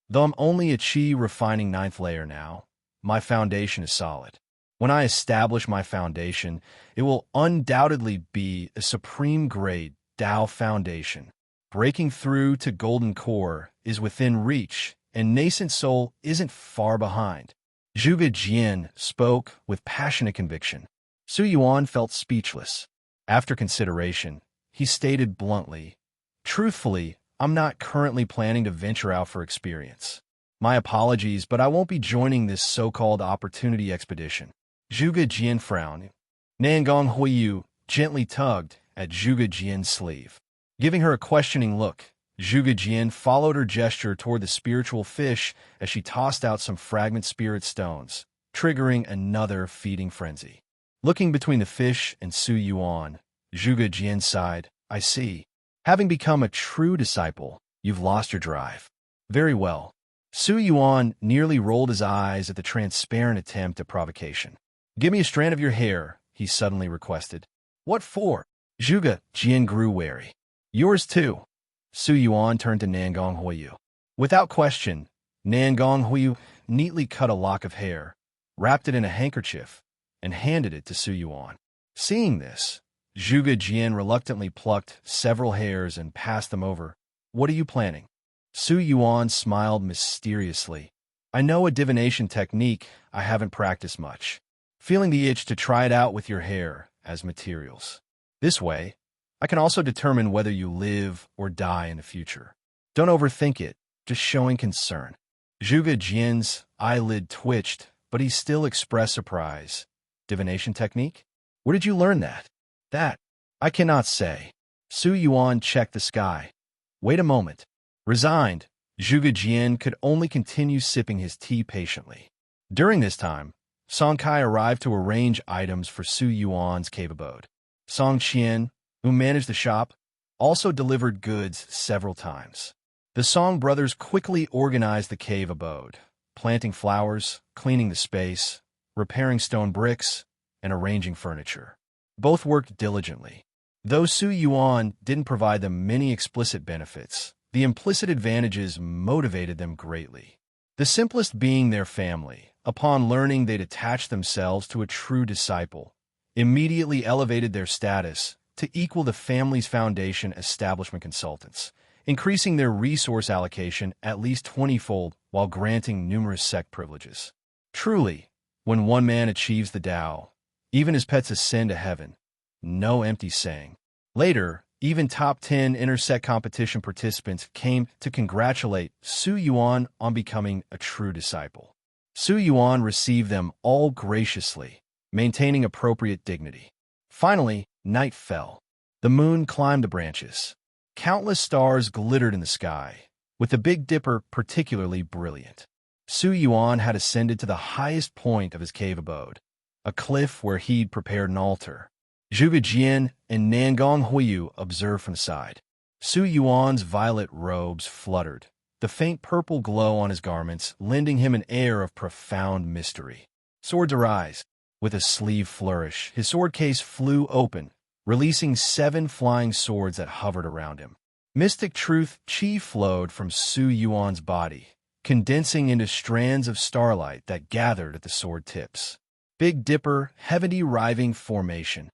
though I'm only a Qi refining 9th layer now, my foundation is solid. When I establish my foundation, it will undoubtedly be a supreme grade Dao foundation. Breaking through to golden core is within reach, and nascent soul isn't far behind. Zhuge Jian spoke with passionate conviction. Su Yuan felt speechless. After consideration, he stated bluntly, "Truthfully, I'm not currently planning to venture out for experience. My apologies, but I won't be joining this so-called opportunity expedition." Zhuge Jian frowned. Nangong Huiyu gently tugged at Zhuge Jian's sleeve. Giving her a questioning look, Zhuge Jian followed her gesture toward the spiritual fish as she tossed out some fragment spirit stones, triggering another feeding frenzy. Looking between the fish and Su Yuan, Zhuge Jian sighed. "I see. Having become a true disciple, you've lost your drive." "Very well." Su Yuan nearly rolled his eyes at the transparent attempt at provocation. "Give me a strand of your hair," he suddenly requested. "What for?" Zhuge Jian grew wary. "Yours too." Su Yuan turned to Nangong Huiyu. Without question, Nangong Huiyu neatly cut a lock of hair, wrapped it in a handkerchief, and handed it to Su Yuan. Seeing this, Zhuge Jian reluctantly plucked several hairs and passed them over. "What are you planning?" Su Yuan smiled mysteriously. "I know a divination technique I haven't practiced much. Feeling the itch to try it out with your hair as materials. This way, I can also determine whether you live or die in the future. Don't overthink it, just showing concern." Zhuge Jian's eyelid twitched, but he still expressed surprise. "Divination technique? Where did you learn that?" "That, I cannot say." Su Yuan checked the sky. "Wait a moment." Resigned, Zhuge Jian could only continue sipping his tea patiently. During this time, Song Kai arrived to arrange items for Su Yuan's cave abode. Song Qian, who managed the shop, also delivered goods several times. The Song brothers quickly organized the cave abode, planting flowers, cleaning the space, repairing stone bricks, and arranging furniture. Both worked diligently. Though Su Yuan didn't provide them many explicit benefits, the implicit advantages motivated them greatly. The simplest being their family, upon learning they'd attach themselves to a true disciple, immediately elevated their status to equal the family's foundation establishment consultants, increasing their resource allocation at least 20-fold while granting numerous sect privileges. Truly, when one man achieves the Tao, even his pets ascend to heaven. No empty saying. Later, even top 10 intersect competition participants came to congratulate Su Yuan on becoming a true disciple. Su Yuan received them all graciously, maintaining appropriate dignity. Finally, night fell. The moon climbed the branches. Countless stars glittered in the sky, with the Big Dipper particularly brilliant. Su Yuan had ascended to the highest point of his cave abode, a cliff where he'd prepared an altar. Zhuge Jian and Nangong Huiyu observed from the side. Su Yuan's violet robes fluttered, the faint purple glow on his garments lending him an air of profound mystery. Swords arise. With a sleeve flourish, his sword case flew open, releasing 7 flying swords that hovered around him. Mystic truth chi flowed from Su Yuan's body, condensing into strands of starlight that gathered at the sword tips. Big Dipper, heavily writhing formation.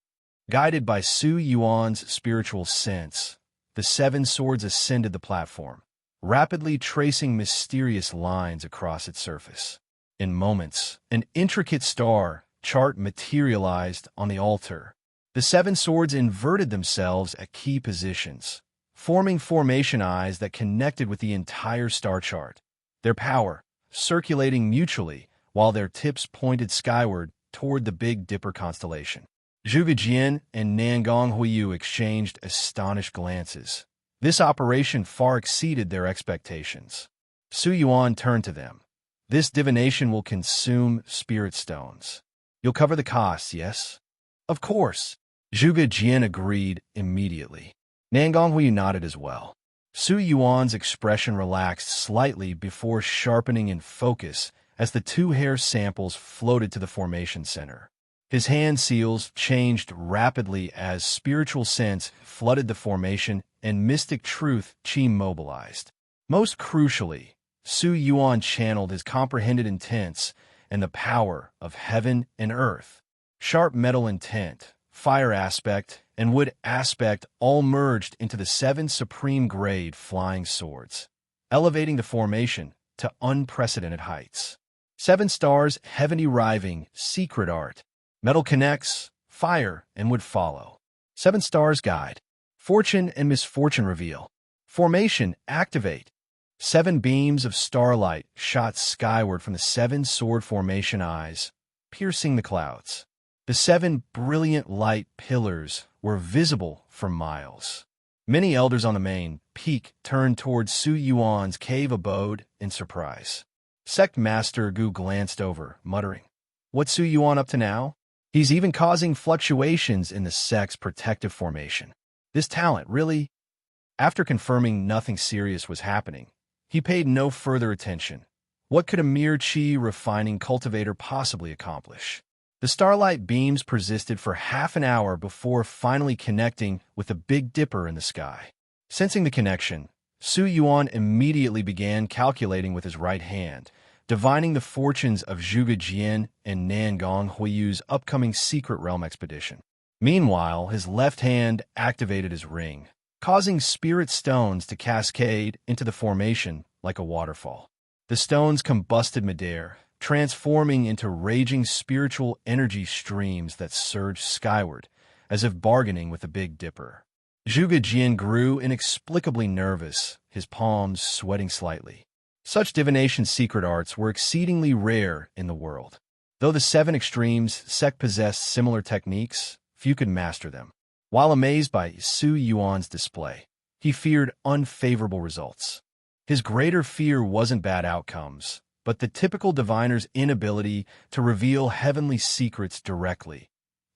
Guided by Su Yuan's spiritual sense, the 7 swords ascended the platform, rapidly tracing mysterious lines across its surface. In moments, an intricate star chart materialized on the altar. The 7 swords inverted themselves at key positions, forming formation eyes that connected with the entire star chart, their power circulating mutually while their tips pointed skyward toward the Big Dipper constellation. Zhuge Jian and Nangong Huiyu exchanged astonished glances. This operation far exceeded their expectations. Su Yuan turned to them. This divination will consume spirit stones. You'll cover the costs, yes? Of course. Zhuge Jian agreed immediately. Nangong Huiyu nodded as well. Su Yuan's expression relaxed slightly before sharpening in focus as the 2 hair samples floated to the formation center. His hand seals changed rapidly as spiritual sense flooded the formation and mystic truth chi mobilized. Most crucially, Su Yuan channeled his comprehended intents and the power of heaven and earth. Sharp metal intent, fire aspect, and wood aspect all merged into the 7 supreme-grade flying swords, elevating the formation to unprecedented heights. 7 stars, heavenly writhing, secret art. Metal connects, fire and wood follow. 7 stars guide. Fortune and misfortune reveal. Formation activate. 7 beams of starlight shot skyward from the 7 sword formation eyes, piercing the clouds. The 7 brilliant light pillars were visible for miles. Many elders on the main peak turned towards Su Yuan's cave abode in surprise. Sect Master Gu glanced over, muttering, "What's Su Yuan up to now? He's even causing fluctuations in the sect's protective formation. This talent, really?" After confirming nothing serious was happening, he paid no further attention. What could a mere chi-refining cultivator possibly accomplish? The starlight beams persisted for half an hour before finally connecting with the Big Dipper in the sky. Sensing the connection, Su Yuan immediately began calculating with his right hand, divining the fortunes of Zhuge Jian and Nangong Huiyu's upcoming Secret Realm expedition. Meanwhile, his left hand activated his ring, causing spirit stones to cascade into the formation like a waterfall. The stones combusted midair, transforming into raging spiritual energy streams that surged skyward, as if bargaining with the Big Dipper. Zhuge Jian grew inexplicably nervous, his palms sweating slightly. Such divination secret arts were exceedingly rare in the world. Though the 7 extremes Sect possessed similar techniques, few could master them. While amazed by Su Yuan's display, he feared unfavorable results. His greater fear wasn't bad outcomes, but the typical diviner's inability to reveal heavenly secrets directly,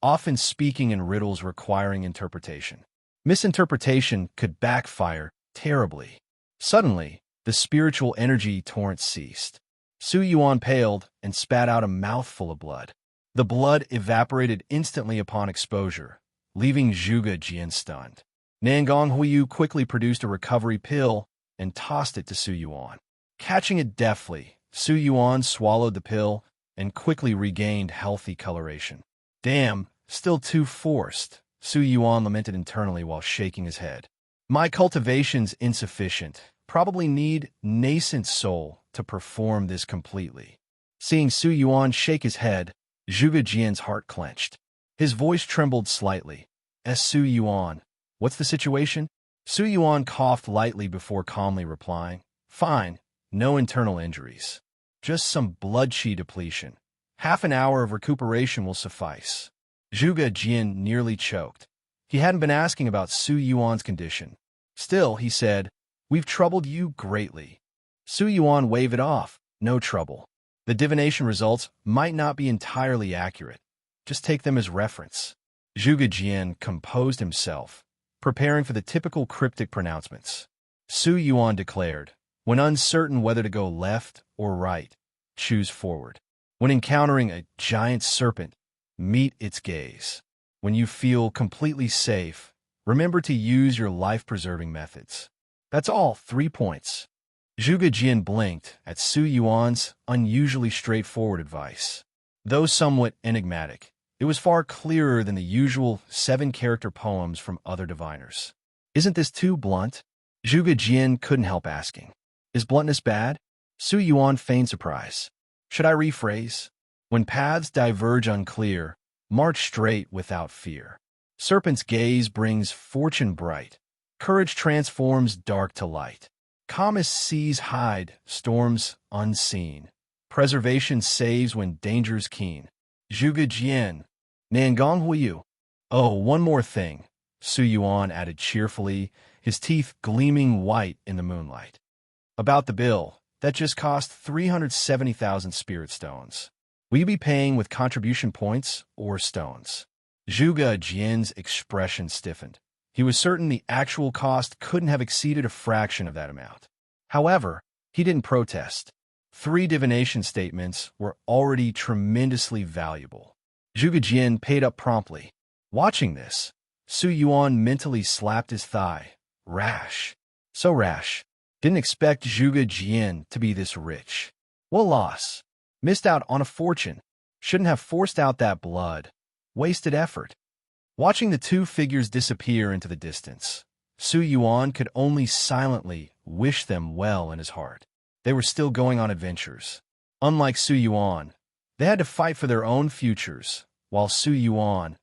often speaking in riddles requiring interpretation. Misinterpretation could backfire terribly. Suddenly, the spiritual energy torrent ceased. Su Yuan paled and spat out a mouthful of blood. The blood evaporated instantly upon exposure, leaving Zhuge Jian stunned. Nangong Huiyu quickly produced a recovery pill and tossed it to Su Yuan. Catching it deftly, Su Yuan swallowed the pill and quickly regained healthy coloration. "Damn, still too forced," Su Yuan lamented internally while shaking his head. My cultivation's insufficient. Probably need nascent soul to perform this completely. Seeing Su Yuan shake his head, Zhuge Jian's heart clenched. His voice trembled slightly. Su Yuan, what's the situation? Su Yuan coughed lightly before calmly replying, Fine, no internal injuries. Just some blood qi depletion. Half an hour of recuperation will suffice. Zhuge Jian nearly choked. He hadn't been asking about Su Yuan's condition. Still, he said, We've troubled you greatly. Su Yuan waved it off. No trouble. The divination results might not be entirely accurate. Just take them as reference. Zhuge Jian composed himself, preparing for the typical cryptic pronouncements. Su Yuan declared, When uncertain whether to go left or right, choose forward. When encountering a giant serpent, meet its gaze. When you feel completely safe, remember to use your life-preserving methods. That's all, 3 points. Zhuge Jian blinked at Su Yuan's unusually straightforward advice. Though somewhat enigmatic, it was far clearer than the usual 7-character poems from other diviners. Isn't this too blunt? Zhuge Jian couldn't help asking. Is bluntness bad? Su Yuan feigned surprise. Should I rephrase? When paths diverge unclear, march straight without fear. Serpent's gaze brings fortune bright. Courage transforms dark to light. Calmest seas hide storms unseen. Preservation saves when danger's keen. Zhuge Jian, Niangong Huiyu. Oh, one more thing, Su Yuan added cheerfully, his teeth gleaming white in the moonlight. About the bill, that just cost 370,000 spirit stones. Will you be paying with contribution points or stones? Zhuge Jian's expression stiffened. He was certain the actual cost couldn't have exceeded a fraction of that amount. However, he didn't protest. 3 divination statements were already tremendously valuable. Zhuge Jian paid up promptly. Watching this, Su Yuan mentally slapped his thigh. Rash. So rash. Didn't expect Zhuge Jian to be this rich. What loss? Missed out on a fortune. Shouldn't have forced out that blood. Wasted effort. Watching the 2 figures disappear into the distance, Su Yuan could only silently wish them well in his heart. They were still going on adventures. Unlike Su Yuan, they had to fight for their own futures, while Su Yuan,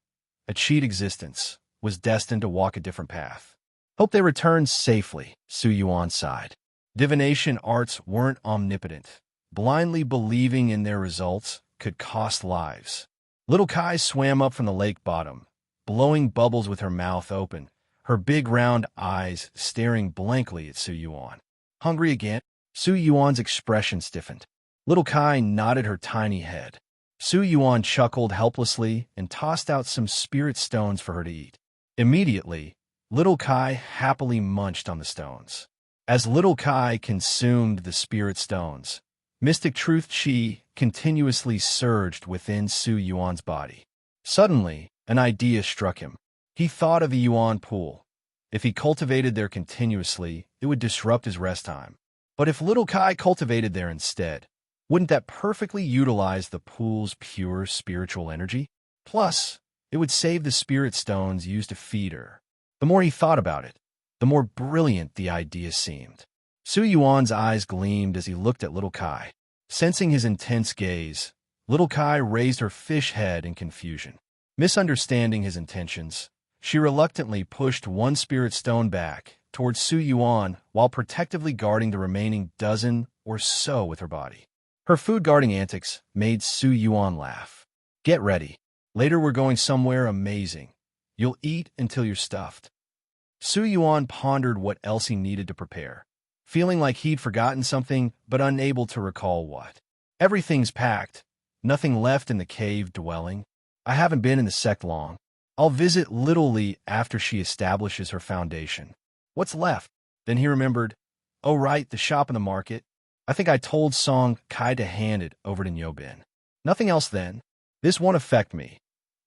a cheat existence, was destined to walk a different path. Hope they returned safely, Su Yuan sighed. Divination arts weren't omnipotent. Blindly believing in their results could cost lives. Little Kai swam up from the lake bottom, blowing bubbles with her mouth open, her big round eyes staring blankly at Su Yuan. Hungry again? Su Yuan's expression stiffened. Little Kai nodded her tiny head. Su Yuan chuckled helplessly and tossed out some spirit stones for her to eat. Immediately, Little Kai happily munched on the stones. As Little Kai consumed the spirit stones, mystic truth qi continuously surged within Su Yuan's body. Suddenly, an idea struck him. He thought of the Yuan pool. If he cultivated there continuously, it would disrupt his rest time. But if Little Kai cultivated there instead, wouldn't that perfectly utilize the pool's pure spiritual energy? Plus, it would save the spirit stones used to feed her. The more he thought about it, the more brilliant the idea seemed. Su Yuan's eyes gleamed as he looked at Little Kai. Sensing his intense gaze, Little Kai raised her fish head in confusion. Misunderstanding his intentions, she reluctantly pushed one spirit stone back towards Su Yuan while protectively guarding the remaining dozen or so with her body. Her food-guarding antics made Su Yuan laugh. Get ready. Later we're going somewhere amazing. You'll eat until you're stuffed. Su Yuan pondered what else he needed to prepare, feeling like he'd forgotten something but unable to recall what. Everything's packed. Nothing left in the cave dwelling. I haven't been in the sect long. I'll visit Little Li after she establishes her foundation. What's left? Then he remembered. Oh right, the shop in the market. I think I told Song Kai to hand it over to Nyobin. Nothing else then. This won't affect me.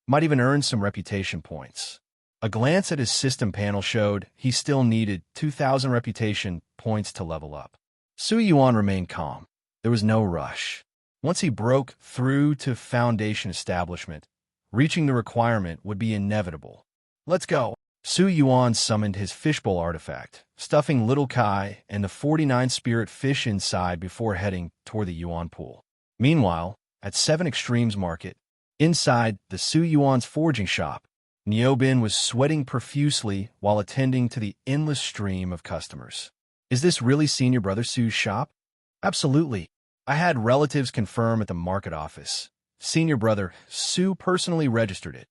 Might even earn some reputation points. A glance at his system panel showed he still needed 2,000 reputation points to level up. Su Yuan remained calm. There was no rush. Once he broke through to foundation establishment, reaching the requirement would be inevitable. Let's go. Su Yuan summoned his fishbowl artifact, stuffing little Kai and the 49 spirit fish inside before heading toward the Yuan pool. Meanwhile, at 7 Extremes Market, inside the Su Yuan's forging shop, Niobin was sweating profusely while attending to the endless stream of customers. Is this really Senior Brother Su's shop? Absolutely. I had relatives confirm at the market office. Senior Brother Su personally registered it.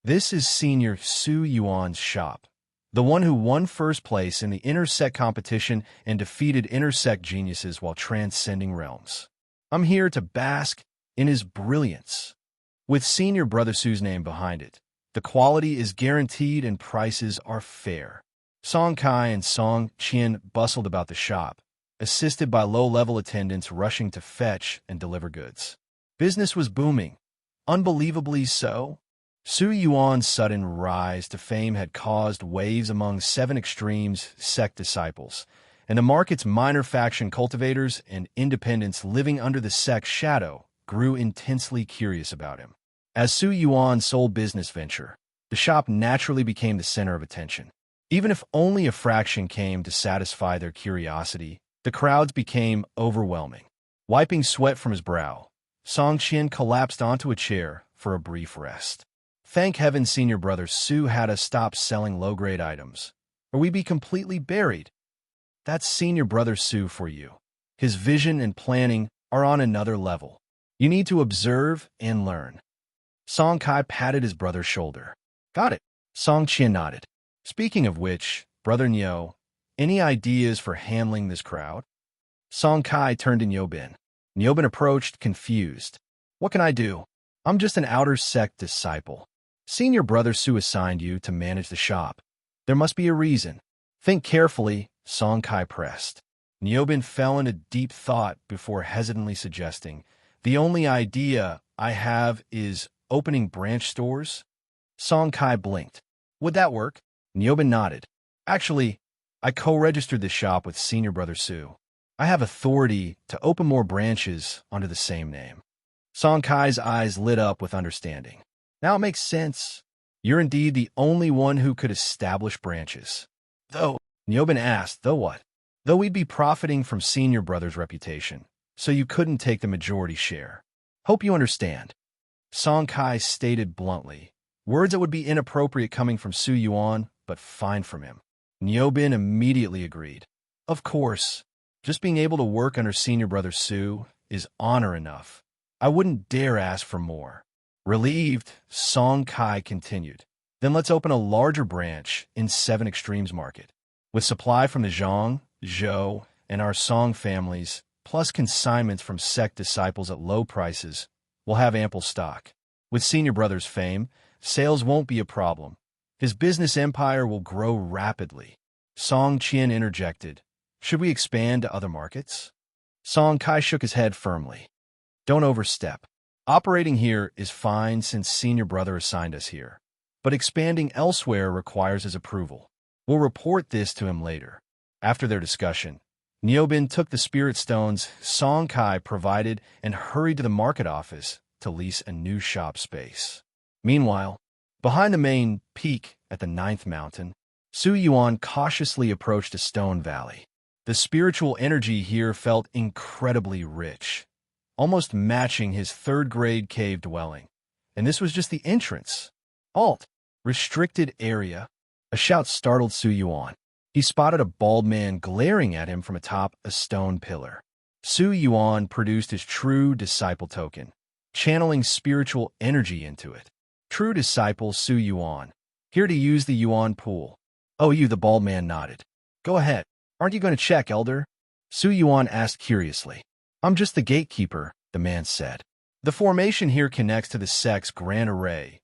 This is Senior Su Yuan's shop, the one who won first place in the Sect competition and defeated Sect geniuses while transcending realms. I'm here to bask in his brilliance. With Senior Brother Su's name behind it, the quality is guaranteed and prices are fair. Song Kai and Song Qian bustled about the shop, assisted by low-level attendants rushing to fetch and deliver goods. Business was booming, unbelievably so. Su Yuan's sudden rise to fame had caused waves among 7 Extremes Sect disciples, and the market's minor faction cultivators and independents living under the Sect's shadow grew intensely curious about him. As Su Yuan's sole business venture, the shop naturally became the center of attention. Even if only a fraction came to satisfy their curiosity, the crowds became overwhelming. Wiping sweat from his brow, Song Qian collapsed onto a chair for a brief rest. Thank heaven Senior Brother Su had us stop selling low-grade items, or we'd be completely buried. That's Senior Brother Su for you. His vision and planning are on another level. You need to observe and learn. Song Kai patted his brother's shoulder. Got it. Song Qian nodded. Speaking of which, Brother Niu, any ideas for handling this crowd? Song Kai turned to Niobin. Niobin approached, confused. What can I do? I'm just an outer Sect disciple. Senior Brother Su assigned you to manage the shop. There must be a reason. Think carefully, Song Kai pressed. Niobin fell into deep thought before hesitantly suggesting, the only idea I have is opening branch stores? Song Kai blinked. Would that work? Niobin nodded. Actually, I co-registered the shop with Senior Brother Su. I have authority to open more branches under the same name. Song Kai's eyes lit up with understanding. Now it makes sense. You're indeed the only one who could establish branches. Though, Niobin asked, though what? Though we'd be profiting from Senior Brother's reputation, so you couldn't take the majority share. Hope you understand. Song Kai stated bluntly, words that would be inappropriate coming from Su Yuan, but fine from him. Niobin immediately agreed. Of course, just being able to work under Senior Brother Su is honor enough. I wouldn't dare ask for more. Relieved, Song Kai continued. Then let's open a larger branch in 7 Extremes Market. With supply from the Zhang, Zhou, and our Song families, plus consignments from Sect disciples at low prices, we'll have ample stock. With Senior Brother's fame, sales won't be a problem. His business empire will grow rapidly. Song Qian interjected. Should we expand to other markets? Song Kai shook his head firmly. Don't overstep. Operating here is fine since Senior Brother assigned us here, but expanding elsewhere requires his approval. We'll report this to him later. After their discussion, Niobin took the spirit stones Song Kai provided and hurried to the market office to lease a new shop space. Meanwhile, behind the main peak at the 9th mountain, Su Yuan cautiously approached a stone valley. The spiritual energy here felt incredibly rich, almost matching his 3rd-grade cave dwelling. And this was just the entrance. Alt. Restricted area. A shout startled Su Yuan. He spotted a bald man glaring at him from atop a stone pillar. Su Yuan produced his true disciple token, channeling spiritual energy into it. True disciple Su Yuan. Here to use the Yuan pool. Oh, you, the bald man nodded. Go ahead. Aren't you going to check, Elder? Su Yuan asked curiously. I'm just the gatekeeper, the man said. The formation here connects to the Sect's grand array.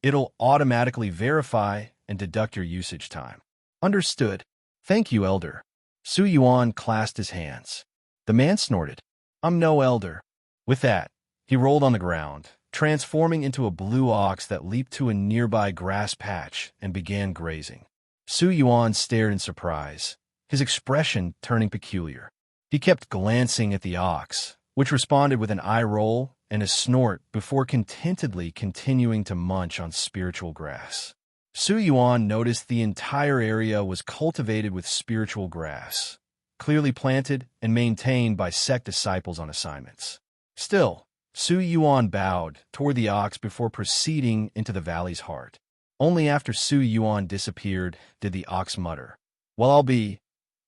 It'll automatically verify and deduct your usage time. Understood. Thank you, Elder. Su Yuan clasped his hands. The man snorted. I'm no elder. With that, he rolled on the ground, transforming into a blue ox that leaped to a nearby grass patch and began grazing. Su Yuan stared in surprise, his expression turning peculiar. He kept glancing at the ox, which responded with an eye roll and a snort before contentedly continuing to munch on spiritual grass. Su Yuan noticed the entire area was cultivated with spiritual grass, clearly planted and maintained by Sect disciples on assignments. Still, Su Yuan bowed toward the ox before proceeding into the valley's heart. Only after Su Yuan disappeared did the ox mutter, "Well, I'll be.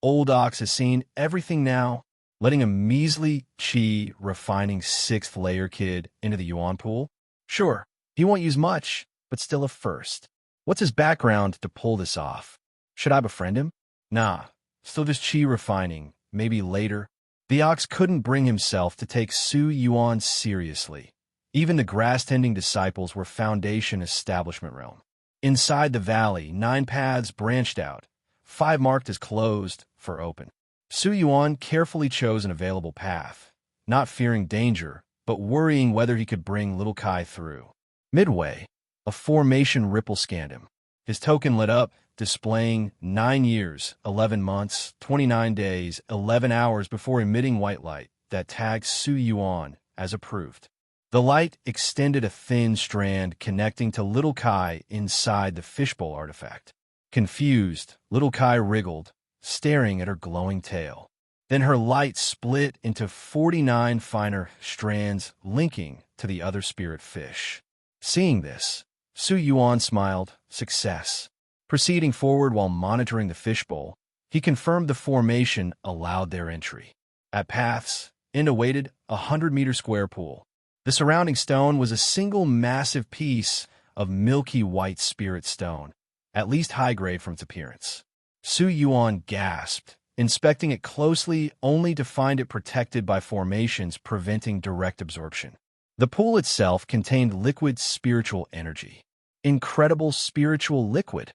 Old ox has seen everything now," letting a measly chi refining sixth layer kid into the Yuan pool. Sure, he won't use much, but still a first. What's his background to pull this off? Should I befriend him? Nah, still just chi refining, maybe later. The ox couldn't bring himself to take Su Yuan seriously. Even the grass-tending disciples were Foundation establishment realm. Inside the valley, 9 paths branched out, 5 marked as closed for open. Su Yuan carefully chose an available path, not fearing danger, but worrying whether he could bring little Kai through. Midway, a formation ripple scanned him. His token lit up, displaying 9 years, 11 months, 29 days, 11 hours before emitting white light that tagged Su Yuan as approved. The light extended a thin strand connecting to little Kai inside the fishbowl artifact. Confused, little Kai wriggled, staring at her glowing tail. Then her light split into 49 finer strands linking to the other spirit fish. Seeing this, Su Yuan smiled, success. Proceeding forward while monitoring the fishbowl, he confirmed the formation allowed their entry. At paths, And awaited a 100-meter square pool. The surrounding stone was a single massive piece of milky white spirit stone, at least high-grade from its appearance. Su Yuan gasped, inspecting it closely only to find it protected by formations preventing direct absorption. The pool itself contained liquid spiritual energy. Incredible spiritual liquid!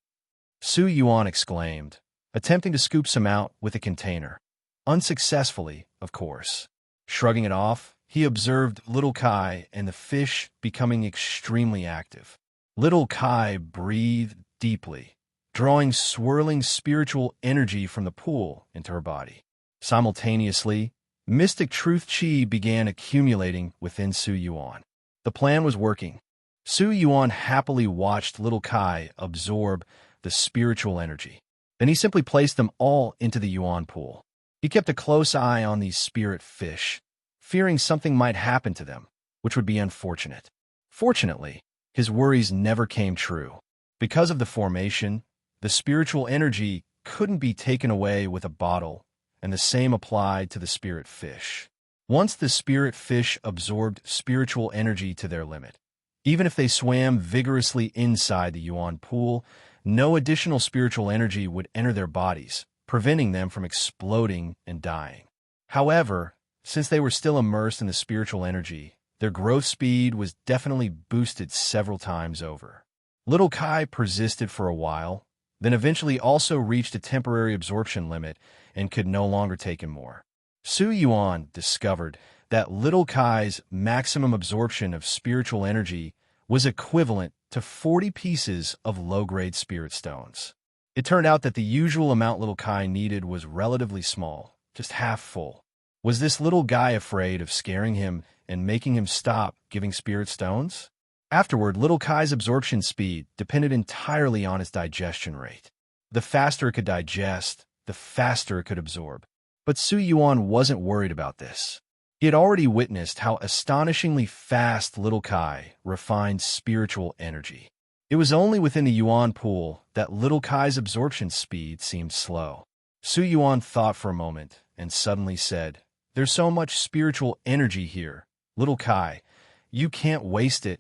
Su Yuan exclaimed, attempting to scoop some out with a container. Unsuccessfully, of course. Shrugging it off, he observed little Kai and the fish becoming extremely active. Little Kai breathed deeply, drawing swirling spiritual energy from the pool into her body. Simultaneously, mystic truth chi began accumulating within Su Yuan. The plan was working. Su Yuan happily watched little Kai absorb the spiritual energy. Then he simply placed them all into the Yuan pool. He kept a close eye on these spirit fish, fearing something might happen to them, which would be unfortunate. Fortunately, his worries never came true. Because of the formation, the spiritual energy couldn't be taken away with a bottle, and the same applied to the spirit fish. Once the spirit fish absorbed spiritual energy to their limit, even if they swam vigorously inside the Yuan pool, no additional spiritual energy would enter their bodies, preventing them from exploding and dying. However, since they were still immersed in the spiritual energy, their growth speed was definitely boosted several times over. Little Kai persisted for a while, then eventually also reached a temporary absorption limit and could no longer take in more. Su Yuan discovered that little Kai's maximum absorption of spiritual energy was equivalent to 40 pieces of low-grade spirit stones. It turned out that the usual amount little Kai needed was relatively small, just half full. Was this little guy afraid of scaring him and making him stop giving spirit stones? Afterward, little Kai's absorption speed depended entirely on his digestion rate. The faster it could digest, the faster it could absorb. But Su Yuan wasn't worried about this. He had already witnessed how astonishingly fast little Kai refined spiritual energy. It was only within the Yuan pool that little Kai's absorption speed seemed slow. Su Yuan thought for a moment and suddenly said, "There's so much spiritual energy here. Little Kai, you can't waste it."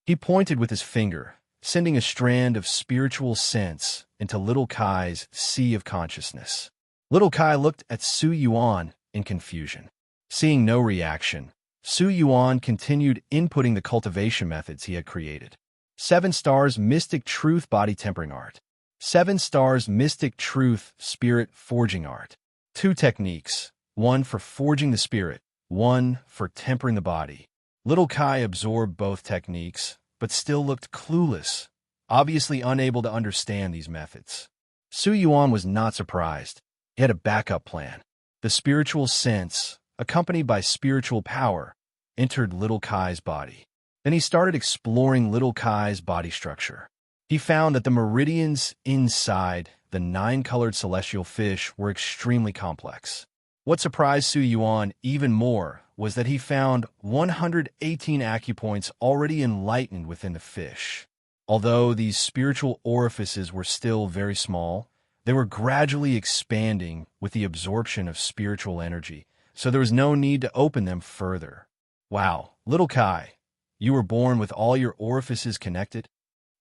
He pointed with his finger, sending a strand of spiritual sense into little Kai's sea of consciousness. Little Kai looked at Su Yuan in confusion. Seeing no reaction, Su Yuan continued inputting the cultivation methods he had created. 7 stars Mystic Truth Body Tempering Art. 7 stars Mystic Truth Spirit Forging Art. 2 techniques, 1 for forging the spirit, 1 for tempering the body. Little Kai absorbed both techniques, but still looked clueless, obviously unable to understand these methods. Su Yuan was not surprised. He had a backup plan. The spiritual sense, accompanied by spiritual power, entered little Kai's body. Then he started exploring little Kai's body structure. He found that the meridians inside the nine-colored celestial fish were extremely complex. What surprised Su Yuan even more was that he found 118 acupoints already enlightened within the fish. Although these spiritual orifices were still very small, they were gradually expanding with the absorption of spiritual energy, so there was no need to open them further. Wow, little Kai, you were born with all your orifices connected?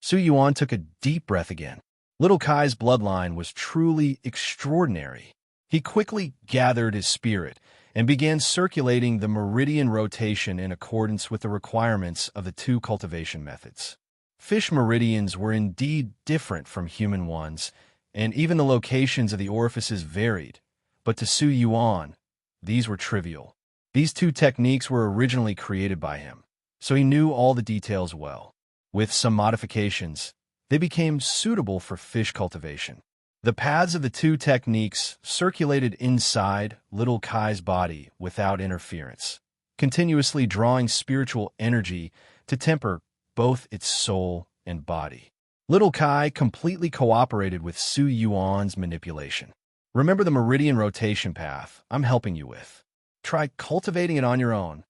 Su Yuan took a deep breath again. Little Kai's bloodline was truly extraordinary. He quickly gathered his spirit and began circulating the meridian rotation in accordance with the requirements of the two cultivation methods. Fish meridians were indeed different from human ones, and even the locations of the orifices varied. But to Su Yuan, these were trivial. These two techniques were originally created by him, so he knew all the details well. With some modifications, they became suitable for fish cultivation. The paths of the two techniques circulated inside little Kai's body without interference, continuously drawing spiritual energy to temper both its soul and body. Little Kai completely cooperated with Su Yuan's manipulation. Remember the meridian rotation path I'm helping you with. Try cultivating it on your own.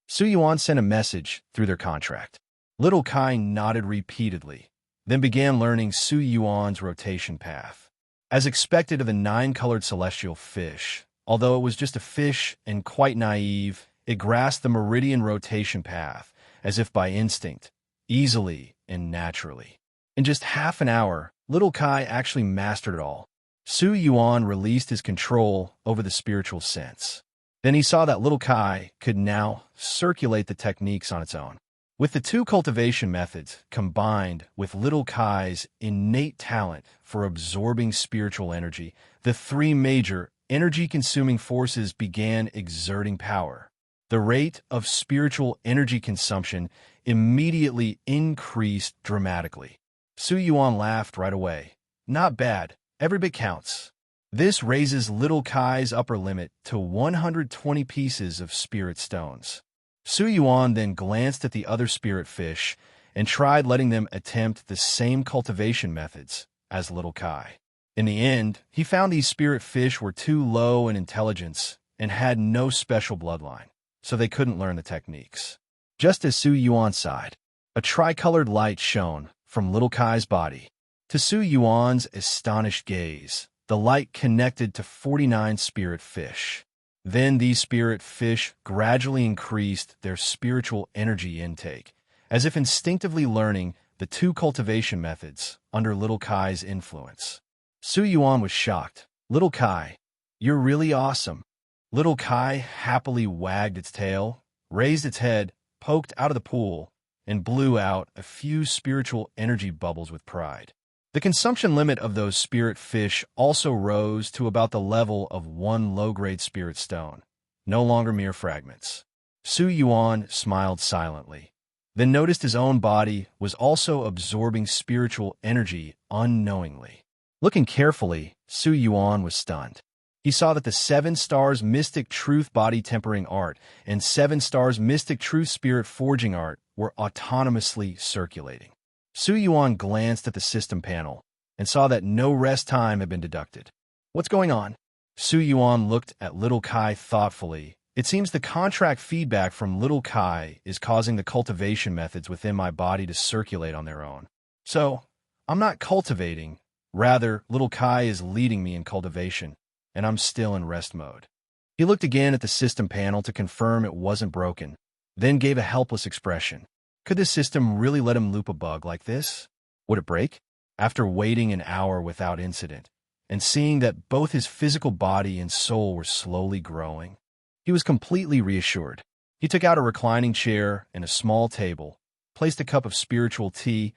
Su Yuan sent a message through their contract. Little Kai nodded repeatedly, then began learning Su Yuan's rotation path. As expected of the nine-colored celestial fish, although it was just a fish and quite naive, it grasped the meridian rotation path, as if by instinct, easily and naturally. In just half an hour, little Kai actually mastered it all. Su Yuan released his control over the spiritual sense. Then he saw that little Kai could now circulate the techniques on its own. With the two cultivation methods combined with little Kai's innate talent for absorbing spiritual energy, the three major energy-consuming forces began exerting power. The rate of spiritual energy consumption immediately increased dramatically. Su Yuan laughed right away. Not bad. Every bit counts. This raises little Kai's upper limit to 120 pieces of spirit stones. Su Yuan then glanced at the other spirit fish and tried letting them attempt the same cultivation methods as little Kai. In the end, he found these spirit fish were too low in intelligence and had no special bloodline, so they couldn't learn the techniques. Just as Su Yuan sighed, a tricolored light shone from little Kai's body. To Su Yuan's astonished gaze, the light connected to 49 spirit fish. Then these spirit fish gradually increased their spiritual energy intake, as if instinctively learning the two cultivation methods under little Kai's influence. Su Yuan was shocked. Little Kai, you're really awesome. Little Kai happily wagged its tail, raised its head, poked out of the pool, and blew out a few spiritual energy bubbles with pride. The consumption limit of those spirit fish also rose to about the level of one low-grade spirit stone, no longer mere fragments. Su Yuan smiled silently, then noticed his own body was also absorbing spiritual energy unknowingly. Looking carefully, Su Yuan was stunned. He saw that the 7 Stars Mystic Truth Body Tempering Art and 7 Stars Mystic Truth Spirit Forging Art were autonomously circulating. Su Yuan glanced at the system panel and saw that no rest time had been deducted. What's going on? Su Yuan looked at little Kai thoughtfully. It seems the contract feedback from little Kai is causing the cultivation methods within my body to circulate on their own. So, I'm not cultivating. Rather, little Kai is leading me in cultivation, and I'm still in rest mode. He looked again at the system panel to confirm it wasn't broken, then gave a helpless expression. Could this system really let him loop a bug like this? Would it break? After waiting an hour without incident, and seeing that both his physical body and soul were slowly growing, he was completely reassured. He took out a reclining chair and a small table, placed a cup of spiritual tea,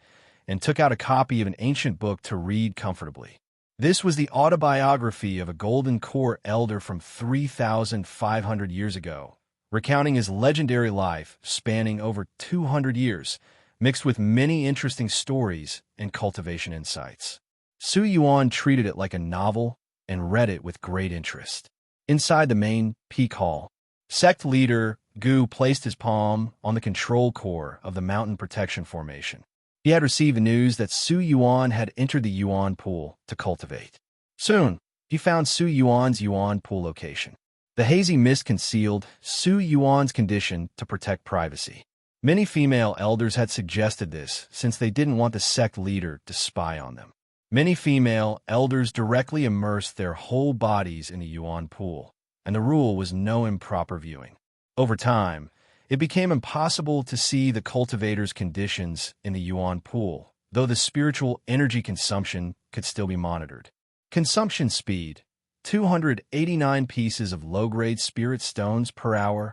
and took out a copy of an ancient book to read comfortably. This was the autobiography of a Golden Core elder from 3,500 years ago, recounting his legendary life spanning over 200 years, mixed with many interesting stories and cultivation insights. Su Yuan treated it like a novel and read it with great interest. Inside the main peak hall, Sect leader Gu placed his palm on the control core of the mountain protection formation. He had received the news that Su Yuan had entered the Yuan pool to cultivate. Soon, he found Su Yuan's Yuan pool location. The hazy mist concealed Su Yuan's condition to protect privacy. Many female elders had suggested this since they didn't want the sect leader to spy on them. Many female elders directly immersed their whole bodies in the Yuan pool, and the rule was no improper viewing. Over time, it became impossible to see the cultivator's conditions in the Yuan pool, though the spiritual energy consumption could still be monitored. Consumption speed: 289 pieces of low-grade spirit stones per hour.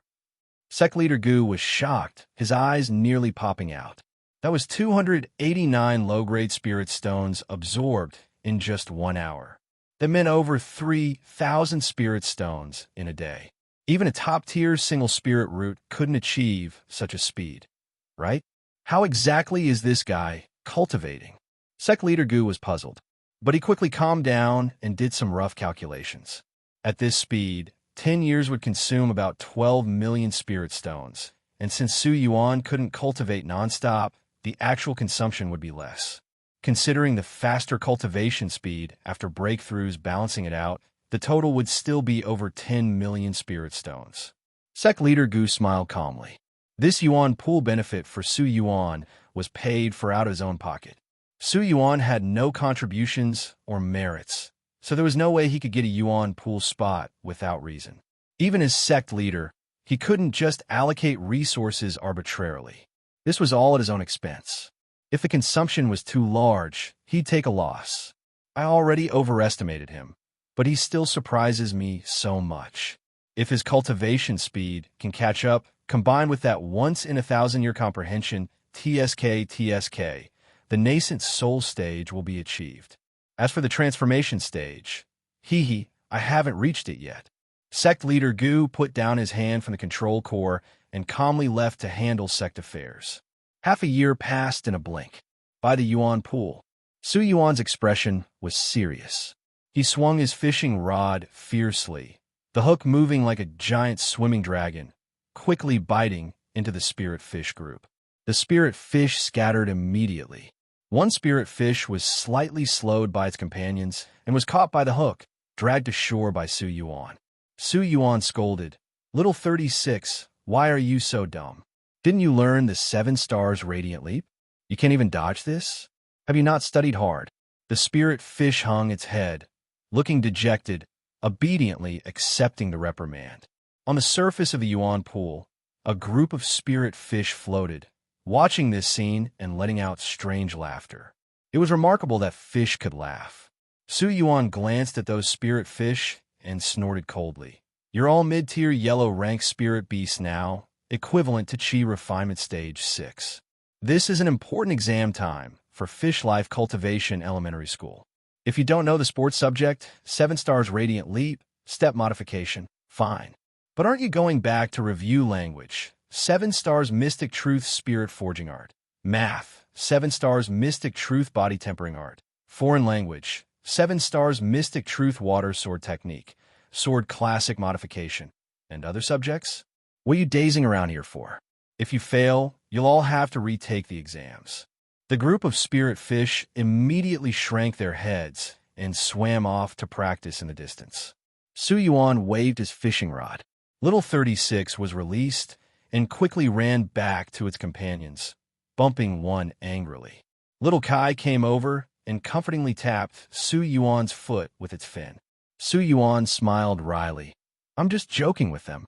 Sect leader Gu was shocked, his eyes nearly popping out. That was 289 low-grade spirit stones absorbed in just 1 hour. That meant over 3,000 spirit stones in a day. Even a top-tier single spirit root couldn't achieve such a speed, right? How exactly is this guy cultivating? Sect leader Gu was puzzled, but he quickly calmed down and did some rough calculations. At this speed, 10 years would consume about 12 million spirit stones, and since Su Yuan couldn't cultivate nonstop, the actual consumption would be less. Considering the faster cultivation speed after breakthroughs balancing it out, the total would still be over 10 million spirit stones. Sect leader Gu smiled calmly. This Yuan pool benefit for Su Yuan was paid for out of his own pocket. Su Yuan had no contributions or merits, so there was no way he could get a Yuan pool spot without reason. Even as sect leader, he couldn't just allocate resources arbitrarily. This was all at his own expense. If the consumption was too large, he'd take a loss. I already overestimated him, but he still surprises me so much. If his cultivation speed can catch up, combined with that once-in-a-thousand-year comprehension, TSK, the nascent soul stage will be achieved. As for the transformation stage, I haven't reached it yet. Sect leader Gu put down his hand from the control core and calmly left to handle sect affairs. Half a year passed in a blink. By the Yuan pool, Su Yuan's expression was serious. He swung his fishing rod fiercely, the hook moving like a giant swimming dragon, quickly biting into the spirit fish group. The spirit fish scattered immediately. One spirit fish was slightly slowed by its companions and was caught by the hook, dragged to shore by Su Yuan. Su Yuan scolded, "Little 36, why are you so dumb? Didn't you learn the 7 stars radiant leap? You can't even dodge this? Have you not studied hard?" The spirit fish hung its head, looking dejected, obediently accepting the reprimand. On the surface of the Yuan pool, a group of spirit fish floated, watching this scene and letting out strange laughter. It was remarkable that fish could laugh. Su Yuan glanced at those spirit fish and snorted coldly. "You're all mid-tier yellow rank spirit beasts now, equivalent to Qi Refinement Stage 6. This is an important exam time for Fish Life Cultivation Elementary School. If you don't know the sports subject, 7 stars Radiant Leap, step modification, fine. But aren't you going back to review language? 7 stars Mystic Truth Spirit Forging Art. Math, 7 stars Mystic Truth Body Tempering Art. Foreign language, 7 stars Mystic Truth Water Sword Technique, Sword Classic Modification. And other subjects? What are you dazing around here for? If you fail, you'll all have to retake the exams." The group of spirit fish immediately shrank their heads and swam off to practice in the distance. Su Yuan waved his fishing rod. Little 36 was released and quickly ran back to its companions, bumping one angrily. Little Kai came over and comfortingly tapped Su Yuan's foot with its fin. Su Yuan smiled wryly. "I'm just joking with them."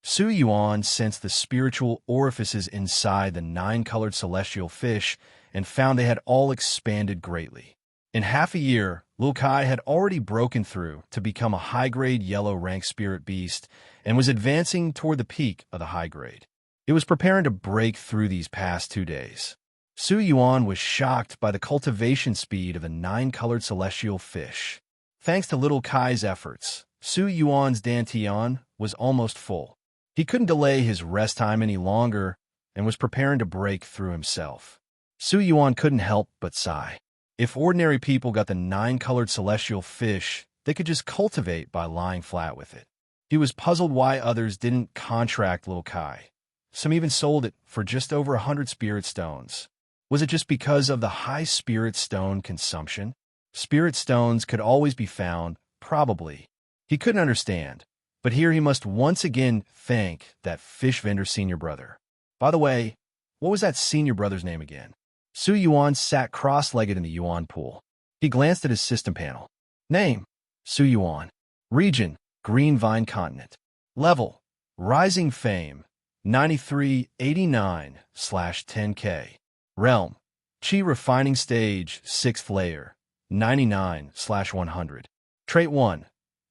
Su Yuan sensed the spiritual orifices inside the 9-colored celestial fish and found they had all expanded greatly. In half a year, Lil Kai had already broken through to become a high-grade yellow rank spirit beast and was advancing toward the peak of the high grade. It was preparing to break through these past 2 days. Su Yuan was shocked by the cultivation speed of the 9-colored celestial fish. Thanks to Little Kai's efforts, Su Yuan's dantian was almost full. He couldn't delay his rest time any longer and was preparing to break through himself. Su Yuan couldn't help but sigh. If ordinary people got the 9-colored celestial fish, they could just cultivate by lying flat with it. He was puzzled why others didn't contract Lil Kai. Some even sold it for just over 100 spirit stones. Was it just because of the high spirit stone consumption? Spirit stones could always be found, probably. He couldn't understand, but here he must once again thank that fish vendor senior brother. By the way, what was that senior brother's name again? Su Yuan sat cross-legged in the Yuan pool. He glanced at his system panel. Name: Su Yuan. Region: Green Vine Continent. Level: Rising Fame, 9389/10K. Realm: Chi Refining Stage, 6th Layer, 99/100. Trait 1: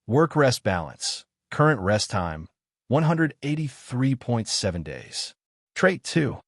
Work Rest Balance. Current rest time, 183.7 days. Trait 2: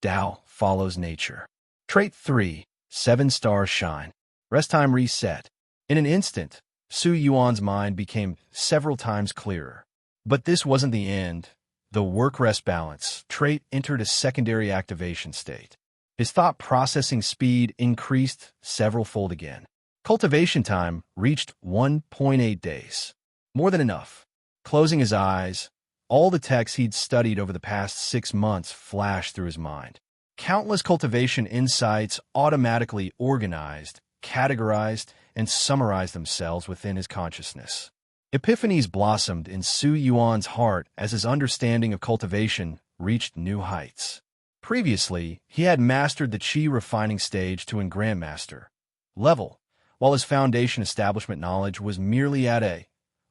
Tao Follows Nature. Trait 3: 7-star Shine. Rest time reset. In an instant, Su Yuan's mind became several times clearer. But this wasn't the end. The work-rest balance trait entered a secondary activation state. His thought processing speed increased several-fold again. Cultivation time reached 1.8 days. More than enough. Closing his eyes, all the texts he'd studied over the past 6 months flashed through his mind. Countless cultivation insights automatically organized, categorized, and summarized themselves within his consciousness. Epiphanies blossomed in Su Yuan's heart as his understanding of cultivation reached new heights. Previously, he had mastered the Qi refining stage to an Grandmaster level, while his foundation establishment knowledge was merely at a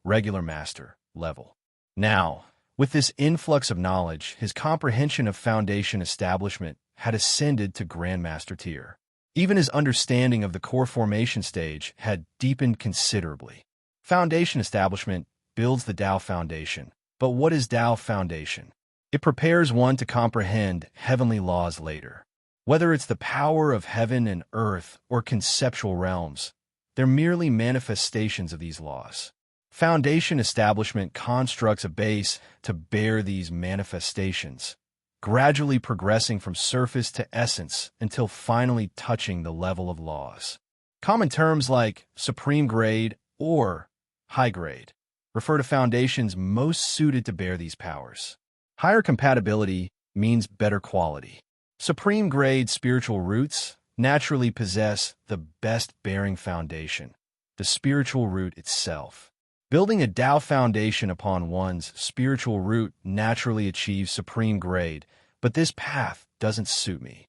regular master level. Now, with this influx of knowledge, his comprehension of foundation establishment had ascended to Grandmaster tier. Even his understanding of the core formation stage had deepened considerably. Foundation establishment builds the Tao foundation. But what is Tao foundation? It prepares one to comprehend heavenly laws later. Whether it's the power of heaven and earth or conceptual realms, they're merely manifestations of these laws. Foundation establishment constructs a base to bear these manifestations, gradually progressing from surface to essence until finally touching the level of laws. Common terms like supreme grade or high grade refer to foundations most suited to bear these powers. Higher compatibility means better quality. Supreme grade spiritual roots naturally possess the best bearing foundation, the spiritual root itself. Building a Tao foundation upon one's spiritual root naturally achieves supreme grade, but this path doesn't suit me.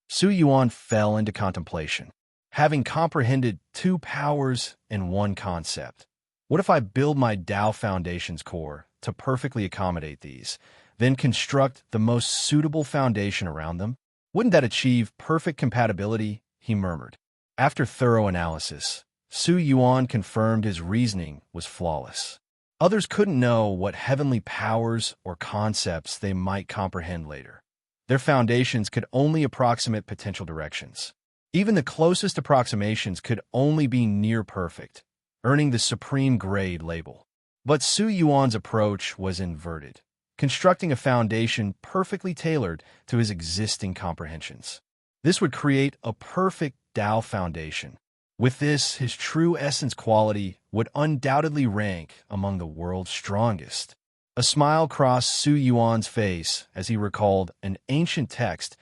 Su Yuan fell into contemplation, having comprehended 2 powers in one concept. What if I build my Tao foundation's core to perfectly accommodate these, then construct the most suitable foundation around them? Wouldn't that achieve perfect compatibility? He murmured. After thorough analysis, Su Yuan confirmed his reasoning was flawless. Others couldn't know what heavenly powers or concepts they might comprehend later. Their foundations could only approximate potential directions. Even the closest approximations could only be near perfect, earning the supreme grade label. But Su Yuan's approach was inverted, constructing a foundation perfectly tailored to his existing comprehensions. This would create a perfect Tao foundation. With this, his true essence quality would undoubtedly rank among the world's strongest. A smile crossed Su Yuan's face as he recalled an ancient text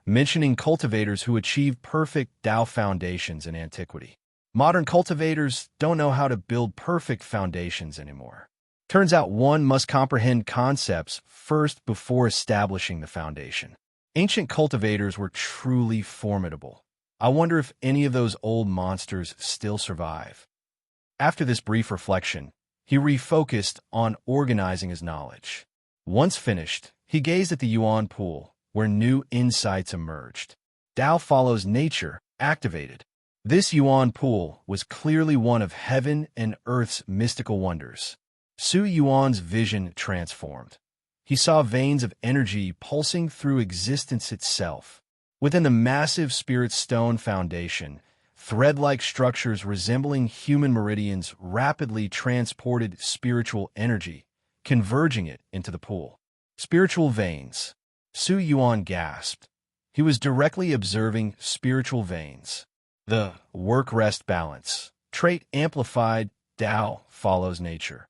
mentioning cultivators who achieved perfect Tao foundations in antiquity. Modern cultivators don't know how to build perfect foundations anymore. Turns out one must comprehend concepts first before establishing the foundation. Ancient cultivators were truly formidable. I wonder if any of those old monsters still survive. After this brief reflection, he refocused on organizing his knowledge. Once finished, he gazed at the Yuan pool, where new insights emerged. Tao follows nature, activated. This Yuan pool was clearly one of heaven and earth's mystical wonders. Su Yuan's vision transformed. He saw veins of energy pulsing through existence itself. Within the massive spirit stone foundation, thread-like structures resembling human meridians rapidly transported spiritual energy, converging it into the pool. Spiritual veins. Su Yuan gasped. He was directly observing spiritual veins. The work-rest balance trait amplified Tao follows nature.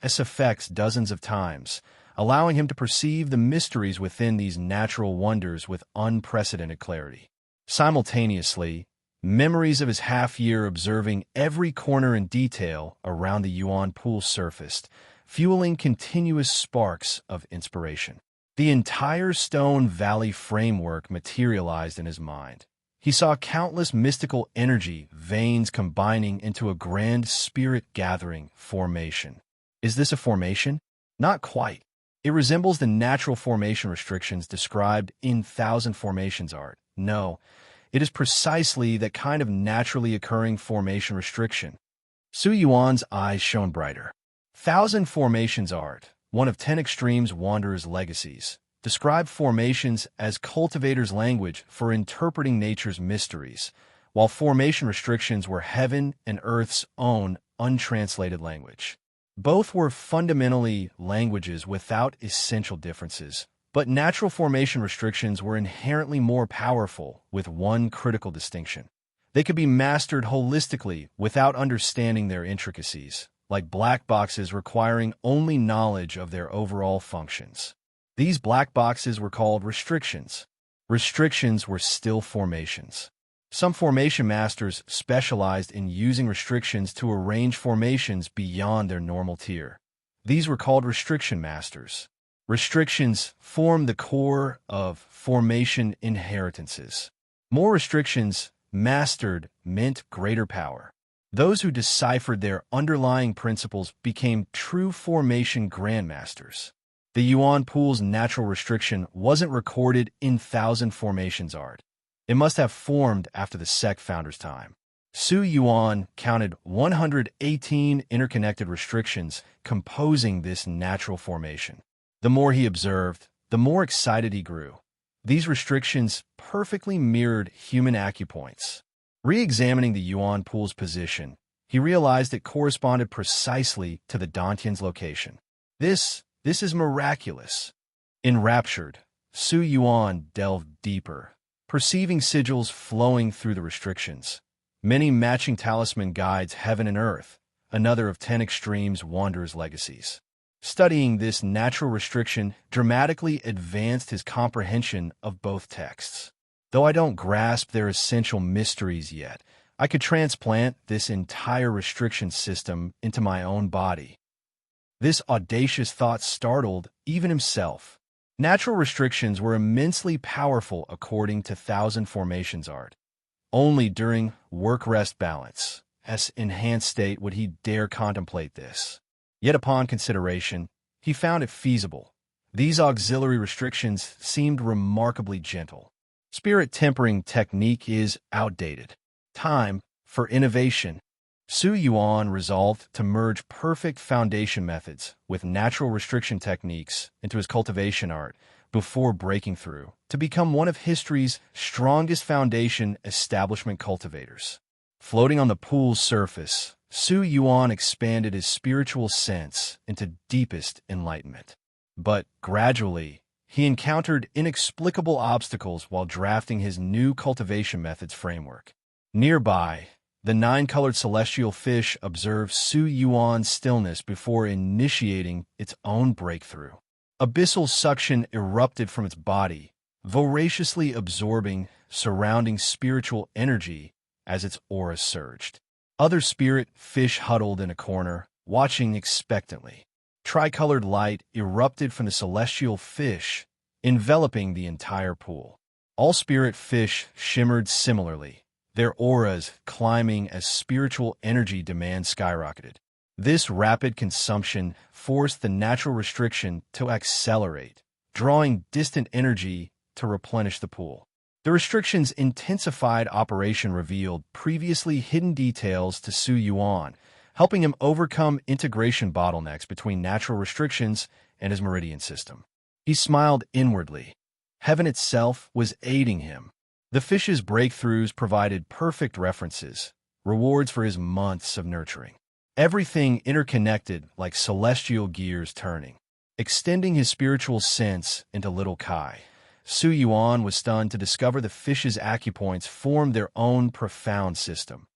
This affects dozens of times, allowing him to perceive the mysteries within these natural wonders with unprecedented clarity. Simultaneously, memories of his half-year observing every corner and detail around the Yuan pool surfaced, fueling continuous sparks of inspiration. The entire Stone Valley framework materialized in his mind. He saw countless mystical energy veins combining into a grand spirit-gathering formation. Is this a formation? Not quite. It resembles the natural formation restrictions described in Thousand Formations art. No, it is precisely that kind of naturally occurring formation restriction. Su Yuan's eyes shone brighter. Thousand Formations art, one of 10 Extremes Wanderer's legacies, described formations as cultivators' language for interpreting nature's mysteries, while formation restrictions were heaven and earth's own untranslated language. Both were fundamentally languages without essential differences, but natural formation restrictions were inherently more powerful with one critical distinction. They could be mastered holistically without understanding their intricacies, like black boxes requiring only knowledge of their overall functions. These black boxes were called restrictions. Restrictions were still formations. Some formation masters specialized in using restrictions to arrange formations beyond their normal tier. These were called restriction masters. Restrictions form the core of formation inheritances. More restrictions mastered meant greater power. Those who deciphered their underlying principles became true formation grandmasters. The Yuan pool's natural restriction wasn't recorded in Thousand Formations art. It must have formed after the Sect founder's time. Su Yuan counted 118 interconnected restrictions composing this natural formation. The more he observed, the more excited he grew. These restrictions perfectly mirrored human acupoints. Re-examining the Yuan pool's position, he realized it corresponded precisely to the Dantian's location. This is miraculous. Enraptured, Su Yuan delved deeper, perceiving sigils flowing through the restrictions. Many matching talisman guides heaven and earth, another of 10 Extremes Wanderer's legacies. Studying this natural restriction dramatically advanced his comprehension of both texts. Though I don't grasp their essential mysteries yet, I could transplant this entire restriction system into my own body. This audacious thought startled even himself. Natural restrictions were immensely powerful according to Thousand Formations art. Only during work-rest balance, as enhanced state, would he dare contemplate this. Yet upon consideration, he found it feasible. These auxiliary restrictions seemed remarkably gentle. Spirit tempering technique is outdated. Time for innovation. Su Yuan resolved to merge perfect foundation methods with natural restriction techniques into his cultivation art before breaking through to become one of history's strongest foundation establishment cultivators. Floating on the pool's surface, Su Yuan expanded his spiritual sense into deepest enlightenment. But gradually, he encountered inexplicable obstacles while drafting his new cultivation methods framework. Nearby, the 9-colored celestial fish observed Su Yuan's stillness before initiating its own breakthrough. Abyssal suction erupted from its body, voraciously absorbing surrounding spiritual energy as its aura surged. Other spirit fish huddled in a corner, watching expectantly. Tricolored light erupted from the celestial fish, enveloping the entire pool. All spirit fish shimmered similarly, their auras climbing as spiritual energy demand skyrocketed. This rapid consumption forced the natural restriction to accelerate, drawing distant energy to replenish the pool. The restriction's intensified operation revealed previously hidden details to Su Yuan, helping him overcome integration bottlenecks between natural restrictions and his meridian system. He smiled inwardly. Heaven itself was aiding him. The fish's breakthroughs provided perfect references, rewards for his months of nurturing. Everything interconnected like celestial gears turning. Extending his spiritual sense into Little Kai, Su Yuan was stunned to discover the fish's acupoints formed their own profound system.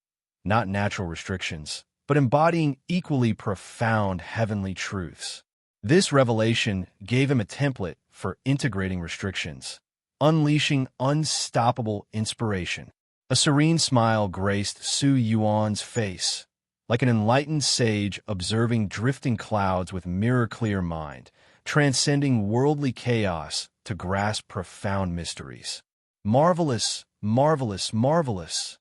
Not natural restrictions, but embodying equally profound heavenly truths. This revelation gave him a template for integrating restrictions, unleashing unstoppable inspiration. A serene smile graced Su Yuan's face, like an enlightened sage observing drifting clouds with mirror-clear mind, transcending worldly chaos to grasp profound mysteries. Marvelous, marvelous, marvelous.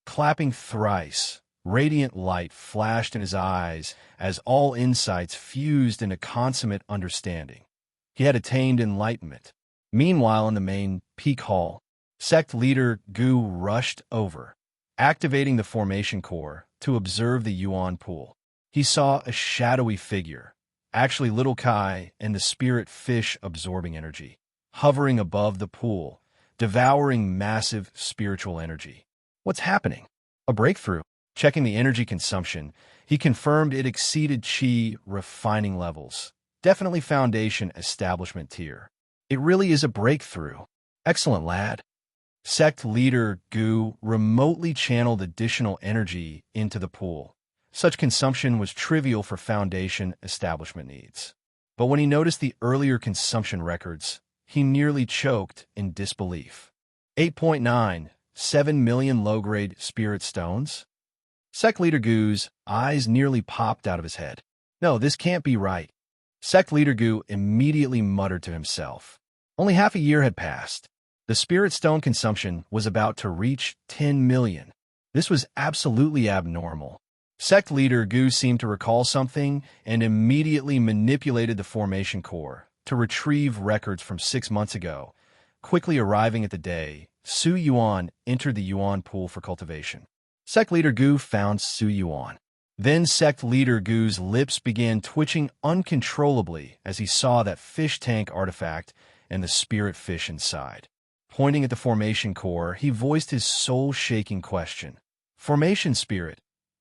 Clapping thrice, radiant light flashed in his eyes as all insights fused into consummate understanding. He had attained enlightenment. Meanwhile, in the main peak hall, Sect leader Gu rushed over, activating the formation core to observe the Yuan pool. He saw a shadowy figure, actually little Kai and the spirit fish absorbing energy, hovering above the pool, devouring massive spiritual energy. What's happening? A breakthrough. Checking the energy consumption, he confirmed it exceeded Qi refining levels. Definitely foundation establishment tier. It really is a breakthrough. Excellent, lad. Sect leader Gu remotely channeled additional energy into the pool. Such consumption was trivial for foundation establishment needs. But when he noticed the earlier consumption records, he nearly choked in disbelief. 8.9, 7 million low-grade spirit stones? Sect leader Gu's eyes nearly popped out of his head. No, this can't be right. Sect leader Gu immediately muttered to himself. Only half a year had passed. The spirit stone consumption was about to reach 10 million. This was absolutely abnormal. Sect leader Gu seemed to recall something and immediately manipulated the formation core to retrieve records from 6 months ago. Quickly arriving at the day, Su Yuan entered the Yuan pool for cultivation. Sect leader Gu found Su Yuan. Then Sect leader Gu's lips began twitching uncontrollably as he saw that fish tank artifact and the spirit fish inside. Pointing at the formation core, he voiced his soul-shaking question. Formation spirit,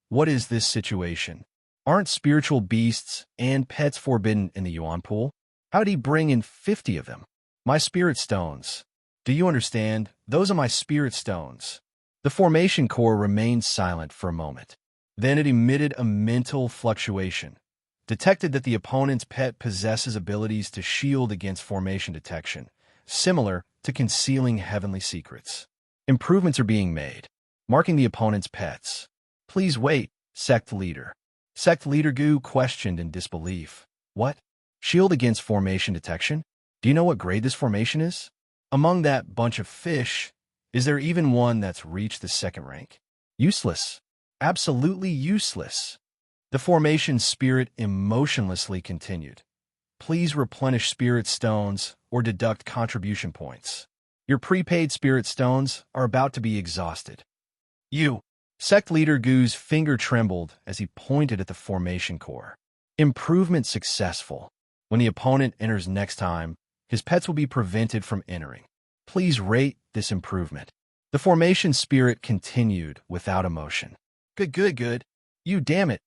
what is this situation? Aren't spiritual beasts and pets forbidden in the Yuan pool? How did he bring in 50 of them? My spirit stones. Do you understand? Those are my spirit stones. The formation core remained silent for a moment. Then it emitted a mental fluctuation. Detected that the opponent's pet possesses abilities to shield against formation detection, similar to concealing heavenly secrets. Improvements are being made. Marking the opponent's pets. Please wait, Sect leader. Sect leader Gu questioned in disbelief. What? Shield against formation detection? Do you know what grade this formation is? Among that bunch of fish, is there even one that's reached the second rank? Useless. Absolutely useless. The formation spirit emotionlessly continued. Please replenish spirit stones or deduct contribution points. Your prepaid spirit stones are about to be exhausted. You. Sect leader Gu's finger trembled as he pointed at the formation core. Improvement successful. When the opponent enters next time, his pets will be prevented from entering. Please rate this improvement. The formation spirit continued without emotion. Good. You damn it.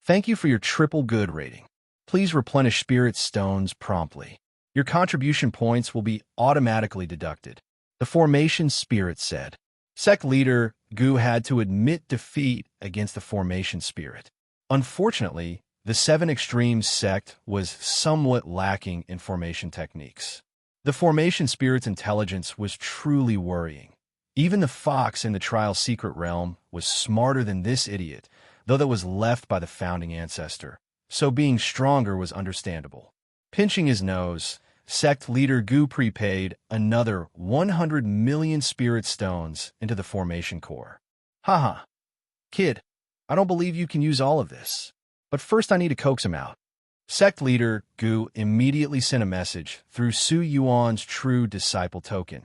Thank you for your triple good rating. Please replenish spirit stones promptly. Your contribution points will be automatically deducted. The formation spirit said. Sect leader Gu had to admit defeat against the formation spirit. Unfortunately, the 7 Extremes sect was somewhat lacking in formation techniques. The formation spirit's intelligence was truly worrying. Even the fox in the trial secret realm was smarter than this idiot, though that was left by the founding ancestor, so being stronger was understandable. Pinching his nose, Sect leader Gu prepaid another 100 million spirit stones into the formation core. Haha. Kid, I don't believe you can use all of this. But first I need to coax him out. Sect leader Gu immediately sent a message through Su Yuan's true disciple token,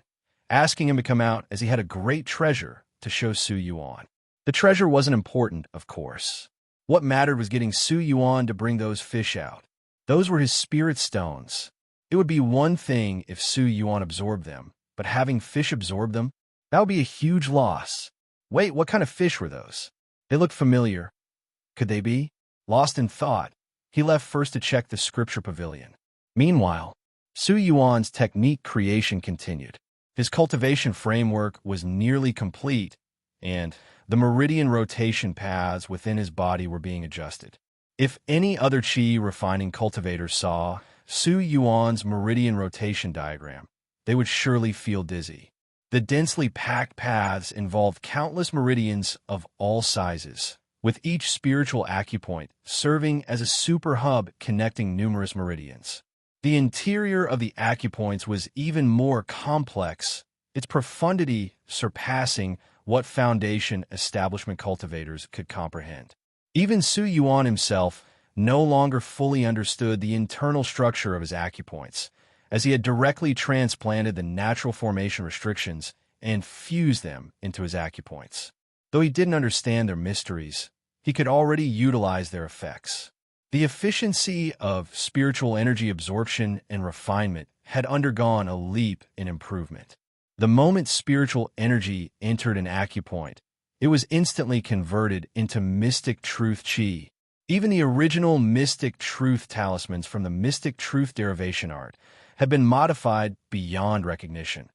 asking him to come out as he had a great treasure to show Su Yuan. The treasure wasn't important, of course. What mattered was getting Su Yuan to bring those fish out. Those were his spirit stones. It would be one thing if Su Yuan absorbed them, but having fish absorb them, that would be a huge loss. Wait, what kind of fish were those? They looked familiar. Could they be? Lost in thought, he left first to check the scripture pavilion. Meanwhile, Su Yuan's technique creation continued. His cultivation framework was nearly complete, and the meridian rotation paths within his body were being adjusted. If any other Qi refining cultivators saw Su Yuan's meridian rotation diagram, they would surely feel dizzy. The densely packed paths involved countless meridians of all sizes, with each spiritual acupoint serving as a super hub connecting numerous meridians. The interior of the acupoints was even more complex, its profundity surpassing what Foundation establishment cultivators could comprehend. Even Su Yuan himself no longer fully understood the internal structure of his acupoints, as he had directly transplanted the natural formation restrictions and fused them into his acupoints. Though he didn't understand their mysteries, he could already utilize their effects. The efficiency of spiritual energy absorption and refinement had undergone a leap in improvement. The moment spiritual energy entered an acupoint, it was instantly converted into mystic truth chi. Even the original mystic truth talismans from the mystic truth derivation art had been modified beyond recognition.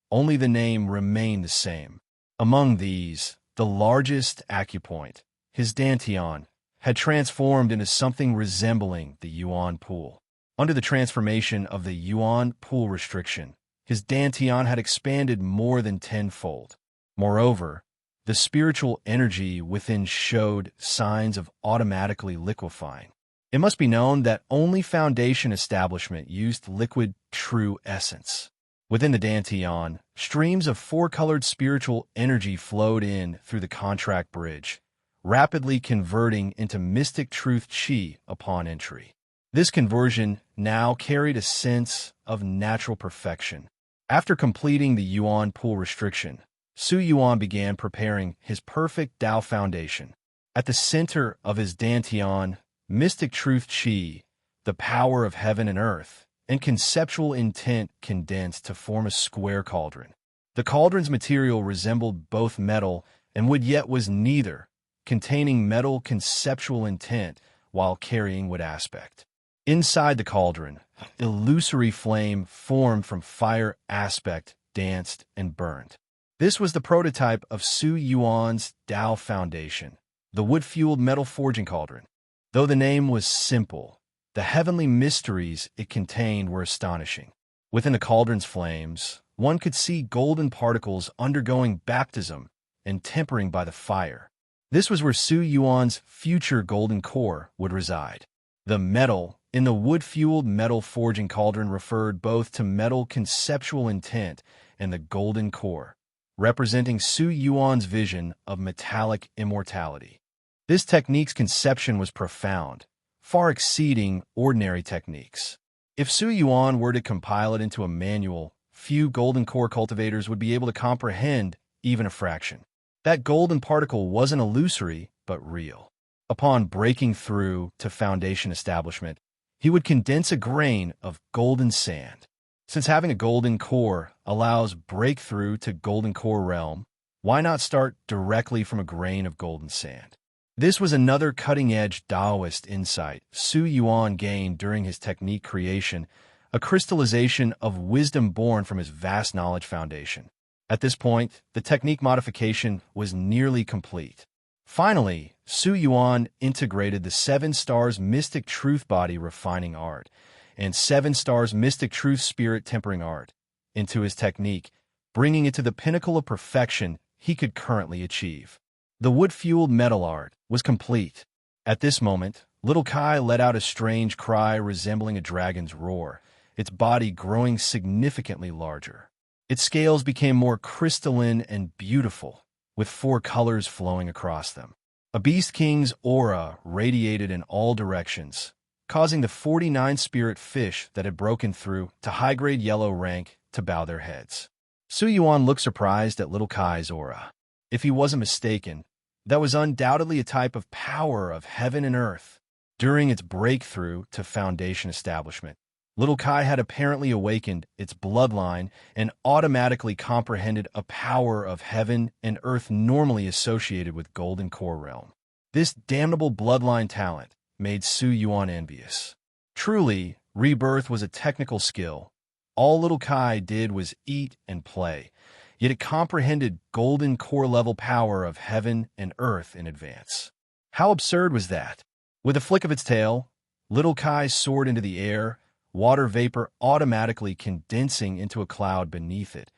Only the name remained the same. Among these, the largest acupoint, his dantian, had transformed into something resembling the Yuan pool. Under the transformation of the Yuan pool restriction, his dantian had expanded more than tenfold. Moreover, the spiritual energy within showed signs of automatically liquefying. It must be known that only Foundation establishment used liquid true essence. Within the dantian, streams of four-colored spiritual energy flowed in through the contract bridge, rapidly converting into mystic truth chi upon entry. This conversion now carried a sense of natural perfection. After completing the Yuan pool restriction, Su Yuan began preparing his perfect Tao foundation. At the center of his dantian, mystic truth chi, the power of heaven and earth, and conceptual intent condensed to form a square cauldron. The cauldron's material resembled both metal and wood, yet was neither, containing metal conceptual intent while carrying wood aspect. Inside the cauldron, illusory flame formed from fire aspect danced and burned. This was the prototype of Su Yuan's Tao foundation, the wood-fueled metal forging cauldron. Though the name was simple, the heavenly mysteries it contained were astonishing. Within the cauldron's flames, one could see golden particles undergoing baptism and tempering by the fire. This was where Su Yuan's future golden core would reside. The metal in the wood-fueled metal forging cauldron referred both to metal conceptual intent and the golden core, representing Su Yuan's vision of metallic immortality. This technique's conception was profound, far exceeding ordinary techniques. If Su Yuan were to compile it into a manual, few golden core cultivators would be able to comprehend even a fraction. That golden particle wasn't illusory, but real. Upon breaking through to Foundation establishment, he would condense a grain of golden sand. Since having a golden core allows breakthrough to golden core realm, why not start directly from a grain of golden sand? This was another cutting-edge Daoist insight Su Yuan gained during his technique creation, a crystallization of wisdom born from his vast knowledge foundation. At this point, the technique modification was nearly complete. Finally, Su Yuan integrated the 7 Stars Mystic Truth Body Refining Art and 7 Stars Mystic Truth Spirit Tempering Art into his technique, bringing it to the pinnacle of perfection he could currently achieve. The wood-fueled metal art was complete. At this moment, little Kai let out a strange cry resembling a dragon's roar, its body growing significantly larger. Its scales became more crystalline and beautiful, with 4 colors flowing across them. A Beast King's aura radiated in all directions, causing the 49 spirit fish that had broken through to high-grade yellow rank to bow their heads. Su Yuan looked surprised at little Kai's aura. If he wasn't mistaken, that was undoubtedly a type of power of heaven and earth. During its breakthrough to Foundation establishment, little Kai had apparently awakened its bloodline and automatically comprehended a power of heaven and earth normally associated with Golden Core Realm. This damnable bloodline talent made Su Yuan envious. Truly, rebirth was a technical skill. All little Kai did was eat and play, yet it comprehended Golden Core level power of heaven and earth in advance. How absurd was that? With a flick of its tail, little Kai soared into the air, water vapor automatically condensing into a cloud beneath it,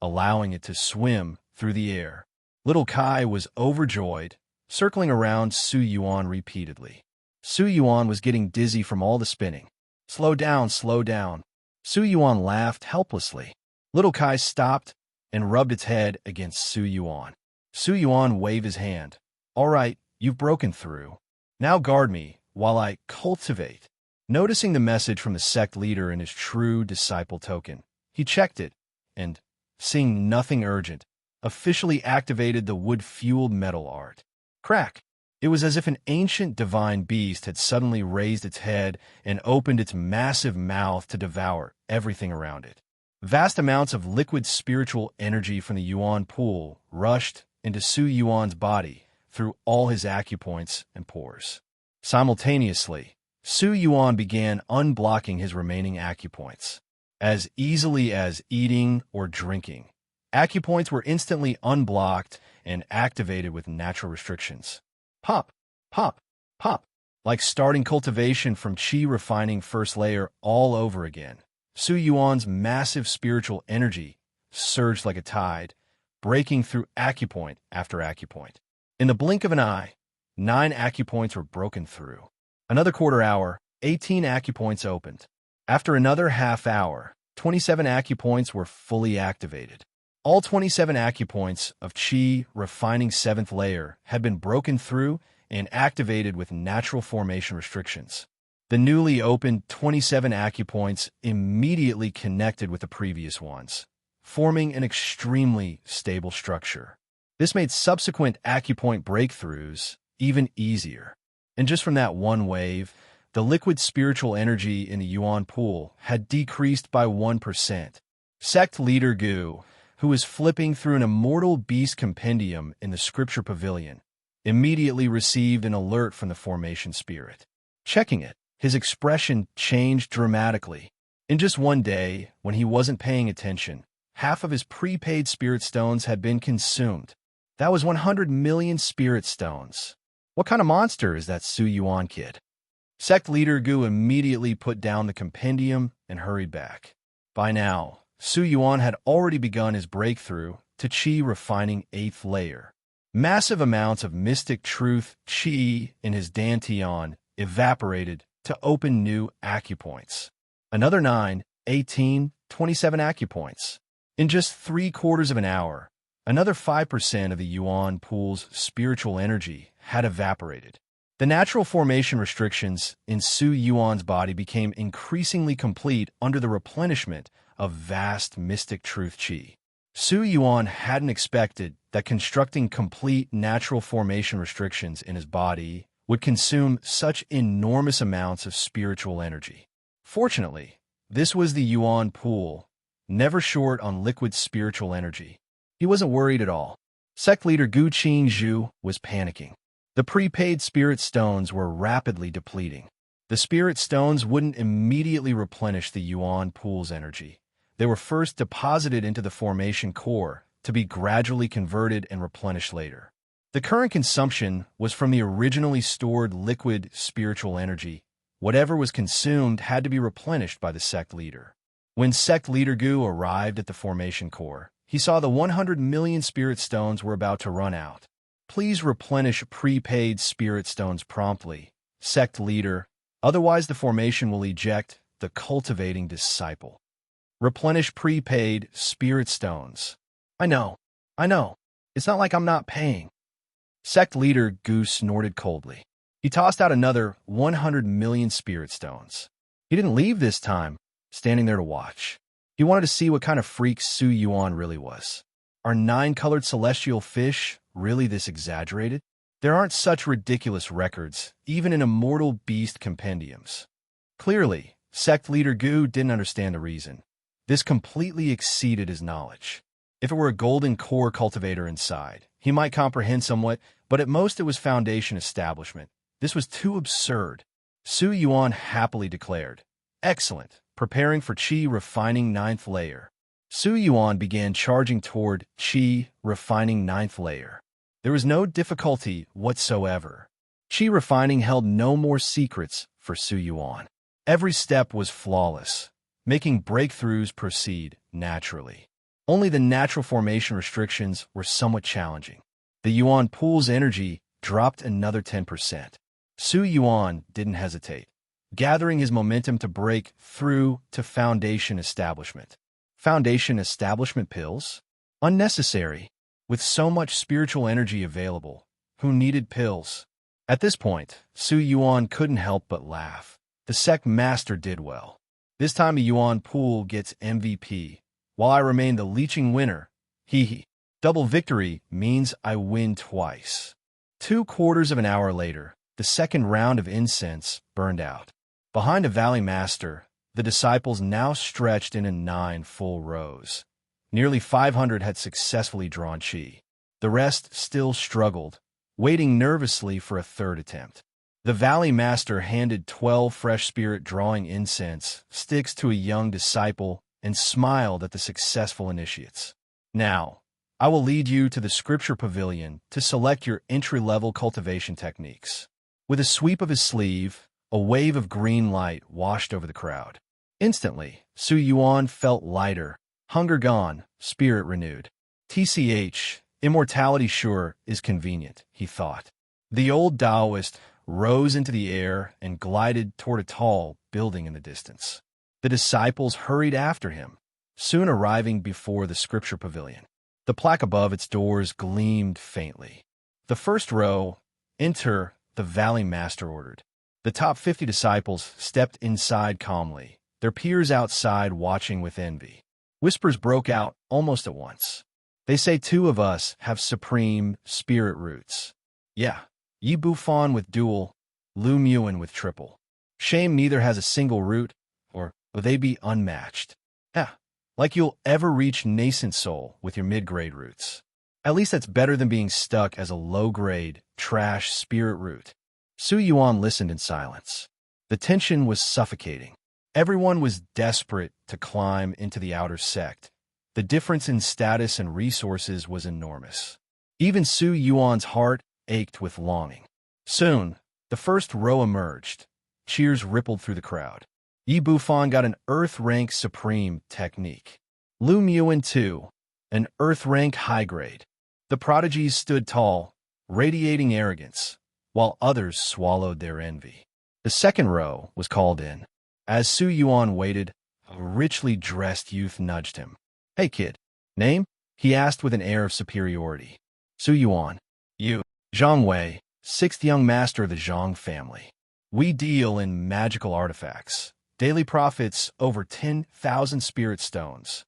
allowing it to swim through the air. Little Kai was overjoyed, circling around Su Yuan repeatedly. Su Yuan was getting dizzy from all the spinning. Slow down, slow down. Su Yuan laughed helplessly. Little Kai stopped and rubbed its head against Su Yuan. Su Yuan waved his hand. All right, you've broken through. Now guard me while I cultivate. Noticing the message from the sect leader in his true disciple token, he checked it and, seeing nothing urgent, officially activated the wood-fueled metal art. Crack! It was as if an ancient divine beast had suddenly raised its head and opened its massive mouth to devour everything around it. Vast amounts of liquid spiritual energy from the Yuan pool rushed into Su Yuan's body through all his acupoints and pores. Simultaneously, Su Yuan began unblocking his remaining acupoints. As easily as eating or drinking, acupoints were instantly unblocked and activated with natural restrictions. Pop, pop, pop. Like starting cultivation from Qi refining first layer all over again. Su Yuan's massive spiritual energy surged like a tide, breaking through acupoint after acupoint. In the blink of an eye, 9 acupoints were broken through. Another quarter hour, 18 acupoints opened. After another half hour, 27 acupoints were fully activated. All 27 acupoints of Qi refining 7th layer had been broken through and activated with natural formation restrictions. The newly opened 27 acupoints immediately connected with the previous ones, forming an extremely stable structure. This made subsequent acupoint breakthroughs even easier. And just from that one wave, the liquid spiritual energy in the Yuan pool had decreased by 1%. Sect leader Gu, who was flipping through an Immortal Beast compendium in the Scripture Pavilion, immediately received an alert from the formation spirit. Checking it, his expression changed dramatically. In just one day, when he wasn't paying attention, half of his prepaid spirit stones had been consumed. That was 100 million spirit stones. What kind of monster is that Su Yuan kid? Sect leader Gu immediately put down the compendium and hurried back. By now, Su Yuan had already begun his breakthrough to Qi refining 8th layer. Massive amounts of mystic truth Qi in his dantian evaporated to open new acupoints. Another 9, 18, 27 acupoints. In just 3/4 of an hour, another 5% of the Yuan pool's spiritual energy had evaporated. The natural formation restrictions in Su Yuan's body became increasingly complete under the replenishment of vast mystic truth Qi. Su Yuan hadn't expected that constructing complete natural formation restrictions in his body would consume such enormous amounts of spiritual energy. Fortunately, this was the Yuan pool, never short on liquid spiritual energy. He wasn't worried at all. Sect leader Gu Qingzhu was panicking. The prepaid spirit stones were rapidly depleting. The spirit stones wouldn't immediately replenish the Yuan pool's energy. They were first deposited into the formation core to be gradually converted and replenished later. The current consumption was from the originally stored liquid spiritual energy. Whatever was consumed had to be replenished by the sect leader. When sect leader Gu arrived at the formation core, he saw the 100 million spirit stones were about to run out. Please replenish prepaid spirit stones promptly, sect leader, otherwise the formation will eject the cultivating disciple. Replenish prepaid spirit stones. I know. It's not like I'm not paying. Sect leader Gu snorted coldly. He tossed out another 100 million spirit stones. He didn't leave this time, standing there to watch. He wanted to see what kind of freak Su Yuan really was. Are 9-colored celestial fish really this exaggerated? There aren't such ridiculous records, even in Immortal Beast compendiums. Clearly, sect leader Gu didn't understand the reason. This completely exceeded his knowledge. If it were a golden core cultivator inside, he might comprehend somewhat, but at most it was foundation establishment. This was too absurd. Su Yuan happily declared, "Excellent, preparing for Qi refining 9th layer." Su Yuan began charging toward Qi refining 9th layer. There was no difficulty whatsoever. Qi refining held no more secrets for Su Yuan. Every step was flawless, making breakthroughs proceed naturally. Only the natural formation restrictions were somewhat challenging. The Yuan pool's energy dropped another 10%. Yuan didn't hesitate, gathering his momentum to break through to foundation establishment. Foundation establishment pills? Unnecessary. With so much spiritual energy available, who needed pills? At this point, Yuan couldn't help but laugh. The Sect master did well. This time a Yuan pool gets MVP, while I remain the leeching winner. Hee. Double victory means I win twice. 2/4 of an hour later, the second round of incense burned out. Behind a valley master, the disciples now stretched in 9 full rows. Nearly 500 had successfully drawn chi. The rest still struggled, waiting nervously for a third attempt. The valley master handed 12 fresh spirit-drawing incense sticks to a young disciple and smiled at the successful initiates. Now, I will lead you to the scripture pavilion to select your entry-level cultivation techniques. With a sweep of his sleeve, a wave of green light washed over the crowd. Instantly, Yuan felt lighter, hunger gone, spirit renewed. TCH, immortality sure is convenient, he thought. The old Daoist rose into the air and glided toward a tall building in the distance. The disciples hurried after him, soon arriving before the scripture pavilion. The plaque above its doors gleamed faintly. The first row, enter, the valley master ordered. The top 50 disciples stepped inside calmly, their peers outside watching with envy. Whispers broke out almost at once. They say 2 of us have supreme spirit roots. Yeah, Yi Bufan with dual, Yuan with triple. Shame neither has a single root, or will they be unmatched? Yeah, like you'll ever reach nascent soul with your mid-grade roots. At least that's better than being stuck as a low-grade, trash spirit root. Yuan listened in silence. The tension was suffocating. Everyone was desperate to climb into the outer sect. The difference in status and resources was enormous. Even Yuan's heart ached with longing. Soon, the first row emerged. Cheers rippled through the crowd. Yi Bufan got an Earth-rank Supreme technique. Yuan too, an Earth-rank high grade. The Prodigies stood tall, radiating arrogance, while others swallowed their envy. The second row was called in. As Yuan waited, a richly dressed youth nudged him. "Hey kid, name?" he asked with an air of superiority. Yuan. "You, Zhang Wei, 6th young master of the Zhang family. We deal in magical artifacts. Daily profits over 10,000 spirit stones."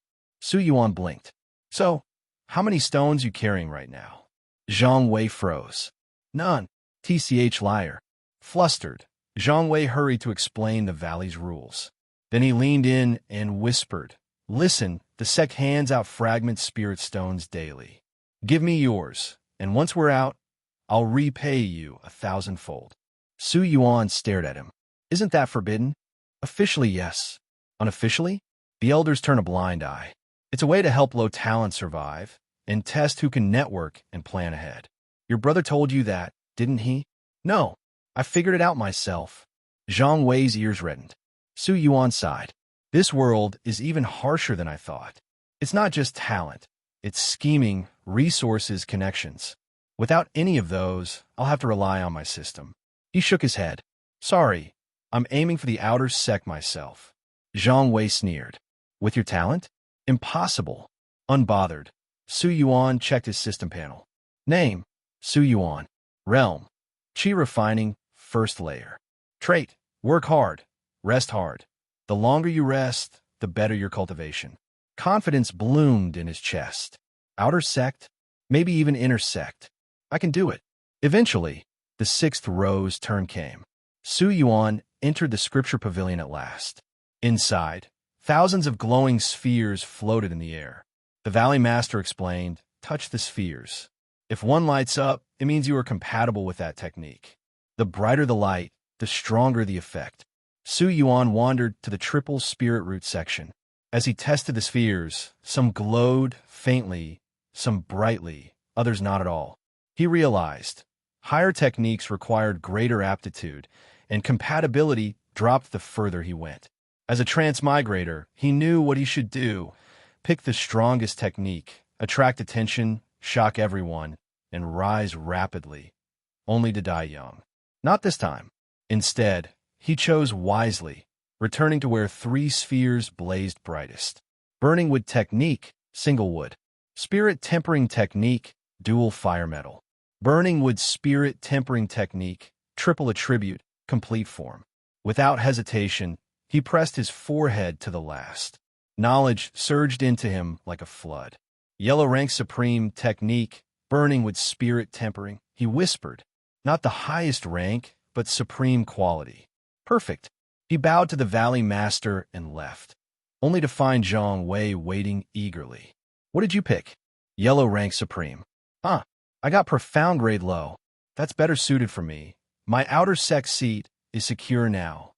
Yuan blinked. "So, how many stones you carrying right now?" Zhang Wei froze. "None. TCH liar." Flustered, Zhang Wei hurried to explain the valley's rules. Then he leaned in and whispered, "Listen, the Sect hands out fragment spirit stones daily. Give me yours, and once we're out, I'll repay you 1,000-fold." Yuan stared at him. "Isn't that forbidden?" "Officially, yes. Unofficially? The elders turn a blind eye. It's a way to help low talent survive and test who can network and plan ahead. Your brother told you that, didn't he?" "No, I figured it out myself." Zhang Wei's ears reddened. Yuan sighed. "This world is even harsher than I thought. It's not just talent. It's scheming, resources, connections. Without any of those, I'll have to rely on my system." He shook his head. "Sorry, I'm aiming for the outer sect myself." Zhang Wei sneered. "With your talent? Impossible." Unbothered, Yuan checked his system panel. Name, Yuan. Realm, Qi refining, first layer. Trait, work hard, rest hard. The longer you rest, the better your cultivation. Confidence bloomed in his chest. Outer sect, maybe even inner sect. I can do it. Eventually, the 6th row's turn came. Yuan entered the scripture pavilion at last. Inside, thousands of glowing spheres floated in the air. The valley master explained, "Touch the spheres. If one lights up, it means you are compatible with that technique. The brighter the light, the stronger the effect." Yuan wandered to the triple spirit root section. As he tested the spheres, some glowed faintly, some brightly, others not at all. He realized higher techniques required greater aptitude, and compatibility dropped the further he went. As a transmigrator, he knew what he should do: pick the strongest technique, attract attention, shock everyone, and rise rapidly, only to die young. Not this time. Instead, he chose wisely, returning to where 3 spheres blazed brightest. Burning wood technique, single wood. Spirit tempering technique, dual fire metal. Burning wood spirit tempering technique, triple attribute, complete form. Without hesitation, he pressed his forehead to the last. Knowledge surged into him like a flood. Yellow rank supreme technique, burning with spirit tempering, he whispered. Not the highest rank, but supreme quality. Perfect. He bowed to the Valley Master and left, only to find Zhang Wei waiting eagerly. What did you pick? Yellow rank supreme. I got profound grade low. That's better suited for me. My outer Sect seat is secure now.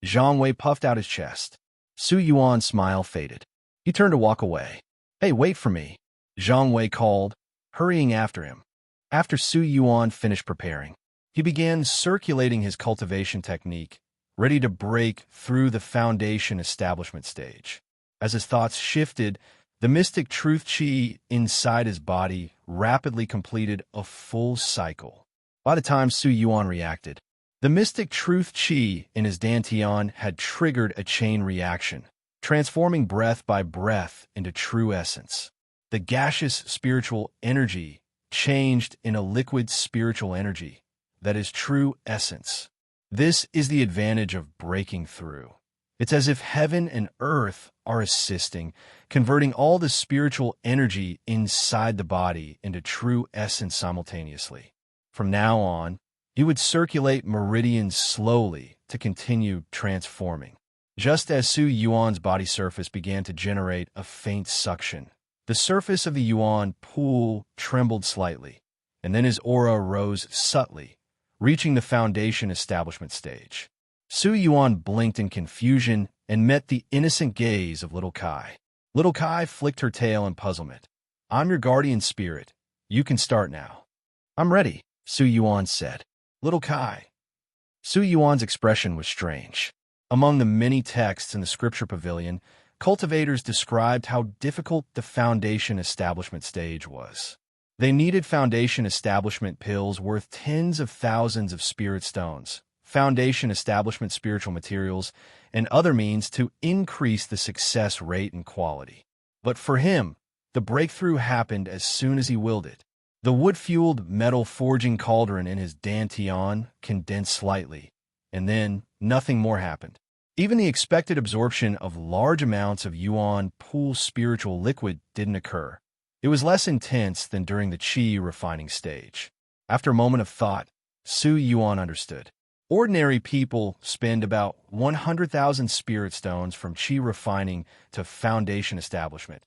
Zhang Wei puffed out his chest. Su Yuan's smile faded. He turned to walk away. Hey, wait for me, Zhang Wei called, hurrying after him. After Su Yuan finished preparing, he began circulating his cultivation technique, ready to break through the foundation establishment stage. As his thoughts shifted, the mystic truth chi inside his body rapidly completed a full cycle. By the time Su Yuan reacted, the mystic truth chi in his dantian had triggered a chain reaction, transforming breath by breath into true essence. The gaseous spiritual energy changed in a liquid spiritual energy that is true essence. This is the advantage of breaking through. It's as if heaven and earth are assisting, converting all the spiritual energy inside the body into true essence simultaneously. From now on, he would circulate meridians slowly to continue transforming. Just as Su Yuan's body surface began to generate a faint suction, the surface of the Yuan pool trembled slightly, and then his aura rose subtly, reaching the foundation establishment stage. Su Yuan blinked in confusion and met the innocent gaze of Little Kai. Little Kai flicked her tail in puzzlement. I'm your guardian spirit. You can start now. I'm ready, Su Yuan said. Little Kai. Su Yuan's expression was strange. Among the many texts in the scripture pavilion, cultivators described how difficult the foundation establishment stage was. They needed foundation establishment pills worth tens of thousands of spirit stones, foundation establishment spiritual materials, and other means to increase the success rate and quality. But for him, the breakthrough happened as soon as he willed it. The wood-fueled metal forging cauldron in his dantian condensed slightly, and then nothing more happened. Even the expected absorption of large amounts of Yuan pool spiritual liquid didn't occur. It was less intense than during the qi refining stage. After a moment of thought, Su Yuan understood. Ordinary people spend about 100,000 spirit stones from qi refining to foundation establishment,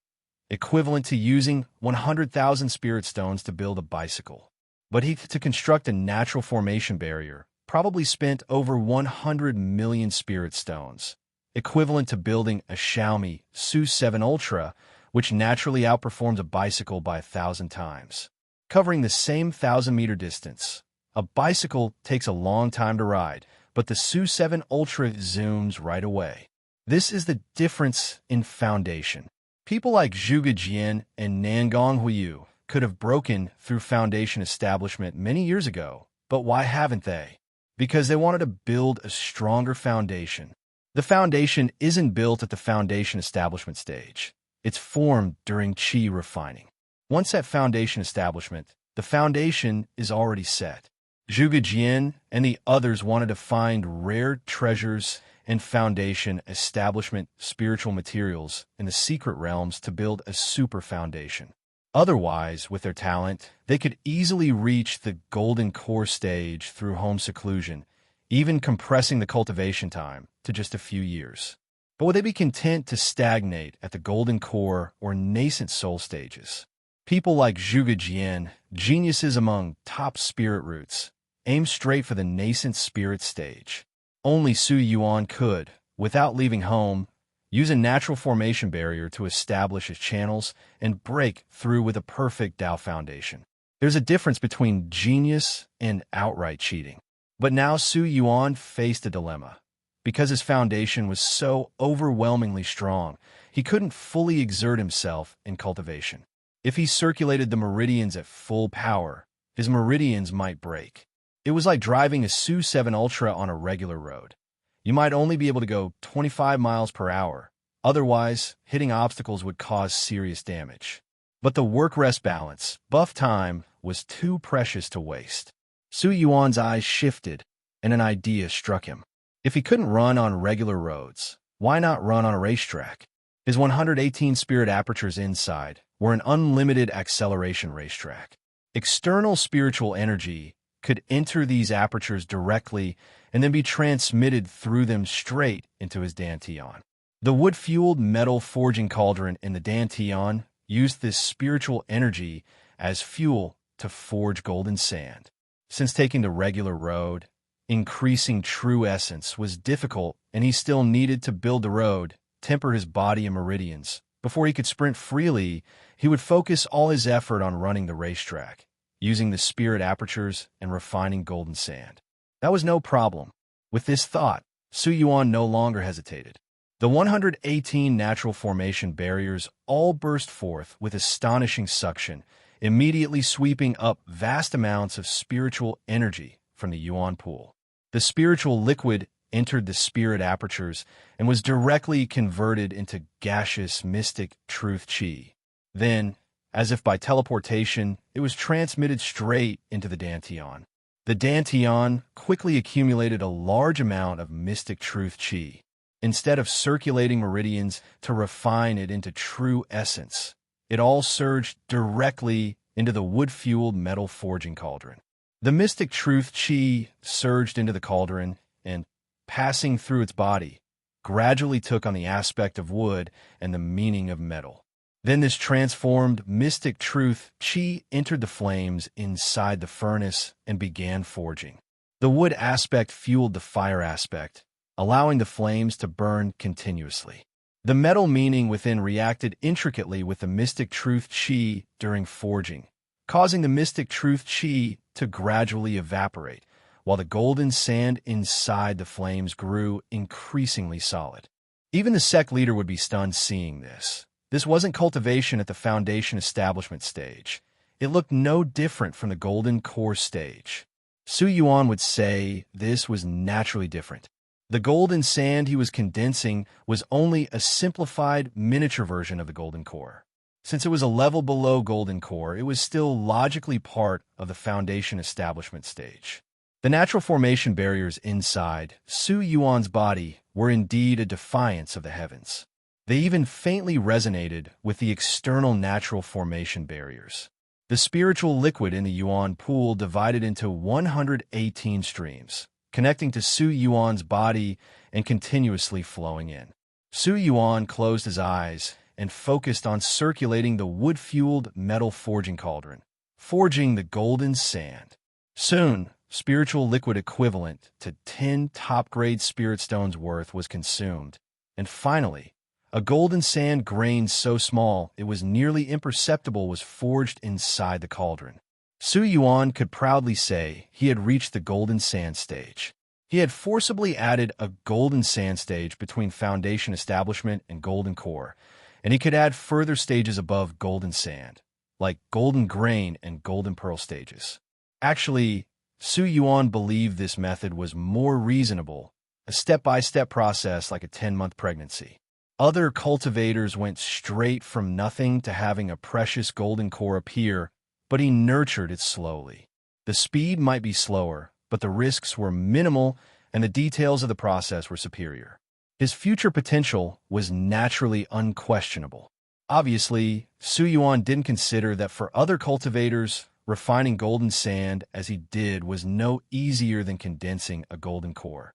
equivalent to using 100,000 spirit stones to build a bicycle. But to construct a natural formation barrier, probably spent over 100 million spirit stones, equivalent to building a Xiaomi Su7 Ultra, which naturally outperforms a bicycle by 1,000 times. Covering the same 1,000-meter distance, a bicycle takes a long time to ride, but the Su7 Ultra zooms right away. This is the difference in foundation. People like Zhuge Jian and Nangong Huiyu could have broken through foundation establishment many years ago, but why haven't they? Because they wanted to build a stronger foundation. The foundation isn't built at the foundation establishment stage. It's formed during qi refining. Once at foundation establishment, the foundation is already set. Zhuge Jian and the others wanted to find rare treasures and foundation establishment spiritual materials in the secret realms to build a super foundation. Otherwise, with their talent, they could easily reach the golden core stage through home seclusion, even compressing the cultivation time to just a few years. But would they be content to stagnate at the golden core or nascent soul stages? People like Zhuge Jian, geniuses among top spirit roots, aim straight for the nascent spirit stage. Only Su Yuan could, without leaving home, use a natural formation barrier to establish his channels and break through with a perfect Dao foundation. There's a difference between genius and outright cheating. But now Su Yuan faced a dilemma. Because his foundation was so overwhelmingly strong, he couldn't fully exert himself in cultivation. If he circulated the meridians at full power, his meridians might break. It was like driving a Su-7 Ultra on a regular road. You might only be able to go 25 miles per hour. Otherwise, hitting obstacles would cause serious damage. But the work-rest balance, buff time, was too precious to waste. Su Yuan's eyes shifted, and an idea struck him. If he couldn't run on regular roads, why not run on a racetrack? His 118 spirit apertures inside were an unlimited acceleration racetrack. External spiritual energy could enter these apertures directly and then be transmitted through them straight into his dantian. The wood-fueled metal forging cauldron in the dantian used this spiritual energy as fuel to forge golden sand. Since taking the regular road, increasing true essence was difficult, and he still needed to build the road, temper his body and meridians. Before he could sprint freely, he would focus all his effort on running the racetrack, using the spirit apertures and refining golden sand. That was no problem. With this thought, Su Yuan no longer hesitated. The 118 natural formation barriers all burst forth with astonishing suction, immediately sweeping up vast amounts of spiritual energy from the Yuan pool. The spiritual liquid entered the spirit apertures and was directly converted into gaseous mystic truth chi. Then, as if by teleportation, it was transmitted straight into the dantian. The dantian quickly accumulated a large amount of mystic truth chi. Instead of circulating meridians to refine it into true essence, it all surged directly into the wood-fueled metal forging cauldron. The mystic truth chi surged into the cauldron and, passing through its body, gradually took on the aspect of wood and the meaning of metal. Then this transformed mystic truth chi entered the flames inside the furnace and began forging. The wood aspect fueled the fire aspect, allowing the flames to burn continuously. The metal meaning within reacted intricately with the mystic truth chi during forging, causing the mystic truth chi to gradually evaporate, while the golden sand inside the flames grew increasingly solid. Even the Sect leader would be stunned seeing this. This wasn't cultivation at the foundation establishment stage. It looked no different from the golden core stage. Su Yuan would say this was naturally different. The golden sand he was condensing was only a simplified miniature version of the golden core. Since it was a level below golden core, it was still logically part of the foundation establishment stage. The natural formation barriers inside Su Yuan's body were indeed a defiance of the heavens. They even faintly resonated with the external natural formation barriers. The spiritual liquid in the Yuan pool divided into 118 streams, connecting to Su Yuan's body and continuously flowing in. Su Yuan closed his eyes and focused on circulating the wood-fueled metal forging cauldron, forging the golden sand. Soon, spiritual liquid equivalent to 10 top-grade spirit stones worth was consumed, and finally, a golden sand grain so small it was nearly imperceptible was forged inside the cauldron. Su Yuan could proudly say he had reached the golden sand stage. He had forcibly added a golden sand stage between foundation establishment and golden core, and he could add further stages above golden sand, like golden grain and golden pearl stages. Actually, Su Yuan believed this method was more reasonable, a step-by-step process like a 10-month pregnancy. Other cultivators went straight from nothing to having a precious golden core appear, but he nurtured it slowly. The speed might be slower, but the risks were minimal and the details of the process were superior. His future potential was naturally unquestionable. Obviously, Su Yuan didn't consider that for other cultivators, refining golden sand as he did was no easier than condensing a golden core.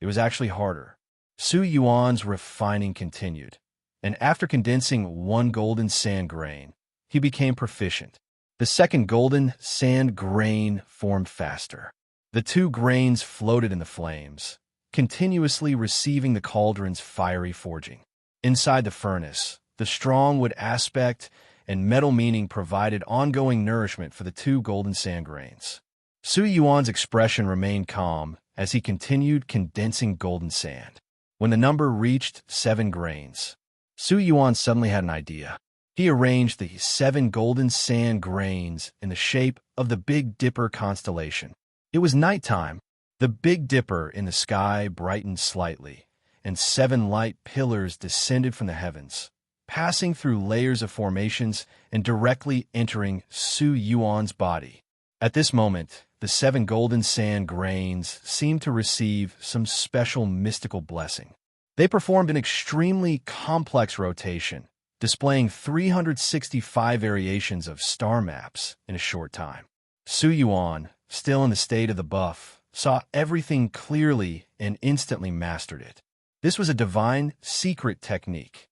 It was actually harder. Su Yuan's refining continued, and after condensing one golden sand grain, he became proficient. The second golden sand grain formed faster. The two grains floated in the flames, continuously receiving the cauldron's fiery forging. Inside the furnace, the strong wood aspect and metal meaning provided ongoing nourishment for the two golden sand grains. Su Yuan's expression remained calm as he continued condensing golden sand. When the number reached 7 grains, Yuan suddenly had an idea. He arranged the 7 golden sand grains in the shape of the Big Dipper constellation. It was nighttime. The Big Dipper in the sky brightened slightly, and 7 light pillars descended from the heavens, passing through layers of formations and directly entering Yuan's body. At this moment, the 7 golden sand grains seemed to receive some special mystical blessing. They performed an extremely complex rotation, displaying 365 variations of star maps in a short time. Yuan, still in the state of the buff, saw everything clearly and instantly mastered it. This was a divine, secret technique.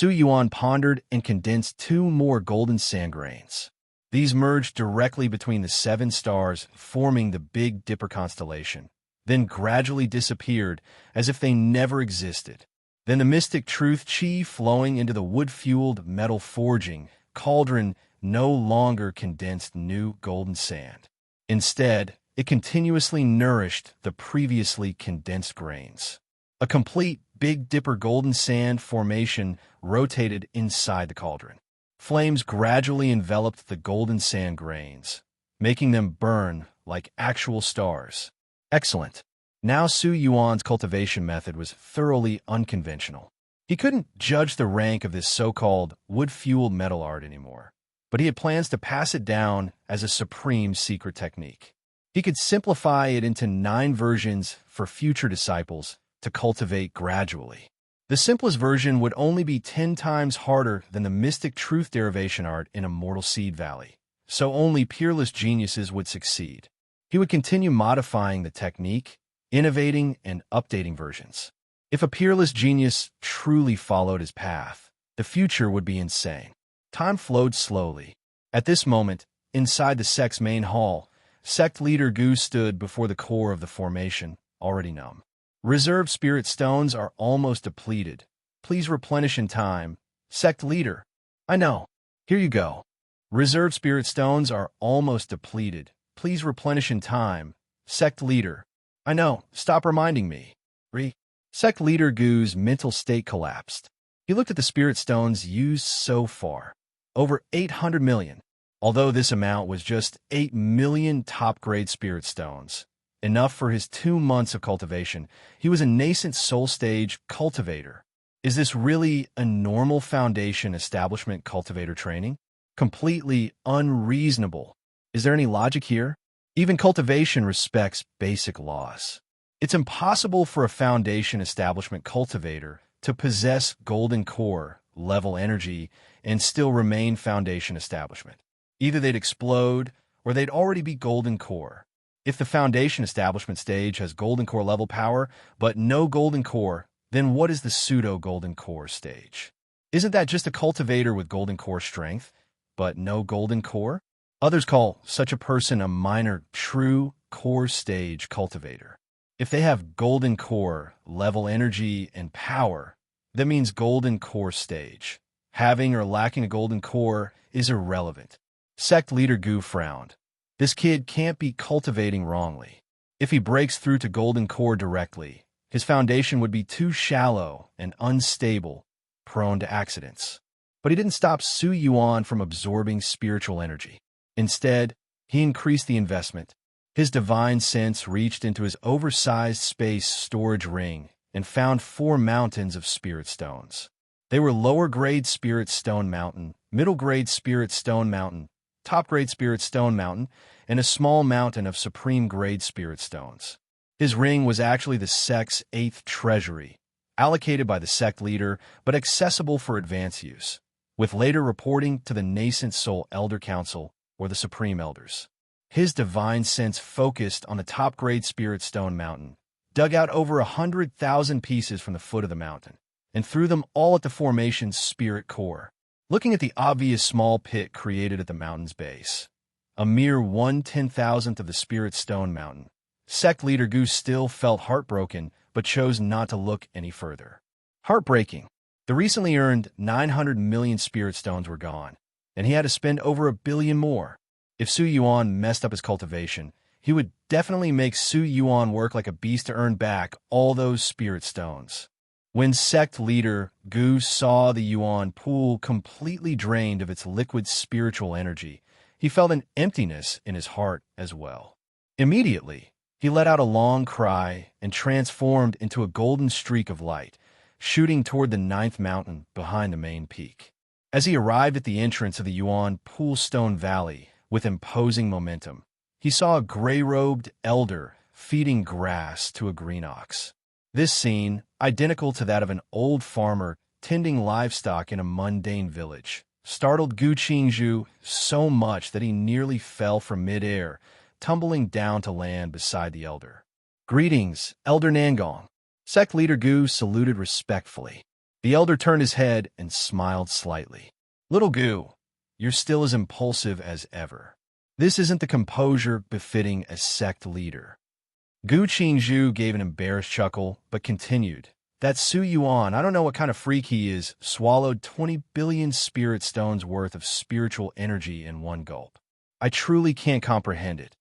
Yuan pondered and condensed 2 more golden sand grains. These merged directly between the 7 stars, forming the Big Dipper constellation, then gradually disappeared as if they never existed. Then the mystic truth chi flowing into the wood-fueled metal forging cauldron no longer condensed new golden sand. Instead, it continuously nourished the previously condensed grains. A complete Big Dipper golden sand formation rotated inside the cauldron. Flames gradually enveloped the golden sand grains, making them burn like actual stars. Excellent. Now Yuan's cultivation method was thoroughly unconventional. He couldn't judge the rank of this so-called wood-fueled metal art anymore, but he had plans to pass it down as a supreme secret technique. He could simplify it into 9 versions for future disciples to cultivate gradually. The simplest version would only be 10 times harder than the mystic truth derivation art in Immortal Seed Valley, so only peerless geniuses would succeed. He would continue modifying the technique, innovating and updating versions. If a peerless genius truly followed his path, the future would be insane. Time flowed slowly. At this moment, inside the Sect's main hall, Sect leader Gu stood before the core of the formation, already numb. Reserved spirit stones are almost depleted. Please replenish in time. Sect leader. I know. Here you go. Reserved spirit stones are almost depleted. Please replenish in time. Sect leader. I know. Stop reminding me. Sect leader Gu's mental state collapsed. He looked at the spirit stones used so far. Over 800 million. Although this amount was just 8 million top-grade spirit stones. Enough for his 2 months of cultivation, he was a nascent soul-stage cultivator. Is this really a normal foundation establishment cultivator training? Completely unreasonable. Is there any logic here? Even cultivation respects basic laws. It's impossible for a foundation establishment cultivator to possess golden core, level energy, and still remain foundation establishment. Either they'd explode, or they'd already be golden core. If the foundation establishment stage has golden core level power, but no golden core, then what is the pseudo-golden core stage? Isn't that just a cultivator with golden core strength, but no golden core? Others call such a person a minor true core stage cultivator. If they have golden core, level energy, and power, that means golden core stage. Having or lacking a golden core is irrelevant. Sect leader Gu frowned. This kid can't be cultivating wrongly. If he breaks through to golden core directly, his foundation would be too shallow and unstable, prone to accidents. But he didn't stop Yuan from absorbing spiritual energy. Instead, he increased the investment. His divine sense reached into his oversized space storage ring and found 4 mountains of spirit stones. They were lower-grade spirit stone mountain, middle-grade spirit stone mountain, top-grade spirit stone mountain, and a small mountain of supreme-grade spirit stones. His ring was actually the Sect's 8th treasury, allocated by the Sect leader but accessible for advance use, with later reporting to the nascent soul elder council or the supreme elders. His divine sense focused on the top-grade spirit stone mountain, dug out over 100,000 pieces from the foot of the mountain, and threw them all at the formation's spirit core. Looking at the obvious small pit created at the mountain's base, a mere 1/10,000th of the spirit stone mountain, Sect leader Gu still felt heartbroken but chose not to look any further. Heartbreaking. The recently earned 900 million spirit stones were gone, and he had to spend over 1 billion more. If Yuan messed up his cultivation, he would definitely make Su Yuan work like a beast to earn back all those spirit stones. When sect leader Gu saw the Yuan pool completely drained of its liquid spiritual energy, he felt an emptiness in his heart as well. Immediately, he let out a long cry and transformed into a golden streak of light, shooting toward the ninth mountain behind the main peak. As he arrived at the entrance of the Yuan Pool Stone Valley with imposing momentum, he saw a gray-robed elder feeding grass to a green ox. This scene, identical to that of an old farmer tending livestock in a mundane village, startled Gu Qingzhu so much that he nearly fell from midair, tumbling down to land beside the elder. "Greetings, Elder Nangong." Sect leader Gu saluted respectfully. The elder turned his head and smiled slightly. "Little Gu, you're still as impulsive as ever. This isn't the composure befitting a sect leader." Gu Qingzhu gave an embarrassed chuckle, but continued. "That Su Yuan, I don't know what kind of freak he is, swallowed 20 billion spirit stones worth of spiritual energy in one gulp. I truly can't comprehend it.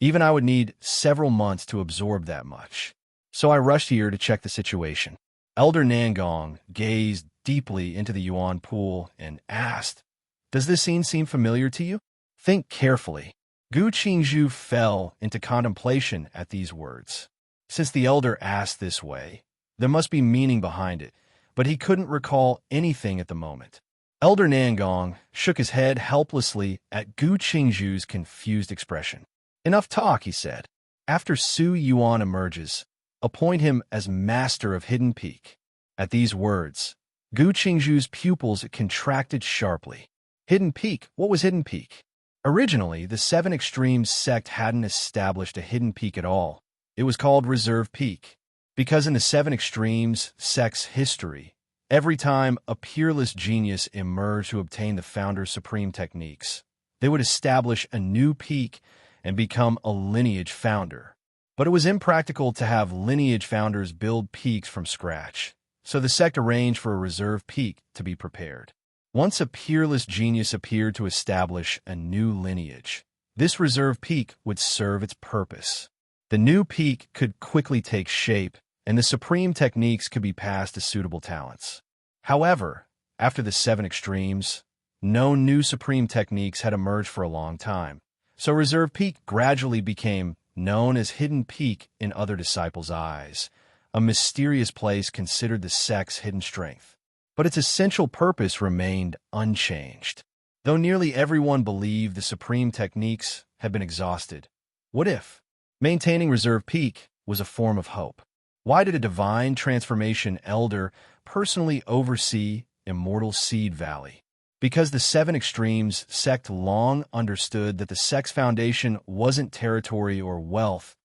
Even I would need several months to absorb that much. So I rushed here to check the situation." Elder Nangong gazed deeply into the Yuan pool and asked, "Does this scene seem familiar to you?" "Think carefully." Gu Qingzhu fell into contemplation at these words. Since the elder asked this way, there must be meaning behind it, but he couldn't recall anything at the moment. Elder Nangong shook his head helplessly at Gu Qingzhu's confused expression. "Enough talk," he said. "After Su Yuan emerges, appoint him as master of Hidden Peak." At these words, Gu Qingzhu's pupils contracted sharply. Hidden Peak? What was Hidden Peak? Originally, the Seven Extremes sect hadn't established a hidden peak at all. It was called Reserve Peak, because in the Seven Extremes sect's history, every time a peerless genius emerged to obtain the founder's supreme techniques, they would establish a new peak and become a lineage founder. But it was impractical to have lineage founders build peaks from scratch, so the sect arranged for a reserve peak to be prepared. Once a peerless genius appeared to establish a new lineage, this reserve peak would serve its purpose. The new peak could quickly take shape, and the supreme techniques could be passed to suitable talents. However, after the Seven Extremes, no new supreme techniques had emerged for a long time, so Reserve Peak gradually became known as Hidden Peak in other disciples' eyes, a mysterious place considered the sect's hidden strength. But its essential purpose remained unchanged. Though nearly everyone believed the supreme techniques had been exhausted, what if maintaining Reserve Peak was a form of hope? Why did a divine transformation elder personally oversee Immortal Seed Valley? Because the Seven Extremes sect long understood that the sect's foundation wasn't territory or wealth,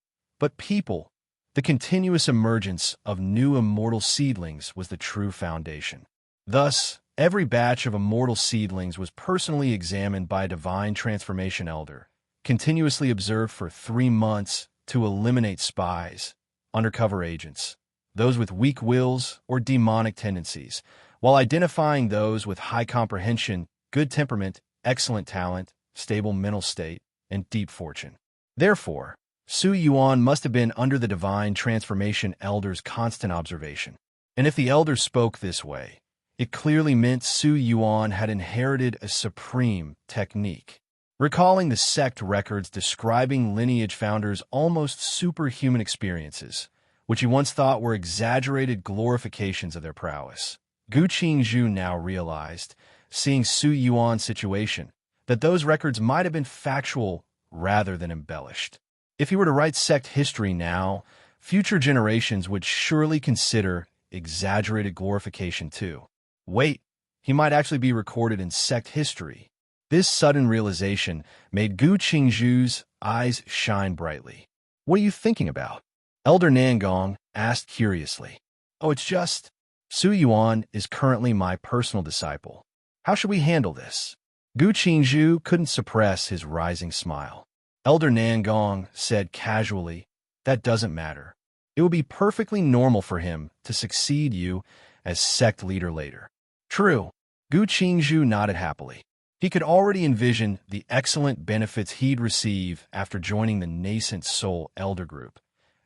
but people. The continuous emergence of new immortal seedlings was the true foundation. Thus, every batch of immortal seedlings was personally examined by a divine transformation elder, continuously observed for 3 months to eliminate spies, undercover agents, those with weak wills or demonic tendencies, while identifying those with high comprehension, good temperament, excellent talent, stable mental state, and deep fortune. Therefore, Su Yuan must have been under the divine transformation elder's constant observation. And if the elder spoke this way, it clearly meant Su Yuan had inherited a supreme technique. Recalling the sect records describing lineage founders' almost superhuman experiences, which he once thought were exaggerated glorifications of their prowess, Gu Qingzhu now realized, seeing Su Yuan's situation, that those records might have been factual rather than embellished. If he were to write sect history now, future generations would surely consider exaggerated glorification too. Wait, he might actually be recorded in sect history. This sudden realization made Gu Qingzhu's eyes shine brightly. "What are you thinking about?" Elder Nangong asked curiously. "Oh, it's just, Su Yuan is currently my personal disciple. How should we handle this?" Gu Qingzhu couldn't suppress his rising smile. Elder Nangong said casually, "That doesn't matter. It would be perfectly normal for him to succeed you as sect leader later." "True." Gu Qingzhu nodded happily. He could already envision the excellent benefits he'd receive after joining the nascent Soul Elder Group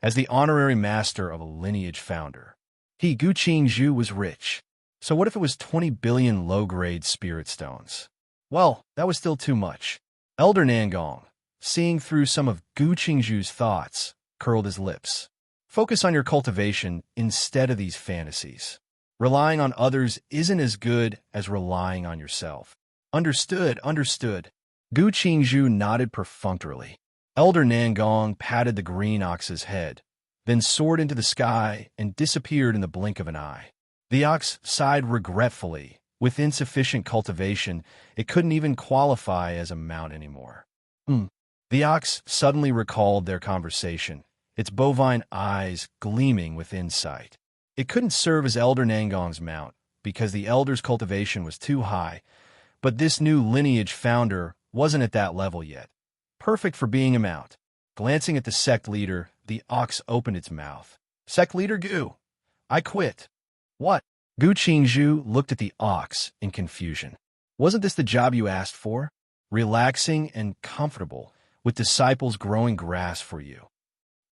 as the honorary master of a lineage founder. Gu Qingzhu was rich. So what if it was 20 billion low-grade spirit stones? Well, that was still too much. Elder Nangong, seeing through some of Gu Qingzhu's thoughts, curled his lips. Focus on your cultivation instead of these fantasies. Relying on others isn't as good as relying on yourself. Understood. Gu Qingzhu nodded perfunctorily. Elder Nangong patted the green ox's head, then soared into the sky and disappeared in the blink of an eye. The ox sighed regretfully. With insufficient cultivation, it couldn't even qualify as a mount anymore. The ox suddenly recalled their conversation, its bovine eyes gleaming with insight. It couldn't serve as Elder Nangong's mount because the elder's cultivation was too high, but this new lineage founder wasn't at that level yet. Perfect for being a mount. Glancing at the sect leader, the ox opened its mouth. Sect leader Gu, I quit. What? Gu Qingzhu looked at the ox in confusion. Wasn't this the job you asked for? Relaxing and comfortable, with disciples growing grass for you.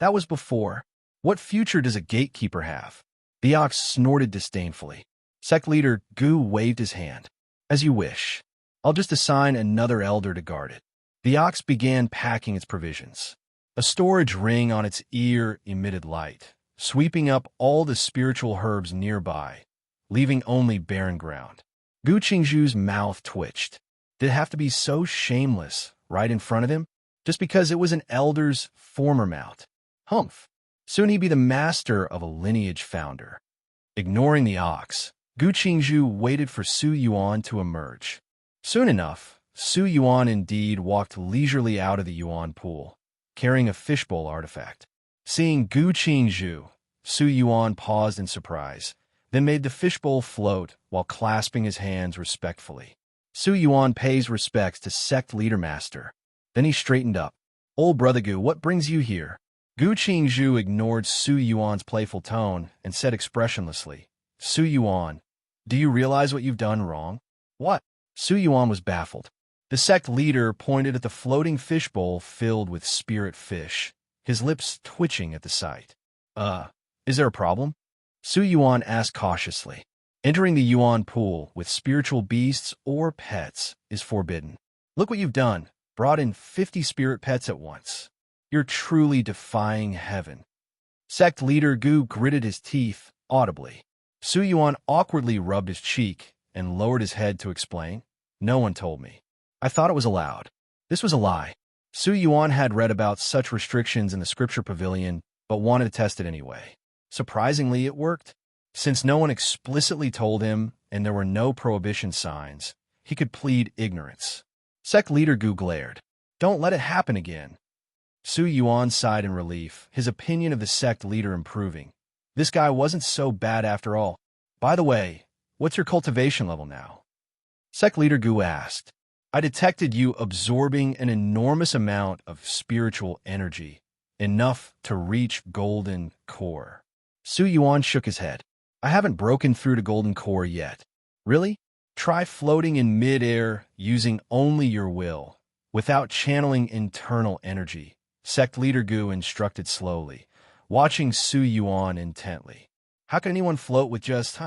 That was before. What future does a gatekeeper have? The ox snorted disdainfully. Sect leader Gu waved his hand. As you wish. I'll just assign another elder to guard it. The ox began packing its provisions. A storage ring on its ear emitted light, sweeping up all the spiritual herbs nearby, leaving only barren ground. Gu Qingzhu's mouth twitched. Did it have to be so shameless, right in front of him? Just because it was an elder's former mount. Humph. Soon he'd be the master of a lineage founder. Ignoring the ox, Gu Qingzhu waited for Su Yuan to emerge. Soon enough, Su Yuan indeed walked leisurely out of the Yuan pool, carrying a fishbowl artifact. Seeing Gu Qingzhu, Su Yuan paused in surprise, then made the fishbowl float while clasping his hands respectfully. Su Yuan pays respects to Sect Leader Master. Then he straightened up. Old brother Gu, what brings you here? Gu Qingzhu ignored Su Yuan's playful tone and said expressionlessly, Su Yuan, do you realize what you've done wrong? What? Su Yuan was baffled. The sect leader pointed at the floating fishbowl filled with spirit fish, his lips twitching at the sight. Is there a problem? Su Yuan asked cautiously. Entering the Yuan pool with spiritual beasts or pets is forbidden. Look what you've done. Brought in 50 spirit pets at once. You're truly defying heaven. Sect leader Gu gritted his teeth audibly. Su Yuan awkwardly rubbed his cheek and lowered his head to explain. No one told me. I thought it was allowed. This was a lie. Su Yuan had read about such restrictions in the scripture pavilion, but wanted to test it anyway. Surprisingly, it worked. Since no one explicitly told him and there were no prohibition signs, he could plead ignorance. Sect leader Gu glared. Don't let it happen again. Su Yuan sighed in relief, his opinion of the sect leader improving. This guy wasn't so bad after all. By the way, what's your cultivation level now? Sect leader Gu asked. I detected you absorbing an enormous amount of spiritual energy, enough to reach golden core. Su Yuan shook his head. I haven't broken through to golden core yet. Really? Try floating in mid-air using only your will, without channeling internal energy, Sect leader Gu instructed slowly, watching Su Yuan intently. How can anyone float with just,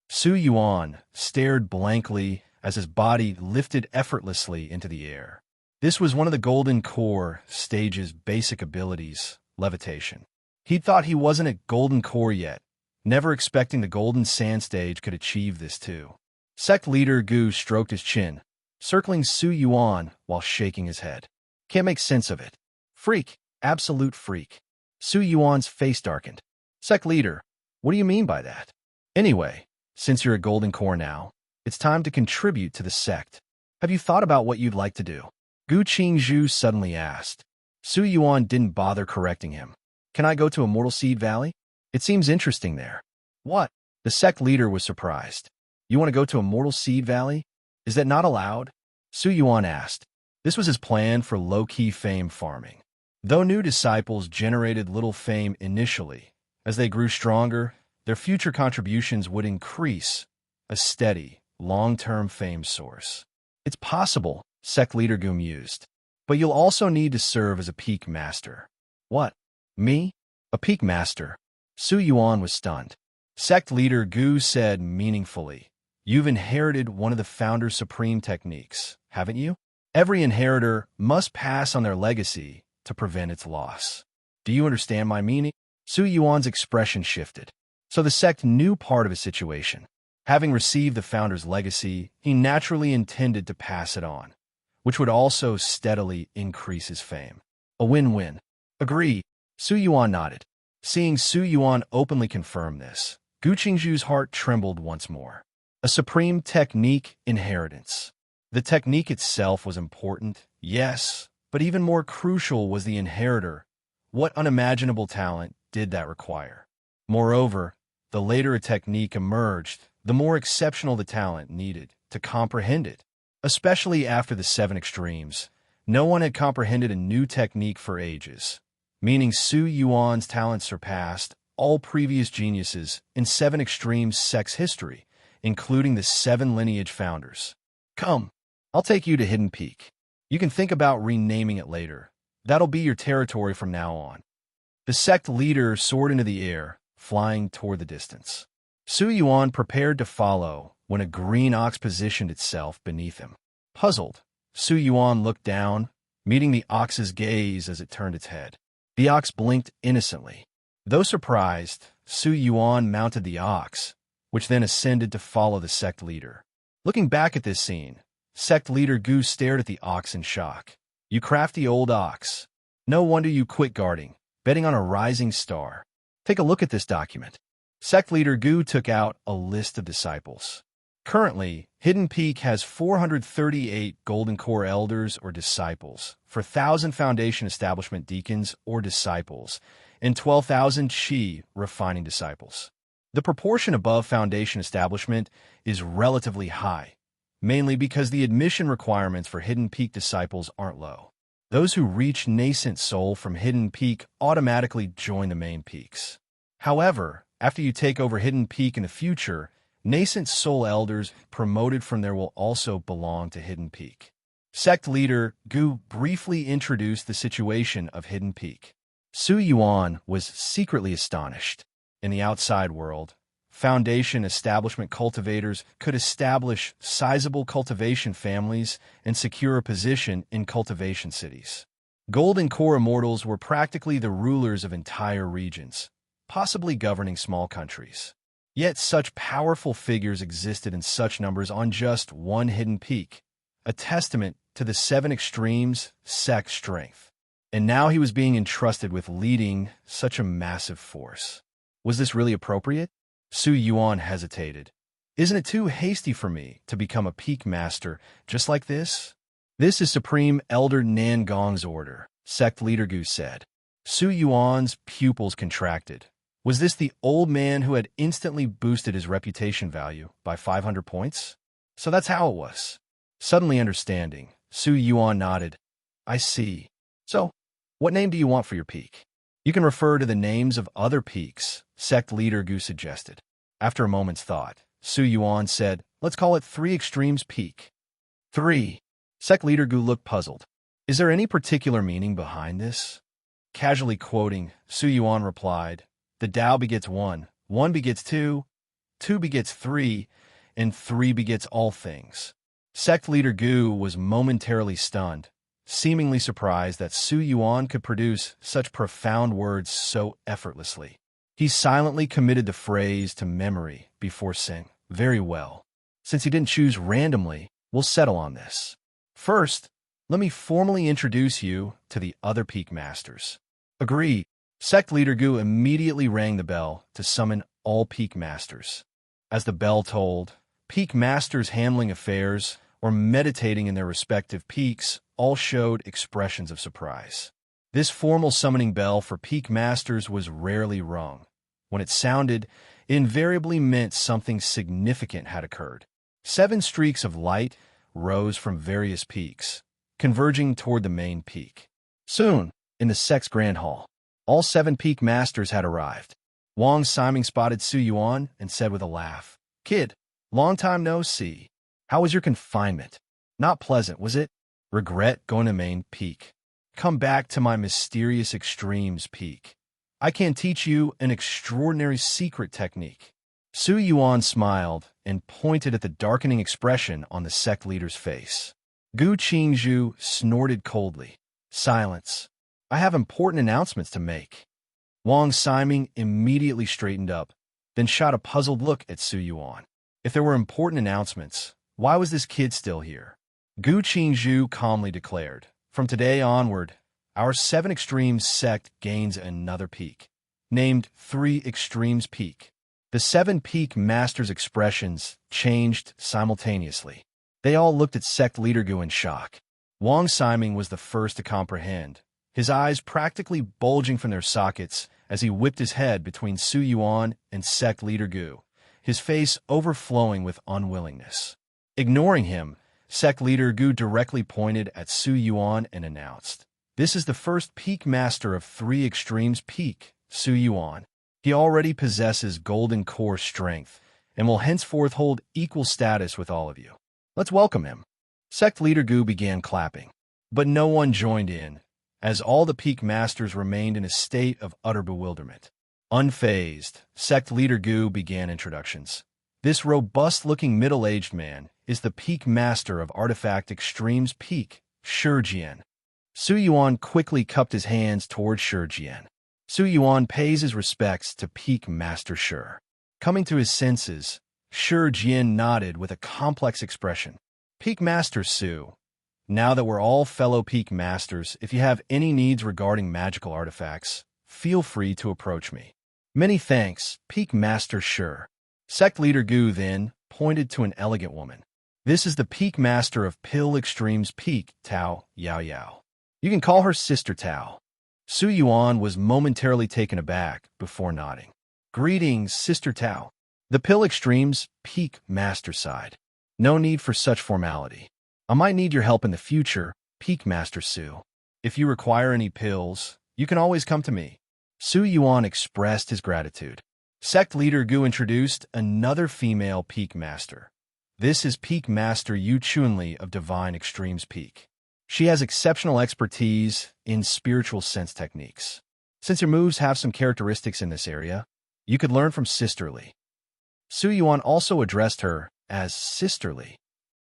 Su Yuan stared blankly as his body lifted effortlessly into the air. This was one of the golden core stage's basic abilities, levitation. He'd thought he wasn't at golden core yet, never expecting the golden sand stage could achieve this too. Sect leader Gu stroked his chin, circling Su Yuan while shaking his head. Can't make sense of it. Freak. Absolute freak. Su Yuan's face darkened. Sect leader, what do you mean by that? Anyway, since you're at golden core now, it's time to contribute to the sect. Have you thought about what you'd like to do? Gu Qingzhu suddenly asked. Su Yuan didn't bother correcting him. Can I go to Immortal Valley? It seems interesting there. What? The sect leader was surprised. You want to go to Immortal Valley? Is that not allowed? Su Yuan asked. This was his plan for low-key fame farming. Though new disciples generated little fame initially, as they grew stronger, their future contributions would increase, a steady, long-term fame source. It's possible, Sect leader Gu mused. But you'll also need to serve as a peak master. What? Me? A peak master? Su Yuan was stunned. Sect leader Gu said meaningfully, "You've inherited one of the Founder's supreme techniques, haven't you? Every inheritor must pass on their legacy to prevent its loss. Do you understand my meaning?" Su Yuan's expression shifted. So the Sect knew part of his situation. Having received the Founder's legacy, he naturally intended to pass it on, which would also steadily increase his fame. A win-win. Agreed. Su Yuan nodded. Seeing Su Yuan openly confirm this, Gu Qingzhu's heart trembled once more. A supreme technique, inheritance. The technique itself was important, yes, but even more crucial was the inheritor. What unimaginable talent did that require? Moreover, the later a technique emerged, the more exceptional the talent needed to comprehend it. Especially after the 7 extremes, no one had comprehended a new technique for ages, meaning Su Yuan's talent surpassed all previous geniuses in 7 extremes Sect's history, including the 7 lineage founders. Come, I'll take you to Hidden Peak. You can think about renaming it later. That'll be your territory from now on. The Sect leader soared into the air, flying toward the distance. Su Yuan prepared to follow when a green ox positioned itself beneath him. Puzzled, Su Yuan looked down, meeting the ox's gaze as it turned its head. The ox blinked innocently. Though surprised, Su Yuan mounted the ox, which then ascended to follow the Sect leader. Looking back at this scene, Sect leader Gu stared at the ox in shock. "You crafty old ox. No wonder you quit guarding, betting on a rising star. Take a look at this document." Sect leader Gu took out a list of disciples. Currently, Hidden Peak has 438 Golden Core elders or disciples, 4,000 Foundation Establishment deacons or disciples, and 12,000 Qi refining disciples. The proportion above Foundation Establishment is relatively high, mainly because the admission requirements for Hidden Peak disciples aren't low. Those who reach Nascent Soul from Hidden Peak automatically join the main peaks. However, after you take over Hidden Peak in the future, Nascent Soul elders promoted from there will also belong to Hidden Peak. Sect leader Gu briefly introduced the situation of Hidden Peak. Su Yuan was secretly astonished. In the outside world, Foundation Establishment cultivators could establish sizable cultivation families and secure a position in cultivation cities. Golden Core Immortals were practically the rulers of entire regions, possibly governing small countries. Yet such powerful figures existed in such numbers on just one Hidden Peak, a testament to the 7 extremes Sect's strength. And now he was being entrusted with leading such a massive force. Was this really appropriate? Su Yuan hesitated. Isn't it too hasty for me to become a peak master just like this? This is Supreme Elder Nan Gong's order, Sect leader Gu said. Su Yuan's pupils contracted. Was this the old man who had instantly boosted his reputation value by 500 points? So that's how it was. Suddenly understanding, Su Yuan nodded. I see. So, what name do you want for your peak? You can refer to the names of other peaks, Sect leader Gu suggested. After a moment's thought, Su Yuan said, let's call it 3 Extremes Peak. 3. Sect leader Gu looked puzzled. Is there any particular meaning behind this? Casually quoting, Su Yuan replied, the Tao begets 1, 1 begets 2, 2 begets 3, and 3 begets all things. Sect leader Gu was momentarily stunned, seemingly surprised that Su Yuan could produce such profound words so effortlessly. He silently committed the phrase to memory before saying, very well. Since he didn't choose randomly, we'll settle on this. First, let me formally introduce you to the other peak masters. Agreed. Sect leader Gu immediately rang the bell to summon all peak masters. As the bell tolled, peak masters handling affairs or meditating in their respective peaks all showed expressions of surprise. This formal summoning bell for peak masters was rarely rung. When it sounded, it invariably meant something significant had occurred. 7 streaks of light rose from various peaks, converging toward the main peak. Soon, in the Sect's Grand Hall, all 7 peak masters had arrived. Wang Siming spotted Su Yuan and said with a laugh, Kid, long time no see. How was your confinement? Not pleasant, was it? Regret going to main peak. Come back to my mysterious extremes peak. I can teach you an extraordinary secret technique. Yuan smiled and pointed at the darkening expression on the sect leader's face. Gu Qingzhu snorted coldly. Silence. I have important announcements to make. Wang Siming immediately straightened up, then shot a puzzled look at Yuan. If there were important announcements, why was this kid still here? Gu Qingzhu calmly declared, from today onward, our 7 Extremes sect gains another peak, named 3 Extremes Peak. The 7 peak masters' expressions changed simultaneously. They all looked at sect leader Gu in shock. Wang Siming was the first to comprehend, his eyes practically bulging from their sockets as he whipped his head between Yuan and sect leader Gu, his face overflowing with unwillingness. Ignoring him, sect leader Gu directly pointed at Yuan and announced, "This is the first peak master of 3 Extremes Peak, Yuan. He already possesses golden core strength and will henceforth hold equal status with all of you. Let's welcome him." Sect leader Gu began clapping, but no one joined in, as all the peak masters remained in a state of utter bewilderment. Unfazed, sect leader Gu began introductions. This robust-looking middle-aged man is the peak master of Artifact Extremes Peak, Shijian. Yuan quickly cupped his hands toward Shijian. Yuan pays his respects to Peak Master Shi. Coming to his senses, Shijian nodded with a complex expression. "Peak Master Su, now that we're all fellow Peak Masters, if you have any needs regarding magical artifacts, feel free to approach me." "Many thanks, Peak Master Shi." Sect leader Gu then pointed to an elegant woman. "This is the Peak Master of Pill Extremes Peak, Tao Yao Yao. You can call her Sister Tao." Yuan was momentarily taken aback before nodding. "Greetings, Sister Tao." The Pill Extremes Peak Master sighed. "No need for such formality. I might need your help in the future, Peak Master Su. If you require any pills, you can always come to me." Yuan expressed his gratitude. Sect leader Gu introduced another female Peak Master. This is Peak Master Yu Chunli of Divine Extremes Peak. She has exceptional expertise in spiritual sense techniques. Since your moves have some characteristics in this area, you could learn from Sisterly. Yuan also addressed her as Sisterly.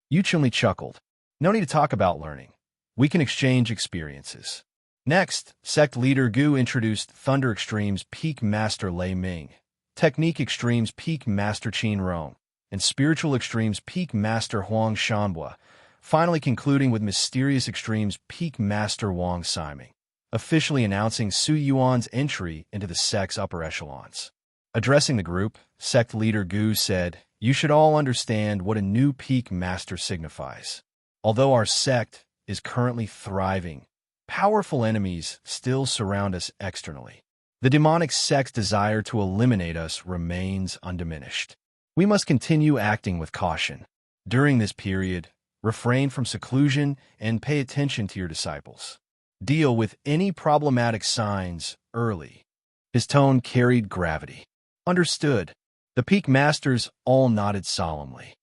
Yu Chunli chuckled. "No need to talk about learning. We can exchange experiences." Next, Sect leader Gu introduced Thunder Extremes Peak Master Lei Ming, Technique Extremes Peak Master Qin Rong, and Spiritual Extremes Peak Master Huang Shanhua, finally concluding with Mysterious Extremes Peak Master Wang Siming, officially announcing Yuan's entry into the sect's upper echelons. Addressing the group, sect leader Gu said, "You should all understand what a new peak master signifies. Although our sect is currently thriving, powerful enemies still surround us externally. The demonic sect's desire to eliminate us remains undiminished. We must continue acting with caution. During this period, refrain from seclusion and pay attention to your disciples. Deal with any problematic signs early." His tone carried gravity. "Understood." The peak masters all nodded solemnly.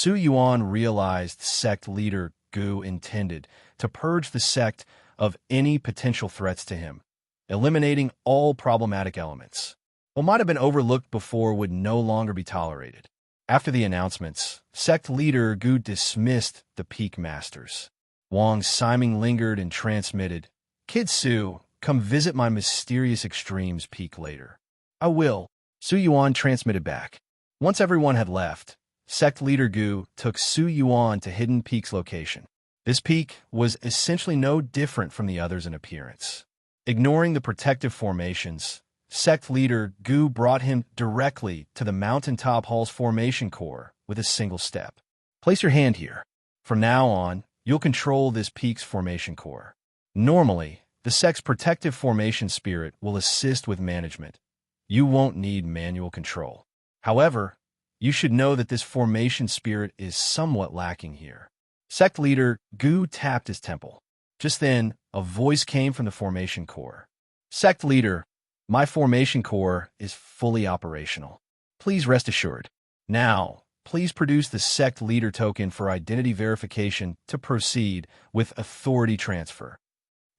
Yuan realized sect leader Gu intended to purge the sect of any potential threats to him, eliminating all problematic elements. What might have been overlooked before would no longer be tolerated. After the announcements, sect leader Gu dismissed the peak masters. Wang Siming lingered and transmitted, "Kid Su, come visit my Mysterious Extremes Peak later." "I will." Yuan transmitted back. Once everyone had left, sect leader Gu took Yuan to Hidden Peak's location. This peak was essentially no different from the others in appearance. Ignoring the protective formations, sect leader Gu brought him directly to the mountaintop hall's formation core with a single step. "Place your hand here. From now on, you'll control this peak's formation core. Normally, the sect's protective formation spirit will assist with management. You won't need manual control. However, you should know that this formation spirit is somewhat lacking here." Sect leader Gu tapped his temple. Just then, a voice came from the formation core. "Sect leader, my formation core is fully operational. Please rest assured." Now, please produce the Sect leader token for identity verification to proceed with authority transfer.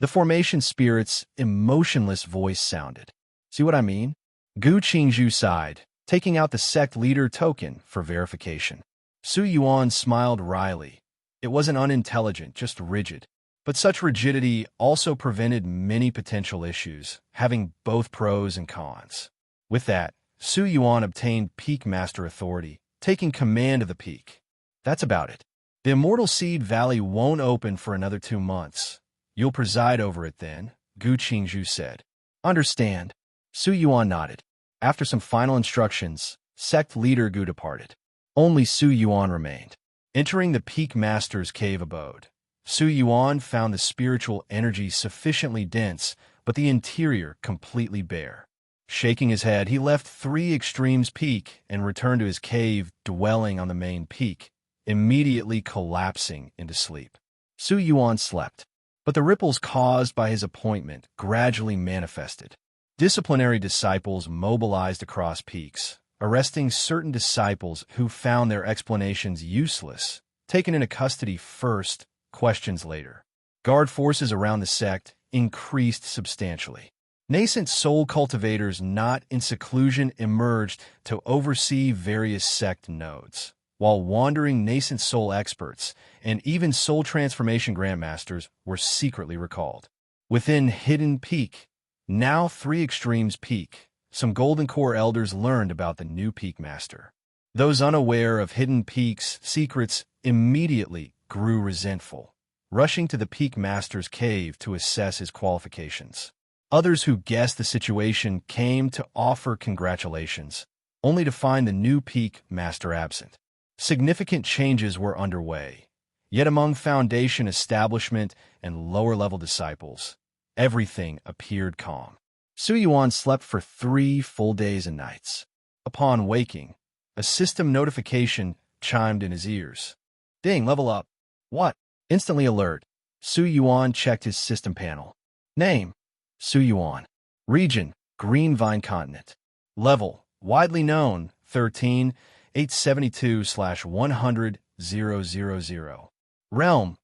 The formation spirit's emotionless voice sounded. See what I mean? Gu Qingzhu sighed, taking out the Sect leader token for verification. Su Yuan smiled wryly. It wasn't unintelligent, just rigid. But such rigidity also prevented many potential issues, having both pros and cons. With that, Su Yuan obtained Peak Master Authority, taking command of the peak. That's about it. The Immortal Seed Valley won't open for another 2 months. You'll preside over it then, Gu Qingzhu said. Understand. Su Yuan nodded. After some final instructions, Sect leader Gu departed. Only Su Yuan remained. Entering the Peak Master's cave abode, Su Yuan found the spiritual energy sufficiently dense, but the interior completely bare. Shaking his head, he left 3 extremes peak and returned to his cave, dwelling on the main peak, immediately collapsing into sleep. Su Yuan slept, but the ripples caused by his appointment gradually manifested. Disciplinary disciples mobilized across peaks, arresting certain disciples who found their explanations useless, taken into custody first, questions later. Guard forces around the sect increased substantially. Nascent soul cultivators not in seclusion emerged to oversee various sect nodes, while wandering nascent soul experts and even soul transformation grandmasters were secretly recalled. Within Hidden Peak, now 3 extremes peak, some Golden Core elders learned about the new Peak Master. Those unaware of Hidden Peak's secrets immediately grew resentful, rushing to the Peak Master's cave to assess his qualifications. Others who guessed the situation came to offer congratulations, only to find the new Peak Master absent. Significant changes were underway, yet among Foundation establishment and lower-level disciples, everything appeared calm. Su Yuan slept for 3 full days and nights. Upon waking, a system notification chimed in his ears. Ding, level up. What? Instantly alert, Su Yuan checked his system panel. Name, Su Yuan. Region, Green Vine Continent. Level, widely known, 13, 872/100,000. Realm,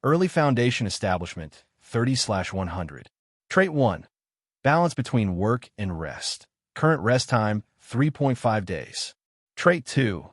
Early Foundation Establishment, 30/100. Trait 1, balance between work and rest. Current rest time, 3.5 days. Trait 2,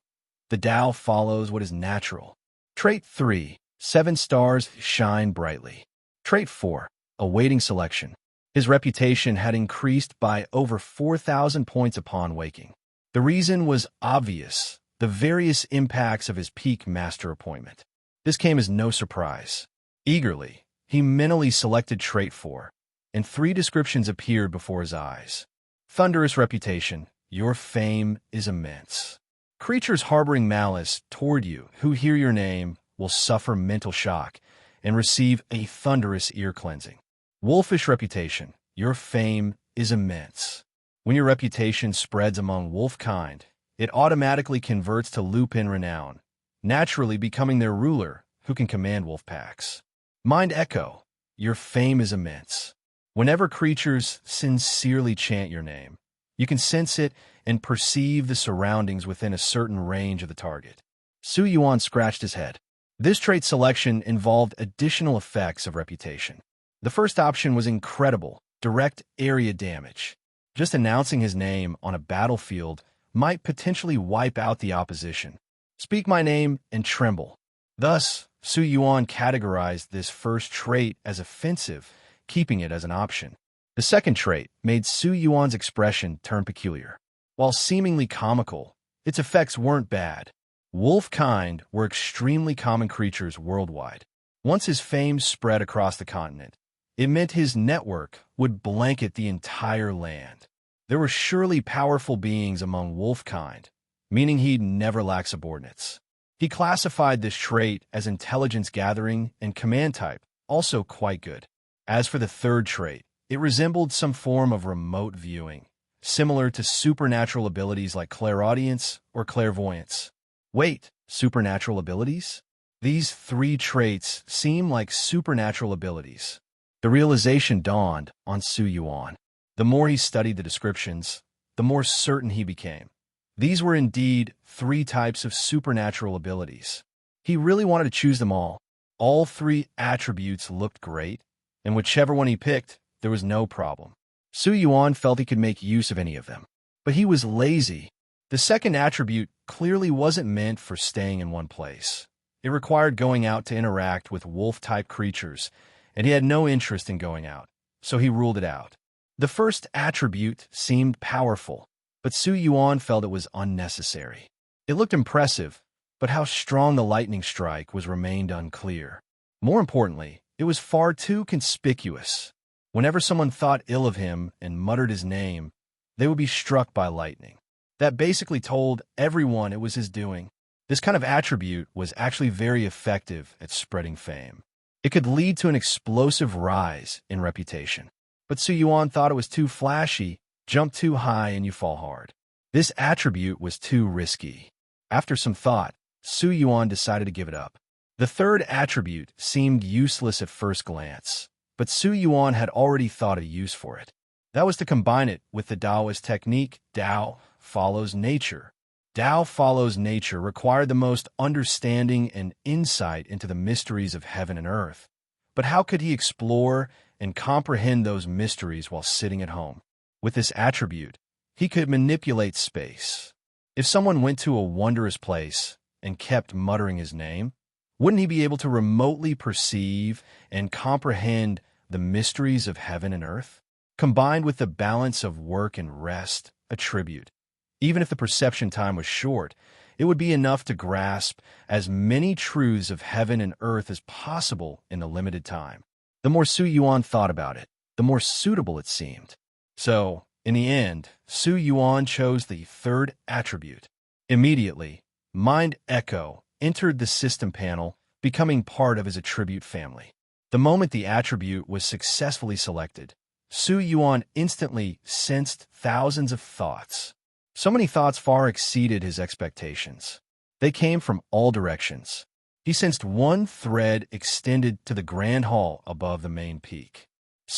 the Tao follows what is natural. Trait 3, 7 stars shine brightly. Trait 4, awaiting selection. His reputation had increased by over 4,000 points upon waking. The reason was obvious, the various impacts of his Peak Master appointment. This came as no surprise. Eagerly, he mentally selected Trait 4, and 3 descriptions appeared before his eyes. Thunderous reputation, your fame is immense. Creatures harboring malice toward you who hear your name will suffer mental shock and receive a thunderous ear cleansing. Wolfish reputation, your fame is immense. When your reputation spreads among wolfkind, it automatically converts to lupin renown, naturally becoming their ruler who can command wolf packs. Mind echo, your fame is immense. Whenever creatures sincerely chant your name, you can sense it and perceive the surroundings within a certain range of the target. Su Yuan scratched his head. This trait selection involved additional effects of reputation. The first option was incredible, direct area damage. Just announcing his name on a battlefield might potentially wipe out the opposition. Speak my name and tremble. Thus, Su Yuan categorized this first trait as offensive, keeping it as an option. The second trait made Su Yuan's expression turn peculiar. While seemingly comical, its effects weren't bad. Wolfkind were extremely common creatures worldwide. Once his fame spread across the continent, it meant his network would blanket the entire land. There were surely powerful beings among wolfkind, meaning he'd never lack subordinates. He classified this trait as intelligence gathering and command type, also quite good. As for the third trait, it resembled some form of remote viewing, similar to supernatural abilities like clairaudience or clairvoyance. Wait, supernatural abilities? These 3 traits seem like supernatural abilities. The realization dawned on Su Yuan. The more he studied the descriptions, the more certain he became. These were indeed 3 types of supernatural abilities. He really wanted to choose them all. All 3 attributes looked great, and whichever one he picked, there was no problem. Yuan felt he could make use of any of them. But he was lazy. The second attribute clearly wasn't meant for staying in one place. It required going out to interact with wolf-type creatures, and he had no interest in going out, so he ruled it out. The first attribute seemed powerful, but Yuan felt it was unnecessary. It looked impressive, but how strong the lightning strike was remained unclear. More importantly, it was far too conspicuous. Whenever someone thought ill of him and muttered his name, they would be struck by lightning. That basically told everyone it was his doing. This kind of attribute was actually very effective at spreading fame. It could lead to an explosive rise in reputation. But Yuan thought it was too flashy, jump too high and you fall hard. This attribute was too risky. After some thought, Yuan decided to give it up. The third attribute seemed useless at first glance, but Yuan had already thought of a use for it. That was to combine it with the Daoist technique, Dao follows nature. Dao follows nature required the most understanding and insight into the mysteries of heaven and earth. But how could he explore and comprehend those mysteries while sitting at home? With this attribute, he could manipulate space. If someone went to a wondrous place and kept muttering his name, wouldn't he be able to remotely perceive and comprehend the mysteries of heaven and earth? Combined with the balance of work and rest, attribute. Even if the perception time was short, it would be enough to grasp as many truths of heaven and earth as possible in the limited time. The more Yuan thought about it, the more suitable it seemed. So, in the end, Yuan chose the third attribute. Immediately, Mind Echo entered the system panel, becoming part of his attribute family. The moment the attribute was successfully selected, Yuan instantly sensed thousands of thoughts. So many thoughts far exceeded his expectations. They came from all directions. He sensed one thread extended to the grand hall above the main peak.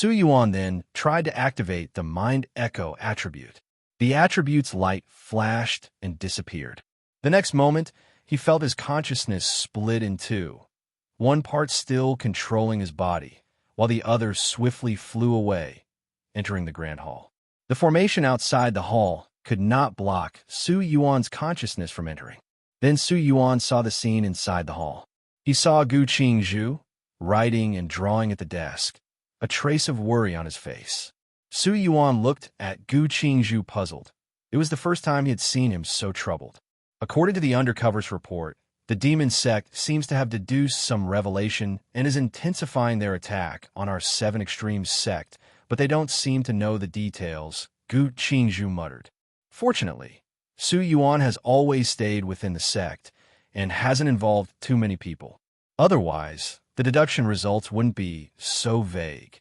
Yuan then tried to activate the Mind Echo attribute. The attribute's light flashed and disappeared. The next moment, he felt his consciousness split in two, one part still controlling his body, while the other swiftly flew away, entering the grand hall. The formation outside the hall could not block Yuan's consciousness from entering. Then Yuan saw the scene inside the hall. He saw Gu Qingzhu writing and drawing at the desk, a trace of worry on his face. Yuan looked at Gu Qingzhu puzzled. It was the first time he had seen him so troubled. According to the Undercover's report, the demon sect seems to have deduced some revelation and is intensifying their attack on our 7 Extremes sect, but they don't seem to know the details, Gu Qingzhu muttered. Fortunately, Yuan has always stayed within the sect and hasn't involved too many people. Otherwise, the deduction results wouldn't be so vague.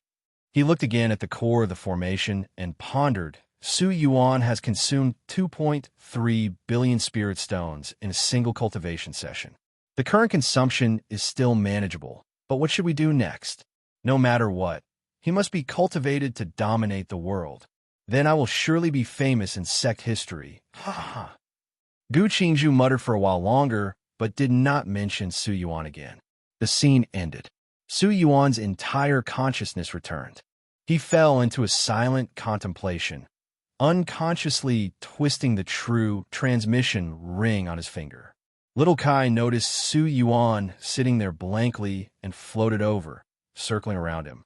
He looked again at the core of the formation and pondered. Yuan has consumed 2.3 billion spirit stones in a single cultivation session. The current consumption is still manageable, but what should we do next? No matter what, he must be cultivated to dominate the world. Then I will surely be famous in sect history. Ha ha. Gu Qingzhu muttered for a while longer, but did not mention Yuan again. The scene ended. Yuan's entire consciousness returned. He fell into a silent contemplation, unconsciously twisting the true transmission ring on his finger. Little Kai noticed Yuan sitting there blankly and floated over, circling around him.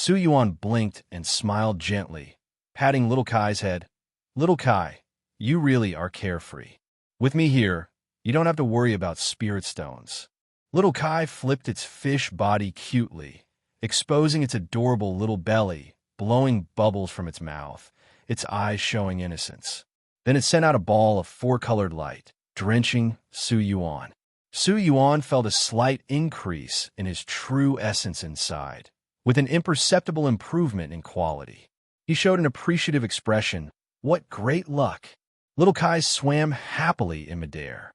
Yuan blinked and smiled gently, patting Little Kai's head. Little Kai, you really are carefree. With me here, you don't have to worry about spirit stones. Little Kai flipped its fish body cutely, exposing its adorable little belly, blowing bubbles from its mouth, its eyes showing innocence. Then it sent out a ball of 4-colored light, drenching Yuan. Yuan felt a slight increase in his true essence inside, with an imperceptible improvement in quality. He showed an appreciative expression. What great luck! Little Kai swam happily in midair.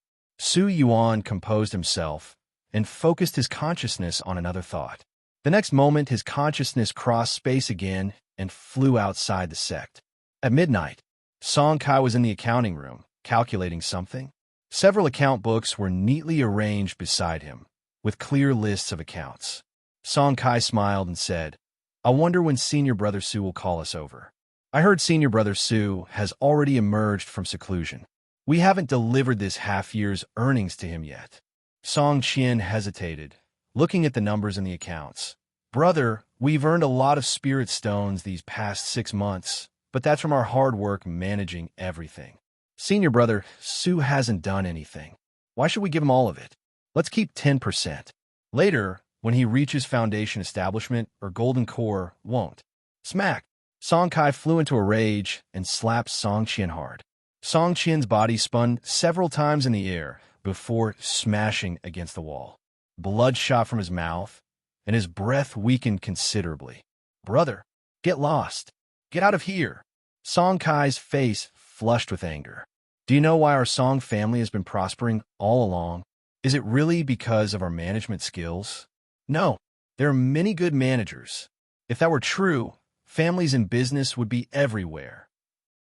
Yuan composed himself and focused his consciousness on another thought. The next moment, his consciousness crossed space again and flew outside the sect. At midnight, Song Kai was in the accounting room, calculating something. Several account books were neatly arranged beside him, with clear lists of accounts. Song Kai smiled and said, "I wonder when Senior Brother Su will call us over. I heard Senior Brother Su has already emerged from seclusion. We haven't delivered this half-year's earnings to him yet." Song Qian hesitated, looking at the numbers in the accounts. "Brother, we've earned a lot of spirit stones these past 6 months, but that's from our hard work managing everything. Senior Brother Su hasn't done anything. Why should we give him all of it? Let's keep 10%. Later, when he reaches Foundation Establishment or Golden Core, won't." Smack! Song Kai flew into a rage and slapped Song Qian hard. Song Qian's body spun several times in the air before smashing against the wall. Blood shot from his mouth, and his breath weakened considerably. "Brother, get lost. Get out of here." Song Kai's face flushed with anger. "Do you know why our Song family has been prospering all along? Is it really because of our management skills? No, there are many good managers. If that were true, families in business would be everywhere."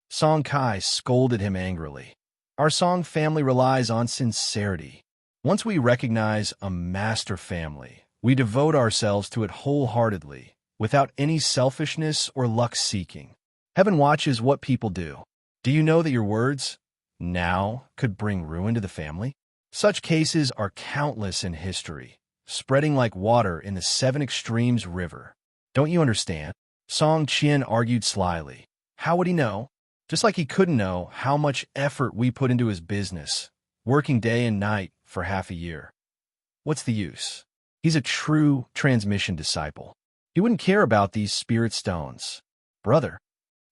Song Kai scolded him angrily. "Our Song family relies on sincerity. Once we recognize a master family, we devote ourselves to it wholeheartedly, without any selfishness or luck-seeking. Heaven watches what people do. Do you know that your words now could bring ruin to the family? Such cases are countless in history, spreading like water in the Seven Extremes River. Don't you understand?" Song Qian argued slyly. How would he know? Just like he couldn't know how much effort we put into his business, working day and night for half a year. What's the use? He's a true transmission disciple. He wouldn't care about these spirit stones. "Brother."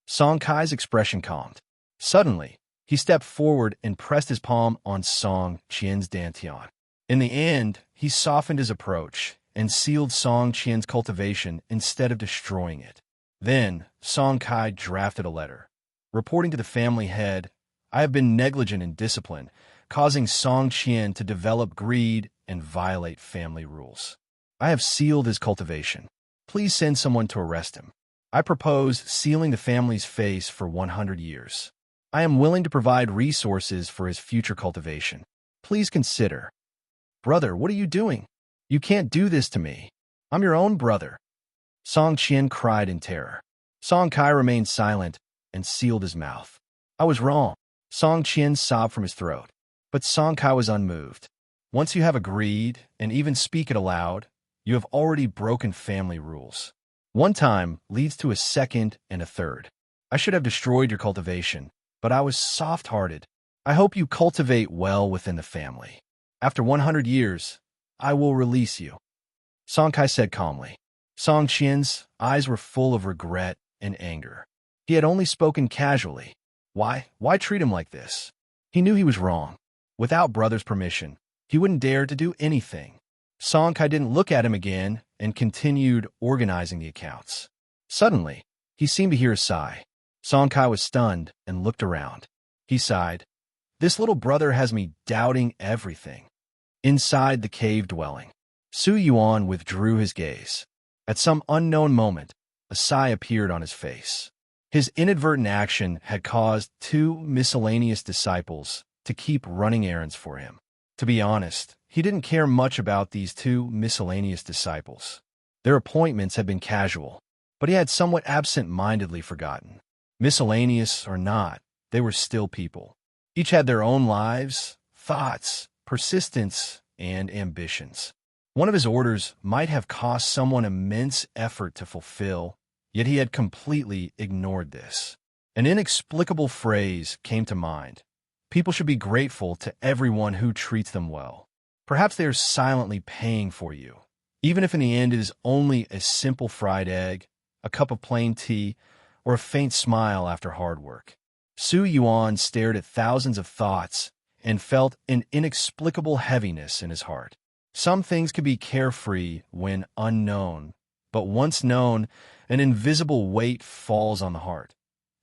Song Kai's expression calmed. Suddenly, he stepped forward and pressed his palm on Song Qian's dantian. In the end, he softened his approach and sealed Song Qian's cultivation instead of destroying it. Then, Song Kai drafted a letter, reporting to the family head, "I have been negligent in discipline, causing Song Qian to develop greed and violate family rules. I have sealed his cultivation. Please send someone to arrest him. I propose sealing the family's face for 100 years. I am willing to provide resources for his future cultivation. Please consider." "Brother, what are you doing? You can't do this to me. I'm your own brother." Song Qian cried in terror. Song Kai remained silent and sealed his mouth. "I was wrong." Song Qian sobbed from his throat. But Song Kai was unmoved. "Once you have agreed and even speak it aloud, you have already broken family rules. One time leads to a second and a third. I should have destroyed your cultivation, but I was soft-hearted. I hope you cultivate well within the family. After 100 years, I will release you." Song Kai said calmly. Song Qian's eyes were full of regret and anger. He had only spoken casually. Why treat him like this? He knew he was wrong. Without brother's permission, he wouldn't dare to do anything. Song Kai didn't look at him again and continued organizing the accounts. Suddenly, he seemed to hear a sigh. Song Kai was stunned and looked around. He sighed. "This little brother has me doubting everything." Inside the cave dwelling, Su Yuan withdrew his gaze. At some unknown moment, a sigh appeared on his face. His inadvertent action had caused 2 miscellaneous disciples to keep running errands for him. To be honest, he didn't care much about these 2 miscellaneous disciples. Their appointments had been casual, but he had somewhat absent-mindedly forgotten. Miscellaneous or not, they were still people. Each had their own lives, thoughts, persistence, and ambitions. One of his orders might have cost someone immense effort to fulfill, yet he had completely ignored this. An inexplicable phrase came to mind. People should be grateful to everyone who treats them well. Perhaps they are silently paying for you, even if in the end it is only a simple fried egg, a cup of plain tea, or a faint smile after hard work. Su Yuan stared at thousands of thoughts and felt an inexplicable heaviness in his heart. Some things can be carefree when unknown, but once known, an invisible weight falls on the heart.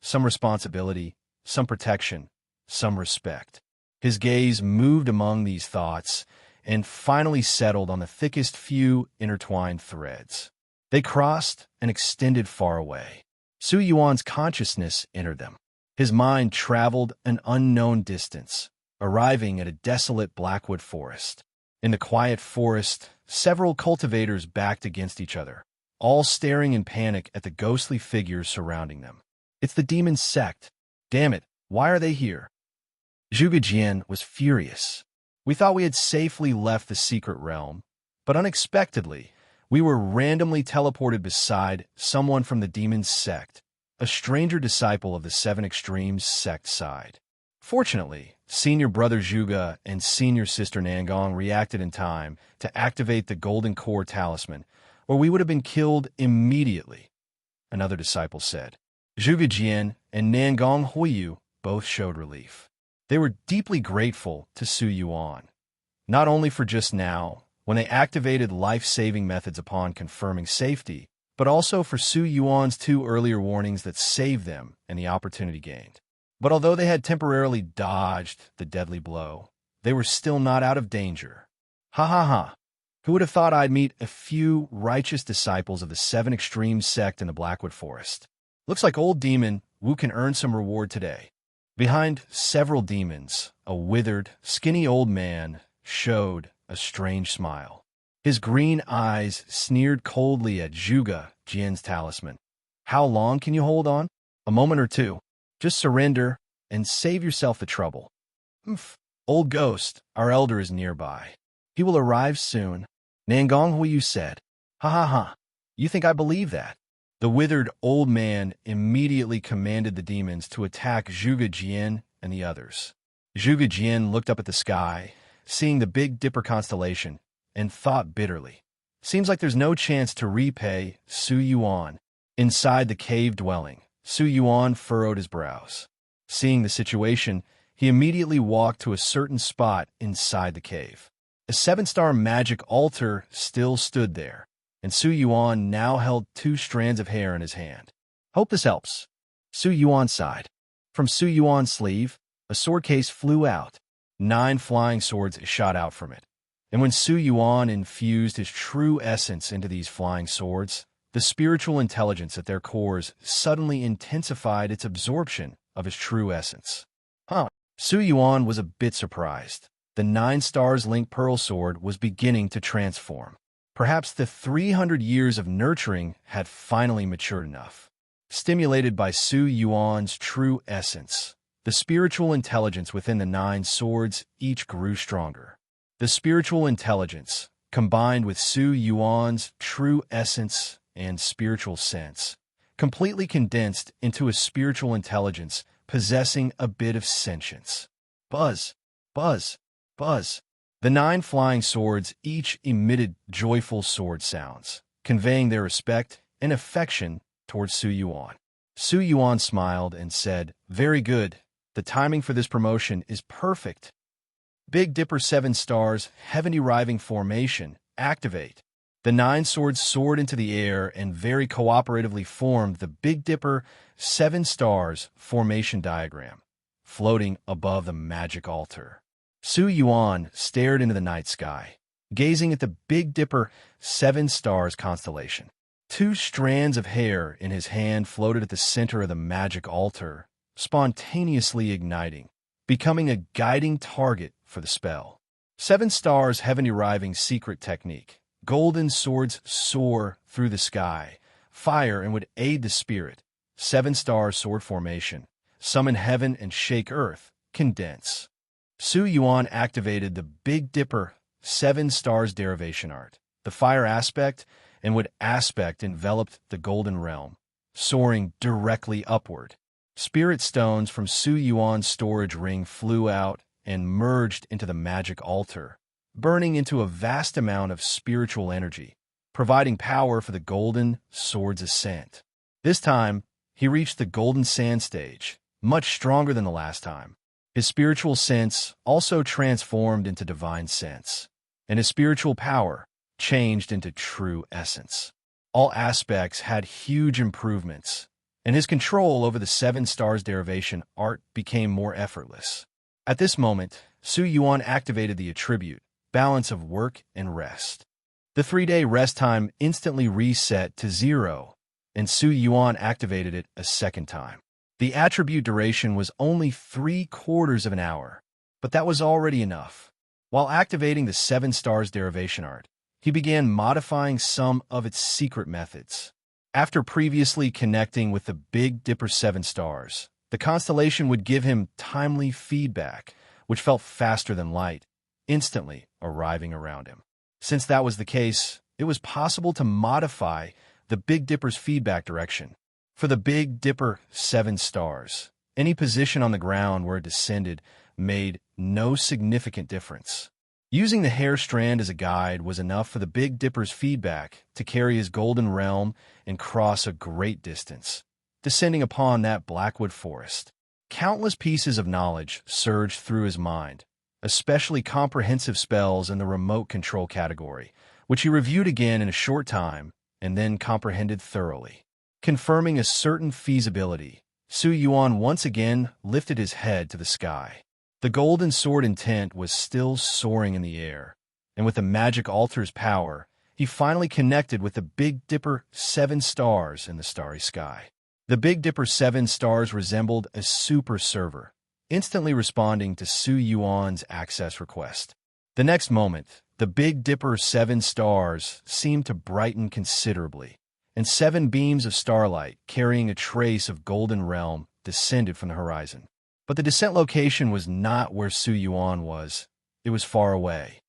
Some responsibility, some protection, some respect. His gaze moved among these thoughts and finally settled on the thickest few intertwined threads. They crossed and extended far away. Su Yuan's consciousness entered them. His mind traveled an unknown distance, arriving at a desolate blackwood forest. In the quiet forest, several cultivators backed against each other, all staring in panic at the ghostly figures surrounding them. It's the demon Sect. Damn it, why are they here? Zhuge was furious. We thought we had safely left the secret realm, but unexpectedly, we were randomly teleported beside someone from the demon Sect, a stranger disciple of the Seven Extremes Sect side. Fortunately, senior brother Zhuge and senior sister Nangong reacted in time to activate the Golden Core Talisman, or we would have been killed immediately, another disciple said. Zhuge and Nangong Huiyu both showed relief. They were deeply grateful to Su Yuan, not only for just now, when they activated life-saving methods upon confirming safety, but also for Su Yuan's 2 earlier warnings that saved them and the opportunity gained. But although they had temporarily dodged the deadly blow, they were still not out of danger. Ha ha ha! Who would have thought I'd meet a few righteous disciples of the Seven Extremes Sect in the Blackwood Forest? Looks like old demon Wu can earn some reward today. Behind several demons, a withered, skinny old man showed a strange smile. His green eyes sneered coldly at Zhuge Jian's talisman. How long can you hold on? A moment or two. Just surrender and save yourself the trouble. Oof. Old ghost, our elder is nearby. He will arrive soon. Nangong Huiyu said. Ha ha ha. You think I believe that? The withered old man immediately commanded the demons to attack Zhuge Jian and the others. Zhuge Jian looked up at the sky, seeing the Big Dipper constellation, and thought bitterly. Seems like there's no chance to repay Su Yuan. Inside the cave dwelling, Su Yuan furrowed his brows. Seeing the situation, he immediately walked to a certain spot inside the cave. A 7-star magic altar still stood there, and Su Yuan now held 2 strands of hair in his hand. Hope this helps. Su Yuan sighed. From Su Yuan's sleeve, a sword case flew out. 9 flying swords shot out from it. And when Su Yuan infused his true essence into these flying swords, the spiritual intelligence at their cores suddenly intensified its absorption of his true essence. Su Yuan was a bit surprised. The 9 stars linked pearl sword was beginning to transform. Perhaps the 300 years of nurturing had finally matured enough. Stimulated by Su Yuan's true essence, the spiritual intelligence within the 9 swords each grew stronger. The spiritual intelligence, combined with Su Yuan's true essence and spiritual sense, completely condensed into a spiritual intelligence possessing a bit of sentience. Buzz, buzz, buzz. The 9 flying swords each emitted joyful sword sounds, conveying their respect and affection towards Su Yuan. Su Yuan smiled and said, "Very good. The timing for this promotion is perfect. Big Dipper 7 stars, heavenly riving formation, activate." The 9 swords soared into the air and very cooperatively formed the Big Dipper 7 stars formation diagram, floating above the magic altar. Su Yuan stared into the night sky, gazing at the Big Dipper 7 stars constellation. 2 strands of hair in his hand floated at the center of the magic altar, spontaneously igniting, becoming a guiding target for the spell. 7 stars heaven deriving secret technique. Golden swords soar through the sky, fire and would aid the spirit. 7 stars sword formation. Summon heaven and shake earth. Condense. Su Yuan activated the Big Dipper 7 stars derivation art. The fire aspect and wood aspect enveloped the golden realm, soaring directly upward. Spirit stones from Su Yuan's storage ring flew out and merged into the magic altar, burning into a vast amount of spiritual energy, providing power for the golden sword's ascent. This time, he reached the golden sand stage, much stronger than the last time. His spiritual sense also transformed into divine sense, and his spiritual power changed into true essence. All aspects had huge improvements, and his control over the 7 stars derivation art became more effortless. At this moment, Su Yuan activated the attribute, balance of work and rest. The 3-day rest time instantly reset to 0, and Su Yuan activated it a second time. The attribute duration was only 3/4 of an hour, but that was already enough. While activating the 7 stars derivation art, he began modifying some of its secret methods. After previously connecting with the Big Dipper 7 stars, the constellation would give him timely feedback, which felt faster than light, instantly arriving around him. Since that was the case, it was possible to modify the Big Dipper's feedback direction. For the Big Dipper 7 stars, any position on the ground where it descended made no significant difference. Using the hair strand as a guide was enough for the Big Dipper's feedback to carry his golden realm and cross a great distance, descending upon that blackwood forest. Countless pieces of knowledge surged through his mind, especially comprehensive spells in the remote control category, which he reviewed again in a short time and then comprehended thoroughly. Confirming a certain feasibility, Yuan once again lifted his head to the sky. The golden sword intent was still soaring in the air, and with the magic altar's power, he finally connected with the Big Dipper 7 stars in the starry sky. The Big Dipper 7 stars resembled a super server, instantly responding to Yuan's access request. The next moment, the Big Dipper 7 stars seemed to brighten considerably, and 7 beams of starlight carrying a trace of golden realm descended from the horizon. But the descent location was not where Yuan was. It was far away.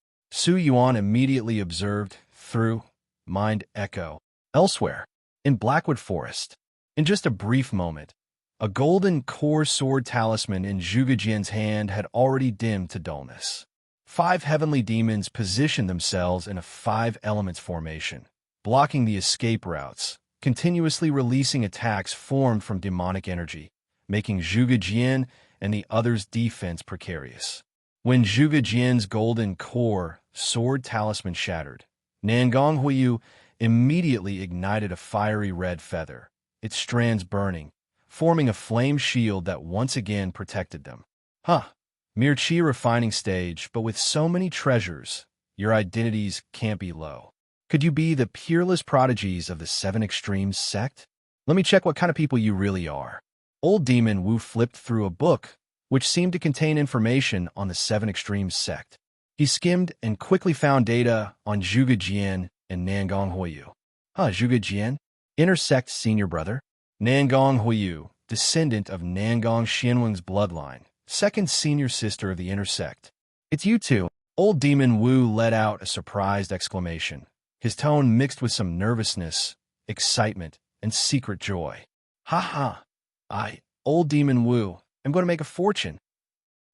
Yuan immediately observed, through mind echo, elsewhere, in Blackwood Forest. In just a brief moment, a golden core sword talisman in Zhuge Jian's hand had already dimmed to dullness. 5 heavenly demons positioned themselves in a 5 elements formation, blocking the escape routes, continuously releasing attacks formed from demonic energy, making Zhuge Jian and the others' defense precarious. When Zhuge Jian's golden core sword talisman shattered, Nangong Huiyu immediately ignited a fiery red feather, its strands burning, forming a flame shield that once again protected them. Mere chi refining stage, but with so many treasures, your identities can't be low. Could you be the peerless prodigies of the 7 Extremes sect? Let me check what kind of people you really are. Old Demon Wu flipped through a book, which seemed to contain information on the 7 Extremes sect. He skimmed and quickly found data on Zhuge Jian and Nangong Huiyu. Zhuge Jian? Inner sect senior brother? Nangong Huiyu, descendant of Nangong Xianweng's bloodline, second senior sister of the inner sect. It's you two. Old Demon Wu let out a surprised exclamation, his tone mixed with some nervousness, excitement, and secret joy. Old Demon Wu, I'm going to make a fortune.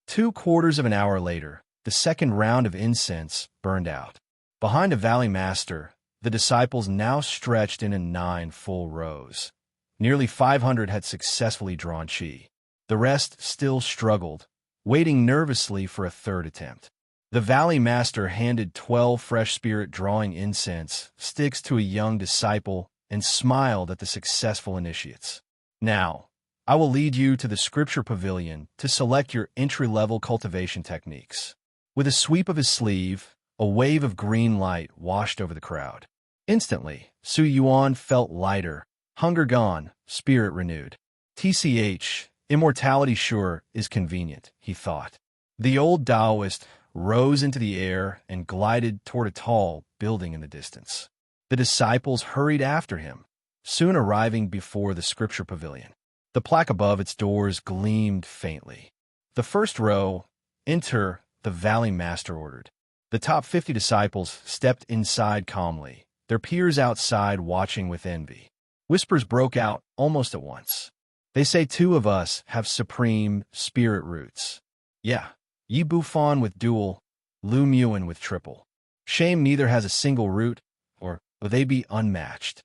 2/4 of an hour later, the second round of incense burned out. Behind a valley master, the disciples now stretched in 9 full rows. Nearly 500 had successfully drawn chi. The rest still struggled, waiting nervously for a third attempt. The valley master handed 12 fresh spirit drawing incense sticks to a young disciple and smiled at the successful initiates. Now, I will lead you to the scripture pavilion to select your entry-level cultivation techniques. With a sweep of his sleeve, a wave of green light washed over the crowd. Instantly, Yuan felt lighter, hunger gone, spirit renewed. TCH, immortality sure is convenient, he thought. The old Daoist rose into the air and glided toward a tall building in the distance. The disciples hurried after him, soon arriving before the scripture pavilion. The plaque above its doors gleamed faintly. The first row, enter, the valley master ordered. The top 50 disciples stepped inside calmly, their peers outside watching with envy. Whispers broke out almost at once. They say 2 of us have supreme spirit roots. Yeah, Yi Bufan with dual, Lu Muan with triple. Shame neither has a single root, or will they be unmatched?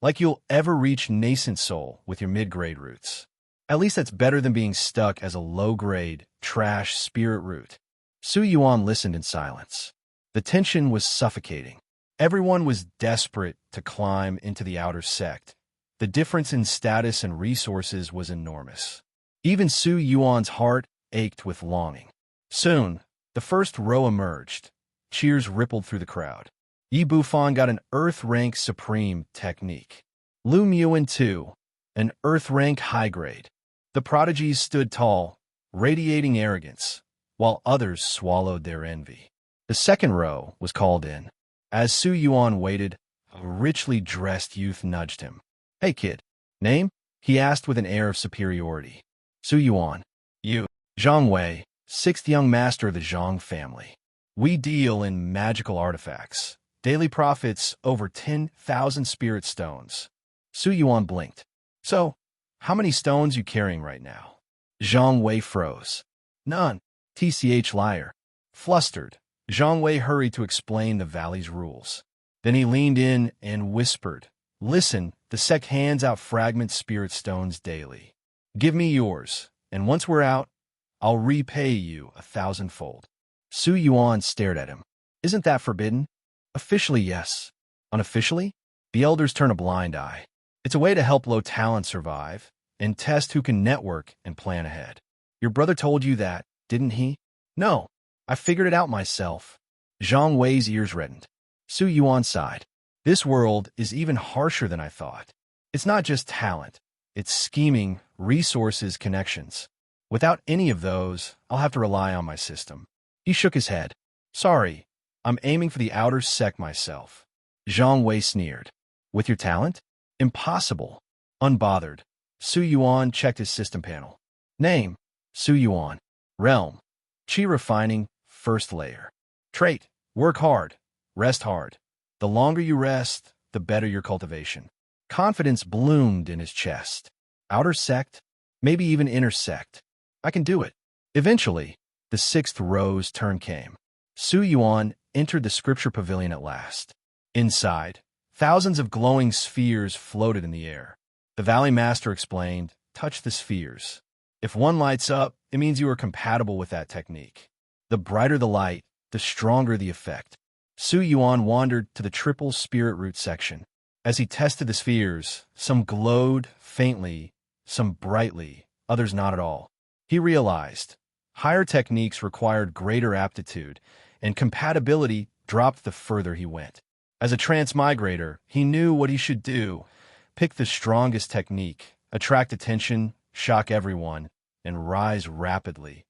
Like you'll ever reach nascent soul with your mid-grade roots. At least that's better than being stuck as a low-grade, trash spirit root. Yuan listened in silence. The tension was suffocating. Everyone was desperate to climb into the outer sect. The difference in status and resources was enormous. Even Yuan's heart ached with longing. Soon, the first row emerged. Cheers rippled through the crowd. Yi Bufan got an Earth Rank Supreme technique. Lu Muan too, an Earth-rank high-grade. The Prodigies stood tall, radiating arrogance, while others swallowed their envy. The second row was called in. As Su Yuan waited, a richly dressed youth nudged him. "Hey, kid. Name?" he asked with an air of superiority. "Su Yuan." "You." "Zhang Wei, sixth young master of the Zhang family. We deal in magical artifacts. Daily profits over 10,000 spirit stones." Su Yuan blinked. "So, how many stones you carrying right now?" Zhang Wei froze. "None." "TCH liar." Flustered, Zhang Wei hurried to explain the valley's rules. Then he leaned in and whispered, "Listen, the Sect hands out fragment spirit stones daily. Give me yours, and once we're out, I'll repay you 1,000-fold." Su Yuan stared at him. "Isn't that forbidden?" "Officially, yes. Unofficially?" The elders turn a blind eye. "It's a way to help low talent survive and test who can network and plan ahead." "Your brother told you that, didn't he?" "No. I figured it out myself." Zhang Wei's ears reddened. Su Yuan sighed. "This world is even harsher than I thought. It's not just talent. It's scheming, resources, connections. Without any of those, I'll have to rely on my system." He shook his head. "Sorry, I'm aiming for the outer Sect myself." Zhang Wei sneered. "With your talent? Impossible." Unbothered, Su Yuan checked his system panel. Name: Su Yuan. Realm: Qi refining, first layer. Trait: work hard, rest hard. The longer you rest, the better your cultivation. Confidence bloomed in his chest. Outer Sect? Maybe even inner Sect. I can do it. Eventually, the sixth row's turn came. Su Yuan entered the scripture pavilion at last. Inside, thousands of glowing spheres floated in the air. The Valley Master explained, "Touch the spheres. If one lights up, it means you are compatible with that technique. The brighter the light, the stronger the effect." Su Yuan wandered to the triple spirit root section. As he tested the spheres, some glowed faintly, some brightly, others not at all. He realized higher techniques required greater aptitude, and compatibility dropped the further he went. As a transmigrator, he knew what he should do: pick the strongest technique, attract attention, shock everyone, and rise rapidly,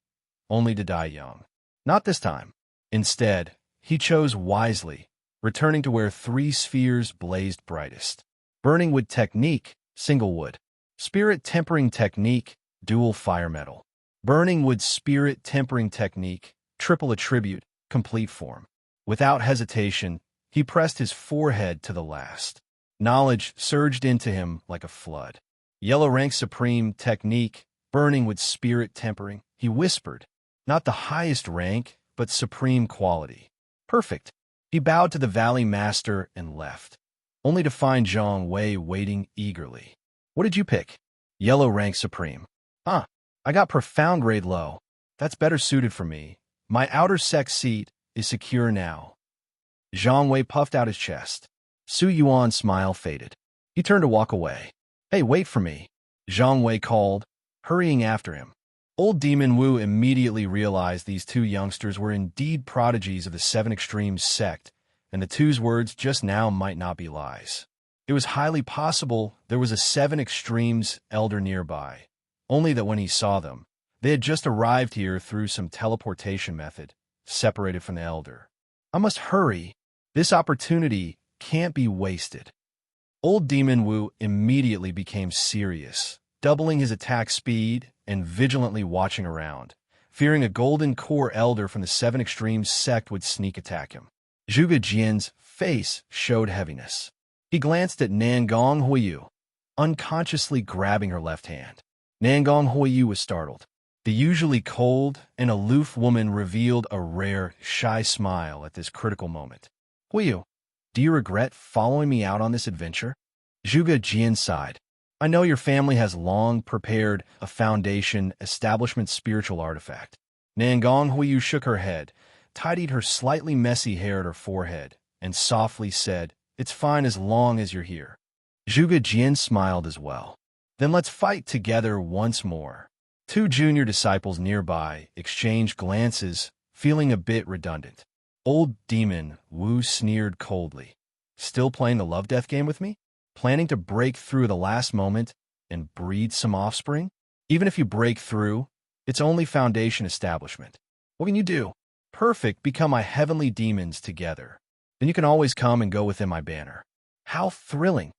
only to die young. Not this time. Instead, he chose wisely, returning to where three spheres blazed brightest. Burning wood technique, single wood. Spirit tempering technique, dual fire metal. Burning wood spirit tempering technique, triple attribute, complete form. Without hesitation, he pressed his forehead to the last. Knowledge surged into him like a flood. Yellow rank supreme technique, burning with spirit tempering, he whispered. Not the highest rank, but supreme quality. Perfect. He bowed to the Valley Master and left, only to find Zhang Wei waiting eagerly. "What did you pick?" "Yellow rank supreme." "Huh. I got profound grade low. That's better suited for me. My outer Sect seat is secure now." Zhang Wei puffed out his chest. Su Yuan's smile faded. He turned to walk away. "Hey, wait for me," Zhang Wei called, hurrying after him. Old Demon Wu immediately realized these two youngsters were indeed prodigies of the Seven Extremes Sect, and the two's words just now might not be lies. It was highly possible there was a Seven Extremes elder nearby, only that when he saw them, they had just arrived here through some teleportation method, separated from the elder. "I must hurry. This opportunity can't be wasted." Old Demon Wu immediately became serious, doubling his attack speed and vigilantly watching around, fearing a golden core elder from the Seven Extremes Sect would sneak attack him. Zhuge Jian's face showed heaviness. He glanced at Nangong Huiyu, unconsciously grabbing her left hand. Nangong Huiyu was startled. The usually cold and aloof woman revealed a rare, shy smile at this critical moment. "Huiyu, do you regret following me out on this adventure?" Zhuge Jian sighed. "I know your family has long prepared a foundation establishment spiritual artifact." Nangong Huiyu shook her head, tidied her slightly messy hair at her forehead, and softly said, "It's fine as long as you're here." Zhuge Jian smiled as well. "Then let's fight together once more." Two junior disciples nearby exchanged glances, feeling a bit redundant. Old Demon Wu sneered coldly. "Still playing the love-death game with me? Planning to break through the last moment and breed some offspring? Even if you break through, it's only foundation establishment. What can you do? Perfect, become my heavenly demons together. Then you can always come and go within my banner. How thrilling!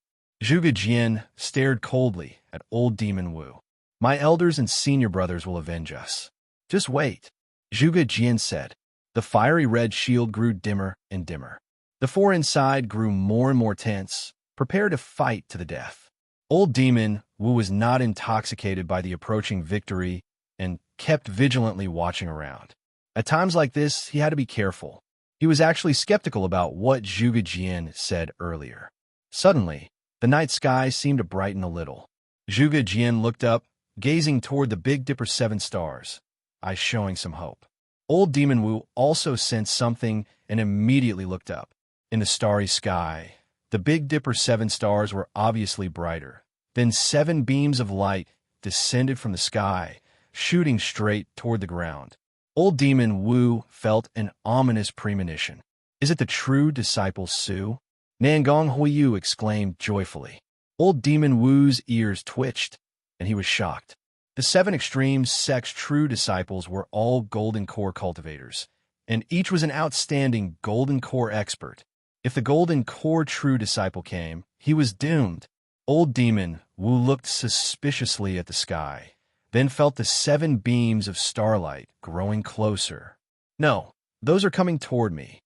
Zhuge Jian stared coldly at old Demon Wu. My elders and senior brothers will avenge us. Just wait, Zhuge Jian said. The fiery red shield grew dimmer and dimmer. The four inside grew more and more tense, prepared to fight to the death. Old Demon Wu was not intoxicated by the approaching victory and kept vigilantly watching around. At times like this, he had to be careful. He was actually skeptical about what Zhuge Jian said earlier. Suddenly, the night sky seemed to brighten a little. Zhuge Jian looked up, gazing toward the Big Dipper 7 stars, eyes showing some hope. Old Demon Wu also sensed something and immediately looked up. In the starry sky, the Big Dipper 7 stars were obviously brighter. Then 7 beams of light descended from the sky, shooting straight toward the ground. Old Demon Wu felt an ominous premonition. Is it the true disciple Su? Nangong Huiyu exclaimed joyfully. Old Demon Wu's ears twitched, and he was shocked. The 7 extreme Sect's true disciples were all Golden Core cultivators, and each was an outstanding Golden Core expert. If the Golden Core true disciple came, he was doomed. Old Demon Wu looked suspiciously at the sky, then felt the 7 beams of starlight growing closer. No, those are coming toward me.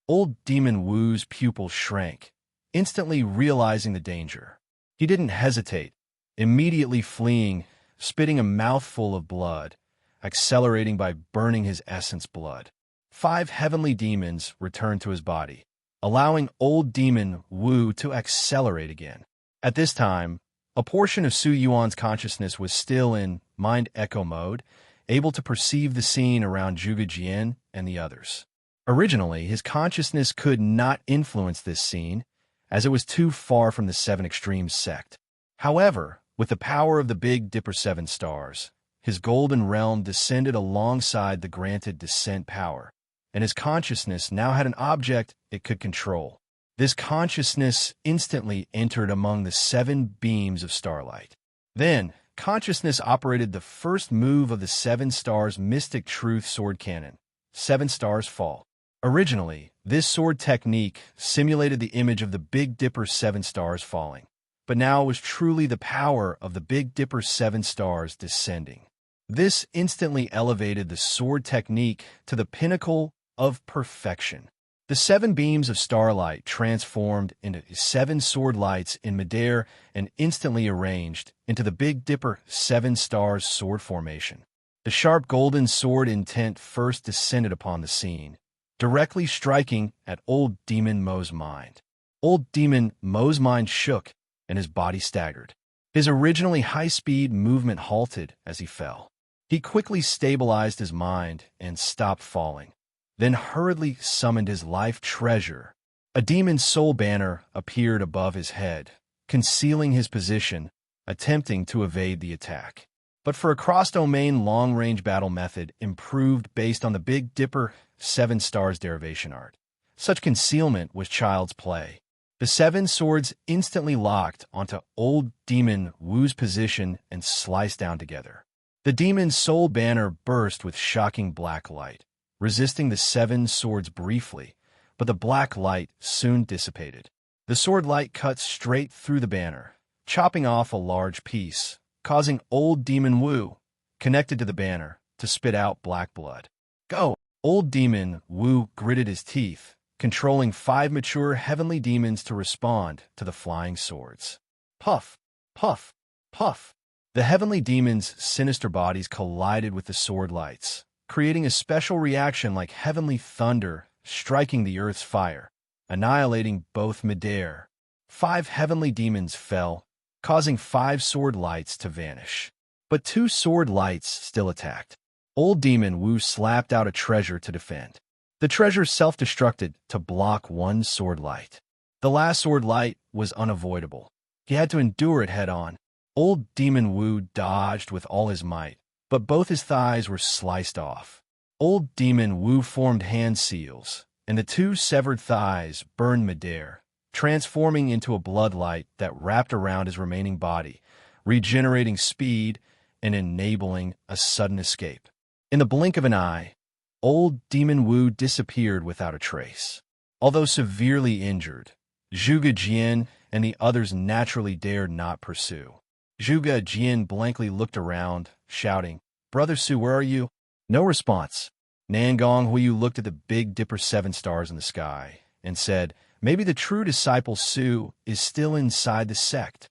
Old Demon Wu's pupils shrank, instantly realizing the danger. He didn't hesitate, immediately fleeing, spitting a mouthful of blood, accelerating by burning his essence blood. 5 heavenly demons returned to his body, allowing Old Demon Wu to accelerate again. At this time, a portion of Su Yuan's consciousness was still in mind echo mode, able to perceive the scene around Zhuge Jian and the others. Originally, his consciousness could not influence this scene, as it was too far from the 7 extreme sect. However, with the power of the Big Dipper 7 stars, his golden realm descended alongside the granted descent power, and his consciousness now had an object it could control. This consciousness instantly entered among the 7 beams of starlight. Then, consciousness operated the first move of the 7 stars mystic truth sword cannon. 7 stars fall. Originally, this sword technique simulated the image of the Big Dipper 7 stars falling, but now it was truly the power of the Big Dipper 7 stars descending. This instantly elevated the sword technique to the pinnacle of perfection. The 7 beams of starlight transformed into 7 sword lights in midair and instantly arranged into the Big Dipper 7 stars sword formation. The sharp golden sword intent first descended upon the scene, directly striking at Old Demon Mo's mind. Old Demon Mo's mind shook and his body staggered. His originally high-speed movement halted as he fell. He quickly stabilized his mind and stopped falling, then hurriedly summoned his life treasure. A demon soul banner appeared above his head, concealing his position, attempting to evade the attack. But for a cross-domain long-range battle method improved based on the Big Dipper 7 stars derivation art, such concealment was child's play. The 7 swords instantly locked onto Old Demon Wu's position and sliced down together. The demon's soul banner burst with shocking black light, resisting the 7 swords briefly, but the black light soon dissipated. The sword light cut straight through the banner, chopping off a large piece, causing Old Demon Wu, connected to the banner, to spit out black blood. Go! Old Demon Wu gritted his teeth, controlling 5 mature heavenly demons to respond to the flying swords. Puff! Puff! Puff! The heavenly demons' sinister bodies collided with the sword lights, creating a special reaction like heavenly thunder striking the earth's fire, annihilating both midair. 5 heavenly demons fell, causing 5 sword lights to vanish. But 2 sword lights still attacked. Old Demon Wu slapped out a treasure to defend. The treasure self-destructed to block 1 sword light. The last sword light was unavoidable. He had to endure it head-on. Old Demon Wu dodged with all his might, but both his thighs were sliced off. Old Demon Wu formed hand seals, and the 2 severed thighs burned midair, transforming into a bloodlight that wrapped around his remaining body, regenerating speed and enabling a sudden escape. In the blink of an eye, old Demon Wu disappeared without a trace. Although severely injured, Zhuge Jian and the others naturally dared not pursue. Zhuge Jian blankly looked around, shouting, "Brother Su, where are you?" No response. Nangong Huiyu looked at the Big Dipper 7 stars in the sky and said, "Maybe the true disciple Su is still inside the sect."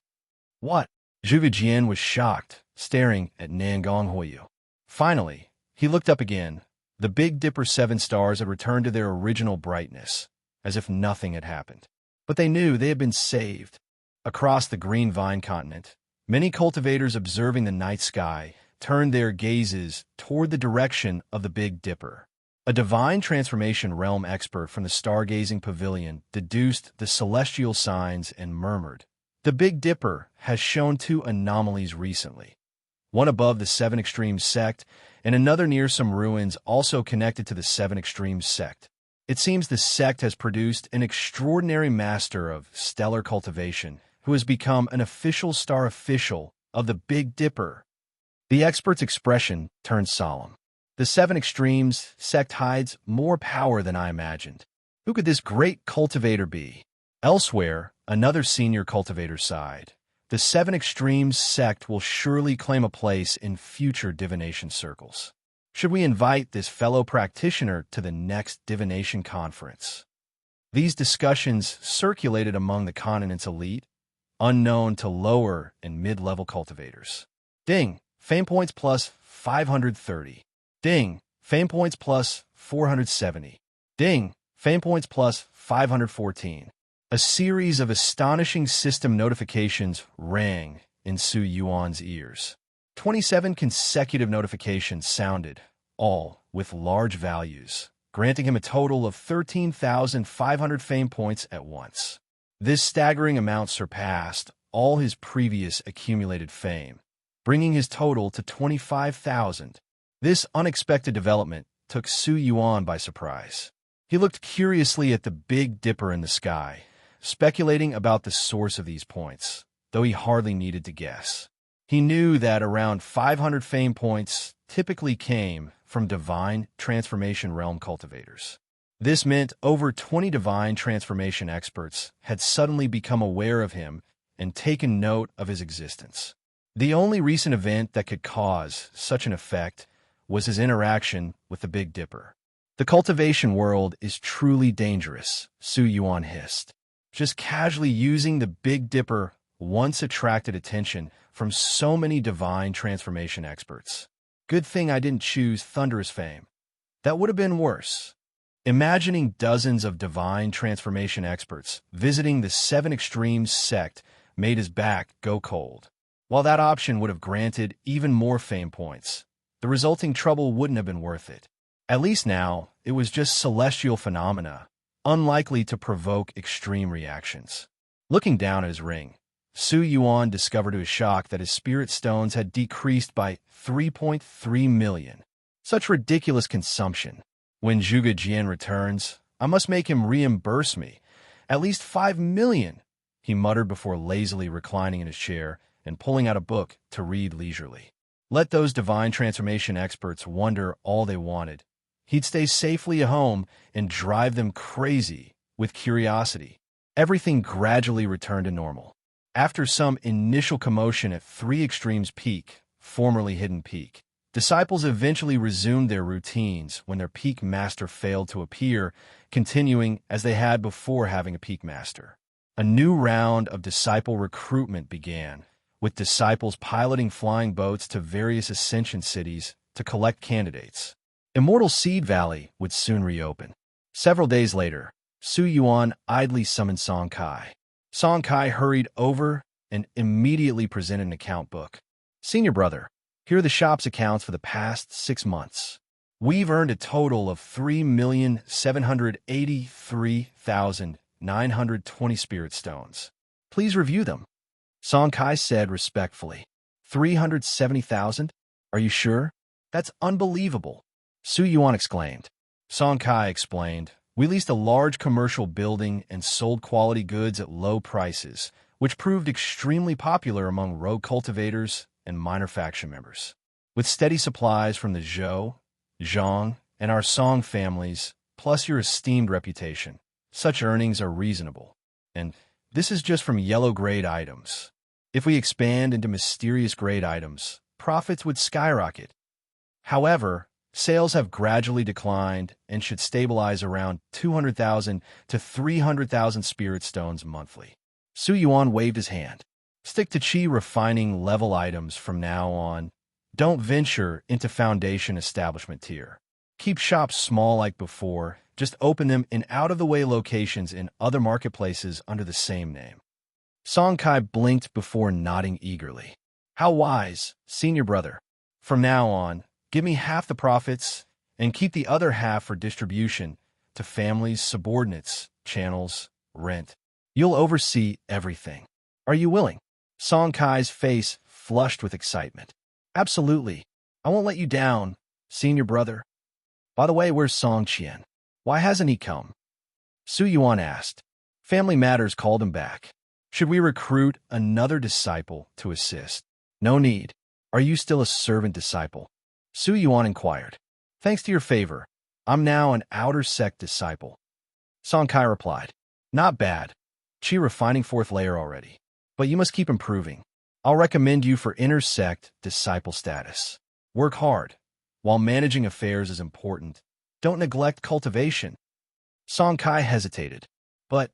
"What?" Zhuge Jian was shocked, staring at Nangong Huiyu. Finally, he looked up again. The Big Dipper 7 stars had returned to their original brightness, as if nothing had happened. But they knew they had been saved. Across the Green Vine continent, many cultivators observing the night sky turned their gazes toward the direction of the Big Dipper. A divine transformation realm expert from the stargazing pavilion deduced the celestial signs and murmured, "The Big Dipper has shown 2 anomalies recently. One above the 7 Extremes sect, and another near some ruins also connected to the 7 Extremes sect. It seems the sect has produced an extraordinary master of stellar cultivation who has become an official star official of the Big Dipper." The expert's expression turned solemn. "The 7 Extremes sect hides more power than I imagined. Who could this great cultivator be?" Elsewhere, another senior cultivator sighed. "The 7 Extremes sect will surely claim a place in future divination circles. Should we invite this fellow practitioner to the next divination conference?" These discussions circulated among the continent's elite, unknown to lower and mid-level cultivators. Ding! Fame points plus 530. Ding! Fame points plus 470. Ding! Fame points plus 514. A series of astonishing system notifications rang in Su Yuan's ears. 27 consecutive notifications sounded, all with large values, granting him a total of 13,500 fame points at once. This staggering amount surpassed all his previous accumulated fame, bringing his total to 25,000. This unexpected development took Su Yuan by surprise. He looked curiously at the Big Dipper in the sky, speculating about the source of these points, though he hardly needed to guess. He knew that around 500 fame points typically came from divine transformation realm cultivators. This meant over 20 divine transformation experts had suddenly become aware of him and taken note of his existence. The only recent event that could cause such an effect was his interaction with the Big Dipper. "The cultivation world is truly dangerous," Su Yuan hissed. "Just casually using the Big Dipper once attracted attention from so many divine transformation experts. Good thing I didn't choose Thunderous Fame. That would have been worse." Imagining dozens of divine transformation experts visiting the 7 Extremes sect made his back go cold. While that option would have granted even more fame points, the resulting trouble wouldn't have been worth it. At least now, it was just celestial phenomena, unlikely to provoke extreme reactions. Looking down at his ring, Su Yuan discovered to his shock that his spirit stones had decreased by 3.3 million. Such ridiculous consumption. "When Zhuge Jian returns, I must make him reimburse me. At least 5 million, he muttered before lazily reclining in his chair and pulling out a book to read leisurely. Let those divine transformation experts wonder all they wanted. He'd stay safely at home and drive them crazy with curiosity. Everything gradually returned to normal. After some initial commotion at 3 Extremes Peak, formerly Hidden Peak, disciples eventually resumed their routines when their peak master failed to appear, continuing as they had before having a peak master. A new round of disciple recruitment began, with disciples piloting flying boats to various ascension cities to collect candidates. Immortal Seed Valley would soon reopen. Several days later, Su Yuan idly summoned Song Kai. Song Kai hurried over and immediately presented an account book. "Senior brother, here are the shop's accounts for the past 6 months. We've earned a total of 3,783,920 spirit stones. Please review them." Song Kai said respectfully. 370,000? Are you sure? That's unbelievable. Su Yuan exclaimed. Song Kai explained, "We leased a large commercial building and sold quality goods at low prices, which proved extremely popular among rogue cultivators and minor faction members. With steady supplies from the Zhou, Zhang, and our Song families, plus your esteemed reputation, such earnings are reasonable. And this is just from yellow-grade items. If we expand into mysterious-grade items, profits would skyrocket. However, sales have gradually declined and should stabilize around 200,000 to 300,000 spirit stones monthly. Su Yuan waved his hand. Stick to chi refining level items from now on. Don't venture into foundation establishment tier. Keep shops small like before, just open them in out-of-the-way locations in other marketplaces under the same name. Song Kai blinked before nodding eagerly. How wise, senior brother. From now on, give me half the profits and keep the other half for distribution to families, subordinates, channels, rent. You'll oversee everything. Are you willing? Song Kai's face flushed with excitement. Absolutely. I won't let you down, senior brother. By the way, where's Song Qian? Why hasn't he come? Su Yuan asked. Family matters called him back. Should we recruit another disciple to assist? No need. Are you still a servant disciple? Su Yuan inquired. Thanks to your favor, I'm now an outer sect disciple. Song Kai replied. Not bad. Chi refining 4th layer already. But you must keep improving. I'll recommend you for inner sect disciple status. Work hard. While managing affairs is important, don't neglect cultivation. Song Kai hesitated. But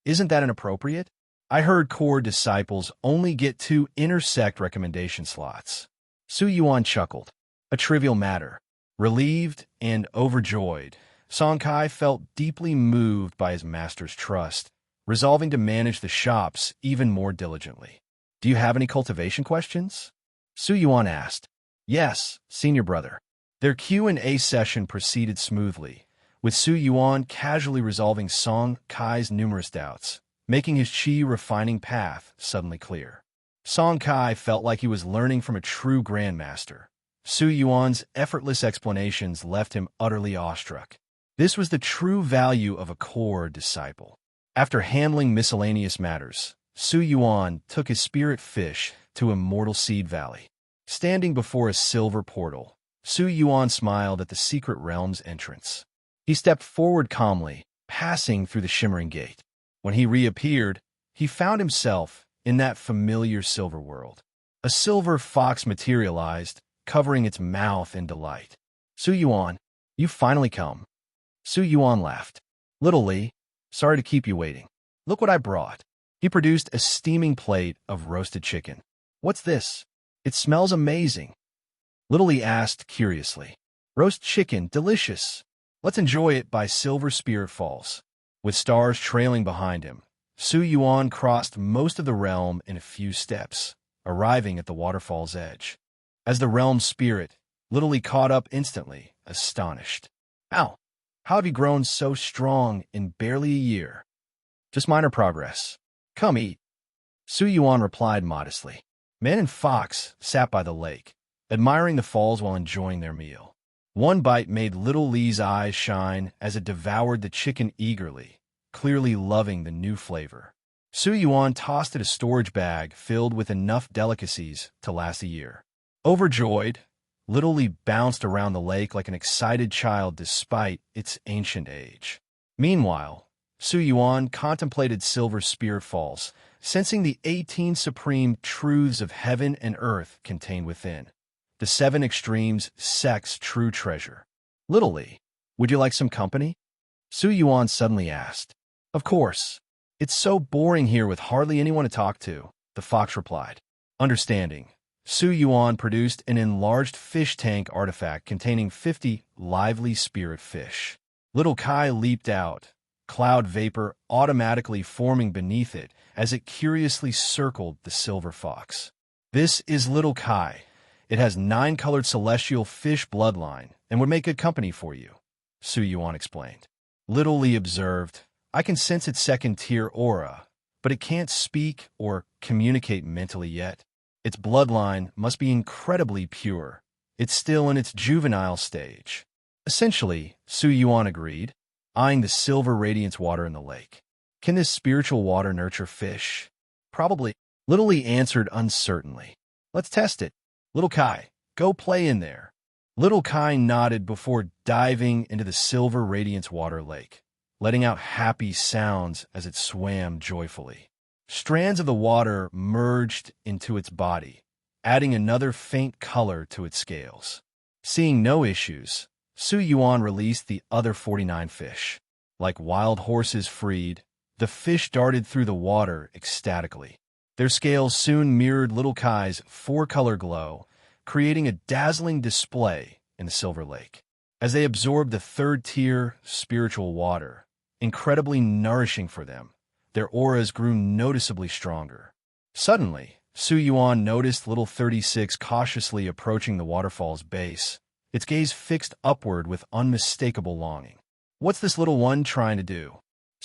isn't that inappropriate? I heard core disciples only get 2 inner sect recommendation slots. Su Yuan chuckled. A trivial matter. Relieved and overjoyed, Song Kai felt deeply moved by his master's trust, resolving to manage the shops even more diligently. Do you have any cultivation questions? Su Yuan asked. Yes, senior brother. Their Q&A session proceeded smoothly, with Su Yuan casually resolving Song Kai's numerous doubts, making his chi refining path suddenly clear. Song Kai felt like he was learning from a true grandmaster. Su Yuan's effortless explanations left him utterly awestruck. This was the true value of a core disciple. After handling miscellaneous matters, Su Yuan took his spirit fish to Immortal Seed Valley. Standing before a silver portal, Su Yuan smiled at the secret realm's entrance. He stepped forward calmly, passing through the shimmering gate. When he reappeared, he found himself in that familiar silver world. A silver fox materialized, covering its mouth in delight. Su Yuan, you finally come. Su Yuan laughed. Little Li, sorry to keep you waiting. Look what I brought. He produced a steaming plate of roasted chicken. What's this? It smells amazing. Little Li asked curiously. Roast chicken, delicious. Let's enjoy it by Silver Spirit Falls. With stars trailing behind him, Su Yuan crossed most of the realm in a few steps, arriving at the waterfall's edge. As the realm's spirit, Little Li caught up instantly, astonished. How have you grown so strong in barely a year? Just minor progress. Come eat. Su Yuan replied modestly. Man and Fox sat by the lake, admiring the falls while enjoying their meal. One bite made Little Li's eyes shine as it devoured the chicken eagerly, clearly loving the new flavor. Su Yuan tossed it a storage bag filled with enough delicacies to last a year. Overjoyed, Little Li bounced around the lake like an excited child despite its ancient age. Meanwhile, Su Yuan contemplated Silver Spirit Falls, sensing the 18 supreme truths of heaven and earth contained within. The 7 extremes, Sect's true treasure. Little Li, would you like some company? Su Yuan suddenly asked. Of course. It's so boring here with hardly anyone to talk to, the fox replied. Understanding, Su Yuan produced an enlarged fish tank artifact containing 50 lively spirit fish. Little Kai leaped out, cloud vapor automatically forming beneath it as it curiously circled the silver fox. This is Little Kai. It has 9-colored celestial fish bloodline and would make good company for you, Su Yuan explained. Little Li observed, I can sense its second-tier aura, but it can't speak or communicate mentally yet. Its bloodline must be incredibly pure. It's still in its juvenile stage. Essentially, Su Yuan agreed, eyeing the silver radiance water in the lake. Can this spiritual water nurture fish? Probably. Little Lee answered uncertainly. Let's test it. Little Kai, go play in there. Little Kai nodded before diving into the silver radiance water lake, letting out happy sounds as it swam joyfully. Strands of the water merged into its body, adding another faint color to its scales. Seeing no issues, Yuan released the other 49 fish. Like wild horses freed, the fish darted through the water ecstatically. Their scales soon mirrored Little Kai's four-color glow, creating a dazzling display in the silver lake. As they absorbed the third-tier spiritual water, incredibly nourishing for them, their auras grew noticeably stronger. Suddenly, Yuan noticed Little 36 cautiously approaching the waterfall's base, its gaze fixed upward with unmistakable longing. What's this little one trying to do?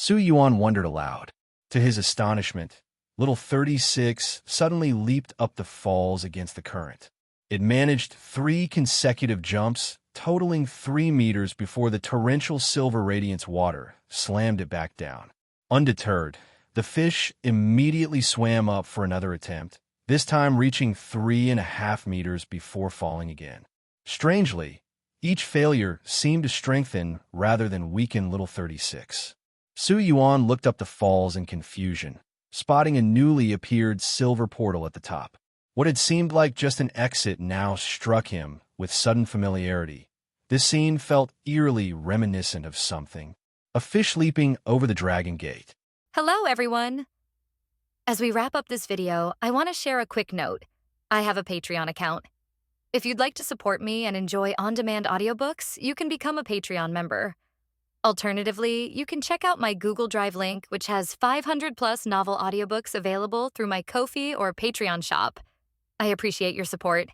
Yuan wondered aloud. To his astonishment, Little 36 suddenly leaped up the falls against the current. It managed 3 consecutive jumps, totaling 3 meters before the torrential silver radiance water slammed it back down. Undeterred, the fish immediately swam up for another attempt, this time reaching 3.5 meters before falling again. Strangely, each failure seemed to strengthen rather than weaken Little 36. Yuan looked up the falls in confusion, spotting a newly appeared silver portal at the top. What had seemed like just an exit now struck him with sudden familiarity. This scene felt eerily reminiscent of something. A fish leaping over the dragon gate. Hello, everyone. As we wrap up this video, I want to share a quick note. I have a Patreon account. If you'd like to support me and enjoy on-demand audiobooks, you can become a Patreon member. Alternatively, you can check out my Google Drive link, which has 500-plus novel audiobooks available through my Ko-fi or Patreon shop. I appreciate your support.